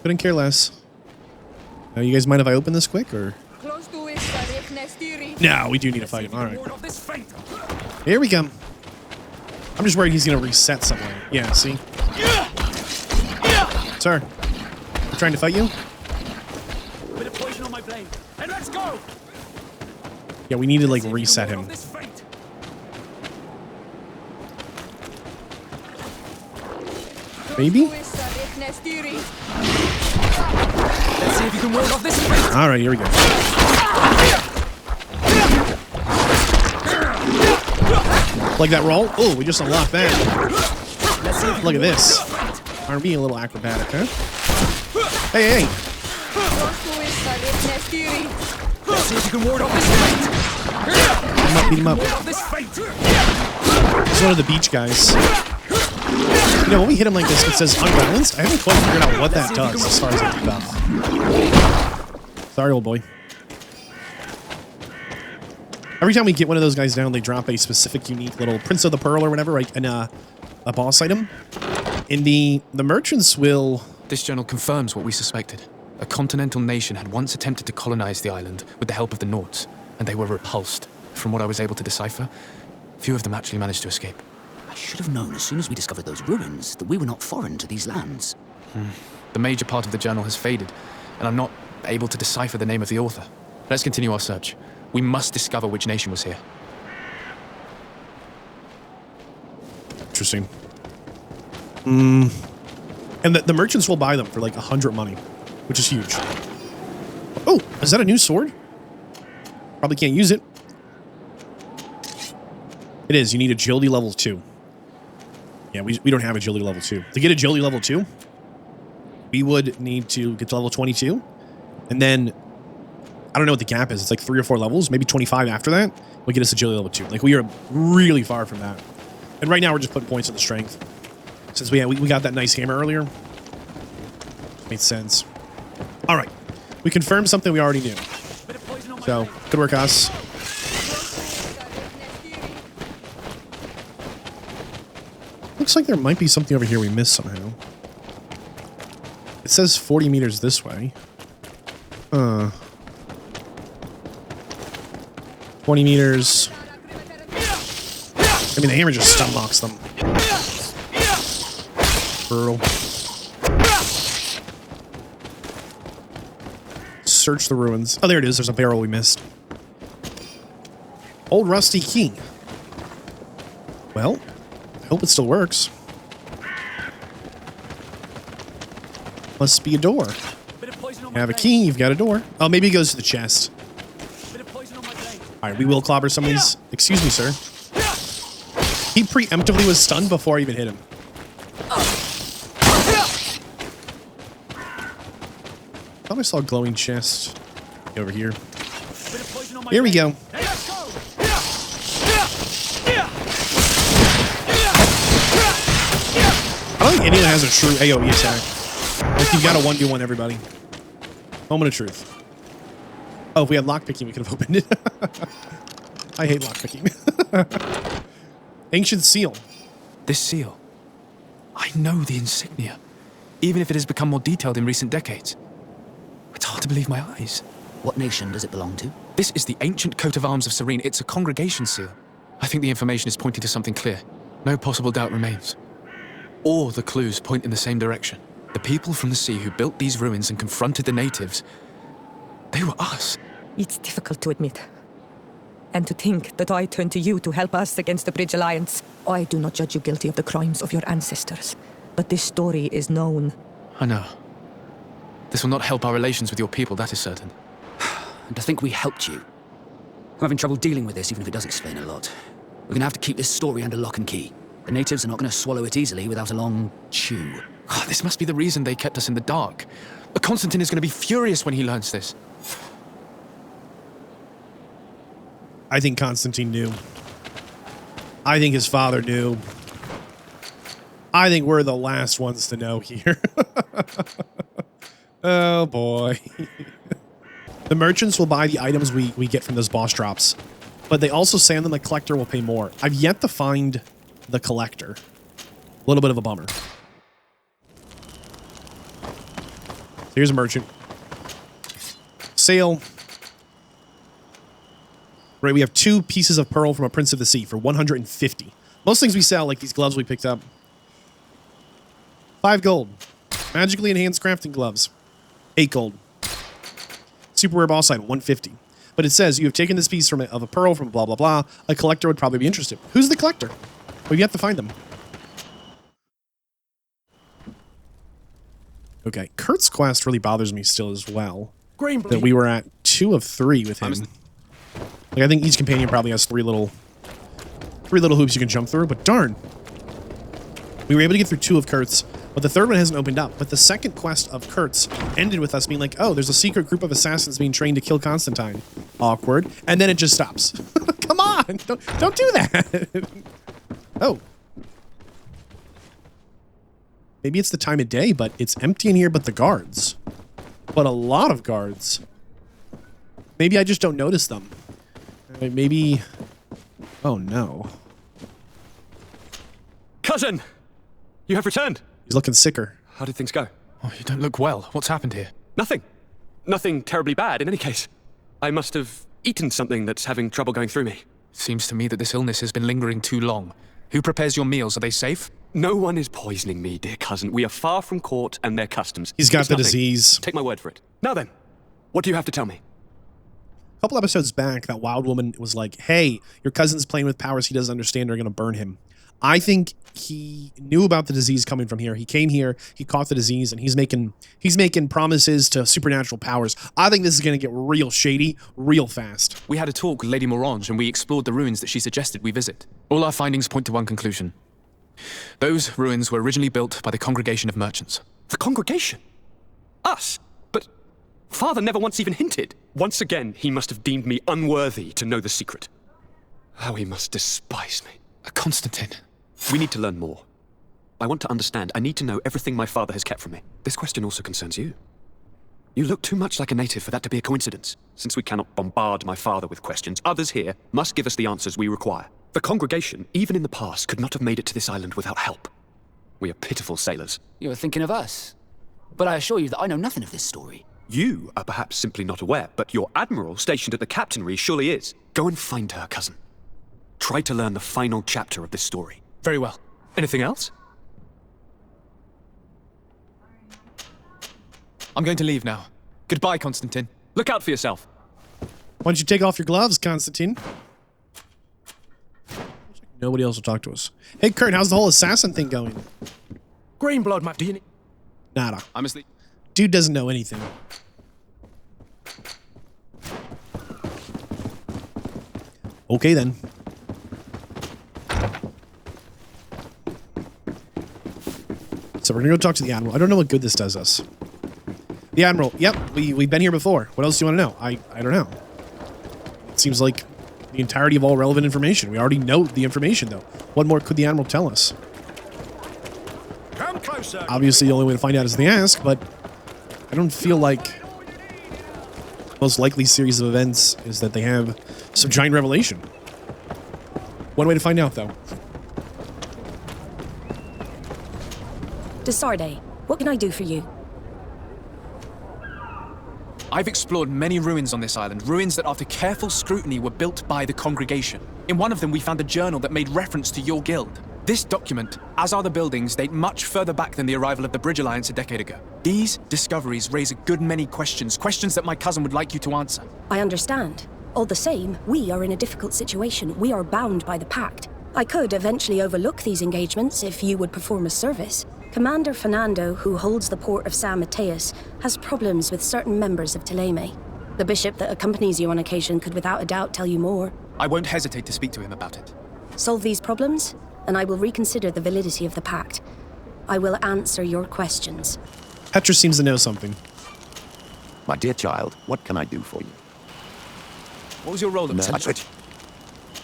Couldn't care less. Now, you guys mind if I open this quick, or? No, we do need to fight him. All right. Here we come. I'm just worried he's going to reset somewhere. Yeah, see? Sir, I'm trying to fight you? Bit of poison on my blade. And let's go. Yeah, we need to, like, reset him. Maybe? Let's see if you can ward off this fight. All right, here we go. Like that roll? Oh, we just unlocked that. Look at this. Aren't we a little acrobatic, huh? Hey, hey. Let's see if you can ward off this fight. Beat him up, beat him up. He's one of the beach guys. You know, when we hit him like this, it says unbalanced. I haven't quite figured out what that does as far as a debuff. Sorry, old boy. Every time we get one of those guys down, they drop a specific, unique little Prince of the Pearl or whatever, right? And a boss item. And the merchants will... This journal confirms what we suspected. A continental nation had once attempted to colonize the island with the help of the Nords, and they were repulsed. From what I was able to decipher, few of them actually managed to escape. I should have known as soon as we discovered those ruins that we were not foreign to these lands. The major part of the journal has faded, and I'm not able to decipher the name of the author. Let's continue our search. We must discover which nation was here. Interesting. And the merchants will buy them for like 100 money, which is huge. Oh, is that a new sword? Probably can't use it. It is. You need agility level 2. Yeah, we don't have agility level 2. To get agility level 2, we would need to get to level 22. And then, I don't know what the gap is. It's like 3 or 4 levels, maybe 25 after that. We'll get us agility level 2. Like, we are really far from that. And right now, we're just putting points on the strength. Since we got that nice hammer earlier. Makes sense. All right. We confirmed something we already knew. So, good work, us. Looks like there might be something over here we missed somehow. It says 40 meters this way. 20 meters. I mean, the hammer just stun locks them. Brutal. Search the ruins. Oh, there it is. There's a barrel we missed. Old rusty key. Well, I hope it still works. Must be a door. You have a key, you've got a door. Oh, maybe it goes to the chest. Alright, we will clobber some of these. Excuse me, sir. He preemptively was stunned before I even hit him. I thought I saw a glowing chest over here. Here we go. I don't think anyone has a true AoE attack. Like, you've got to 1v1 everybody. Moment of truth. Oh, if we had lockpicking, we could have opened it. I hate lockpicking. Ancient seal. This seal. I know the insignia. Even if it has become more detailed in recent decades. It's hard to believe my eyes. What nation does it belong to? This is the ancient coat of arms of Serene. It's a congregation seal. I think the information is pointing to something clear. No possible doubt remains. All the clues point in the same direction. The people from the sea who built these ruins and confronted the natives, they were us. It's difficult to admit. And to think that I turn to you to help us against the Bridge Alliance. I do not judge you guilty of the crimes of your ancestors. But this story is known. I know. This will not help our relations with your people, that is certain. And to think we helped you. I'm having trouble dealing with this, even if it does explain a lot. We're gonna have to keep this story under lock and key. The natives are not gonna swallow it easily without a long chew. Oh, this must be the reason they kept us in the dark. Constantine is gonna be furious when he learns this. I think Constantine knew. I think his father knew. I think we're the last ones to know here. Oh boy. The merchants will buy the items we get from those boss drops, but they also say on them the collector will pay more. I've yet to find the collector. A little bit of a bummer. Here's a merchant. Sale. Right, we have 2 pieces of pearl from a Prince of the Sea for 150. Most things we sell, like these gloves we picked up. 5 gold. Magically enhanced crafting gloves. 8 gold. Super rare boss item, 150. But it says, you have taken this piece of a pearl from blah, blah, blah. A collector would probably be interested. Who's the collector? We've yet to find them. Okay, Kurt's quest really bothers me still as well. That we were at 2 of 3 with him. Like, I think each companion probably has 3 little hoops you can jump through, but darn. We were able to get through 2 of Kurt's, but the 3rd one hasn't opened up. But the 2nd quest of Kurt's ended with us being like, oh, there's a secret group of assassins being trained to kill Constantine. Awkward. And then it just stops. Come on! Don't do that! Oh. Maybe it's the time of day, but it's empty in here but the guards. But a lot of guards. Maybe I just don't notice them. Maybe... Oh, no. Cousin! You have returned. He's looking sicker. How did things go? Oh, you don't look well. What's happened here? Nothing. Nothing terribly bad, in any case. I must have eaten something that's having trouble going through me. Seems to me that this illness has been lingering too long. Who prepares your meals? Are they safe? No one is poisoning me, dear cousin. We are far from court and their customs. He's got It's the nothing. disease. Take my word for it. Now then, what do you have to tell me? A couple episodes back, that wild woman was like, hey, your cousin's playing with powers he doesn't understand. They're going to burn him. I think he knew about the disease coming from here. He came here, he caught the disease, and he's making promises to supernatural powers. I think this is going to get real shady real fast. We had a talk with Lady Morange and we explored the ruins that she suggested we visit. All our findings point to one conclusion. Those ruins were originally built by the Congregation of Merchants. The Congregation? Us? But Father never once even hinted. Once again, he must have deemed me unworthy to know the secret. How he must despise me. Constantine. We need to learn more. I want to understand. I need to know everything my father has kept from me. This question also concerns you. You look too much like a native for that to be a coincidence. Since we cannot bombard my father with questions, others here must give us the answers we require. The Congregation, even in the past, could not have made it to this island without help. We are pitiful sailors. You are thinking of us. But I assure you that I know nothing of this story. You are perhaps simply not aware, but your admiral stationed at the captainry surely is. Go and find her, cousin. Try to learn the final chapter of this story. Very well. Anything else? I'm going to leave now. Goodbye, Constantine. Look out for yourself. Why don't you take off your gloves, Constantine? Nobody else will talk to us. Hey, Kurt, how's the whole assassin thing going? Greenblood map, do you need? Nada. I'm asleep. Dude doesn't know anything. Okay, then. So we're gonna go talk to the Admiral. I don't know what good this does us. The Admiral, yep, we've been here before. What else do you want to know? I don't know. It seems like the entirety of all relevant information. We already know the information, though. What more could the Admiral tell us? Come closer. Obviously, the only way to find out is to ask, but I don't feel like the most likely series of events is that they have some giant revelation. One way to find out, though. Desarde, what can I do for you? I've explored many ruins on this island, ruins that after careful scrutiny were built by the Congregation. In one of them we found a journal that made reference to your guild. This document, as are the buildings, date much further back than the arrival of the Bridge Alliance a decade ago. These discoveries raise a good many questions that my cousin would like you to answer. I understand. All the same, we are in a difficult situation. We are bound by the Pact. I could eventually overlook these engagements if you would perform a service. Commander Fernando, who holds the port of San Mateus, has problems with certain members of Teleme. The bishop that accompanies you on occasion could without a doubt tell you more. I won't hesitate to speak to him about it. Solve these problems, and I will reconsider the validity of the Pact. I will answer your questions. Petra seems to know something. My dear child, what can I do for you? What was your role at the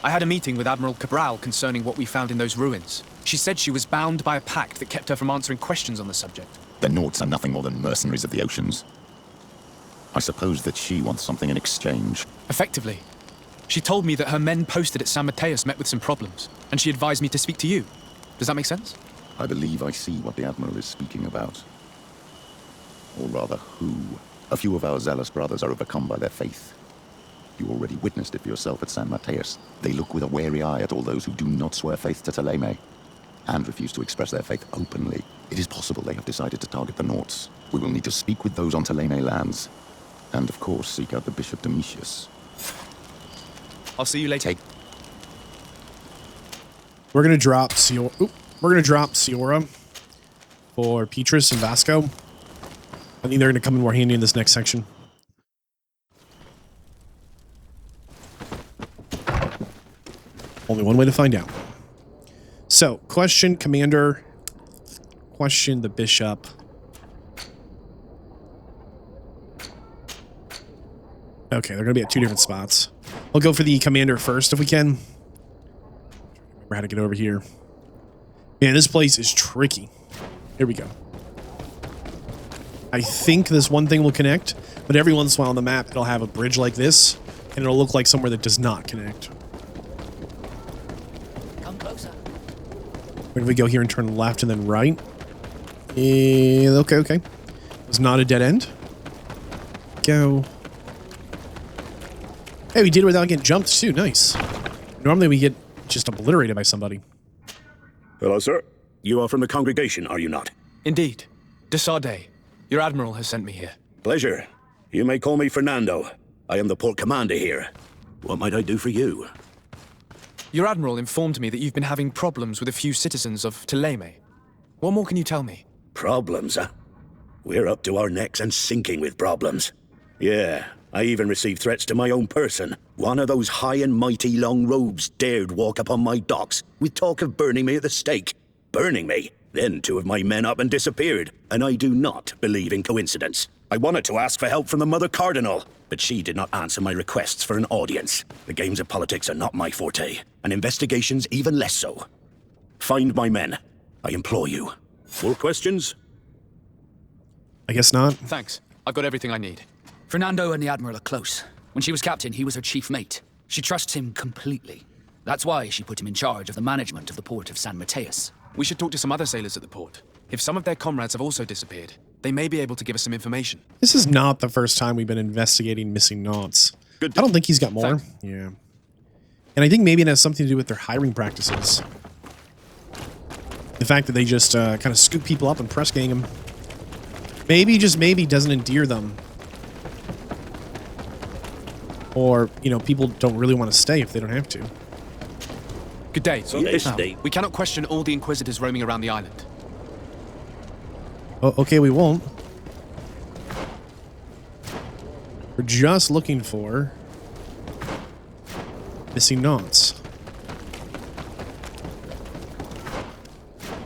I had a meeting with Admiral Cabral concerning what we found in those ruins. She said she was bound by a pact that kept her from answering questions on the subject. The Nauts are nothing more than mercenaries of the oceans. I suppose that she wants something in exchange. Effectively. She told me that her men posted at San Mateus met with some problems, and she advised me to speak to you. Does that make sense? I believe I see what the Admiral is speaking about. Or rather, who. A few of our zealous brothers are overcome by their faith. You already witnessed it for yourself at San Mateus. They look with a wary eye at all those who do not swear faith to Teleme, and refuse to express their faith openly. It is possible they have decided to target the Nauts. We will need to speak with those on Teleme lands, and of course seek out the Bishop Domitius. I'll see you later. We're gonna drop Siora for Petrus and Vasco. I think they're gonna come in more handy in this next section. Only one way to find out. So, question Commander, question the Bishop. Okay, they're going to be at two different spots. We'll go for the Commander first if we can. Remember how to get over here. Man, this place is tricky. Here we go. I think this one thing will connect, but every once in a while on the map, it'll have a bridge like this, and it'll look like somewhere that does not connect. Where do we go here and turn left and then right? Okay. It's not a dead end. Go. Hey, we did it without getting jumped too. Nice. Normally we get just obliterated by somebody. Hello, sir. You are from the Congregation, are you not? Indeed. Desarde, your admiral has sent me here. Pleasure. You may call me Fernando. I am the port commander here. What might I do for you? Your admiral informed me that you've been having problems with a few citizens of Teleme. What more can you tell me? Problems, huh? We're up to our necks and sinking with problems. Yeah, I even received threats to my own person. One of those high and mighty long robes dared walk upon my docks with talk of burning me at the stake. Burning me? Then 2 of my men up and disappeared, and I do not believe in coincidence. I wanted to ask for help from the Mother Cardinal, but she did not answer my requests for an audience. The games of politics are not my forte, and investigations even less so. Find my men, I implore you. More questions? I guess not. Thanks. I've got everything I need. Fernando and the Admiral are close. When she was captain, he was her chief mate. She trusts him completely. That's why she put him in charge of the management of the port of San Mateus. We should talk to some other sailors at the port. If some of their comrades have also disappeared, they may be able to give us some information. This is not the first time we've been investigating missing knots. I don't think he's got more. Yeah. And I think maybe it has something to do with their hiring practices. The fact that they just kind of scoop people up and press gang them. Maybe, just maybe, doesn't endear them. Or, you know, people don't really want to stay if they don't have to. Good day. Yes, we cannot question all the Inquisitors roaming around the island. Oh, okay, we won't. We're just looking for missing knots.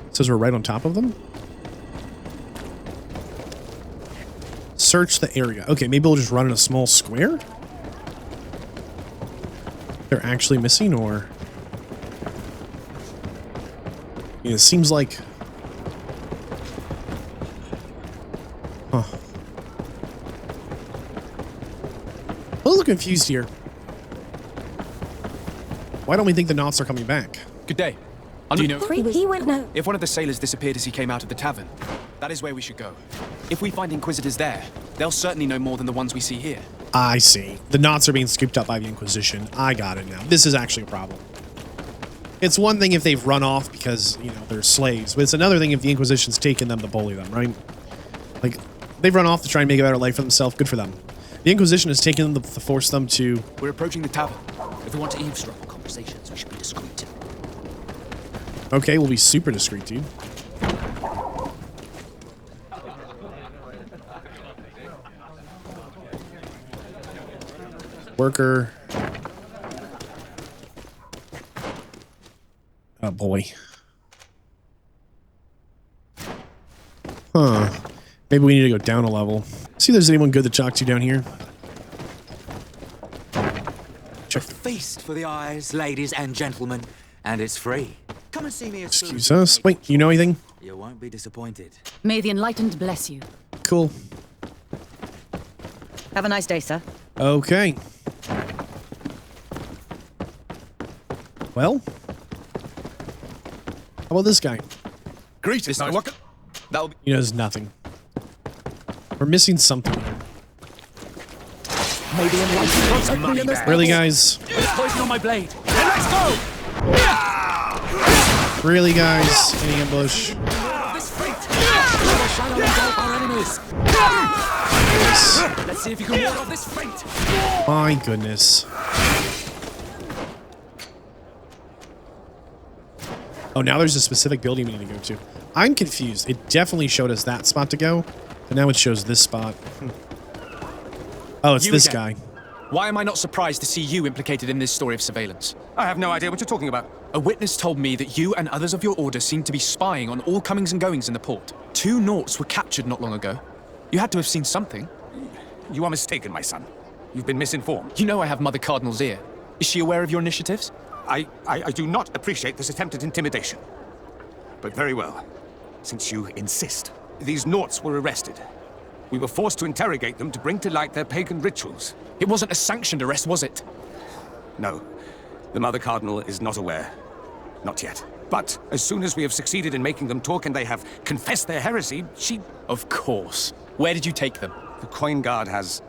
It says we're right on top of them. Search the area. Okay, maybe we'll just run in a small square? They're actually missing, or... Yeah, it seems like... Huh. I'm a little confused here. Why don't we think the knots are coming back? Good day. Do you know? He went now. If one of the sailors disappeared as he came out of the tavern, that is where we should go. If we find Inquisitors there, they'll certainly know more than the ones we see here. I see. The knots are being scooped up by the Inquisition. I got it now. This is actually a problem. It's one thing if they've run off because, you know, they're slaves, but it's another thing if the Inquisition's taken them to bully them, right? Like, they've run off to try and make a better life for themselves. Good for them. The Inquisition has taken them to force them to... We're approaching the tavern. If we want to eavesdrop on conversations, we should be discreet. Okay, we'll be super discreet, dude. Worker. Oh boy. Huh. Maybe we need to go down a level. See if there's anyone good to talk to down here. Check. A feast for the eyes, ladies and gentlemen, and it's free. Come and see me as Excuse us. Wait, you know anything? You won't be disappointed. May the Enlightened bless you. Cool. Have a nice day, sir. Okay. Well, how about this guy? Greetings. He knows nothing. We're missing something here. Really, guys? Poison on my blade. Let's go! Really, guys? Any ambush? Let's see if you can ward off this fate. My goodness. Oh, now there's a specific building we need to go to. I'm confused. It definitely showed us that spot to go, but now it shows this spot. Oh, it's this guy. Why am I not surprised to see you implicated in this story of surveillance? I have no idea what you're talking about. A witness told me that you and others of your order seemed to be spying on all comings and goings in the port. 2 Nauts were captured not long ago. You had to have seen something. You are mistaken, my son. You've been misinformed. You know I have Mother Cardinal's ear. Is she aware of your initiatives? I do not appreciate this attempt at intimidation. But very well, since you insist. These Nauts were arrested. We were forced to interrogate them to bring to light their pagan rituals. It wasn't a sanctioned arrest, was it? No. The Mother Cardinal is not aware. Not yet. But as soon as we have succeeded in making them talk and they have confessed their heresy, she... Of course. Where did you take them? The Coin Guard has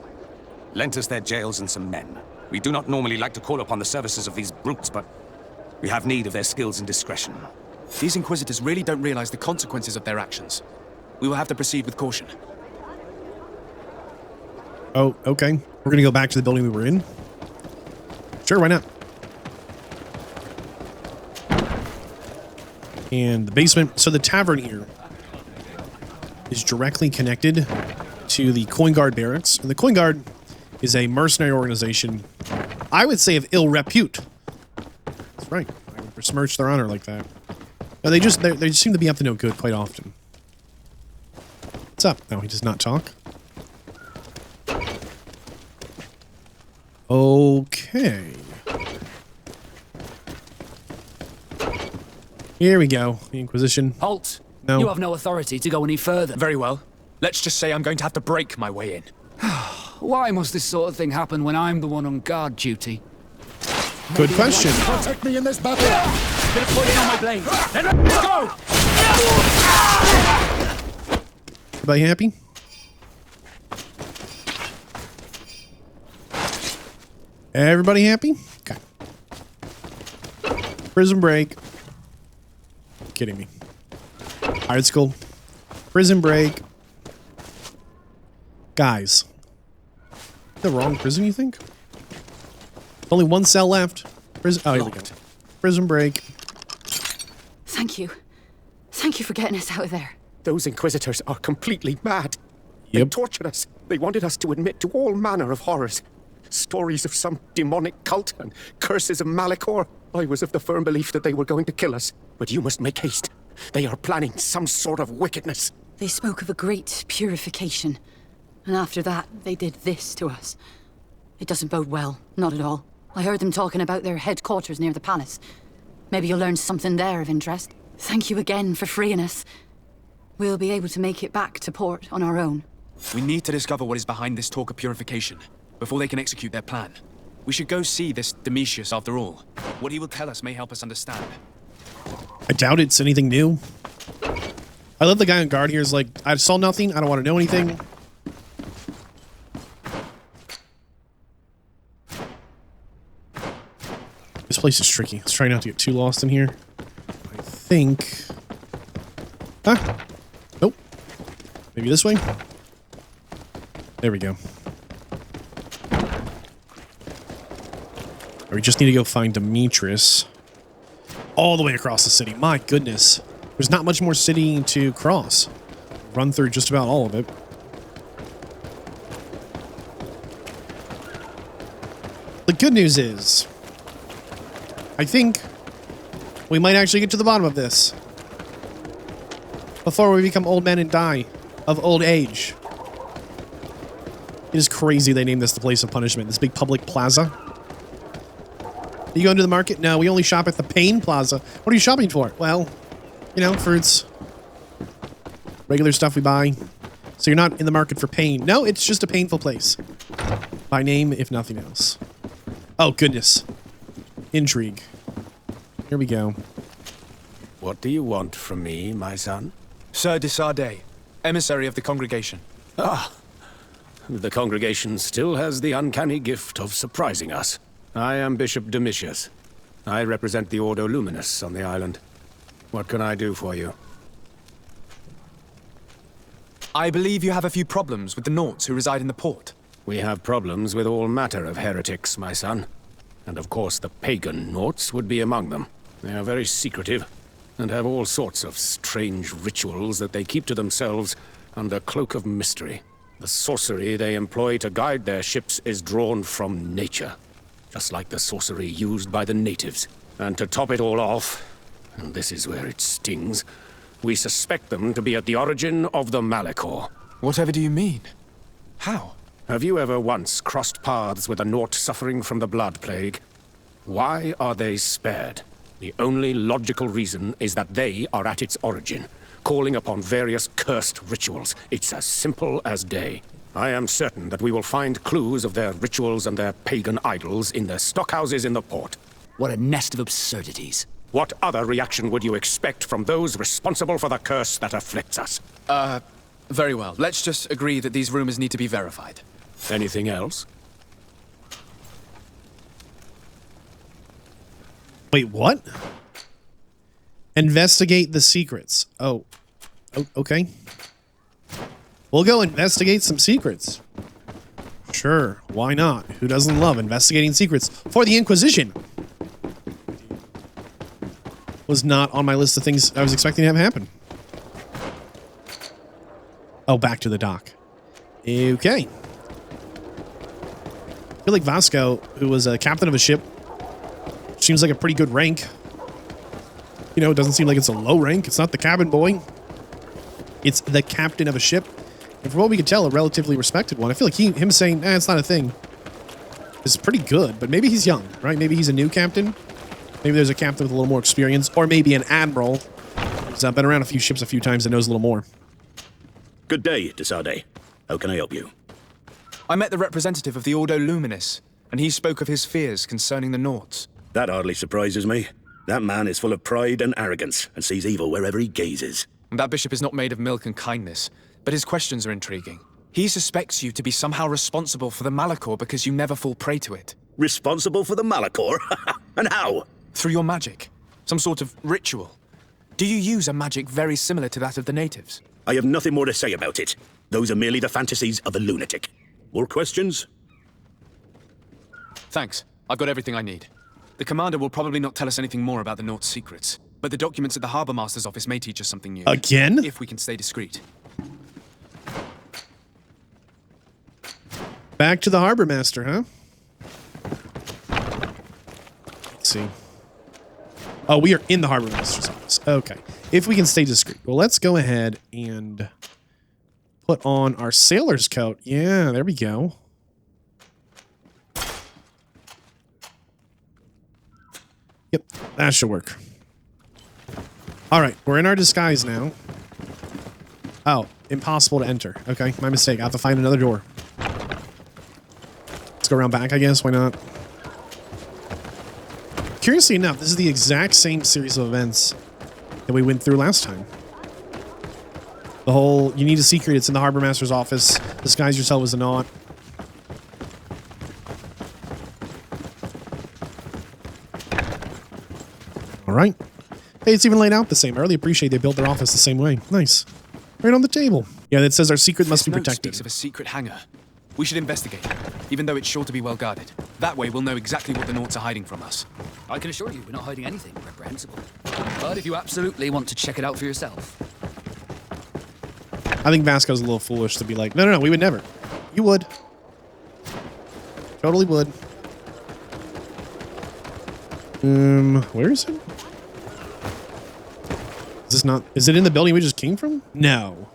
lent us their jails and some men. We do not normally like to call upon the services of these brutes, but we have need of their skills and discretion. These Inquisitors really don't realize the consequences of their actions. We will have to proceed with caution. Oh, okay. We're gonna go back to the building we were in. Sure, why not? And the basement. So the tavern here is directly connected to the Coin Guard barracks. And the Coin Guard is a mercenary organization, I would say, of ill repute. That's right. I would besmirch their honor like that. No, they just seem to be up to no good quite often. What's up? No, he does not talk. Okay. Here we go. The Inquisition. Halt! No. You have no authority to go any further. Very well. Let's just say I'm going to have to break my way in. Why must this sort of thing happen when I'm the one on guard duty? Good question. Protect me in this battle. Gonna put it on my blade. Then let's go! Everybody happy? Everybody happy? Okay. Prison break. Kidding me. Pirate school. Prison break. Guys. The wrong prison, you think? Only one cell left. Prison. Oh, here we go. Prison break. Thank you. Thank you for getting us out of there. Those Inquisitors are completely mad. Yep. They tortured us. They wanted us to admit to all manner of horrors. Stories of some demonic cult and curses of Malachor. I was of the firm belief that they were going to kill us. But you must make haste. They are planning some sort of wickedness. They spoke of a great purification. And after that, they did this to us. It doesn't bode well. Not at all. I heard them talking about their headquarters near the palace. Maybe you'll learn something there of interest. Thank you again for freeing us. We'll be able to make it back to port on our own. We need to discover what is behind this talk of purification before they can execute their plan. We should go see this Domitius after all. What he will tell us may help us understand. I doubt it's anything new. I love the guy on guard here is like, I saw nothing. I don't want to know anything. This place is tricky. Let's try not to get too lost in here. I think... Ah! Nope. Maybe this way? There we go. Or we just need to go find Demetrius. All the way across the city. My goodness. There's not much more city to cross. Run through just about all of it. The good news is, I think we might actually get to the bottom of this before we become old men and die of old age. It is crazy they named this the place of punishment. This big public plaza. You go into the market? No, we only shop at the Pain Plaza. What are you shopping for? Well, you know, fruits. Regular stuff we buy. So you're not in the market for pain. No, it's just a painful place. By name, if nothing else. Oh, goodness. Intrigue. Here we go. What do you want from me, my son? Sir de Sardet, emissary of the congregation. Ah, the congregation still has the uncanny gift of surprising us. I am Bishop Domitius. I represent the Ordo Luminous on the island. What can I do for you? I believe you have a few problems with the Nauts who reside in the port. We have problems with all matter of heretics, my son. And of course the pagan Nauts would be among them. They are very secretive, and have all sorts of strange rituals that they keep to themselves under cloak of mystery. The sorcery they employ to guide their ships is drawn from nature, just like the sorcery used by the natives. And to top it all off, and this is where it stings, we suspect them to be at the origin of the Malachor. Whatever do you mean? How? Have you ever once crossed paths with a Naut suffering from the blood plague? Why are they spared? The only logical reason is that they are at its origin, calling upon various cursed rituals. It's as simple as day. I am certain that we will find clues of their rituals and their pagan idols in their stockhouses in the port. What a nest of absurdities. What other reaction would you expect from those responsible for the curse that afflicts us? Very well. Let's just agree that these rumors need to be verified. Anything else? Wait, what? Investigate the secrets. Oh, okay. We'll go investigate some secrets. Sure, why not? Who doesn't love investigating secrets for the Inquisition? was not on my list of things I was expecting to have happen. Oh, back to the dock. Okay. I feel like Vasco, who was a captain of a ship, seems like a pretty good rank. You know, it doesn't seem like it's a low rank. It's not the cabin boy. It's the captain of a ship. And from what we can tell, a relatively respected one. I feel like him saying, it's not a thing, is pretty good. But maybe he's young, right? Maybe he's a new captain. Maybe there's a captain with a little more experience. Or maybe an admiral who's been around a few ships a few times and knows a little more. Good day, Desade. How can I help you? I met the representative of the Ordo Luminis, and he spoke of his fears concerning the Nauts. That hardly surprises me. That man is full of pride and arrogance, and sees evil wherever he gazes. That bishop is not made of milk and kindness, but his questions are intriguing. He suspects you to be somehow responsible for the Malachor because you never fall prey to it. Responsible for the Malachor? And how? Through your magic. Some sort of ritual. Do you use a magic very similar to that of the natives? I have nothing more to say about it. Those are merely the fantasies of a lunatic. More questions? Thanks. I've got everything I need. The commander will probably not tell us anything more about the Naught's secrets, but the documents at the Harbour Master's office may teach us something new. Again? If we can stay discreet. Back to the Harbour Master, huh? Let's see. Oh, we are in the Harbour Master's office. Okay. If we can stay discreet. Well, let's go ahead and put on our sailor's coat. Yeah, there we go. Yep, that should work. All right, we're in our disguise now. Oh, impossible to enter. Okay, my mistake. I have to find another door. Let's go around back, I guess. Why not? Curiously enough, this is the exact same series of events that we went through last time. The whole, you need a secret, it's in the Harbour Master's office. Disguise yourself as a Naut. All right. Hey, it's even laid out the same. I really appreciate they built their office the same way. Nice. Right on the table. Yeah, that says our secret must be protected. Speaks of a secret hangar. We should investigate, even though it's sure to be well guarded. That way we'll know exactly what the Nauts are hiding from us. I can assure you we're not hiding anything reprehensible. But if you absolutely want to check it out for yourself. I think Vasco's a little foolish to be like, no, we would never. You would. Totally would. Where is it? Is this not... Is it in the building we just came from? No.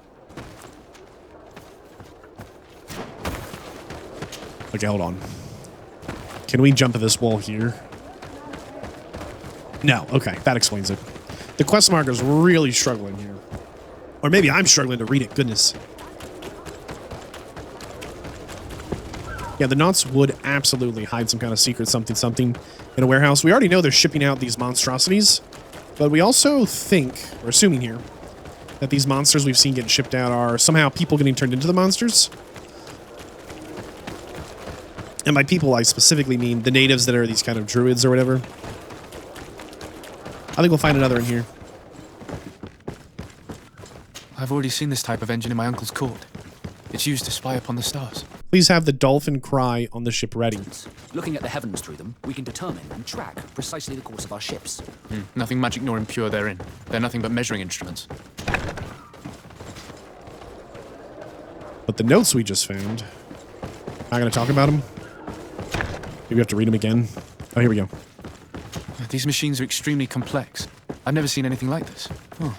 Okay, hold on. Can we jump to this wall here? No. Okay, that explains it. The quest marker's really struggling here. Or maybe I'm struggling to read it. Goodness. Yeah, the Nauts would absolutely hide some kind of secret something in a warehouse. We already know they're shipping out these monstrosities, but we also think, we're assuming here, that these monsters we've seen getting shipped out are somehow people getting turned into the monsters. And by people, I specifically mean the natives that are these kind of druids or whatever. I think we'll find another in here. I've already seen this type of engine in my uncle's court. It's used to spy upon the stars. Please have the dolphin cry on the ship ready. Looking at the heavens through them, we can determine and track precisely the course of our ships. Nothing magic nor impure therein. They're nothing but measuring instruments. But the notes we just found... Not going to talk about them? Maybe we have to read them again. Oh, here we go. These machines are extremely complex. I've never seen anything like this. Oh.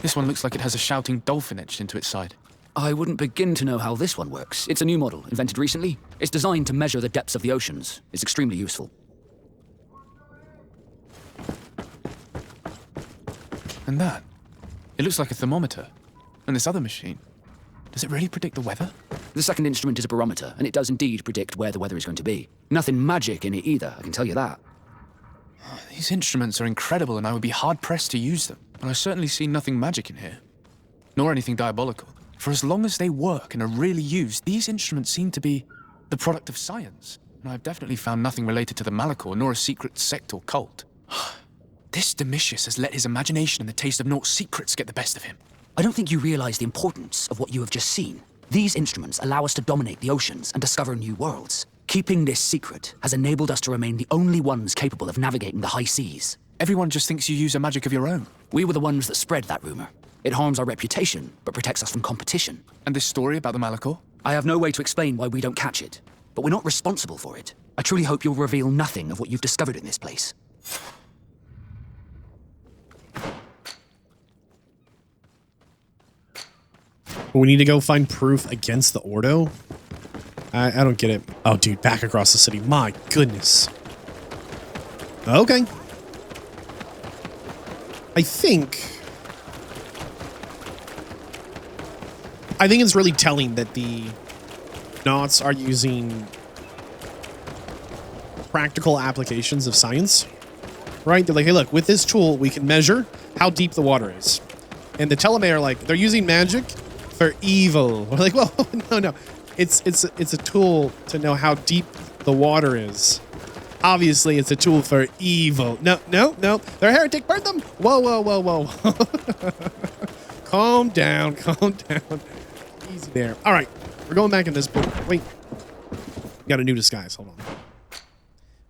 This one looks like it has a shouting dolphin etched into its side. I wouldn't begin to know how this one works. It's a new model, invented recently. It's designed to measure the depths of the oceans. It's extremely useful. And that? It looks like a thermometer. And this other machine, does it really predict the weather? The second instrument is a barometer, and it does indeed predict where the weather is going to be. Nothing magic in it either, I can tell you that. These instruments are incredible, and I would be hard-pressed to use them. But I certainly see nothing magic in here. Nor anything diabolical. For as long as they work and are really used, these instruments seem to be the product of science. And I've definitely found nothing related to the Malachor, nor a secret sect or cult. This Domitius has let his imagination and the taste of Naught's secrets get the best of him. I don't think you realize the importance of what you have just seen. These instruments allow us to dominate the oceans and discover new worlds. Keeping this secret has enabled us to remain the only ones capable of navigating the high seas. Everyone just thinks you use a magic of your own. We were the ones that spread that rumor. It harms our reputation, but protects us from competition. And this story about the Malachor? I have no way to explain why we don't catch it, but we're not responsible for it. I truly hope you'll reveal nothing of what you've discovered in this place. We need to go find proof against the Ordo? I don't get it. Oh, dude, back across the city. My goodness. Okay. I think it's really telling that the Nauts are using practical applications of science, right? They're like, hey, look, with this tool, we can measure how deep the water is. And the Teleme are like, they're using magic for evil. We're like, well, no. It's a tool to know how deep the water is. Obviously, it's a tool for evil. No. They're a heretic. Burn them. Whoa. Calm down. Easy there. All right. We're going back in this book. Wait. Got a new disguise. Hold on.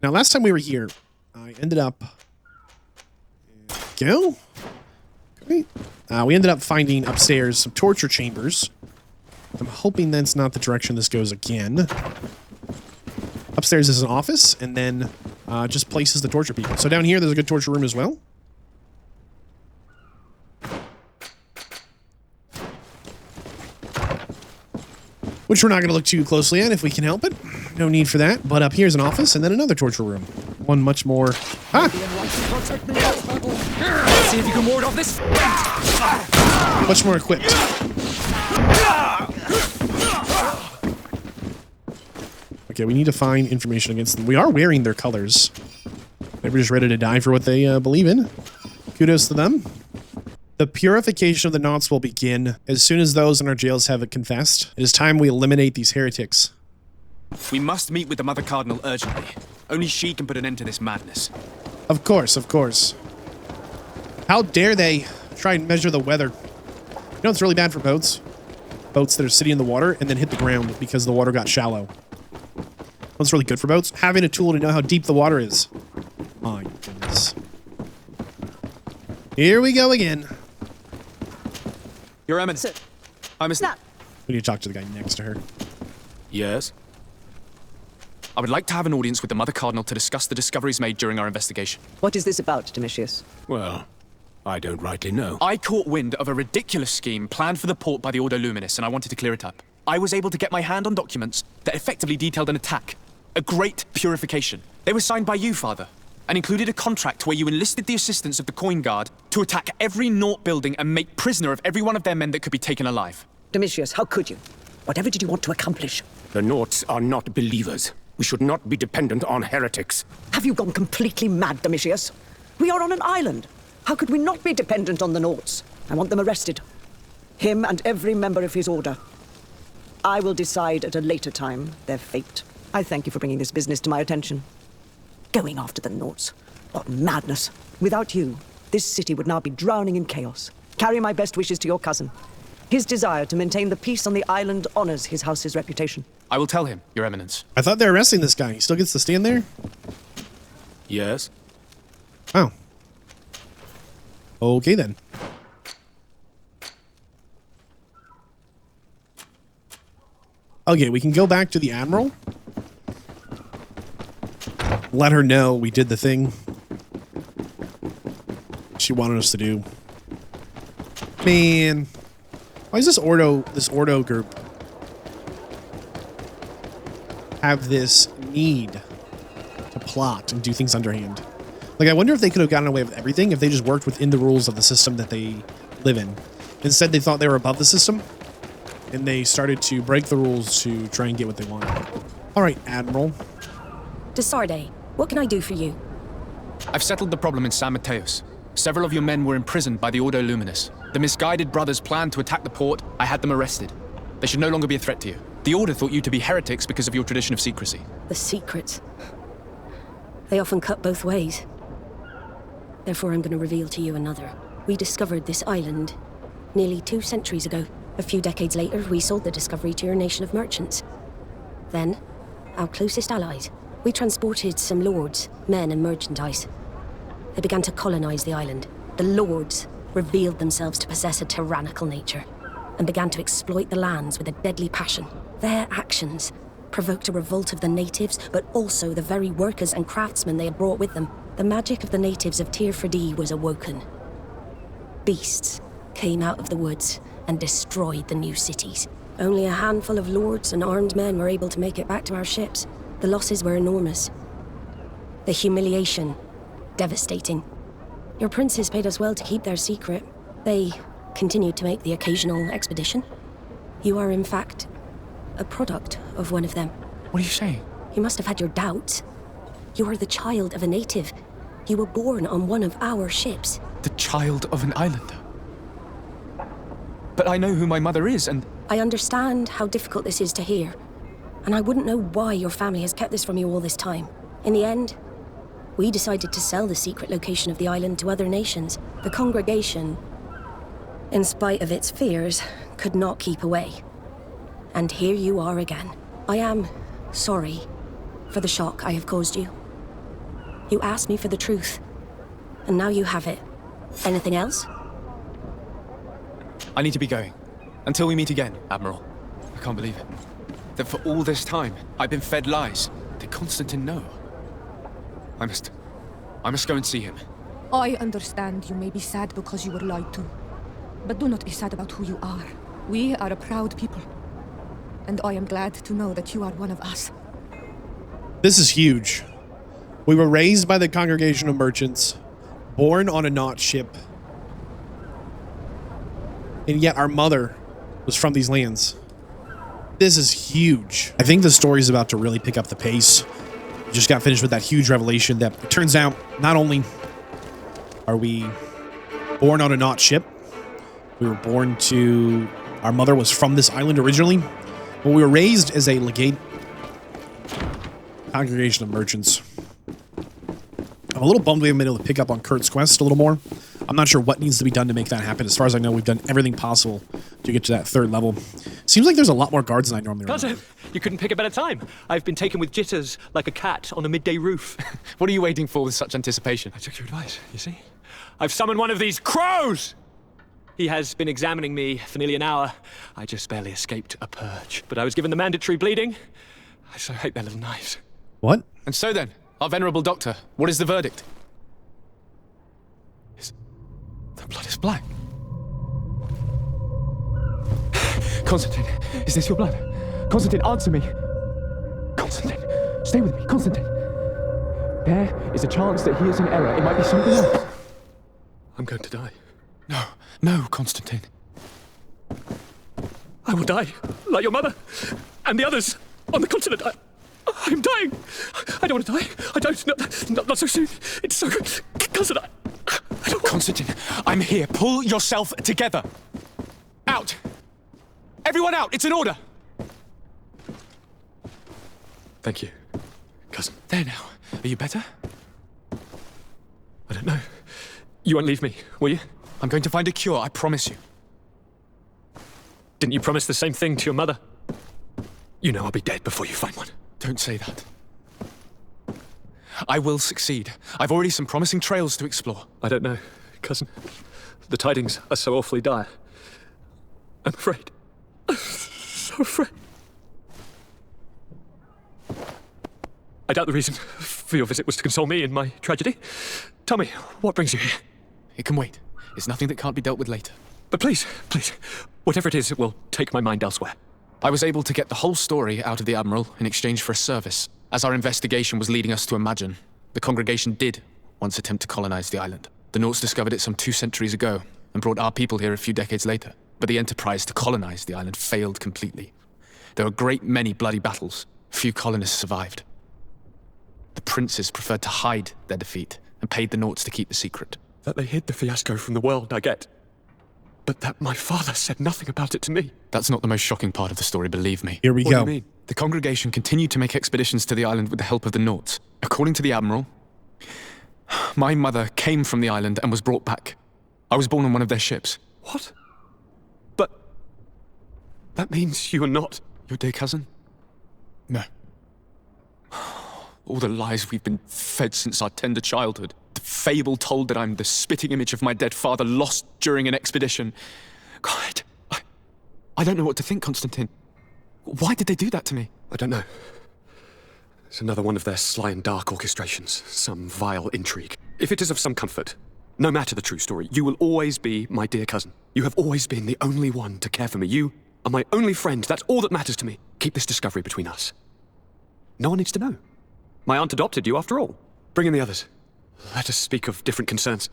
Now, last time we were here, I ended up... Go? Great. We ended up finding upstairs some torture chambers. I'm hoping that's not the direction this goes again. Upstairs is an office, and then just places to torture people. So down here, there's a good torture room as well. Which we're not going to look too closely at if we can help it. No need for that. But up here's an office, and then another torture room. One much more... Let's see if you can ward off this. Much more equipped. Okay, we need to find information against them. We are wearing their colors. They're just ready to die for what they believe in. Kudos to them. The purification of the Nauts will begin as soon as those in our jails have it confessed. It is time we eliminate these heretics. We must meet with the Mother Cardinal urgently. Only she can put an end to this madness. Of course. How dare they try and measure the weather? You know, it's really bad for boats. Boats that are sitting in the water and then hit the ground because the water got shallow. What's really good for boats? Having a tool to know how deep the water is. My goodness. Here we go again. Your Eminence. I must... We need to talk to the guy next to her. Yes? I would like to have an audience with the Mother Cardinal to discuss the discoveries made during our investigation. What is this about, Domitius? Well, I don't rightly know. I caught wind of a ridiculous scheme planned for the port by the Ordo Luminis, and I wanted to clear it up. I was able to get my hand on documents that effectively detailed an attack. A great purification. They were signed by you, Father, and included a contract where you enlisted the assistance of the Coin Guard to attack every Naut building and make prisoner of every one of their men that could be taken alive. Domitius, how could you? Whatever did you want to accomplish? The Nauts are not believers. We should not be dependent on heretics. Have you gone completely mad, Domitius? We are on an island. How could we not be dependent on the Nauts? I want them arrested. Him and every member of his order. I will decide at a later time their fate. I thank you for bringing this business to my attention. Going after the Nauts. What madness. Without you, this city would now be drowning in chaos. Carry my best wishes to your cousin. His desire to maintain the peace on the island honors his house's reputation. I will tell him, Your Eminence. I thought they were arresting this guy. He still gets to stand there? Yes. Oh. Okay, then. Okay, we can go back to the Admiral. Let her know we did the thing she wanted us to do. Man. Why does this Ordo group have this need to plot and do things underhand? Like, I wonder if they could have gotten away with everything if they just worked within the rules of the system that they live in. Instead, they thought they were above the system, and they started to break the rules to try and get what they wanted. All right, Admiral. Desarde, what can I do for you? I've settled the problem in San Mateus. Several of your men were imprisoned by the Ordo Luminis. The misguided brothers planned to attack the port. I had them arrested. They should no longer be a threat to you. The Order thought you to be heretics because of your tradition of secrecy. The secrets. They often cut both ways. Therefore, I'm going to reveal to you another. We discovered this island nearly 2 centuries ago. A few decades later, we sold the discovery to your nation of merchants. Then, our closest allies. We transported some lords, men, and merchandise. They began to colonize the island. The lords revealed themselves to possess a tyrannical nature and began to exploit the lands with a deadly passion. Their actions provoked a revolt of the natives, but also the very workers and craftsmen they had brought with them. The magic of the natives of Tir Fadi was awoken. Beasts came out of the woods and destroyed the new cities. Only a handful of lords and armed men were able to make it back to our ships. The losses were enormous. The humiliation, devastating. Your princes paid us well to keep their secret. They continued to make the occasional expedition. You are, in fact, a product of one of them. What are you saying? You must have had your doubts. You are the child of a native. You were born on one of our ships. The child of an islander? But I know who my mother is, and... I understand how difficult this is to hear, and I wouldn't know why your family has kept this from you all this time. In the end, we decided to sell the secret location of the island to other nations. The congregation, in spite of its fears, could not keep away. And here you are again. I am sorry for the shock I have caused you. You asked me for the truth, and now you have it. Anything else? I need to be going. Until we meet again, Admiral. I can't believe it. That for all this time, I've been fed lies. Did Constantine know? I must go and see him. I understand you may be sad because you were lied to. But do not be sad about who you are. We are a proud people. And I am glad to know that you are one of us. This is huge. We were raised by the Congregation of Merchants, born on a Knot ship, and yet our mother was from these lands. This is huge. I think the story is about to really pick up the pace. We just got finished with that huge revelation that it turns out not only are we born on a Knot ship, we were born to... Our mother was from this island originally, but we were raised as a legate Congregation of Merchants. I'm a little bummed we haven't been able to pick up on Kurt's quest a little more. I'm not sure what needs to be done to make that happen. As far as I know, we've done everything possible to get to that third level. Seems like there's a lot more guards than I normally remember. Cousin, you couldn't pick a better time. I've been taken with jitters like a cat on a midday roof. What are you waiting for with such anticipation? I took your advice, you see? I've summoned one of these crows! He has been examining me for nearly an hour. I just barely escaped a purge. But I was given the mandatory bleeding. I so hate their little knives. What? And so then, our venerable doctor, what is the verdict? The blood is black. Constantine, is this your blood? Constantine, answer me. Constantine, stay with me. Constantine. There is a chance that he is in error. It might be something else. I'm going to die. No, Constantine. I will die, like your mother and the others on the continent. I'm dying. I don't want to die. I don't. Not so soon. It's so good. Cousin, I don't want... Constantine, I'm here. Pull yourself together. Out. Everyone out. It's an order. Thank you, cousin. There now. Are you better? I don't know. You won't leave me, will you? I'm going to find a cure, I promise you. Didn't you promise the same thing to your mother? You know I'll be dead before you find one. Don't say that. I will succeed. I've already some promising trails to explore. I don't know, cousin. The tidings are so awfully dire. I'm afraid. So afraid. I doubt the reason for your visit was to console me in my tragedy. Tell me, what brings you here? It can wait. It's nothing that can't be dealt with later. But please, whatever it is, it will take my mind elsewhere. I was able to get the whole story out of the Admiral in exchange for a service. As our investigation was leading us to imagine, the congregation did once attempt to colonize the island. The Norts discovered it some 2 centuries ago and brought our people here a few decades later. But the enterprise to colonize the island failed completely. There were a great many bloody battles. Few colonists survived. The princes preferred to hide their defeat and paid the Norts to keep the secret. That they hid the fiasco from the world, I get. But that my father said nothing about it to me. That's not the most shocking part of the story, believe me. Here we go. What do you mean? The congregation continued to make expeditions to the island with the help of the Norts. According to the Admiral, my mother came from the island and was brought back. I was born on one of their ships. What? But that means you are not your dear cousin? No. All the lies we've been fed since our tender childhood. the fable told that I'm the spitting image of my dead father lost during an expedition. God, I don't know what to think, Constantine. Why did they do that to me? I don't know. It's another one of their sly and dark orchestrations. Some vile intrigue. If it is of some comfort, no matter the true story, you will always be my dear cousin. You have always been the only one to care for me. You are my only friend. That's all that matters to me. Keep this discovery between us. No one needs to know. My aunt adopted you after all. Bring in the others. Let us speak of different concerns.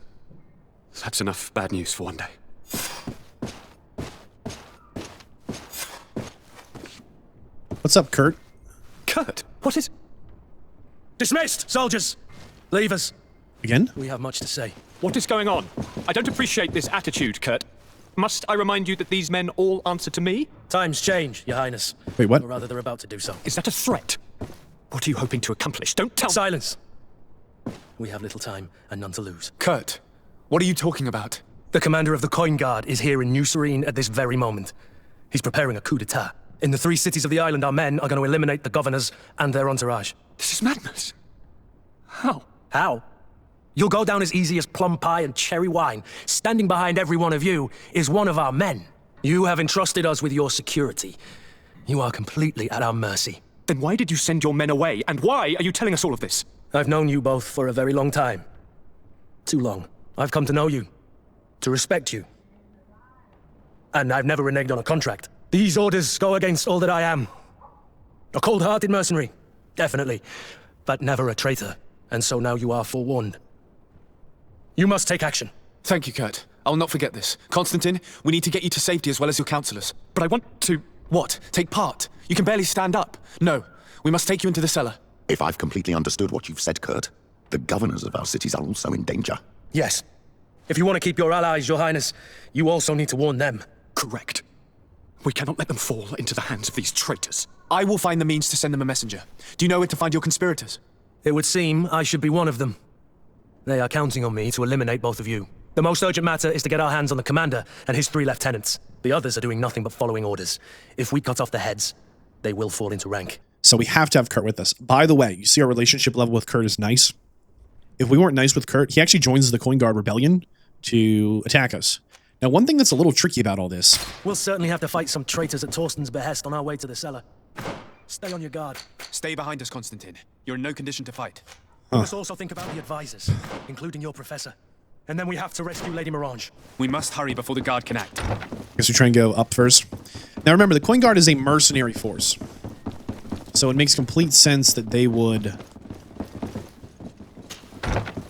That's enough bad news for one day. What's up, Kurt? Kurt, what is... Dismissed, soldiers! Leave us. Again? We have much to say. What is going on? I don't appreciate this attitude, Kurt. Must I remind you that these men all answer to me? Times change, Your Highness. Wait, what? Or rather, they're about to do so. Is that a threat? What are you hoping to accomplish? Don't tell... Silence! We have little time and none to lose. Kurt, what are you talking about? The commander of the Coin Guard is here in New Serene at this very moment. He's preparing a coup d'etat. In the 3 cities of the island, our men are going to eliminate the governors and their entourage. This is madness. How? How? You'll go down as easy as plum pie and cherry wine. Standing behind every one of you is one of our men. You have entrusted us with your security. You are completely at our mercy. Then why did you send your men away? And why are you telling us all of this? I've known you both for a very long time. Too long. I've come to know you. To respect you. And I've never reneged on a contract. These orders go against all that I am. A cold-hearted mercenary, definitely, but never a traitor. And so now you are forewarned. You must take action. Thank you, Kurt. I'll not forget this. Constantine, we need to get you to safety as well as your counselors. But I want to... What? Take part? You can barely stand up. No, we must take you into the cellar. If I've completely understood what you've said, Kurt, the governors of our cities are also in danger. Yes. If you want to keep your allies, Your Highness, you also need to warn them. Correct. We cannot let them fall into the hands of these traitors. I will find the means to send them a messenger. Do you know where to find your conspirators? It would seem I should be one of them. They are counting on me to eliminate both of you. The most urgent matter is to get our hands on the commander and his 3 lieutenants. The others are doing nothing but following orders. If we cut off their heads, they will fall into rank. So we have to have Kurt with us. By the way, you see our relationship level with Kurt is nice. If we weren't nice with Kurt, he actually joins the Coin Guard Rebellion to attack us. Now, one thing that's a little tricky about all this... We'll certainly have to fight some traitors at Torsten's behest on our way to the cellar. Stay on your guard. Stay behind us, Constantine. You're in no condition to fight. We must also think about the advisors, including your professor. And then we have to rescue Lady Mirange. We must hurry before the guard can act. Guess we try and go up first. Now remember, the Coin Guard is a mercenary force. So it makes complete sense that they would...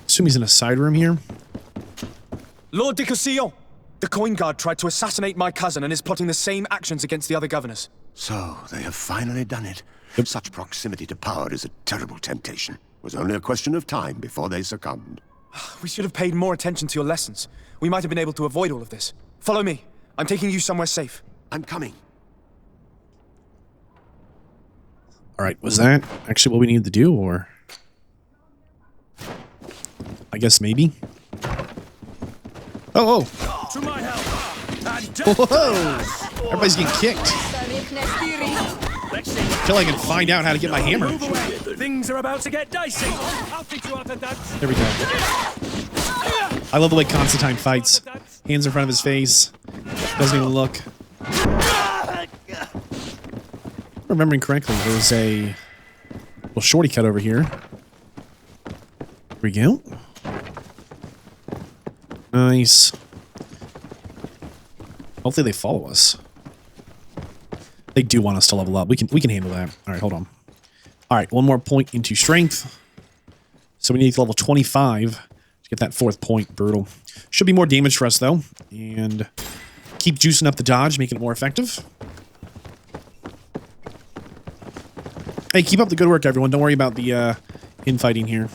Assume he's in a side room here. Lord de Cossillon! The Coin Guard tried to assassinate my cousin and is plotting the same actions against the other governors. So, they have finally done it. Such proximity to power is a terrible temptation. It was only a question of time before they succumbed. We should have paid more attention to your lessons. We might have been able to avoid all of this. Follow me. I'm taking you somewhere safe. I'm coming. Alright, was that actually what we needed to do, or... I guess maybe? Oh, oh! To my help! Whoa! Everybody's getting kicked. I feel like I can find out how to get my hammer. Things are about to get dicey. I'll teach you how to dance. There we go. I love the way Constantine fights. Hands in front of his face. Doesn't even look. Remembering correctly, there's a little shorty cut over here. Here we go. Nice. Hopefully they follow us. They do want us to level up. We can handle that. All right, hold on. All right, one more point into strength. So we need to level 25 to get that 4th point. Brutal. Should be more damage for us, though. And keep juicing up the dodge, making it more effective. Hey, keep up the good work, everyone. Don't worry about the infighting here.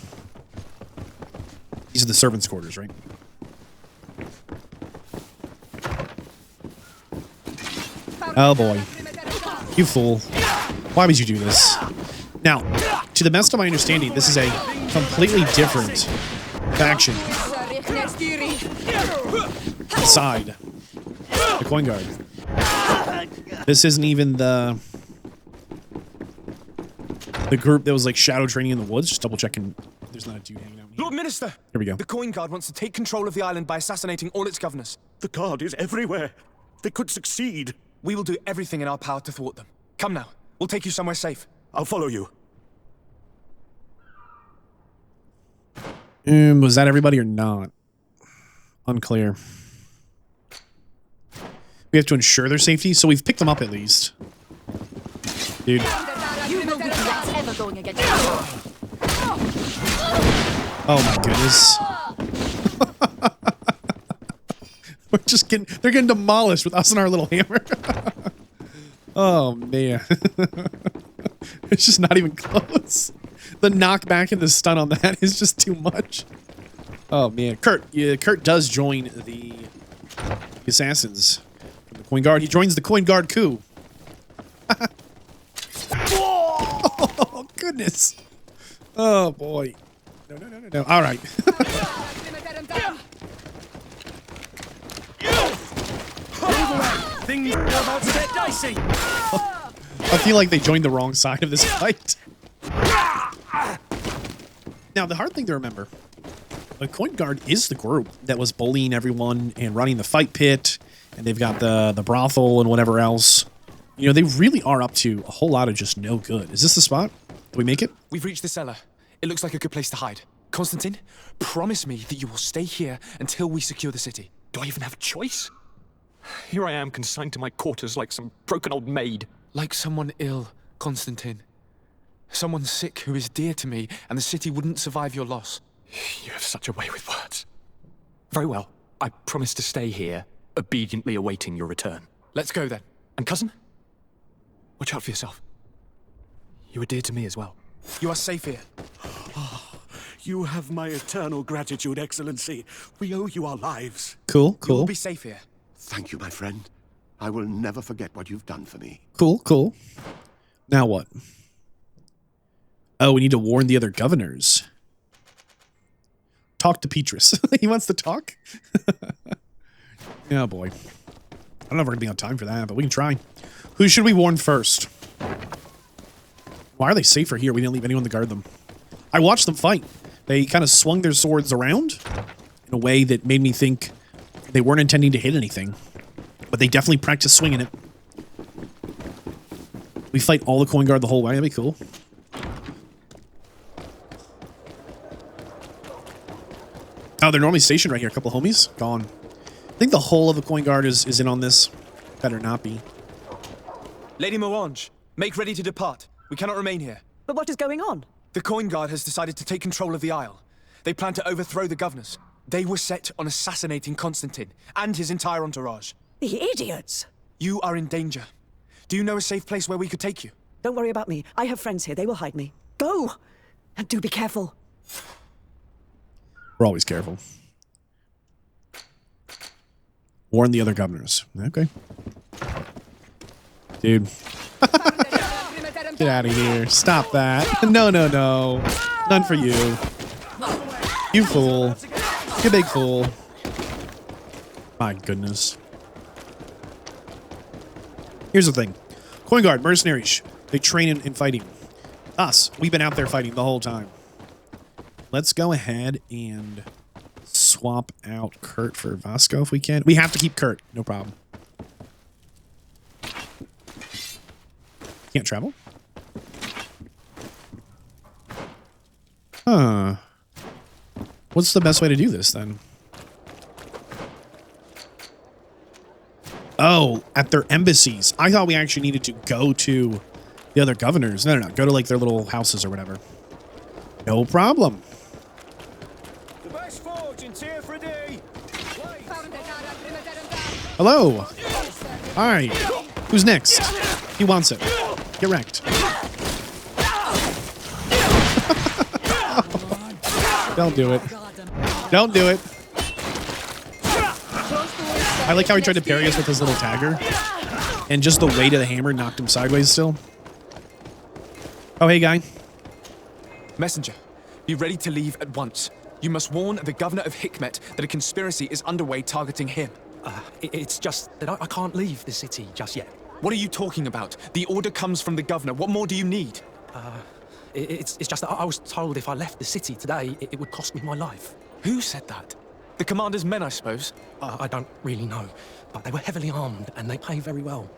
These are the servants' quarters, right? Oh, boy. You fool. Why would you do this? Now, to the best of my understanding, this is a completely different faction side. The Coin Guard. This isn't even the group that was like shadow training in the woods. Just double checking there's not a dude hanging out here. Lord Minister! Here we go. The Coin Guard wants to take control of the island by assassinating all its governors. The Guard is everywhere. They could succeed. We will do everything in our power to thwart them. Come now. We'll take you somewhere safe. I'll follow you. Was that everybody or not? Unclear. We have to ensure their safety, so we've picked them up at least. Dude. You know good that's ever going against you. Oh my goodness. We're just they're getting demolished with us and our little hammer. Oh man. It's just not even close. The knockback and the stun on that is just too much. Oh man. Kurt does join the assassins from the Coin Guard. He joins the Coin Guard coup. Oh goodness. Oh boy. No. All right. Things are about to get dicey. I feel like they joined the wrong side of this fight. Now, the hard thing to remember, the Coin Guard is the group that was bullying everyone and running the fight pit, and they've got the brothel and whatever else. You know, they really are up to a whole lot of just no good. Is this the spot? Do we make it? We've reached the cellar. It looks like a good place to hide. Constantine, promise me that you will stay here until we secure the city. Do I even have a choice? Here I am, consigned to my quarters like some broken old maid. Like someone ill, Constantine. Someone sick who is dear to me, and the city wouldn't survive your loss. You have such a way with words. Very well. I promise to stay here, obediently awaiting your return. Let's go then. And cousin? Watch out for yourself. You were dear to me as well. You are safe here. You have my eternal gratitude, Excellency. We owe you our lives. Cool. You will be safe here. Thank you, my friend. I will never forget what you've done for me. Cool. Now what? Oh, we need to warn the other governors. Talk to Petrus. He wants to talk? Oh, boy. I don't know if we're going to be on time for that, but we can try. Who should we warn first? Why are they safer here? We didn't leave anyone to guard them. I watched them fight. They kind of swung their swords around in a way that made me think they weren't intending to hit anything. But they definitely practiced swinging it. We fight all the Coin Guard the whole way. That'd be cool. Oh, they're normally stationed right here. A couple of homies. Gone. I think the whole of the Coin Guard is in on this. Better not be. Lady Morange, make ready to depart. We cannot remain here. But what is going on? The Coin Guard has decided to take control of the Isle. They plan to overthrow the governors. They were set on assassinating Constantine and his entire entourage. The idiots! You are in danger. Do you know a safe place where we could take you? Don't worry about me. I have friends here. They will hide me. Go! And do be careful. We're always careful. Warn the other governors. Okay. Dude. Get out of here. Stop that. No. None for you. You fool. You big fool. My goodness. Here's the thing. Coin Guard, mercenaries. They train in fighting. Us, we've been out there fighting the whole time. Let's go ahead and swap out Kurt for Vasco if we can. We have to keep Kurt. No problem. Can't travel? Huh. What's the best way to do this then? Oh, at their embassies. I thought we actually needed to go to the other governors. No. Go to like their little houses or whatever. No problem. The best fortune's here for a day. Hello. Hi. Who's next? He wants it. Get wrecked. Don't do it. Don't do it. I like how he tried to parry us with his little tagger. And just the weight of the hammer knocked him sideways still. Oh, hey, guy. Messenger, be ready to leave at once. You must warn the governor of Hikmet that a conspiracy is underway targeting him. It's just that I can't leave the city just yet. What are you talking about? The order comes from the governor. What more do you need? It's just that I was told if I left the city today, it would cost me my life. Who said that? The commander's men, I suppose? I don't really know, but they were heavily armed and they pay very well.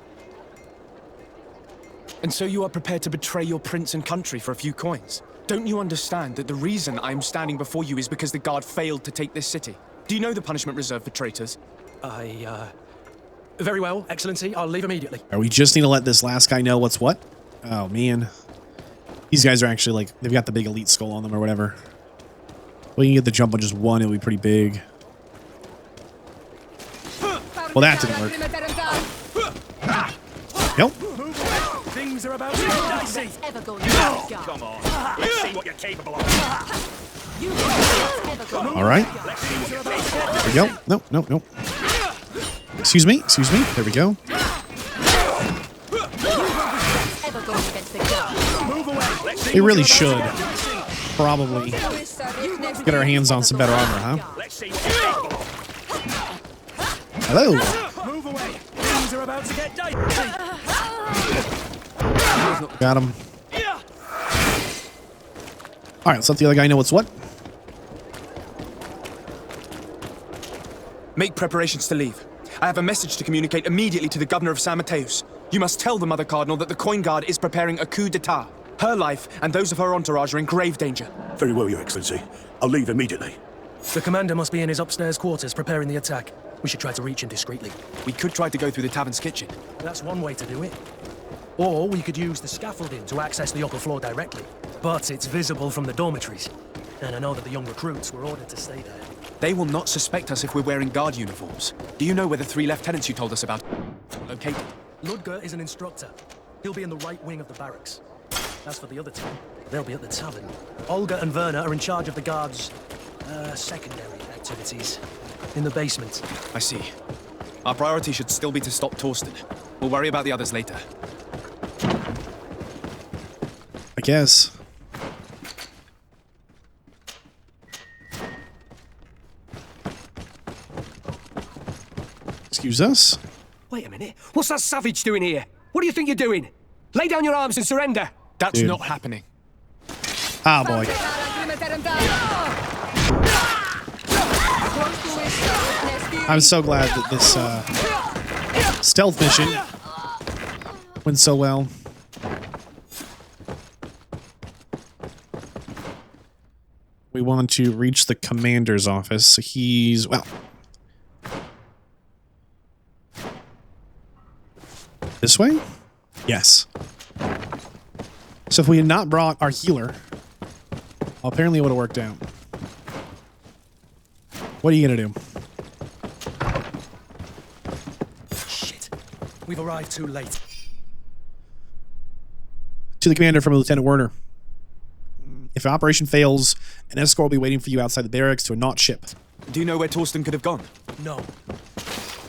And so you are prepared to betray your prince and country for a few coins? Don't you understand that the reason I am standing before you is because the guard failed to take this city? Do you know the punishment reserved for traitors? Very well, Excellency. I'll leave immediately. We just need to let this last guy know what's what. Oh, man. These guys are actually, like, they've got the big elite skull on them or whatever. We can get the jump on just one, it'll be pretty big. Well, that didn't work. Nope. Things are about to get dicey. Come on. Let's see what you're capable of. All right. There we go. Nope, nope, nope. Excuse me. Excuse me. There we go. They really should probably get our hands on some better armor, huh? Hello. Move away. Things are about to get dicey. Got him. All right, let's let the other guy know what's what. Make preparations to leave. I have a message to communicate immediately to the governor of San Mateus. You must tell the Mother Cardinal that the Coin Guard is preparing a coup d'etat. Her life and those of her entourage are in grave danger. Very well, Your Excellency. I'll leave immediately. The commander must be in his upstairs quarters preparing the attack. We should try to reach him discreetly. We could try to go through the tavern's kitchen. That's one way to do it. Or we could use the scaffolding to access the upper floor directly. But it's visible from the dormitories. And I know that the young recruits were ordered to stay there. They will not suspect us if we're wearing guard uniforms. Do you know where the 3 lieutenants you told us about are located? Ludger is an instructor. He'll be in the right wing of the barracks. As for the other 2, they'll be at the tavern. Olga and Werner are in charge of the guards' secondary activities in the basement. I see. Our priority should still be to stop Torsten. We'll worry about the others later. I guess. Excuse us? Wait a minute. What's that savage doing here? What do you think you're doing? Lay down your arms and surrender. That's Dude. not happening. Ah, boy. I'm so glad that this stealth mission went so well. We want to reach the commander's office. He's, well, this way? Yes. So if we had not brought our healer, well, apparently it would have worked out. What are you going to do? Shit. We've arrived too late. To the commander from Lieutenant Werner. If an operation fails, an escort will be waiting for you outside the barracks to a Naut ship. Do you know where Torsten could have gone? No.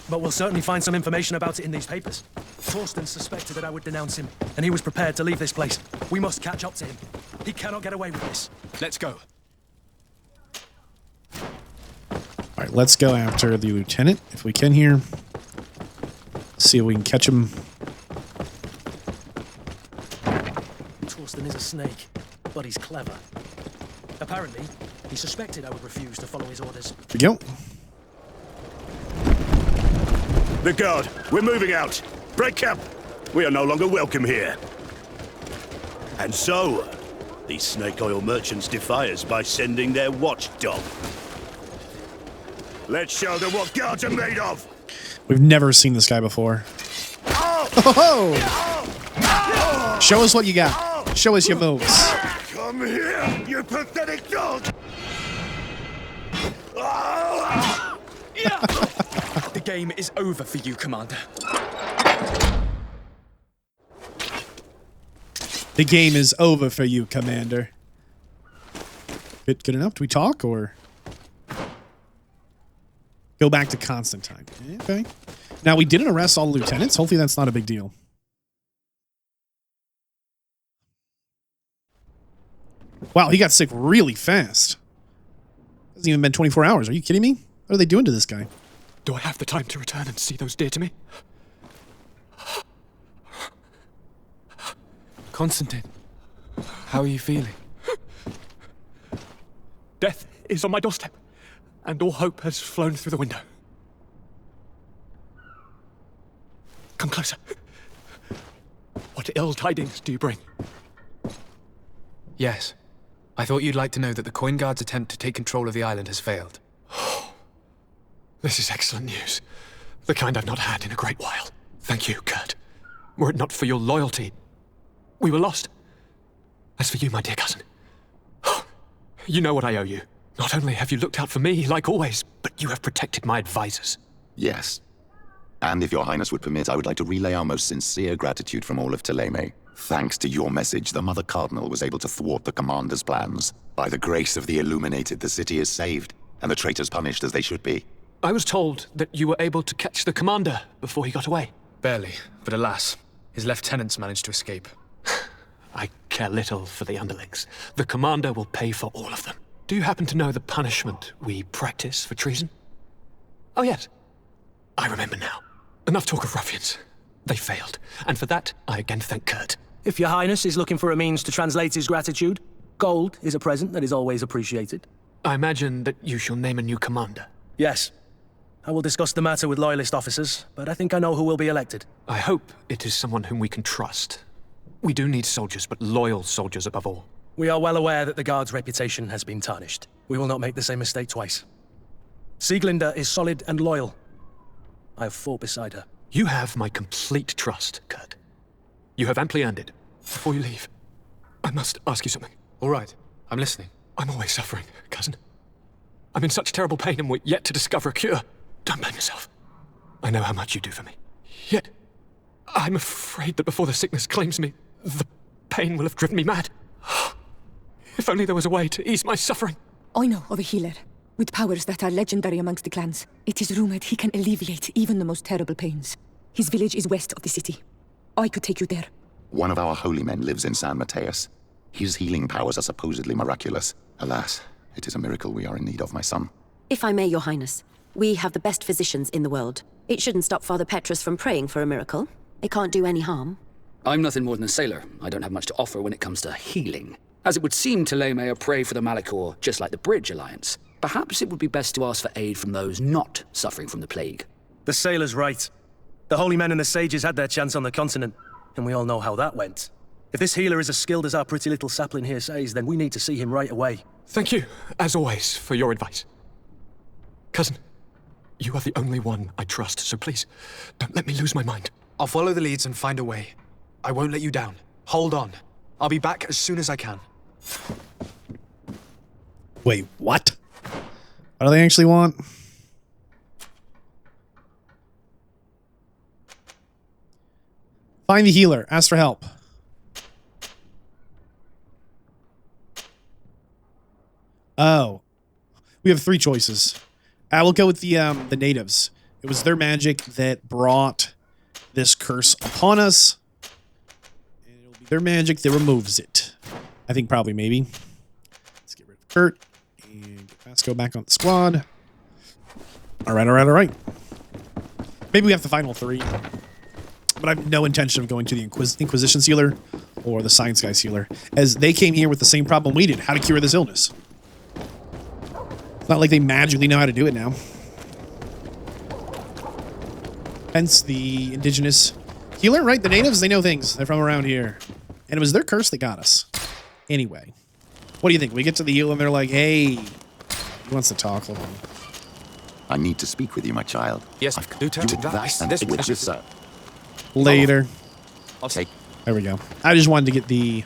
But we'll certainly find some information about it in these papers. Torsten suspected that I would denounce him, and he was prepared to leave this place. We must catch up to him. He cannot get away with this. Let's go. All right, let's go after the lieutenant, if we can here. See if we can catch him. Torsten is a snake, but he's clever. Apparently, he suspected I would refuse to follow his orders. Here we go. The guard, we're moving out. Break camp. We are no longer welcome here. And so, these snake oil merchants defy us by sending their watchdog. Let's show them what guards are made of. We've never seen this guy before. Oh! Show us what you got. Show us your moves. Come here, you pathetic dog! The game is over for you, Commander. The game is over for you, Commander. Good enough? Do we talk, or go back to Constantine? Okay. Now, we didn't arrest all the lieutenants. Hopefully that's not a big deal. Wow, he got sick really fast. Hasn't even been 24 hours. Are you kidding me? What are they doing to this guy? Do I have the time to return and see those dear to me? Constantine. How are you feeling? Death is on my doorstep, and all hope has flown through the window. Come closer. What ill tidings do you bring? Yes. I thought you'd like to know that the Coin Guard's attempt to take control of the island has failed. This is excellent news. The kind I've not had in a great while. Thank you, Kurt. Were it not for your loyalty, we were lost. As for you, my dear cousin, you know what I owe you. Not only have you looked out for me, like always, but you have protected my advisors. Yes. And if your highness would permit, I would like to relay our most sincere gratitude from all of Thélème. Thanks to your message, the Mother Cardinal was able to thwart the commander's plans. By the grace of the Illuminated, the city is saved, and the traitors punished as they should be. I was told that you were able to catch the commander before he got away. Barely, but alas, his lieutenants managed to escape. I care little for the underlings. The commander will pay for all of them. Do you happen to know the punishment we practice for treason? Oh yes, I remember now. Enough talk of ruffians. They failed, and for that, I again thank Kurt. If your highness is looking for a means to translate his gratitude, gold is a present that is always appreciated. I imagine that you shall name a new commander. Yes. I will discuss the matter with loyalist officers, but I think I know who will be elected. I hope it is someone whom we can trust. We do need soldiers, but loyal soldiers above all. We are well aware that the Guard's reputation has been tarnished. We will not make the same mistake twice. Sieglinde is solid and loyal. I have fought beside her. You have my complete trust, Kurt. You have amply earned it. Before you leave, I must ask you something. All right, I'm listening. I'm always suffering, cousin. I'm in such terrible pain and we're yet to discover a cure. Don't blame yourself. I know how much you do for me. Yet, I'm afraid that before the sickness claims me, the pain will have driven me mad. If only there was a way to ease my suffering. I know of a healer, with powers that are legendary amongst the clans. It is rumored he can alleviate even the most terrible pains. His village is west of the city. I could take you there. One of our holy men lives in San Mateus. His healing powers are supposedly miraculous. Alas, it is a miracle we are in need of, my son. If I may, your highness, we have the best physicians in the world. It shouldn't stop Father Petrus from praying for a miracle. It can't do any harm. I'm nothing more than a sailor. I don't have much to offer when it comes to healing. As it would seem Thélème are prey for the Malachor, just like the Bridge Alliance. Perhaps it would be best to ask for aid from those not suffering from the plague. The sailor's right. The holy men and the sages had their chance on the continent, and we all know how that went. If this healer is as skilled as our pretty little sapling here says, then we need to see him right away. Thank you, as always, for your advice. Cousin, you are the only one I trust, so please, don't let me lose my mind. I'll follow the leads and find a way. I won't let you down. Hold on. I'll be back as soon as I can. Wait, what? What do they actually want? Find the healer. Ask for help. Oh. We have three choices. I will go with the natives. It was their magic that brought this curse upon us. And it'll be their magic that removes it. I think probably maybe. Let's get rid of Kurt. And get Vasco back on the squad. Alright. Maybe we have to final three. But I have no intention of going to the Inquisition Sealer or the Science Guy Sealer, as they came here with the same problem we did, how to cure this illness. It's not like they magically know how to do it now. Hence the indigenous healer, right? The natives, they know things. They're from around here. And it was their curse that got us. Anyway, what do you think? We get to the healer and they're like, hey, he wants to talk. Hold on. I need to speak with you, my child. Yes, do tell me that. And with this, sir. Later. I'll take. There we go. I just wanted to get the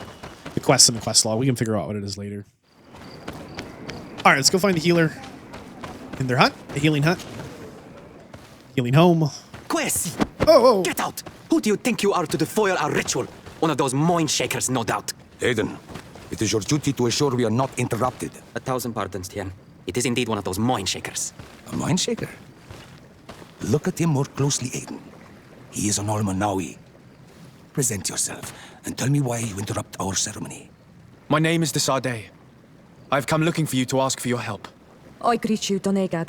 quest and the quest log. We can figure out what it is later. All right, let's go find the healer in their hut, the healing hut, healing home. Quest! Oh! Get out! Who do you think you are to defoil our ritual? One of those mind shakers, no doubt. Aiden, it is your duty to assure we are not interrupted. 1,000 pardons, Tien. It is indeed one of those mind shakers. A mind shaker? Look at him more closely, Aiden. He is an Almanawi. Present yourself and tell me why you interrupt our ceremony. My name is Desade. I've come looking for you to ask for your help. I greet you, Donegad.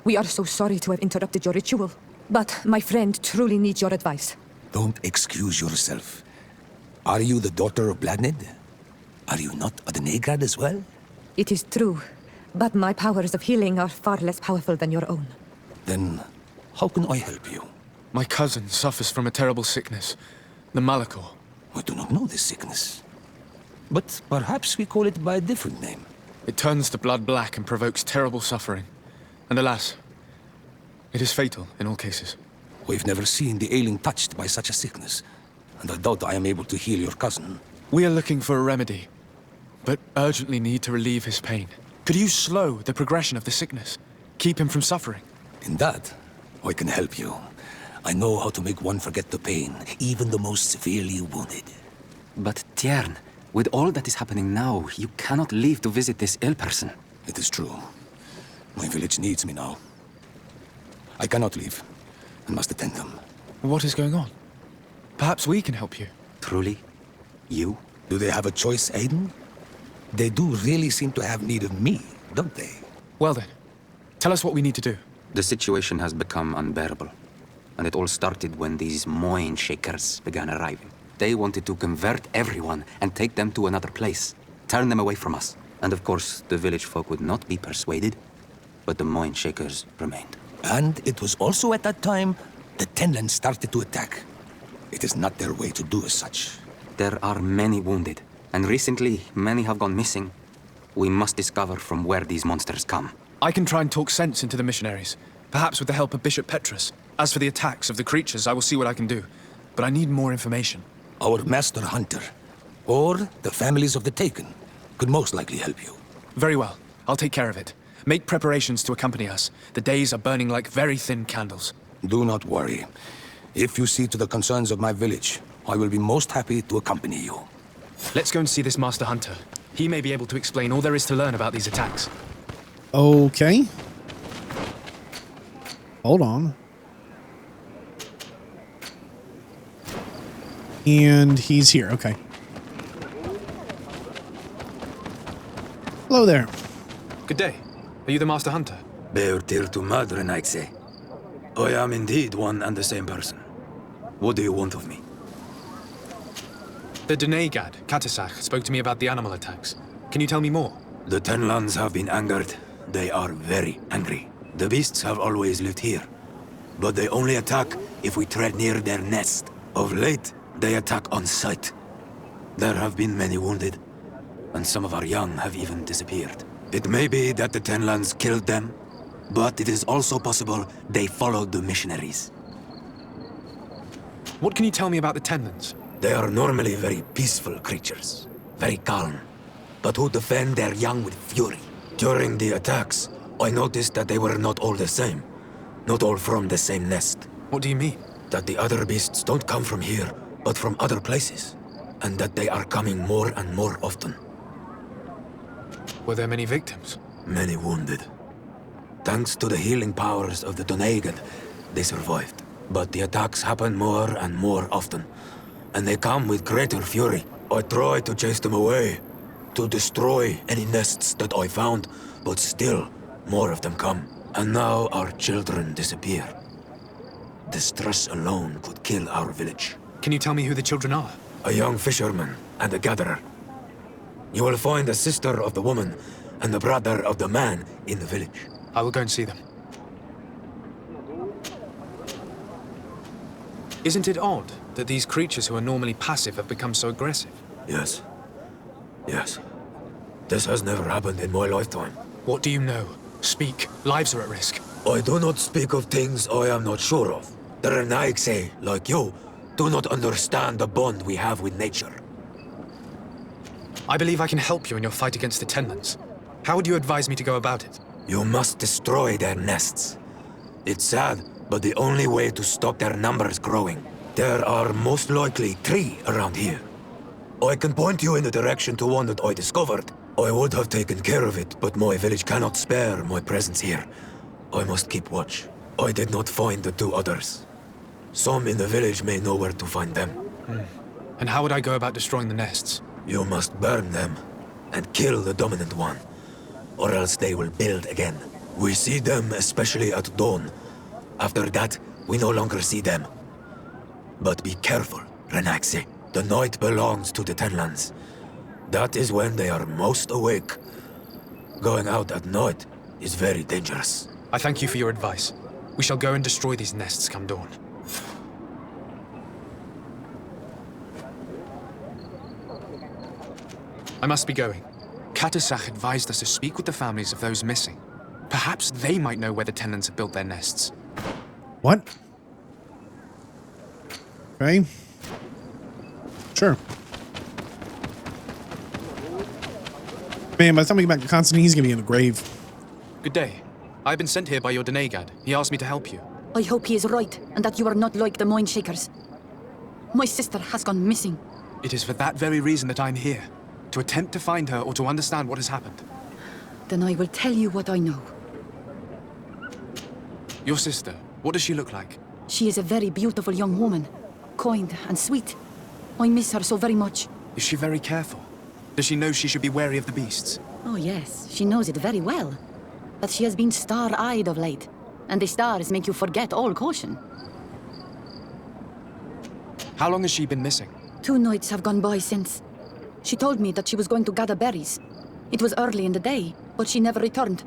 We are so sorry to have interrupted your ritual. But my friend truly needs your advice. Don't excuse yourself. Are you the daughter of Bladnid? Are you not a Denegrad as well? It is true, but my powers of healing are far less powerful than your own. Then, how can I help you? My cousin suffers from a terrible sickness, the Malachor. I do not know this sickness. But perhaps we call it by a different name. It turns the blood black and provokes terrible suffering. And alas, it is fatal in all cases. We've never seen the ailing touched by such a sickness, and I doubt I am able to heal your cousin. We are looking for a remedy, but urgently need to relieve his pain. Could you slow the progression of the sickness? Keep him from suffering? In that, I can help you. I know how to make one forget the pain, even the most severely wounded. But Tiern, with all that is happening now, you cannot leave to visit this ill person. It is true. My village needs me now. I cannot leave. I must attend them. What is going on? Perhaps we can help you. Truly? You? Do they have a choice, Aiden? They do really seem to have need of me, don't they? Well then, tell us what we need to do. The situation has become unbearable. And it all started when these Moin Shakers began arriving. They wanted to convert everyone and take them to another place. Turn them away from us. And of course, the village folk would not be persuaded. But the Moin Shakers remained. And it was also at that time the Tenlands started to attack. It is not their way to do as such. There are many wounded, and recently many have gone missing. We must discover from where these monsters come. I can try and talk sense into the missionaries, perhaps with the help of Bishop Petrus. As for the attacks of the creatures, I will see what I can do. But I need more information. Our master hunter, or the families of the Taken, could most likely help you. Very well. I'll take care of it. Make preparations to accompany us. The days are burning like very thin candles. Do not worry. If you see to the concerns of my village, I will be most happy to accompany you. Let's go and see this Master Hunter. He may be able to explain all there is to learn about these attacks. Okay. Hold on. And he's here. Okay. Hello there. Good day. Are you the Master Hunter? Bear tir to madren, I'd say. I am indeed one and the same person. What do you want of me? The Denegad, Katasach, spoke to me about the animal attacks. Can you tell me more? The Tenlands have been angered. They are very angry. The beasts have always lived here. But they only attack if we tread near their nest. Of late, they attack on sight. There have been many wounded, and some of our young have even disappeared. It may be that the Tenlands killed them, but it is also possible they followed the missionaries. What can you tell me about the Tenlands? They are normally very peaceful creatures, very calm, but who defend their young with fury. During the attacks, I noticed that they were not all the same. Not all from the same nest. What do you mean? That the other beasts don't come from here, but from other places. And that they are coming more and more often. Were there many victims? Many wounded. Thanks to the healing powers of the Donegad, they survived. But the attacks happen more and more often. And they come with greater fury. I try to chase them away, to destroy any nests that I found, but still, more of them come. And now our children disappear. The stress alone could kill our village. Can you tell me who the children are? A young fisherman and a gatherer. You will find the sister of the woman and the brother of the man in the village. I will go and see them. Isn't it odd that these creatures who are normally passive have become so aggressive? Yes. Yes. This has never happened in my lifetime. What do you know? Speak. Lives are at risk. I do not speak of things I am not sure of. The Renaigse, like you, do not understand the bond we have with nature. I believe I can help you in your fight against the Tenlands. How would you advise me to go about it? You must destroy their nests. It's sad, but the only way to stop their numbers growing. There are most likely 3 around here. I can point you in the direction to one that I discovered. I would have taken care of it, but my village cannot spare my presence here. I must keep watch. I did not find the 2 others. Some in the village may know where to find them. And how would I go about destroying the nests? You must burn them and kill the dominant one, or else they will build again. We see them especially at dawn. After that, we no longer see them. But be careful, Renaigse. The night belongs to the Tenlands. That is when they are most awake. Going out at night is very dangerous. I thank you for your advice. We shall go and destroy these nests come dawn. I must be going. Katasach advised us to speak with the families of those missing. Perhaps they might know where the tenants have built their nests. What? Okay. Sure. Man, by the time we get back to Constantine, he's gonna be in the grave. Good day. I've been sent here by your Denegad. He asked me to help you. I hope he is right, and that you are not like the Mindshakers. My sister has gone missing. It is for that very reason that I'm here. To attempt to find her or to understand what has happened. Then I will tell you what I know. Your sister, what does she look like? She is a very beautiful young woman. Kind and sweet. I miss her so very much. Is she very careful? Does she know she should be wary of the beasts? Oh yes, she knows it very well. But she has been star-eyed of late. And the stars make you forget all caution. How long has she been missing? 2 nights have gone by since. She told me that she was going to gather berries. It was early in the day, but she never returned.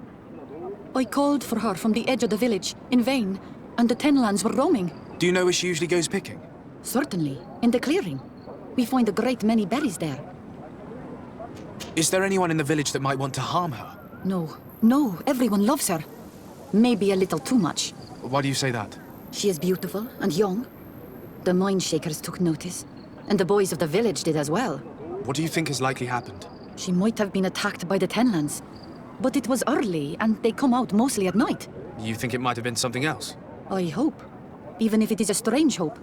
I called for her from the edge of the village, in vain, and the Tenlands were roaming. Do you know where she usually goes picking? Certainly, in the clearing. We find a great many berries there. Is there anyone in the village that might want to harm her? No, everyone loves her. Maybe a little too much. Why do you say that? She is beautiful and young. The Mindshakers took notice, and the boys of the village did as well. What do you think has likely happened? She might have been attacked by the Tenlands, but it was early, and they come out mostly at night. You think it might have been something else? I hope, even if it is a strange hope.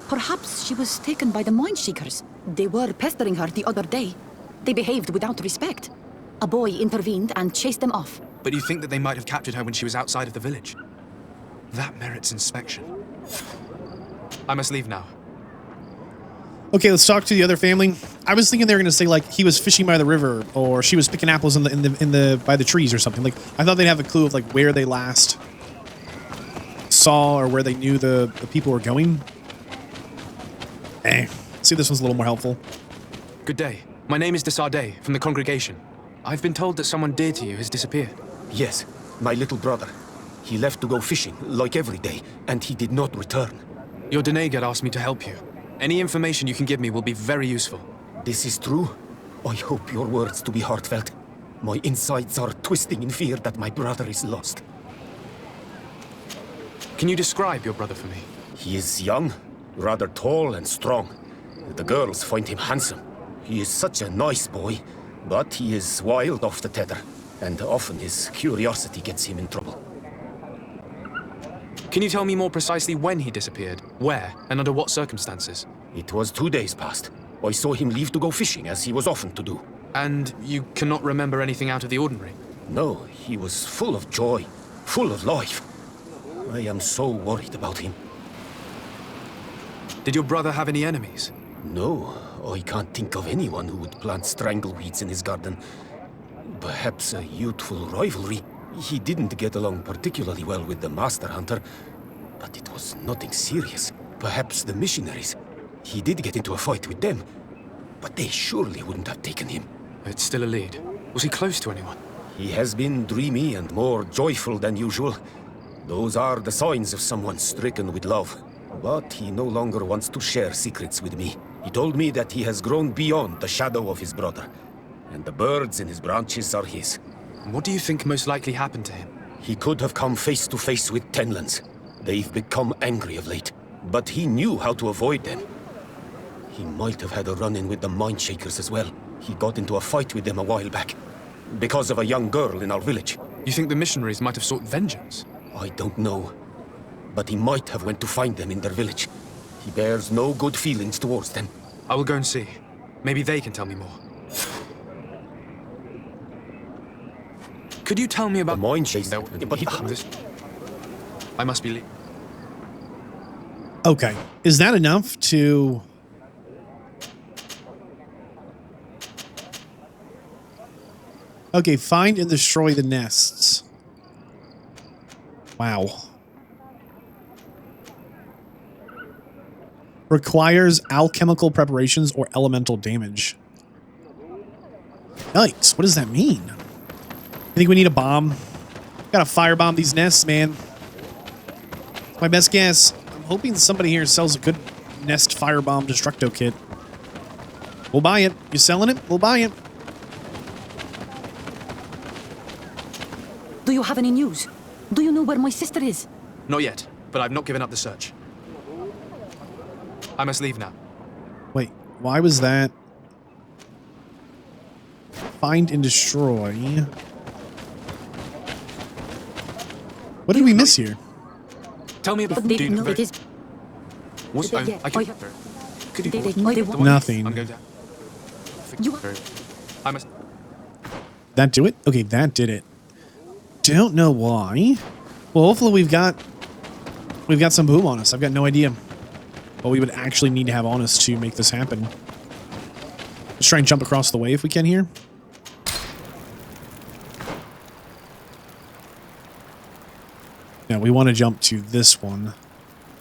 Perhaps she was taken by the Mindshakers. They were pestering her the other day. They behaved without respect. A boy intervened and chased them off. But you think that they might have captured her when she was outside of the village? That merits inspection. I must leave now. Okay, let's talk to the other family. I was thinking they were gonna say like he was fishing by the river, or she was picking apples in the by the trees or something. Like I thought they'd have a clue of like where they last saw or where they knew the people were going. See, this one's a little more helpful. Good day. My name is Desardet from the congregation. I've been told that someone dear to you has disappeared. Yes, my little brother. He left to go fishing, like every day, and he did not return. Your Denegad asked me to help you. Any information you can give me will be very useful. This is true? I hope your words to be heartfelt. My insides are twisting in fear that my brother is lost. Can you describe your brother for me? He is young, rather tall and strong. The girls find him handsome. He is such a nice boy, but he is wild off the tether, and often his curiosity gets him in trouble. Can you tell me more precisely when he disappeared, where, and under what circumstances? It was 2 days past. I saw him leave to go fishing, as he was often to do. And you cannot remember anything out of the ordinary? No, he was full of joy, full of life. I am so worried about him. Did your brother have any enemies? No, I can't think of anyone who would plant strangleweeds in his garden. Perhaps a youthful rivalry. He didn't get along particularly well with the Master Hunter, but it was nothing serious. Perhaps the missionaries. He did get into a fight with them, but they surely wouldn't have taken him. It's still a lead. Was he close to anyone? He has been dreamy and more joyful than usual. Those are the signs of someone stricken with love. But he no longer wants to share secrets with me. He told me that he has grown beyond the shadow of his brother, and the birds in his branches are his. What do you think most likely happened to him? He could have come face to face with Tenlands. They've become angry of late, but he knew how to avoid them. He might have had a run-in with the Mindshakers as well. He got into a fight with them a while back, because of a young girl in our village. You think the missionaries might have sought vengeance? I don't know, but he might have went to find them in their village. He bears no good feelings towards them. I will go and see. Maybe they can tell me more. Could you tell me about the Mindshakers? I must be. Okay, is that enough to? Okay, find and destroy the nests. Wow. Requires alchemical preparations or elemental damage. Yikes, what does that mean? I think we need a bomb. Gotta firebomb these nests, man. My best guess. I'm hoping somebody here sells a good nest firebomb destructo kit. We'll buy it. You selling it? We'll buy it. Do you have any news? Do you know where my sister is? Not yet, but I've not given up the search. I must leave now. Wait, why was that? Find and destroy. What did we miss here? Tell me about It is. What's I can Nothing. I'm going to. I must. That do it? Okay, that did it. Don't know why. Well, hopefully we've got some boom on us. I've got no idea what we would actually need to have on us to make this happen. Let's try and jump across the way if we can here. Now we want to jump to this one.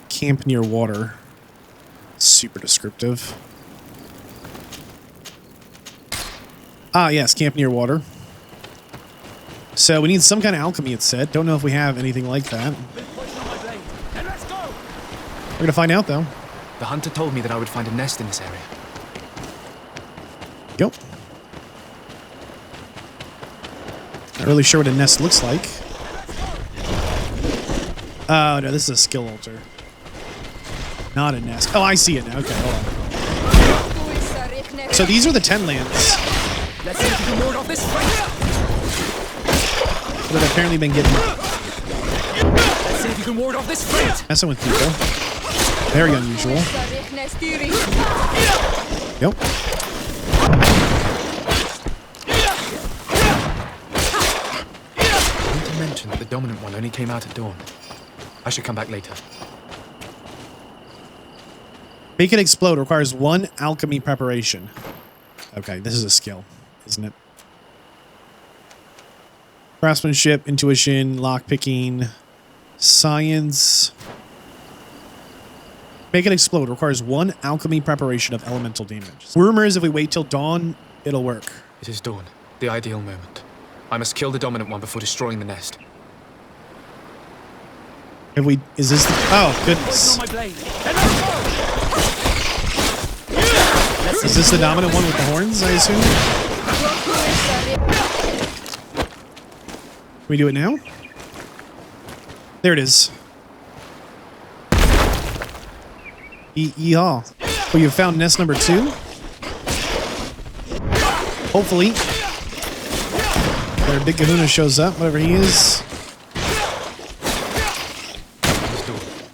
Camp near water. Super descriptive. Ah, yes, camp near water. So we need some kind of alchemy, it said. Don't know if we have anything like that. We're going to find out, though. The hunter told me that I would find a nest in this area. Go. Not really sure what a nest looks like. Oh, no, this is a skill altar. Not a nest. Oh, I see it now. Okay, hold on. So these are the 10 lands Let's see if you can ward off this fight. that have apparently been getting Let's see if you can ward off this fight. messing with people. Very unusual. Yep. I need to mention that the dominant one only came out at dawn. I should come back later. Make it explode requires 1 alchemy preparation. Okay, this is a skill, isn't it? Craftsmanship, intuition, lockpicking, science. Make it explode requires 1 alchemy preparation of elemental damage. Rumor is if we wait till dawn, it'll work. It is dawn, the ideal moment. I must kill the dominant one before destroying the nest. Have we? Is this? Oh goodness! Is this the dominant one with the horns? I assume. Can we do it now? There it is. Yeehaw! Well, you found nest number 2. Hopefully, their big kahuna shows up, whatever he is.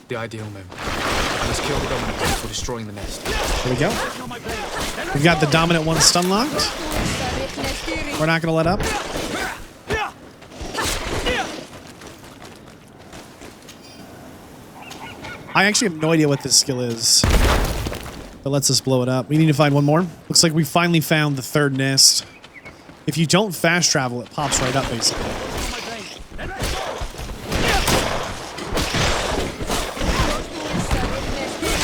The ideal moment. I must kill the dominant one before destroying the nest. There we go. We've got the dominant one stun locked. We're not going to let up. I actually have no idea what this skill is that lets us blow it up. We need to find one more. Looks like we finally found the 3rd nest. If you don't fast travel, it pops right up, basically.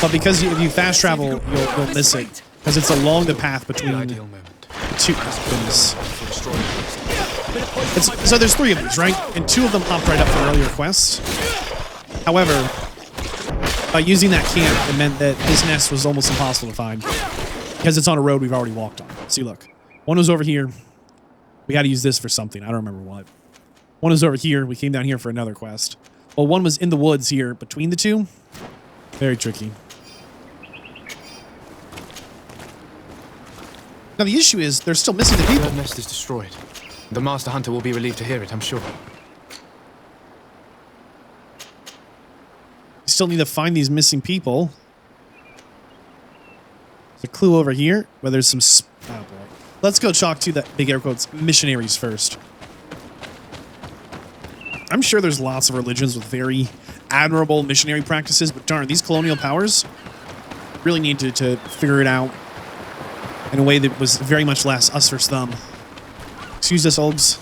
But because if you fast travel, you'll miss it. Because it's along the path between the 2 goodness. So there's 3 of these, right? And 2 of them popped right up from earlier quests. However, by using that camp, it meant that this nest was almost impossible to find. Because it's on a road we've already walked on. See, look. One was over here. We had to use this for something. I don't remember what. One was over here. We came down here for another quest. Well, one was in the woods here between the 2. Very tricky. Now, the issue is they're still missing the people. The nest is destroyed. The Master Hunter will be relieved to hear it, I'm sure. We still need to find these missing people. There's a clue over here where there's some... Oh, boy. Let's go talk to the, big air quotes, missionaries first. I'm sure there's lots of religions with very admirable missionary practices, but darn, these colonial powers really need to figure it out in a way that was very much less us versus them. Excuse us, Olbs.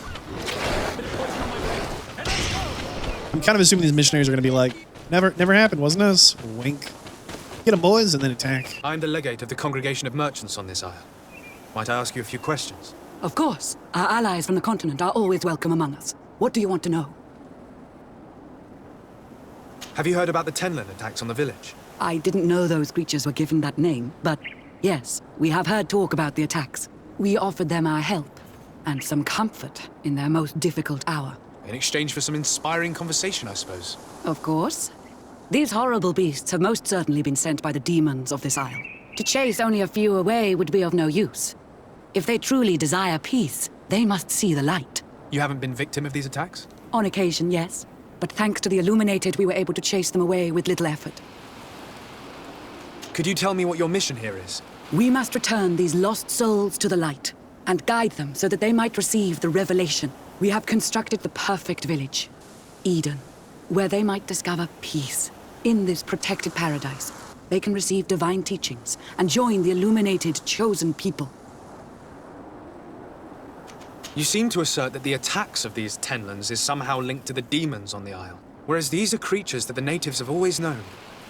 I'm kind of assuming these missionaries are going to be like, never happened, wasn't us? Wink. Get them, boys, and then attack. I'm the legate of the Congregation of Merchants on this isle. Might I ask you a few questions? Of course. Our allies from the continent are always welcome among us. What do you want to know? Have you heard about the Tenlin attacks on the village? I didn't know those creatures were given that name, but yes, we have heard talk about the attacks. We offered them our help and some comfort in their most difficult hour. In exchange for some inspiring conversation, I suppose. Of course. These horrible beasts have most certainly been sent by the demons of this isle. To chase only a few away would be of no use. If they truly desire peace, they must see the light. You haven't been victim of these attacks? On occasion, yes. But thanks to the Illuminated, we were able to chase them away with little effort. Could you tell me what your mission here is? We must return these lost souls to the light and guide them so that they might receive the revelation. We have constructed the perfect village, Eden, where they might discover peace. In this protected paradise, they can receive divine teachings and join the illuminated chosen people. You seem to assert that the attacks of these Tenlins is somehow linked to the demons on the isle, whereas these are creatures that the natives have always known.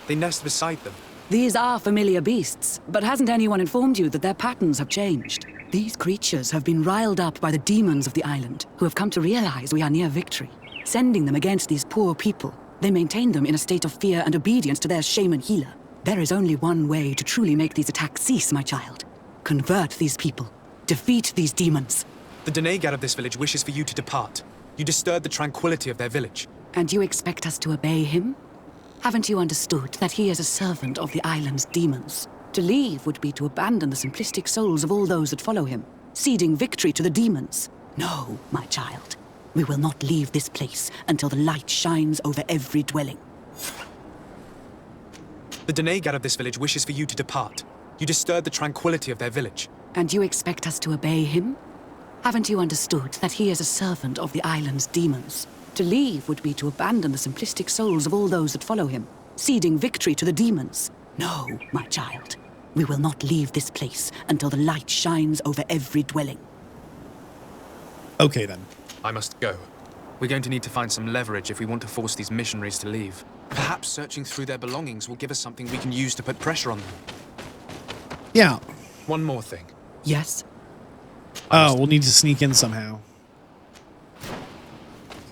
They nest beside them. These are familiar beasts, but hasn't anyone informed you that their patterns have changed? These creatures have been riled up by the demons of the island, who have come to realize we are near victory. Sending them against these poor people, they maintain them in a state of fear and obedience to their shaman healer. There is only one way to truly make these attacks cease, my child. Convert these people. Defeat these demons. The Denegad of this village wishes for you to depart. You disturb the tranquility of their village. And you expect us to obey him? Haven't you understood that he is a servant of the island's demons? To leave would be to abandon the simplistic souls of all those that follow him, ceding victory to the demons. No, my child. We will not leave this place until the light shines over every dwelling. The Denegad of this village wishes for you to depart. You disturb the tranquility of their village. And you expect us to obey him? Haven't you understood that he is a servant of the island's demons? To leave would be to abandon the simplistic souls of all those that follow him, ceding victory to the demons. No, my child. We will not leave this place until the light shines over every dwelling. Okay, then. I must go. We're going to need to find some leverage if we want to force these missionaries to leave. Perhaps searching through their belongings will give us something we can use to put pressure on them. Yeah. One more thing. Yes? Oh, we'll need to sneak in somehow.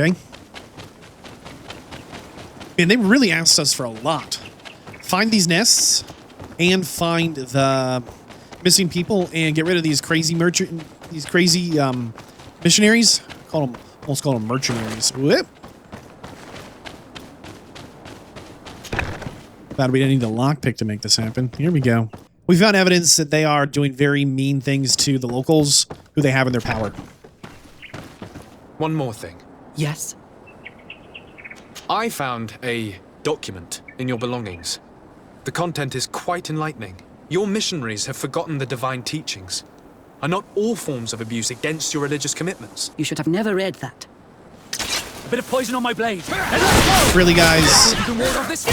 Okay. Man, they really asked us for a lot. Find these nests and find the missing people and get rid of these crazy missionaries. Almost call them mercenaries. Whoop. Glad we didn't need the lockpick to make this happen. Here we go. We found evidence that they are doing very mean things to the locals who they have in their power. One more thing. Yes? I found a document in your belongings. The content is quite enlightening. Your missionaries have forgotten the divine teachings. Are not all forms of abuse against your religious commitments? You should have never read that. A bit of poison on my blade. Really, guys? You can ward off this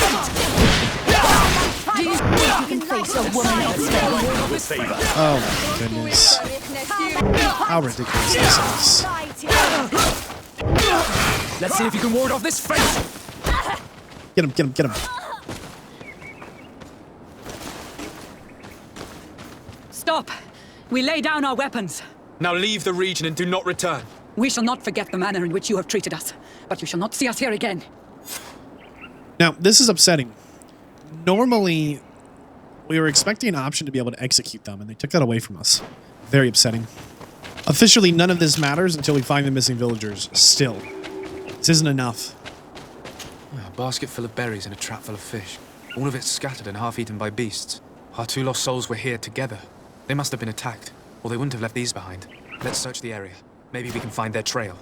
Do you think you can face a woman else? Oh my goodness. How ridiculous this is. Let's see if you can ward off this face. Get him, get him, get him. Stop! We lay down our weapons. Now leave the region and do not return. We shall not forget the manner in which you have treated us, but you shall not see us here again. Now, this is upsetting. Normally, we were expecting an option to be able to execute them, and they took that away from us. Very upsetting. Officially, none of this matters until we find the missing villagers. Still, this isn't enough. A basket full of berries and a trap full of fish. All of it scattered and half-eaten by beasts. Our two lost souls were here together. They must have been attacked, or they wouldn't have left these behind. Let's search the area. Maybe we can find their trail.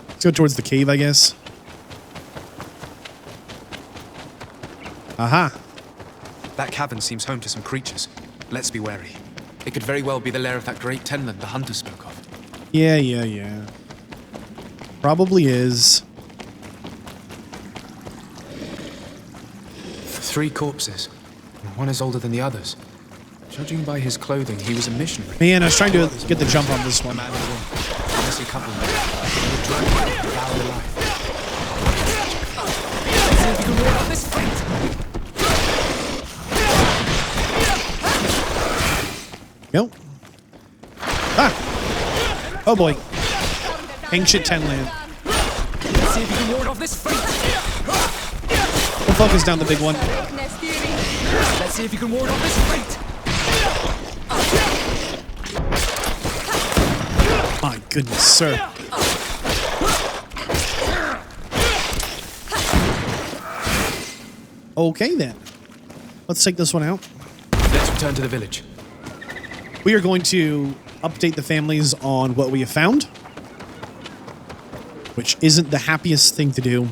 Let's go towards the cave, I guess. Aha. That cavern seems home to some creatures. Let's be wary. It could very well be the lair of that great Tenlin the hunter spoke of. Yeah. Probably is. 3 corpses. One is older than the others. Judging by his clothing, he was a missionary. Man, I was trying to get the jump on this one. Man and woman. A missing couple. The dragon devoured alive. Let's see if you can ward off this fight. Go. Ah! Oh boy. Ancient Tenland. Let's see if you can ward off this fate. We'll focus down the big one. Let's see if you can ward off this fate. My goodness, sir. Okay then. Let's take this one out. Let's return to the village. We are going to update the families on what we have found, which isn't the happiest thing to do,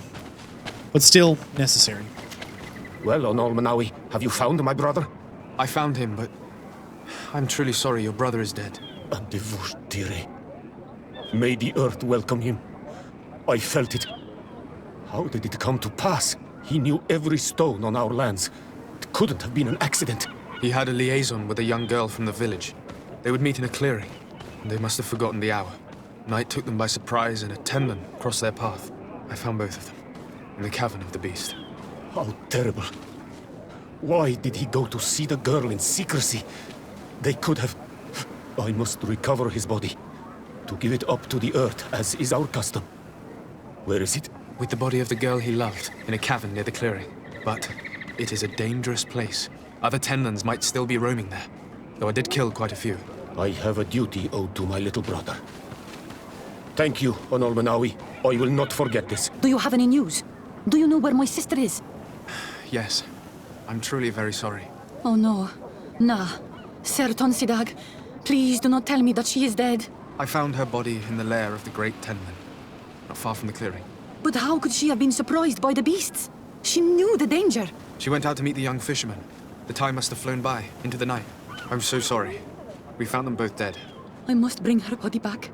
but still necessary. Well, on Almanawi, have you found my brother? I found him, but I'm truly sorry your brother is dead. Dire. May the earth welcome him. I felt it. How did it come to pass? He knew every stone on our lands. It couldn't have been an accident. He had a liaison with a young girl from the village. They would meet in a clearing, and they must have forgotten the hour. Night took them by surprise, and a Tenlin crossed their path. I found both of them, in the cavern of the beast. How terrible. Why did he go to see the girl in secrecy? They could have... I must recover his body, to give it up to the earth, as is our custom. Where is it? With the body of the girl he loved, in a cavern near the clearing. But it is a dangerous place. Other Tenlins might still be roaming there, though I did kill quite a few. I have a duty owed to my little brother. Thank you, Onolmanawi. I will not forget this. Do you have any news? Do you know where my sister is? Yes. I'm truly very sorry. Oh no. Nah. Ser Tonsidag, please do not tell me that she is dead. I found her body in the lair of the great Tenlin, not far from the clearing. But how could she have been surprised by the beasts? She knew the danger. She went out to meet the young fisherman. The time must have flown by, into the night. I'm so sorry. We found them both dead. I must bring her body back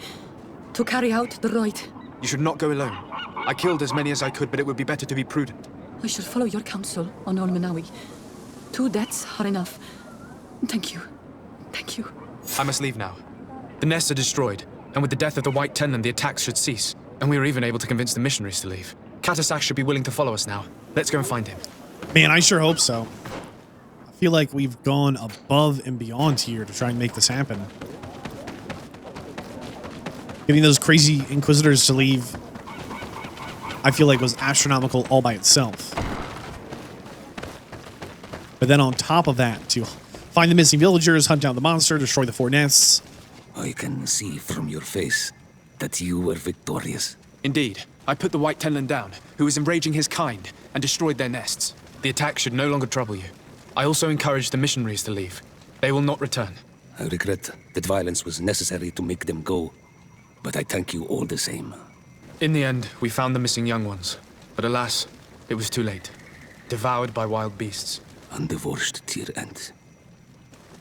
to carry out the rite. You should not go alone. I killed as many as I could, but it would be better to be prudent. I shall follow your counsel on Olmenawi. 2 deaths are enough. Thank you. Thank you. I must leave now. The nests are destroyed, and with the death of the White Tenlin, the attacks should cease. And we were even able to convince the missionaries to leave. Katasak should be willing to follow us now. Let's go and find him. Man, I sure hope so. I feel like we've gone above and beyond here to try and make this happen. Getting those crazy Inquisitors to leave, I feel like was astronomical all by itself. But then on top of that, to find the missing villagers, hunt down the monster, destroy the 4 nests. I can see from your face that you were victorious. Indeed. I put the White Tenlin down, who was enraging his kind, and destroyed their nests. The attack should no longer trouble you. I also encouraged the missionaries to leave. They will not return. I regret that violence was necessary to make them go, but I thank you all the same. In the end, we found the missing young ones. But alas, it was too late. Devoured by wild beasts. Undivorced to your end.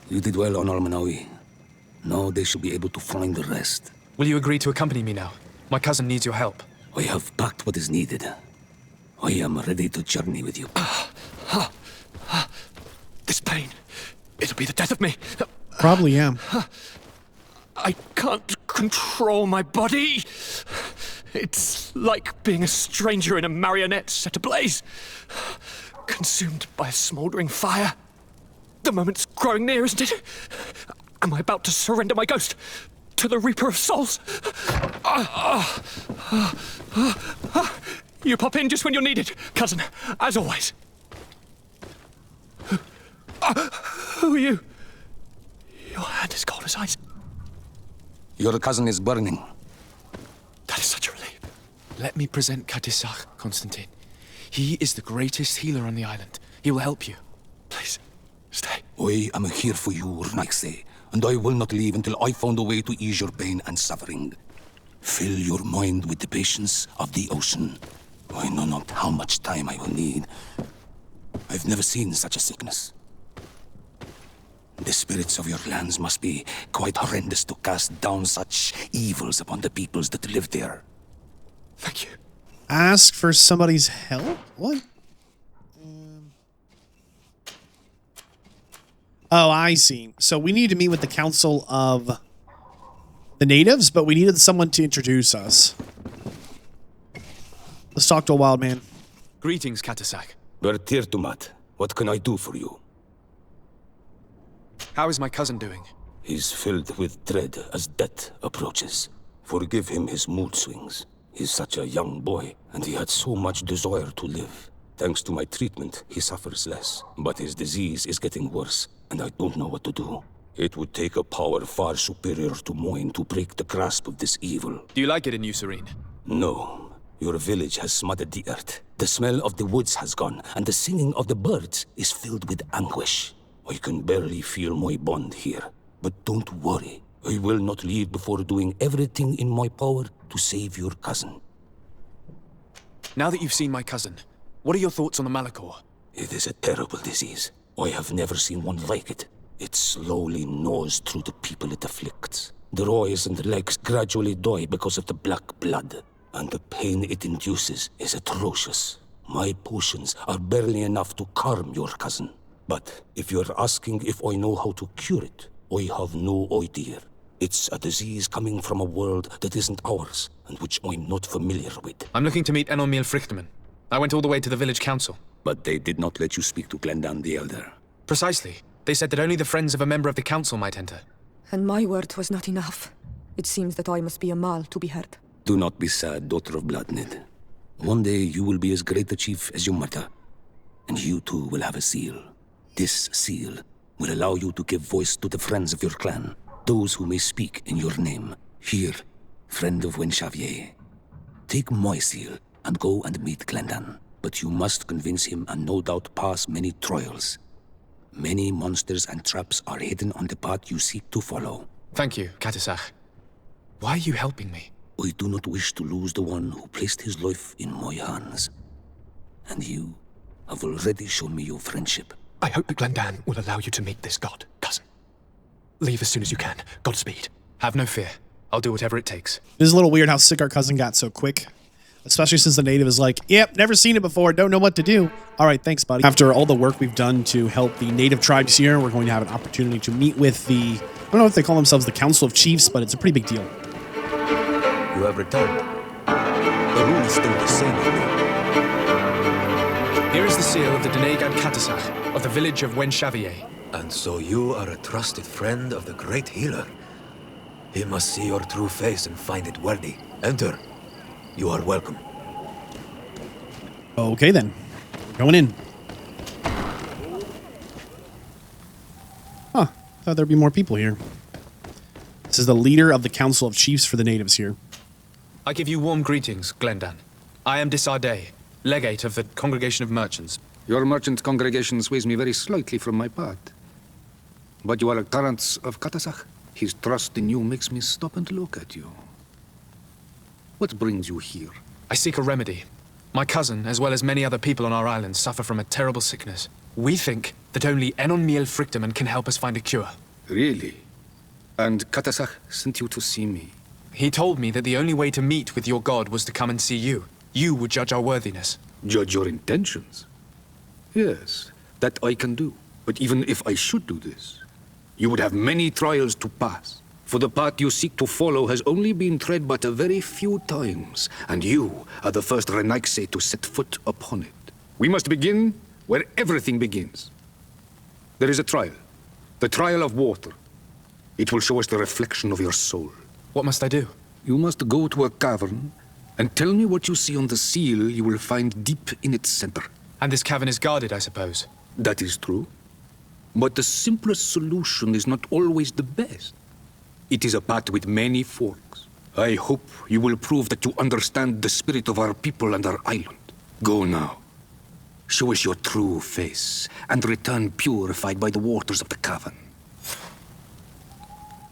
You did well on Almanawi. Now they should be able to find the rest. Will you agree to accompany me now? My cousin needs your help. I have packed what is needed. I am ready to journey with you. This pain, it'll be the death of me. Probably am. I can't control my body. It's like being a stranger in a marionette set ablaze, consumed by a smouldering fire. The moment's growing near, isn't it? Am I about to surrender my ghost to the Reaper of Souls? You pop in just when you're needed, cousin, as always. Who are you? Your hand is cold as ice. Your cousin is burning. That is such a relief. Let me present Katisak, Constantine. He is the greatest healer on the island. He will help you. Please, stay. I am here for you, Urnaxe, and I will not leave until I found a way to ease your pain and suffering. Fill your mind with the patience of the ocean. I know not how much time I will need. I've never seen such a sickness. The spirits of your lands must be quite horrendous to cast down such evils upon the peoples that live there. Thank you. Ask for somebody's help? What? Oh, I see. So we need to meet with the Council of the Natives, but we needed someone to introduce us. Let's talk to a wild man. Greetings, Katasak. Bertirtumat, what can I do for you? How is my cousin doing? He's filled with dread as death approaches. Forgive him his mood swings. He's such a young boy, and he had so much desire to live. Thanks to my treatment, he suffers less. But his disease is getting worse, and I don't know what to do. It would take a power far superior to mine to break the grasp of this evil. Do you like it in New Serene? No. Your village has smothered the earth. The smell of the woods has gone, and the singing of the birds is filled with anguish. I can barely feel my bond here. But don't worry. I will not leave before doing everything in my power to save your cousin. Now that you've seen my cousin, what are your thoughts on the Malachor? It is a terrible disease. I have never seen one like it. It slowly gnaws through the people it afflicts. Their eyes and legs gradually die because of the black blood, and the pain it induces is atrocious. My potions are barely enough to calm your cousin. But if you're asking if I know how to cure it, I have no idea. It's a disease coming from a world that isn't ours, and which I'm not familiar with. I'm looking to meet Enormil Frichtman. I went all the way to the village council. But they did not let you speak to Glendan the Elder. Precisely. They said that only the friends of a member of the council might enter. And my word was not enough. It seems that I must be a Mal to be heard. Do not be sad, daughter of Bloodnid. One day you will be as great a chief as your mother. And you too will have a seal. This seal will allow you to give voice to the friends of your clan, those who may speak in your name. Here, friend of Wenxavier. Take my seal and go and meet Glendan. But you must convince him and no doubt pass many trials. Many monsters and traps are hidden on the path you seek to follow. Thank you, Katisach. Why are you helping me? I do not wish to lose the one who placed his life in my hands. And you have already shown me your friendship. I hope that Glendan will allow you to meet this god, cousin. Leave as soon as you can. Godspeed. Have no fear. I'll do whatever it takes. It is a little weird how sick our cousin got so quick. Especially since the native is like, yep, never seen it before, don't know what to do. All right, thanks, buddy. After all the work we've done to help the native tribes here, we're going to have an opportunity to meet with the, I don't know if they call themselves the Council of Chiefs, but it's a pretty big deal. You have returned. The rule is still the same. Here is the seal of the Denegad Katasach of the village of Wenxavier. And so you are a trusted friend of the great healer. He must see your true face and find it worthy. Enter. You are welcome. Okay, then. We're going in. Huh. Thought there'd be more people here. This is the leader of the Council of Chiefs for the natives here. I give you warm greetings, Glendan. I am Disarday, legate of the Congregation of Merchants. Your merchant congregation sways me very slightly from my part. But you are a current of Katasach. His trust in you makes me stop and look at you. What brings you here? I seek a remedy. My cousin, as well as many other people on our island, suffer from a terrible sickness. We think that only Enormil Frichtman can help us find a cure. Really? And Katasach sent you to see me? He told me that the only way to meet with your god was to come and see you. You would judge our worthiness. Judge your intentions? Yes, that I can do. But even if I should do this, you would have many trials to pass. For the path you seek to follow has only been tread but a very few times, and you are the first Renaigse to set foot upon it. We must begin where everything begins. There is a trial. The trial of water. It will show us the reflection of your soul. What must I do? You must go to a cavern and tell me what you see on the seal you will find deep in its center. And this cavern is guarded, I suppose? That is true. But the simplest solution is not always the best. It is a path with many forks. I hope you will prove that you understand the spirit of our people and our island. Go now. Show us your true face, and return purified by the waters of the cavern.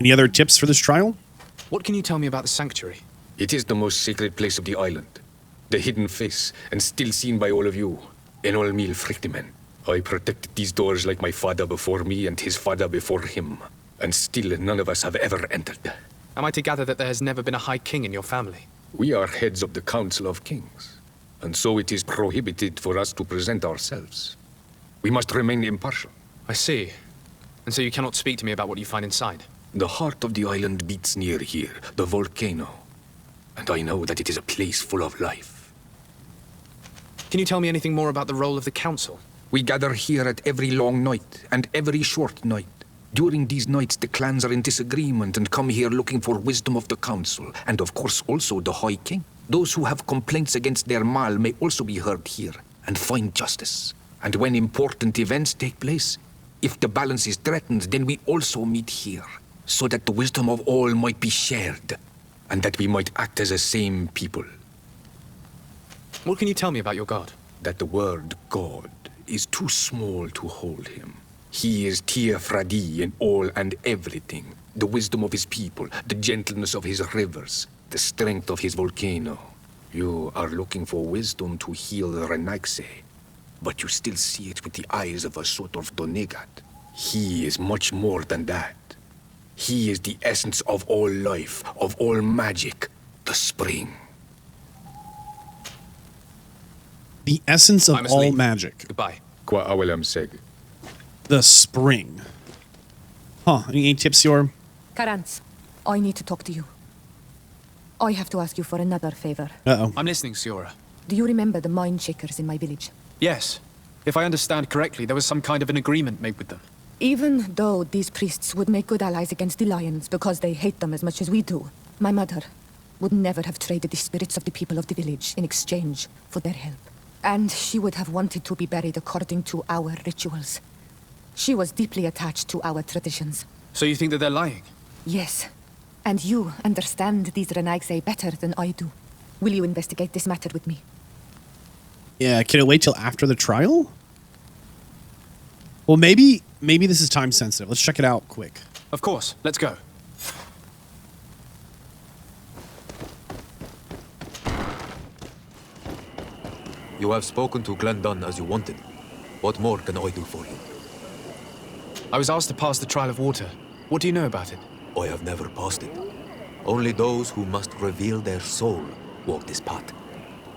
Any other tips for this trial? What can you tell me about the sanctuary? It is the most sacred place of the island. The hidden face, and still seen by all of you. Enormil Frichtman. I protected these doors like my father before me and his father before him. And still none of us have ever entered. Am I to gather that there has never been a High King in your family? We are heads of the Council of Kings, and so it is prohibited for us to present ourselves. We must remain impartial. I see. And so you cannot speak to me about what you find inside? The heart of the island beats near here, the volcano. And I know that it is a place full of life. Can you tell me anything more about the role of the Council? We gather here at every long night and every short night. During these nights, the clans are in disagreement and come here looking for wisdom of the council, and of course also the High King. Those who have complaints against their Mal may also be heard here and find justice. And when important events take place, if the balance is threatened, then we also meet here, so that the wisdom of all might be shared, and that we might act as a same people. What can you tell me about your god? That the word God is too small to hold him. He is Tir Fradi in all and everything. The wisdom of his people, the gentleness of his rivers, the strength of his volcano. You are looking for wisdom to heal the Renaxe, but you still see it with the eyes of a sort of Donegat. He is much more than that. He is the essence of all life, of all magic, the spring. The essence of all magic. Goodbye. Qua awelam seg. The spring. Huh. Any tips, Yor? Karantz, I need to talk to you. I have to ask you for another favor. Uh-oh. I'm listening, Siora. Do you remember the mine shakers in my village? Yes. If I understand correctly, there was some kind of an agreement made with them. Even though these priests would make good allies against the Lions because they hate them as much as we do, my mother would never have traded the spirits of the people of the village in exchange for their help. And she would have wanted to be buried according to our rituals. She was deeply attached to our traditions. So you think that they're lying? Yes. And you understand these Renaigse better than I do. Will you investigate this matter with me? Yeah, can it wait till after the trial? Well, maybe this is time sensitive. Let's check it out quick. Of course. Let's go. You have spoken to Glendon as you wanted. What more can I do for you? I was asked to pass the trial of water. What do you know about it? I have never passed it. Only those who must reveal their soul walk this path.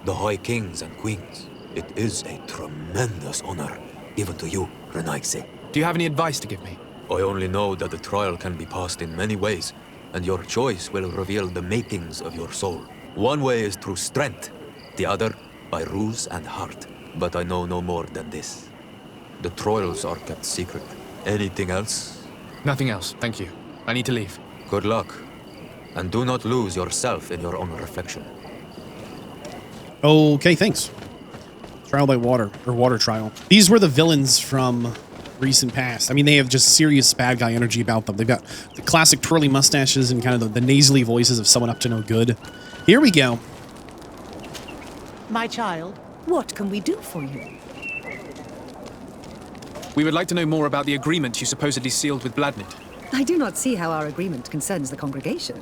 The High Kings and Queens. It is a tremendous honor, even to you, Renaigse. Do you have any advice to give me? I only know that the trial can be passed in many ways, and your choice will reveal the makings of your soul. One way is through strength, the other by ruse and heart. But I know no more than this. The trials are kept secret. Anything else? Nothing else, thank you. I need to leave. Good luck. And do not lose yourself in your own reflection. Okay, thanks. Trial by water, or water trial. These were the villains from recent past. I mean, they have just serious bad guy energy about them. They've got the classic twirly mustaches and kind of the nasally voices of someone up to no good. Here we go. My child, what can we do for you? We would like to know more about the agreement you supposedly sealed with Vladnid. I do not see how our agreement concerns the congregation.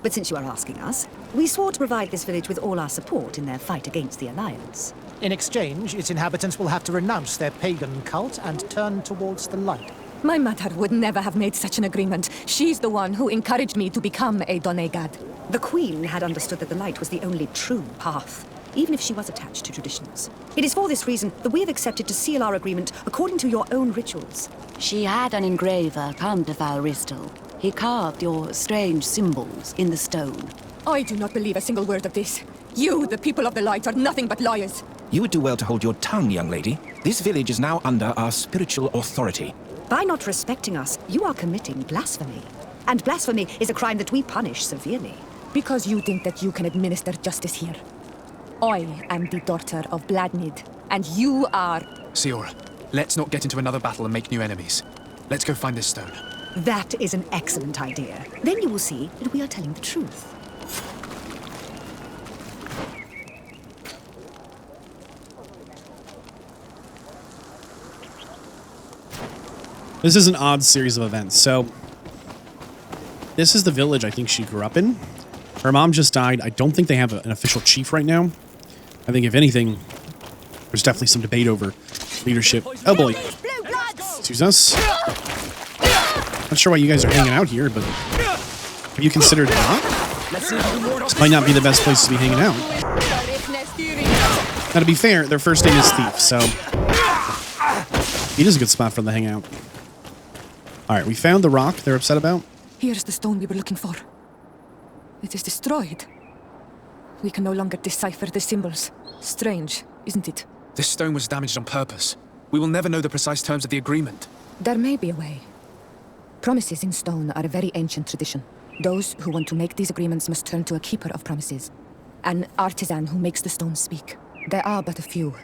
But since you are asking us, we swore to provide this village with all our support in their fight against the Alliance. In exchange, its inhabitants will have to renounce their pagan cult and turn towards the light. My mother would never have made such an agreement. She's the one who encouraged me to become a Donegad. The Queen had understood that the light was the only true path, even if she was attached to traditions. It is for this reason that we have accepted to seal our agreement according to your own rituals. She had an engraver come to Falristal. He carved your strange symbols in the stone. I do not believe a single word of this. You, the people of the light, are nothing but liars. You would do well to hold your tongue, young lady. This village is now under our spiritual authority. By not respecting us, you are committing blasphemy. And blasphemy is a crime that we punish severely. Because you think that you can administer justice here. I am the daughter of Vladnid, and you are... Siora, let's not get into another battle and make new enemies. Let's go find this stone. That is an excellent idea. Then you will see that we are telling the truth. This is an odd series of events. So, this is the village I think she grew up in. Her mom just died. I don't think they have an official chief right now. I think, if anything, there's definitely some debate over leadership. Oh boy. Excuse us. Not sure why you guys are hanging out here, but have you considered not? This might not be the best place to be hanging out. Now, to be fair, their first name is Thief, so it is a good spot for them to hang out. All right, we found the rock they're upset about. Here's the stone we were looking for. It is destroyed. We can no longer decipher the symbols. Strange, isn't it? This stone was damaged on purpose. We will never know the precise terms of the agreement. There may be a way. Promises in stone are a very ancient tradition. Those who want to make these agreements must turn to a keeper of promises, an artisan who makes the stones speak. There are but a few.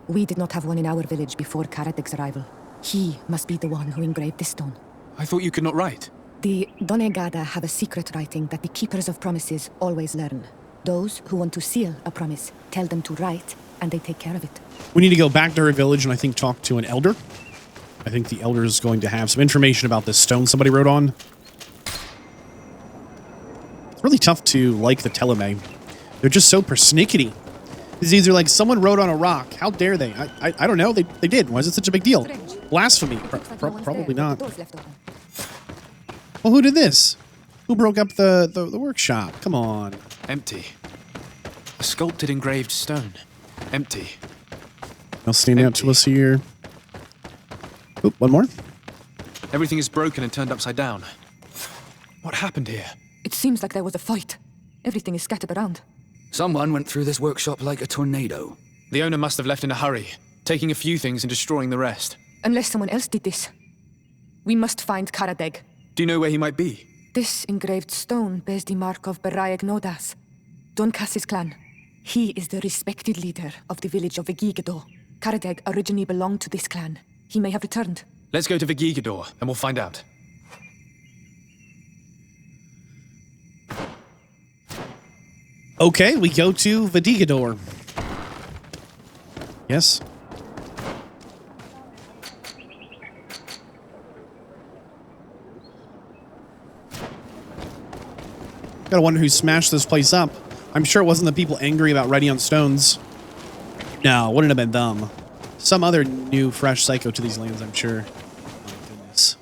We did not have one in our village before Karadeg's arrival. He must be the one who engraved this stone. I thought you could not write. The Donegada have a secret writing that the keepers of promises always learn. Those who want to seal a promise tell them to write, and they take care of it. We need to go back to her village and I think talk to an elder. I think the elder is going to have some information about this stone somebody wrote on. It's really tough to like the Teleme. They're just so persnickety. It's either like someone wrote on a rock. How dare they? I don't know. They did. Why is it such a big deal? Blasphemy. Probably not. Well, who did this? Who broke up the workshop? Come on. Empty. A sculpted engraved stone. Empty. I'll stand out to us here. Oop, one more. Everything is broken and turned upside down. What happened here? It seems like there was a fight. Everything is scattered around. Someone went through this workshop like a tornado. The owner must have left in a hurry, taking a few things and destroying the rest. Unless someone else did this. We must find Karadeg. Do you know where he might be? This engraved stone bears the mark of Barayeg Nodas, Donkas's clan. He is the respected leader of the village of Vigigado. Karadeg originally belonged to this clan. He may have returned. Let's go to Vigigado, and we'll find out. Okay, we go to Vadigador. Yes. Gotta wonder who smashed this place up. I'm sure it wasn't the people angry about writing on stones. No, wouldn't have been them. Some other new, fresh psycho to these lands, I'm sure. Oh, goodness.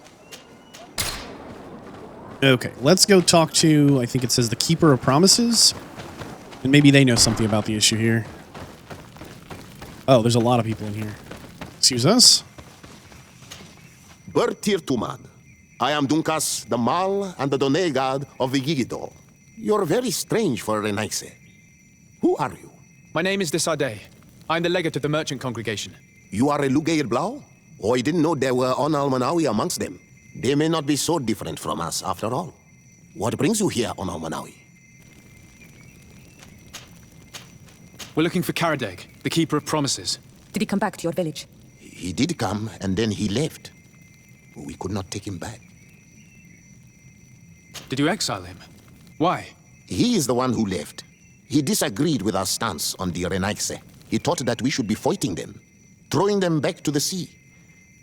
Okay, let's go talk to, I think it says the Keeper of Promises. And maybe they know something about the issue here. Oh, there's a lot of people in here. Excuse us? Bertir Tumad. I am Dunkas, the Mal and the Done god of Vigigado. You're very strange for Renaise. Who are you? My name is Desade. I'm the legate of the merchant congregation. You are a Lugair Blau? Oh, I didn't know there were on Almanawi amongst them. They may not be so different from us, after all. What brings you here on Almanawi? We're looking for Karadeg, the Keeper of Promises. Did he come back to your village? He did come, and then he left. We could not take him back. Did you exile him? Why? He is the one who left. He disagreed with our stance on the Renaise. He thought that we should be fighting them, throwing them back to the sea.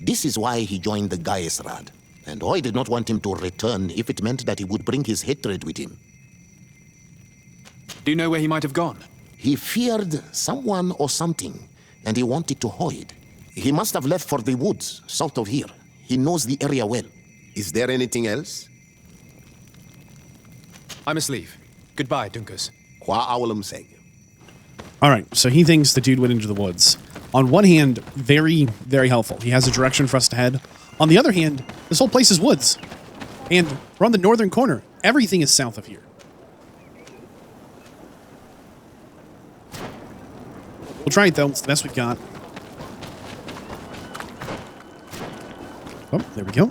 This is why he joined the Gaesrad. And I did not want him to return if it meant that he would bring his hatred with him. Do you know where he might have gone? He feared someone or something, and he wanted to hide. He must have left for the woods, south of here. He knows the area well. Is there anything else? I must leave. Goodbye, Dunkas. All right, so he thinks the dude went into the woods. On one hand, very, very helpful. He has a direction for us to head. On the other hand, this whole place is woods. And we're on the northern corner. Everything is south of here. We'll try it, though. It's the best we've got. Oh, there we go.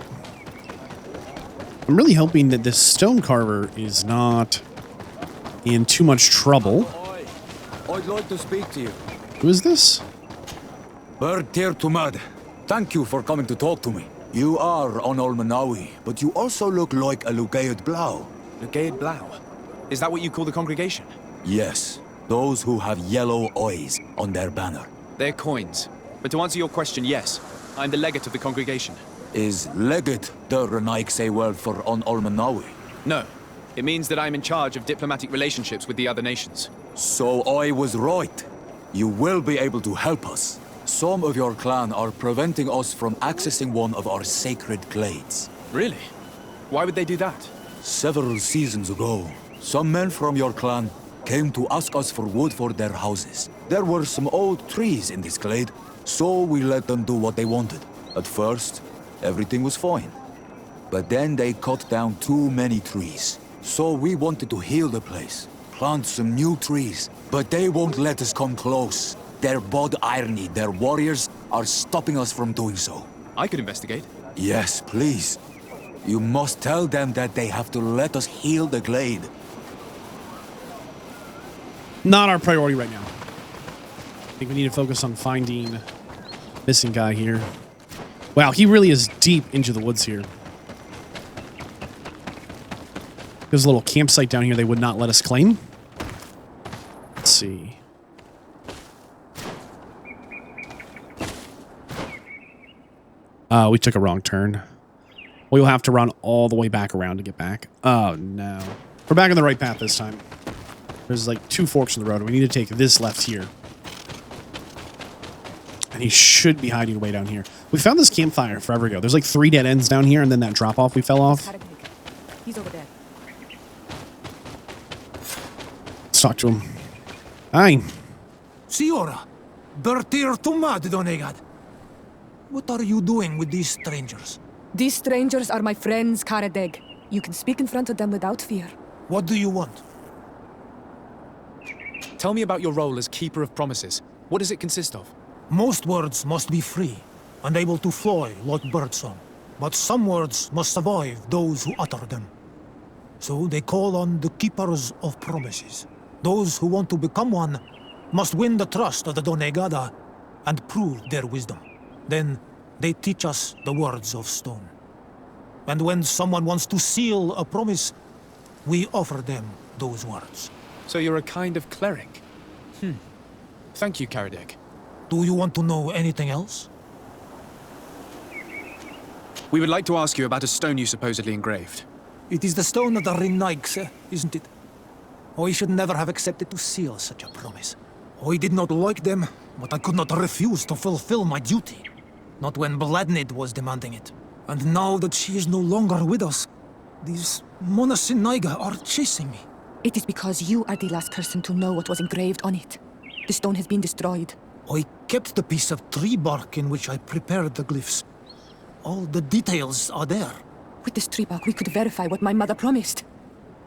I'm really hoping that this stone carver is not in too much trouble. I'd like to speak to you. Who is this? Bertir Tumad. Thank you for coming to talk to me. You are on Olmanawi, but you also look like a Lugaid Blau. Lugaid Blau? Is that what you call the congregation? Yes. Those who have yellow eyes on their banner. They're coins. But to answer your question, yes. I'm the legate of the congregation. Is legate the Renaigse word for on Olmanawi? No. It means that I'm in charge of diplomatic relationships with the other nations. So I was right. You will be able to help us. Some of your clan are preventing us from accessing one of our sacred glades. Really? Why would they do that? Several seasons ago, some men from your clan came to ask us for wood for their houses. There were some old trees in this glade, so we let them do what they wanted. At first, everything was fine. But then they cut down too many trees. So we wanted to heal the place, plant some new trees, but they won't let us come close. Their bod irony, their warriors, are stopping us from doing so. I could investigate. Yes, please. You must tell them that they have to let us heal the glade. Not our priority right now. I think we need to focus on finding missing guy here. Wow, he really is deep into the woods here. There's a little campsite down here they would not let us claim. Let's see. We took a wrong turn. We'll have to run all the way back around to get back. Oh, no. We're back on the right path this time. There's like 2 forks in the road. We need to take this left here. And he should be hiding way down here. We found this campfire forever ago. There's like 3 dead ends down here, and then that drop-off we fell off. He's over there. Let's talk to him. Hi. Siora, Bertir Tumad Donegad. What are you doing with these strangers? These strangers are my friends, Karadeg. You can speak in front of them without fear. What do you want? Tell me about your role as Keeper of Promises. What does it consist of? Most words must be free and able to fly like birdsong. But some words must survive those who utter them. So they call on the Keepers of Promises. Those who want to become one must win the trust of the Donegada and prove their wisdom. Then they teach us the words of stone. And when someone wants to seal a promise, we offer them those words. So you're a kind of cleric? Thank you, Karadeg. Do you want to know anything else? We would like to ask you about a stone you supposedly engraved. It is the stone of the Renaigse, isn't it? I should never have accepted to seal such a promise. I did not like them, but I could not refuse to fulfill my duty. Not when Bladnid was demanding it. And now that she is no longer with us, these Monasinaiga are chasing me. It is because you are the last person to know what was engraved on it. The stone has been destroyed. I kept the piece of tree bark in which I prepared the glyphs. All the details are there. With this tree bark, we could verify what my mother promised.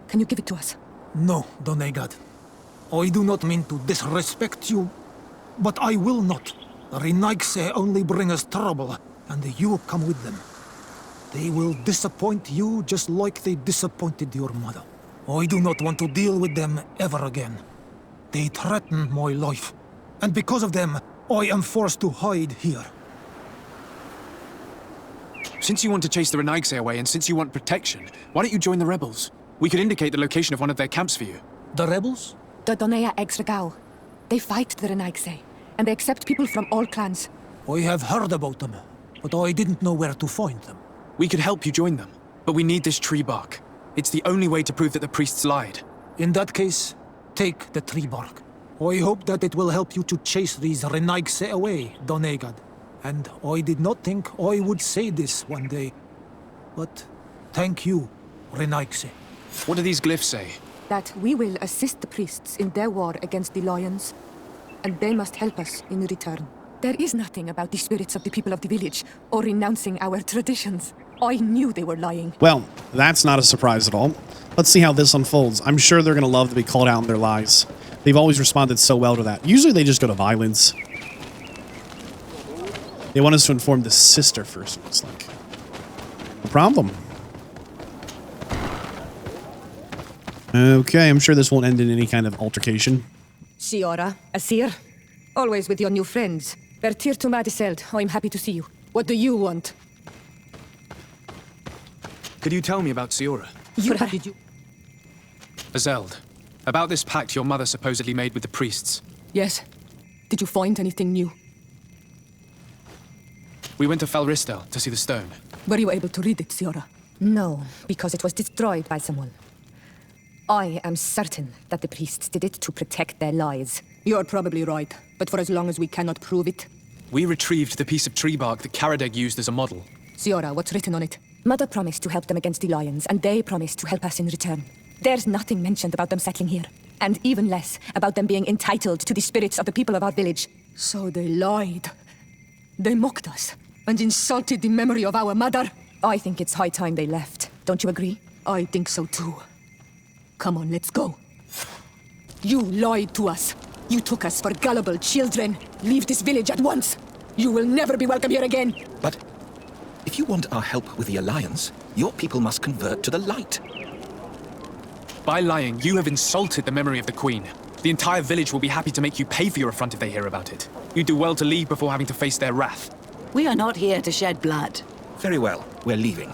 Can you give it to us? No, Donegad. I do not mean to disrespect you, but I will not. The Renaigse only bring us trouble, and you come with them. They will disappoint you just like they disappointed your mother. I do not want to deal with them ever again. They threaten my life, and because of them, I am forced to hide here. Since you want to chase the Renaigse away, and since you want protection, why don't you join the rebels? We could indicate the location of one of their camps for you. The rebels? The Donea Exregao. They fight the Renaigse, and they accept people from all clans. I have heard about them, but I didn't know where to find them. We could help you join them, but we need this tree bark. It's the only way to prove that the priests lied. In that case, take the tree bark. I hope that it will help you to chase these Renaigse away, Donegad. And I did not think I would say this one day. But thank you, Renaigse. What do these glyphs say? That we will assist the priests in their war against the lions, and they must help us in return. There is nothing about the spirits of the people of the village, or renouncing our traditions. I knew they were lying. Well, that's not a surprise at all. Let's see how this unfolds. I'm sure they're going to love to be called out on their lies. They've always responded so well to that. Usually they just go to violence. They want us to inform the sister first, it looks like. No problem. Okay, I'm sure this won't end in any kind of altercation. Siora, Asir, always with your new friends. Bertir Tumadiseld, I'm happy to see you. What do you want? Could you tell me about Siora? Did you? Azeld, about this pact your mother supposedly made with the priests. Yes. Did you find anything new? We went to Falristel to see the stone. Were you able to read it, Siora? No, because it was destroyed by someone. I am certain that the priests did it to protect their lies. You're probably right, but for as long as we cannot prove it. We retrieved the piece of tree bark that Karadeg used as a model. Siora, what's written on it? Mother promised to help them against the lions, and they promised to help us in return. There's nothing mentioned about them settling here, and even less about them being entitled to the spirits of the people of our village. So they lied. They mocked us, and insulted the memory of our mother. I think it's high time they left. Don't you agree? I think so too. Come on, let's go. You lied to us. You took us for gullible children. Leave this village at once. You will never be welcome here again. But if If you want our help with the Alliance, your people must convert to the light. By lying, you have insulted the memory of the Queen. The entire village will be happy to make you pay for your affront if they hear about it. You do well to leave before having to face their wrath. We are not here to shed blood. Very well, we're leaving.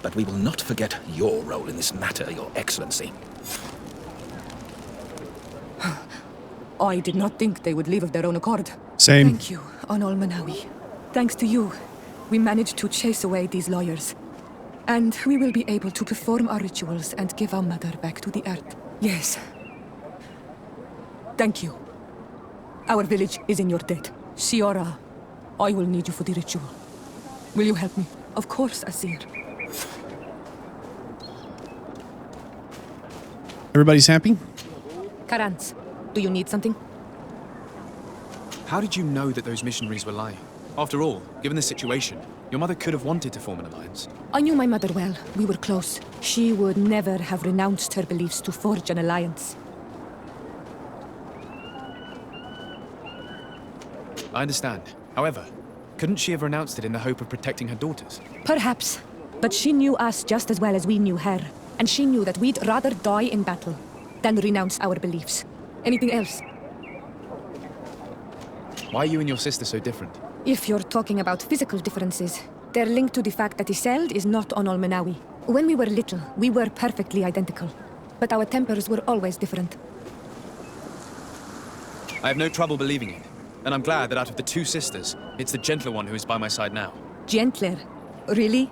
But we will not forget your role in this matter, Your Excellency. I did not think they would leave of their own accord. Same. Thank you, Onol Manawi. Thanks to you, we managed to chase away these lawyers. And we will be able to perform our rituals and give our mother back to the earth. Yes. Thank you. Our village is in your debt. Siora, I will need you for the ritual. Will you help me? Of course, Asir. Everybody's happy? Karans, do you need something? How did you know that those missionaries were lying? After all, given the situation, your mother could have wanted to form an alliance. I knew my mother well. We were close. She would never have renounced her beliefs to forge an alliance. I understand. However, couldn't she have renounced it in the hope of protecting her daughters? Perhaps. But she knew us just as well as we knew her. And she knew that we'd rather die in battle than renounce our beliefs. Anything else? Why are you and your sister so different? If you're talking about physical differences, they're linked to the fact that Iseld is not Onol Menawi. When we were little, we were perfectly identical. But our tempers were always different. I have no trouble believing it. And I'm glad that out of the two sisters, it's the gentler one who is by my side now. Gentler? Really?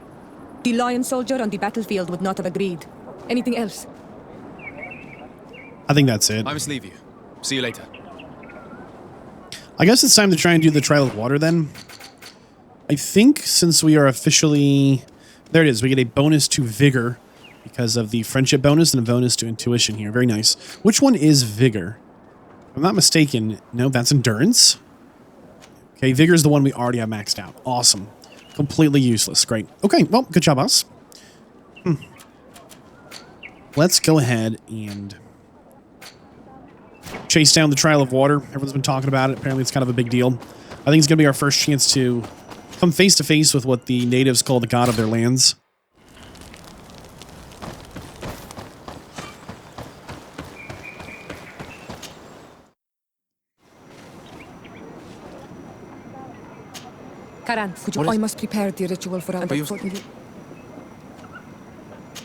The lion soldier on the battlefield would not have agreed. Anything else? I think that's it. I must leave you. See you later. I guess it's time to try and do the trial of water then. I think since we are officially... There it is. We get a bonus to vigor because of the friendship bonus and a bonus to intuition here. Very nice. Which one is vigor? If I'm not mistaken. No, that's endurance. Okay, vigor is the one we already have maxed out. Awesome. Completely useless. Great. Okay, well, good job, us. Let's go ahead and chase down the trial of water. Everyone's been talking about it. Apparently, it's kind of a big deal. I think it's going to be our first chance to come face to face with what the natives call the god of their lands. Karan, I must prepare the ritual for our...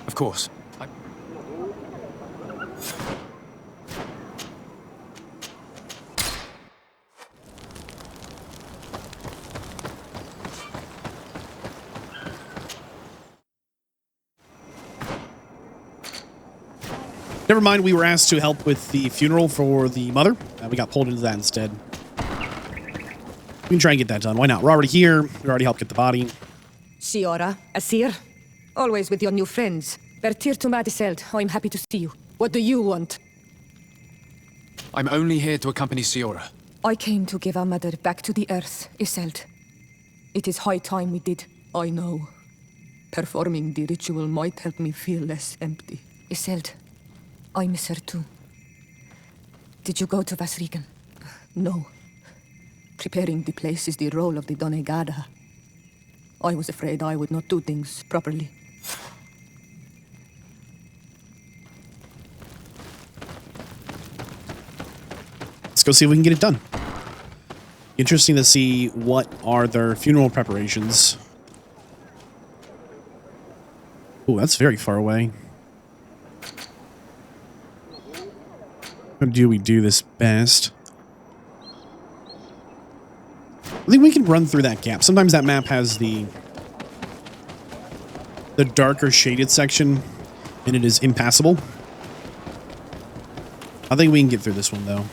Of course. Never mind, we were asked to help with the funeral for the mother. We got pulled into that instead. We can try and get that done. Why not? We're already here. We already helped get the body. Siora, Asir, always with your new friends. Bertir to Madiseld, I'm happy to see you. What do you want? I'm only here to accompany Siora. I came to give our mother back to the earth, Iseld. It is high time we did. I know. Performing the ritual might help me feel less empty. Iseld, I miss her too. Did you go to Vasrigan? No. Preparing the place is the role of the Donegada. I was afraid I would not do things properly. Let's go see if we can get it done. Interesting to see what are their funeral preparations. Oh, that's very far away. How do we do this best? I think we can run through that gap. Sometimes that map has the darker shaded section and it is impassable. I think we can get through this one though.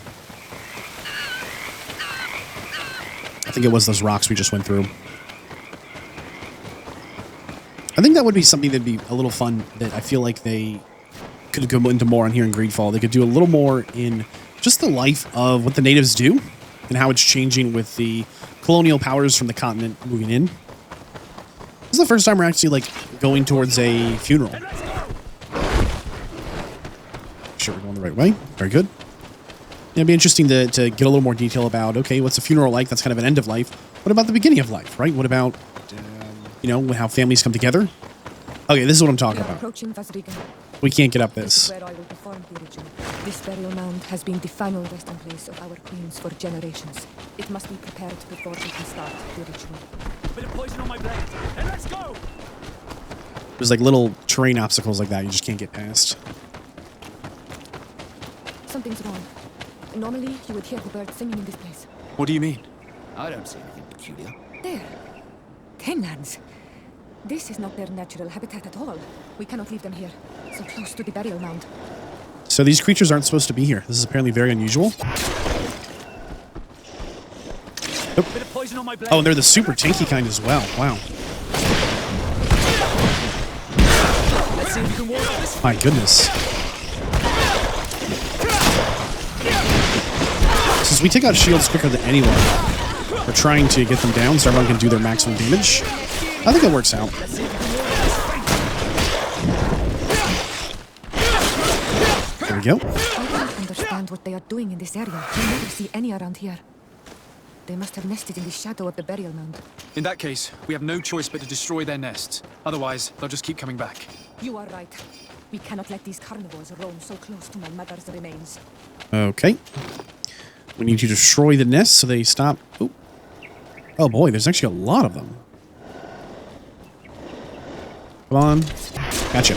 I think it was those rocks we just went through. I think that would be something that'd be a little fun that I feel like they could go into more on here in GreedFall. They could do a little more in just the life of what the natives do and how it's changing with the colonial powers from the continent moving in. This is the first time we're actually like going towards a funeral. Sure, we're going the right way. Very good. Yeah, it'd be interesting to get a little more detail about, okay, what's a funeral like? That's kind of an end of life. What about the beginning of life, right? What about, You know, how families come together. Okay, this is what I'm talking about. Approaching Vazrigan. We can't get up This this. is where I will perform the ritual. This burial mound has been the final resting place of our queens for generations. It must be prepared before we can start the ritual. Bit of poison on my blade. Then let's go! There's like little terrain obstacles like that you just can't get past. Something's wrong. Normally, you would hear the birds singing in this place. What do you mean? I don't see anything peculiar. There. Tenlands. This is not their natural habitat at all. We cannot leave them here, so close to the burial mound. So these creatures aren't supposed to be here. This is apparently very unusual. Nope. Oh, and they're the super tanky kind as well. Wow. My goodness. Since we take out shields quicker than anyone, we're trying to get them down so everyone can do their maximum damage. I think it works out. There we go. I don't understand what they are doing in this area. You never see any around here. They must have nested in the shadow of the burial mound. In that case, we have no choice but to destroy their nests. Otherwise, they'll just keep coming back. You are right. We cannot let these carnivores roam so close to my mother's remains. Okay. We need to destroy the nest so they stop. Ooh. Oh boy, there's actually a lot of them. Come on. Gotcha.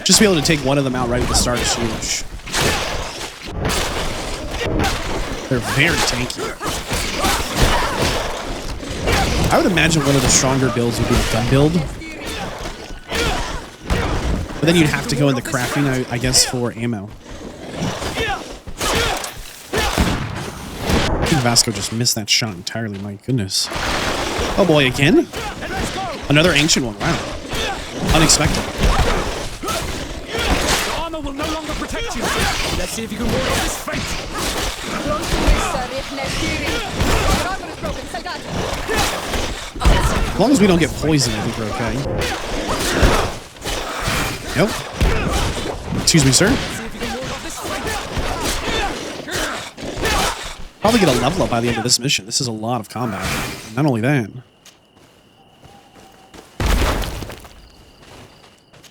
Just to be able to take one of them out right at the start is huge. They're very tanky. I would imagine one of the stronger builds would be the gun build. But then you'd have to go in the crafting, I guess, for ammo. I think Vasco just missed that shot entirely, my goodness. Oh boy, again? Another ancient one, wow. Unexpected. The armor will no longer protect you. Let's see if you can ward off this fate. As long as we don't get poisoned, I think we're okay. Nope. Excuse me, sir. Probably get a level up by the end of this mission. This is a lot of combat. Not only that.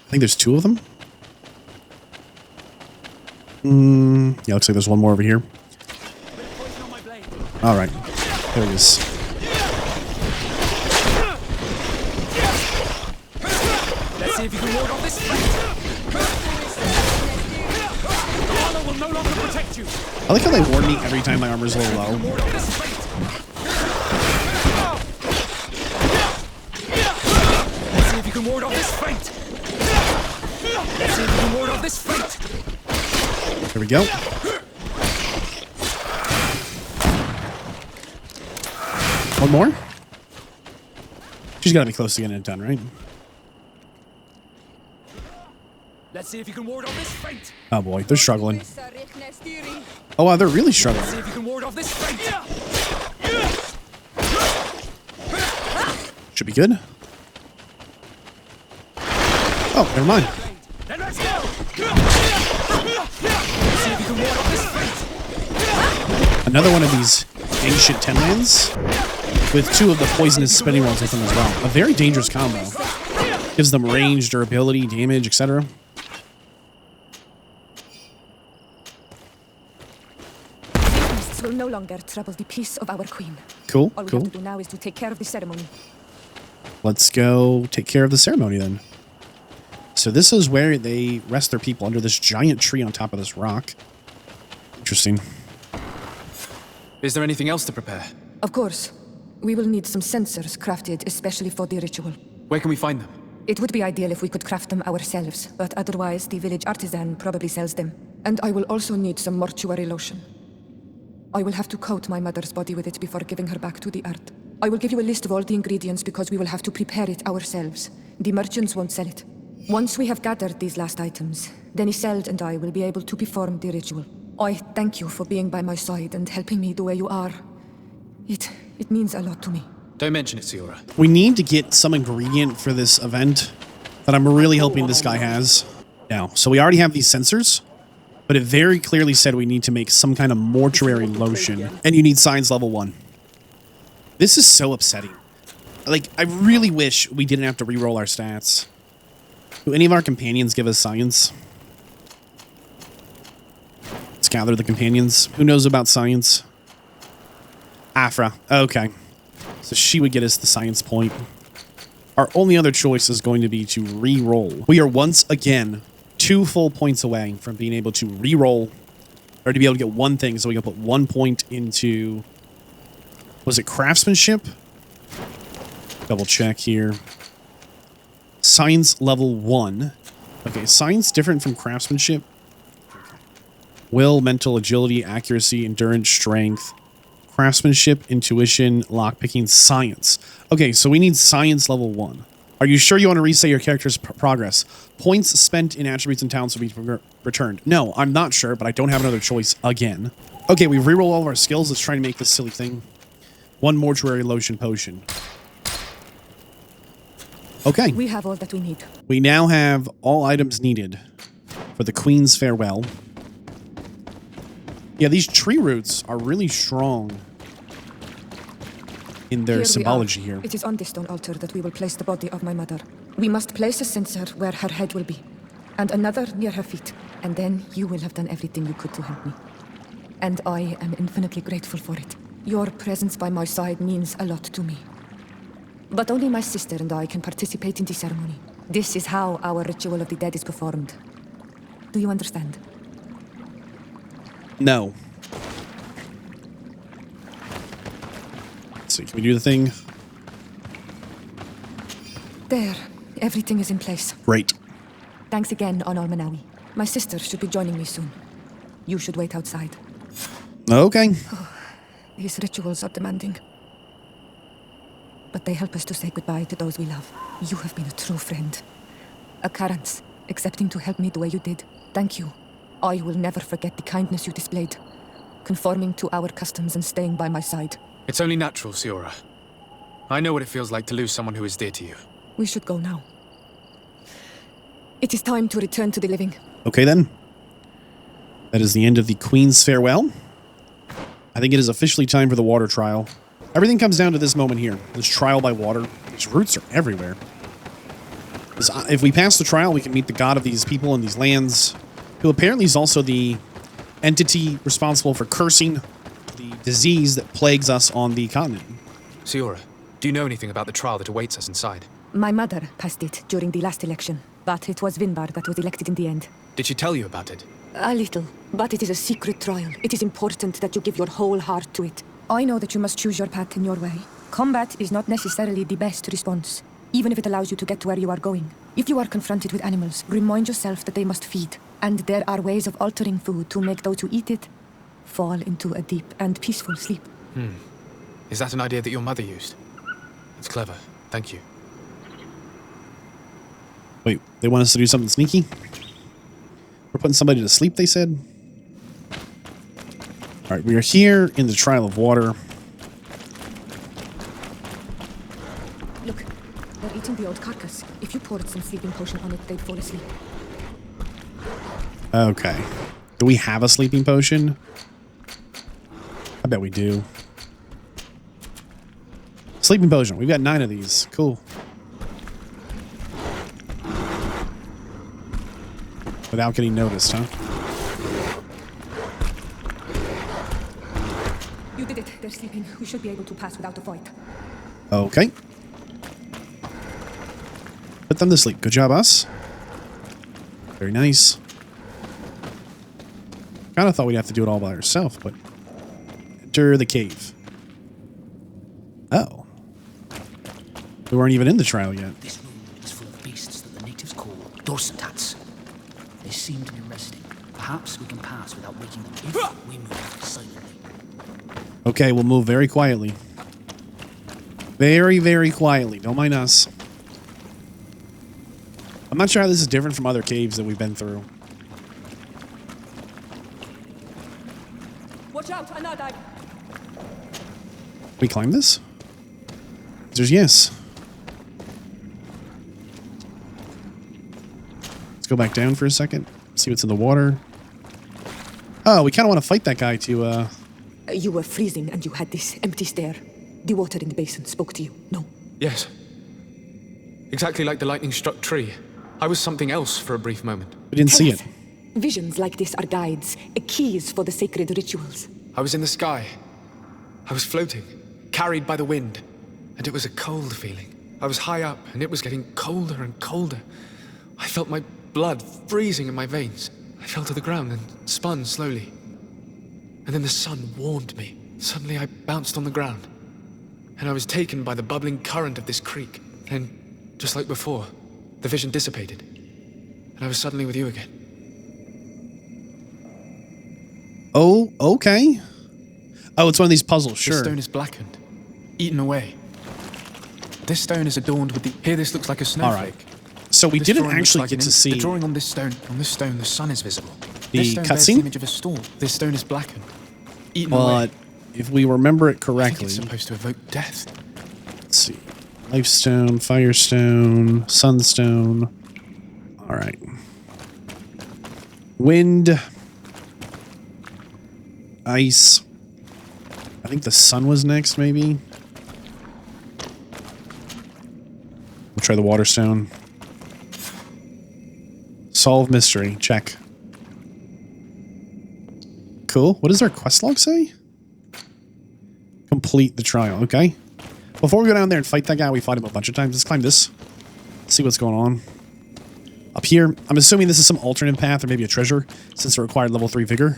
I think there's two of them. Yeah, looks like there's one more over here. All right. There he is. Let's see if you can ward off this fate. The armor will no longer protect you. I like how they warn me every time my armor's a little low. Let's see if you can ward off this fate. Let's see if you can ward off this fate. There we go. One more? She's got to be close to getting it done, right? Let's see if you can ward off this fate. Oh boy, they're struggling. Oh wow, they're really struggling. Let's see if you can ward off this fate. Should be good. Oh, never mind. Then let's go. Let's see if you can ward off this fate. Another one of these ancient Tenlands with two of the poisonous spinning ones with them as well. A very dangerous combo. Gives them range, durability, damage, etc. Will no longer trouble the peace of our queen. Cool, All we cool. have to do now is to take care of the ceremony. Let's go take care of the ceremony then. So this is where they rest their people under this giant tree on top of this rock. Interesting. Is there anything else to prepare? Of course. We will need some sensors crafted especially for the ritual. Where can we find them? It would be ideal if we could craft them ourselves, but otherwise the village artisan probably sells them. And I will also need some mortuary lotion. I will have to coat my mother's body with it before giving her back to the earth. I will give you a list of all the ingredients because we will have to prepare it ourselves. The merchants won't sell it. Once we have gathered these last items, then Isolde and I will be able to perform the ritual. I thank you for being by my side and helping me the way you are. It means a lot to me. Don't mention it, Siora. We need to get some ingredient for this event that I'm really hoping this guy has. Now, so we already have these sensors, but it very clearly said we need to make some kind of mortuary lotion, and you need science level 1. This is so upsetting. Like, I really wish we didn't have to re-roll our stats. Do any of our companions give us science? Let's gather the companions. Who knows about science? Afra. Okay. So she would get us the science point. Our only other choice is going to be to re-roll. We are once again 2 full points away from being able to re-roll, or to be able to get one thing, so we can put 1 point into... Was it craftsmanship? Double check here. Science level 1. Okay, science different from craftsmanship. Will, mental, agility, accuracy, endurance, strength, craftsmanship, intuition, lockpicking, science. Okay, so we need science level 1. Are you sure you want to reset your character's progress? Points spent in attributes and talents will be returned. No, I'm not sure, but I don't have another choice again. Okay, we reroll all of our skills. Let's try to make this silly thing. 1 mortuary lotion potion. Okay. We have all that we need. We now have all items needed for the Queen's Farewell. Yeah, these tree roots are really strong in their symbology here. It is on this stone altar that we will place the body of my mother. We must place a censer where her head will be, and another near her feet. And then you will have done everything you could to help me. And I am infinitely grateful for it. Your presence by my side means a lot to me. But only my sister and I can participate in the ceremony. This is how our ritual of the dead is performed. Do you understand? No. Let's see, can we do the thing? There. Everything is in place. Great. Thanks again, Onal Manawi. My sister should be joining me soon. You should wait outside. Okay. These rituals are demanding. But they help us to say goodbye to those we love. You have been a true friend. A Karans, accepting to help me the way you did. Thank you. I will never forget the kindness you displayed, conforming to our customs and staying by my side. It's only natural, Siora. I know what it feels like to lose someone who is dear to you. We should go now. It is time to return to the living. Okay, then. That is the end of the Queen's Farewell. I think it is officially time for the water trial. Everything comes down to this moment here. This trial by water. These roots are everywhere. If we pass the trial, we can meet the god of these people and these lands, who apparently is also the entity responsible for cursing the disease that plagues us on the continent. Siora, do you know anything about the trial that awaits us inside? My mother passed it during the last election, but it was Vinbar that was elected in the end. Did she tell you about it? A little, but it is a secret trial. It is important that you give your whole heart to it. I know that you must choose your path in your way. Combat is not necessarily the best response, even if it allows you to get to where you are going. If you are confronted with animals, remind yourself that they must feed, and there are ways of altering food to make those who eat it fall into a deep and peaceful sleep. Is that an idea that your mother used? It's clever. Thank you. Wait, they want us to do something sneaky? We're putting somebody to sleep, they said? Alright, we are here in the trial of water. Look, they're eating the old carcass. If you poured some sleeping potion on it, they'd fall asleep. Okay. Do we have a sleeping potion? I bet we do. Sleeping potion. We've got 9 of these. Cool. Without getting noticed, huh? You did it. They're sleeping. We should be able to pass without a fight. Okay. Put them to sleep. Good job, us. Very nice. Kind of thought we'd have to do it all by ourselves, but... Enter the cave. Oh. We weren't even in the trial yet. This room is full of beasts that the natives call dorsentats. They seem to be resting. Perhaps we can pass without waking them if we move silently. Okay, we'll move very quietly. Very, very quietly. Don't mind us. I'm not sure how this is different from other caves that we've been through. Watch out, another. We climb this? There's yes. Let's go back down for a second. See what's in the water. Oh, we kind of want to fight that guy to, You were freezing and you had this empty stare. The water in the basin spoke to you, no? Yes. Exactly like the lightning-struck tree. I was something else for a brief moment. We didn't see it. Visions like this are guides, keys for the sacred rituals. I was in the sky. I was floating, carried by the wind, and it was a cold feeling. I was high up, and it was getting colder and colder. I felt my blood freezing in my veins. I fell to the ground and spun slowly. And then the sun warmed me. Suddenly I bounced on the ground, and I was taken by the bubbling current of this creek. Then, just like before, the vision dissipated, and I was suddenly with you again. Oh, okay. Oh, it's one of these puzzles, sure. This stone is blackened, eaten away. This stone is adorned with the... Here, this looks like a snowflake. All right. So we didn't actually get to see... The drawing on this stone, the sun is visible. The this stone bears cutscene? the image of a storm. This stone is blackened, eaten away. But if we remember it correctly... I think it's supposed to evoke death. Let's see. Lifestone, Firestone, Sunstone. All right. Wind. Ice. I think the sun was next, maybe. We'll try the Waterstone. Solve mystery. Check. Cool. What does our quest log say? Complete the trial. Okay. Before we go down there and fight that guy, we fought him a bunch of times. Let's climb this. See what's going on. Up here, I'm assuming this is some alternate path or maybe a treasure, since it required level 3 vigor.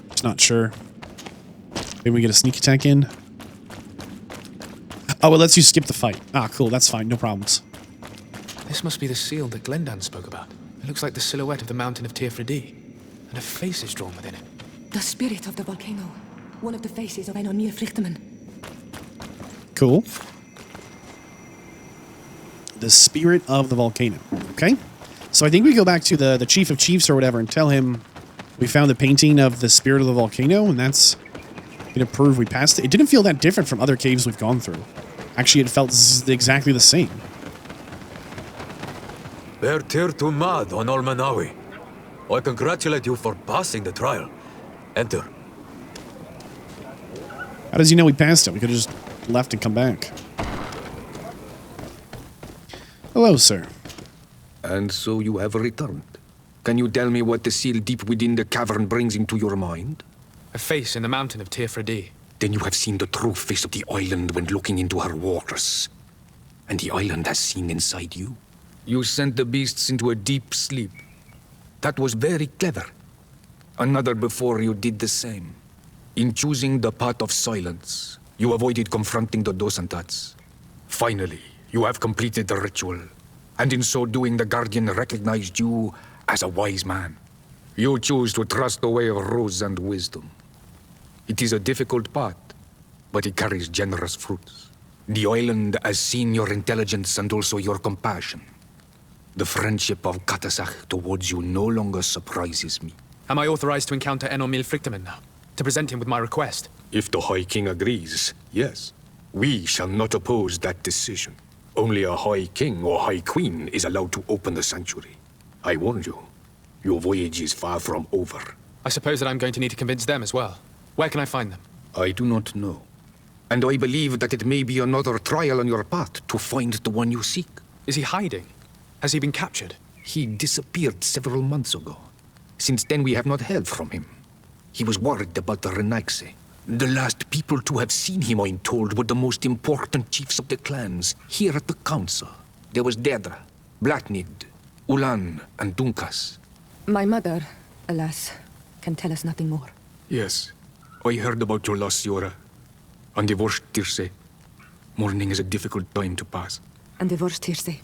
Just not sure. Maybe we get a sneak attack in. Oh, it lets you skip the fight. Ah, cool. That's fine. No problems. This must be the seal that Glendan spoke about. It looks like the silhouette of the mountain of Tirfredi, and a face is drawn within it. The spirit of the volcano. One of the faces of Einar Frichterman. Cool. The spirit of the volcano. Okay. So I think we go back to the chief of chiefs or whatever and tell him we found the painting of the spirit of the volcano, and that's going to prove we passed it. It didn't feel that different from other caves we've gone through. Actually, it felt exactly the same. Bertir to Mad on Olmanawi. I congratulate you for passing the trial. Enter. How does he know we passed it? We could have just left and come back. Hello, sir. And so you have returned. Can you tell me what the seal deep within the cavern brings into your mind? A face in the mountain of Tirfredi. Then you have seen the true face of the island when looking into her waters. And the island has seen inside you. You sent the beasts into a deep sleep. That was very clever. Another before you did the same. In choosing the path of silence, you avoided confronting the Dosantats. Finally, you have completed the ritual. And in so doing, the Guardian recognized you as a wise man. You choose to trust the way of ruse and wisdom. It is a difficult path, but it carries generous fruits. The island has seen your intelligence and also your compassion. The friendship of Katasach towards you no longer surprises me. Am I authorized to encounter Enormil Frichterman now? To present him with my request? If the High King agrees, yes. We shall not oppose that decision. Only a High King or High Queen is allowed to open the sanctuary. I warn you, your voyage is far from over. I suppose that I'm going to need to convince them as well. Where can I find them? I do not know. And I believe that it may be another trial on your path to find the one you seek. Is he hiding? Has he been captured? He disappeared several months ago. Since then we have not heard from him. He was worried about the Renaigse. The last people to have seen him, I'm told, were the most important chiefs of the clans here at the council. There was Dedra, Blatnid, Ulan, and Dunkas. My mother, alas, can tell us nothing more. Yes, I heard about your loss, Yora. And divorced Tirse. Mourning is a difficult time to pass. And divorced Tirse.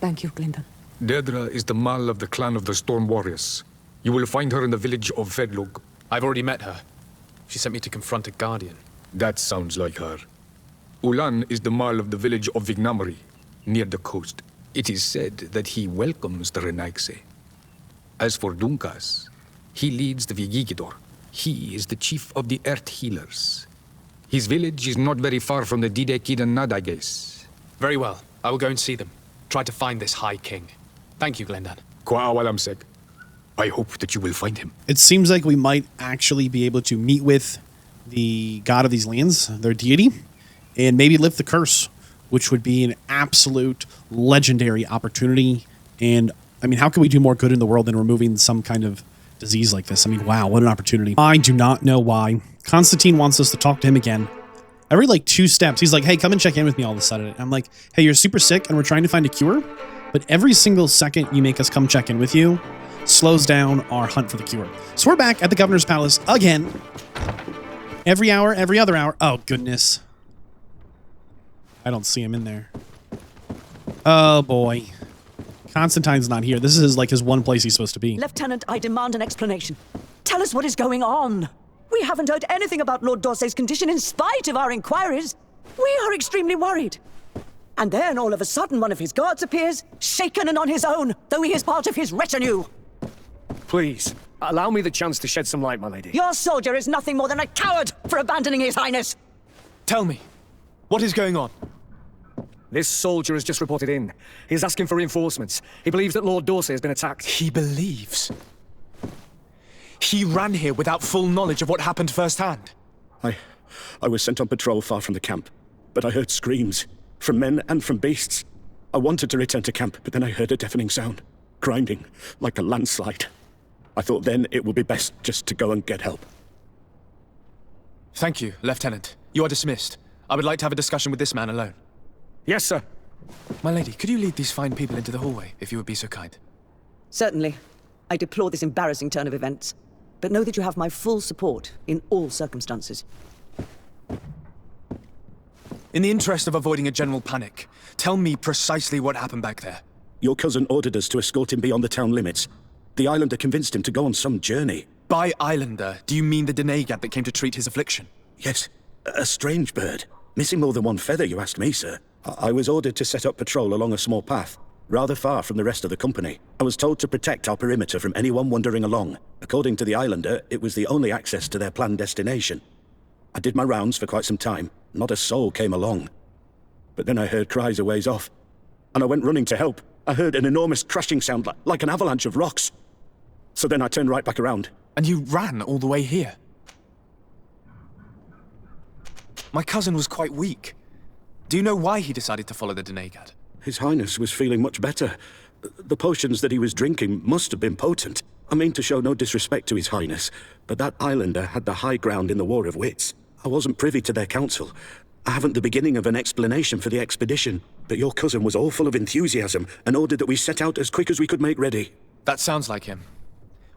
Thank you, Glendan. Dedra is the Mal of the clan of the Storm Warriors. You will find her in the village of Vedlog. I've already met her. She sent me to confront a guardian. That sounds like her. Ulan is the Mal of the village of Vignamari, near the coast. It is said that he welcomes the Renaigse. As for Dunkas, he leads the Vigigidor. He is the chief of the Earth Healers. His village is not very far from the Didekid and Nadages. Very well. I will go and see them. Try to find this High King. Thank you, Glendan. Kwa'awalamsek. I hope that you will find him. It seems like we might actually be able to meet with the god of these lands, their deity, and maybe lift the curse, which would be an absolute legendary opportunity. And I mean, how can we do more good in the world than removing some kind of disease like this? I mean, wow, what an opportunity. I do not know why. Constantine wants us to talk to him again. Every like 2 steps, he's like, hey, come and check in with me all of a sudden. And I'm like, hey, you're super sick and we're trying to find a cure. But every single second you make us come check in with you slows down our hunt for the cure. So we're back at the governor's palace again. Every hour, every other hour. Oh, goodness. I don't see him in there. Oh, boy. Constantine's not here. This is like his one place he's supposed to be. Lieutenant, I demand an explanation. Tell us what is going on. We haven't heard anything about Lord D'Orsay's condition in spite of our inquiries. We are extremely worried. And then, all of a sudden, one of his guards appears, shaken and on his own, though he is part of his retinue. Please, allow me the chance to shed some light, my lady. Your soldier is nothing more than a coward for abandoning his highness. Tell me, what is going on? This soldier has just reported in. He's asking for reinforcements. He believes that Lord D'Orsay has been attacked. He believes? He ran here without full knowledge of what happened firsthand. I was sent on patrol far from the camp, but I heard screams, from men and from beasts. I wanted to return to camp, but then I heard a deafening sound, grinding, like a landslide. I thought then it would be best just to go and get help. Thank you, Lieutenant. You are dismissed. I would like to have a discussion with this man alone. Yes, sir. My lady, could you lead these fine people into the hallway, if you would be so kind? Certainly. I deplore this embarrassing turn of events, but know that you have my full support in all circumstances. In the interest of avoiding a general panic, tell me precisely what happened back there. Your cousin ordered us to escort him beyond the town limits. The islander convinced him to go on some journey. By islander, do you mean the Denegad that came to treat his affliction? Yes, a strange bird. Missing more than one feather, you ask me, sir. I was ordered to set up patrol along a small path, rather far from the rest of the company. I was told to protect our perimeter from anyone wandering along. According to the islander, it was the only access to their planned destination. I did my rounds for quite some time. Not a soul came along. But then I heard cries a ways off, and I went running to help. I heard an enormous crashing sound like an avalanche of rocks. So then I turned right back around. And you ran all the way here? My cousin was quite weak. Do you know why he decided to follow the Denegad? His Highness was feeling much better. The potions that he was drinking must have been potent. I mean to show no disrespect to His Highness, but that islander had the high ground in the War of Wits. I wasn't privy to their counsel. I haven't the beginning of an explanation for the expedition, but your cousin was all full of enthusiasm and ordered that we set out as quick as we could make ready. That sounds like him.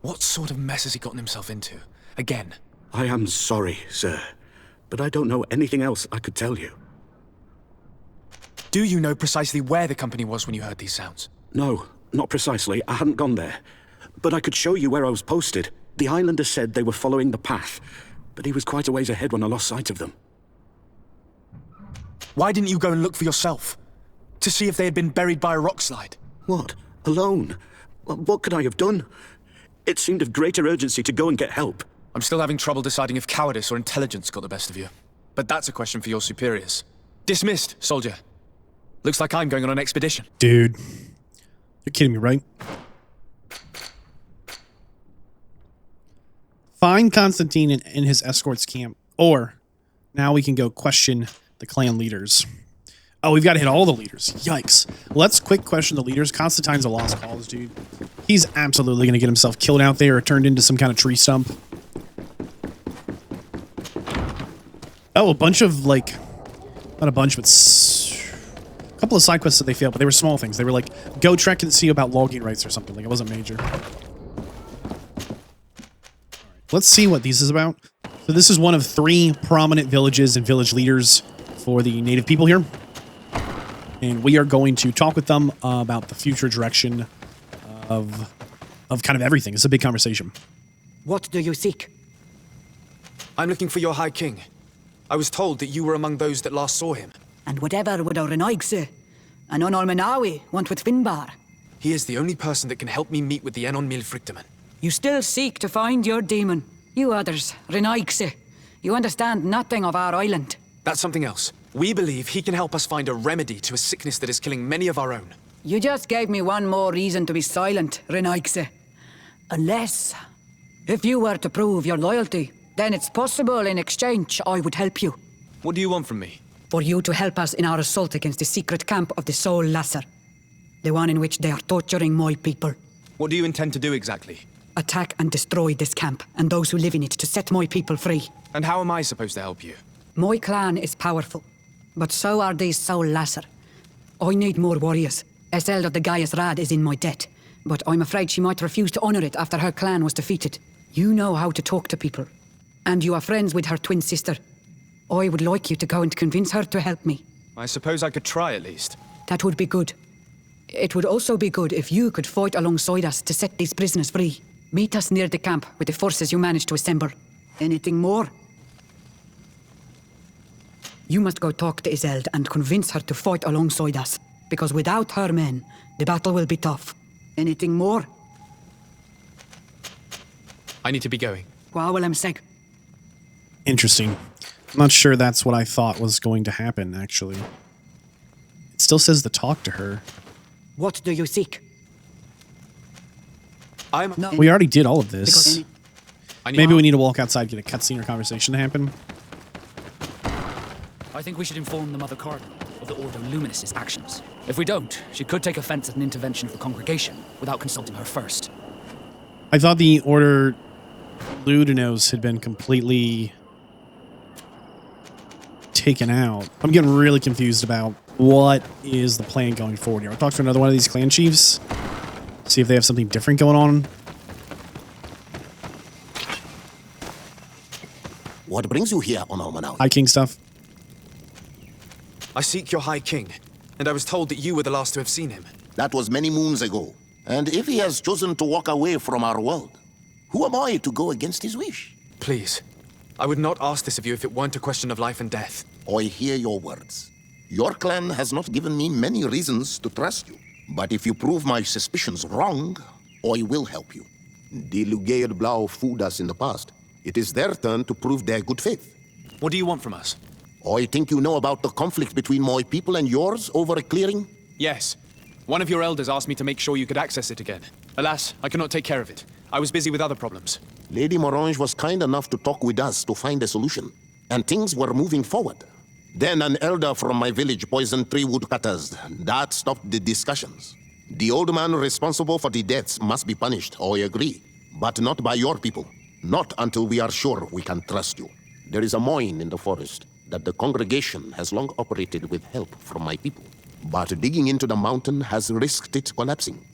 What sort of mess has he gotten himself into? Again? I am sorry, sir, but I don't know anything else I could tell you. Do you know precisely where the company was when you heard these sounds? No, not precisely. I hadn't gone there. But I could show you where I was posted. The islander said they were following the path, but he was quite a ways ahead when I lost sight of them. Why didn't you go and look for yourself? To see if they had been buried by a rock slide? What? Alone? What could I have done? It seemed of greater urgency to go and get help. I'm still having trouble deciding if cowardice or intelligence got the best of you. But that's a question for your superiors. Dismissed, soldier. Looks like I'm going on an expedition. Dude. You're kidding me, right? Find Constantine in his escort's camp. Or, now we can go question the clan leaders. Oh, we've got to hit all the leaders. Yikes. Let's quick question the leaders. Constantine's a lost cause, dude. He's absolutely going to get himself killed out there or turned into some kind of tree stump. Oh, a bunch of, like... Not a bunch, but... A couple of side quests that they failed, but they were small things. They were like, go trek and see about logging rights or something. Like, it wasn't major. Let's see what this is about. So this is one of 3 prominent villages and village leaders for the native people here. And we are going to talk with them about the future direction of kind of everything. It's a big conversation. What do you seek? I'm looking for your High King. I was told that you were among those that last saw him. And whatever would our Renaigse, and Onolmenawi want with Finbar? He is the only person that can help me meet with the Enon Milfrictaman. You still seek to find your demon. You others, Renaigse, you understand nothing of our island. That's something else. We believe he can help us find a remedy to a sickness that is killing many of our own. You just gave me one more reason to be silent, Renaigse. Unless, if you were to prove your loyalty, then it's possible in exchange I would help you. What do you want from me? for you to help us in our assault against the secret camp of the Soul Lasser. The one in which they are torturing my people. What do you intend to do exactly? Attack and destroy this camp, and those who live in it, to set my people free. And how am I supposed to help you? My clan is powerful, but so are these Soul Lasser. I need more warriors. Eseld of the Gaius Rad is in my debt, but I'm afraid she might refuse to honor it after her clan was defeated. You know how to talk to people, and you are friends with her twin sister. I would like you to go and convince her to help me. I suppose I could try at least. That would be good. It would also be good if you could fight alongside us to set these prisoners free. Meet us near the camp with the forces you managed to assemble. Anything more? You must go talk to Iseld and convince her to fight alongside us, because without her men, the battle will be tough. Anything more? I need to be going. Interesting. I'm not sure that's what I thought was going to happen, actually. It still says to talk to her. What do you seek? We already did all of this. Maybe help. we need to walk outside, get a cutscene or conversation to happen. I think we should inform the Mother Cardinal of the Ordo Luminis's actions. If we don't, she could take offense at an intervention of the congregation without consulting her first. I thought the Order Ludinos had been completely taken out. I'm getting really confused about what is the plan going forward here. I'll talk to another one of these clan chiefs, see if they have something different going on. What brings you here, Onomanau? High King stuff. I seek your High King, and I was told that you were the last to have seen him. That was many moons ago. And if he has chosen to walk away from our world, who am I to go against his wish? Please, I would not ask this of you if it weren't a question of life and death. I hear your words. Your clan has not given me many reasons to trust you. But if you prove my suspicions wrong, I will help you. The Lugaid Blau fooled us in the past. It is their turn to prove their good faith. What do you want from us? I think you know about the conflict between my people and yours over a clearing? Yes. One of your elders asked me to make sure you could access it again. Alas, I cannot take care of it. I was busy with other problems. Lady Morange was kind enough to talk with us to find a solution, and things were moving forward. Then an elder from my village poisoned 3 woodcutters. That stopped the discussions. The old man responsible for the deaths must be punished, I agree. But not by your people. Not until we are sure we can trust you. There is a mine in the forest that the congregation has long operated with help from my people. But digging into the mountain has risked it collapsing.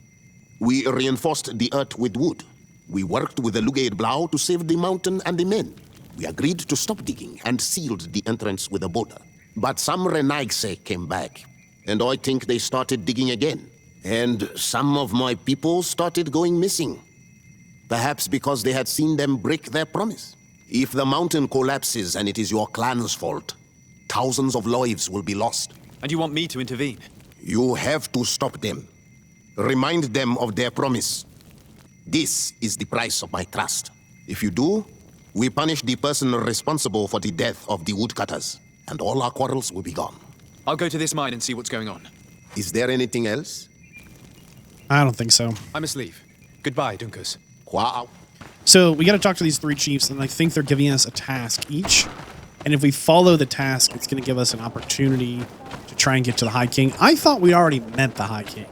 We reinforced the earth with wood. We worked with the Lugaid Blau to save the mountain and the men. We agreed to stop digging and sealed the entrance with a boulder. But some Renaigse came back, and I think they started digging again. And some of my people started going missing. Perhaps because they had seen them break their promise. If the mountain collapses and it is your clan's fault, thousands of lives will be lost. And you want me to intervene? You have to stop them. Remind them of their promise. This is the price of my trust. If you do, we punish the person responsible for the death of the woodcutters, and all our quarrels will be gone. I'll go to this mine and see what's going on. Is there anything else? I don't think so. I must leave. Goodbye, Dunkus. Wow. So we got to talk to these 3 chiefs, and I think they're giving us a task each. And if we follow the task, it's going to give us an opportunity to try and get to the High King. I thought we already met the High King.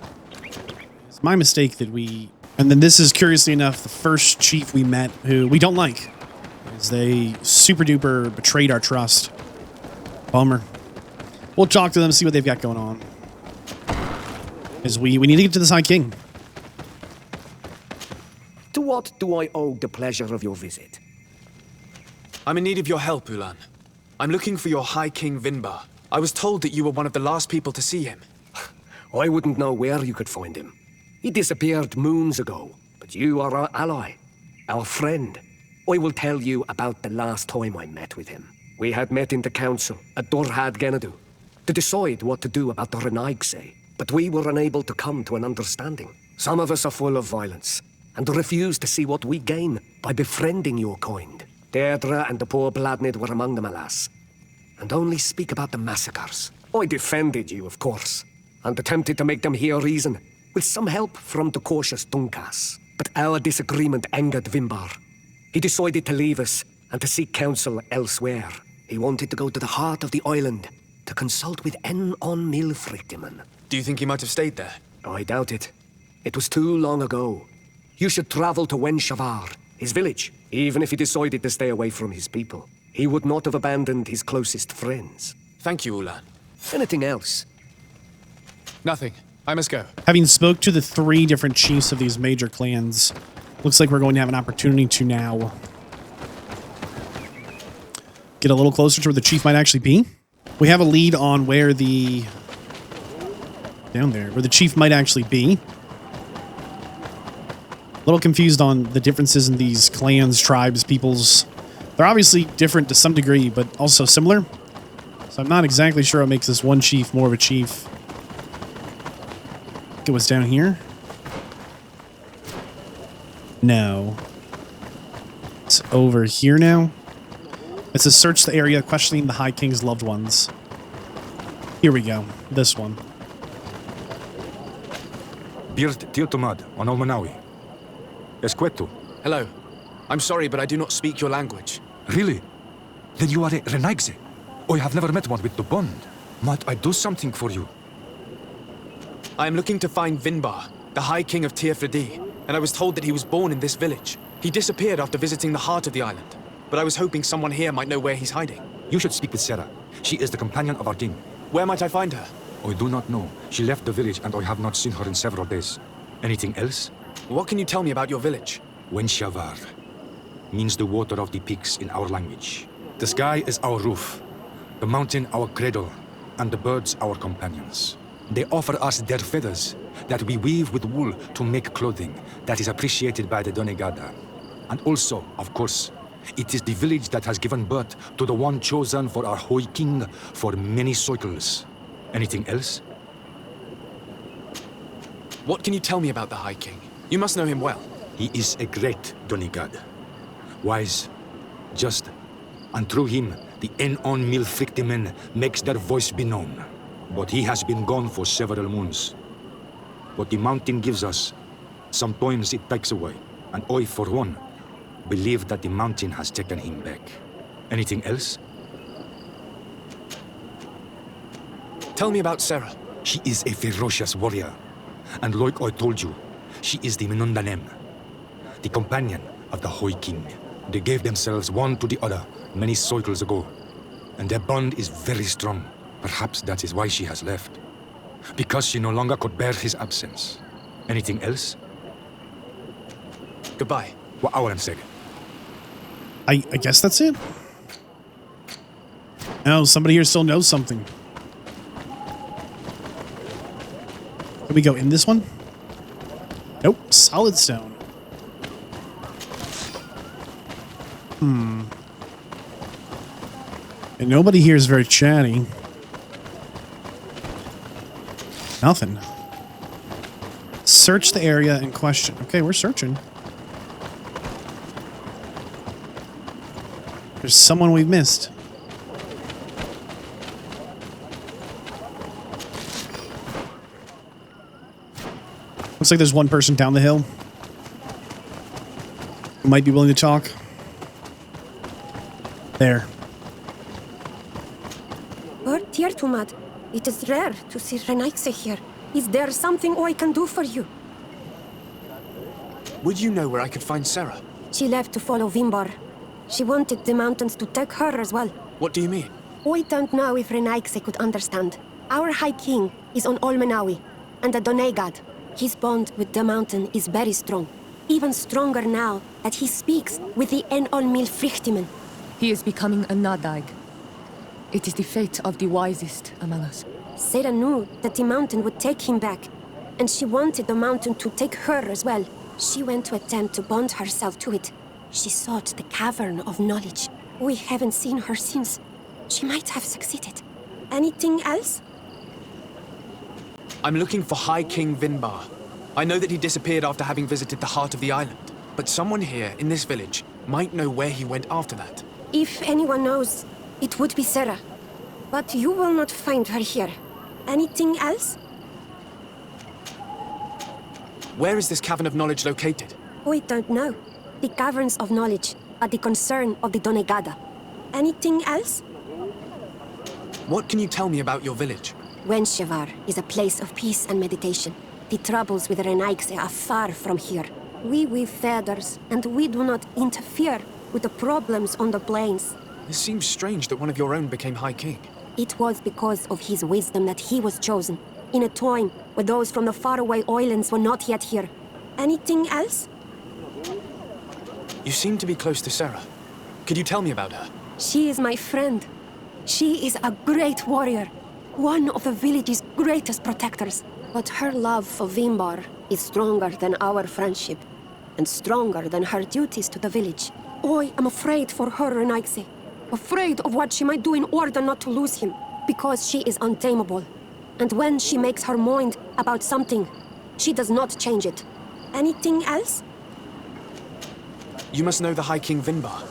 It's my mistake that we... And then this is, curiously enough, the first chief we met who we don't like. Because they super duper betrayed our trust. Bummer. We'll talk to them, see what they've got going on. Because we need to get to this High King. To what do I owe the pleasure of your visit? I'm in need of your help, Ulan. I'm looking for your High King Vinbar. I was told that you were one of the last people to see him. I wouldn't know where you could find him. He disappeared moons ago, but you are our ally, our friend. I will tell you about the last time I met with him. We had met in the council at Dorhad Genadu to decide what to do about the Renaigse, but we were unable to come to an understanding. Some of us are full of violence and refuse to see what we gain by befriending your kind. Deirdre and the poor Bladnid were among them, alas, and only speak about the massacres. I defended you, of course, and attempted to make them hear reason, with some help from the cautious Dunkas. But our disagreement angered Vinbar. He decided to leave us and to seek counsel elsewhere. He wanted to go to the heart of the island, to consult with Enon Milfrictiman. Do you think he might have stayed there? I doubt it. It was too long ago. You should travel to Wen Shavar, his village. Even if he decided to stay away from his people, he would not have abandoned his closest friends. Thank you, Ulan. Anything else? Nothing. I must go. Having spoke to the 3 different chiefs of these major clans, looks like we're going to have an opportunity to now get a little closer to where the chief might actually be. We have a lead on where the... down there, where the chief might actually be. A little confused on the differences in these clans, tribes, peoples. They're obviously different to some degree, but also similar. So I'm not exactly sure what makes this one chief more of a chief. I think it was down here. No. It's over here now. It says search the area, questioning the High King's loved ones. Here we go. This one. Birt Tiltomad on Olmanawi. Esqueto. Hello. I'm sorry, but I do not speak your language. Really? Then you are a Renaigse. I have never met one with the bond. Might I do something for you? I am looking to find Vinbar, the High King of Tirfredi, and I was told that he was born in this village. He disappeared after visiting the heart of the island, but I was hoping someone here might know where he's hiding. You should speak with Sarah. She is the companion of our king. Where might I find her? I do not know. She left the village and I have not seen her in several days. Anything else? What can you tell me about your village? Wen Shavar means the water of the peaks in our language. The sky is our roof, the mountain our cradle, and the birds our companions. They offer us their feathers that we weave with wool to make clothing that is appreciated by the Donegada. And also, of course, it is the village that has given birth to the one chosen for our Hoi King for many cycles. Anything else? What can you tell me about the High King? You must know him well. He is a great Donegad. Wise, just, and through him, the Enon Milfrictimen makes their voice be known. But he has been gone for several moons. What the mountain gives us, sometimes it takes away. And I, for one, believe that the mountain has taken him back. Anything else? Tell me about Sarah. She is a ferocious warrior. And like I told you, she is the Menundanem, the companion of the Hoi King. They gave themselves one to the other many cycles ago. And their bond is very strong. Perhaps that is why she has left. Because she no longer could bear his absence. Anything else? Goodbye. What I want to say. I guess that's it. Oh, somebody here still knows something. Can we go in this one? Nope, solid stone. And nobody here is very chatty. Nothing. Search the area in question. Okay, we're searching. There's someone we've missed. Looks like there's one person down the hill who might be willing to talk. There. Lord Tiertumad, it is rare to see Renaigse here. Is there something I can do for you? Would you know where I could find Sarah? She left to follow Vimbar. She wanted the mountains to take her as well. What do you mean? I don't know if Renaigse could understand. Our High King is on Olmenawi, and the Donegad. His bond with the mountain is very strong. Even stronger now that he speaks with the Enon Milfrictimen. He is becoming a Nadaig. It is the fate of the wisest among us. Sarah knew that the mountain would take him back, and she wanted the mountain to take her as well. She went to attempt to bond herself to it. She sought the Cavern of Knowledge. We haven't seen her since. She might have succeeded. Anything else? I'm looking for High King Vinbar. I know that he disappeared after having visited the heart of the island, but someone here in this village might know where he went after that. If anyone knows, it would be Sarah. But you will not find her here. Anything else? Where is this Cavern of Knowledge located? We don't know. The Caverns of Knowledge are the concern of the Donegada. Anything else? What can you tell me about your village? Wenshevar is a place of peace and meditation. The troubles with Renaigse are far from here. We weave feathers, and we do not interfere with the problems on the plains. It seems strange that one of your own became High King. It was because of his wisdom that he was chosen, in a time where those from the faraway islands were not yet here. Anything else? You seem to be close to Sarah. Could you tell me about her? She is my friend. She is a great warrior, one of the village's greatest protectors. But her love for Vimbar is stronger than our friendship, and stronger than her duties to the village. I am afraid for her, Renaigse. Afraid of what she might do in order not to lose him, because she is untamable. And when she makes her mind about something, she does not change it. Anything else? You must know the High King Vinbar.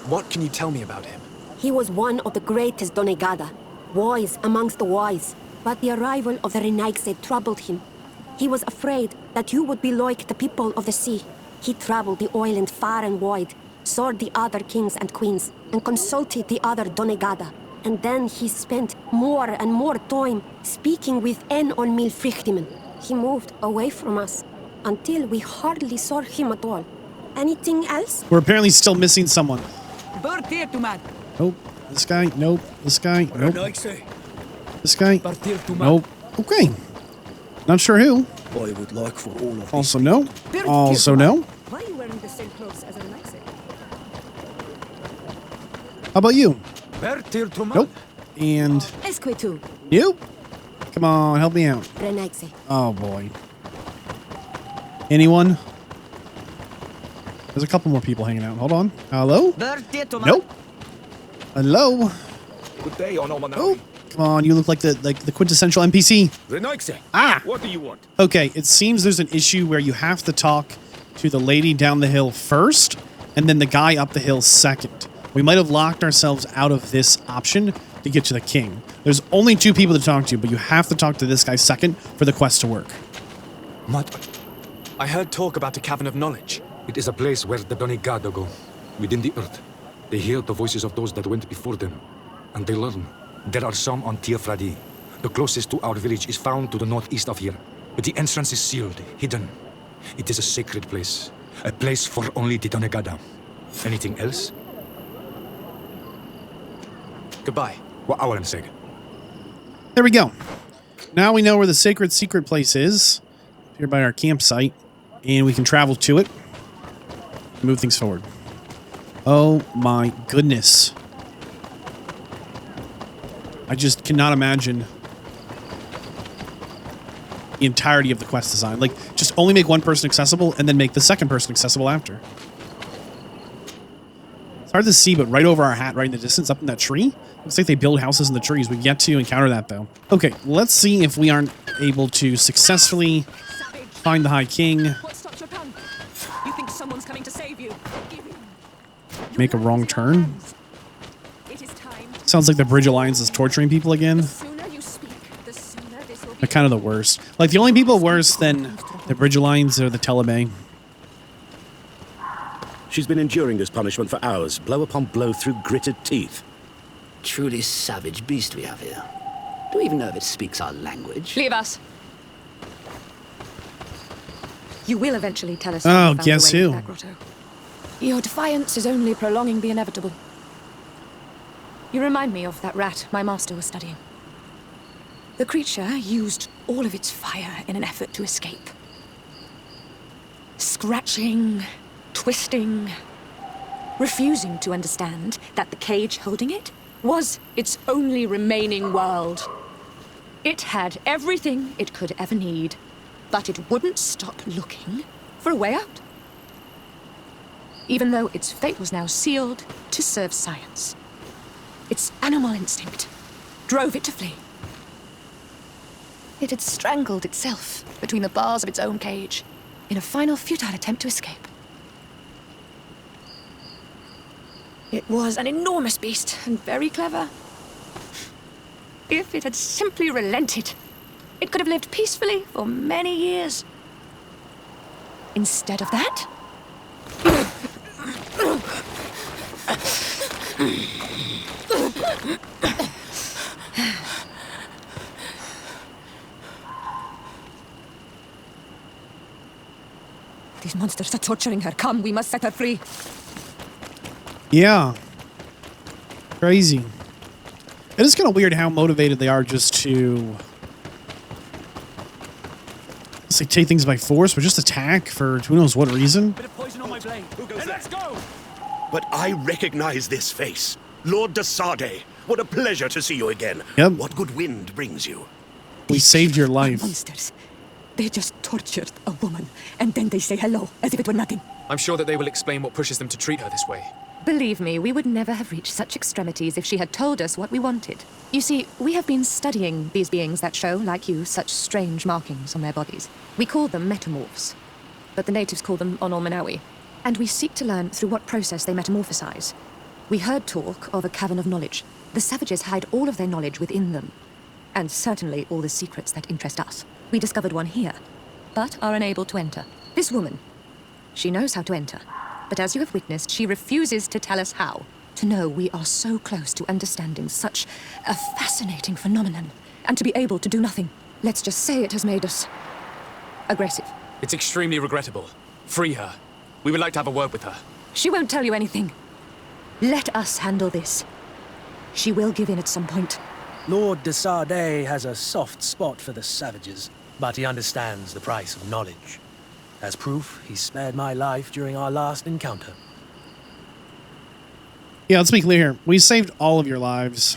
What can you tell me about him? He was one of the greatest Donegada, wise amongst the wise. But the arrival of the Renaigse troubled him. He was afraid that you would be like the people of the sea. He traveled the island far and wide, saw the other kings and queens, and consulted the other Donegada. And then he spent more and more time speaking with En on Milfrichtimen. He moved away from us until we hardly saw him at all. Anything else? We're apparently still missing someone. Nope. This guy. Nope. This guy. Nope. This guy. Nope. Okay. Not sure who. I would like for all of Also no. Also no. Why are you wearing the same clothes as Renaigse? How about you? Nope. And Esquetu. you? Come on, help me out. Renaigse. Oh boy. Anyone? There's a couple more people hanging out. Hold on. Hello? Nope. Hello? Good day, Onomanari. Oh, come on. You look like the quintessential NPC. Renaigse. Ah! What do you want? Okay, it seems there's an issue where you have to talk to the lady down the hill first, and then the guy up the hill second. We might have locked ourselves out of this option to get to the king. There's only 2 people to talk to, but you have to talk to this guy second for the quest to work. What? I heard talk about a cavern of knowledge. It is a place where the Donegada go, within the earth. They hear the voices of those that went before them, and they learn. There are some on Tirfradi. The closest to our village is found to the northeast of here, but the entrance is sealed, hidden. It is a sacred place, a place for only the Donegada. Anything else? Goodbye. There we go. Now we know where the sacred secret place is, here by our campsite, and we can travel to it, move things forward. Oh my goodness. I just cannot imagine the entirety of the quest design. Like, just only make one person accessible and then make the second person accessible after. It's hard to see, but right over our hat, right in the distance, up in that tree, looks like they build houses in the trees. We've yet to encounter that, though. Okay, let's see if we aren't able to successfully find the High King. What stopped your gun? You think someone's coming to save you? Make a wrong turn. Sounds like the Bridge Alliance is torturing people again. They're kind of the worst. Like, the only people worse than the Bridge Alliance are the Telebay. She's been enduring this punishment for hours, blow upon blow through gritted teeth. Truly savage beast we have here. Do we even know if it speaks our language? Leave us. You will eventually tell us. Oh, guess who? Your defiance is only prolonging the inevitable. You remind me of that rat my master was studying. The creature used all of its fire in an effort to escape. Scratching, twisting, refusing to understand that the cage holding it was its only remaining world. It had everything it could ever need, but it wouldn't stop looking for a way out. Even though its fate was now sealed to serve science. Its animal instinct drove it to flee. It had strangled itself between the bars of its own cage in a final futile attempt to escape. It was an enormous beast and very clever. If it had simply relented, it could have lived peacefully for many years. Instead of that, These monsters are torturing her. Come, we must set her free. Yeah. Crazy. It is kind of weird how motivated they are just to, let's say, take things by force, but just attack for who knows what reason. Bit of poison on my blade. And let's go! But I recognize this face. Lord de Sardet. What a pleasure to see you again. Yep. What good wind brings you? We saved your life. Monsters. They just tortured a woman, and then they say hello, as if it were nothing. I'm sure that they will explain what pushes them to treat her this way. Believe me, we would never have reached such extremities if she had told us what we wanted. You see, we have been studying these beings that show, like you, such strange markings on their bodies. We call them metamorphs, but the natives call them Onolmanawi. And we seek to learn through what process they metamorphosize. We heard talk of a cavern of knowledge. The savages hide all of their knowledge within them, and certainly all the secrets that interest us. We discovered one here, but are unable to enter. This woman, she knows how to enter, but as you have witnessed, she refuses to tell us how. To know we are so close to understanding such a fascinating phenomenon, and to be able to do nothing. Let's just say it has made us aggressive. It's extremely regrettable. Free her. We would like to have a word with her. She won't tell you anything. Let us handle this. She will give in at some point. Lord de Sardet has a soft spot for the savages, but he understands the price of knowledge. As proof, he spared my life during our last encounter. Yeah, let's be clear here. We saved all of your lives.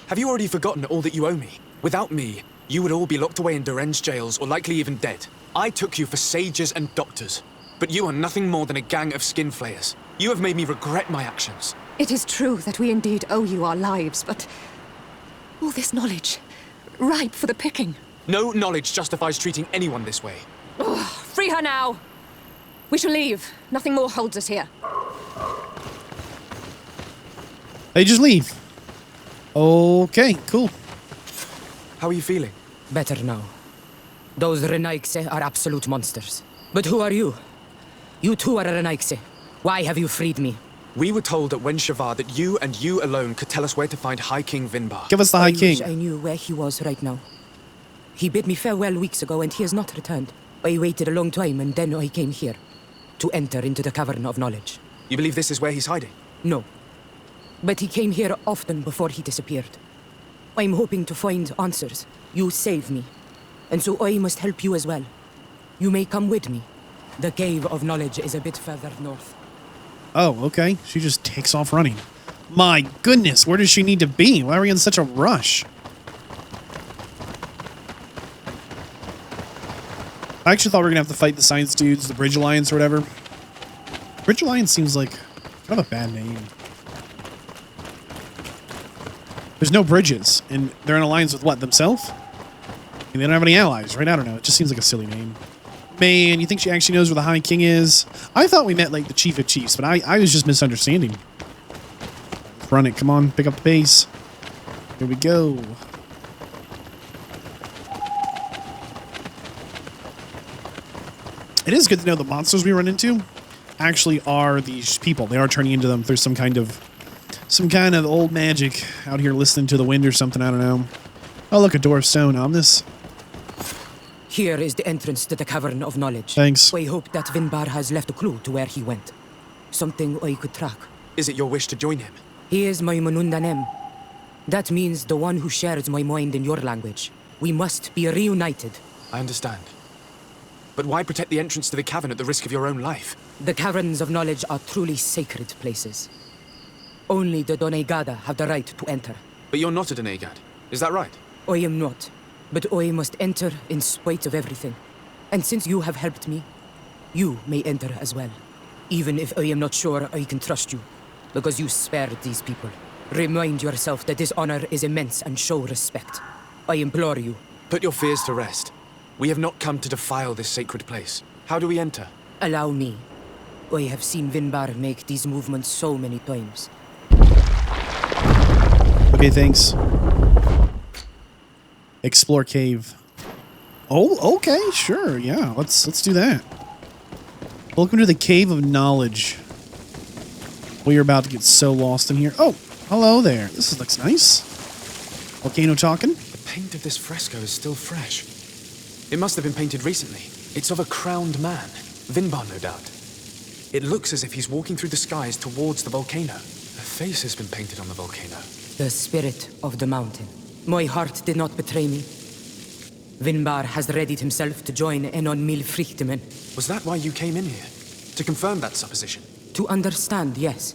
Have you already forgotten all that you owe me? Without me, you would all be locked away in Duren's jails or likely even dead. I took you for sages and doctors, but you are nothing more than a gang of skin flayers. You have made me regret my actions. It is true that we indeed owe you our lives, but all this knowledge, ripe for the picking. No knowledge justifies treating anyone this way. Ugh, free her now. We shall leave. Nothing more holds us here. They just leave. Okay, cool. How are you feeling? Better now. Those Renaigse are absolute monsters. But who are you? You too are a Renaigse. Why have you freed me? We were told at Wenshavar that you and you alone could tell us where to find High King Vinbar. Give us the High King. Wish I knew where he was right now. He bid me farewell weeks ago and he has not returned. I waited a long time and then I came here. To enter into the Cavern of Knowledge. You believe this is where he's hiding? No. But he came here often before he disappeared. I'm hoping to find answers. You saved me. And so I must help you as well. You may come with me. The Cave of Knowledge is a bit further north. Oh, okay. She just takes off running. My goodness, where does she need to be? Why are we in such a rush? I actually thought we were going to have to fight the science dudes, the Bridge Alliance or whatever. Bridge Alliance seems like kind of a bad name. There's no bridges, and they're in alliance with what, themselves? And they don't have any allies, right? I don't know. It just seems like a silly name. Man, you think she actually knows where the High King is? I thought we met, like, the Chief of Chiefs, but I was just misunderstanding. Let's run it. Come on, pick up the pace. Here we go. It is good to know the monsters we run into actually are these people. They are turning into them through some kind of old magic out here listening to the wind or something. I don't know. Oh, look, a door of stone. Ominous. Here is the entrance to the Cavern of Knowledge. Thanks. I hope that Vinbar has left a clue to where he went. Something I could track. Is it your wish to join him? He is my Manundanem. That means the one who shares my mind in your language. We must be reunited. I understand. But why protect the entrance to the cavern at the risk of your own life? The Caverns of Knowledge are truly sacred places. Only the Doneigada have the right to enter. But you're not a Doneigad, is that right? I am not. But I must enter in spite of everything. And since you have helped me, you may enter as well. Even if I am not sure I can trust you, because you spared these people. Remind yourself that this honor is immense and show respect. I implore you. Put your fears to rest. We have not come to defile this sacred place. How do we enter? Allow me. I have seen Vinbar make these movements so many times. Okay, thanks. Explore cave. Oh, okay, sure, yeah. Let's do that. Welcome to the Cave of Knowledge. We are about to get so lost in here. Oh, hello there. This looks nice. Volcano talking. The paint of this fresco is still fresh. It must have been painted recently. It's of a crowned man. Vinbar, no doubt. It looks as if he's walking through the skies towards the volcano. A face has been painted on the volcano. The spirit of the mountain. My heart did not betray me. Vinbar has readied himself to join Enon Mil Frichtemen. Was that why you came in here? To confirm that supposition? To understand, yes.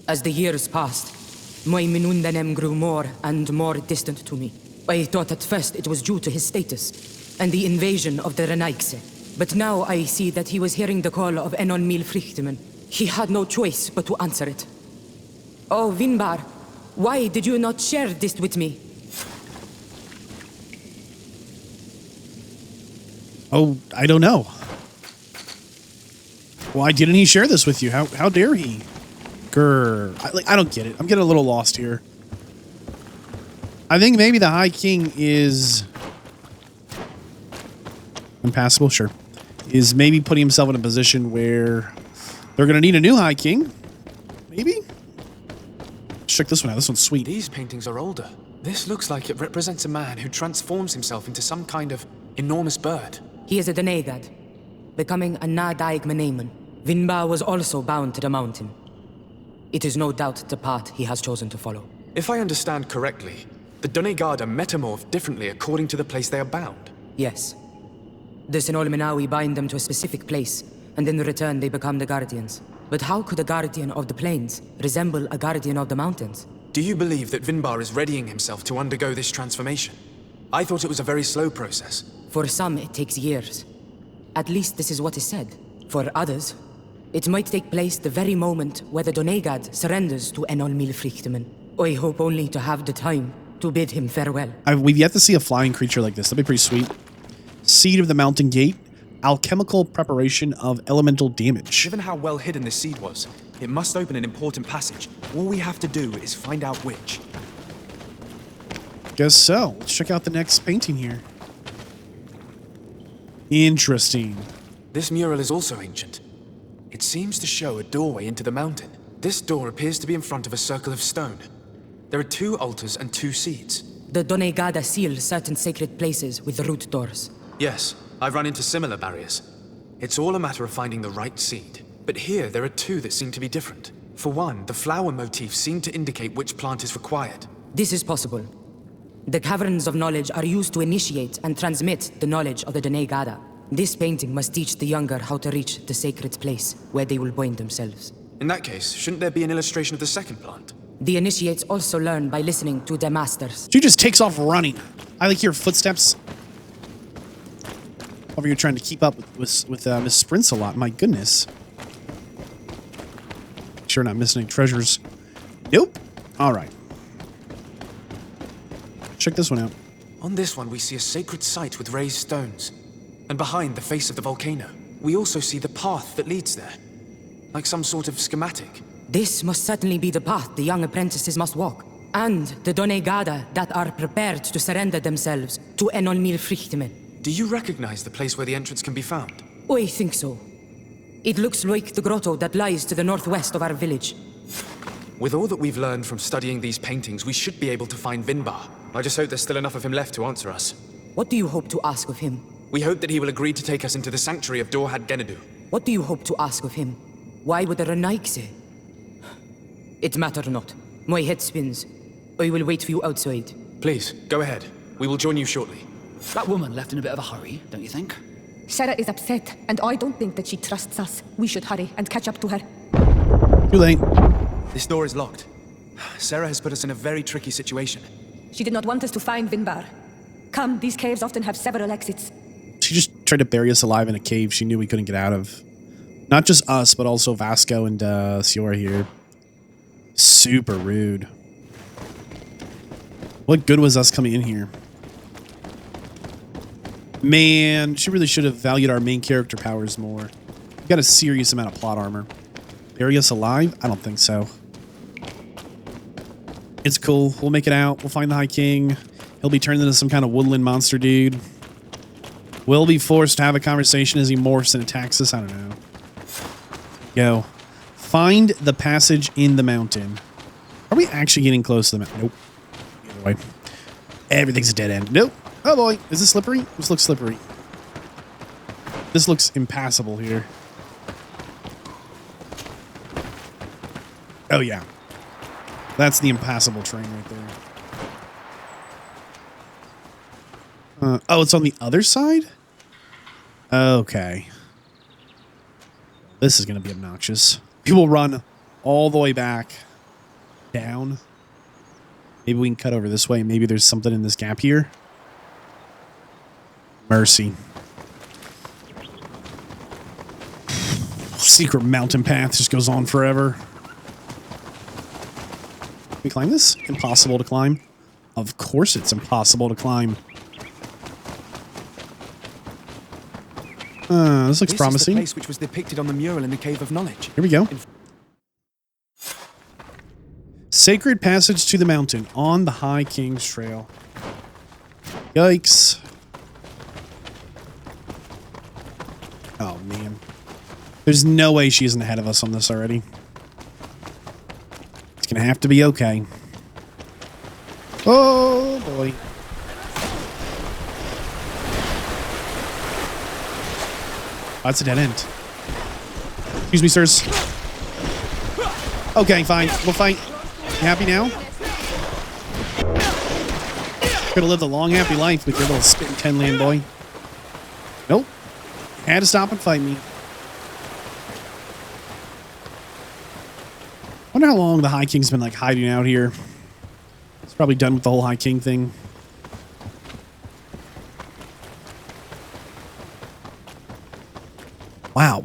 As the years passed, my Minundanem grew more and more distant to me. I thought at first it was due to his status and the invasion of the Renaigse. But now I see that he was hearing the call of Enon Mil Frichtemen. He had no choice but to answer it. Oh, Vinbar, why did you not share this with me? Oh, I don't know. Why didn't he share this with you? How dare he? Grr. I don't get it. I'm getting a little lost here. I think maybe the High King is... Impassable? Sure. Is maybe putting himself in a position where they're going to need a new High King. Maybe? Let's check this one out. This one's sweet. These paintings are older. This looks like it represents a man who transforms himself into some kind of enormous bird. He is a Denegad, becoming a Nadaig Meneman. Vinbar was also bound to the mountain. It is no doubt the path he has chosen to follow. If I understand correctly, the Donegada metamorph differently according to the place they are bound. Yes. The Sinolmenawi bind them to a specific place, and in return they become the Guardians. But how could a Guardian of the Plains resemble a Guardian of the Mountains? Do you believe that Vinbar is readying himself to undergo this transformation? I thought it was a very slow process. For some, it takes years. At least this is what is said. For others, it might take place the very moment where the Donegad surrenders to Enon Mil Frichtemen. I hope only to have the time to bid him farewell. We've yet to see a flying creature like this. That'd be pretty sweet. Seed of the Mountain Gate. Alchemical preparation of elemental damage. Given how well hidden this seed was, it must open an important passage. All we have to do is find out which. Guess so. Let's check out the next painting here. Interesting. This mural is also ancient. It seems to show a doorway into the mountain. This door appears to be in front of a circle of stone. There are 2 altars and 2 seeds. The Donegada seal certain sacred places with root doors. Yes, I've run into similar barriers. It's all a matter of finding the right seed. But here, there are 2 that seem to be different. For one, the flower motifs seem to indicate which plant is required. This is possible. The caverns of knowledge are used to initiate and transmit the knowledge of the Donegada. This painting must teach the younger how to reach the sacred place, where they will bind themselves. In that case, shouldn't there be an illustration of the second plant? The initiates also learn by listening to their masters. She just takes off running. I like hear footsteps. Over here trying to keep up with Miss Sprints a lot. My goodness. Sure not missing any treasures. Nope. All right. Check this one out. On this one, we see a sacred site with raised stones. And behind the face of the volcano, we also see the path that leads there. Like some sort of schematic. This must certainly be the path the young apprentices must walk. And the Donegada that are prepared to surrender themselves to Enon Mil Frichtemen. Do you recognize the place where the entrance can be found? I think so. It looks like the grotto that lies to the northwest of our village. With all that we've learned from studying these paintings, we should be able to find Vinbar. I just hope there's still enough of him left to answer us. What do you hope to ask of him? We hope that he will agree to take us into the sanctuary of Dorhad Genadu. What do you hope to ask of him? Why would the Renaigse? It matter not. My head spins. I will wait for you outside. Please, go ahead. We will join you shortly. That woman left in a bit of a hurry, don't you think? Sarah is upset, and I don't think that she trusts us. We should hurry and catch up to her. Too late. This door is locked. Sarah has put us in a very tricky situation. She did not want us to find Vinbar. Come, these caves often have several exits. She just tried to bury us alive in a cave she knew we couldn't get out of. Not just us, but also Vasco and Siora here. Super rude. What good was us coming in here? Man, she really should have valued our main character powers more. We got a serious amount of plot armor. Bury us alive? I don't think so. It's cool. We'll make it out. We'll find the High King. He'll be turned into some kind of woodland monster dude. We'll be forced to have a conversation as he morphs and attacks us. I don't know. Go. Find the passage in the mountain. Are we actually getting close to the mountain? Nope. Either way. Everything's a dead end. Nope. Oh boy. Is this slippery? This looks slippery. This looks impassable here. Oh, yeah. That's the impassable train right there. Oh, it's on the other side? Okay. This is going to be obnoxious. People run all the way back down. Maybe we can cut over this way. Maybe there's something in this gap here. Mercy. Secret mountain path just goes on forever. Can we climb this? Impossible to climb. Of course it's impossible to climb. This looks promising. This is the place which was depicted on the mural in the Cave of Knowledge. Here we go. Sacred passage to the mountain on the High King's Trail. Yikes. Oh, man. There's no way she isn't ahead of us on this already. It's going to have to be okay. Oh, boy. Oh, that's a dead end. Excuse me, sirs. Okay, fine. We'll fight. You happy now? Could have lived a long, happy life with your little spitting 10-land boy. Nope. Had to stop and fight me. Wonder how long the High King's been like hiding out here. He's probably done with the whole High King thing. Wow.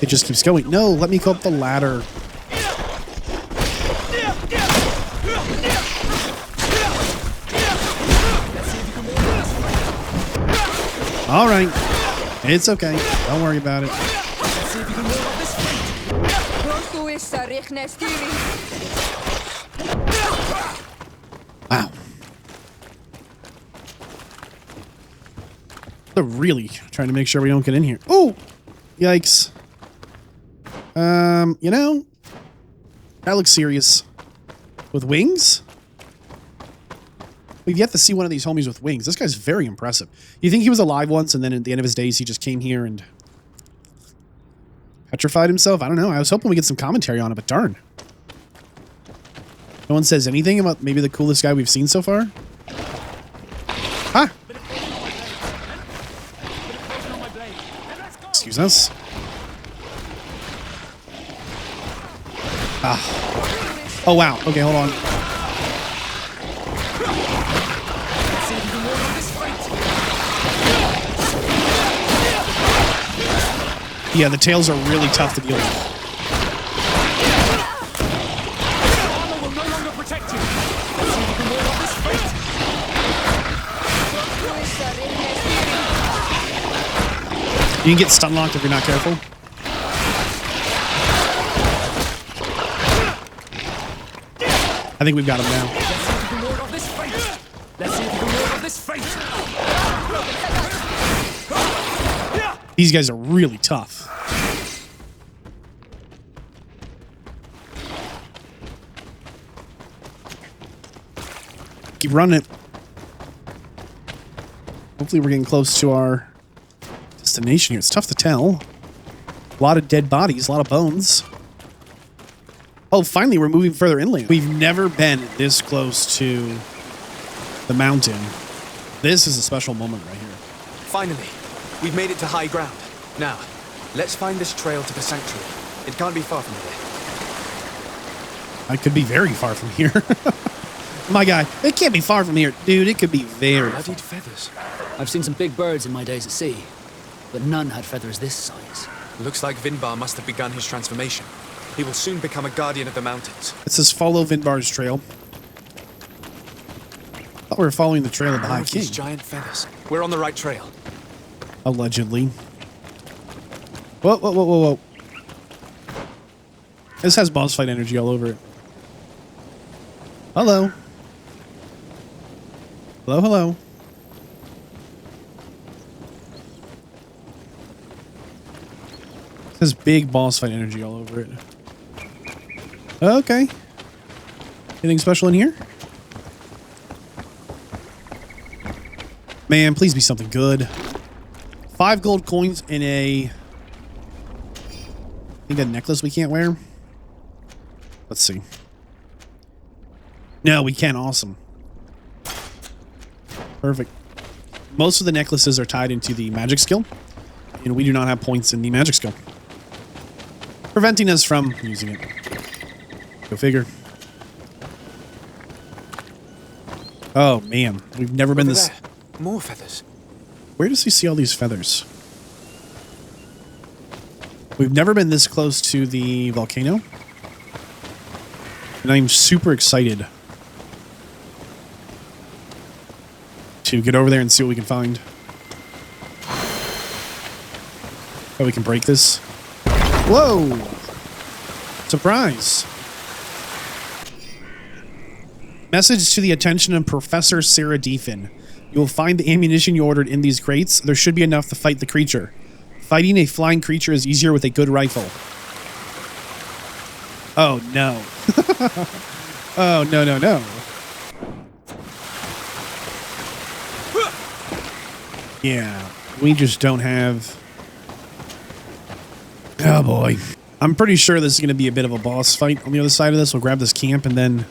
It just keeps going. No, let me go up the ladder. All right. It's okay. Don't worry about it. Wow. They're really trying to make sure we don't get in here. Oh, yikes. You know, that looks serious. With wings? We've yet to see one of these homies with wings. This guy's very impressive. You think he was alive once and then at the end of his days he just came here and petrified himself? I don't know. I was hoping we get some commentary on it, but darn. No one says anything about maybe the coolest guy we've seen so far? Huh? Excuse us. Ah. Oh, wow. Okay, hold on. Yeah, the tails are really tough to deal with. You can get stun locked if you're not careful. I think we've got him now. These guys are really tough. Keep running it. Hopefully we're getting close to our destination here. It's tough to tell. A lot of dead bodies, a lot of bones. Oh, finally we're moving further inland. We've never been this close to the mountain. This is a special moment right here. Finally, we've made it to high ground. Now, let's find this trail to the sanctuary. It can't be far from here. I could be very far from here. My guy, it can't be far from here. Dude, it could be very far. Bloodied feathers. I've seen some big birds in my days at sea, but none had feathers this size. Looks like Vinbar must have begun his transformation. He will soon become a guardian of the mountains. It says follow Vinbar's trail. I thought we were following the trail of the High King. These giant feathers. We're on the right trail. Allegedly. Whoa, whoa, whoa, whoa, whoa. This has boss fight energy all over it. Hello. Hello, hello. It has big boss fight energy all over it. Okay. Anything special in here? Man, please be something good. 5 gold coins in a... I think a necklace we can't wear. Let's see. No, we can. Awesome. Perfect. Most of the necklaces are tied into the magic skill, and we do not have points in the magic skill, preventing us from using it. Go figure. Oh man, we've never been this. There. More feathers. Where does he see all these feathers? We've never been this close to the volcano, and I'm super excited to get over there and see what we can find. Oh, we can break this. Whoa! Surprise! Message to the attention of Professor Sarah Deefin. You will find the ammunition you ordered in these crates. There should be enough to fight the creature. Fighting a flying creature is easier with a good rifle. Oh, no. Oh, no, no, no. Yeah, we just don't have... Oh, boy. I'm pretty sure this is going to be a bit of a boss fight on the other side of this. We'll grab this camp and then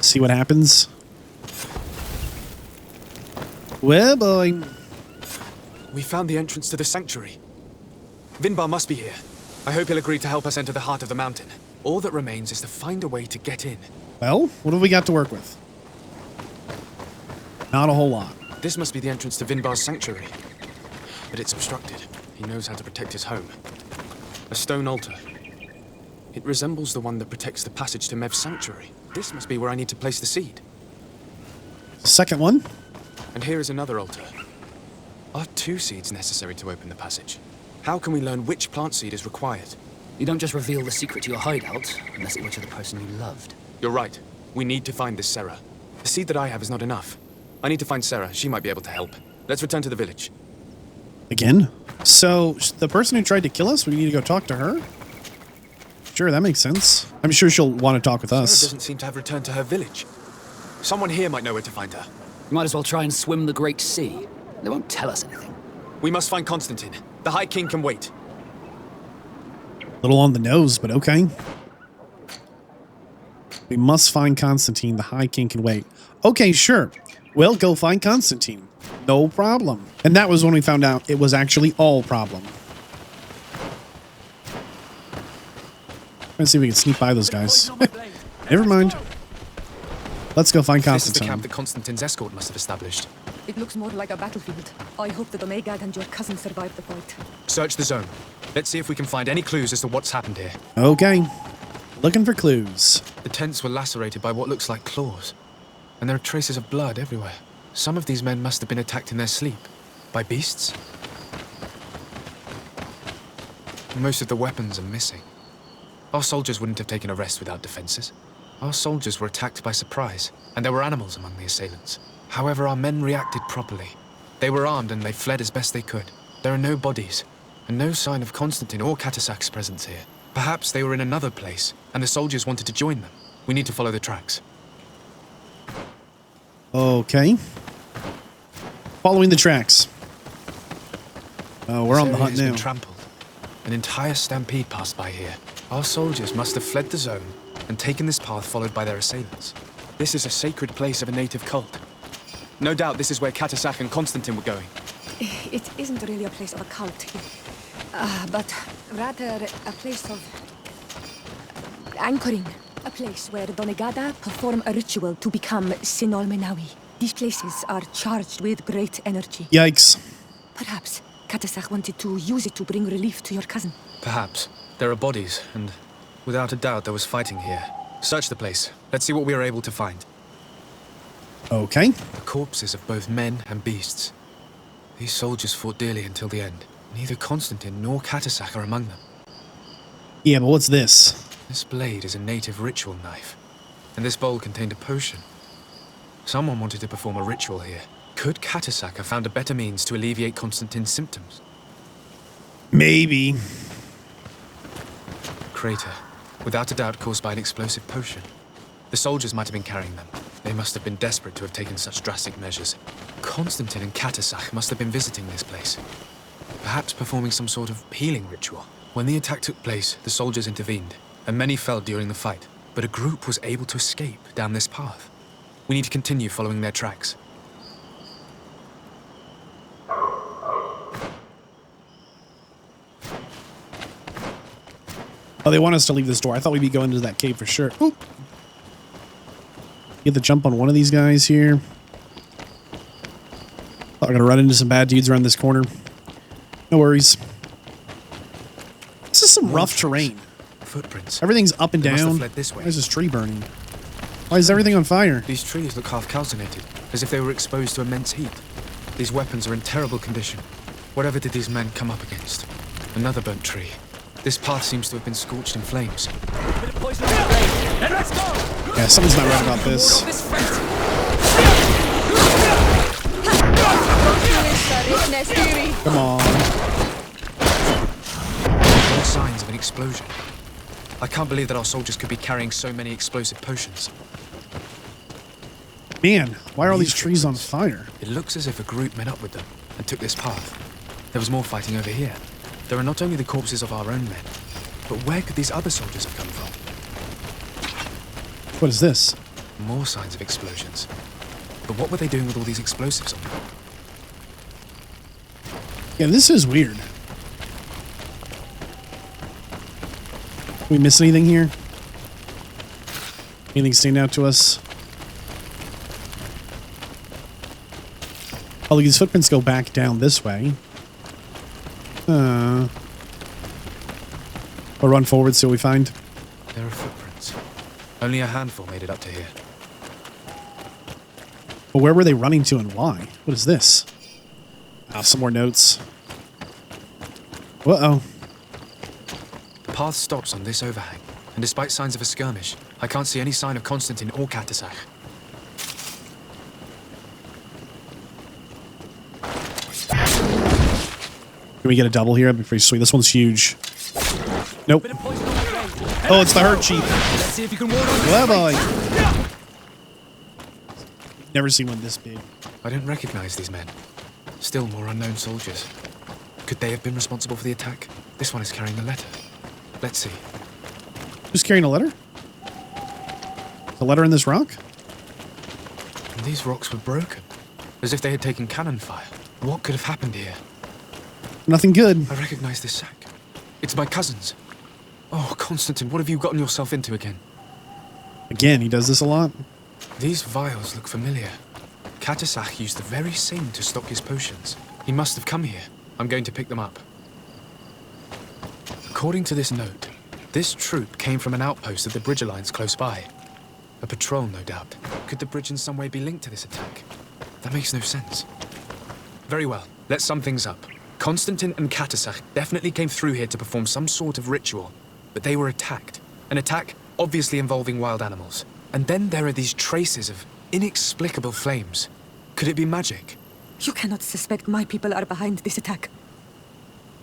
see what happens. Well, boy. We found the entrance to the sanctuary. Vinbar must be here. I hope he'll agree to help us enter the heart of the mountain. All that remains is to find a way to get in. Well, what have we got to work with? Not a whole lot. This must be the entrance to Vinbar's sanctuary. But it's obstructed. He knows how to protect his home. A stone altar. It resembles the one that protects the passage to Mev's sanctuary. This must be where I need to place the seed. Second one. And here is another altar. Are 2 seeds necessary to open the passage? How can we learn which plant seed is required? You don't just reveal the secret to your hideout, unless it were to the person you loved. You're right. We need to find this Sarah. The seed that I have is not enough. I need to find Sarah. She might be able to help. Let's return to the village. Again? So, the person who tried to kill us, we need to go talk to her? Sure, that makes sense. I'm sure she'll want to talk with us. Sarah doesn't seem to have returned to her village. Someone here might know where to find her. You might as well try and swim the Great Sea. They won't tell us anything. We must find Constantine. The High King can wait. A little on the nose, but okay. We must find Constantine. The High King can wait. Okay, sure. We'll go find Constantine. No problem. And that was when we found out it was actually all problem. Let's see if we can sneak by those guys. Never mind. Let's go find Constantine. This is the camp that Constantine's escort must have established. It looks more like a battlefield. I hope that Omegad and your cousin survived the fight. Search the zone. Let's see if we can find any clues as to what's happened here. Okay. Looking for clues. The tents were lacerated by what looks like claws. And there are traces of blood everywhere. Some of these men must have been attacked in their sleep. By beasts? Most of the weapons are missing. Our soldiers wouldn't have taken a rest without defenses. Our soldiers were attacked by surprise, and there were animals among the assailants. However, our men reacted properly. They were armed and they fled as best they could. There are no bodies, and no sign of Constantine or Katasak's presence here. Perhaps they were in another place, and the soldiers wanted to join them. We need to follow the tracks. Okay. Following the tracks. Oh, we're on the hunt now. Been trampled. An entire stampede passed by here. Our soldiers must have fled the zone and taken this path followed by their assailants. This is a sacred place of a native cult. No doubt this is where Katasak and Constantine were going. It isn't really a place of a cult, but rather a place of anchoring. A place where Donegada perform a ritual to become Sinol Menawi. These places are charged with great energy. Yikes. Perhaps Katasak wanted to use it to bring relief to your cousin. Perhaps. There are bodies, and without a doubt there was fighting here. Search the place. Let's see what we are able to find. Okay. The corpses of both men and beasts. These soldiers fought dearly until the end. Neither Constantine nor Katasak are among them. Yeah, but what's this? This blade is a native ritual knife, and this bowl contained a potion. Someone wanted to perform a ritual here. Could Katasak have found a better means to alleviate Constantine's symptoms? Maybe. Crater, without a doubt caused by an explosive potion. The soldiers might have been carrying them. They They must have been desperate to have taken such drastic measures. Constantine and Katasach must have been visiting this place, perhaps performing some sort of healing ritual. When the attack took place, the soldiers intervened, and many fell during the fight, but a group was able to escape down this path. We need to continue following their tracks. Oh, they want us to leave this door. I thought we'd be going into that cave for sure. Oop. Get the jump on one of these guys here. Thought we're gonna run into some bad dudes around this corner. No worries. This is some rough terrain. Footprints. Everything's up and They must have down. fled this way. Why is this tree burning? Why is everything on fire? These trees look half calcinated, as if they were exposed to immense heat. These weapons are in terrible condition. Whatever did these men come up against? Another burnt tree. This path seems to have been scorched in flames. Yeah, something's not right about this. Come on. No signs of an explosion. I can't believe that our soldiers could be carrying so many explosive potions. Man, why are all these trees on fire? It looks as if a group met up with them and took this path. There was more fighting over here. There are not only the corpses of our own men, but where could these other soldiers have come from? What is this? More signs of explosions. But what were they doing with all these explosives on them? Yeah, this is weird. We miss anything here? Anything stand out to us? Oh, these footprints go back down this way. We'll run forward, see what we find. There are footprints. Only a handful made it up to here. But where were they running to and why? What is this? Ah, some more notes. Uh-oh. The path stops on this overhang, and despite signs of a skirmish, I can't see any sign of Constantine or Katasach. Can we get a double here? That'd be pretty sweet. This one's huge. Nope. Oh, it's the hurt chief. Let's see if you can ward off. Well, boy. Never seen one this big. I don't recognize these men. Still more unknown soldiers. Could they have been responsible for the attack? This one is carrying a letter. Let's see. Who's carrying a letter? A letter in this rock? And these rocks were broken, as if they had taken cannon fire. What could have happened here? Nothing good. I recognize this sack. It's my cousin's. Oh, Constantine, what have you gotten yourself into again? Again, he does this a lot. These vials look familiar. Katasach used the very same to stock his potions. He must have come here. I'm going to pick them up. According to this note, this troop came from an outpost of the Bridge Alliance close by. A patrol, no doubt. Could the bridge in some way be linked to this attack? That makes no sense. Very well, let's sum things up. Constantine and Katasach definitely came through here to perform some sort of ritual, but they were attacked. An attack obviously involving wild animals. And then there are these traces of inexplicable flames. Could it be magic? You cannot suspect my people are behind this attack.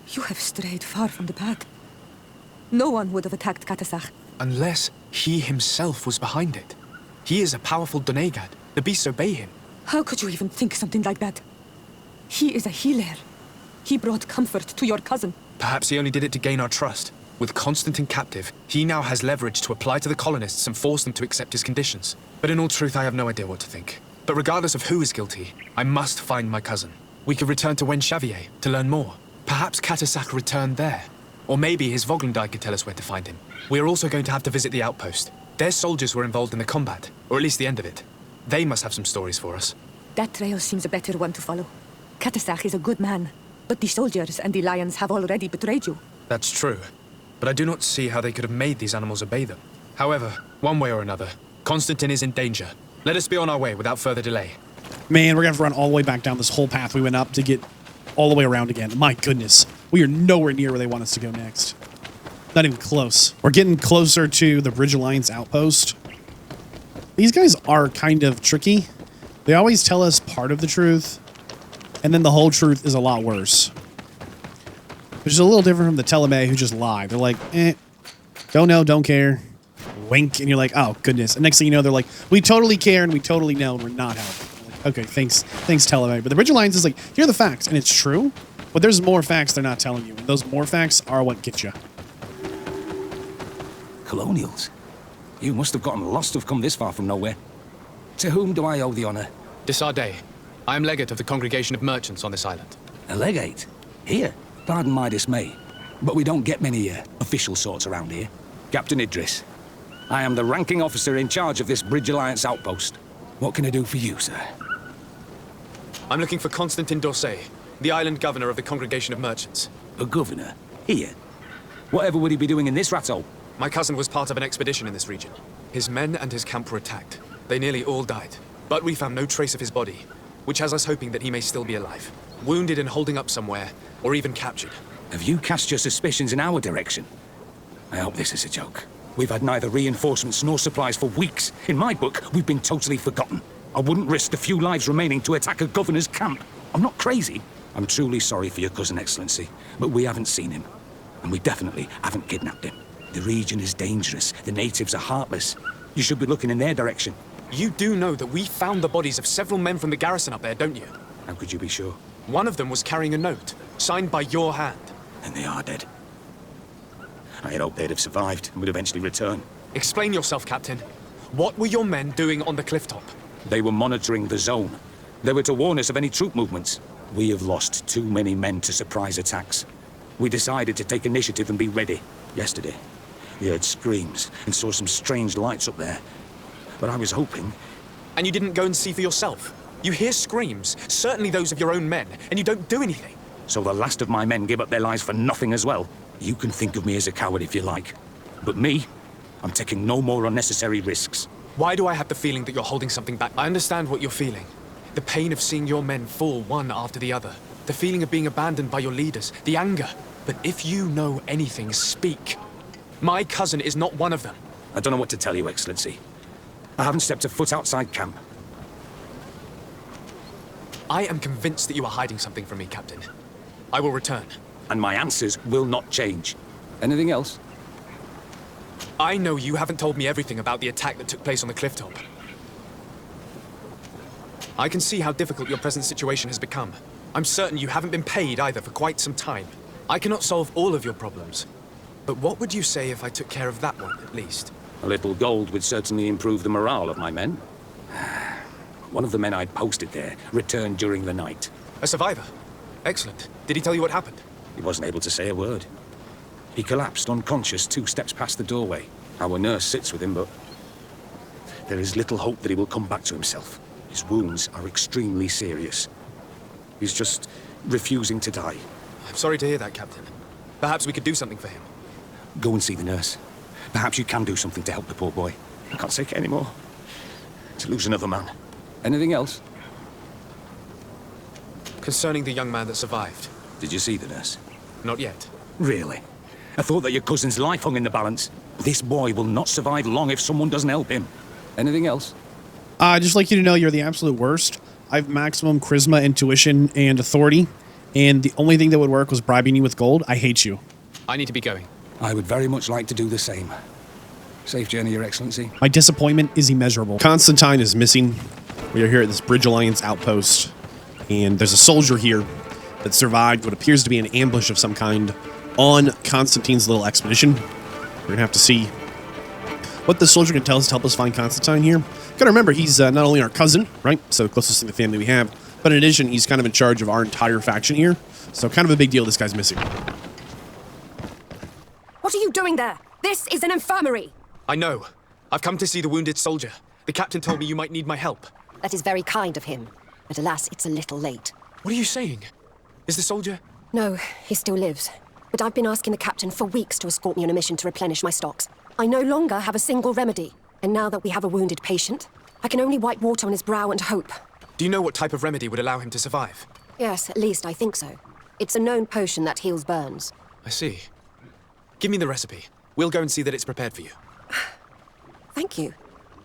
You have strayed far from the path. No one would have attacked Katasach. Unless he himself was behind it. He is a powerful Donegad. The beasts obey him. How could you even think something like that? He is a healer. He brought comfort to your cousin. Perhaps he only did it to gain our trust. With Constantine captive, he now has leverage to apply to the colonists and force them to accept his conditions. But in all truth, I have no idea what to think. But regardless of who is guilty, I must find my cousin. We could return to Wen Xavier to learn more. Perhaps Katasach returned there. Or maybe his Voglendai could tell us where to find him. We are also going to have to visit the outpost. Their soldiers were involved in the combat, or at least the end of it. They must have some stories for us. That trail seems a better one to follow. Katasach is a good man, but the soldiers and the lions have already betrayed you. That's true. But I do not see how they could have made these animals obey them. However, one way or another, Constantine is in danger. Let us be on our way without further delay. Man, we're going to have to run all the way back down this whole path we went up to get all the way around again. My goodness. We are nowhere near where they want us to go next. Not even close. We're getting closer to the Bridge Alliance outpost. These guys are kind of tricky. They always tell us part of the truth, and then the whole truth is a lot worse. Which is a little different from the Teleme who just lie. They're like, don't know, don't care. wink, and you're like, oh, goodness. And next thing you know, they're like, we totally care, and we totally know, and we're not helping. Like, okay, thanks, Telemag. But the Bridge Alliance is like, here are the facts, and it's true, but there's more facts they're not telling you, and those more facts are what get you. Colonials? You must have gotten lost to have come this far from nowhere. To whom do I owe the honor? Desardet. I am legate of the Congregation of Merchants on this island. A legate? Here? Pardon my dismay, but we don't get many official sorts around here. Captain Idris. I am the ranking officer in charge of this Bridge Alliance outpost. What can I do for you, sir? I'm looking for Constantin d'Orsay, the island governor of the Congregation of Merchants. A governor? Here? Whatever would he be doing in this rat hole? My cousin was part of an expedition in this region. His men and his camp were attacked. They nearly all died. But we found no trace of his body, which has us hoping that he may still be alive. Wounded and holding up somewhere, or even captured. Have you cast your suspicions in our direction? I hope this is a joke. We've had neither reinforcements nor supplies for weeks. In my book, we've been totally forgotten. I wouldn't risk the few lives remaining to attack a governor's camp. I'm not crazy. I'm truly sorry for your cousin, Excellency, but we haven't seen him. And we definitely haven't kidnapped him. The region is dangerous. The natives are heartless. You should be looking in their direction. You do know that we found the bodies of several men from the garrison up there, don't you? How could you be sure? One of them was carrying a note, signed by your hand. And they are dead. I had hoped they'd have survived and would eventually return. Explain yourself, Captain. What were your men doing on the clifftop? They were monitoring the zone. They were to warn us of any troop movements. We have lost too many men to surprise attacks. We decided to take initiative and be ready. Yesterday, we heard screams and saw some strange lights up there. But I was hoping... And you didn't go and see for yourself? You hear screams, certainly those of your own men, and you don't do anything. So the last of my men give up their lives for nothing as well? You can think of me as a coward if you like. But me, I'm taking no more unnecessary risks. Why do I have the feeling that you're holding something back? I understand what you're feeling. The pain of seeing your men fall one after the other. The feeling of being abandoned by your leaders. The anger. But if you know anything, speak. My cousin is not one of them. I don't know what to tell you, Excellency. I haven't stepped a foot outside camp. I am convinced that you are hiding something from me, Captain. I will return. And my answers will not change. Anything else? I know you haven't told me everything about the attack that took place on the clifftop. I can see how difficult your present situation has become. I'm certain you haven't been paid either for quite some time. I cannot solve all of your problems. But what would you say if I took care of that one, at least? A little gold would certainly improve the morale of my men. One of the men I'd posted there returned during the night. A survivor? Excellent. Did he tell you what happened? He wasn't able to say a word. He collapsed unconscious 2 steps past the doorway. Our nurse sits with him, but there is little hope that he will come back to himself. His wounds are extremely serious. He's just refusing to die. I'm sorry to hear that, Captain. Perhaps we could do something for him. Go and see the nurse. Perhaps you can do something to help the poor boy. I can't take it anymore. To lose another man. Anything else? Concerning the young man that survived. Did you see the nurse? Not yet. Really? I thought that your cousin's life hung in the balance. This boy will not survive long if someone doesn't help him. Anything else? I'd just like you to know you're the absolute worst. I have maximum charisma, intuition, and authority, and the only thing that would work was bribing you with gold. I hate you. I need to be going. I would very much like to do the same. Safe journey, Your Excellency. My disappointment is immeasurable. Constantine is missing. We are here at this Bridge Alliance outpost, and there's a soldier here that survived what appears to be an ambush of some kind on Constantine's little expedition. We're gonna have to see what the soldier can tell us to help us find Constantine here. Gotta remember, he's not only our cousin, right? So the closest to the family we have, but in addition, he's kind of in charge of our entire faction here. So kind of a big deal this guy's missing. What are you doing there? This is an infirmary. I know. I've come to see the wounded soldier. The captain told me you might need my help. That is very kind of him. But alas, it's a little late. What are you saying? Is the soldier... No, he still lives. But I've been asking the captain for weeks to escort me on a mission to replenish my stocks. I no longer have a single remedy. And now that we have a wounded patient, I can only wipe water on his brow and hope. Do you know what type of remedy would allow him to survive? Yes, at least I think so. It's a known potion that heals burns. I see. Give me the recipe. We'll go and see that it's prepared for you. Thank you.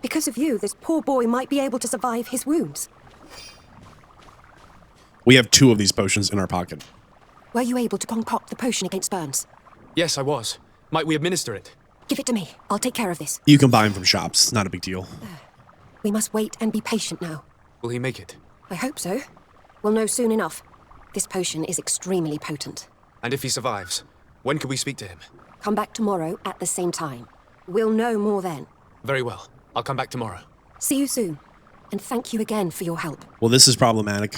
Because of you, this poor boy might be able to survive his wounds. We have 2 of these potions in our pocket. Were you able to concoct the potion against burns? Yes, I was. Might we administer it? Give it to me. I'll take care of this. You can buy them from shops. It's not a big deal. We must wait and be patient now. Will he make it? I hope so. We'll know soon enough. This potion is extremely potent. And if he survives, when can we speak to him? Come back tomorrow at the same time. We'll know more then. Very well. I'll come back tomorrow. See you soon. And thank you again for your help. Well, this is problematic.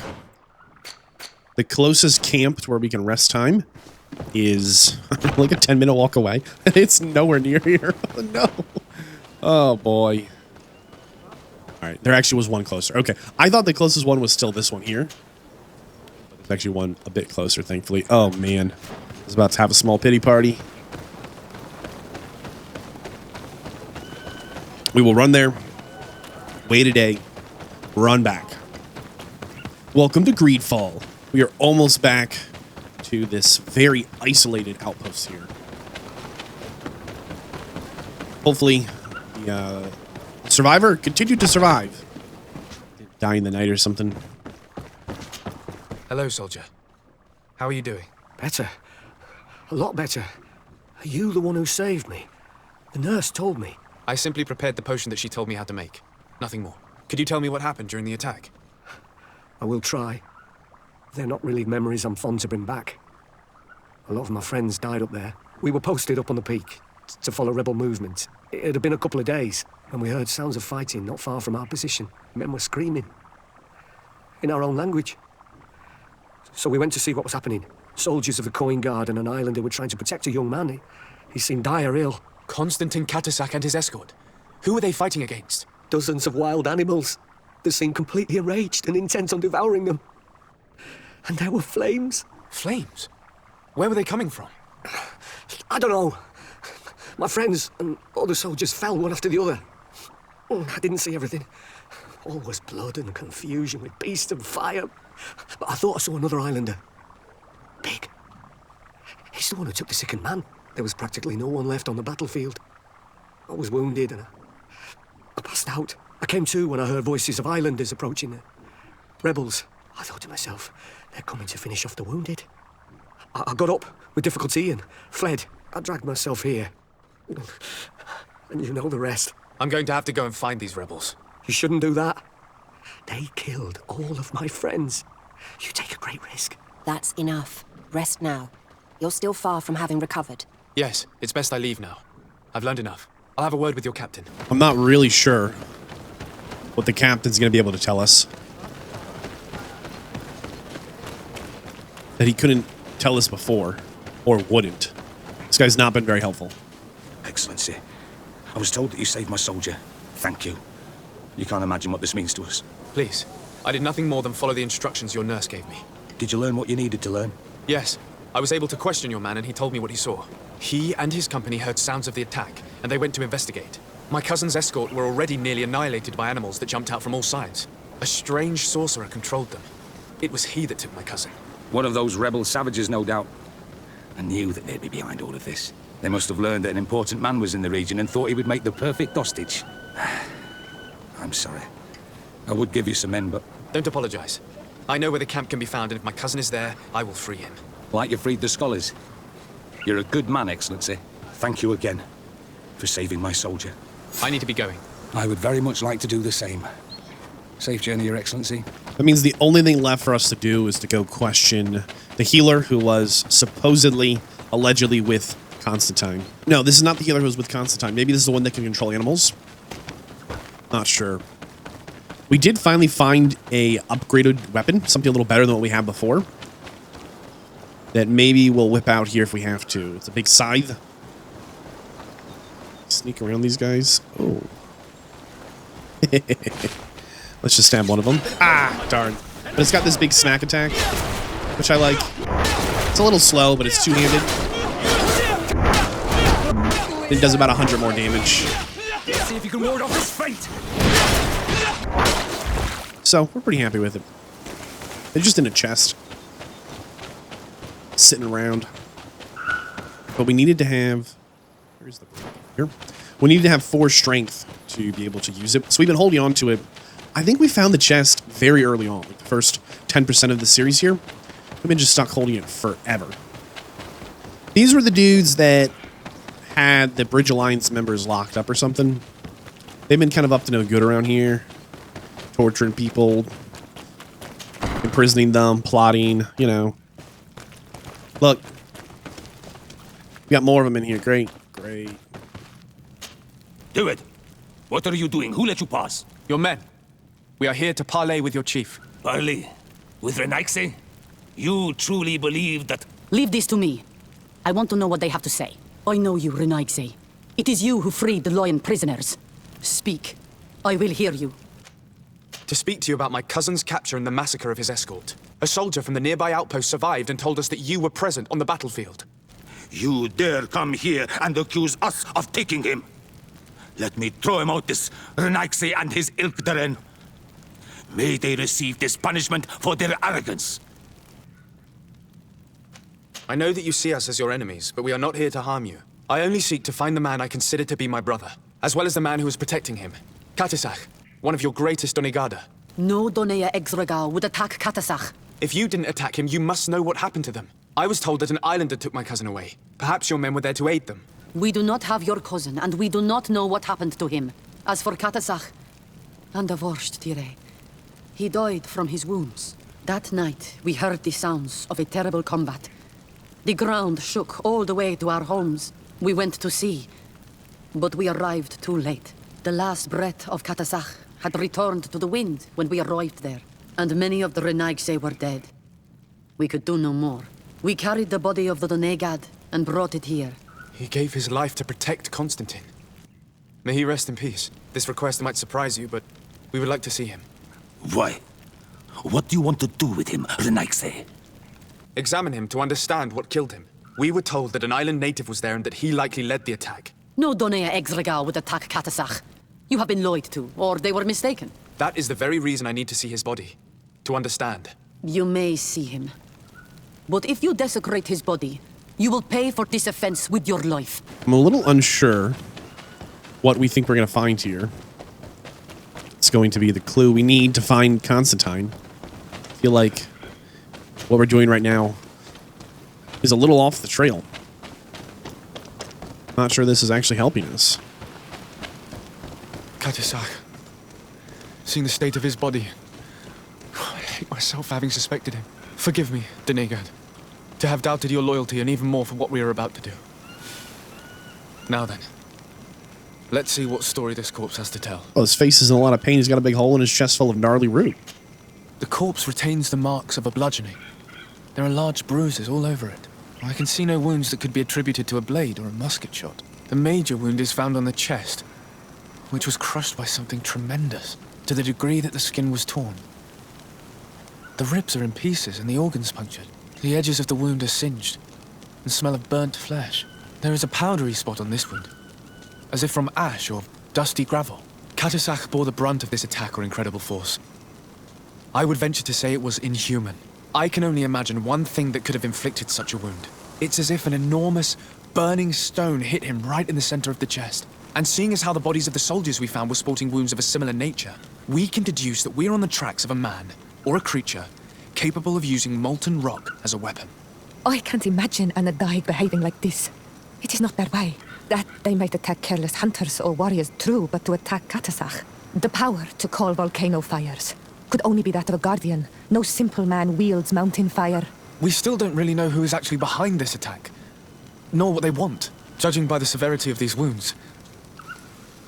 The closest camp to where we can rest time is like a 10-minute walk away. It's nowhere near here. Oh, no. Oh, boy. All right. There actually was one closer. Okay. I thought the closest one was still this one here. But there's actually one a bit closer, thankfully. Oh, man. I was about to have a small pity party. We will run there. Wait a day. Run back. Welcome to GreedFall. We are almost back to this very isolated outpost here. Hopefully, the survivor continued to survive. Didn't die in the night or something. Hello, soldier. How are you doing? Better. A lot better. Are you the one who saved me? The nurse told me. I simply prepared the potion that she told me how to make. Nothing more. Could you tell me what happened during the attack? I will try. They're not really memories I'm fond to bring back. A lot of my friends died up there. We were posted up on the peak to follow rebel movement. It had been a couple of days when we heard sounds of fighting not far from our position. Men were screaming. In our own language. So we went to see what was happening. Soldiers of the Coin Guard and an islander were trying to protect a young man. He seemed dire ill. Constantine Katasak and his escort. Who were they fighting against? Dozens of wild animals. They seemed completely enraged and intent on devouring them. And there were flames. Flames? Where were they coming from? I don't know. My friends and other soldiers fell one after the other. I didn't see everything. All was blood and confusion with beasts and fire. But I thought I saw another islander. Big. He's the one who took the sickened man. There was practically no one left on the battlefield. I was wounded and I passed out. I came to when I heard voices of islanders approaching the rebels. I thought to myself, they're coming to finish off the wounded. I got up with difficulty and fled. I dragged myself here. And you know the rest. I'm going to have to go and find these rebels. You shouldn't do that. They killed all of my friends. You take a great risk. That's enough. Rest now. You're still far from having recovered. Yes, it's best I leave now. I've learned enough. I'll have a word with your captain. I'm not really sure what the captain's going to be able to tell us. That he couldn't tell us before, or wouldn't. This guy's not been very helpful. Excellency, I was told that you saved my soldier. Thank you. You can't imagine what this means to us. Please, I did nothing more than follow the instructions your nurse gave me. Did you learn what you needed to learn? Yes. I was able to question your man and he told me what he saw. He and his company heard sounds of the attack, and they went to investigate. My cousin's escort were already nearly annihilated by animals that jumped out from all sides. A strange sorcerer controlled them. It was he that took my cousin. One of those rebel savages, no doubt. I knew that they'd be behind all of this. They must have learned that an important man was in the region and thought he would make the perfect hostage. I'm sorry. I would give you some men, but... Don't apologize. I know where the camp can be found, and if my cousin is there, I will free him. Like you freed the scholars. You're a good man, Excellency. Thank you again for saving my soldier. I need to be going. I would very much like to do the same. Safe journey, Your Excellency. That means the only thing left for us to do is to go question the healer who was supposedly, allegedly with Constantine. No, this is not the healer who was with Constantine. Maybe this is the one that can control animals. Not sure. We did finally find a upgraded weapon, something a little better than what we had before. That maybe we'll whip out here if we have to. It's a big scythe. Sneak around these guys. Oh. Let's just stab one of them. Ah, darn. But it's got this big smack attack, which I like. It's a little slow, but it's two-handed. It does about 100 more damage. See if you can ward off this fate. So, we're pretty happy with it. They're just in a chest. Sitting around. But we needed to have... Where's the... Here. We needed to have 4 strength to be able to use it. So we've been holding on to it. I think we found the chest very early on. Like the first 10% of the series here. We've been just stuck holding it forever. These were the dudes that had the Bridge Alliance members locked up or something. They've been kind of up to no good around here. Torturing people, imprisoning them, plotting, you know. Look. We got more of them in here. Great. Great. Do it. What are you doing? Who let you pass? Your men. We are here to parley with your chief. Parley? With Renaigse? You truly believe that... Leave this to me. I want to know what they have to say. I know you, Renaigse. It is you who freed the Loyan prisoners. Speak. I will hear you. To speak to you about my cousin's capture and the massacre of his escort. A soldier from the nearby outpost survived and told us that you were present on the battlefield. You dare come here and accuse us of taking him? Let me throw him out, this Renaigse and his ilk therein. May they receive this punishment for their arrogance. I know that you see us as your enemies, but we are not here to harm you. I only seek to find the man I consider to be my brother, as well as the man who is protecting him. Katisach, one of your greatest Donegada. No Donea Exregal would attack Katasach. If you didn't attack him, you must know what happened to them. I was told that an islander took my cousin away. Perhaps your men were there to aid them. We do not have your cousin, and we do not know what happened to him. As for Katasach, and the worst, Tire, he died from his wounds. That night, we heard the sounds of a terrible combat. The ground shook all the way to our homes. We went to see, but we arrived too late. The last breath of Katasach had returned to the wind when we arrived there, and many of the Renaigse were dead. We could do no more. We carried the body of the Donegad and brought it here. He gave his life to protect Constantine. May he rest in peace. This request might surprise you, but we would like to see him. Why? What do you want to do with him, Renaigse? Examine him to understand what killed him. We were told that an island native was there and that he likely led the attack. No Donea Exregal would attack Katasach. You have been lied to, or they were mistaken. That is the very reason I need to see his body. To understand. You may see him. But if you desecrate his body, you will pay for this offense with your life. I'm a little unsure what we think we're going to find here. It's going to be the clue we need to find Constantine. I feel like what we're doing right now is a little off the trail. Not sure this is actually helping us. Katisach. Seeing the state of his body. I hate myself for having suspected him. Forgive me, Donegad. To have doubted your loyalty and even more for what we are about to do. Now then. Let's see what story this corpse has to tell. Well, his face is in a lot of pain. He's got a big hole in his chest full of gnarly root. The corpse retains the marks of a bludgeoning. There are large bruises all over it. I can see no wounds that could be attributed to a blade or a musket shot. The major wound is found on the chest, which was crushed by something tremendous, to the degree that the skin was torn. The ribs are in pieces and the organs punctured. The edges of the wound are singed and smell of burnt flesh. There is a powdery spot on this wound, as if from ash or dusty gravel. Katasach bore the brunt of this attack or incredible force. I would venture to say it was inhuman. I can only imagine one thing that could have inflicted such a wound. It's as if an enormous, burning stone hit him right in the center of the chest. And seeing as how the bodies of the soldiers we found were sporting wounds of a similar nature, we can deduce that we're on the tracks of a man, or a creature, capable of using molten rock as a weapon. I can't imagine an Adaig behaving like this. It is not their way. That they might attack careless hunters or warriors, true, but to attack Katasach, the power to call volcano fires, could only be that of a guardian. No simple man wields mountain fire. We still don't really know who is actually behind this attack, nor what they want. Judging by the severity of these wounds,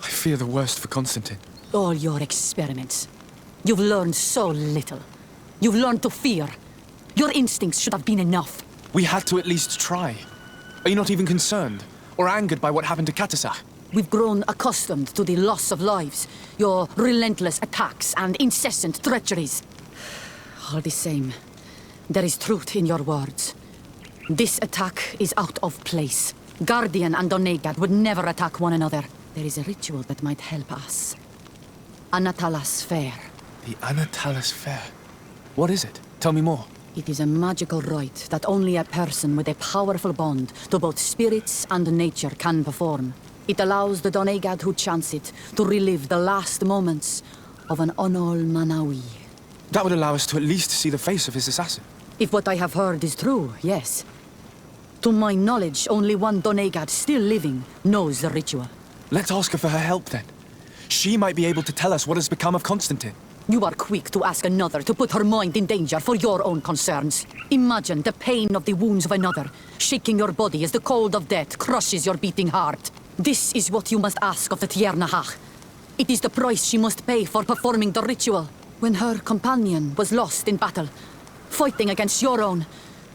I fear the worst for Constantine. All your experiments. You've learned so little. You've learned to fear. Your instincts should have been enough. We had to at least try. Are you not even concerned or angered by what happened to Katasach? We've grown accustomed to the loss of lives, your relentless attacks and incessant treacheries. All the same, there is truth in your words. This attack is out of place. Guardian and Donegad would never attack one another. There is a ritual that might help us. Anatalas Fair. The Anatalas Fair? What is it? Tell me more. It is a magical rite that only a person with a powerful bond to both spirits and nature can perform. It allows the Donegad who chants it to relive the last moments of an Onol Manawi. That would allow us to at least see the face of his assassin. If what I have heard is true, yes. To my knowledge, only one Doneigad still living knows the ritual. Let's ask her for her help then. She might be able to tell us what has become of Constantine. You are quick to ask another to put her mind in danger for your own concerns. Imagine the pain of the wounds of another, shaking your body as the cold of death crushes your beating heart. This is what you must ask of the Tiernahach. It is the price she must pay for performing the ritual. When her companion was lost in battle, fighting against your own,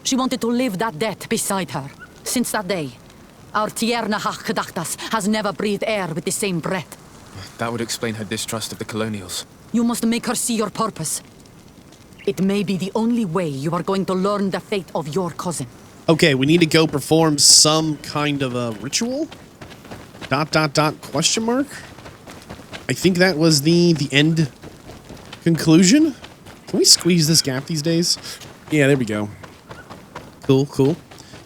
she wanted to live that death beside her. Since that day, our Tiernahach Kadachtas has never breathed air with the same breath. That would explain her distrust of the colonials. You must make her see your purpose. It may be the only way you are going to learn the fate of your cousin. Okay, we need to go perform some kind of a ritual? ... question mark? I think that was the end conclusion. Can we squeeze this gap these days? Yeah, there we go. Cool, cool.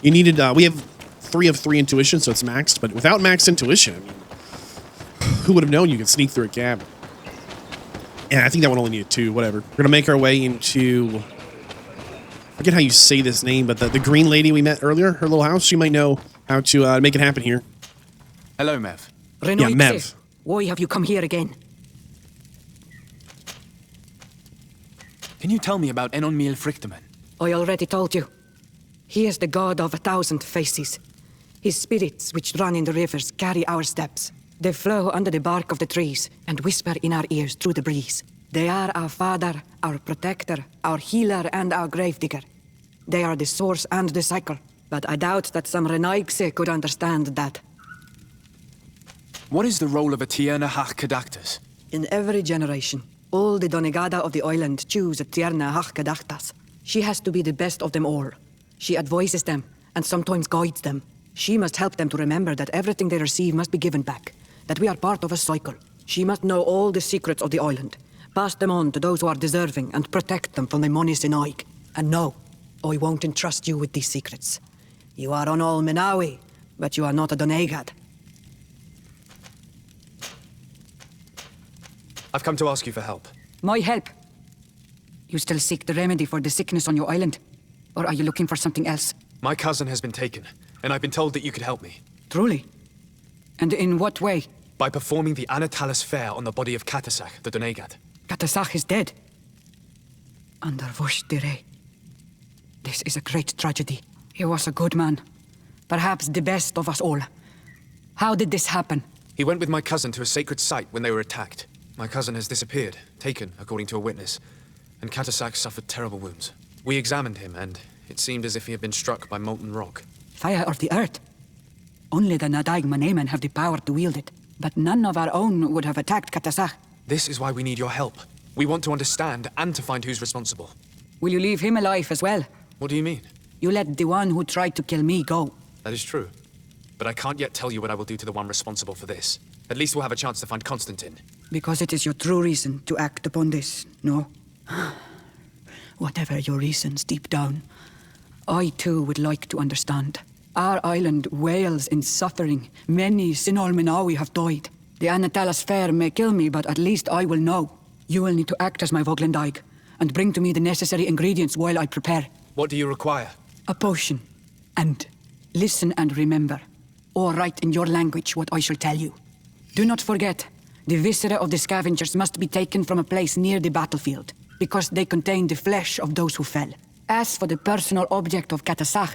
You needed, we have 3 of 3 intuition, so it's maxed, but without max intuition, I mean, who would have known you could sneak through a gap? Yeah, I think that one only needed 2, whatever. We're gonna make our way into, I forget how you say this name, but the green lady we met earlier, her little house, she might know how to make it happen here. Hello, Mev. Renoise, yeah, Mev. Why have you come here again? Can you tell me about Enonmil Frichteman? I already told you. He is the god of 1,000 faces. His spirits, which run in the rivers, carry our steps. They flow under the bark of the trees and whisper in our ears through the breeze. They are our father, our protector, our healer, and our gravedigger. They are the source and the cycle, but I doubt that some Renaigse could understand that. What is the role of a Tiernahach Kadachtas? In every generation, all the Donegada of the island choose a Tiernahach Kadachtas. She has to be the best of them all. She advises them, and sometimes guides them. She must help them to remember that everything they receive must be given back, that we are part of a cycle. She must know all the secrets of the island, pass them on to those who are deserving, and protect them from the Moni Sinaig. And no, I won't entrust you with these secrets. You are on all Menawi, but you are not a Doneigad. I've come to ask you for help. My help? You still seek the remedy for the sickness on your island? Or are you looking for something else? My cousin has been taken, and I've been told that you could help me. Truly? And in what way? By performing the Anatalis fair on the body of Katasach, the Doneigad. Katasach is dead. Under Vush Dire. This is a great tragedy. He was a good man. Perhaps the best of us all. How did this happen? He went with my cousin to a sacred site when they were attacked. My cousin has disappeared, taken, according to a witness, and Katasach suffered terrible wounds. We examined him, and it seemed as if he had been struck by molten rock. Fire of the earth? Only the Nadaig Manemen have the power to wield it, but none of our own would have attacked Katasach. This is why we need your help. We want to understand and to find who's responsible. Will you leave him alive as well? What do you mean? You let the one who tried to kill me go. That is true. But I can't yet tell you what I will do to the one responsible for this. At least we'll have a chance to find Constantine. Because it is your true reason to act upon this, no? Whatever your reasons deep down, I too would like to understand. Our island wails in suffering. Many Sinol Menawi have died. The Anatalas fair may kill me, but at least I will know. You will need to act as my Voglendaig, and bring to me the necessary ingredients while I prepare. What do you require? A potion. And listen and remember, or write in your language what I shall tell you. Do not forget, the viscera of the scavengers must be taken from a place near the battlefield, because they contain the flesh of those who fell. As for the personal object of Katasach,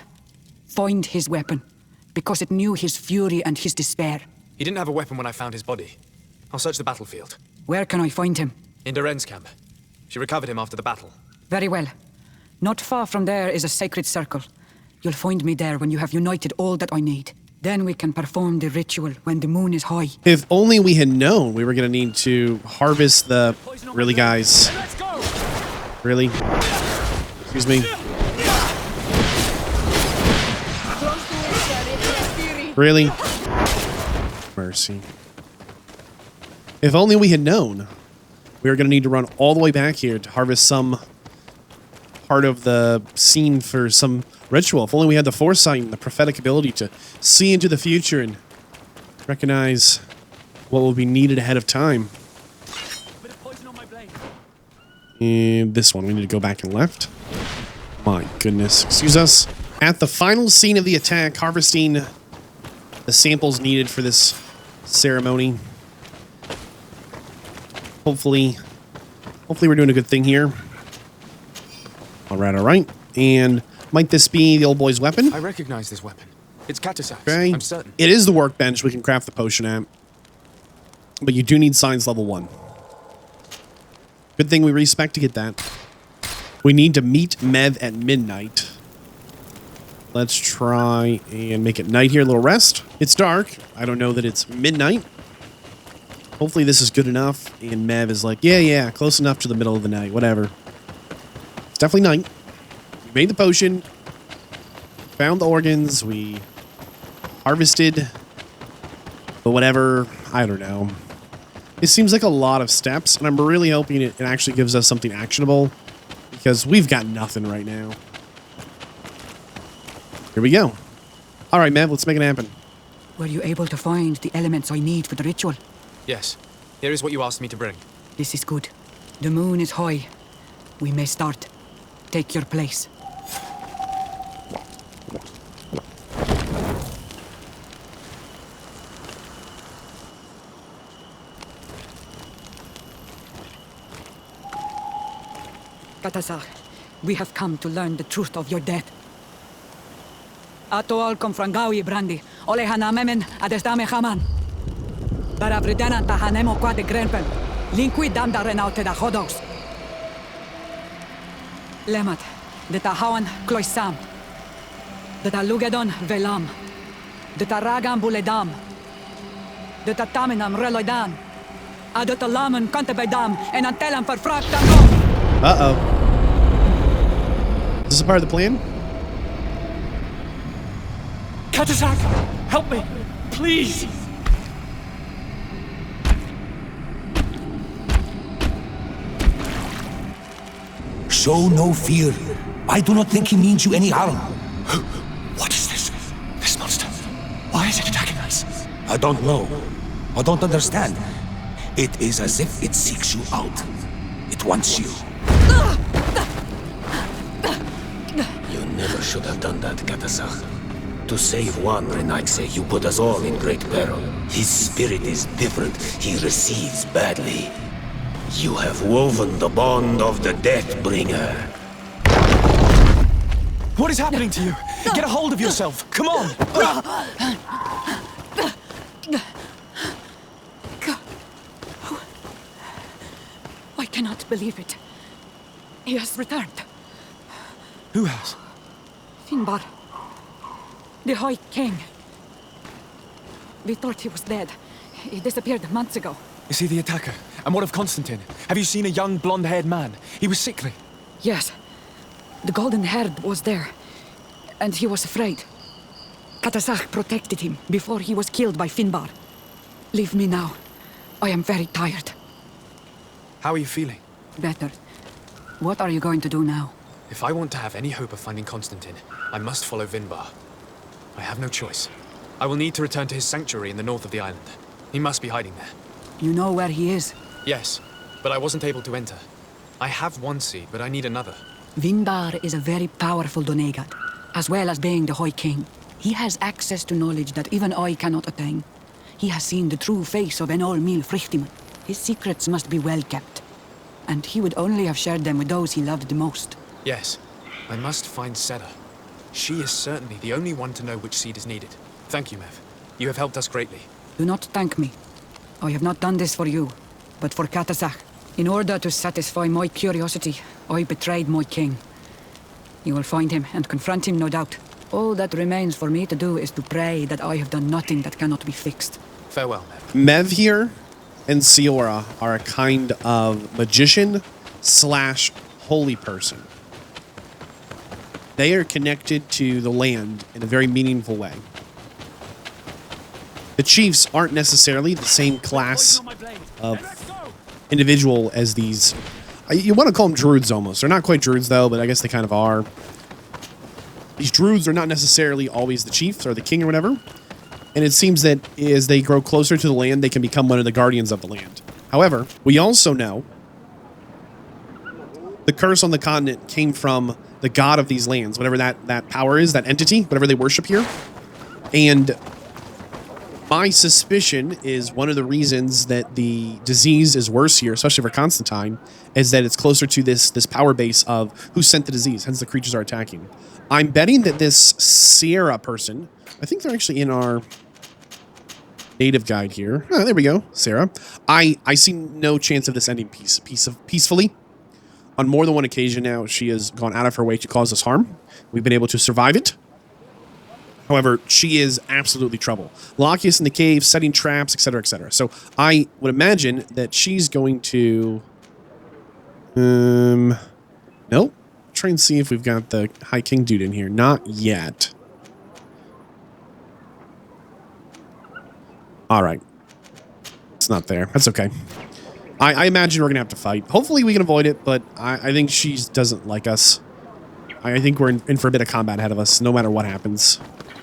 find his weapon, because it knew his fury and his despair. He didn't have a weapon when I found his body. I'll search the battlefield. Where can I find him? In Doren's camp. She recovered him after the battle. Very well. Not far from there is a sacred circle. You'll find me there when you have united all that I need. Then we can perform the ritual when the moon is high. If only we had known we were going to need to harvest the... Really, guys? Really? Excuse me. Really? Mercy. If only we had known we were going to need to run all the way back here to harvest some part of the scene for some ritual. If only we had the foresight and the prophetic ability to see into the future and recognize what will be needed ahead of time. And this one, we need to go back and left. My goodness. Excuse us. At the final scene of the attack, harvesting the samples needed for this ceremony. Hopefully we're doing a good thing here. All right. And might this be the old boy's weapon? I recognize this weapon. It's Katasak's. Okay. I'm certain. It is the workbench we can craft the potion at. But you do need science level 1. Good thing we respec to get that. We need to meet Mev at midnight. Let's try and make it night here. A little rest. It's dark. I don't know that it's midnight. Hopefully this is good enough. And Mev is like, yeah, close enough to the middle of the night. Whatever. It's definitely night. We made the potion. Found the organs. We harvested. But whatever. I don't know. It seems like a lot of steps. And I'm really hoping it actually gives us something actionable. Because we've got nothing right now. Here we go. All right, Mev, let's make it happen. Were you able to find the elements I need for the ritual? Yes. Here is what you asked me to bring. This is good. The moon is high. We may start. Take your place. Katasar, we have come to learn the truth of your death. Ato al confrangawi brandi, ole hanamemen adestame haman. Para vridena ta hanemo qua de grenpen, linkui dam da renaute da hodos. Lemat, de ta hawan kloisam, de ta lugedon velam, de ta ragam buledam, de ta taminam reloidam, de ta lamen contebedam, en antelam verfractam. Uh-oh. Is this a part of the plan? Katasak, help me, please. Show no fear. I do not think he means you any harm. What is this? This monster. Why is it attacking us? I don't know. I don't understand. It is as if it seeks you out. It wants you. You never should have done that, Katasak. To save one Renaigse, you put us all in great peril. His spirit is different. He receives badly. You have woven the bond of the Deathbringer. What is happening to you? Get a hold of yourself. Come on. I cannot believe it. He has returned. Who has? Finbar. The High King. We thought he was dead. He disappeared months ago. Is he the attacker? And what of Constantine? Have you seen a young blonde-haired man? He was sickly. Yes. The golden haired was there. And he was afraid. Katasak protected him before he was killed by Finbar. Leave me now. I am very tired. How are you feeling? Better. What are you going to do now? If I want to have any hope of finding Constantine, I must follow Vinbar. I have no choice. I will need to return to his sanctuary in the north of the island. He must be hiding there. You know where he is? Yes, but I wasn't able to enter. I have one seed, but I need another. Vinbar is a very powerful Donegat, as well as being the High King. He has access to knowledge that even I cannot attain. He has seen the true face of Enol Mil Frichtiman. His secrets must be well kept. And he would only have shared them with those he loved the most. Yes, I must find Seda. She is certainly the only one to know which seed is needed. Thank you, Mev. You have helped us greatly. Do not thank me. I have not done this for you, but for Katasak. In order to satisfy my curiosity, I betrayed my king. You will find him and confront him, no doubt. All that remains for me to do is to pray that I have done nothing that cannot be fixed. Farewell, Mev. Mev here and Siora are a kind of magician / holy person. They are connected to the land in a very meaningful way. The chiefs aren't necessarily the same class of individual as these. You want to call them druids almost. They're not quite druids though, but I guess they kind of are. These druids are not necessarily always the chiefs or the king or whatever. And it seems that as they grow closer to the land, they can become one of the guardians of the land. However, we also know the curse on the continent came from the god of these lands, whatever that power is, that entity, whatever they worship here. And my suspicion is one of the reasons that the disease is worse here, especially for Constantine, is that it's closer to this power base of who sent the disease, hence the creatures are attacking. I'm betting that this Sierra person, I think they're actually in our native guide here. Oh, there we go, Sarah. I see no chance of this ending peacefully. On more than one occasion now, she has gone out of her way to cause us harm. We've been able to survive it. However, she is absolutely trouble. Locking us in the cave, setting traps, etc., etc. So I would imagine that she's going to... Nope. Try and see if we've got the High King dude in here. Not yet. Alright. It's not there. That's okay. I imagine we're going to have to fight. Hopefully we can avoid it, but I think she doesn't like us. I think we're in for a bit of combat ahead of us, no matter what happens.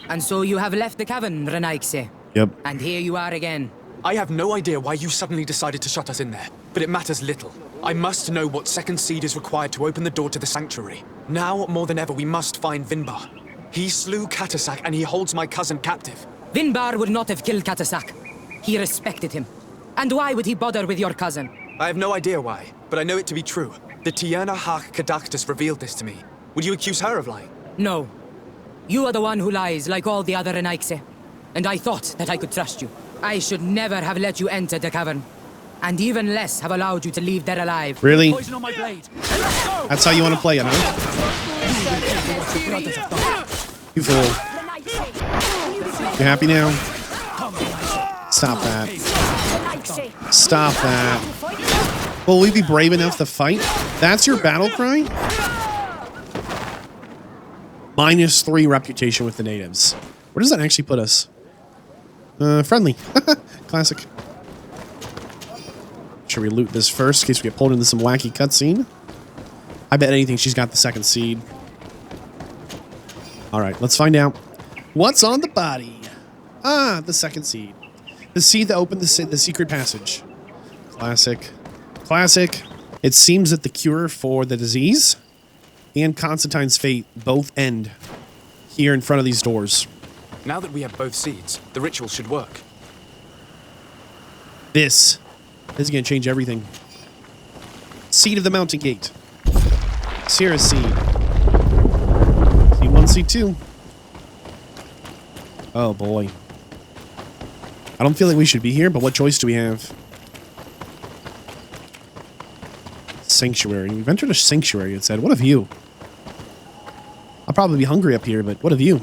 And so you have left the cavern, Renaigse. Yep. And here you are again. I have no idea why you suddenly decided to shut us in there, but it matters little. I must know what second seed is required to open the door to the sanctuary. Now, more than ever, we must find Vinbar. He slew Katasak and he holds my cousin captive. Vinbar would not have killed Katasak. He respected him. And why would he bother with your cousin? I have no idea why, but I know it to be true. The Tierna Hach Kadaktus revealed this to me. Would you accuse her of lying? No. You are the one who lies, like all the other Renaigse. And I thought that I could trust you. I should never have let you enter the cavern. And even less have allowed you to leave there alive. Really? Poison on my blade. That's how you want to play it, huh? You fool. You happy now? Stop that. Stop that. Will we be brave enough to fight? That's your battle cry? -3 reputation with the natives. Where does that actually put us? Friendly. Classic. Should we loot this first in case we get pulled into some wacky cutscene? I bet anything she's got the second seed. Alright, let's find out. What's on the body? Ah, the second seed. The seed that opened the secret passage. Classic. Classic. It seems that the cure for the disease and Constantine's fate both end here in front of these doors. Now that we have both seeds, the ritual should work. This is going to change everything. Seed of the Mountain Gate. Sierra seed. C1, C2. Oh boy. I don't feel like we should be here, but what choice do we have? Sanctuary. We've entered a sanctuary, it said. What of you? I'll probably be hungry up here, but what of you?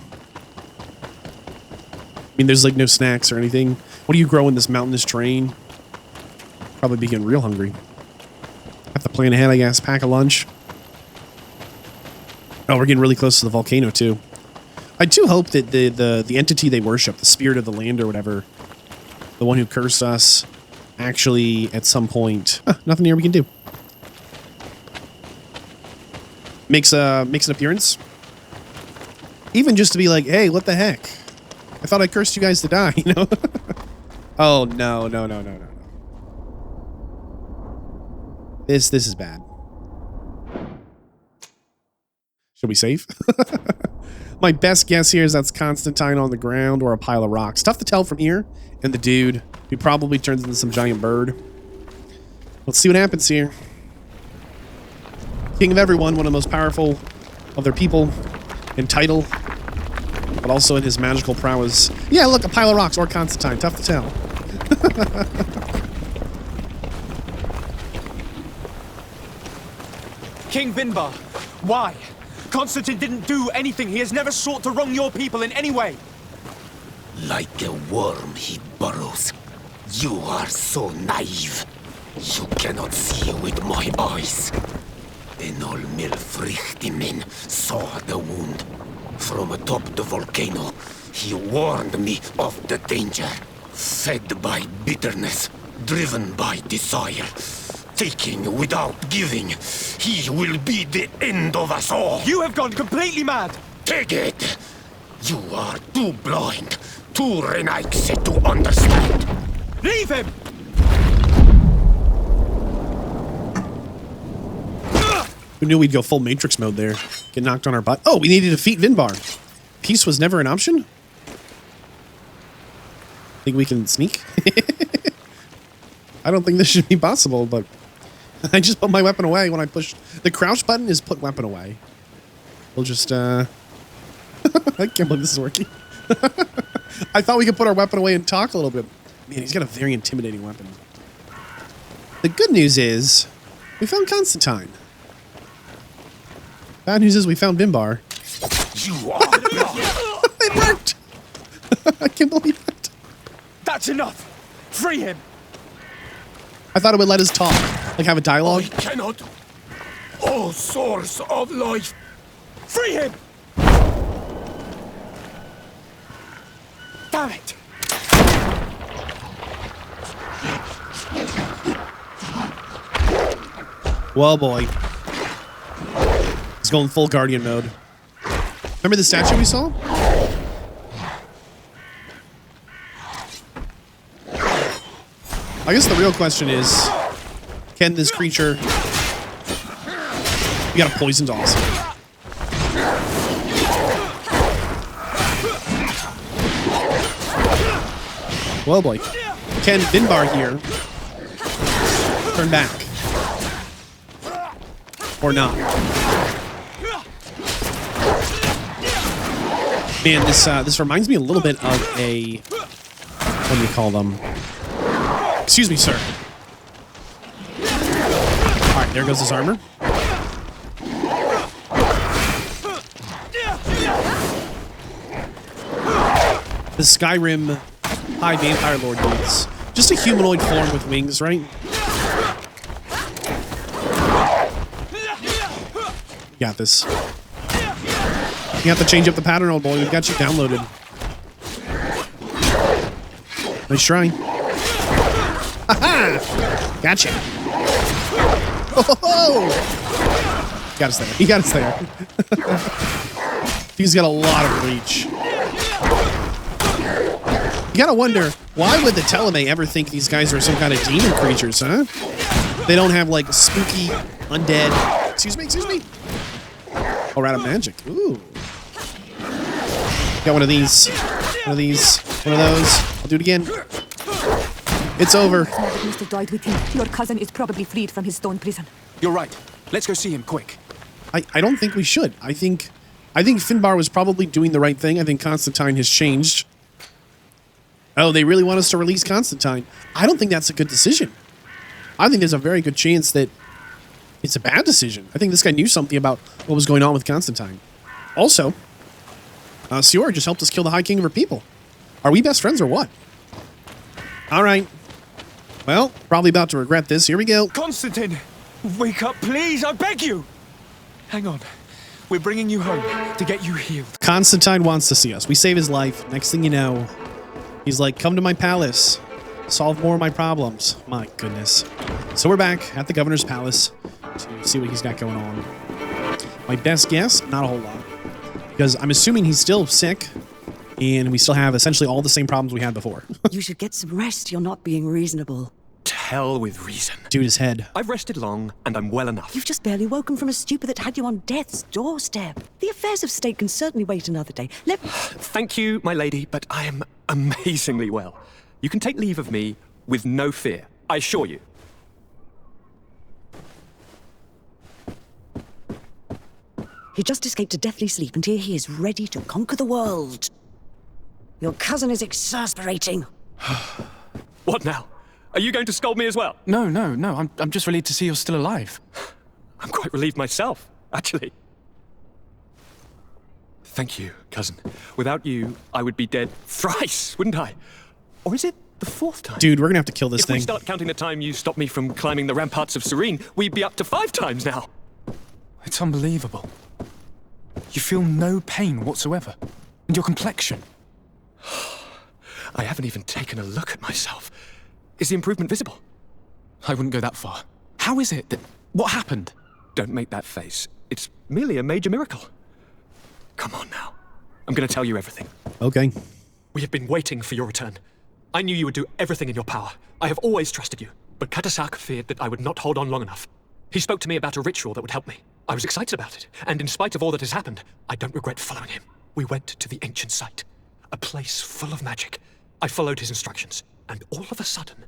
I mean, there's like no snacks or anything. What do you grow in this mountainous terrain? Probably be getting real hungry. Have to plan ahead, I guess. Pack a lunch. Oh, we're getting really close to the volcano, too. I do hope that the entity they worship, the spirit of the land or whatever, the one who cursed us, actually, at some point... nothing here we can do. Makes an appearance. Even just to be like, hey, what the heck? I thought I cursed you guys to die, you know? Oh, no. This is bad. Should we save? My best guess here is that's Constantine on the ground or a pile of rocks. Tough to tell from here. And the dude, who probably turns into some giant bird. Let's see what happens here. King of everyone, one of the most powerful of their people in title, but also in his magical prowess. Yeah, look, a pile of rocks or Constantine. Tough to tell. King Vinbar, why? Constantine didn't do anything. He has never sought to wrong your people in any way. Like a worm he burrows. You are so naive. You cannot see with my eyes. Enol Milfrichtimen saw the wound. From atop the volcano, he warned me of the danger. Fed by bitterness, driven by desire, taking without giving, he will be the end of us all. You have gone completely mad. Take it. You are too blind, too Renaigse to understand. Leave him! We knew we'd go full Matrix mode there. Get knocked on our butt. Oh, we need to defeat Vinbar. Peace was never an option? Think we can sneak? I don't think this should be possible, but I just put my weapon away when I push. The crouch button is put weapon away. We'll just, I can't believe this is working. I thought we could put our weapon away and talk a little bit. Man, he's got a very intimidating weapon. The good news is we found Constantine. Bad news is we found Vinbar. You are. It worked. I can't believe it. That's enough. Free him. I thought it would let us talk, like have a dialogue. I cannot. Oh, source of life. Free him. Damn it. Well, boy. He's going full Guardian mode. Remember the statue we saw? I guess the real question is, can this creature... You got a poisoned awesome. Well, boy. Can Vinbar here turn back? Or not? Man, this reminds me a little bit of a... What do you call them? Excuse me, sir. Alright, there goes his armor. The Skyrim High Vampire Lord dudes. Just a humanoid form with wings, right? You got this. You have to change up the pattern, old boy. We've got you downloaded. Nice try. Ha-ha! Gotcha. Oh, got us there. He got us there. He's got a lot of reach. You gotta wonder, why would the Telemay ever think these guys are some kind of demon creatures, huh? They don't have, like, spooky, undead... Excuse me, excuse me. Oh, out of magic. Ooh. Got one of these. One of these. One of those. I'll do it again. It's over. Must have died with him. Your cousin is probably freed from his stone prison. You're right. Let's go see him, quick. I don't think we should. I think Finbar was probably doing the right thing. I think Constantine has changed. Oh, they really want us to release Constantine. I don't think that's a good decision. I think there's a very good chance that it's a bad decision. I think this guy knew something about what was going on with Constantine. Also, Siora just helped us kill the High King of her people. Are we best friends or what? All right. Well, probably about to regret this. Here we go. Constantine! Wake up, please! I beg you! Hang on. We're bringing you home to get you healed. Constantine wants to see us. We save his life. Next thing you know, he's like, come to my palace. Solve more of my problems. My goodness. So we're back at the governor's palace to see what he's got going on. My best guess, not a whole lot. Because I'm assuming he's still sick, and we still have essentially all the same problems we had before. You should get some rest. You're not being reasonable. To hell with reason. Dude, his head. I've rested long, and I'm well enough. You've just barely woken from a stupor that had you on death's doorstep. The affairs of state can certainly wait another day. Thank you, my lady, but I am amazingly well. You can take leave of me with no fear, I assure you. He just escaped a deathly sleep, and here he is ready to conquer the world. Your cousin is exasperating. What now? Are you going to scold me as well? No. I'm just relieved to see you're still alive. I'm quite relieved myself, actually. Thank you, cousin. Without you, I would be dead thrice, wouldn't I? Or is it the fourth time? Dude, we're gonna have to kill this thing. If we start counting the time you stopped me from climbing the ramparts of Serene, we'd be up to 5 times now. It's unbelievable. You feel no pain whatsoever. And your complexion. I haven't even taken a look at myself. Is the improvement visible? I wouldn't go that far. How is it that... What happened? Don't make that face. It's merely a major miracle. Come on now. I'm going to tell you everything. Okay. We have been waiting for your return. I knew you would do everything in your power. I have always trusted you. But Katasak feared that I would not hold on long enough. He spoke to me about a ritual that would help me. I was excited about it, and in spite of all that has happened, I don't regret following him. We went to the ancient site, a place full of magic. I followed his instructions, and all of a sudden,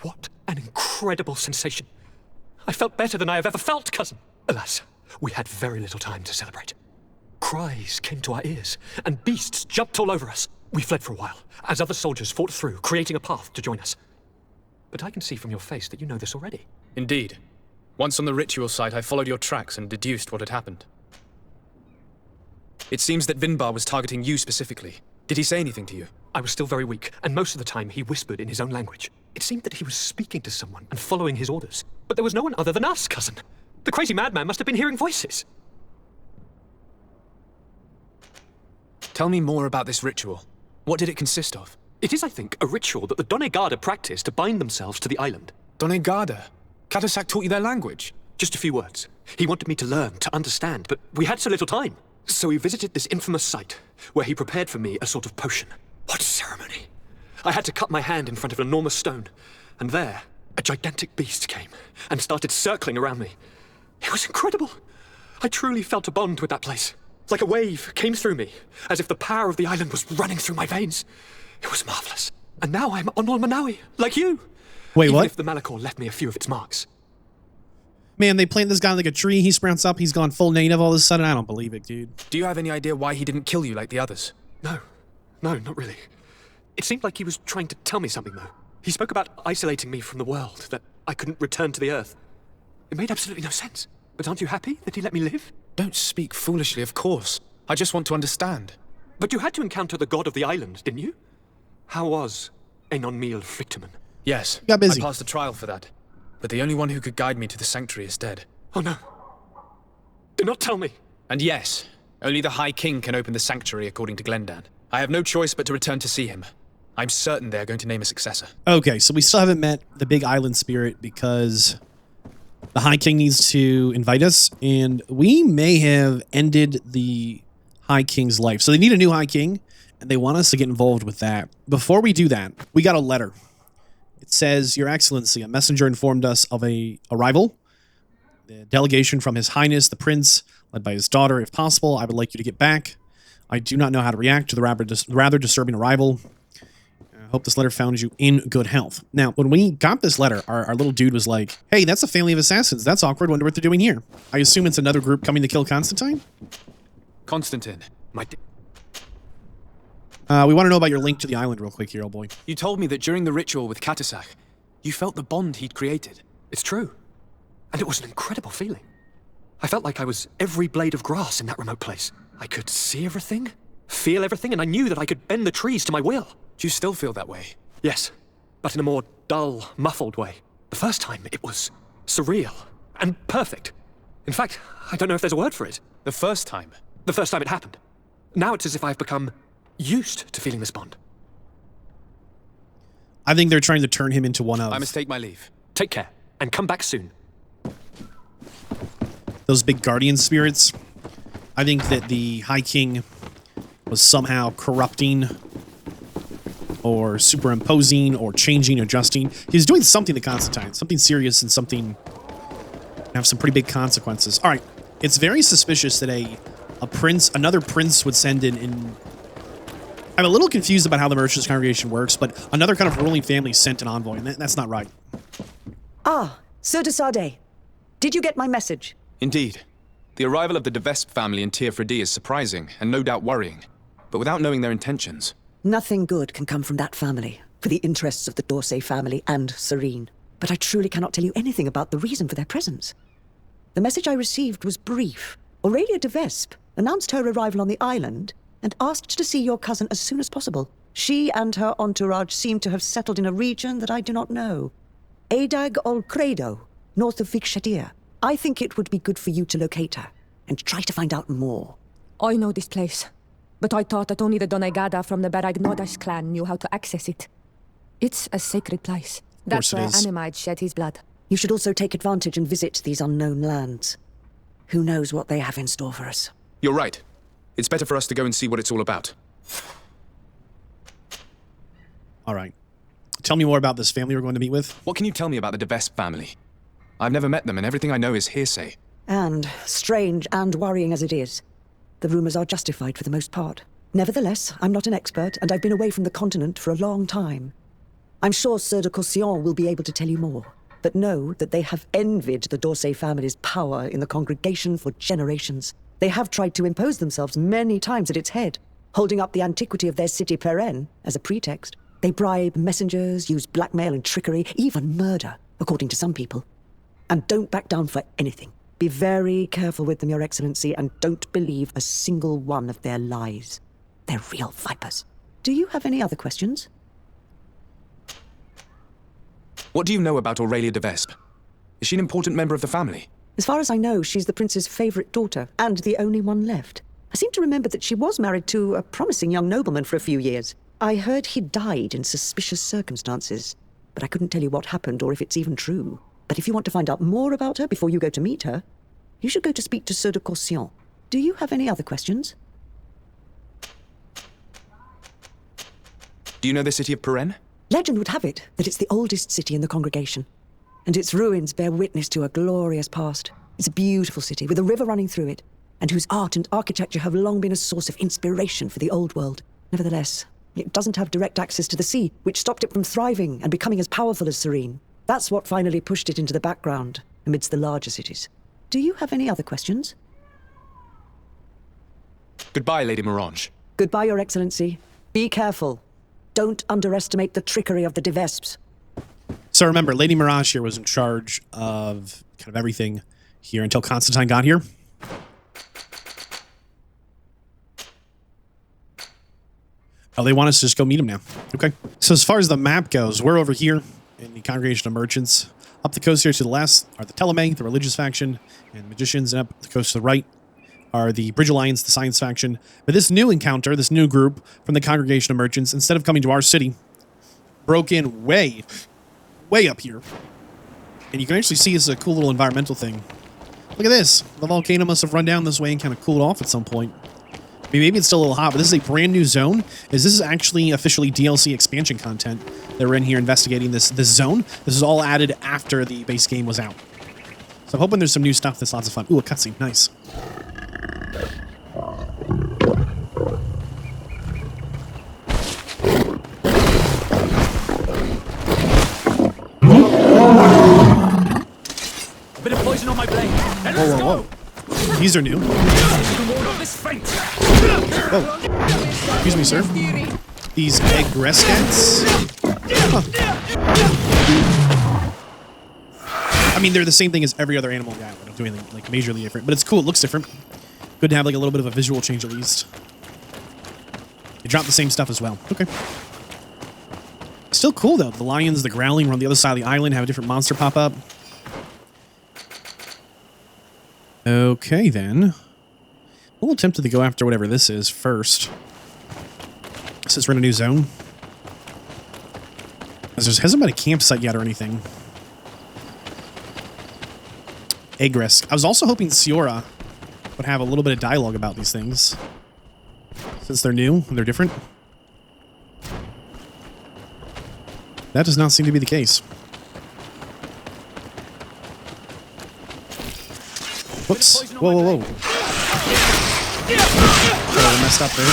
what an incredible sensation. I felt better than I have ever felt, cousin. Alas, we had very little time to celebrate. Cries came to our ears, and beasts jumped all over us. We fled for a while, as other soldiers fought through, creating a path to join us. But I can see from your face that you know this already. Indeed. Once on the ritual site, I followed your tracks and deduced what had happened. It seems that Vinbar was targeting you specifically. Did he say anything to you? I was still very weak, and most of the time he whispered in his own language. It seemed that he was speaking to someone and following his orders. But there was no one other than us, cousin. The crazy madman must have been hearing voices. Tell me more about this ritual. What did it consist of? It is, I think, a ritual that the Donegada practice to bind themselves to the island. Donegada? Katasak taught you their language? Just a few words. He wanted me to learn, to understand, but we had so little time. So we visited this infamous site, where he prepared for me a sort of potion. What ceremony! I had to cut my hand in front of an enormous stone, and there, a gigantic beast came and started circling around me. It was incredible. I truly felt a bond with that place. Like a wave came through me, as if the power of the island was running through my veins. It was marvelous. And now I'm on Manawi, like you. Wait, Even what? if the Malachor left me a few of its marks. Man, they plant this guy like a tree, he sprouts up, he's gone full native all of a sudden. I don't believe it, dude. Do you have any idea why he didn't kill you like the others? No, not really. It seemed like he was trying to tell me something, though. He spoke about isolating me from the world, that I couldn't return to the Earth. It made absolutely no sense. But aren't you happy that he let me live? Don't speak foolishly, of course. I just want to understand. But you had to encounter the god of the island, didn't you? How was Einon Mil Frichtemann? Yes, got busy. I passed a trial for that. But the only one who could guide me to the sanctuary is dead. Oh no. Do not tell me. And yes, only the High King can open the sanctuary according to Glendan. I have no choice but to return to see him. I'm certain they're going to name a successor. Okay, so we still haven't met the big island spirit because the High King needs to invite us, and we may have ended the High King's life. So they need a new High King, and they want us to get involved with that. Before we do that, we got a letter. It says, Your Excellency, a messenger informed us of a arrival. The delegation from His Highness, the Prince, led by his daughter. If possible, I would like you to get back. I do not know how to react to the rather disturbing arrival. I hope this letter found you in good health. Now, when we got this letter, our little dude was like, hey, that's a family of assassins. That's awkward. Wonder what they're doing here. I assume it's another group coming to kill Constantine? Constantine, We want to know about your link to the island real quick here, old boy. you told me that during the ritual with Katasak, you felt the bond he'd created. It's true. And it was an incredible feeling. I felt like I was every blade of grass in that remote place. I could see everything, feel everything, and I knew that I could bend the trees to my will. Do you still feel that way? Yes, but in a more dull, muffled way. The first time, it was surreal and perfect. In fact, I don't know if there's a word for it. The first time? The first time it happened. Now it's as if I've become used to feeling this bond. I think they're trying to turn him into one of... I must take my leave. Take care, and come back soon. those big guardian spirits. I think that the High King was somehow corrupting or superimposing or changing, adjusting. He's doing something to Constantine, something serious and something have some pretty big consequences. All right, it's very suspicious that another prince would send in. I'm a little confused about how the Merchants Congregation works, but another kind of ruling family sent an envoy, and that's not right. Ah, Sir de Sardet. Did you get my message? Indeed. The arrival of the de Vespe family in Tir Fredi is surprising and no doubt worrying, but without knowing their intentions. Nothing good can come from that family, for the interests of the D'Orsay family and Serene. But I truly cannot tell you anything about the reason for their presence. The message I received was brief. Aurelia de Vespe announced her arrival on the island and asked to see your cousin as soon as possible. She and her entourage seem to have settled in a region that I do not know. Adag ol Credo, north of Vikshadir. I think it would be good for you to locate her and try to find out more. I know this place, but I thought that only the Donegada from the Baragnodas clan knew how to access it. It's a sacred place. That's where Animide shed his blood. You should also take advantage and visit these unknown lands. Who knows what they have in store for us? You're right. It's better for us to go and see what it's all about. All right. Tell me more about this family we're going to meet with. What can you tell me about the de Vespe family? I've never met them, and everything I know is hearsay. And, strange and worrying as it is, the rumors are justified for the most part. Nevertheless, I'm not an expert, and I've been away from the continent for a long time. I'm sure Sieur de Caution will be able to tell you more, but know that they have envied the d'Orsay family's power in the congregation for generations. They have tried to impose themselves many times at its head, holding up the antiquity of their city Perenne as a pretext. They bribe messengers, use blackmail and trickery, even murder, according to some people. And don't back down for anything. Be very careful with them, Your Excellency, and don't believe a single one of their lies. They're real vipers. Do you have any other questions? What do you know about Aurelia de Vespe? Is she an important member of the family? As far as I know, she's the prince's favorite daughter, and the only one left. I seem to remember that she was married to a promising young nobleman for a few years. I heard he died in suspicious circumstances, but I couldn't tell you what happened or if it's even true. But if you want to find out more about her before you go to meet her, you should go to speak to Sieur de Caution. Do you have any other questions? Do you know the city of Perenne? Legend would have it that it's the oldest city in the congregation, and its ruins bear witness to a glorious past. It's a beautiful city with a river running through it, and whose art and architecture have long been a source of inspiration for the old world. Nevertheless, it doesn't have direct access to the sea, which stopped it from thriving and becoming as powerful as Serene. That's what finally pushed it into the background amidst the larger cities. Do you have any other questions? Goodbye, Lady Morange. Goodbye, Your Excellency. Be careful. Don't underestimate the trickery of the de Vespes. So remember, Lady Mirage here was in charge of kind of everything here until Constantine got here. Oh, they want us to just go meet him now. Okay. So as far as the map goes, we're over here in the Congregation of Merchants. Up the coast here to the left are the Telemay, the religious faction, and magicians, and up the coast to the right are the Bridge Alliance, the science faction. But this new encounter, this new group from the Congregation of Merchants, instead of coming to our city, broke in way up here. And you can actually see this is a cool little environmental thing. Look at this. The volcano must have run down this way and kind of cooled off at some point. I mean, maybe it's still a little hot, but this is a brand new zone. This is actually officially DLC expansion content that we're in here investigating this zone. This is all added after the base game was out. So I'm hoping there's some new stuff that's lots of fun. Ooh, a cutscene. Nice. A bit of poison on my blade. Whoa. These are new. Oh. Excuse me, sir. These egg-rescats? Huh. I mean, they're the same thing as every other animal guy. I don't do anything like majorly different, but it's cool. It looks different. Good to have like a little bit of a visual change at least. They drop the same stuff as well. Okay. Still cool though. The lions, the growling, were on the other side of the island, have a different monster pop up. Okay, then. We'll attempt to go after whatever this is first. Since we're in a new zone. There hasn't been a campsite yet or anything. Egress. I was also hoping Siora would have a little bit of dialogue about these things. Since they're new and they're different. That does not seem to be the case. Whoops. Whoa. Oh, I messed up there.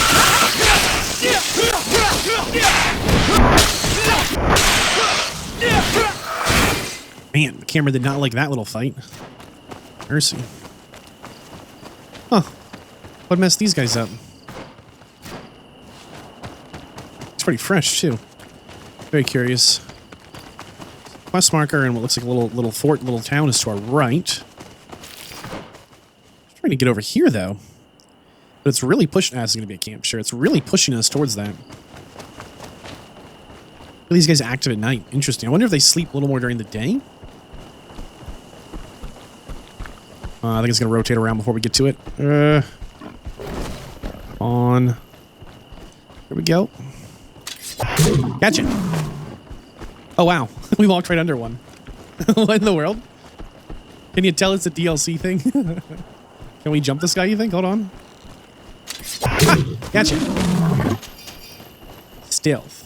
Man, the camera did not like that little fight. Mercy. Huh. What messed these guys up? It's pretty fresh, too. Very curious. Quest marker and what looks like a little fort, little town is to our right. Trying to get over here, though. But it's really pushing... it's going to be a camp, sure. It's really pushing us towards that. Are these guys active at night? Interesting. I wonder if they sleep a little more during the day? I think it's going to rotate around before we get to it. On. Here we go. Catch it. Oh, wow. We walked right under one. What in the world? Can you tell it's a DLC thing? Can we jump this guy, you think? Hold on. Ah, gotcha. Stealth.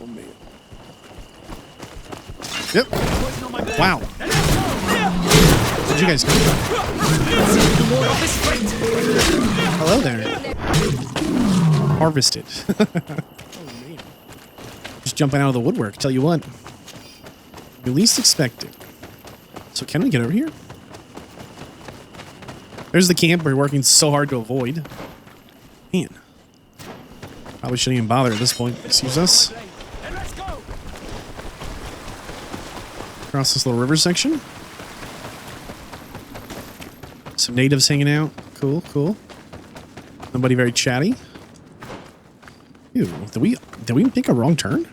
Oh, man. Yep. Wow. you guys come from? Hello there. Harvested. Just jumping out of the woodwork, tell you what. You least expected. So can we get over here? There's the camp we're working so hard to avoid. Man. Probably shouldn't even bother at this point. Excuse us. Across this little river section. Some natives hanging out. Cool, cool. Nobody very chatty. Ew, did we make a wrong turn?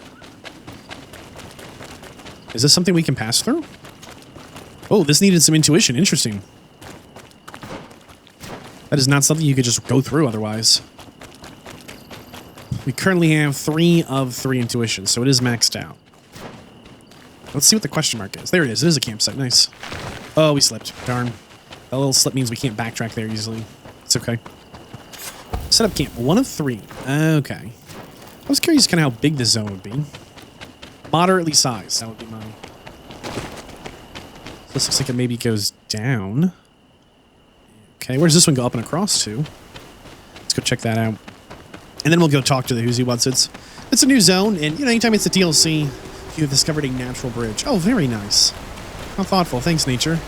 Is this something we can pass through? Oh, this needed some intuition. Interesting. That is not something you could just go through otherwise. We currently have 3 of 3 intuition, so it is maxed out. Let's see what the question mark is. There it is. It is a campsite. Nice. Oh, we slipped. Darn. That little slip means we can't backtrack there easily. It's okay. Set up camp. 1 of 3. Okay. I was curious kind of how big this zone would be. Moderately sized. That would be mine. This looks like it maybe goes down. Okay, where does this one go up and across to? Let's go check that out. And then we'll go talk to the Who's Who What's It's. It's a new zone, and you know, anytime it's a DLC, you've discovered a natural bridge. Oh, very nice. How thoughtful. Thanks, nature.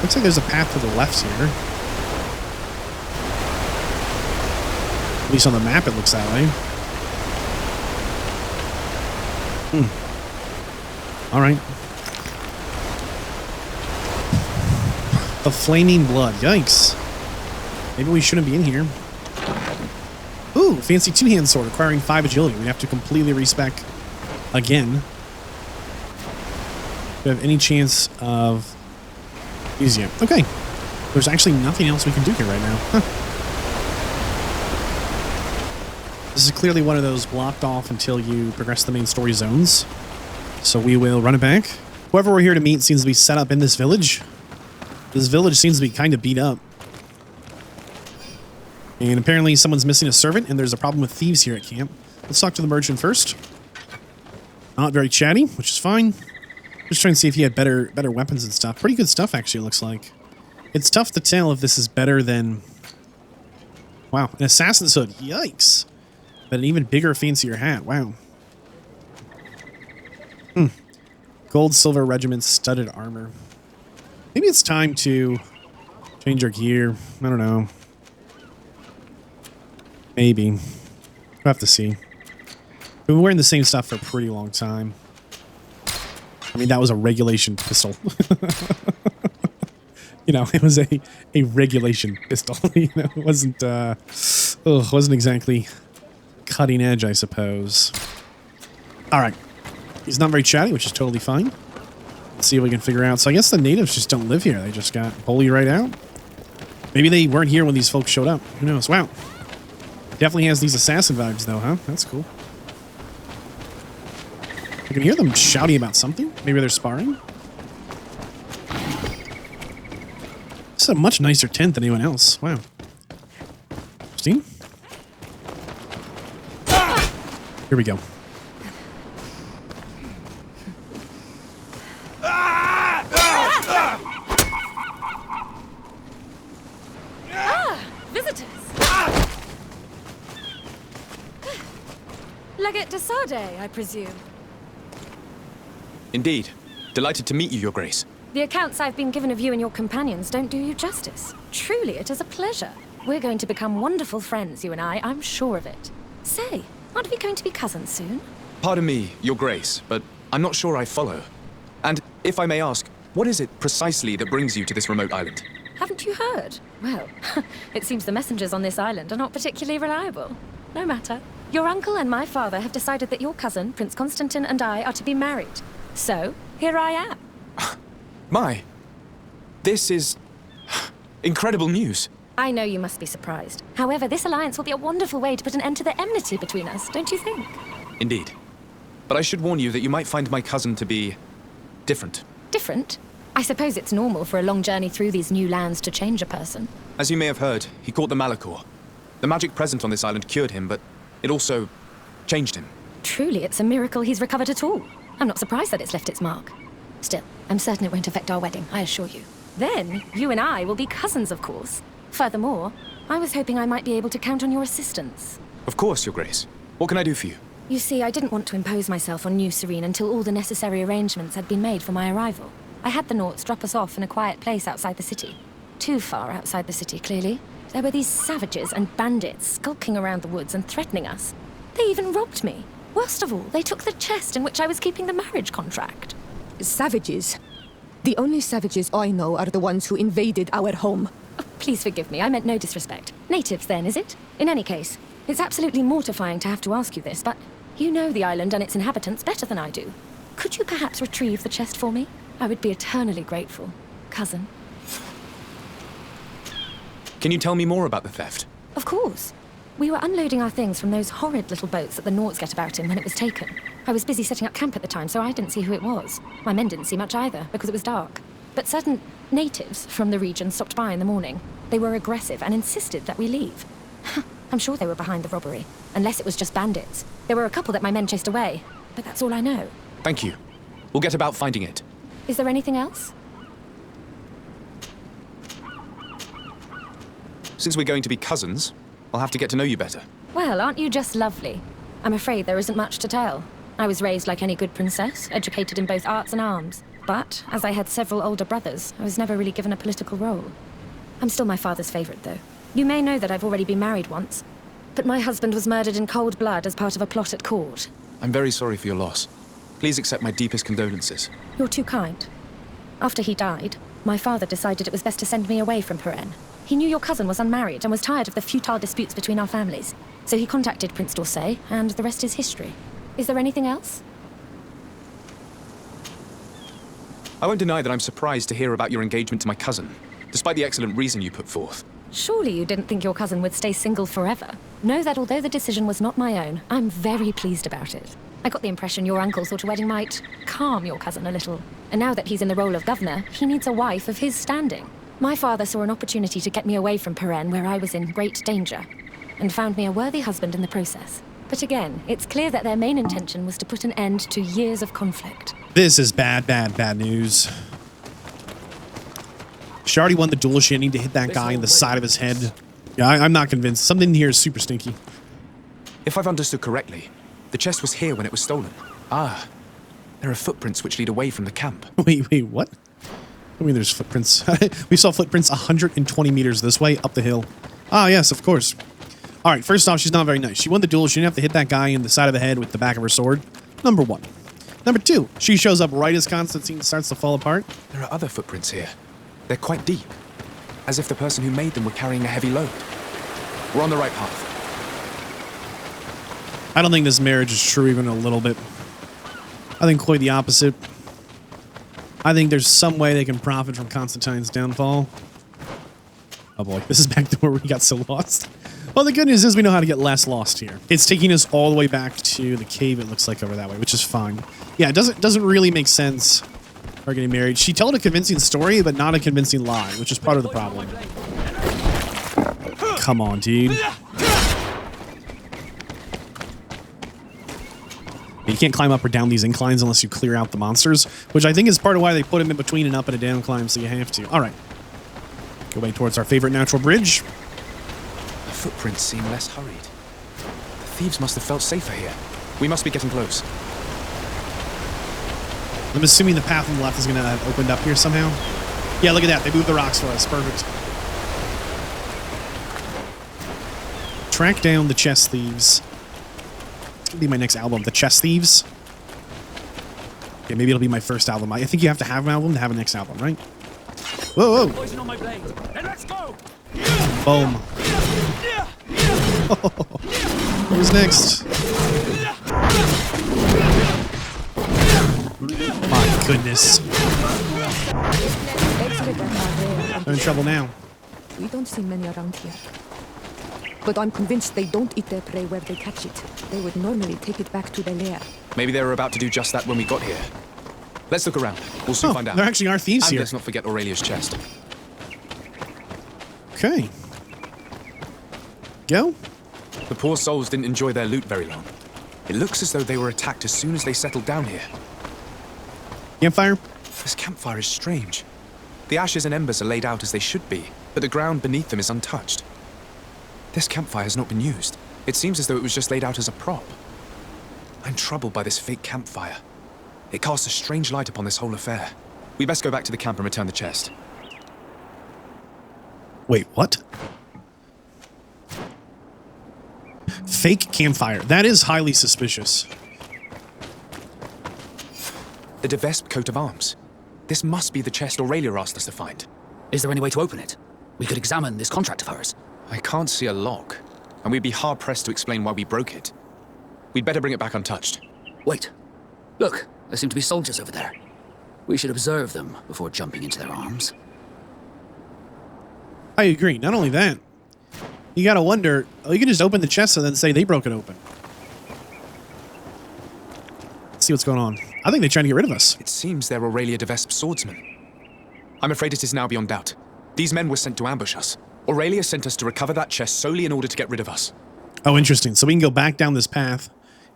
Looks like there's a path to the left here. At least on the map it looks that way. Alright. The flaming blood. Yikes. Maybe we shouldn't be in here. Ooh, fancy two-hand sword acquiring 5 agility. We have to completely respec again. Do we have any chance of... Easier. Okay. There's actually nothing else we can do here right now. Huh. This is clearly one of those blocked off until you progress the main story zones. So we will run it back. Whoever we're here to meet seems to be set up in this village. This village seems to be kind of beat up. And apparently someone's missing a servant, and there's a problem with thieves here at camp. Let's talk to the merchant first. Not very chatty, which is fine. Just trying to see if he had better weapons and stuff. Pretty good stuff, actually, it looks like. It's tough to tell if this is better than... Wow, an assassin's hood. Yikes. But an even bigger, fancier hat. Wow. Gold, silver regiment, studded armor. Maybe it's time to change our gear. I don't know. Maybe. We'll have to see. We've been wearing the same stuff for a pretty long time. I mean, that was a regulation pistol. You know, it was a regulation pistol. You know, it wasn't exactly cutting edge, I suppose. All right. He's not very chatty, which is totally fine. Let's see if we can figure out. So I guess the natives just don't live here. They just got bullied right out. Maybe they weren't here when these folks showed up. Who knows? Wow. Definitely has these assassin vibes, though, huh? That's cool. I can hear them shouting about something. Maybe they're sparring. This is a much nicer tent than anyone else. Wow. Christine? Here we go. Visitors! Legate de Sade, I presume. Indeed. Delighted to meet you, Your Grace. The accounts I've been given of you and your companions don't do you justice. Truly, it is a pleasure. We're going to become wonderful friends, you and I'm sure of it. Say, aren't we going to be cousins soon? Pardon me, Your Grace, but I'm not sure I follow. And if I may ask, what is it precisely that brings you to this remote island? Haven't you heard? Well, it seems the messengers on this island are not particularly reliable. No matter. Your uncle and my father have decided that your cousin, Prince Constantine, and I are to be married. So, here I am. This is... incredible news. I know you must be surprised. However, this alliance will be a wonderful way to put an end to the enmity between us, don't you think? Indeed. But I should warn you that you might find my cousin to be... different. Different? I suppose it's normal for a long journey through these new lands to change a person. As you may have heard, he caught the Malachor. The magic present on this island cured him, but it also changed him. Truly, it's a miracle he's recovered at all. I'm not surprised that it's left its mark. Still, I'm certain it won't affect our wedding, I assure you. Then, you and I will be cousins, of course. Furthermore, I was hoping I might be able to count on your assistance. Of course, Your Grace. What can I do for you? You see, I didn't want to impose myself on New Serene until all the necessary arrangements had been made for my arrival. I had the Nauts drop us off in a quiet place outside the city. Too far outside the city, clearly. There were these savages and bandits skulking around the woods and threatening us. They even robbed me. Worst of all, they took the chest in which I was keeping the marriage contract. Savages? The only savages I know are the ones who invaded our home. Oh, please forgive me, I meant no disrespect. Natives then, is it? In any case, it's absolutely mortifying to have to ask you this, but you know the island and its inhabitants better than I do. Could you perhaps retrieve the chest for me? I would be eternally grateful, cousin. Can you tell me more about the theft? Of course. We were unloading our things from those horrid little boats that the Nauts get about in when it was taken. I was busy setting up camp at the time, so I didn't see who it was. My men didn't see much either, because it was dark. But certain natives from the region stopped by in the morning. They were aggressive and insisted that we leave. I'm sure they were behind the robbery, unless it was just bandits. There were a couple that my men chased away, but that's all I know. Thank you. We'll get about finding it. Is there anything else? Since we're going to be cousins, I'll have to get to know you better. Well, aren't you just lovely? I'm afraid there isn't much to tell. I was raised like any good princess, educated in both arts and arms. But, as I had several older brothers, I was never really given a political role. I'm still my father's favorite, though. You may know that I've already been married once, but my husband was murdered in cold blood as part of a plot at court. I'm very sorry for your loss. Please accept my deepest condolences. You're too kind. After he died, my father decided it was best to send me away from Peren. He knew your cousin was unmarried and was tired of the futile disputes between our families. So he contacted Prince d'Orsay, and the rest is history. Is there anything else? I won't deny that I'm surprised to hear about your engagement to my cousin, despite the excellent reason you put forth. Surely you didn't think your cousin would stay single forever. Know that although the decision was not my own, I'm very pleased about it. I got the impression your uncle thought a wedding might calm your cousin a little. And now that he's in the role of governor, he needs a wife of his standing. My father saw an opportunity to get me away from Peren, where I was in great danger, and found me a worthy husband in the process. But again, it's clear that their main intention was to put an end to years of conflict. This is bad news. She already won the duel. She didn't need to hit that guy in the side of his head. Yeah, I'm not convinced. Something in here is super stinky. If I've understood correctly, the chest was here when it was stolen. Ah, there are footprints which lead away from the camp. Wait, what? I mean, there's footprints. We saw footprints 120 meters this way, up the hill. Ah, yes, of course. All right, first off, she's not very nice. She won the duel. She didn't have to hit that guy in the side of the head with the back of her sword. Number one. Number two, she shows up right as Constantine starts to fall apart. There are other footprints here. They're quite deep, as if the person who made them were carrying a heavy load. We're on the right path. I don't think this marriage is true even a little bit. I think quite the opposite. I think there's some way they can profit from Constantine's downfall. Oh boy, this is back to where we got so lost. Well, the good news is we know how to get less lost here. It's taking us all the way back to the cave, it looks like, over that way, which is fine. Yeah, it doesn't really make sense her getting married. She told a convincing story, but not a convincing lie, which is part of the problem. Come on, dude. You can't climb up or down these inclines unless you clear out the monsters, which I think is part of why they put them in between an up and a down climb, so you have to. All right. Go way towards our favorite natural bridge. The footprints seem less hurried. The thieves must have felt safer here. We must be getting close. I'm assuming the path on the left is going to have opened up here somehow. Yeah, look at that. They moved the rocks for us. Perfect. Track down the chest thieves. It's going to be my next album, The Chest Thieves. Okay, maybe it'll be my first album. I think you have to have an album to have a next album, right? Whoa, whoa. Poison on my blade. Then let's go. Boom. Who's next? My goodness. I'm in trouble now. We don't see many around here. But I'm convinced they don't eat their prey where they catch it. They would normally take it back to their lair. Maybe they were about to do just that when we got here. Let's look around. We'll soon find out. There actually are thieves and here. Let's not forget Aurelia's chest. Okay. Go. The poor souls didn't enjoy their loot very long. It looks as though they were attacked as soon as they settled down here. Campfire? This campfire is strange. The ashes and embers are laid out as they should be, but the ground beneath them is untouched. This campfire has not been used. It seems as though it was just laid out as a prop. I'm troubled by this fake campfire. It casts a strange light upon this whole affair. We best go back to the camp and return the chest. Wait, what? Fake campfire. That is highly suspicious. The De Vespe coat of arms. This must be the chest Aurelia asked us to find. Is there any way to open it? We could examine this contract of hers. I can't see a lock, and we'd be hard-pressed to explain why we broke it. We'd better bring it back untouched. Wait. Look, there seem to be soldiers over there. We should observe them before jumping into their arms. I agree. Not only that, you gotta wonder, you can just open the chest and then say they broke it open. Let's see what's going on. I think they're trying to get rid of us. It seems they're Aurelia de Vespe's swordsmen. I'm afraid it is now beyond doubt. These men were sent to ambush us. Aurelia sent us to recover that chest solely in order to get rid of us. Oh, interesting. So we can go back down this path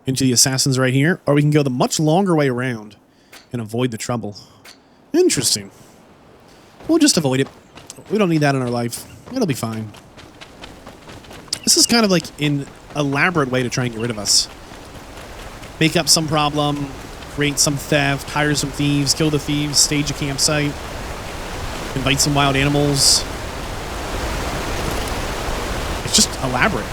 into the assassins right here, or we can go the much longer way around and avoid the trouble. Interesting. We'll just avoid it. We don't need that in our life. It'll be fine. This is kind of like an elaborate way to try and get rid of us. Make up some problem, create some theft, hire some thieves, kill the thieves, stage a campsite, invite some wild animals. It's just elaborate.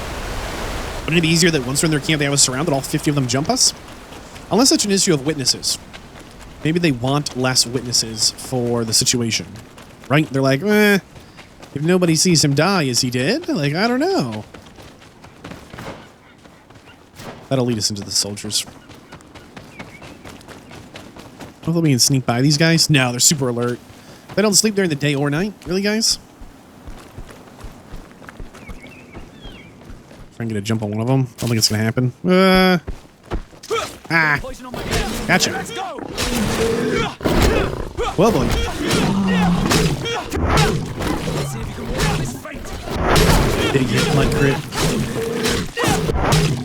Wouldn't it be easier that once we're in their camp, they have us surrounded, all 50 of them jump us? Unless it's an issue of witnesses. Maybe they want less witnesses for the situation. Right? They're like, if nobody sees him die, is he dead? Like, I don't know. That'll lead us into the soldiers. Hopefully we can sneak by these guys. No, they're super alert. They don't sleep during the day or night. Really, guys? Try and get a jump on one of them. Don't think it's gonna happen. Gotcha. Well, boy. Big hit, mud crit.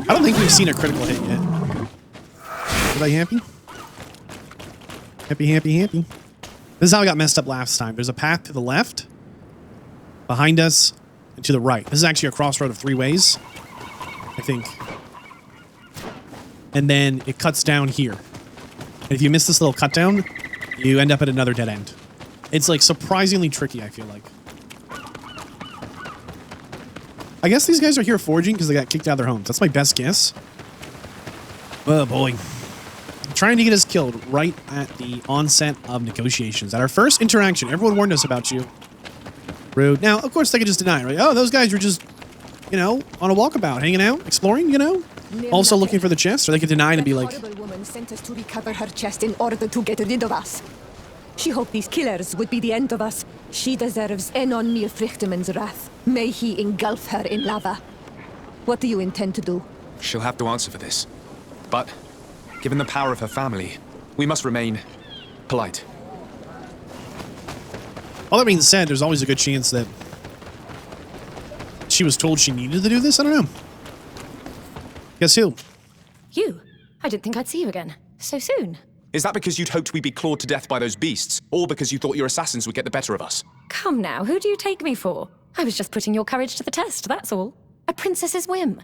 I don't think we've seen a critical hit yet. Are they happy? Happy. This is how I got messed up last time. There's a path to the left, behind us, and to the right. This is actually a crossroad of 3 ways, I think. And then it cuts down here. And if you miss this little cut down, you end up at another dead end. It's like surprisingly tricky, I feel like. I guess these guys are here foraging because they got kicked out of their homes. That's my best guess. Oh boy. Trying to get us killed right at the onset of negotiations. At our first interaction, everyone warned us about you. Rude. Now, of course, they could just deny it, right? Oh, those guys were just, you know, on a walkabout, hanging out, exploring, you know? Also looking for the chest, or they could deny it and be like... That horrible woman sent us to recover her chest in order to get rid of us. She hoped these killers would be the end of us. She deserves Enon Nilfrichtemann's wrath. May he engulf her in lava. What do you intend to do? She'll have to answer for this. But, given the power of her family, we must remain polite. All that being said, there's always a good chance that she was told she needed to do this. I don't know. Guess who? You? I didn't think I'd see you again. So soon. Is that because you'd hoped we'd be clawed to death by those beasts? Or because you thought your assassins would get the better of us? Come now, who do you take me for? I was just putting your courage to the test, that's all. A princess's whim.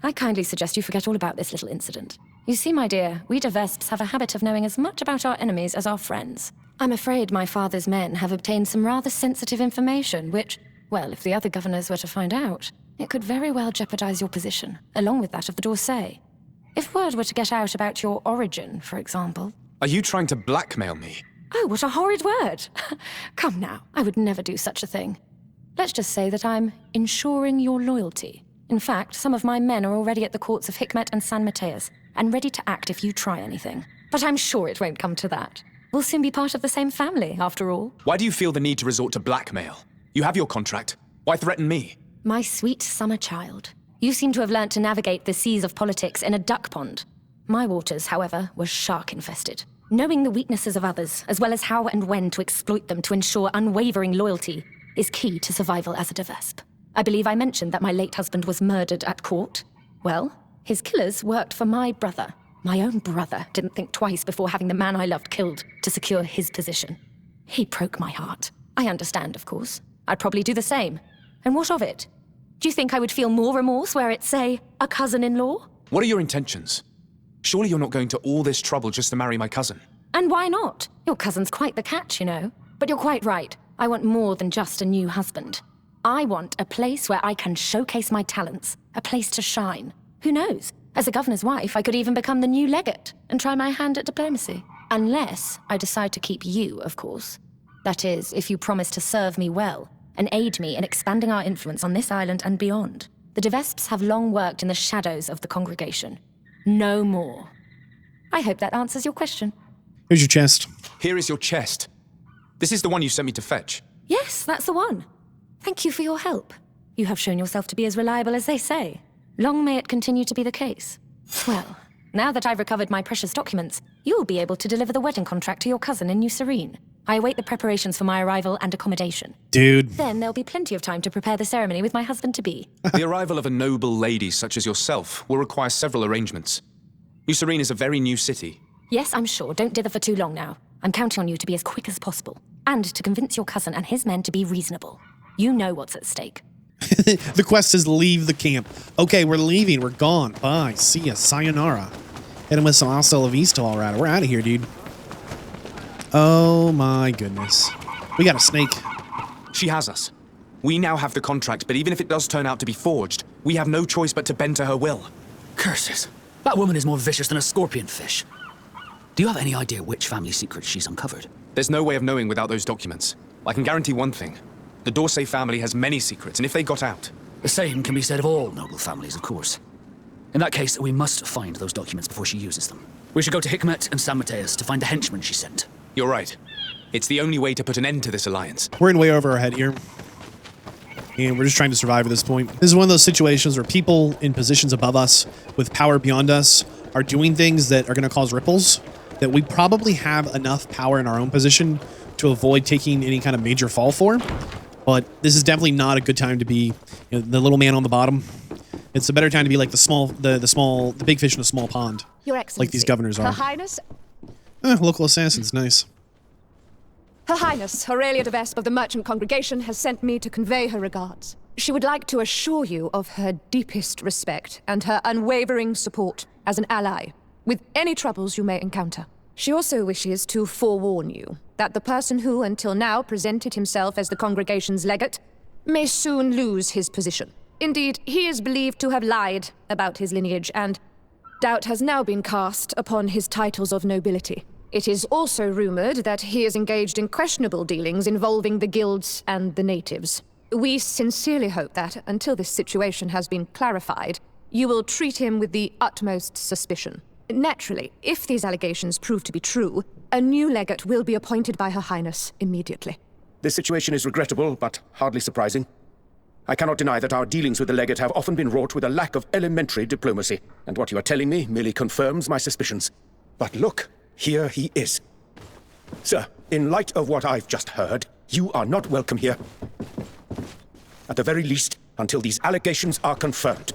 I kindly suggest you forget all about this little incident. You see, my dear, we de Vespes have a habit of knowing as much about our enemies as our friends. I'm afraid my father's men have obtained some rather sensitive information, which, well, if the other governors were to find out, it could very well jeopardize your position, along with that of the D'Orsay. If word were to get out about your origin, for example... Are you trying to blackmail me? Oh, what a horrid word! Come now, I would never do such a thing. Let's just say that I'm ensuring your loyalty. In fact, some of my men are already at the courts of Hikmet and San Mateus, and ready to act if you try anything. But I'm sure it won't come to that. We'll soon be part of the same family, after all. Why do you feel the need to resort to blackmail? You have your contract. Why threaten me? My sweet summer child. You seem to have learnt to navigate the seas of politics in a duck pond. My waters, however, were shark-infested. Knowing the weaknesses of others, as well as how and when to exploit them to ensure unwavering loyalty, is key to survival as a de Vespe. I believe I mentioned that my late husband was murdered at court. Well, His killers worked for my brother. My own brother didn't think twice before having the man I loved killed to secure his position. He broke my heart. I understand, of course. I'd probably do the same. And what of it? Do you think I would feel more remorse were it, say, a cousin-in-law? What are your intentions? Surely you're not going to all this trouble just to marry my cousin. And why not? Your cousin's quite the catch, you know. But you're quite right. I want more than just a new husband. I want a place where I can showcase my talents, a place to shine. Who knows? As a governor's wife, I could even become the new legate and try my hand at diplomacy. Unless I decide to keep you, of course. That is, if you promise to serve me well and aid me in expanding our influence on this island and beyond. The de Vesps have long worked in the shadows of the congregation. No more. I hope that answers your question. Here's your chest. Here is your chest. This is the one you sent me to fetch. Yes, that's the one. Thank you for your help. You have shown yourself to be as reliable as they say. Long may it continue to be the case. Well, now that I've recovered my precious documents, you'll be able to deliver the wedding contract to your cousin in New Serene. I await the preparations for my arrival and accommodation. Dude. Then there'll be plenty of time to prepare the ceremony with my husband-to-be. The arrival of a noble lady such as yourself will require several arrangements. New Serene is a very new city. Yes, I'm sure. Don't dither for too long now. I'm counting on you to be as quick as possible. And to convince your cousin and his men to be reasonable. You know what's at stake. The quest is leave the camp. Okay, we're leaving. We're gone. Bye. See ya. Sayonara. Hitting with some hasta la vista, all right. We're out of here, dude. Oh my goodness. We got a snake. She has us. We now have the contract, but even if it does turn out to be forged, we have no choice but to bend to her will. Curses. That woman is more vicious than a scorpion fish. Do you have any idea which family secrets she's uncovered? There's no way of knowing without those documents. I can guarantee one thing. The Dorsey family has many secrets, and if they got out... The same can be said of all noble families, of course. In that case, we must find those documents before she uses them. We should go to Hikmet and San Mateus to find the henchmen she sent. You're right. It's the only way to put an end to this alliance. We're in way over our head here. And we're just trying to survive at this point. This is one of those situations where people in positions above us, with power beyond us, are doing things that are going to cause ripples, that we probably have enough power in our own position to avoid taking any kind of major fall for. But this is definitely not a good time to be the little man on the bottom. It's a better time to be like the big fish in a small pond. Your Excellency, like these governors are. Her Highness... Local assassins, nice. Her Highness, Aurelia de Vesp of the Merchant Congregation, has sent me to convey her regards. She would like to assure you of her deepest respect and her unwavering support as an ally, with any troubles you may encounter. She also wishes to forewarn you that the person who until now presented himself as the congregation's legate may soon lose his position. Indeed, he is believed to have lied about his lineage, and doubt has now been cast upon his titles of nobility. It is also rumored that he is engaged in questionable dealings involving the guilds and the natives. We sincerely hope that, until this situation has been clarified, you will treat him with the utmost suspicion. Naturally, if these allegations prove to be true, a new legate will be appointed by Her Highness immediately. This situation is regrettable, but hardly surprising. I cannot deny that our dealings with the legate have often been wrought with a lack of elementary diplomacy, and what you are telling me merely confirms my suspicions. But look, here he is. Sir, in light of what I've just heard, you are not welcome here. At the very least, until these allegations are confirmed.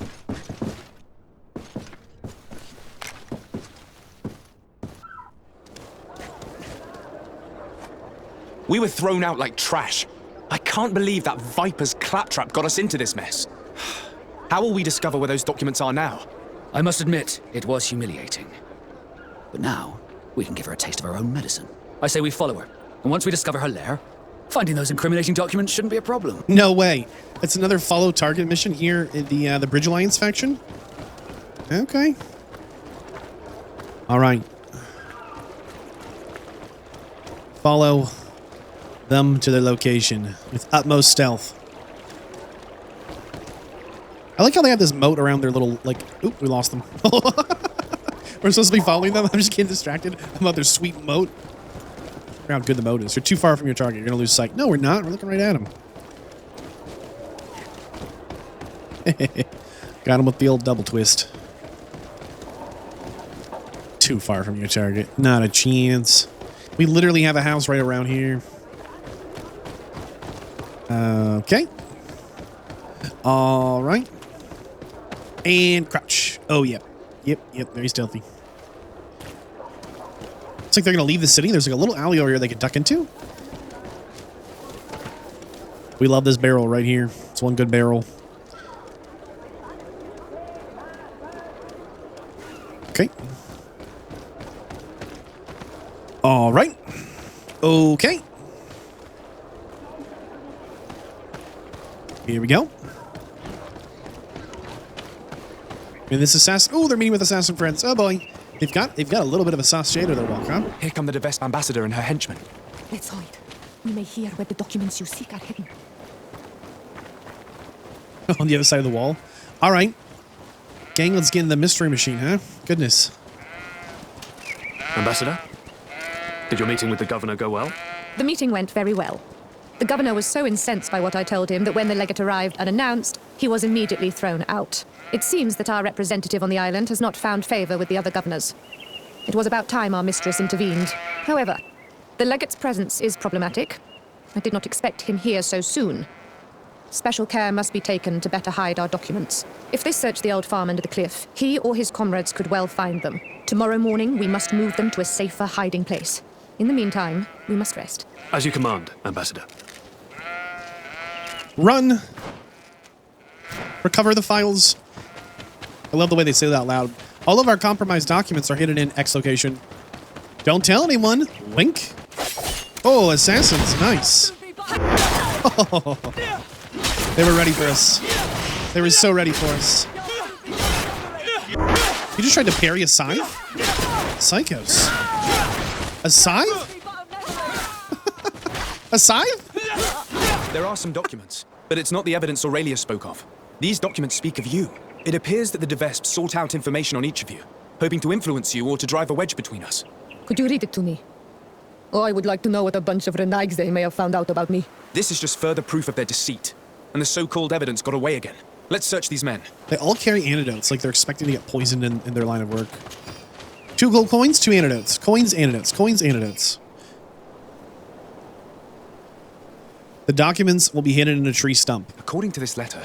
We were thrown out like trash. I can't believe that Viper's claptrap got us into this mess. How will we discover where those documents are now? I must admit, it was humiliating. But now, we can give her a taste of her own medicine. I say we follow her, and once we discover her lair, finding those incriminating documents shouldn't be a problem. No way. It's another follow target mission here in the Bridge Alliance faction? Okay. All right. Follow them to their location with utmost stealth. I like how they have this moat around their little, like, oop, we lost them. We're supposed to be following them. I'm just getting distracted about their sweet moat. Look how good the moat is. You're too far from your target. You're going to lose sight. No, we're not. We're looking right at him. Got him with the old double twist. Too far from your target. Not a chance. We literally have a house right around here. Okay. All right. And crouch. Oh, yep. Yep. Very stealthy. Looks like they're going to leave the city. There's like a little alley over here they can duck into. We love this barrel right here. It's one good barrel. Okay. All right. Okay. Here we go. And this assassin. Oh, they're meeting with assassin friends. Oh boy, they've got a little bit of a sauce shade to their walk, huh? Here come the Devest ambassador and her henchmen. Let's hide. We may hear where the documents you seek are hidden. On the other side of the wall. All right, gang, let's get in the mystery machine, huh? Goodness. Ambassador, did your meeting with the governor go well? The meeting went very well. The governor was so incensed by what I told him that when the legate arrived unannounced, he was immediately thrown out. It seems that our representative on the island has not found favor with the other governors. It was about time our mistress intervened. However, the legate's presence is problematic. I did not expect him here so soon. Special care must be taken to better hide our documents. If they search the old farm under the cliff, he or his comrades could well find them. Tomorrow morning, we must move them to a safer hiding place. In the meantime, we must rest. As you command, Ambassador. Run! Recover the files. I love the way they say that out loud. All of our compromised documents are hidden in X location. Don't tell anyone. Wink. Oh, assassins. Nice. Oh, they were ready for us. They were so ready for us. You just tried to parry a scythe? Psychos. A scythe? A scythe? There are some documents, but it's not the evidence Aurelia spoke of. These documents speak of you. It appears that the Devest sought out information on each of you, hoping to influence you or to drive a wedge between us. Could you read it to me? Oh, I would like to know what a bunch of renags they may have found out about me. This is just further proof of their deceit, and the so-called evidence got away again. Let's search these men. They all carry antidotes, like they're expecting to get poisoned in their line of work. 2 gold coins, 2 antidotes. Coins, antidotes. Coins, antidotes. The documents will be hidden in a tree stump. According to this letter,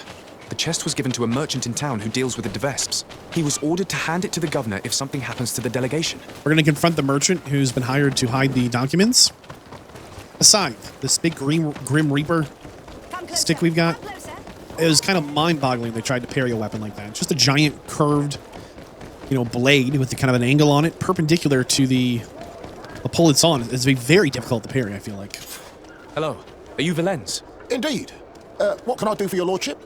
the chest was given to a merchant in town who deals with the Devests. He was ordered to hand it to the governor if something happens to the delegation. We're going to confront the merchant who's been hired to hide the documents. A scythe, this big Grim Reaper stick we've got. It was kind of mind-boggling they tried to parry a weapon like that. It's just a giant curved, blade with kind of an angle on it, perpendicular to the pole it's on. It's very difficult to parry, I feel like. Hello. Are you Valens? Indeed. What can I do for your lordship?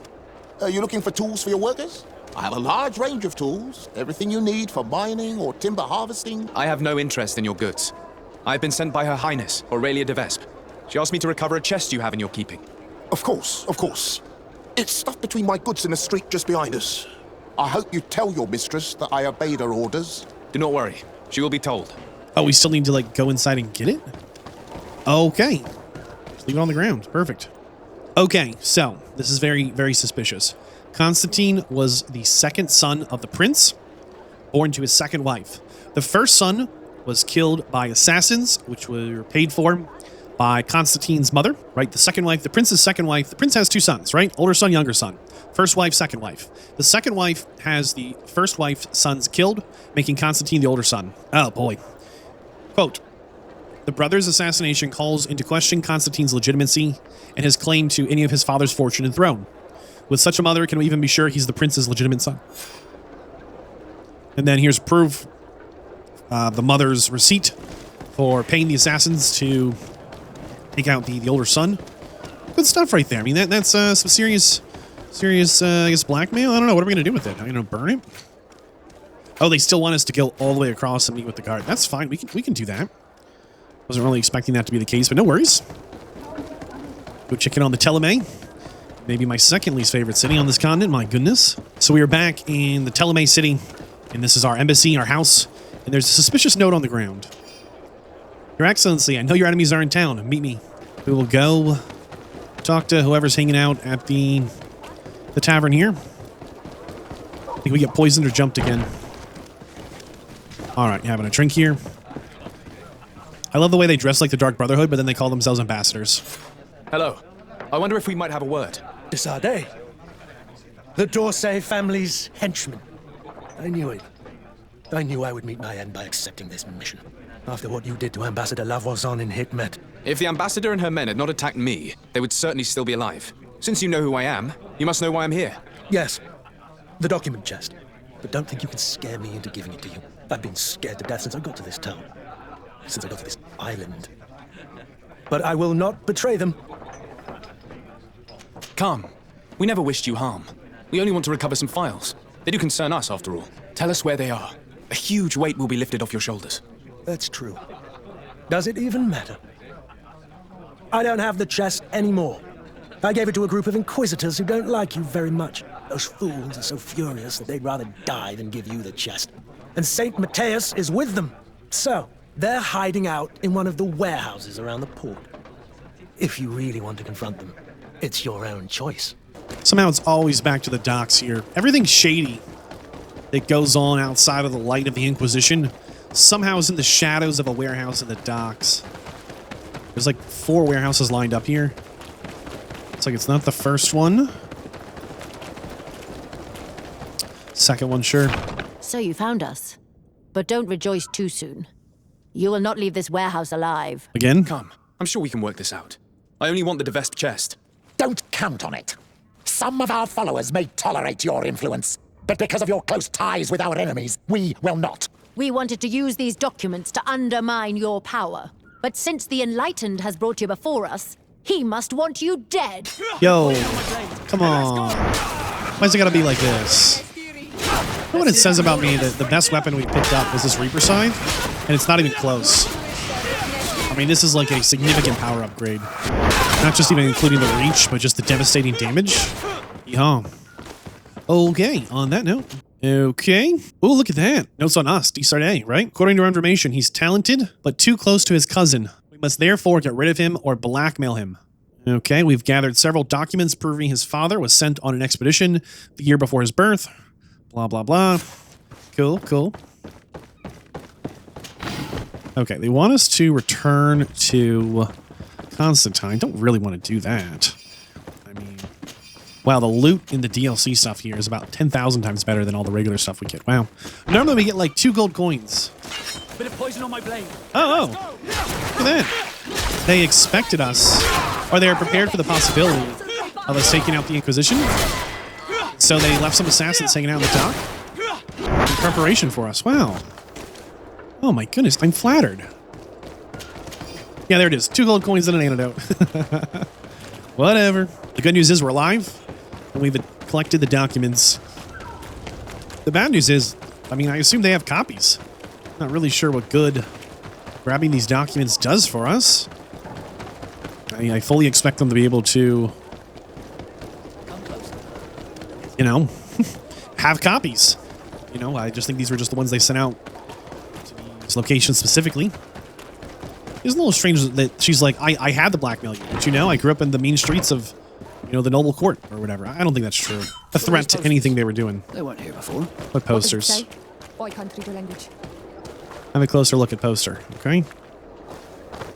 Are you looking for tools for your workers? I have a large range of tools. Everything you need for mining or timber harvesting. I have no interest in your goods. I've been sent by Her Highness, Aurelia de Vespe. She asked me to recover a chest you have in your keeping. Of course, of course. It's stuffed between my goods in the street just behind us. I hope you tell your mistress that I obeyed her orders. Do not worry. She will be told. Oh, we still need to, go inside and get it? Okay. Just leave it on the ground. Perfect. Okay, so this is very, very suspicious. Constantine was the second son of the prince, born to his second wife. The first son was killed by assassins, which were paid for by Constantine's mother, right? The second wife, the prince's second wife. The prince has 2 sons, right? Older son, younger son. First wife, second wife. The second wife has the first wife's sons killed, making Constantine the older son. Oh, boy. Quote, the brother's assassination calls into question Constantine's legitimacy and his claim to any of his father's fortune and throne. With such a mother, can we even be sure he's the prince's legitimate son? And then here's proof. The mother's receipt for paying the assassins to take out the older son. Good stuff right there. I mean, that's some serious, I guess, blackmail? I don't know. What are we going to do with it? Burn it? Oh, they still want us to go all the way across and meet with the guard. That's fine. We can do that. Wasn't really expecting that to be the case, but no worries. Go check in on the Teleme. Maybe my second least favorite city on this continent. My goodness. So we are back in the Teleme city, and this is our embassy, our house, and there's a suspicious note on the ground. Your Excellency, I know your enemies are in town. Meet me. We will go talk to whoever's hanging out at the tavern here. I think we get poisoned or jumped again. All right, having a drink here. I love the way they dress like the Dark Brotherhood, but then they call themselves ambassadors. Hello. I wonder if we might have a word. Desade. The D'Orsay family's henchman. I knew it. I knew I would meet my end by accepting this mission. After what you did to Ambassador Lavoisin in Hikmet. If the ambassador and her men had not attacked me, they would certainly still be alive. Since you know who I am, you must know why I'm here. Yes. The document chest. But don't think you can scare me into giving it to you. I've been scared to death since I got to this town. Since I got to this island. But I will not betray them. Come. We never wished you harm. We only want to recover some files. They do concern us, after all. Tell us where they are. A huge weight will be lifted off your shoulders. That's true. Does it even matter? I don't have the chest anymore. I gave it to a group of inquisitors who don't like you very much. Those fools are so furious that they'd rather die than give you the chest. And St. Matthias is with them. So, they're hiding out in one of the warehouses around the port. If you really want to confront them, it's your own choice. Somehow it's always back to the docks here. Everything's shady that goes on outside of the light of the Inquisition somehow is in the shadows of a warehouse in the docks. There's like 4 warehouses lined up here. It's like it's not the first one. Second one, sure. So you found us. But don't rejoice too soon. You will not leave this warehouse alive. Again? Come. I'm sure we can work this out. I only want the Devest chest. Don't count on it. Some of our followers may tolerate your influence, but because of your close ties with our enemies, we will not. We wanted to use these documents to undermine your power. But since the Enlightened has brought you before us, he must want you dead. Yo, come on. Why's it gotta be like this? You know what it says about me? That the best weapon we picked up was this Reaper Scythe, and it's not even close. I mean, this is like a significant power upgrade. Not just even including the reach, but just the devastating damage. Yeah. Okay, on that note. Okay. Oh, look at that. Notes on us, Desardet, right? According to our information, he's talented, but too close to his cousin. We must therefore get rid of him or blackmail him. Okay, we've gathered several documents proving his father was sent on an expedition the year before his birth. Blah, blah, blah. Cool, cool. Okay, they want us to return to Constantine. Don't really want to do that. I mean, wow, the loot in the DLC stuff here is about 10,000 times better than all the regular stuff we get. Wow. Normally we get like 2 gold coins. Bit of poison on my blade. Oh. Look at that. They expected us, or they were prepared for the possibility of us taking out the Inquisition. So they left some assassins hanging out in the dock in preparation for us. Wow. Oh my goodness, I'm flattered. Yeah, there it is. 2 gold coins and an antidote. Whatever. The good news is we're alive, and we've collected the documents. The bad news is, I mean, I assume they have copies. Not really sure what good grabbing these documents does for us. I mean, I fully expect them to be able to, you know, have copies. You know, I just think these were just the ones they sent out to these locations specifically. It's a little strange that she's like, I had to blackmail you, but you know, I grew up in the mean streets of, you know, the noble court or whatever. I don't think that's true. A threat to anything they were doing. They weren't here before. What posters? I can't read your language. Have a closer look at poster, okay?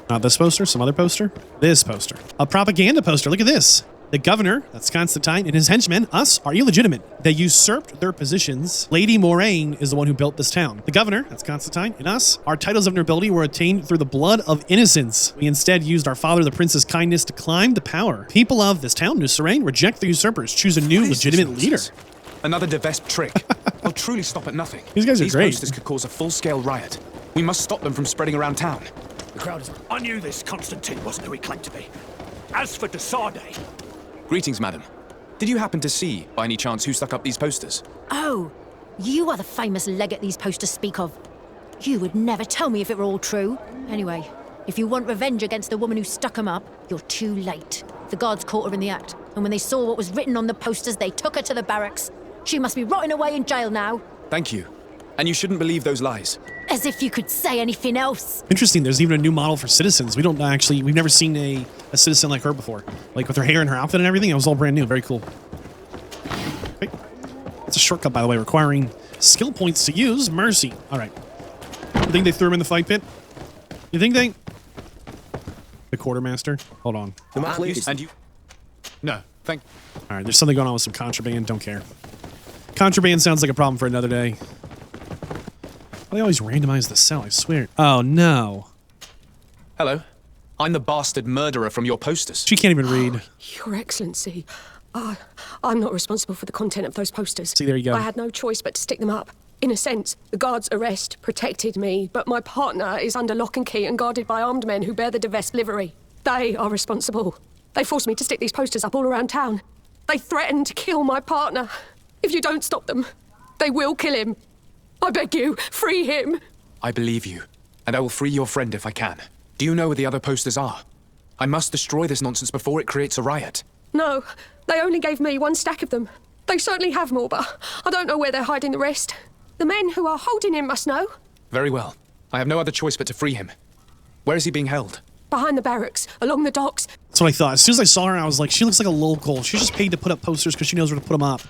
Not this poster, some other poster. This poster. A propaganda poster, look at this. The governor, that's Constantine, and his henchmen, us, are illegitimate. They usurped their positions. Lady Moraine is the one who built this town. The governor, that's Constantine, and us, our titles of nobility were attained through the blood of innocence. We instead used our father, the prince's kindness, to climb the power. People of this town, New Serene, reject the usurpers, choose a new legitimate leader. Another Devest trick. They'll truly stop at nothing. These guys are great. These posters could cause a full-scale riot. We must stop them from spreading around town. The crowd is... I knew this Constantine wasn't who he claimed to be. As for Desardet... Greetings, madam. Did you happen to see, by any chance, who stuck up these posters? Oh, you are the famous legate these posters speak of. You would never tell me if it were all true. Anyway, if you want revenge against the woman who stuck them up, you're too late. The guards caught her in the act, and when they saw what was written on the posters, they took her to the barracks. She must be rotting away in jail now. Thank you. And you shouldn't believe those lies. As if you could say anything else. Interesting, there's even a new model for citizens. We've never seen a citizen like her before. Like with her hair and her outfit and everything, it was all brand new. Very cool. Okay. It's a shortcut, by the way, requiring skill points to use. Mercy. All right. You think they threw him in the fight pit? You think they... The quartermaster? Hold on. And you... No, Thank. All right, there's something going on with some contraband. Don't care. Contraband sounds like a problem for another day. They always randomize the cell, I swear. Oh, no. Hello. I'm the bastard murderer from your posters. She can't even read. Your Excellency, I'm not responsible for the content of those posters. See, there you go. I had no choice but to stick them up. In a sense, the guard's arrest protected me, but my partner is under lock and key and guarded by armed men who bear the Devest livery. They are responsible. They forced me to stick these posters up all around town. They threatened to kill my partner. If you don't stop them, they will kill him. I beg you, free him. I believe you, and I will free your friend if I can. Do you know where the other posters are? I must destroy this nonsense before it creates a riot. No, they only gave me one stack of them. They certainly have more, but I don't know where they're hiding the rest. The men who are holding him must know. Very well. I have no other choice but to free him. Where is he being held? Behind the barracks, along the docks. That's what I thought. As soon as I saw her, I was like, she looks like a local. She's just paid to put up posters because she knows where to put them up.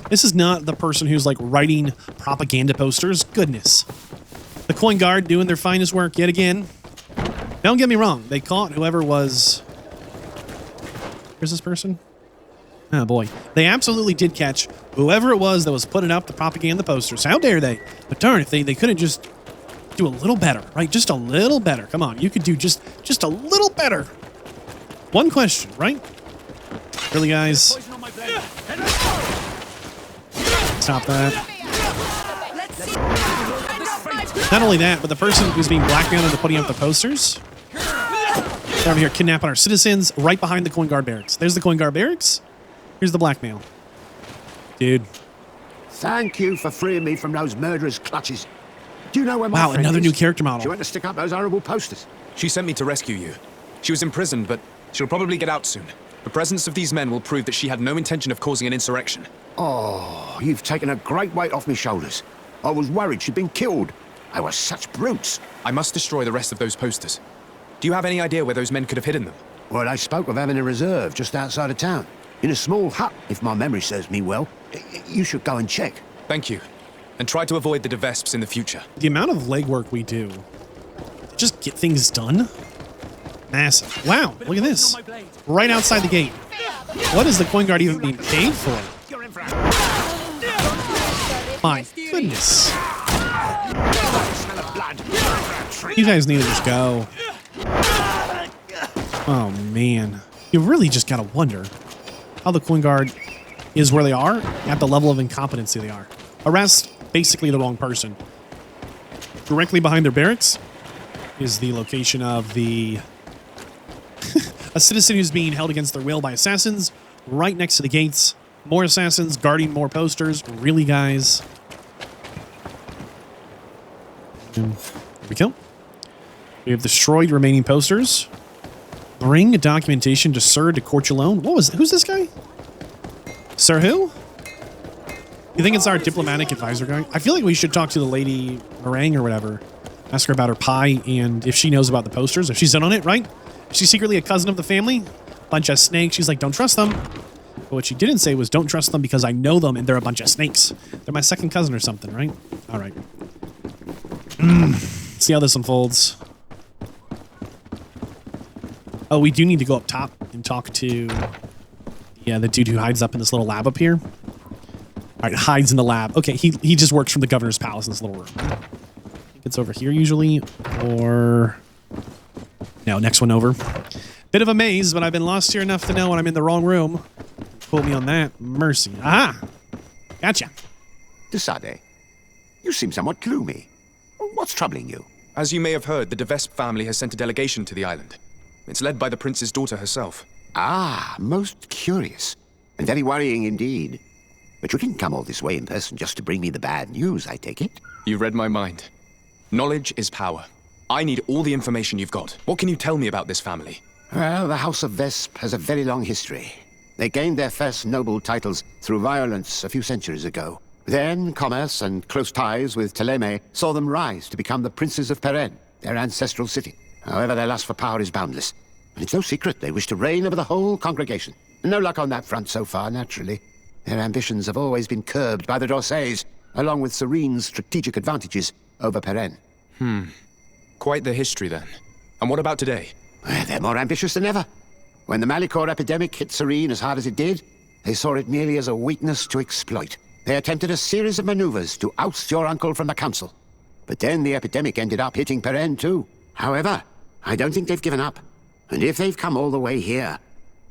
This is not the person who's like writing propaganda posters. Goodness. The coin guard doing their finest work yet again. Don't get me wrong. They caught whoever was... Where's this person? Oh, boy. They absolutely did catch whoever it was that was putting up the propaganda posters. How dare they? But darn, if they couldn't just do a little better, right? Just a little better. Come on, you could do just a little better. One question, right? Really, guys? Stop that. Not only that, but the person who's being blackmailed into putting up the posters, they're over here kidnapping our citizens right behind the coin guard barracks. There's the coin guard barracks. Here's the blackmail. Dude. Thank you for freeing me from those murderers' clutches. Do you know where my Wow, friend another is? new character model. She went to stick up those horrible posters. She sent me to rescue you. She was imprisoned, but she'll probably get out soon. The presence of these men will prove that she had no intention of causing an insurrection. Oh, you've taken a great weight off my shoulders. I was worried she'd been killed. They were such brutes. I must destroy the rest of those posters. Do you have any idea where those men could have hidden them? Well, they spoke of having a reserve just outside of town. In a small hut, if my memory serves me well. You should go and check. Thank you. And try to avoid the Devesps in the future. The amount of legwork we do to just get things done, massive. Wow, look at this. Right outside the gate. What is the coin guard even being paid for? My goodness. You guys need to just go. Oh, man. You really just gotta wonder how the coin guard is where they are at the level of incompetency they are. Arrest basically the wrong person. Directly behind their barracks is the location of the a citizen who's being held against their will by assassins. Right next to the gates, more assassins guarding more posters. Really, guys? And there we go. We have destroyed remaining posters. Bring documentation to Sir de Courchelone. Who's this guy? Sir who? You think it's our diplomatic advisor guy? I feel like we should talk to the lady meringue or whatever. Ask her about her pie and if she knows about the posters. If she's in on it, right? Is she secretly a cousin of the family? Bunch of snakes. She's like, don't trust them. But what she didn't say was, don't trust them because I know them and they're a bunch of snakes. They're my second cousin or something, right? All right. See how this unfolds. Oh, we do need to go up top and talk to the dude who hides up in this little lab up here. All right, hides in the lab. Okay, he just works from the governor's palace in this little room. I think it's over here usually, or... No, next one over. Bit of a maze, but I've been lost here enough to know when I'm in the wrong room. Quote me on that. Mercy. Aha! Gotcha. Desade, you seem somewhat gloomy. What's troubling you? As you may have heard, the Devesp family has sent a delegation to the island. It's led by the prince's daughter herself. Ah, most curious. And very worrying indeed. But you didn't come all this way in person just to bring me the bad news, I take it? You read my mind. Knowledge is power. I need all the information you've got. What can you tell me about this family? Well, the House of Vesp has a very long history. They gained their first noble titles through violence a few centuries ago. Then, commerce and close ties with Ptolemy saw them rise to become the princes of Peren, their ancestral city. However, their lust for power is boundless. And it's no secret they wish to reign over the whole congregation. No luck on that front so far, naturally. Their ambitions have always been curbed by the Dorsays, along with Serene's strategic advantages over Peren. Quite the history, then. And what about today? They're more ambitious than ever. When the Malicore epidemic hit Serene as hard as it did, they saw it merely as a weakness to exploit. They attempted a series of maneuvers to oust your uncle from the council. But then the epidemic ended up hitting Perrin too. However, I don't think they've given up. And if they've come all the way here,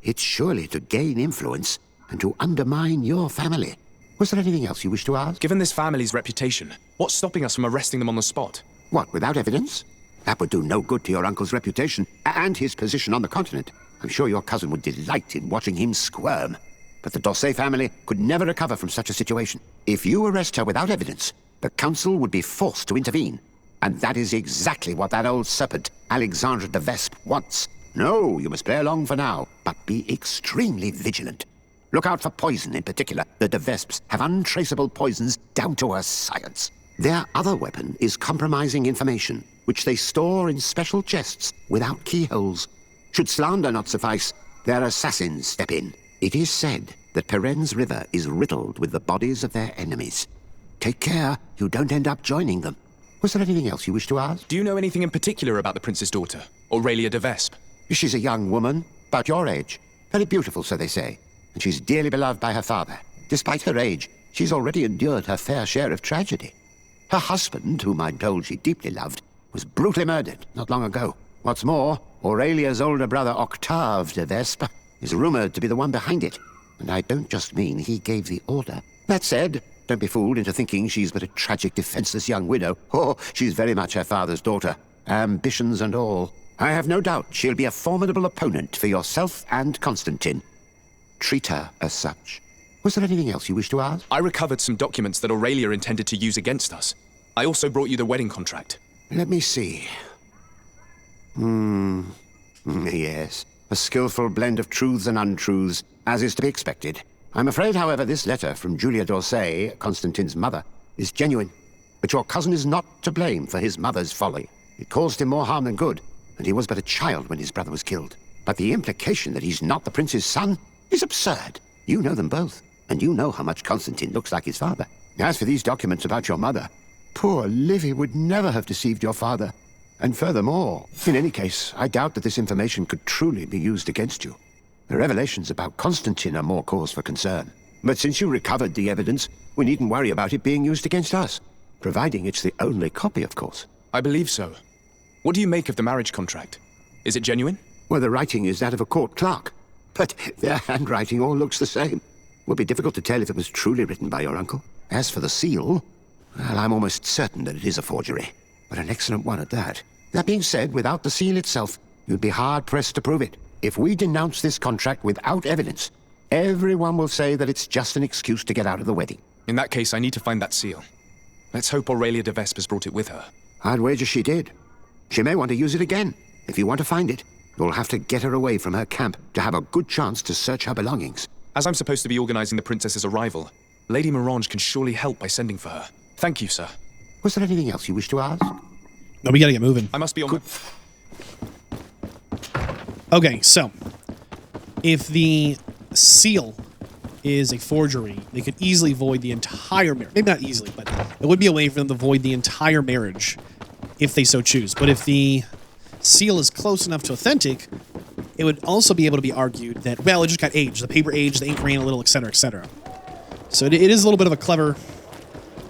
it's surely to gain influence and to undermine your family. Was there anything else you wish to ask? Given this family's reputation, what's stopping us from arresting them on the spot? What, without evidence? That would do no good to your uncle's reputation and his position on the continent. I'm sure your cousin would delight in watching him squirm. But the Dorsey family could never recover from such a situation. If you arrest her without evidence, the council would be forced to intervene. And that is exactly what that old serpent, Alexandre de Vespe, wants. No, you must play along for now, but be extremely vigilant. Look out for poison in particular. The de Vespes have untraceable poisons down to a science. Their other weapon is compromising information, which they store in special chests without keyholes. Should slander not suffice, their assassins step in. It is said that Perrin's river is riddled with the bodies of their enemies. Take care you don't end up joining them. Was there anything else you wish to ask? Do you know anything in particular about the prince's daughter, Aurelia de Vespe? She's a young woman, about your age. Very beautiful, so they say. And she's dearly beloved by her father. Despite her age, she's already endured her fair share of tragedy. Her husband, whom I'm told she deeply loved, was brutally murdered not long ago. What's more, Aurelia's older brother Octave de Vespe is rumored to be the one behind it. And I don't just mean he gave the order. That said, don't be fooled into thinking she's but a tragic, defenseless young widow. Oh, she's very much her father's daughter. Ambitions and all. I have no doubt she'll be a formidable opponent for yourself and Constantine. Treat her as such. Was there anything else you wish to ask? I recovered some documents that Aurelia intended to use against us. I also brought you the wedding contract. Let me see. Yes. A skillful blend of truths and untruths, as is to be expected. I'm afraid, however, this letter from Julia d'Orsay, Constantine's mother, is genuine. But your cousin is not to blame for his mother's folly. It caused him more harm than good, and he was but a child when his brother was killed. But the implication that he's not the prince's son is absurd. You know them both, and you know how much Constantine looks like his father. As for these documents about your mother, poor Livy would never have deceived your father. And furthermore, in any case, I doubt that this information could truly be used against you. The revelations about Constantine are more cause for concern. But since you recovered the evidence, we needn't worry about it being used against us. Providing it's the only copy, of course. I believe so. What do you make of the marriage contract? Is it genuine? Well, the writing is that of a court clerk. But their handwriting all looks the same. It would be difficult to tell if it was truly written by your uncle. As for the seal, well, I'm almost certain that it is a forgery. But an excellent one at that. That being said, without the seal itself, you'd be hard-pressed to prove it. If we denounce this contract without evidence, everyone will say that it's just an excuse to get out of the wedding. In that case, I need to find that seal. Let's hope Aurelia de Vespe has brought it with her. I'd wager she did. She may want to use it again. If you want to find it, you'll have to get her away from her camp to have a good chance to search her belongings. As I'm supposed to be organizing the princess's arrival, Lady Morange can surely help by sending for her. Thank you, sir. Was there anything else you wish to ask? No, we gotta get moving. I must be on Okay, so if the seal is a forgery, they could easily void the entire marriage. Maybe not easily, but it would be a way for them to void the entire marriage if they so choose. But if the seal is close enough to authentic, it would also be able to be argued that, well, it just got aged. The paper aged, the ink ran a little, etc., etc. So it is a little bit of a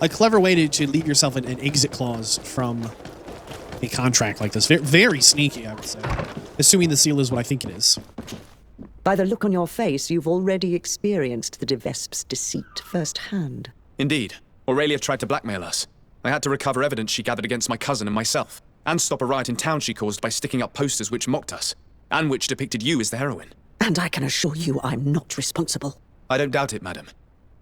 clever way to leave yourself an exit clause from a contract like this. Very, very sneaky, I would say. Assuming the seal is what I think it is. By the look on your face, you've already experienced the de Vespe's deceit firsthand. Indeed. Aurelia tried to blackmail us. I had to recover evidence she gathered against my cousin and myself, and stop a riot in town she caused by sticking up posters which mocked us, and which depicted you as the heroine. And I can assure you I'm not responsible. I don't doubt it, madam.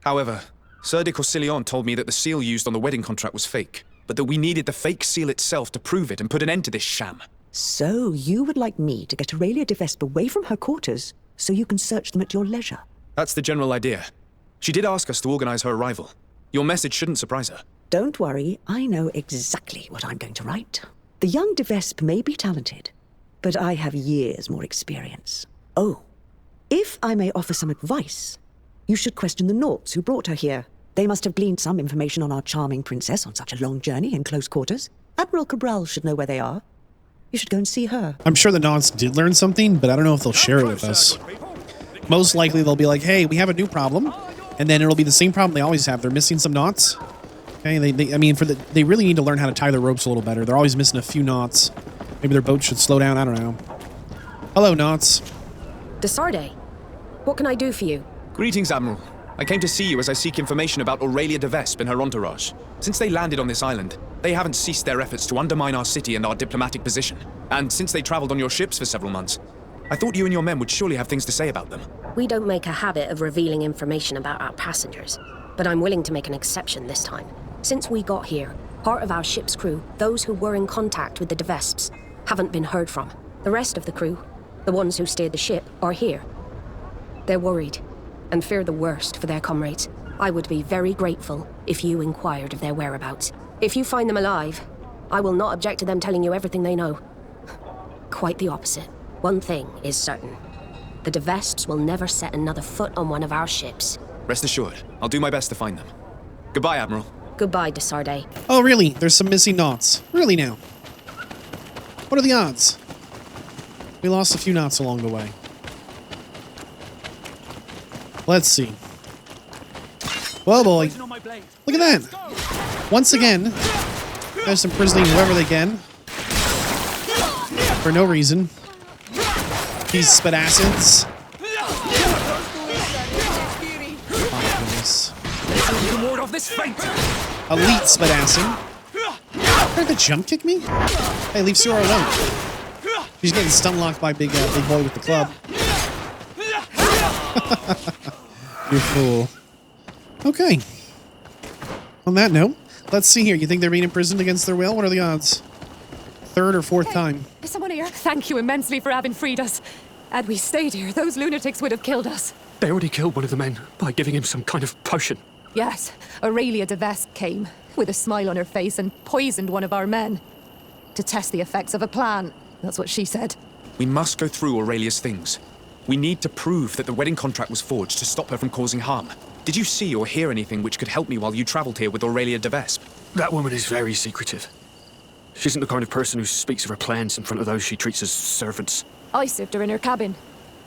However, Sir de Corsillon told me that the seal used on the wedding contract was fake, but that we needed the fake seal itself to prove it and put an end to this sham. So you would like me to get Aurelia de Vespe away from her quarters so you can search them at your leisure? That's the general idea. She did ask us to organize her arrival. Your message shouldn't surprise her. Don't worry, I know exactly what I'm going to write. The young de Vespe may be talented, but I have years more experience. Oh, if I may offer some advice, you should question the Nauts who brought her here. They must have gleaned some information on our charming princess on such a long journey in close quarters. Admiral Cabral should know where they are. You should go and see her. I'm sure the Knots did learn something, but I don't know if they'll share it with us. Most likely they'll be like, hey, we have a new problem. And then it'll be the same problem they always have. They're missing some knots. Okay, they really need to learn how to tie their ropes a little better. They're always missing a few knots. Maybe their boat should slow down. I don't know. Hello, Knots. Desarde, what can I do for you? Greetings, Admiral. I came to see you as I seek information about Aurelia de Vespe and her entourage. Since they landed on this island, they haven't ceased their efforts to undermine our city and our diplomatic position. And since they traveled on your ships for several months, I thought you and your men would surely have things to say about them. We don't make a habit of revealing information about our passengers, but I'm willing to make an exception this time. Since we got here, part of our ship's crew, those who were in contact with the de Vespes, haven't been heard from. The rest of the crew, the ones who steered the ship, are here. They're worried and fear the worst for their comrades. I would be very grateful if you inquired of their whereabouts. If you find them alive, I will not object to them telling you everything they know. Quite the opposite. One thing is certain. The de Vespes will never set another foot on one of our ships. Rest assured, I'll do my best to find them. Goodbye, Admiral. Goodbye, Desarde. Oh, really? There's some missing knots. Really now? What are the odds? We lost a few knots along the way. Let's see. Whoa, boy. Look at that. Once again, there's imprisoning whoever they can. For no reason. These spit acids. Oh, goodness. Elite spit acid. Tried to jump kick me? Hey, leave Sora alone. She's getting stun locked by big boy with the club. You fool. Okay. On that note, let's see here. You think they're being imprisoned against their will? What are the odds? Third or fourth time. Is someone here? Thank you immensely for having freed us. Had we stayed here, those lunatics would have killed us. They already killed one of the men by giving him some kind of potion. Yes, Aurelia de Vespe came, with a smile on her face, and poisoned one of our men. To test the effects of a plan. That's what she said. We must go through Aurelia's things. We need to prove that the wedding contract was forged to stop her from causing harm. Did you see or hear anything which could help me while you traveled here with Aurelia de Vespe? That woman is very secretive. She isn't the kind of person who speaks of her plans in front of those she treats as servants. I sipped her in her cabin.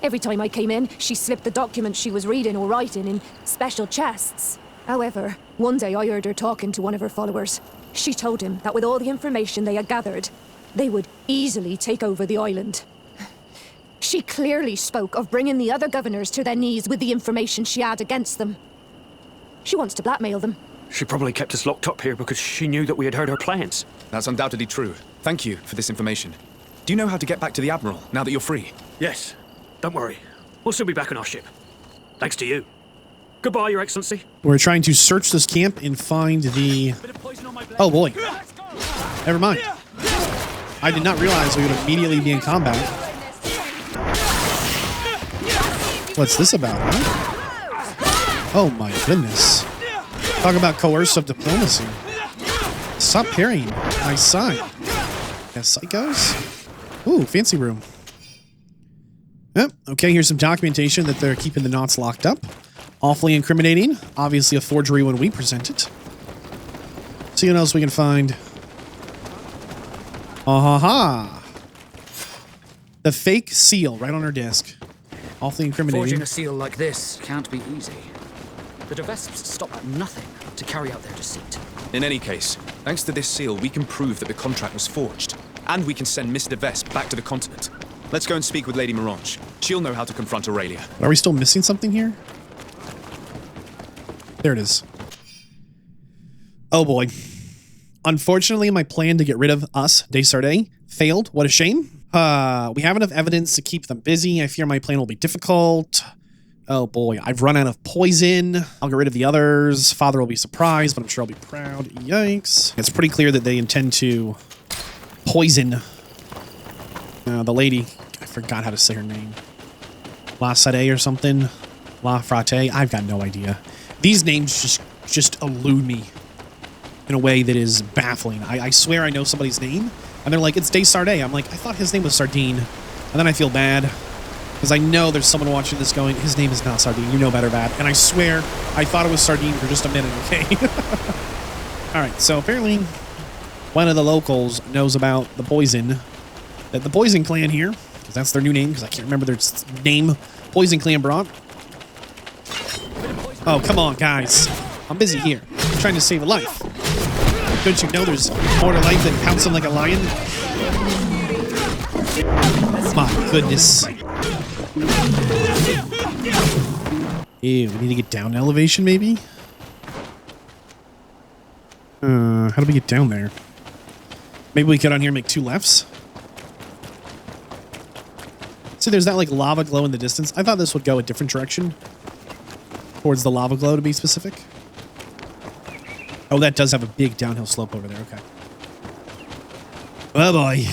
Every time I came in, she slipped the documents she was reading or writing in special chests. However, one day I heard her talking to one of her followers. She told him that with all the information they had gathered, they would easily take over the island. She clearly spoke of bringing the other governors to their knees with the information she had against them. She wants to blackmail them. She probably kept us locked up here because she knew that we had heard her plans. That's undoubtedly true. Thank you for this information. Do you know how to get back to the Admiral, now that you're free? Yes. Don't worry. We'll soon be back on our ship. Thanks to you. Goodbye, Your Excellency. We're trying to search this camp and find the... Oh, boy. Never mind. I did not realize we would immediately be in combat. What's this about, huh? Oh, my goodness. Talk about coercive diplomacy. Stop parrying my side. Yeah, psychos? Ooh, fancy room. Yep, okay, here's some documentation that they're keeping the knots locked up. Awfully incriminating. Obviously a forgery when we present it. See what else we can find. Ah-ha-ha. The fake seal right on her desk. Awfully incriminating. Forging a seal like this can't be easy. The de Vespes stop at nothing to carry out their deceit. In any case, thanks to this seal, we can prove that the contract was forged. And we can send Miss de Vespe back to the continent. Let's go and speak with Lady Mirange. She'll know how to confront Aurelia. Are we still missing something here? There it is. Oh boy. Unfortunately, my plan to get rid of us, Desarde, failed. What a shame. We have enough evidence to keep them busy. I fear my plan will be difficult. Oh boy, I've run out of poison. I'll get rid of the others. Father will be surprised, but I'm sure I'll be proud. Yikes. It's pretty clear that they intend to poison the lady. I forgot how to say her name. La Sade or something. La Frate. I've got no idea. These names just elude me in a way that is baffling. I swear I know somebody's name, and they're like, it's Desarde. I'm like, I thought his name was Sardine. And then I feel bad, because I know there's someone watching this going, his name is not Sardine. You know better, Vadd. And I swear, I thought it was Sardine for just a minute, okay? Alright, so apparently one of the locals knows about the poison the Poison Clan here, because that's their new name, because I can't remember their name. Poison Clan brought. Oh, come on, guys. I'm busy here. I'm trying to save a life. Don't you know there's more to life than pouncing like a lion? My goodness. Ew, we need to get down elevation, maybe? How do we get down there? Maybe we get on here and make 2 lefts? See, there's that, like, lava glow in the distance. I thought this would go a different direction. Towards the lava glow, to be specific. Oh, that does have a big downhill slope over there. Okay. Oh, boy.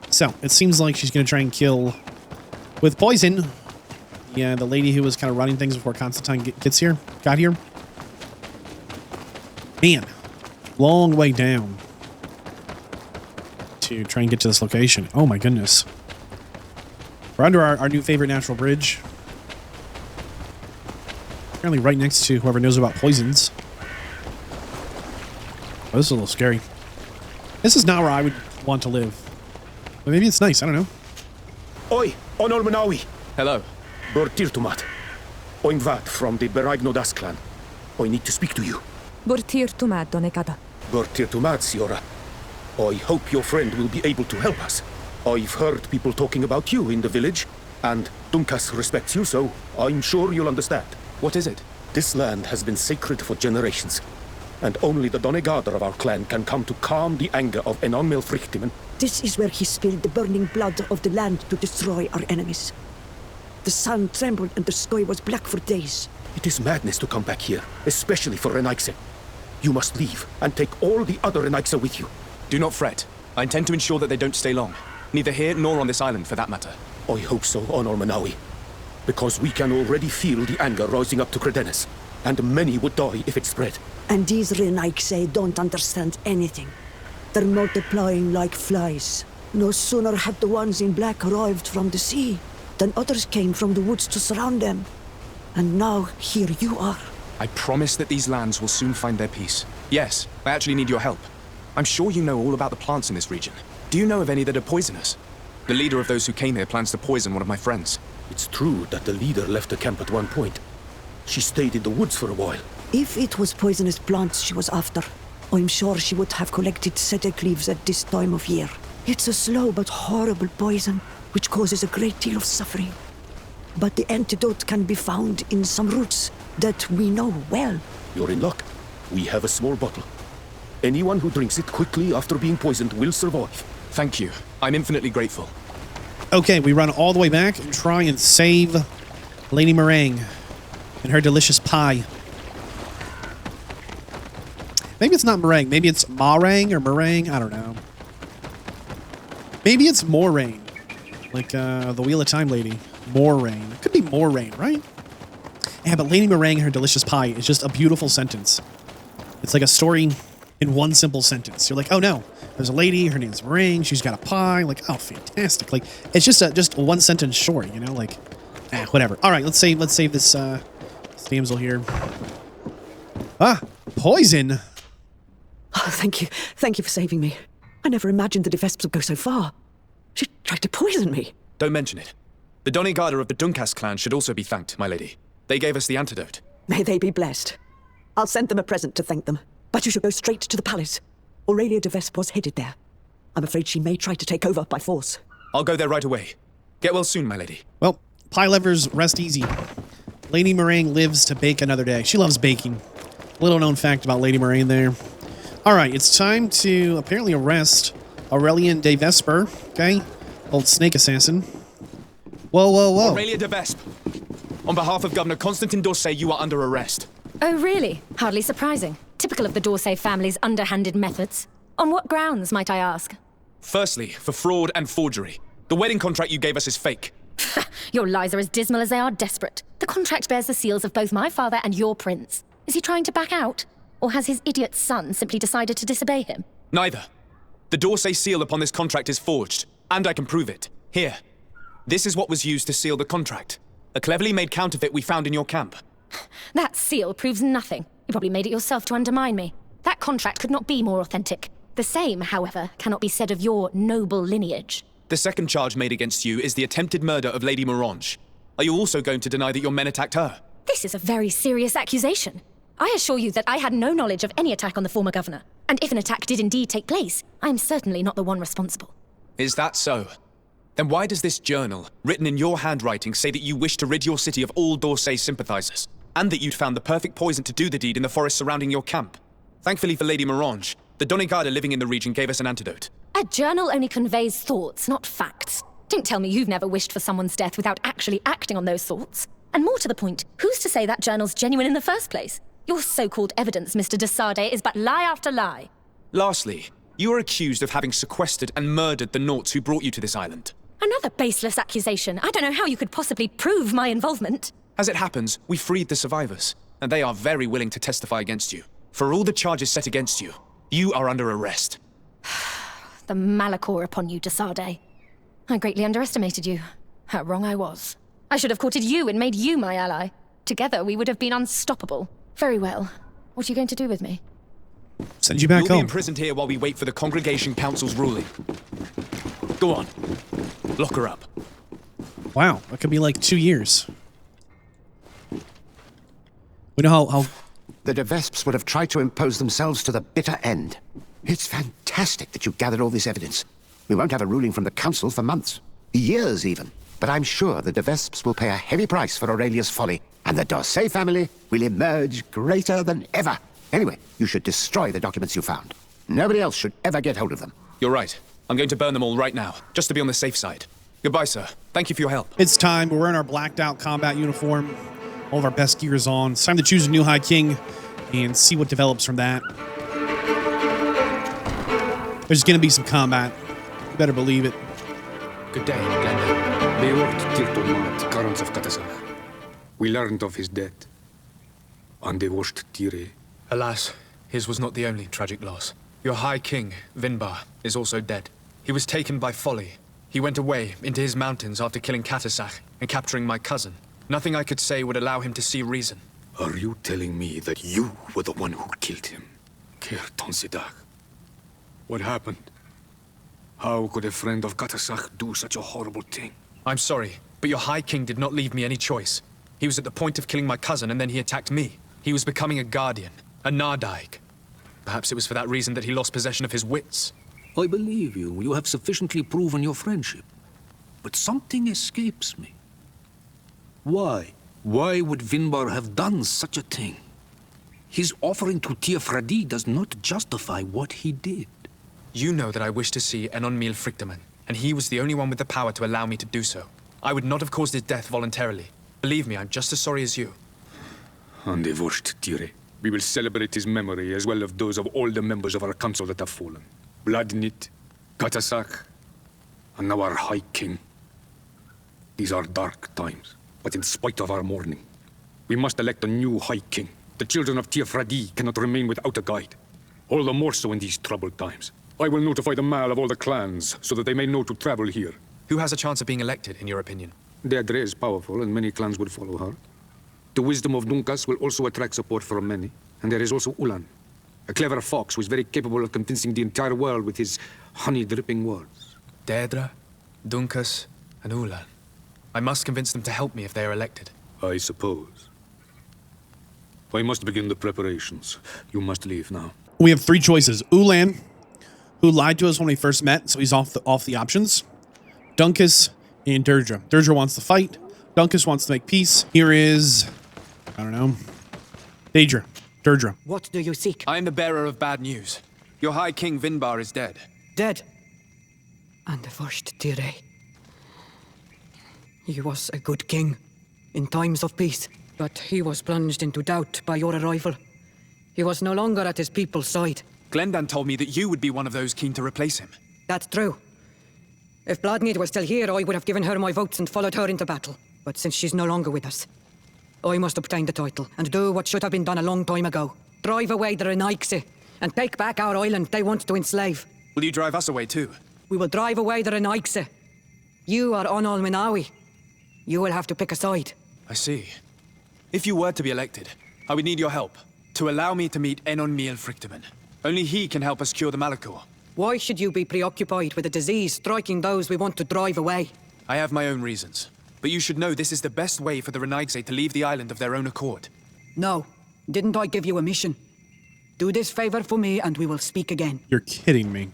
So, it seems like she's going to try and kill... with poison. Yeah, the lady who was kind of running things before Constantine got here. Man. Long way down. To try and get to this location. Oh, my goodness. We're under our new favorite natural bridge. Apparently right next to whoever knows about poisons. Oh, this is a little scary. This is not where I would want to live. But maybe it's nice, I don't know. Oi, Onol Manawi. Hello. Bortir Tumat. I'm Vadd from the Beragnodas clan. I need to speak to you. Bortir Tumat, Donekada. Bortir Tumat, Siora. I hope your friend will be able to help us. I've heard people talking about you in the village, and Dunkas respects you, so I'm sure you'll understand. What is it? This land has been sacred for generations, and only the Donegader of our clan can come to calm the anger of Enon Milfrichtimen. This is where he spilled the burning blood of the land to destroy our enemies. The sun trembled and the sky was black for days. It is madness to come back here, especially for Renaigse. You must leave and take all the other Renaigse with you. Do not fret. I intend to ensure that they don't stay long. Neither here nor on this island, for that matter. I hope so, Onor Manawi. Because we can already feel the anger rising up to Credennis, and many would die if it spread. And these Renaigse don't understand anything. They're multiplying like flies. No sooner had the ones in black arrived from the sea than others came from the woods to surround them. And now, here you are. I promise that these lands will soon find their peace. Yes, I actually need your help. I'm sure you know all about the plants in this region. Do you know of any that are poisonous? The leader of those who came here plans to poison one of my friends. It's true that the leader left the camp at one point. She stayed in the woods for a while. If it was poisonous plants she was after, I'm sure she would have collected sedek leaves at this time of year. It's a slow but horrible poison, which causes a great deal of suffering. But the antidote can be found in some roots that we know well. You're in luck. We have a small bottle. Anyone who drinks it quickly after being poisoned will survive. Thank you. I'm infinitely grateful. Okay, we run all the way back and try and save Lady Meringue and her delicious pie. Maybe it's not meringue. Maybe it's meringue or meringue. I don't know. Maybe it's Moraine. Like the Wheel of Time lady. Moraine. It could be Moraine, right? Yeah, but Lady Meringue and her delicious pie is just a beautiful sentence. It's like a story in one simple sentence. You're like, oh no, there's a lady, her name's Meringue, she's got a pie. Like, oh, fantastic. Like, it's just a one sentence short, you know? Like, whatever. All right, let's save this damsel here. Ah, poison. Oh, thank you. Thank you for saving me. I never imagined the Defesps would go so far. She tried to poison me. Don't mention it. The Donegader of the Dunkas clan should also be thanked, my lady. They gave us the antidote. May they be blessed. I'll send them a present to thank them. But you should go straight to the palace. Aurelia de Vesp was headed there. I'm afraid she may try to take over by force. I'll go there right away. Get well soon, my lady. Well, pie lovers, rest easy. Lady Meringue lives to bake another day. She loves baking. Little known fact about Lady Meringue there. All right, it's time to apparently arrest Aurelian de Vesper. Okay, old snake assassin. Whoa, whoa, whoa. Aurelia de Vesp. On behalf of Governor Constantin d'Orsay, you are under arrest. Oh, really? Hardly surprising. Typical of the d'Orsay family's underhanded methods. On what grounds, might I ask? Firstly, for fraud and forgery. The wedding contract you gave us is fake. Your lies are as dismal as they are desperate. The contract bears the seals of both my father and your prince. Is he trying to back out? Or has his idiot son simply decided to disobey him? Neither. The d'Orsay seal upon this contract is forged, and I can prove it. Here. This is what was used to seal the contract. A cleverly made counterfeit we found in your camp. That seal proves nothing. You probably made it yourself to undermine me. That contract could not be more authentic. The same, however, cannot be said of your noble lineage. The second charge made against you is the attempted murder of Lady Morange. Are you also going to deny that your men attacked her? This is a very serious accusation. I assure you that I had no knowledge of any attack on the former governor. And if an attack did indeed take place, I am certainly not the one responsible. Is that so? Then why does this journal, written in your handwriting, say that you wish to rid your city of all d'Orsay sympathizers? And that you'd found the perfect poison to do the deed in the forest surrounding your camp? Thankfully for Lady Morange, the Donegada living in the region gave us an antidote. A journal only conveys thoughts, not facts. Don't tell me you've never wished for someone's death without actually acting on those thoughts. And more to the point, who's to say that journal's genuine in the first place? Your so-called evidence, Mr. de Sade, is but lie after lie. Lastly, you are accused of having sequestered and murdered the Nauts who brought you to this island. Another baseless accusation. I don't know how you could possibly prove my involvement. As it happens, we freed the survivors, and they are very willing to testify against you. For all the charges set against you, you are under arrest. The malachor upon you, de Sade. I greatly underestimated you. How wrong I was. I should have courted you and made you my ally. Together, we would have been unstoppable. Very well. What are you going to do with me? Send you back You'll home. be imprisoned here while we wait for the Congregation Council's ruling. Go on. Lock her up. Wow, that could be like 2 years. We know how... The de Vesps would have tried to impose themselves to the bitter end. It's fantastic that you gathered all this evidence. We won't have a ruling from the council for months. Years, even. But I'm sure the de Vesps will pay a heavy price for Aurelia's folly, and the d'Orsay family will emerge greater than ever. Anyway, you should destroy the documents you found. Nobody else should ever get hold of them. You're right. I'm going to burn them all right now, just to be on the safe side. Goodbye, sir. Thank you for your help. It's time. We're wearing our blacked out combat uniform. All of our best gears on. It's time to choose a new High King and see what develops from that. There's going to be some combat. You better believe it. Good day, Glenda. Beort Tirtomat, Carons of Katasach. We learned of his death. And they washed Tire. Alas, his was not the only tragic loss. Your High King, Vinbar, is also dead. He was taken by folly. He went away into his mountains after killing Katasach and capturing my cousin. Nothing I could say would allow him to see reason. Are you telling me that you were the one who killed him? Ker Tonsidach. What happened? How could a friend of Katasach do such a horrible thing? I'm sorry, but your High King did not leave me any choice. He was at the point of killing my cousin and then he attacked me. He was becoming a guardian, a Nardaig. Perhaps it was for that reason that he lost possession of his wits. I believe you. You have sufficiently proven your friendship. But something escapes me. Why? Why would Vinbar have done such a thing? His offering to Tiafradi does not justify what he did. You know that I wish to see Enonmil Frichtemann, and he was the only one with the power to allow me to do so. I would not have caused his death voluntarily. Believe me, I'm just as sorry as you. And they washed Tire. We will celebrate his memory as well as those of all the members of our council that have fallen. Vladnit, Katasach, and now our High King. These are dark times, but in spite of our mourning, we must elect a new High King. The children of Tiafradi cannot remain without a guide. All the more so in these troubled times. I will notify the Mal of all the clans so that they may know to travel here. Who has a chance of being elected, in your opinion? Deirdre is powerful, and many clans would follow her. The wisdom of Dunkas will also attract support from many. And there is also Ulan, a clever fox who is very capable of convincing the entire world with his honey-dripping words. Deirdre, Dunkas, and Ulan. I must convince them to help me if they are elected. I suppose. I must begin the preparations. You must leave now. We have 3 choices. Ulan, who lied to us when we first met, so he's off the options. Dunkas and Deirdre. Deirdre wants to fight. Dunkas wants to make peace. Here is, I don't know, Deirdre. What do you seek? I am the bearer of bad news. Your High King Vinbar is dead. Dead? And the first Tire. He was a good king in times of peace, but he was plunged into doubt by your arrival. He was no longer at his people's side. Glendan told me that you would be one of those keen to replace him. That's true. If Bladnid was still here, I would have given her my votes and followed her into battle. But since she's no longer with us, I must obtain the title and do what should have been done a long time ago. Drive away the Renaigse and take back our island they want to enslave. Will you drive us away too? We will drive away the Renaigse. You are Onol Minawi. You will have to pick a side. I see. If you were to be elected, I would need your help to allow me to meet Enonmil Frichtemann. Only he can help us cure the Malachor. Why should you be preoccupied with a disease striking those we want to drive away? I have my own reasons. But you should know this is the best way for the Renaigse to leave the island of their own accord. No. Didn't I give you a mission? Do this favor for me and we will speak again. You're kidding me.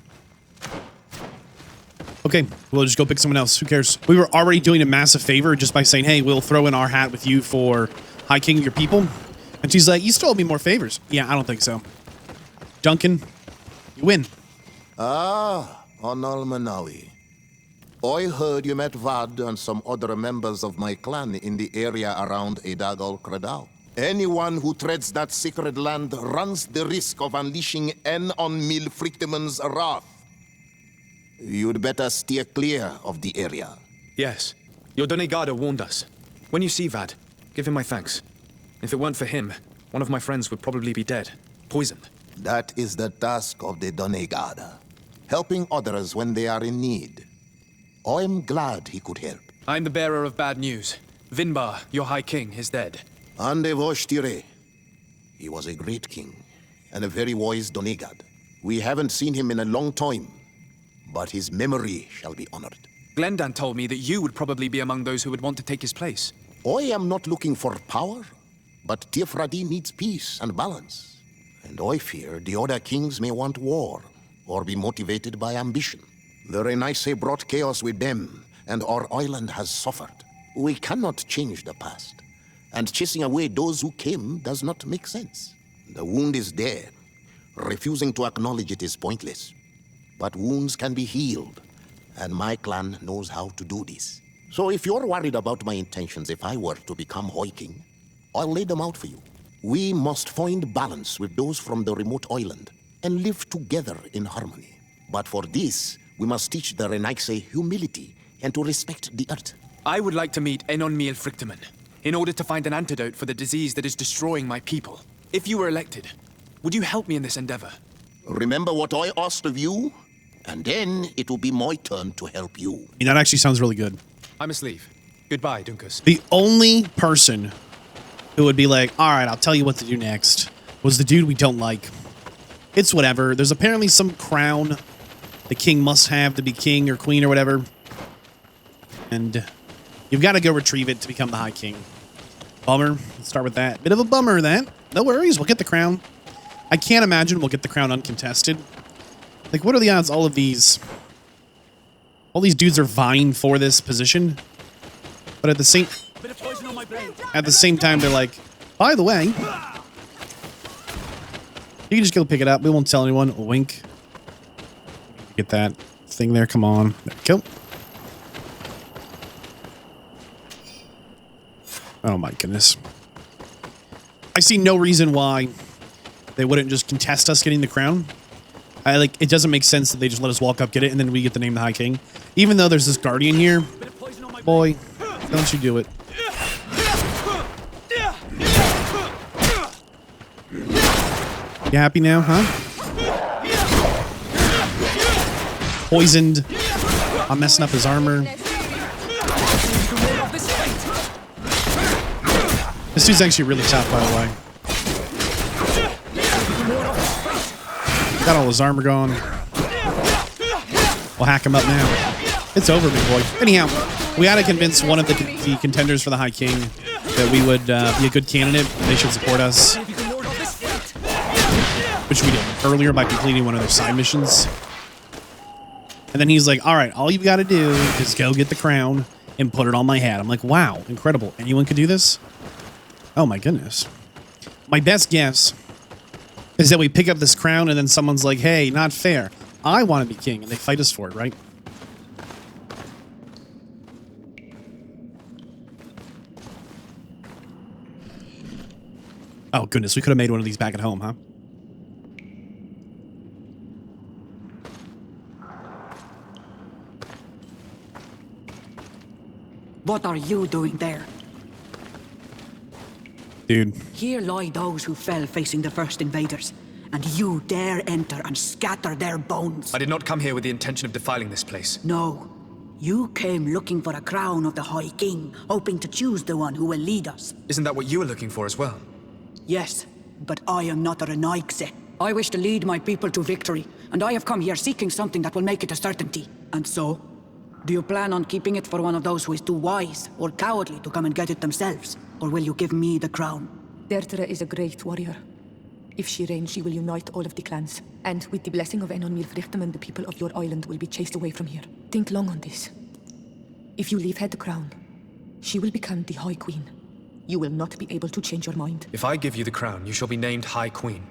Okay, we'll just go pick someone else. Who cares? We were already doing a massive favor just by saying, hey, we'll throw in our hat with you for High King of your people. And she's like, you still owe me more favors. Yeah, I don't think so. Duncan, you win. Ah, Onal Manawi. I heard you met Vadd and some other members of my clan in the area around Edagal Credal. Anyone who treads that sacred land runs the risk of unleashing En on Mil Frichteman's wrath. You'd better steer clear of the area. Yes. Your Donegada warned us. When you see Vadd, give him my thanks. If it weren't for him, one of my friends would probably be dead. Poisoned. That is the task of the Donegada. Helping others when they are in need. I'm glad he could help. I'm the bearer of bad news. Vinbar, your High King, is dead. Ande Voshtire. He was a great king, and a very wise Donegad. We haven't seen him in a long time, but his memory shall be honored. Glendan told me that you would probably be among those who would want to take his place. I am not looking for power, but Tifradi needs peace and balance. And I fear the other kings may want war, or be motivated by ambition. The Renaigse brought chaos with them, and our island has suffered. We cannot change the past, and chasing away those who came does not make sense. The wound is there. Refusing to acknowledge it is pointless. But wounds can be healed, and my clan knows how to do this. So if you're worried about my intentions if I were to become High King, I'll lay them out for you. We must find balance with those from the remote island and live together in harmony. But for this, we must teach the Renaigse humility and to respect the earth. I would like to meet Enon Miel Frichteman in order to find an antidote for the disease that is destroying my people. If you were elected, would you help me in this endeavor? Remember what I asked of you, and then it will be my turn to help you. That actually sounds really good. I must leave. Goodbye, Dunkus. The only person who would be like, all right, I'll tell you what to do next, was the dude we don't like. It's whatever. There's apparently some crown the king must have to be king or queen or whatever. And you've got to go retrieve it to become the High King. Bummer. Let's start with that. Bit of a bummer, that. No worries. We'll get the crown. I can't imagine we'll get the crown uncontested. Like, what are the odds all these dudes are vying for this position? But at the same time, they're like, by the way, you can just go pick it up. We won't tell anyone. A wink. Get that thing there. Come on. There we go. Oh my goodness. I see no reason why they wouldn't just contest us getting the crown. It doesn't make sense that they just let us walk up, get it, and then we get the name the High King. Even though there's this guardian here. Boy, don't you do it. You happy now, huh? Poisoned. I'm messing up his armor. This dude's actually really tough, by the way. Got all his armor gone. We'll hack him up now. It's over, big boy. Anyhow, we had to convince one of the contenders for the High King that we would be a good candidate. They should support us. Which we did earlier by completing one of their side missions. And then he's like, all right, all you've got to do is go get the crown and put it on my head. I'm like, wow, incredible. Anyone could do this? Oh my goodness. My best guess is that we pick up this crown and then someone's like, hey, not fair. I want to be king. And they fight us for it, right? Oh goodness, we could have made one of these back at home, huh? What are you doing there? Dude. Here lie those who fell facing the first invaders, and you dare enter and scatter their bones. I did not come here with the intention of defiling this place. No. You came looking for a crown of the High King, hoping to choose the one who will lead us. Isn't that what you were looking for as well? Yes, but I am not a Renaigse. I wish to lead my people to victory, and I have come here seeking something that will make it a certainty. And so, do you plan on keeping it for one of those who is too wise or cowardly to come and get it themselves? Or will you give me the crown? Deirdre is a great warrior. If she reigns, she will unite all of the clans. And with the blessing of Enon Milfrichtem, the people of your island will be chased away from here. Think long on this. If you leave her the crown, she will become the High Queen. You will not be able to change your mind. If I give you the crown, you shall be named High Queen.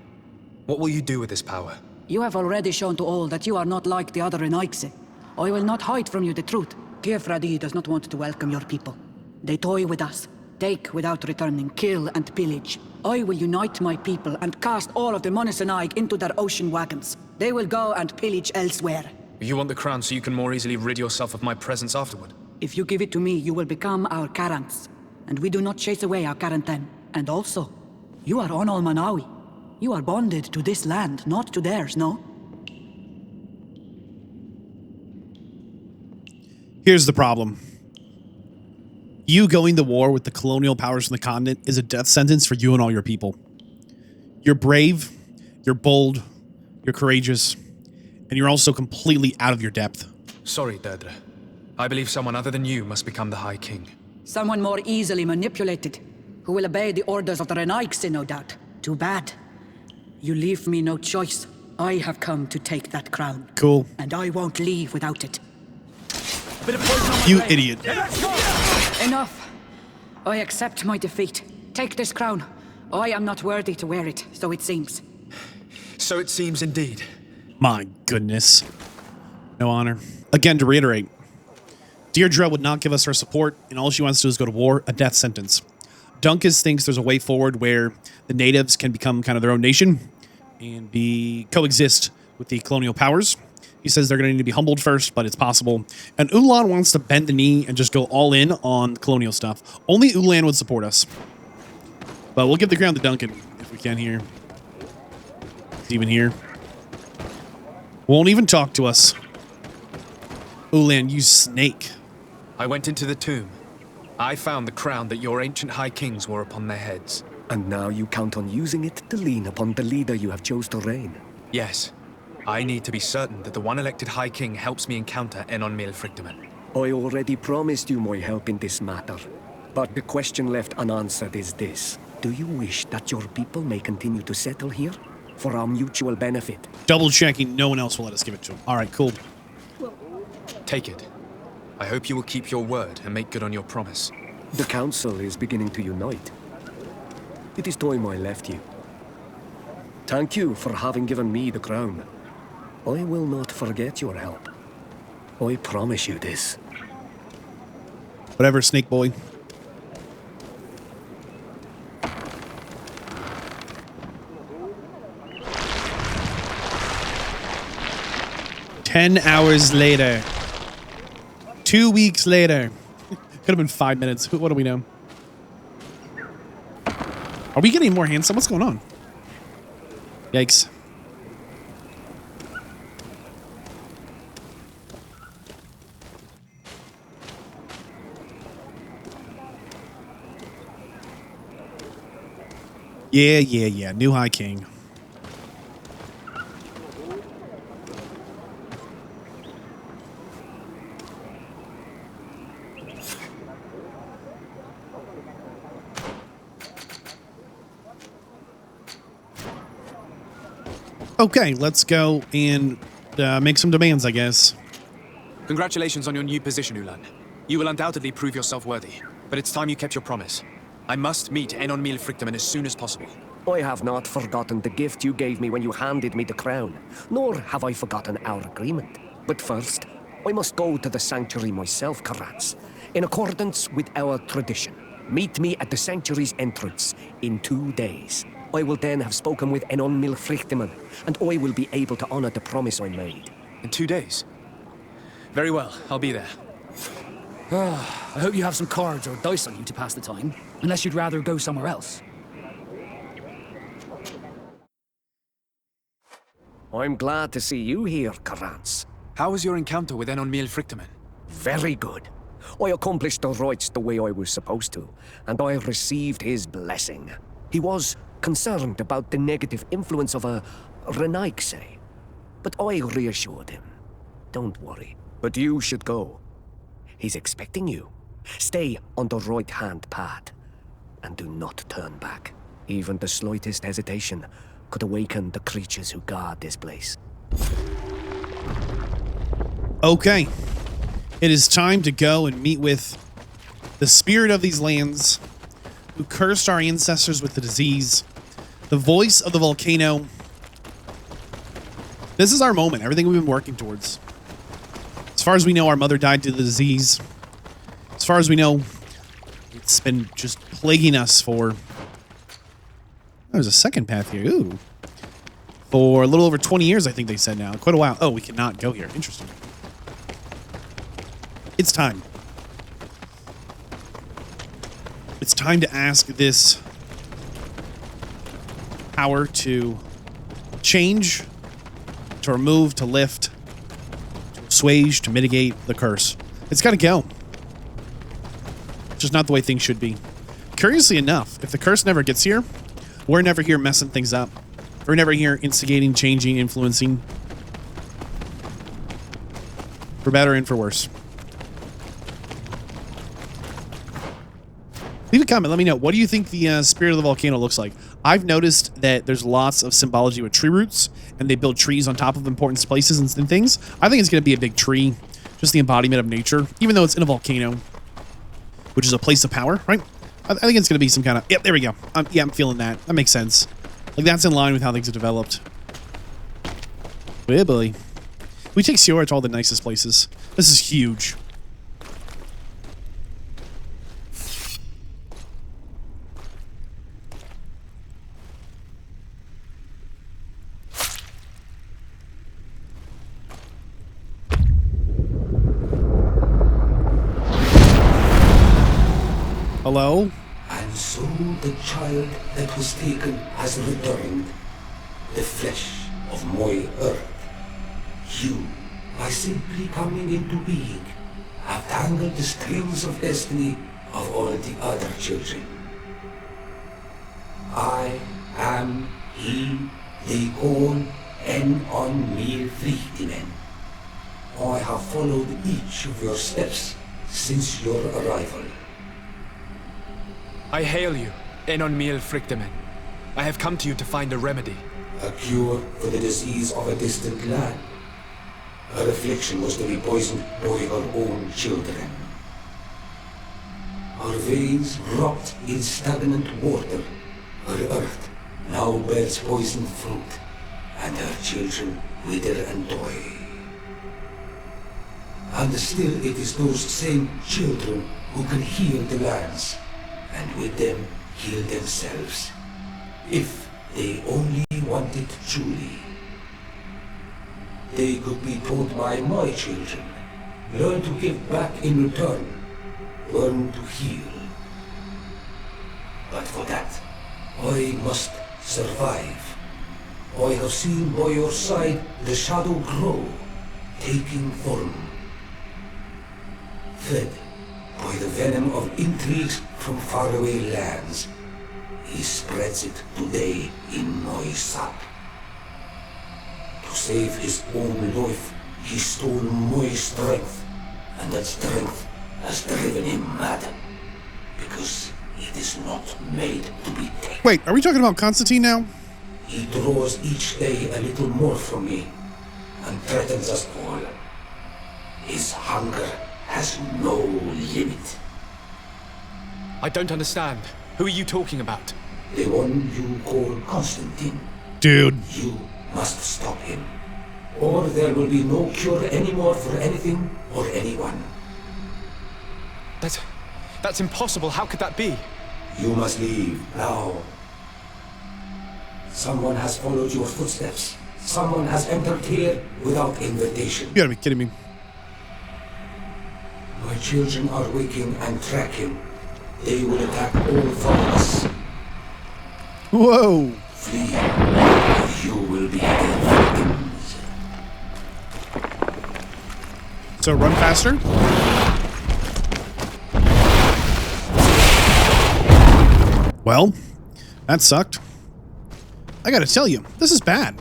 What will you do with this power? You have already shown to all that you are not like the other Renaigse. I will not hide from you the truth. Teofradi does not want to welcome your people. They toy with us, take without returning, kill and pillage. I will unite my people and cast all of the Monisanaig into their ocean wagons. They will go and pillage elsewhere. You want the crown so you can more easily rid yourself of my presence afterward? If you give it to me, you will become our Karants. And we do not chase away our Karanten. And also, you are Onol Manawi. You are bonded to this land, not to theirs, no? Here's the problem. You going to war with the colonial powers from the continent is a death sentence for you and all your people. You're brave, you're bold, you're courageous, and you're also completely out of your depth. Sorry, Deirdre. I believe someone other than you must become the High King. Someone more easily manipulated, who will obey the orders of the Renaigse, no doubt. Too bad. You leave me no choice. I have come to take that crown. Cool. And I won't leave without it. You idiot. Enough. I accept my defeat. Take this crown. I am not worthy to wear it, so it seems. So it seems indeed. My goodness. No honor. Again, to reiterate, Deirdre would not give us her support, and all she wants to do is go to war, a death sentence. Dunkus thinks there's a way forward where the natives can become kind of their own nation and coexist with the colonial powers. He says they're going to need to be humbled first, but it's possible. And Ulan wants to bend the knee and just go all in on colonial stuff. Only Ulan would support us. But we'll give the crown to Duncan if we can here. He's even here. Won't even talk to us. Ulan, you snake. I went into the tomb. I found the crown that your ancient High Kings wore upon their heads. And now you count on using it to lean upon the leader you have chose to reign. Yes. I need to be certain that the one elected High King helps me encounter Enon Milfrichtem. I already promised you my help in this matter. But the question left unanswered is this. Do you wish that your people may continue to settle here? For our mutual benefit? Double checking, no one else will let us give it to him. All right, cool. Take it. I hope you will keep your word and make good on your promise. The council is beginning to unite. It is time I left you. Thank you for having given me the crown. I will not forget your help. I promise you this. Whatever, Snake Boy. "10 hours later. 2 weeks later." Could have been 5 minutes. What do we know? Are we getting more handsome? What's going on? Yikes. Yeah. New High King. Okay, let's go and make some demands, I guess. Congratulations on your new position, Ulan. You will undoubtedly prove yourself worthy, but it's time you kept your promise. I must meet Enon Milfrichtem as soon as possible. I have not forgotten the gift you gave me when you handed me the crown, nor have I forgotten our agreement. But first, I must go to the sanctuary myself, Karats, in accordance with our tradition. Meet me at the sanctuary's entrance in 2 days. I will then have spoken with Enon Milfrichtem, and I will be able to honor the promise I made. In 2 days? Very well, I'll be there. I hope you have some cards or dice on you to pass the time, unless you'd rather go somewhere else. I'm glad to see you here, Karats. How was your encounter with Enon Milfrichtem? Very good. I accomplished the rites the way I was supposed to, and I received his blessing. He was concerned about the negative influence of a Renaigse. But I reassured him. Don't worry. But you should go. He's expecting you. Stay on the right-hand path. And do not turn back. Even the slightest hesitation could awaken the creatures who guard this place. Okay. It is time to go and meet with the spirit of these lands who cursed our ancestors with the disease. The voice of the volcano. This is our moment. Everything we've been working towards. As far as we know, our mother died to the disease. As far as we know, it's been just plaguing us for... There's a second path here. Ooh. For a little over 20 years, I think they said now. Quite a while. Oh, we cannot go here. Interesting. It's time. It's time to ask this power to change, to remove, to lift, to assuage, to mitigate the curse. It's got to go. It's just not the way things should be. Curiously enough, if the curse never gets here, we're never here messing things up. We're never here instigating, changing, influencing. For better and for worse. Leave a comment. Let me know. What do you think the spirit of the volcano looks like? I've noticed that there's lots of symbology with tree roots, and they build trees on top of important places and things. I think it's going to be a big tree. Just the embodiment of nature. Even though it's in a volcano, which is a place of power, right? I think it's going to be some kind of... Yep, there we go. Yeah, I'm feeling that. That makes sense. Like, that's in line with how things have developed. Oh, boy. We take Sierra to all the nicest places. This is huge. Hello? And so the child that was taken has returned, the flesh of my earth. You, by simply coming into being, have tangled the strings of destiny of all the other children. I am he they call En on mir Frichtimen. I have followed each of your steps since your arrival. I hail you, Enon Miel Frichtemen. I have come to you to find a remedy. A cure for the disease of a distant land. Her affliction was to be poisoned by her own children. Her veins rot in stagnant water. Her earth now bears poisoned fruit, and her children wither and die. And still it is those same children who can heal the lands, and with them heal themselves, if they only wanted truly. They could be taught by my children, learn to give back in return, learn to heal. But for that, I must survive. I have seen by your side the shadow grow, taking form. Fed by the venom of intrigues from faraway lands, he spreads it today in my sap. To save his own life, he stole my strength, and that strength has driven him mad, because it is not made to be taken. Wait, are we talking about Constantine now? He draws each day a little more from me, and threatens us all. His hunger has no limit. I don't understand. Who are you talking about? The one you call Constantine. Dude. You must stop him, or there will be no cure anymore for anything or anyone. That's impossible. How could that be? You must leave now. Someone has followed your footsteps. Someone has entered here without invitation. You gotta be kidding me. My children are waking and track him. They will attack all four of us. Whoa! Flee, or you will be their victims. So run faster? Well, That sucked. I gotta tell you, this is bad.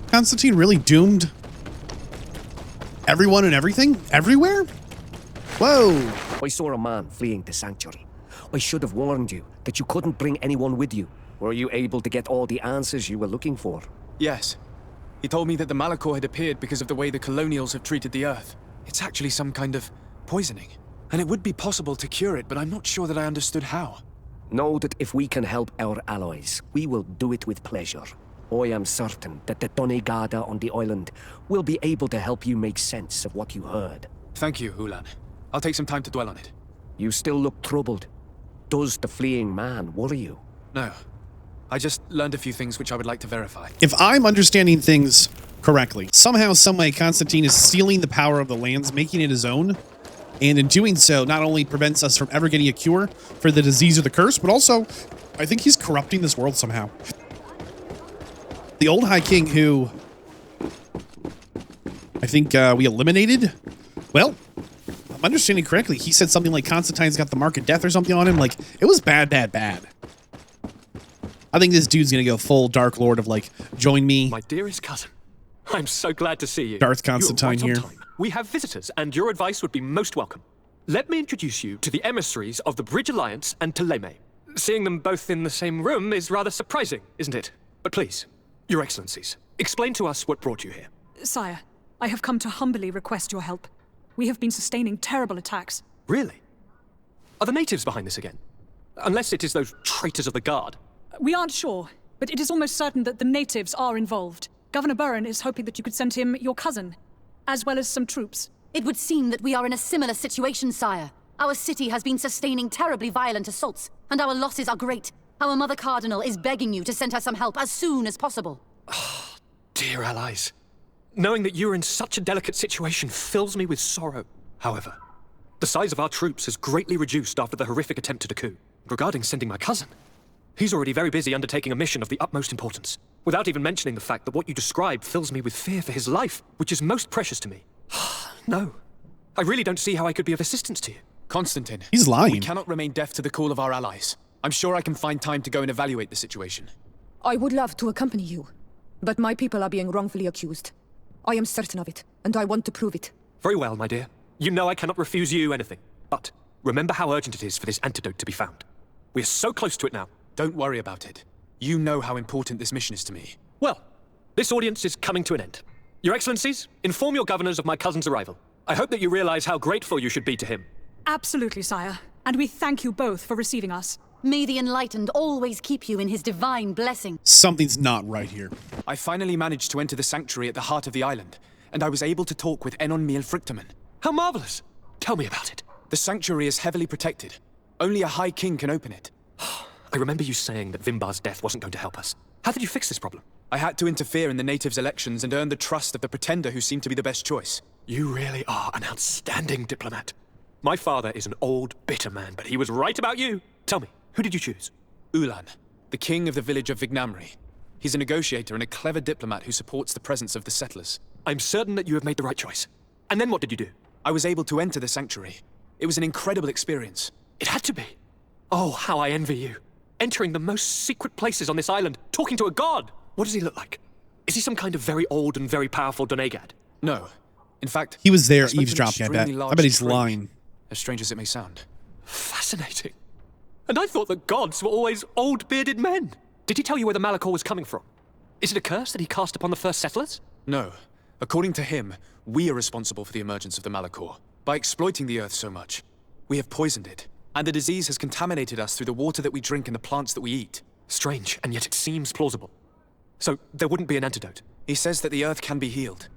Constantine really doomed everyone and everything? Everywhere? Whoa. I saw a man fleeing the sanctuary. I should have warned you that you couldn't bring anyone with you. Were you able to get all the answers you were looking for? Yes. He told me that the Malachor had appeared because of the way the colonials have treated the Earth. It's actually some kind of poisoning. And it would be possible to cure it, but I'm not sure that I understood how. Know that if we can help our allies, we will do it with pleasure. I am certain that the Donegada on the island will be able to help you make sense of what you heard. Thank you, Ulan. I'll take some time to dwell on it. You still look troubled. Does the fleeing man worry you? No. I just learned a few things which I would like to verify. If I'm understanding things correctly, somehow, someway, Constantine is stealing the power of the lands, making it his own. And in doing so, not only prevents us from ever getting a cure for the disease or the curse, but also, I think he's corrupting this world somehow. The old High King who I think we eliminated, well, if I'm understanding correctly, he said something like Constantine's got the mark of death or something on him. Like, it was bad, bad, bad. I think this dude's gonna go full Dark Lord of like, join me. My dearest cousin, I'm so glad to see you. Darth Constantine You're right here. on time. We have visitors, and your advice would be most welcome. Let me introduce you to the emissaries of the Bridge Alliance and Teleme. Seeing them both in the same room is rather surprising, isn't it? But please, Your Excellencies, explain to us what brought you here. Sire, I have come to humbly request your help. We have been sustaining terrible attacks. Really? Are the natives behind this again? Unless it is those traitors of the Guard. We aren't sure, but it is almost certain that the natives are involved. Governor Burren is hoping that you could send him your cousin, as well as some troops. It would seem that we are in a similar situation, sire. Our city has been sustaining terribly violent assaults, and our losses are great. Our Mother Cardinal is begging you to send her some help as soon as possible. Dear allies, knowing that you are in such a delicate situation fills me with sorrow. However, the size of our troops has greatly reduced after the horrific attempt at a coup. Regarding sending my cousin, he's already very busy undertaking a mission of the utmost importance, without even mentioning the fact that what you describe fills me with fear for his life, which is most precious to me. No, I really don't see how I could be of assistance to you. Constantine. He's lying. We cannot remain deaf to the call of our allies. I'm sure I can find time to go and evaluate the situation. I would love to accompany you, but my people are being wrongfully accused. I am certain of it, and I want to prove it. Very well, my dear. You know I cannot refuse you anything. But remember how urgent it is for this antidote to be found. We are so close to it now. Don't worry about it. You know how important this mission is to me. Well, this audience is coming to an end. Your Excellencies, inform your governors of my cousin's arrival. I hope that you realize how grateful you should be to him. Absolutely, sire. And we thank you both for receiving us. May the Enlightened always keep you in his divine blessing. Something's not right here. I finally managed to enter the sanctuary at the heart of the island, and I was able to talk with Enon Miel Frictaman. How marvelous! Tell me about it. The sanctuary is heavily protected. Only a High King can open it. I remember you saying that Vimbar's death wasn't going to help us. How did you fix this problem? I had to interfere in the natives' elections and earn the trust of the pretender who seemed to be the best choice. You really are an outstanding diplomat. My father is an old, bitter man, but he was right about you. Tell me, who did you choose? Ulan, the king of the village of Vignamri. He's a negotiator and a clever diplomat who supports the presence of the settlers. I'm certain that you have made the right choice. And then what did you do? I was able to enter the sanctuary. It was an incredible experience. It had to be. Oh, how I envy you. Entering the most secret places on this island, talking to a god. What does he look like? Is he some kind of very old and very powerful Donegad? No. In fact, he was there eavesdropping, I bet. I bet he's lying. As strange as it may sound. Fascinating. And I thought that gods were always old bearded men. Did he tell you where the Malachor was coming from? Is it a curse that he cast upon the first settlers? No. According to him, we are responsible for the emergence of the Malachor. By exploiting the earth so much, we have poisoned it. And the disease has contaminated us through the water that we drink and the plants that we eat. Strange, and yet it seems plausible. So there wouldn't be an antidote. He says that the earth can be healed.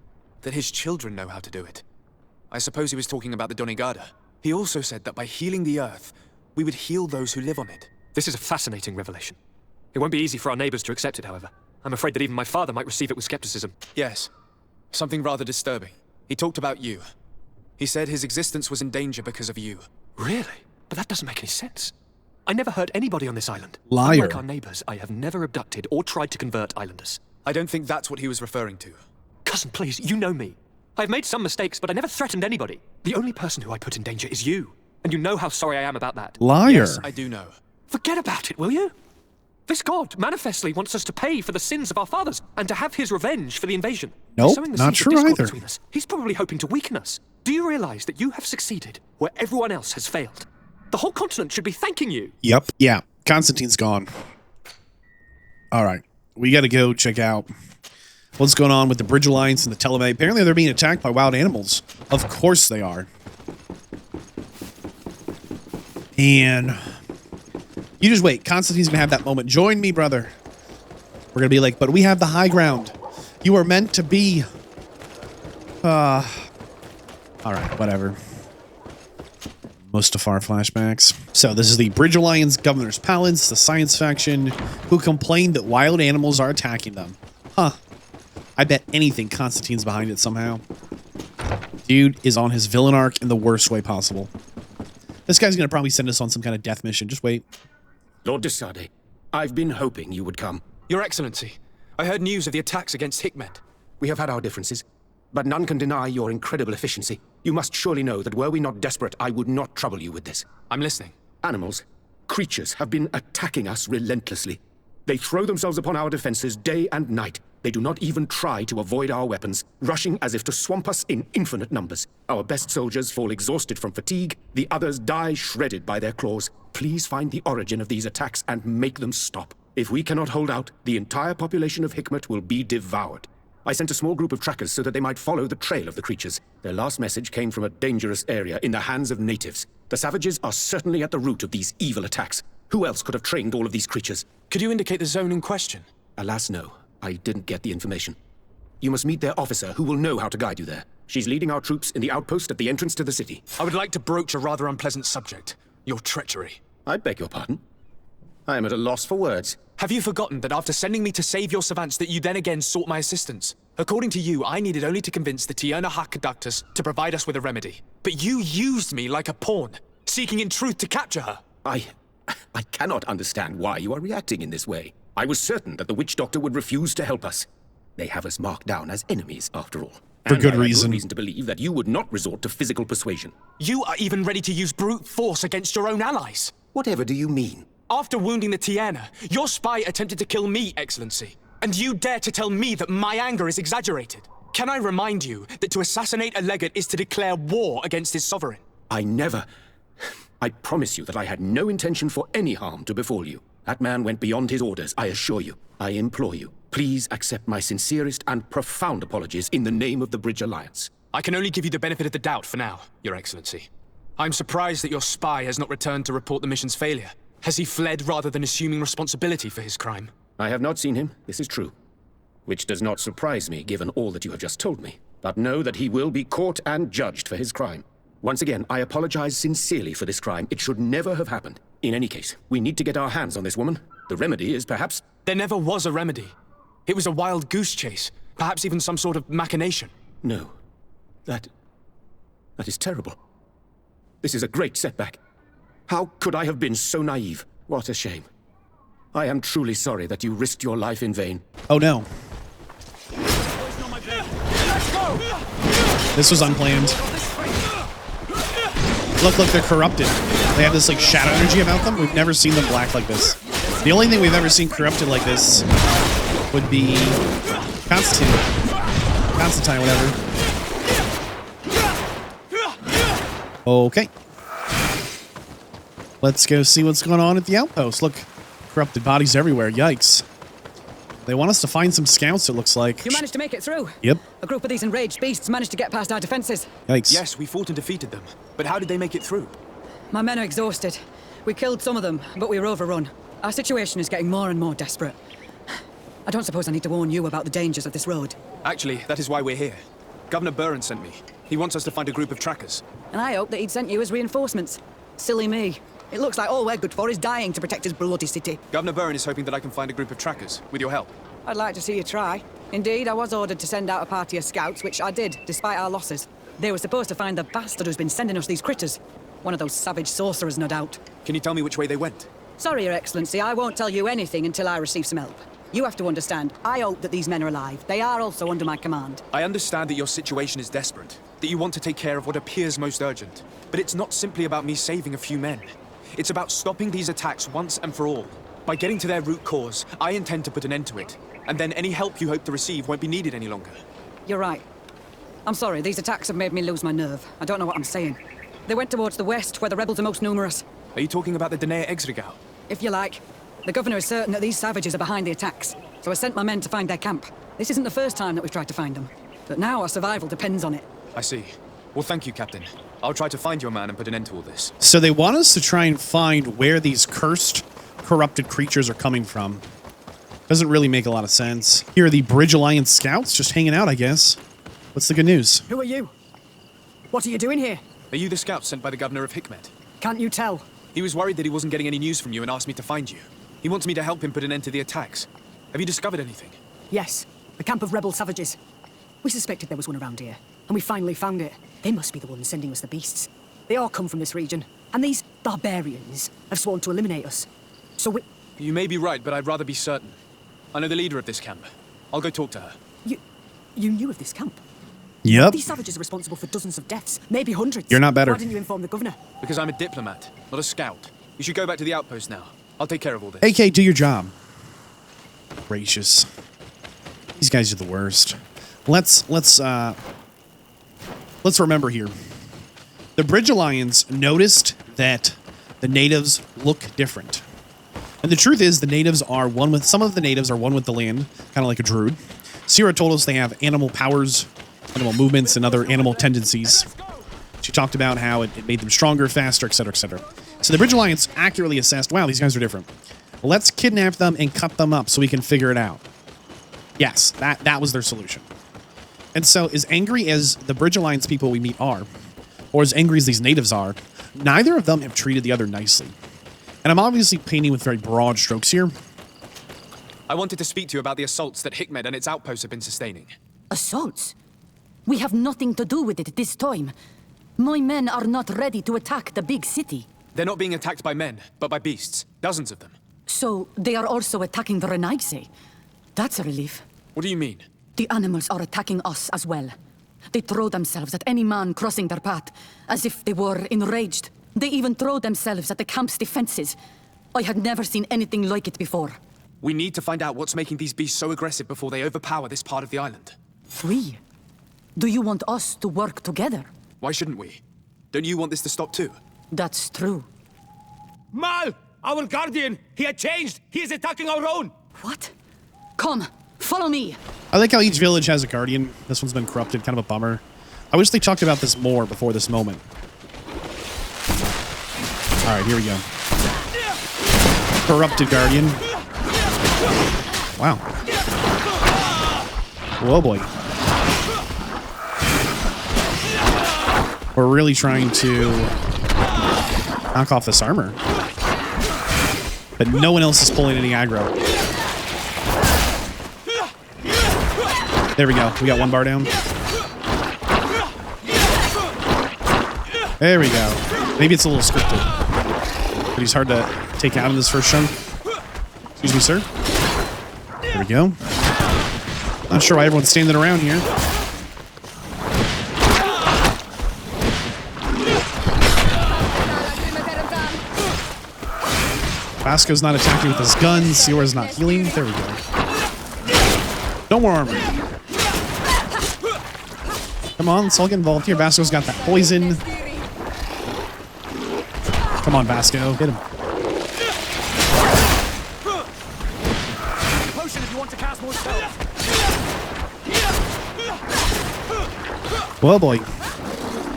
That his children know how to do it. I suppose he was talking about the Donegada. He also said that by healing the earth, we would heal those who live on it. This is a fascinating revelation. It won't be easy for our neighbors to accept it, however. I'm afraid that even my father might receive it with skepticism. Yes. Something rather disturbing. He talked about you. He said his existence was in danger because of you. Really? But that doesn't make any sense. I never hurt anybody on this island. Liar. Unlike our neighbors, I have never abducted or tried to convert islanders. I don't think that's what he was referring to. Cousin, please, you know me. I've made some mistakes, but I never threatened anybody. The only person who I put in danger is you. And you know how sorry I am about that. Liar. Yes, I do know. Forget about it, will you? This god manifestly wants us to pay for the sins of our fathers and to have his revenge for the invasion. Nope, Sowing the not seeds of true discord either. between us. He's probably hoping to weaken us. Do you realize that you have succeeded where everyone else has failed? The whole continent should be thanking you. Yep. Yeah. Constantine's gone. All right. We got to go check out what's going on with the Bridge Alliance and the Teleme. Apparently they're being attacked by wild animals. Of course they are. And you just wait. Constantine's going to have that moment. Join me, brother. We're going to be like, but we have the high ground. You are meant to be. All right, whatever. Mustafar flashbacks. So this is the Bridge Alliance Governor's Palace, the science faction, who complained that wild animals are attacking them. Huh. I bet anything Constantine's behind it somehow. Dude is on his villain arc in the worst way possible. This guy's going to probably send us on some kind of death mission. Just wait. Lord de Sade, I've been hoping you would come. Your Excellency, I heard news of the attacks against Hikmet. We have had our differences, but none can deny your incredible efficiency. You must surely know that were we not desperate, I would not trouble you with this. I'm listening. Animals, creatures have been attacking us relentlessly. They throw themselves upon our defenses day and night. They do not even try to avoid our weapons, rushing as if to swamp us in infinite numbers. Our best soldiers fall exhausted from fatigue, the others die shredded by their claws. Please find the origin of these attacks and make them stop. If we cannot hold out, the entire population of Hikmet will be devoured. I sent a small group of trackers so that they might follow the trail of the creatures. Their last message came from a dangerous area in the hands of natives. The savages are certainly at the root of these evil attacks. Who else could have trained all of these creatures? Could you indicate the zone in question? Alas, no. I didn't get the information. You must meet their officer, who will know how to guide you there. She's leading our troops in the outpost at the entrance to the city. I would like to broach a rather unpleasant subject. Your treachery. I beg your pardon? I am at a loss for words. Have you forgotten that after sending me to save your savants that you then again sought my assistance? According to you, I needed only to convince the Tierna Hackadactus to provide us with a remedy. But you used me like a pawn, seeking in truth to capture her. I cannot understand why you are reacting in this way. I was certain that the witch doctor would refuse to help us. They have us marked down as enemies, after all. For good I had reason. Good reason to believe that you would not resort to physical persuasion. You are even ready to use brute force against your own allies. Whatever do you mean? After wounding the Tierna, your spy attempted to kill me, Excellency. And you dare to tell me that my anger is exaggerated. Can I remind you that to assassinate a legate is to declare war against his sovereign? I promise you that I had no intention for any harm to befall you. That man went beyond his orders, I assure you. I implore you, please accept my sincerest and profound apologies in the name of the Bridge Alliance. I can only give you the benefit of the doubt for now, Your Excellency. I'm surprised that your spy has not returned to report the mission's failure. Has he fled rather than assuming responsibility for his crime? I have not seen him, this is true. Which does not surprise me, given all that you have just told me. But know that he will be caught and judged for his crime. Once again, I apologize sincerely for this crime. It should never have happened. In any case, we need to get our hands on this woman. The remedy is perhaps... There never was a remedy. It was a wild goose chase. Perhaps even some sort of machination. No. That is terrible. This is a great setback. How could I have been so naive? What a shame. I am truly sorry that you risked your life in vain. Oh no. This was unplanned. Look, they're corrupted. They have this like shadow energy about them. We've never seen them black like this. The only thing we've ever seen corrupted like this would be Constantine, whatever. Okay. Let's go see what's going on at the outpost. Look, corrupted bodies everywhere. Yikes. They want us to find some scouts, it looks like. You managed to make it through. Yep. A group of these enraged beasts managed to get past our defenses. Yikes. Yes, we fought and defeated them. But how did they make it through? My men are exhausted. We killed some of them, but we were overrun. Our situation is getting more and more desperate. I don't suppose I need to warn you about the dangers of this road. Actually, that is why we're here. Governor Buren sent me. He wants us to find a group of trackers. And I hope that he'd sent you as reinforcements. Silly me. It looks like all we're good for is dying to protect his bloody city. Governor Buren is hoping that I can find a group of trackers, with your help. I'd like to see you try. Indeed, I was ordered to send out a party of scouts, which I did, despite our losses. They were supposed to find the bastard who's been sending us these critters. One of those savage sorcerers, no doubt. Can you tell me which way they went? Sorry, Your Excellency, I won't tell you anything until I receive some help. You have to understand, I hope that these men are alive. They are also under my command. I understand that your situation is desperate, that you want to take care of what appears most urgent. But it's not simply about me saving a few men. It's about stopping these attacks once and for all. By getting to their root cause, I intend to put an end to it. And then any help you hope to receive won't be needed any longer. You're right. I'm sorry, these attacks have made me lose my nerve. I don't know what I'm saying. They went towards the west, where the rebels are most numerous. Are you talking about the Danae Exregau? If you like. The governor is certain that these savages are behind the attacks, so I sent my men to find their camp. This isn't the first time that we've tried to find them, but now our survival depends on it. I see. Well, thank you, Captain. I'll try to find your man and put an end to all this. So they want us to try and find where these cursed, corrupted creatures are coming from. Doesn't really make a lot of sense. Here are the Bridge Alliance scouts just hanging out, I guess. What's the good news? Who are you? What are you doing here? Are you the scout sent by the governor of Hikmet? Can't you tell? He was worried that he wasn't getting any news from you and asked me to find you. He wants me to help him put an end to the attacks. Have you discovered anything? Yes, the camp of rebel savages. We suspected there was one around here, and we finally found it. They must be the ones sending us the beasts. They all come from this region, and these barbarians have sworn to eliminate us. So we... You may be right, but I'd rather be certain. I know the leader of this camp. I'll go talk to her. You knew of this camp? Yep. These savages are responsible for dozens of deaths, maybe hundreds. You're not better. Why didn't you inform the governor? Because I'm a diplomat, not a scout. You should go back to the outpost now. I'll take care of all this. AK, do your job. Gracious. These guys are the worst. Let's remember here. The Bridge Alliance noticed that the natives look different. And the truth is, the natives are one with, some of the natives are one with the land, kind of like a druid. Sierra told us they have animal powers, animal movements, and other animal tendencies. She talked about how it made them stronger, faster, etc., etc. So the Bridge Alliance accurately assessed, wow, these guys are different. Let's kidnap them and cut them up so we can figure it out. Yes, that was their solution. And so, as angry as the Bridge Alliance people we meet are, or as angry as these natives are, neither of them have treated the other nicely. And I'm obviously painting with very broad strokes here. I wanted to speak to you about the assaults that Hikmet and its outposts have been sustaining. Assaults? We have nothing to do with it this time. My men are not ready to attack the big city. They're not being attacked by men, but by beasts. Dozens of them. So, they are also attacking the Renaigse. That's a relief. What do you mean? The animals are attacking us as well. They throw themselves at any man crossing their path, as if they were enraged. They even throw themselves at the camp's defenses. I had never seen anything like it before. We need to find out what's making these beasts so aggressive before they overpower this part of the island. We? Do you want us to work together? Why shouldn't we? Don't you want this to stop too? That's true. Mal! Our guardian! He had changed! He is attacking our own! What? Come, follow me! I like how each village has a guardian. This one's been corrupted, kind of a bummer. I wish they talked about this more before this moment. Alright, here we go. Corrupted guardian. Wow. Whoa, boy. We're really trying to knock off this armor. But no one else is pulling any aggro. There we go. We got one bar down. There we go. Maybe it's a little scripted. But he's hard to take out in this first chunk. Excuse me, sir. There we go. Not sure why everyone's standing around here. Vasco's not attacking with his guns. Siora's not healing. There we go. No more armor. Come on, let's all get involved here. Vasco's got that poison. Come on, Vasco. Hit him. Potion if you want to cast more spells. Well, boy.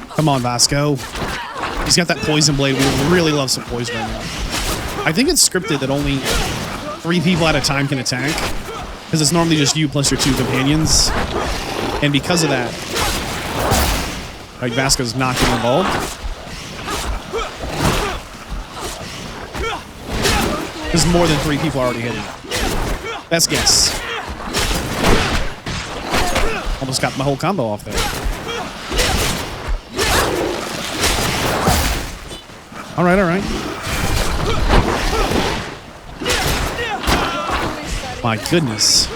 Come on, Vasco. He's got that poison blade. We would really love some poison right now. I think it's scripted that only 3 people at a time can attack. Because it's normally just you plus your 2 companions. And because of that, like, Vasco's not getting involved. There's more than 3 people already hitting. Best guess. Almost got my whole combo off there. Alright, alright. My goodness.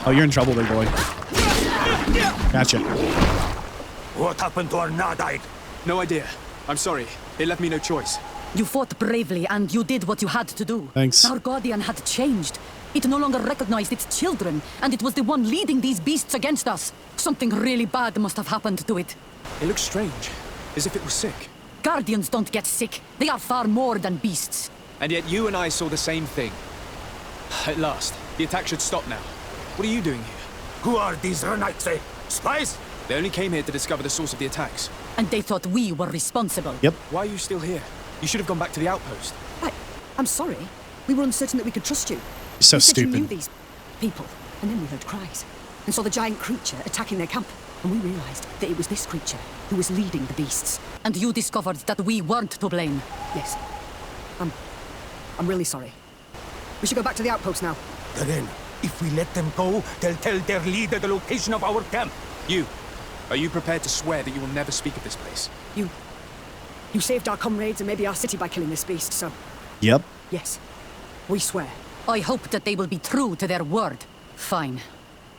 Oh, you're in trouble, big boy. Gotcha. What happened to our Nadaig? No idea. I'm sorry. It left me no choice. You fought bravely, and you did what you had to do. Thanks. Our guardian had changed. It no longer recognized its children, and it was the one leading these beasts against us. Something really bad must have happened to it. It looks strange, as if it was sick. Guardians don't get sick. They are far more than beasts. And yet you and I saw the same thing. At last, the attack should stop now. What are you doing here? Who are these Renaite? Spies? They only came here to discover the source of the attacks. And they thought we were responsible. Yep. Why are you still here? You should have gone back to the outpost. I'm sorry. We were uncertain that we could trust you. So We said stupid. you knew these people, and then we heard cries, and saw the giant creature attacking their camp. And we realized that it was this creature who was leading the beasts. And you discovered that we weren't to blame. Yes. I'm really sorry. We should go back to the outpost now. Then, if we let them go, they'll tell their leader the location of our camp. Are you prepared to swear that you will never speak of this place? You saved our comrades and maybe our city by killing this beast, so Yep. yes, we swear. I hope that they will be true to their word. Fine.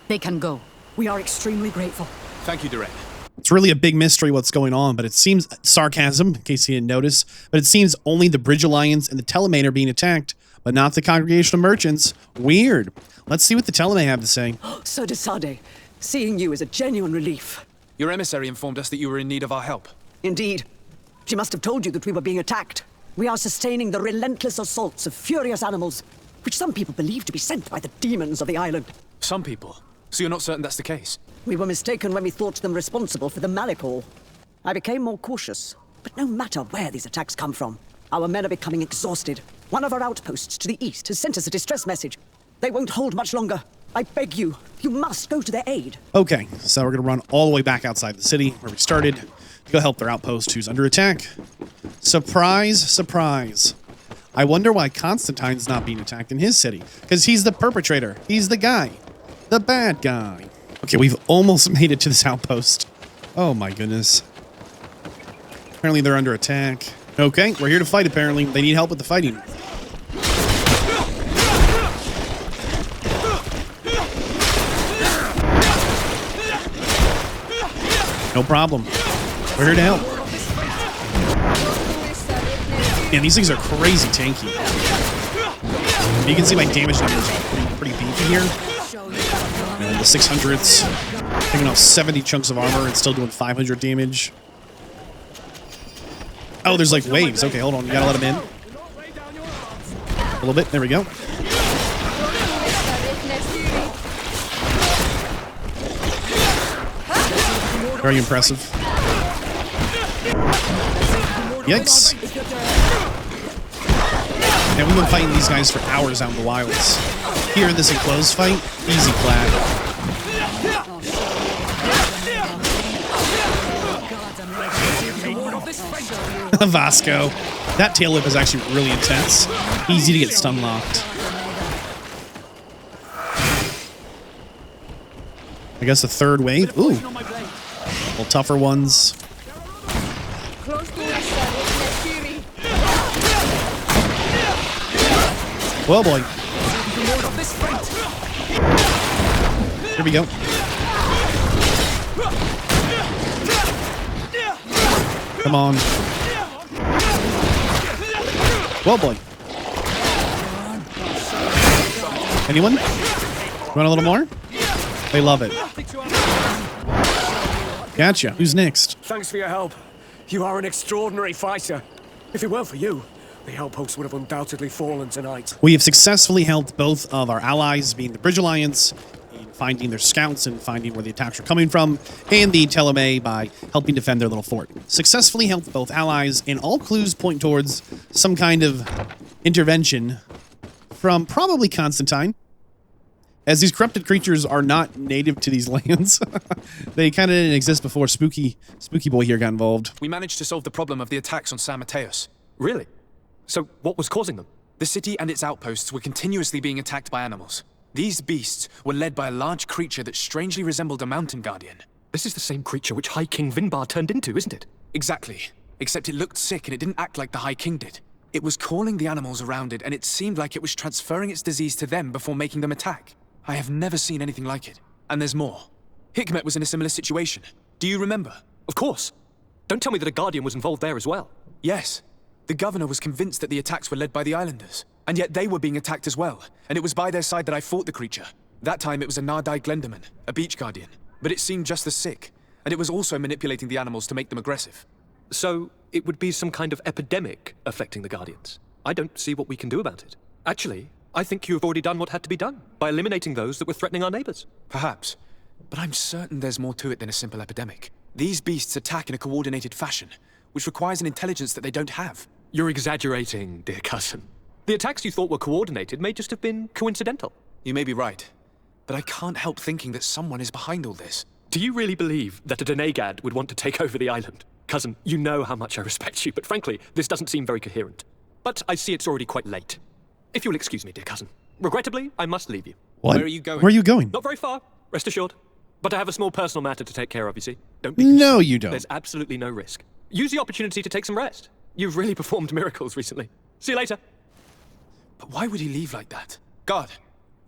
They can go. We are extremely grateful. Thank you, Direct. It's really a big mystery what's going on, but it seems sarcasm, in case you didn't notice, but it seems only the Bridge Alliance and the Telemane are being attacked, but not the Congregation of Merchants. Weird. Let's see what the Telemane have to say. Sir de Sade, seeing you is a genuine relief. Your emissary informed us that you were in need of our help. Indeed. She must have told you that we were being attacked. We are sustaining the relentless assaults of furious animals, which some people believe to be sent by the demons of the island. Some people? So you're not certain that's the case? We were mistaken when we thought them responsible for the Malachor. I became more cautious. But no matter where these attacks come from, our men are becoming exhausted. One of our outposts to the east has sent us a distress message. They won't hold much longer. I beg you, you must go to their aid. Okay, so we're going to run all the way back outside the city where we started to go help their outpost who's under attack. Surprise, surprise. I wonder why Constantine's not being attacked in his city. Because he's the perpetrator. He's the guy. The bad guy. Okay, we've almost made it to this outpost. Oh my goodness. Apparently they're under attack. Okay, we're here to fight apparently. They need help with the fighting. No problem. We're here to help. Man, these things are crazy tanky. You can see my damage numbers are pretty beefy here. And the 600s taking off 70 chunks of armor and still doing 500 damage. Oh, there's like waves. Okay, hold on. You gotta let them in. A little bit. There we go. Very impressive. Yikes. Yeah, we've been fighting these guys for hours out in the wilds. Here in this enclosed fight, easy flag. Vasco. That tail whip is actually really intense. Easy to get stun locked. I guess the third wave. Ooh. A little tougher ones. Well, boy. Here we go. Come on. Well, boy. Anyone? You want a little more? They love it. Gotcha. Who's next? Thanks for your help. You are an extraordinary fighter. If it weren't for you, the outpost would have undoubtedly fallen tonight. We have successfully helped both of our allies, being the Bridge Alliance, in finding their scouts and finding where the attacks are coming from, and the Telemane by helping defend their little fort. Successfully helped both allies, and all clues point towards some kind of intervention from probably Constantine, as these corrupted creatures are not native to these lands. They kind of didn't exist before Spooky Boy here got involved. We managed to solve the problem of the attacks on San Mateus. Really? So what was causing them? The city and its outposts were continuously being attacked by animals. These beasts were led by a large creature that strangely resembled a mountain guardian. This is the same creature which High King Vinbar turned into, isn't it? Exactly. Except it looked sick and it didn't act like the High King did. It was calling the animals around it, and it seemed like it was transferring its disease to them before making them attack. I have never seen anything like it. And there's more. Hikmet was in a similar situation. Do you remember? Of course. Don't tell me that a Guardian was involved there as well. Yes. The governor was convinced that the attacks were led by the islanders. And yet they were being attacked as well. And it was by their side that I fought the creature. That time it was a Nardai Glenderman, a beach guardian. But it seemed just as sick. And it was also manipulating the animals to make them aggressive. So, it would be some kind of epidemic affecting the Guardians. I don't see what we can do about it. Actually, I think you have already done what had to be done, by eliminating those that were threatening our neighbors. Perhaps. But I'm certain there's more to it than a simple epidemic. These beasts attack in a coordinated fashion, which requires an intelligence that they don't have. You're exaggerating, dear cousin. The attacks you thought were coordinated may just have been coincidental. You may be right. But I can't help thinking that someone is behind all this. Do you really believe that a Denegad would want to take over the island? Cousin, you know how much I respect you, but frankly, this doesn't seem very coherent. But I see it's already quite late. If you'll excuse me, dear cousin. Regrettably, I must leave you. What? Where are you going? Where are you going? Not very far, rest assured. But I have a small personal matter to take care of, you see. Don't be No, concerned. you don't. There's absolutely no risk. Use the opportunity to take some rest. You've really performed miracles recently. See you later. But why would he leave like that? Guard,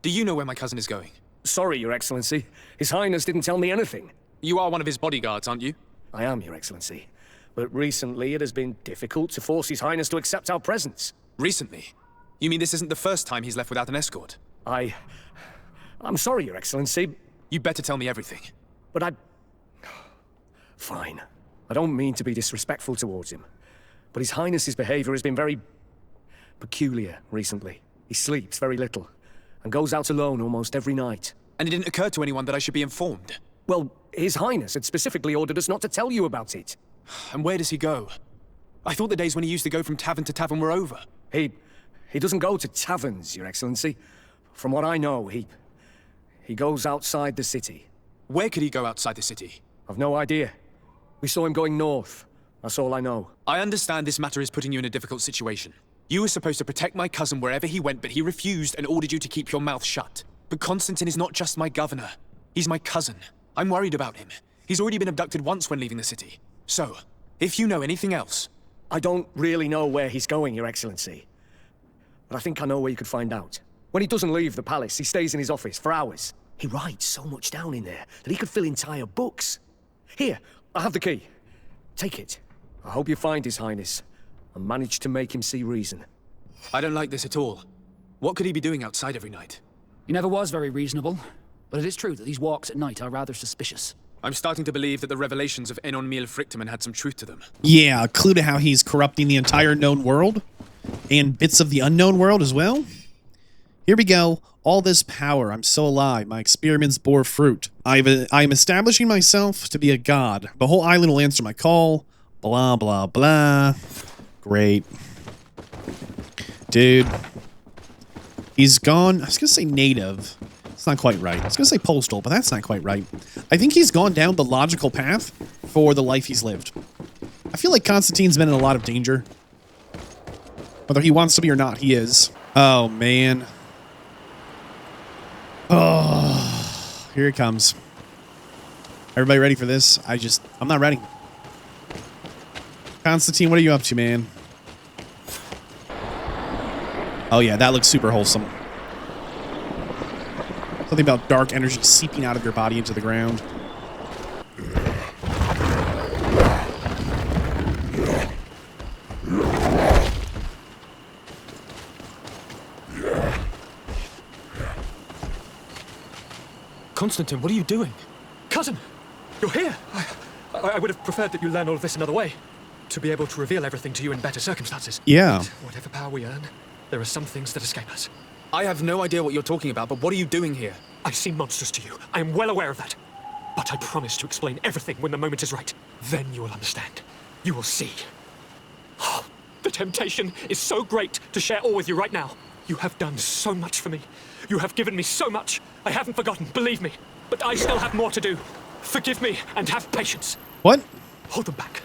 do you know where my cousin is going? Sorry, Your Excellency. His Highness didn't tell me anything. You are one of his bodyguards, aren't you? I am, Your Excellency. But recently it has been difficult to force His Highness to accept our presence. Recently? You mean this isn't the first time he's left without an escort? I'm sorry, Your Excellency. You better tell me everything. But Fine. I don't mean to be disrespectful towards him. But His Highness's behavior has been very peculiar recently. He sleeps very little and goes out alone almost every night. And it didn't occur to anyone that I should be informed? Well, His Highness had specifically ordered us not to tell you about it. And where does he go? I thought the days when he used to go from tavern to tavern were over. He doesn't go to taverns, Your Excellency. From what I know, he goes outside the city. Where could he go outside the city? I've no idea. We saw him going north. That's all I know. I understand this matter is putting you in a difficult situation. You were supposed to protect my cousin wherever he went, but he refused and ordered you to keep your mouth shut. But Constantine is not just my governor. He's my cousin. I'm worried about him. He's already been abducted once when leaving the city. So, if you know anything else... I don't really know where he's going, Your Excellency. But I think I know where you could find out. When he doesn't leave the palace, he stays in his office for hours. He writes so much down in there that he could fill entire books. Here, I have the key. Take it. I hope you find His Highness and manage to make him see reason. I don't like this at all. What could he be doing outside every night? He never was very reasonable, but it is true that these walks at night are rather suspicious. I'm starting to believe that the revelations of Enon Miel Frichtemann had some truth to them. Yeah, a clue to how he's corrupting the entire known world and bits of the unknown world as well. Here we go. All this power. I'm so alive. My experiments bore fruit. I am establishing myself to be a god. The whole island will answer my call. Blah, blah, blah. Great. Dude. He's gone. I was going to say native. It's not quite right. I was going to say postal, but that's not quite right. I think he's gone down the logical path for the life he's lived. I feel like Constantine's been in a lot of danger. Whether he wants to be or not, he is. Oh, man. Oh, here it comes. Everybody ready for this? I'm not ready. Constantine, what are you up to, man? Oh, yeah, that looks super wholesome. Something about dark energy seeping out of your body into the ground. Constantine, what are you doing? Cousin, you're here! I would have preferred that you learn all of this another way. To be able to reveal everything to you in better circumstances. Yeah. But whatever power we earn, there are some things that escape us. I have no idea what you're talking about, but what are you doing here? I seem monstrous to you. I am well aware of that. But I promise to explain everything when the moment is right. Then you will understand. You will see. Oh, the temptation is so great to share all with you right now. You have done so much for me. You have given me so much. I haven't forgotten, believe me. But I still have more to do. Forgive me and have patience. What? Hold them back.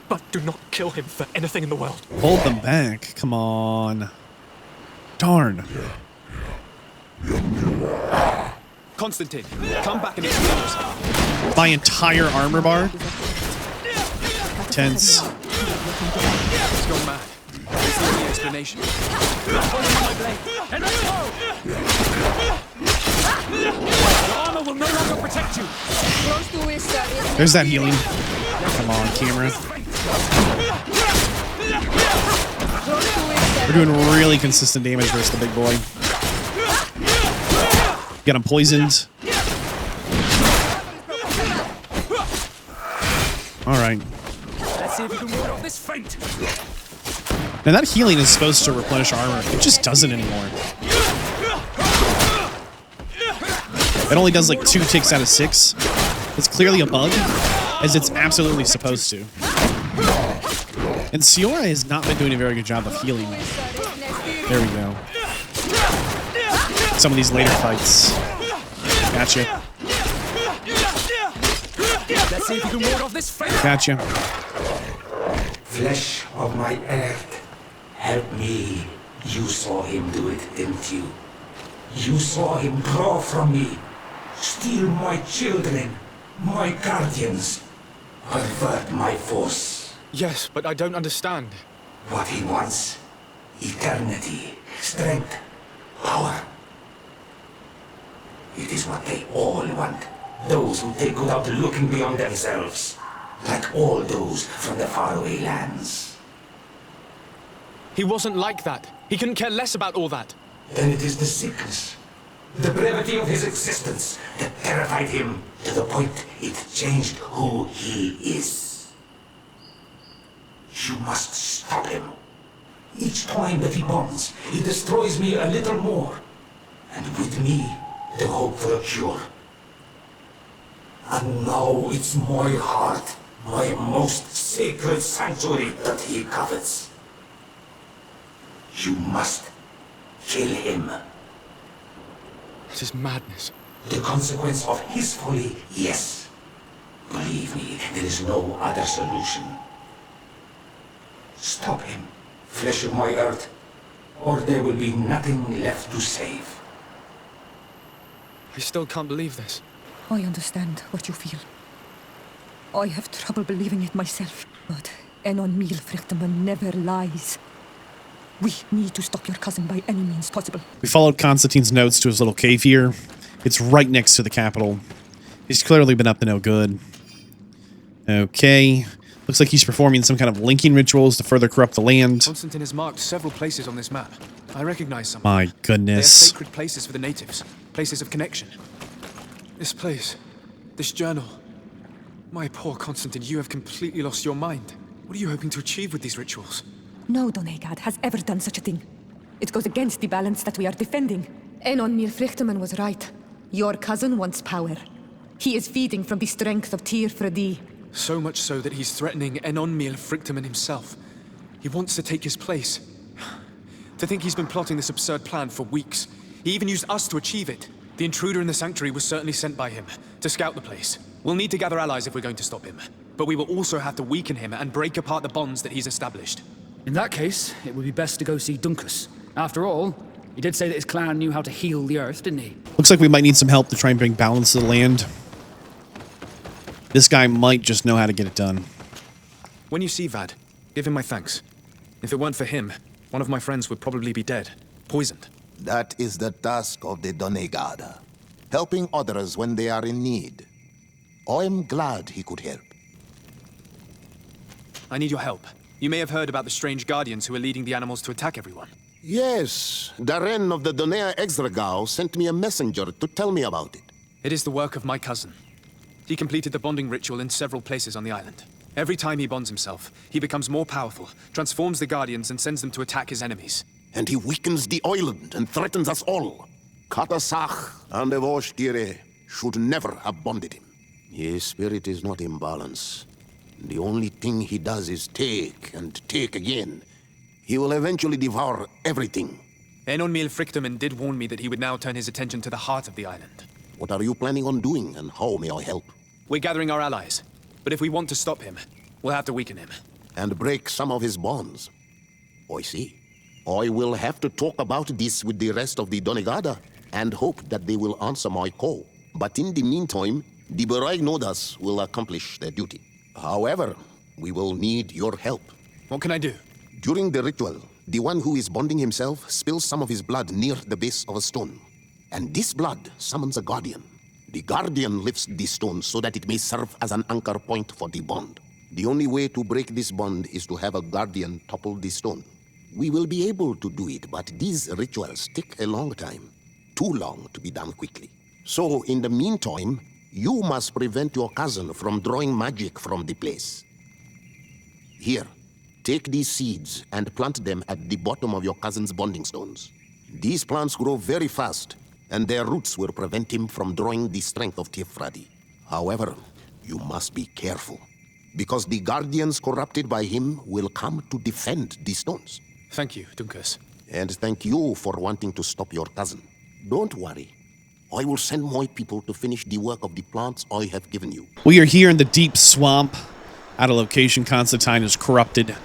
But do not kill him for anything in the world. Hold them back? Come on. Darn. Constantine, come back and explain yourself. My entire armor bar? Tense. It's gone mad. It's the only explanation. Your armor will no longer protect you. There's that healing. Come on, camera. We're doing really consistent damage versus the big boy. Got him poisoned. Alright. Let's see if we can ward off this feint. Now that healing is supposed to replenish armor. It just doesn't anymore. It only does like 2 ticks out of 6. It's clearly a bug, as it's absolutely supposed to. And Siora has not been doing a very good job of healing. There we go. Some of these later fights. Gotcha. Let's see if you can ward off this feint. Gotcha. Flesh of my earth, help me. You saw him do it, didn't you? You saw him draw from me, steal my children, my guardians, pervert my force. Yes, but I don't understand. What he wants, eternity, strength, power. It is what they all want. Those who take without looking beyond themselves. Like all those from the faraway lands. He wasn't like that. He couldn't care less about all that. Then it is the sickness, the brevity of his existence that terrified him to the point it changed who he is. You must stop him. Each time that he bonds, he destroys me a little more. And with me, the hope for a cure. And now it's my heart, my most sacred sanctuary that he covets. You must kill him. It is madness. The consequence of his folly, yes. Believe me, there is no other solution. Stop him, flesh of my earth, or there will be nothing left to save. I still can't believe this. I understand what you feel. I have trouble believing it myself, but Enon Míl never lies. We need to stop your cousin by any means possible. We followed Constantine's notes to his little cave here. It's right next to the capital. He's clearly been up to no good. Okay. Looks like he's performing some kind of linking rituals to further corrupt the land. Constantine has marked several places on this map. I recognize some. My They are goodness. sacred places for the natives. Places of connection. This place. This journal. My poor Constantine, you have completely lost your mind. What are you hoping to achieve with these rituals? No Donegad has ever done such a thing. It goes against the balance that we are defending. Enon Míl was right. Your cousin wants power. He is feeding from the strength of Tyr Fredi. So much so that he's threatening Enon Míl himself. He wants to take his place. To think he's been plotting this absurd plan for weeks. He even used us to achieve it. The intruder in the sanctuary was certainly sent by him, to scout the place. We'll need to gather allies if we're going to stop him. But we will also have to weaken him and break apart the bonds that he's established. In that case, it would be best to go see Duncus. After all, he did say that his clan knew how to heal the earth, didn't he? Looks like we might need some help to try and bring balance to the land. This guy might just know how to get it done. When you see Vadd, give him my thanks. If it weren't for him, one of my friends would probably be dead. Poisoned. That is the task of the Donegada. Helping others when they are in need. I am glad he could help. I need your help. You may have heard about the strange guardians who are leading the animals to attack everyone. Yes, Darren of the Donea Exdragao sent me a messenger to tell me about it. It is the work of my cousin. He completed the bonding ritual in several places on the island. Every time he bonds himself, he becomes more powerful, transforms the guardians and sends them to attack his enemies. And he weakens the island and threatens us all. Katasach and Evosh should never have bonded him. His spirit is not in balance. The only thing he does is take and take again. He will eventually devour everything. Enon Míl did warn me that he would now turn his attention to the heart of the island. What are you planning on doing, and how may I help? We're gathering our allies. But if we want to stop him, we'll have to weaken him. And break some of his bonds. I see. I will have to talk about this with the rest of the Donegada, and hope that they will answer my call. But in the meantime, the Berai Nodas will accomplish their duty. However, we will need your help. What can I do? During the ritual, the one who is bonding himself spills some of his blood near the base of a stone. And this blood summons a guardian. The guardian lifts the stone so that it may serve as an anchor point for the bond. The only way to break this bond is to have a guardian topple the stone. We will be able to do it, but these rituals take a long time. Too long to be done quickly. So, in the meantime, you must prevent your cousin from drawing magic from the place. Here, take these seeds and plant them at the bottom of your cousin's bonding stones. These plants grow very fast, and their roots will prevent him from drawing the strength of Tifradi. However, you must be careful, because the guardians corrupted by him will come to defend the stones. Thank you, Dunkus. And thank you for wanting to stop your cousin. Don't worry. I will send my people to finish the work of the plants I have given you. We are here in the deep swamp. At a location Constantine is corrupted.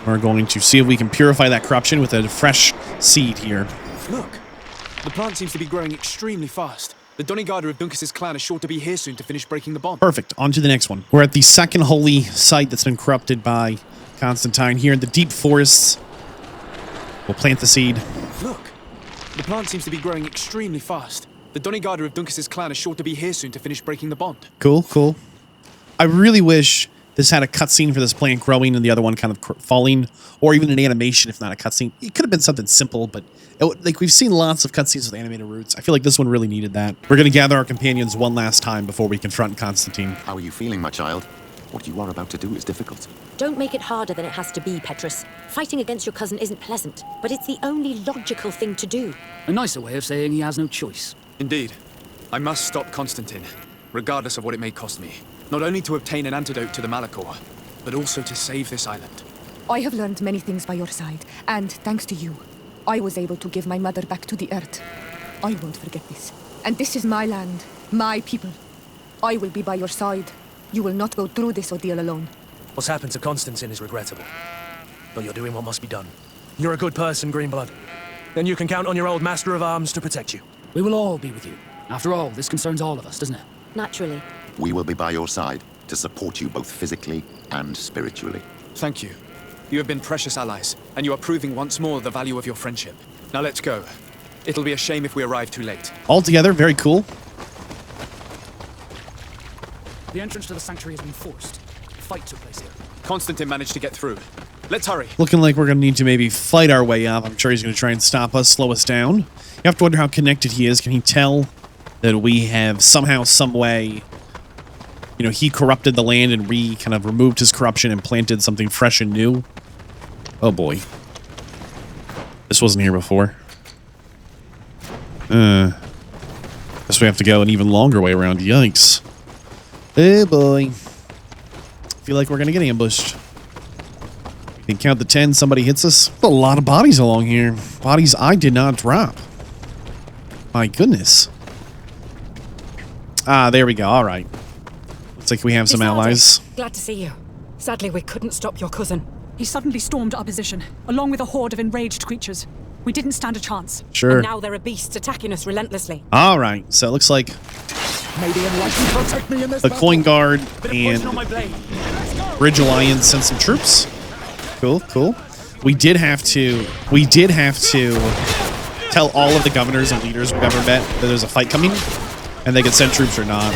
We're going to see if we can purify that corruption with a fresh seed here. Look, the plant seems to be growing extremely fast. The Donigarda of Dunkus's clan is sure to be here soon to finish breaking the bond. Perfect. On to the next one. We're at the second holy site that's been corrupted by Constantine here in the deep forests. We'll plant the seed. Look, the plant seems to be growing extremely fast. The Donigarda of Dunkus's clan is sure to be here soon to finish breaking the bond. Cool, cool. I really wish this had a cutscene for this plant growing and the other one kind of falling, or even an animation if not a cutscene. It could have been something simple, but like we've seen lots of cutscenes with animated roots. I feel like this one really needed that. We're going to gather our companions one last time before we confront Constantine. How are you feeling, my child? What you are about to do is difficult. Don't make it harder than it has to be, Petrus. Fighting against your cousin isn't pleasant, but it's the only logical thing to do. A nicer way of saying he has no choice. Indeed. I must stop Constantine, regardless of what it may cost me. Not only to obtain an antidote to the Malachor, but also to save this island. I have learned many things by your side, and thanks to you, I was able to give my mother back to the earth. I won't forget this. And this is my land, my people. I will be by your side. You will not go through this ordeal alone. What's happened to Constantine is regrettable, but you're doing what must be done. You're a good person, Greenblood. Then you can count on your old master of arms to protect you. We will all be with you. After all, this concerns all of us, doesn't it? Naturally. We will be by your side to support you both physically and spiritually. Thank you. You have been precious allies, and you are proving once more the value of your friendship. Now let's go. It'll be a shame if we arrive too late. Altogether, very cool. The entrance to the sanctuary has been forced. A fight took place here. Constantine managed to get through. Let's hurry. Looking like we're going to need to maybe fight our way up. I'm sure he's going to try and stop us, slow us down. You have to wonder how connected he is. Can he tell that we have somehow, some way, you know, he corrupted the land and we kind of removed his corruption and planted something fresh and new? Oh boy. This wasn't here before. Guess we have to go an even longer way around. Yikes. Oh boy. Feel like we're gonna get ambushed. You can count the 10, somebody hits us. A lot of bodies along here. Bodies I did not drop. My goodness. Ah, there we go. All right. Looks like we have some allies. Glad to see you. Sadly, we couldn't stop your cousin. He suddenly stormed our position, along with a horde of enraged creatures. We didn't stand a chance. Sure. And now there are beasts attacking us relentlessly. All right. So it looks like the Coin Guard and Bridge Alliance sent some troops. Cool, cool. We did have to tell all of the governors and leaders we've ever met that there's a fight coming, and they could send troops or not.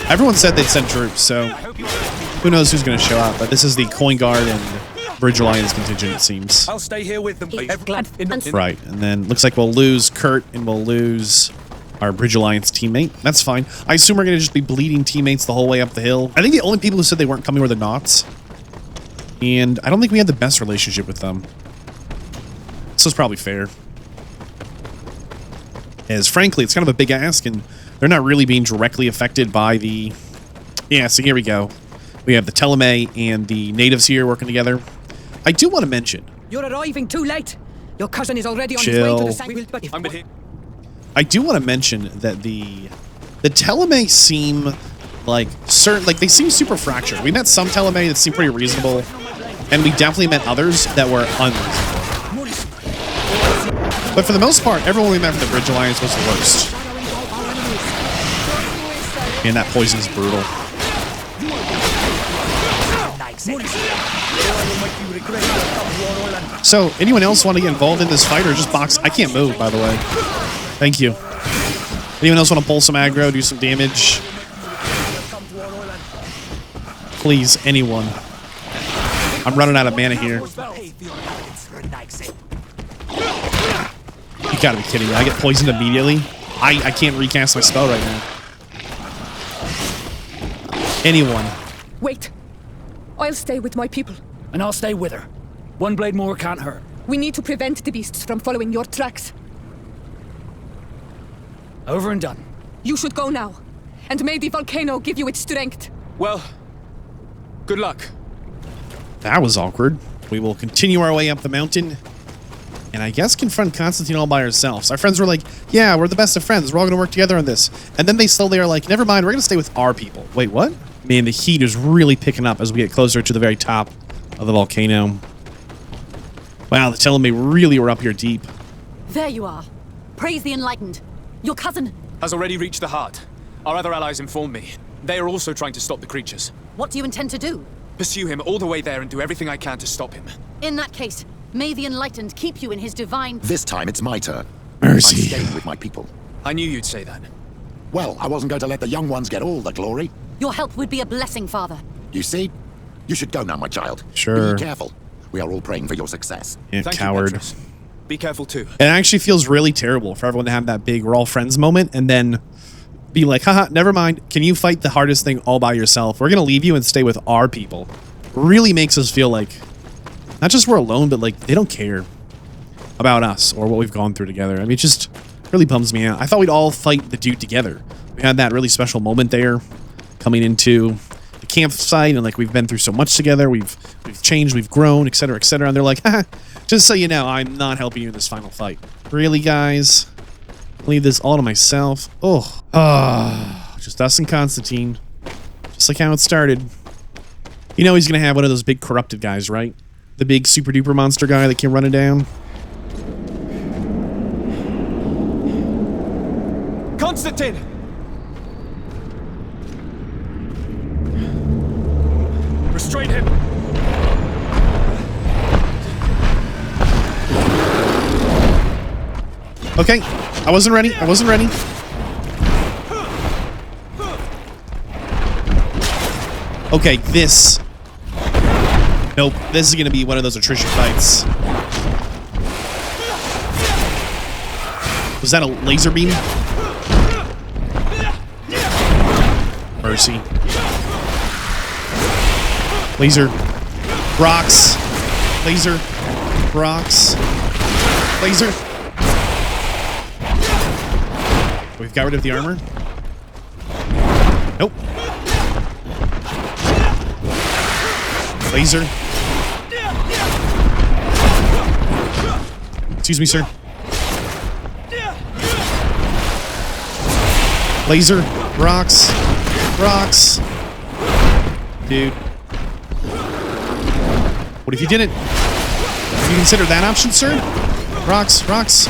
Everyone said they'd send troops, so who knows who's going to show up. But this is the Coin Guard and Bridge Alliance contingent, it seems. I'll stay here with them. Right, and then looks like we'll lose Kurt and we'll lose our Bridge Alliance teammate. That's fine. I assume we're going to just be bleeding teammates the whole way up the hill. I think the only people who said they weren't coming were the Knots. And I don't think we had the best relationship with them. So it's probably fair. As frankly, it's kind of a big ask, and they're not really being directly affected by the... Yeah, so here we go. We have the Teleme and the natives here working together. I do want to mention... You're arriving too late. Your cousin is already on his way to the sanctuary. I do want to mention that the Teleme seem like certain, like they seem super fractured. We met some Teleme that seemed pretty reasonable, and we definitely met others that were unreasonable. But for the most part, everyone we met from the Bridge Alliance was the worst. Man, that poison is brutal. So, anyone else want to get involved in this fight or just box? I can't move, by the way. Thank you. Anyone else want to pull some aggro, do some damage? Please, anyone. I'm running out of mana here. You gotta be kidding me. I get poisoned immediately. I can't recast my spell right now. Anyone. Wait. I'll stay with my people. And I'll stay with her. One blade more can't hurt. We need to prevent the beasts from following your tracks. Over and done. You should go now. And may the volcano give you its strength. Well, good luck. That was awkward. We will continue our way up the mountain. And I guess confront Constantine all by ourselves. Our friends were like, yeah, we're the best of friends. We're all going to work together on this. And then they slowly are like, never mind, we're going to stay with our people. Wait, what? Man, the heat is really picking up as we get closer to the very top of the volcano. Wow, they're telling me really we're up here deep. There you are. Praise the Enlightened. Your cousin has already reached the heart. Our other allies informed me. They are also trying to stop the creatures. What do you intend to do? Pursue him all the way there and do everything I can to stop him. In that case, may the Enlightened keep you in his divine... This time it's my turn. Mercy. I'm staying with my people. I knew you'd say that. Well, I wasn't going to let the young ones get all the glory. Your help would be a blessing, Father. You see? You should go now, my child. Sure. Be careful. We are all praying for your success. Yeah, Thank coward. You, Petrus. Be careful too. It actually feels really terrible for everyone to have that big we're all friends moment and then be like, haha, never mind. Can you fight the hardest thing all by yourself? We're going to leave you and stay with our people. Really makes us feel like not just we're alone, but like they don't care about us or what we've gone through together. I mean, it just really bums me out. I thought we'd all fight the dude together. We had that really special moment there coming into the campsite and like we've been through so much together. We've changed, we've grown, etc., etc. And they're like, haha, just so you know, I'm not helping you in this final fight. Really, guys? Leave this all to myself. Just us and Constantine. Just like how it started. You know he's gonna have one of those big corrupted guys, right? The big super duper monster guy that came running down. Constantine! Restrain him! Okay, I wasn't ready. I wasn't ready. Okay, this. Nope, this is gonna be one of those attrition fights. Was that a laser beam? Mercy. Laser. Rocks. Laser. Rocks. Laser. We've got rid of the armor. Nope. Laser. Excuse me, sir. Laser. Rocks. Rocks. Dude. What if you didn't? Have you considered that option, sir? Rocks. Rocks.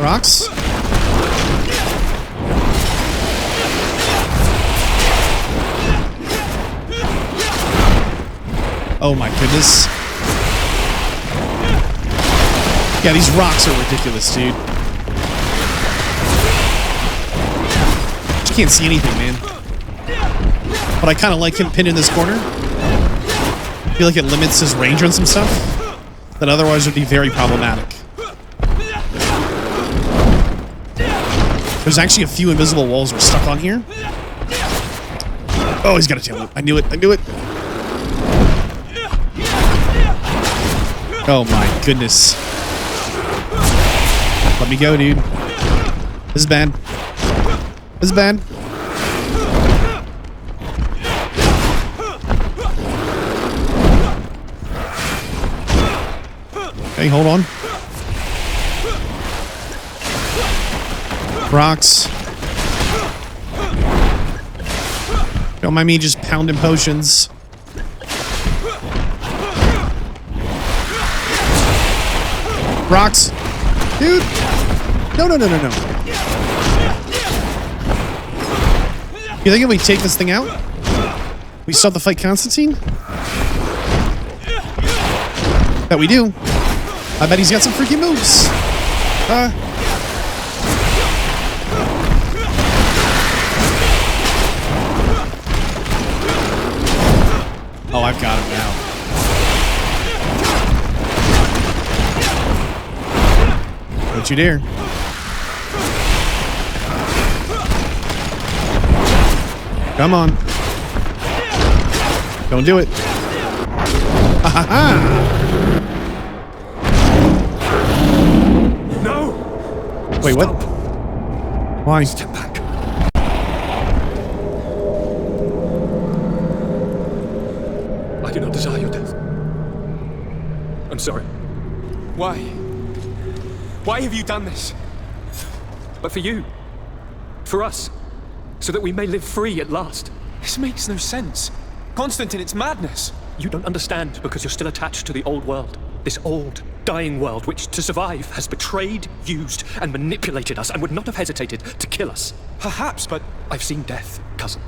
Rocks. Oh my goodness. Yeah, these rocks are ridiculous, dude. You can't see anything, man. But I kind of like him pinned in this corner. I feel like it limits his range on some stuff that otherwise would be very problematic. There's actually a few invisible walls we're stuck on here. Oh, he's got a tail whip. I knew it. I knew it. Oh my goodness. Let me go, dude. This is bad. This is bad. Okay, hold on. Rocks. Don't mind me just pounding potions. Rocks. Dude. No, no, no, no, no. You think if we take this thing out, we still have to fight Constantine? Bet we do. I bet he's got some freaky moves. Oh, I've got him now. Don't you dare. Come on. Don't do it. Ha ha ha! No! Wait, what? Why? Step back. I do not desire your death. I'm sorry. Why? Why have you done this? But for you. For us. So that we may live free at last. This makes no sense. Constantine, it's madness. You don't understand because you're still attached to the old world. This old, dying world which, to survive, has betrayed, used, and manipulated us and would not have hesitated to kill us. Perhaps, but I've seen death, cousin.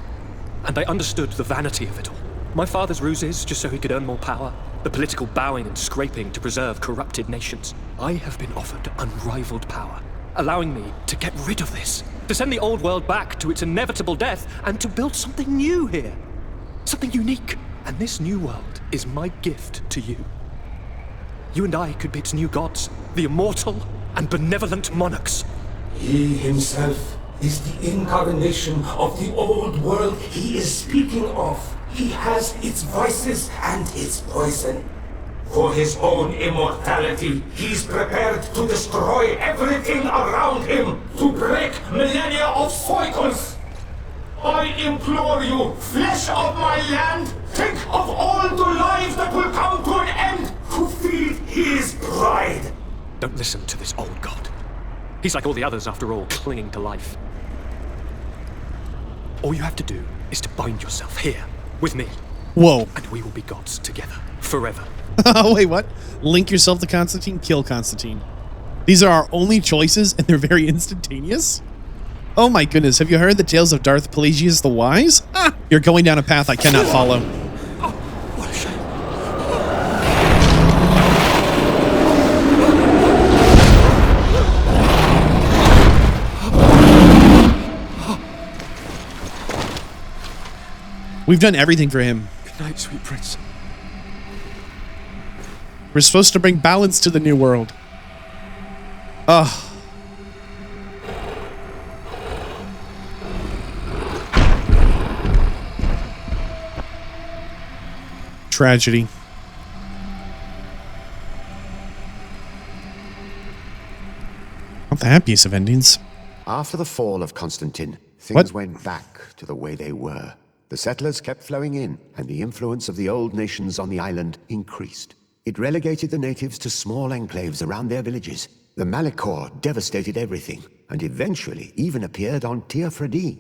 And I understood the vanity of it all. My father's ruses just so he could earn more power. The political bowing and scraping to preserve corrupted nations. I have been offered unrivaled power, allowing me to get rid of this. To send the old world back to its inevitable death and to build something new here. Something unique. And this new world is my gift to you. You and I could be its new gods, the immortal and benevolent monarchs. He himself is the incarnation of the old world he is speaking of. He has its vices and its poison. For his own immortality, he's prepared to destroy everything around him, to break millennia of cycles. I implore you, flesh of my land, think of all the lives that will come to an end to feed his pride. Don't listen to this old god. He's like all the others, after all, clinging to life. All you have to do is to bind yourself here, with me. Whoa. And we will be gods together, forever. Oh, wait, what? Link yourself to Constantine, kill Constantine. These are our only choices, and they're very instantaneous? Oh my goodness, have you heard the tales of Darth Pelagius the Wise? Ah, you're going down a path I cannot follow. Oh, what a shame. We've done everything for him. Good night, sweet prince. We're supposed to bring balance to the new world. Ugh. Tragedy. Not the happiest of endings. After the fall of Constantine, things went back to the way they were. The settlers kept flowing in, and the influence of the old nations on the island increased. It relegated the natives to small enclaves around their villages. The Malachor devastated everything, and eventually even appeared on Tir Fredi.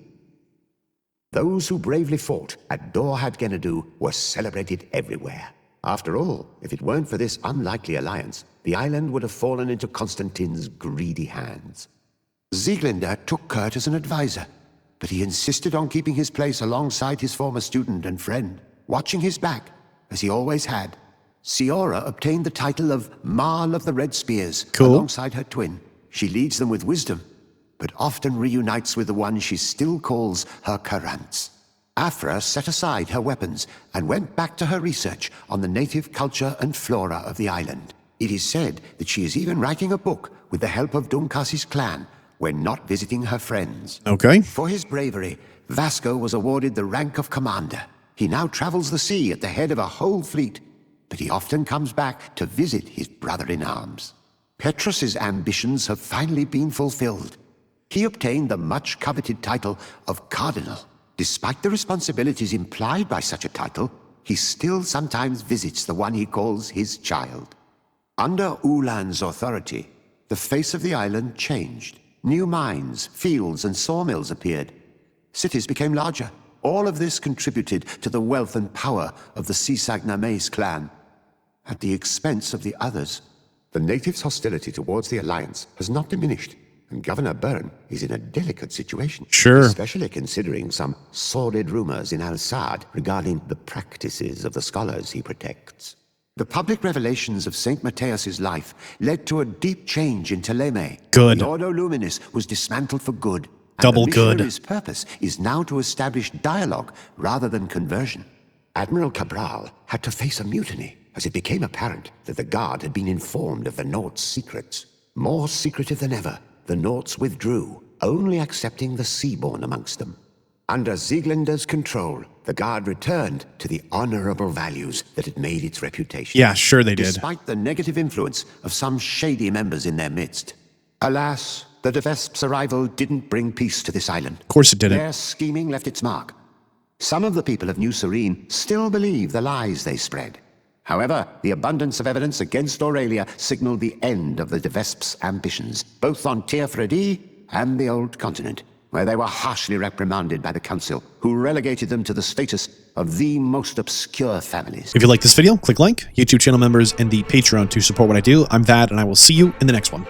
Those who bravely fought at Dor Had Genadu were celebrated everywhere. After all, if it weren't for this unlikely alliance, the island would have fallen into Constantine's greedy hands. Sieglinde took Kurt as an advisor, but he insisted on keeping his place alongside his former student and friend, watching his back, as he always had. Siora obtained the title of Marl of the Red Spears, alongside her twin. She leads them with wisdom, but often reunites with the one she still calls her Karants. Afra set aside her weapons and went back to her research on the native culture and flora of the island. It is said that she is even writing a book with the help of Dunkasi's clan when not visiting her friends. Okay. For his bravery, Vasco was awarded the rank of commander. He now travels the sea at the head of a whole fleet, but he often comes back to visit his brother-in-arms. Petrus's ambitions have finally been fulfilled. He obtained the much-coveted title of Cardinal. Despite the responsibilities implied by such a title, he still sometimes visits the one he calls his child. Under Ulan's authority, the face of the island changed. New mines, fields, and sawmills appeared. Cities became larger. All of this contributed to the wealth and power of the Sisag-Names clan, at the expense of the others. The natives' hostility towards the alliance has not diminished, and Governor Byrne is in a delicate situation. Sure. Especially considering some sordid rumors in Al-Sad regarding the practices of the scholars he protects. The public revelations of St. Matthias's life led to a deep change in Ptolemy. Good. The Ordo Luminis was dismantled for good. And Double the good. missionaries' purpose is now to establish dialogue rather than conversion. Admiral Cabral had to face a mutiny as it became apparent that the Guard had been informed of the Nords' secrets. More secretive than ever, the Nords withdrew, only accepting the Seaborn amongst them. Under Sieglinder's control, the Guard returned to the honorable values that had made its reputation. Yeah, sure they did. Despite the negative influence of some shady members in their midst. Alas, the de Vesp's arrival didn't bring peace to this island. Of course it didn't. Their scheming left its mark. Some of the people of New Serene still believe the lies they spread. However, the abundance of evidence against Aurelia signaled the end of the de Vesp's ambitions, both on Tir Fredi and the Old Continent, where they were harshly reprimanded by the Council, who relegated them to the status of the most obscure families. If you like this video, click like, YouTube channel members, and the Patreon to support what I do. I'm Vadd, and I will see you in the next one.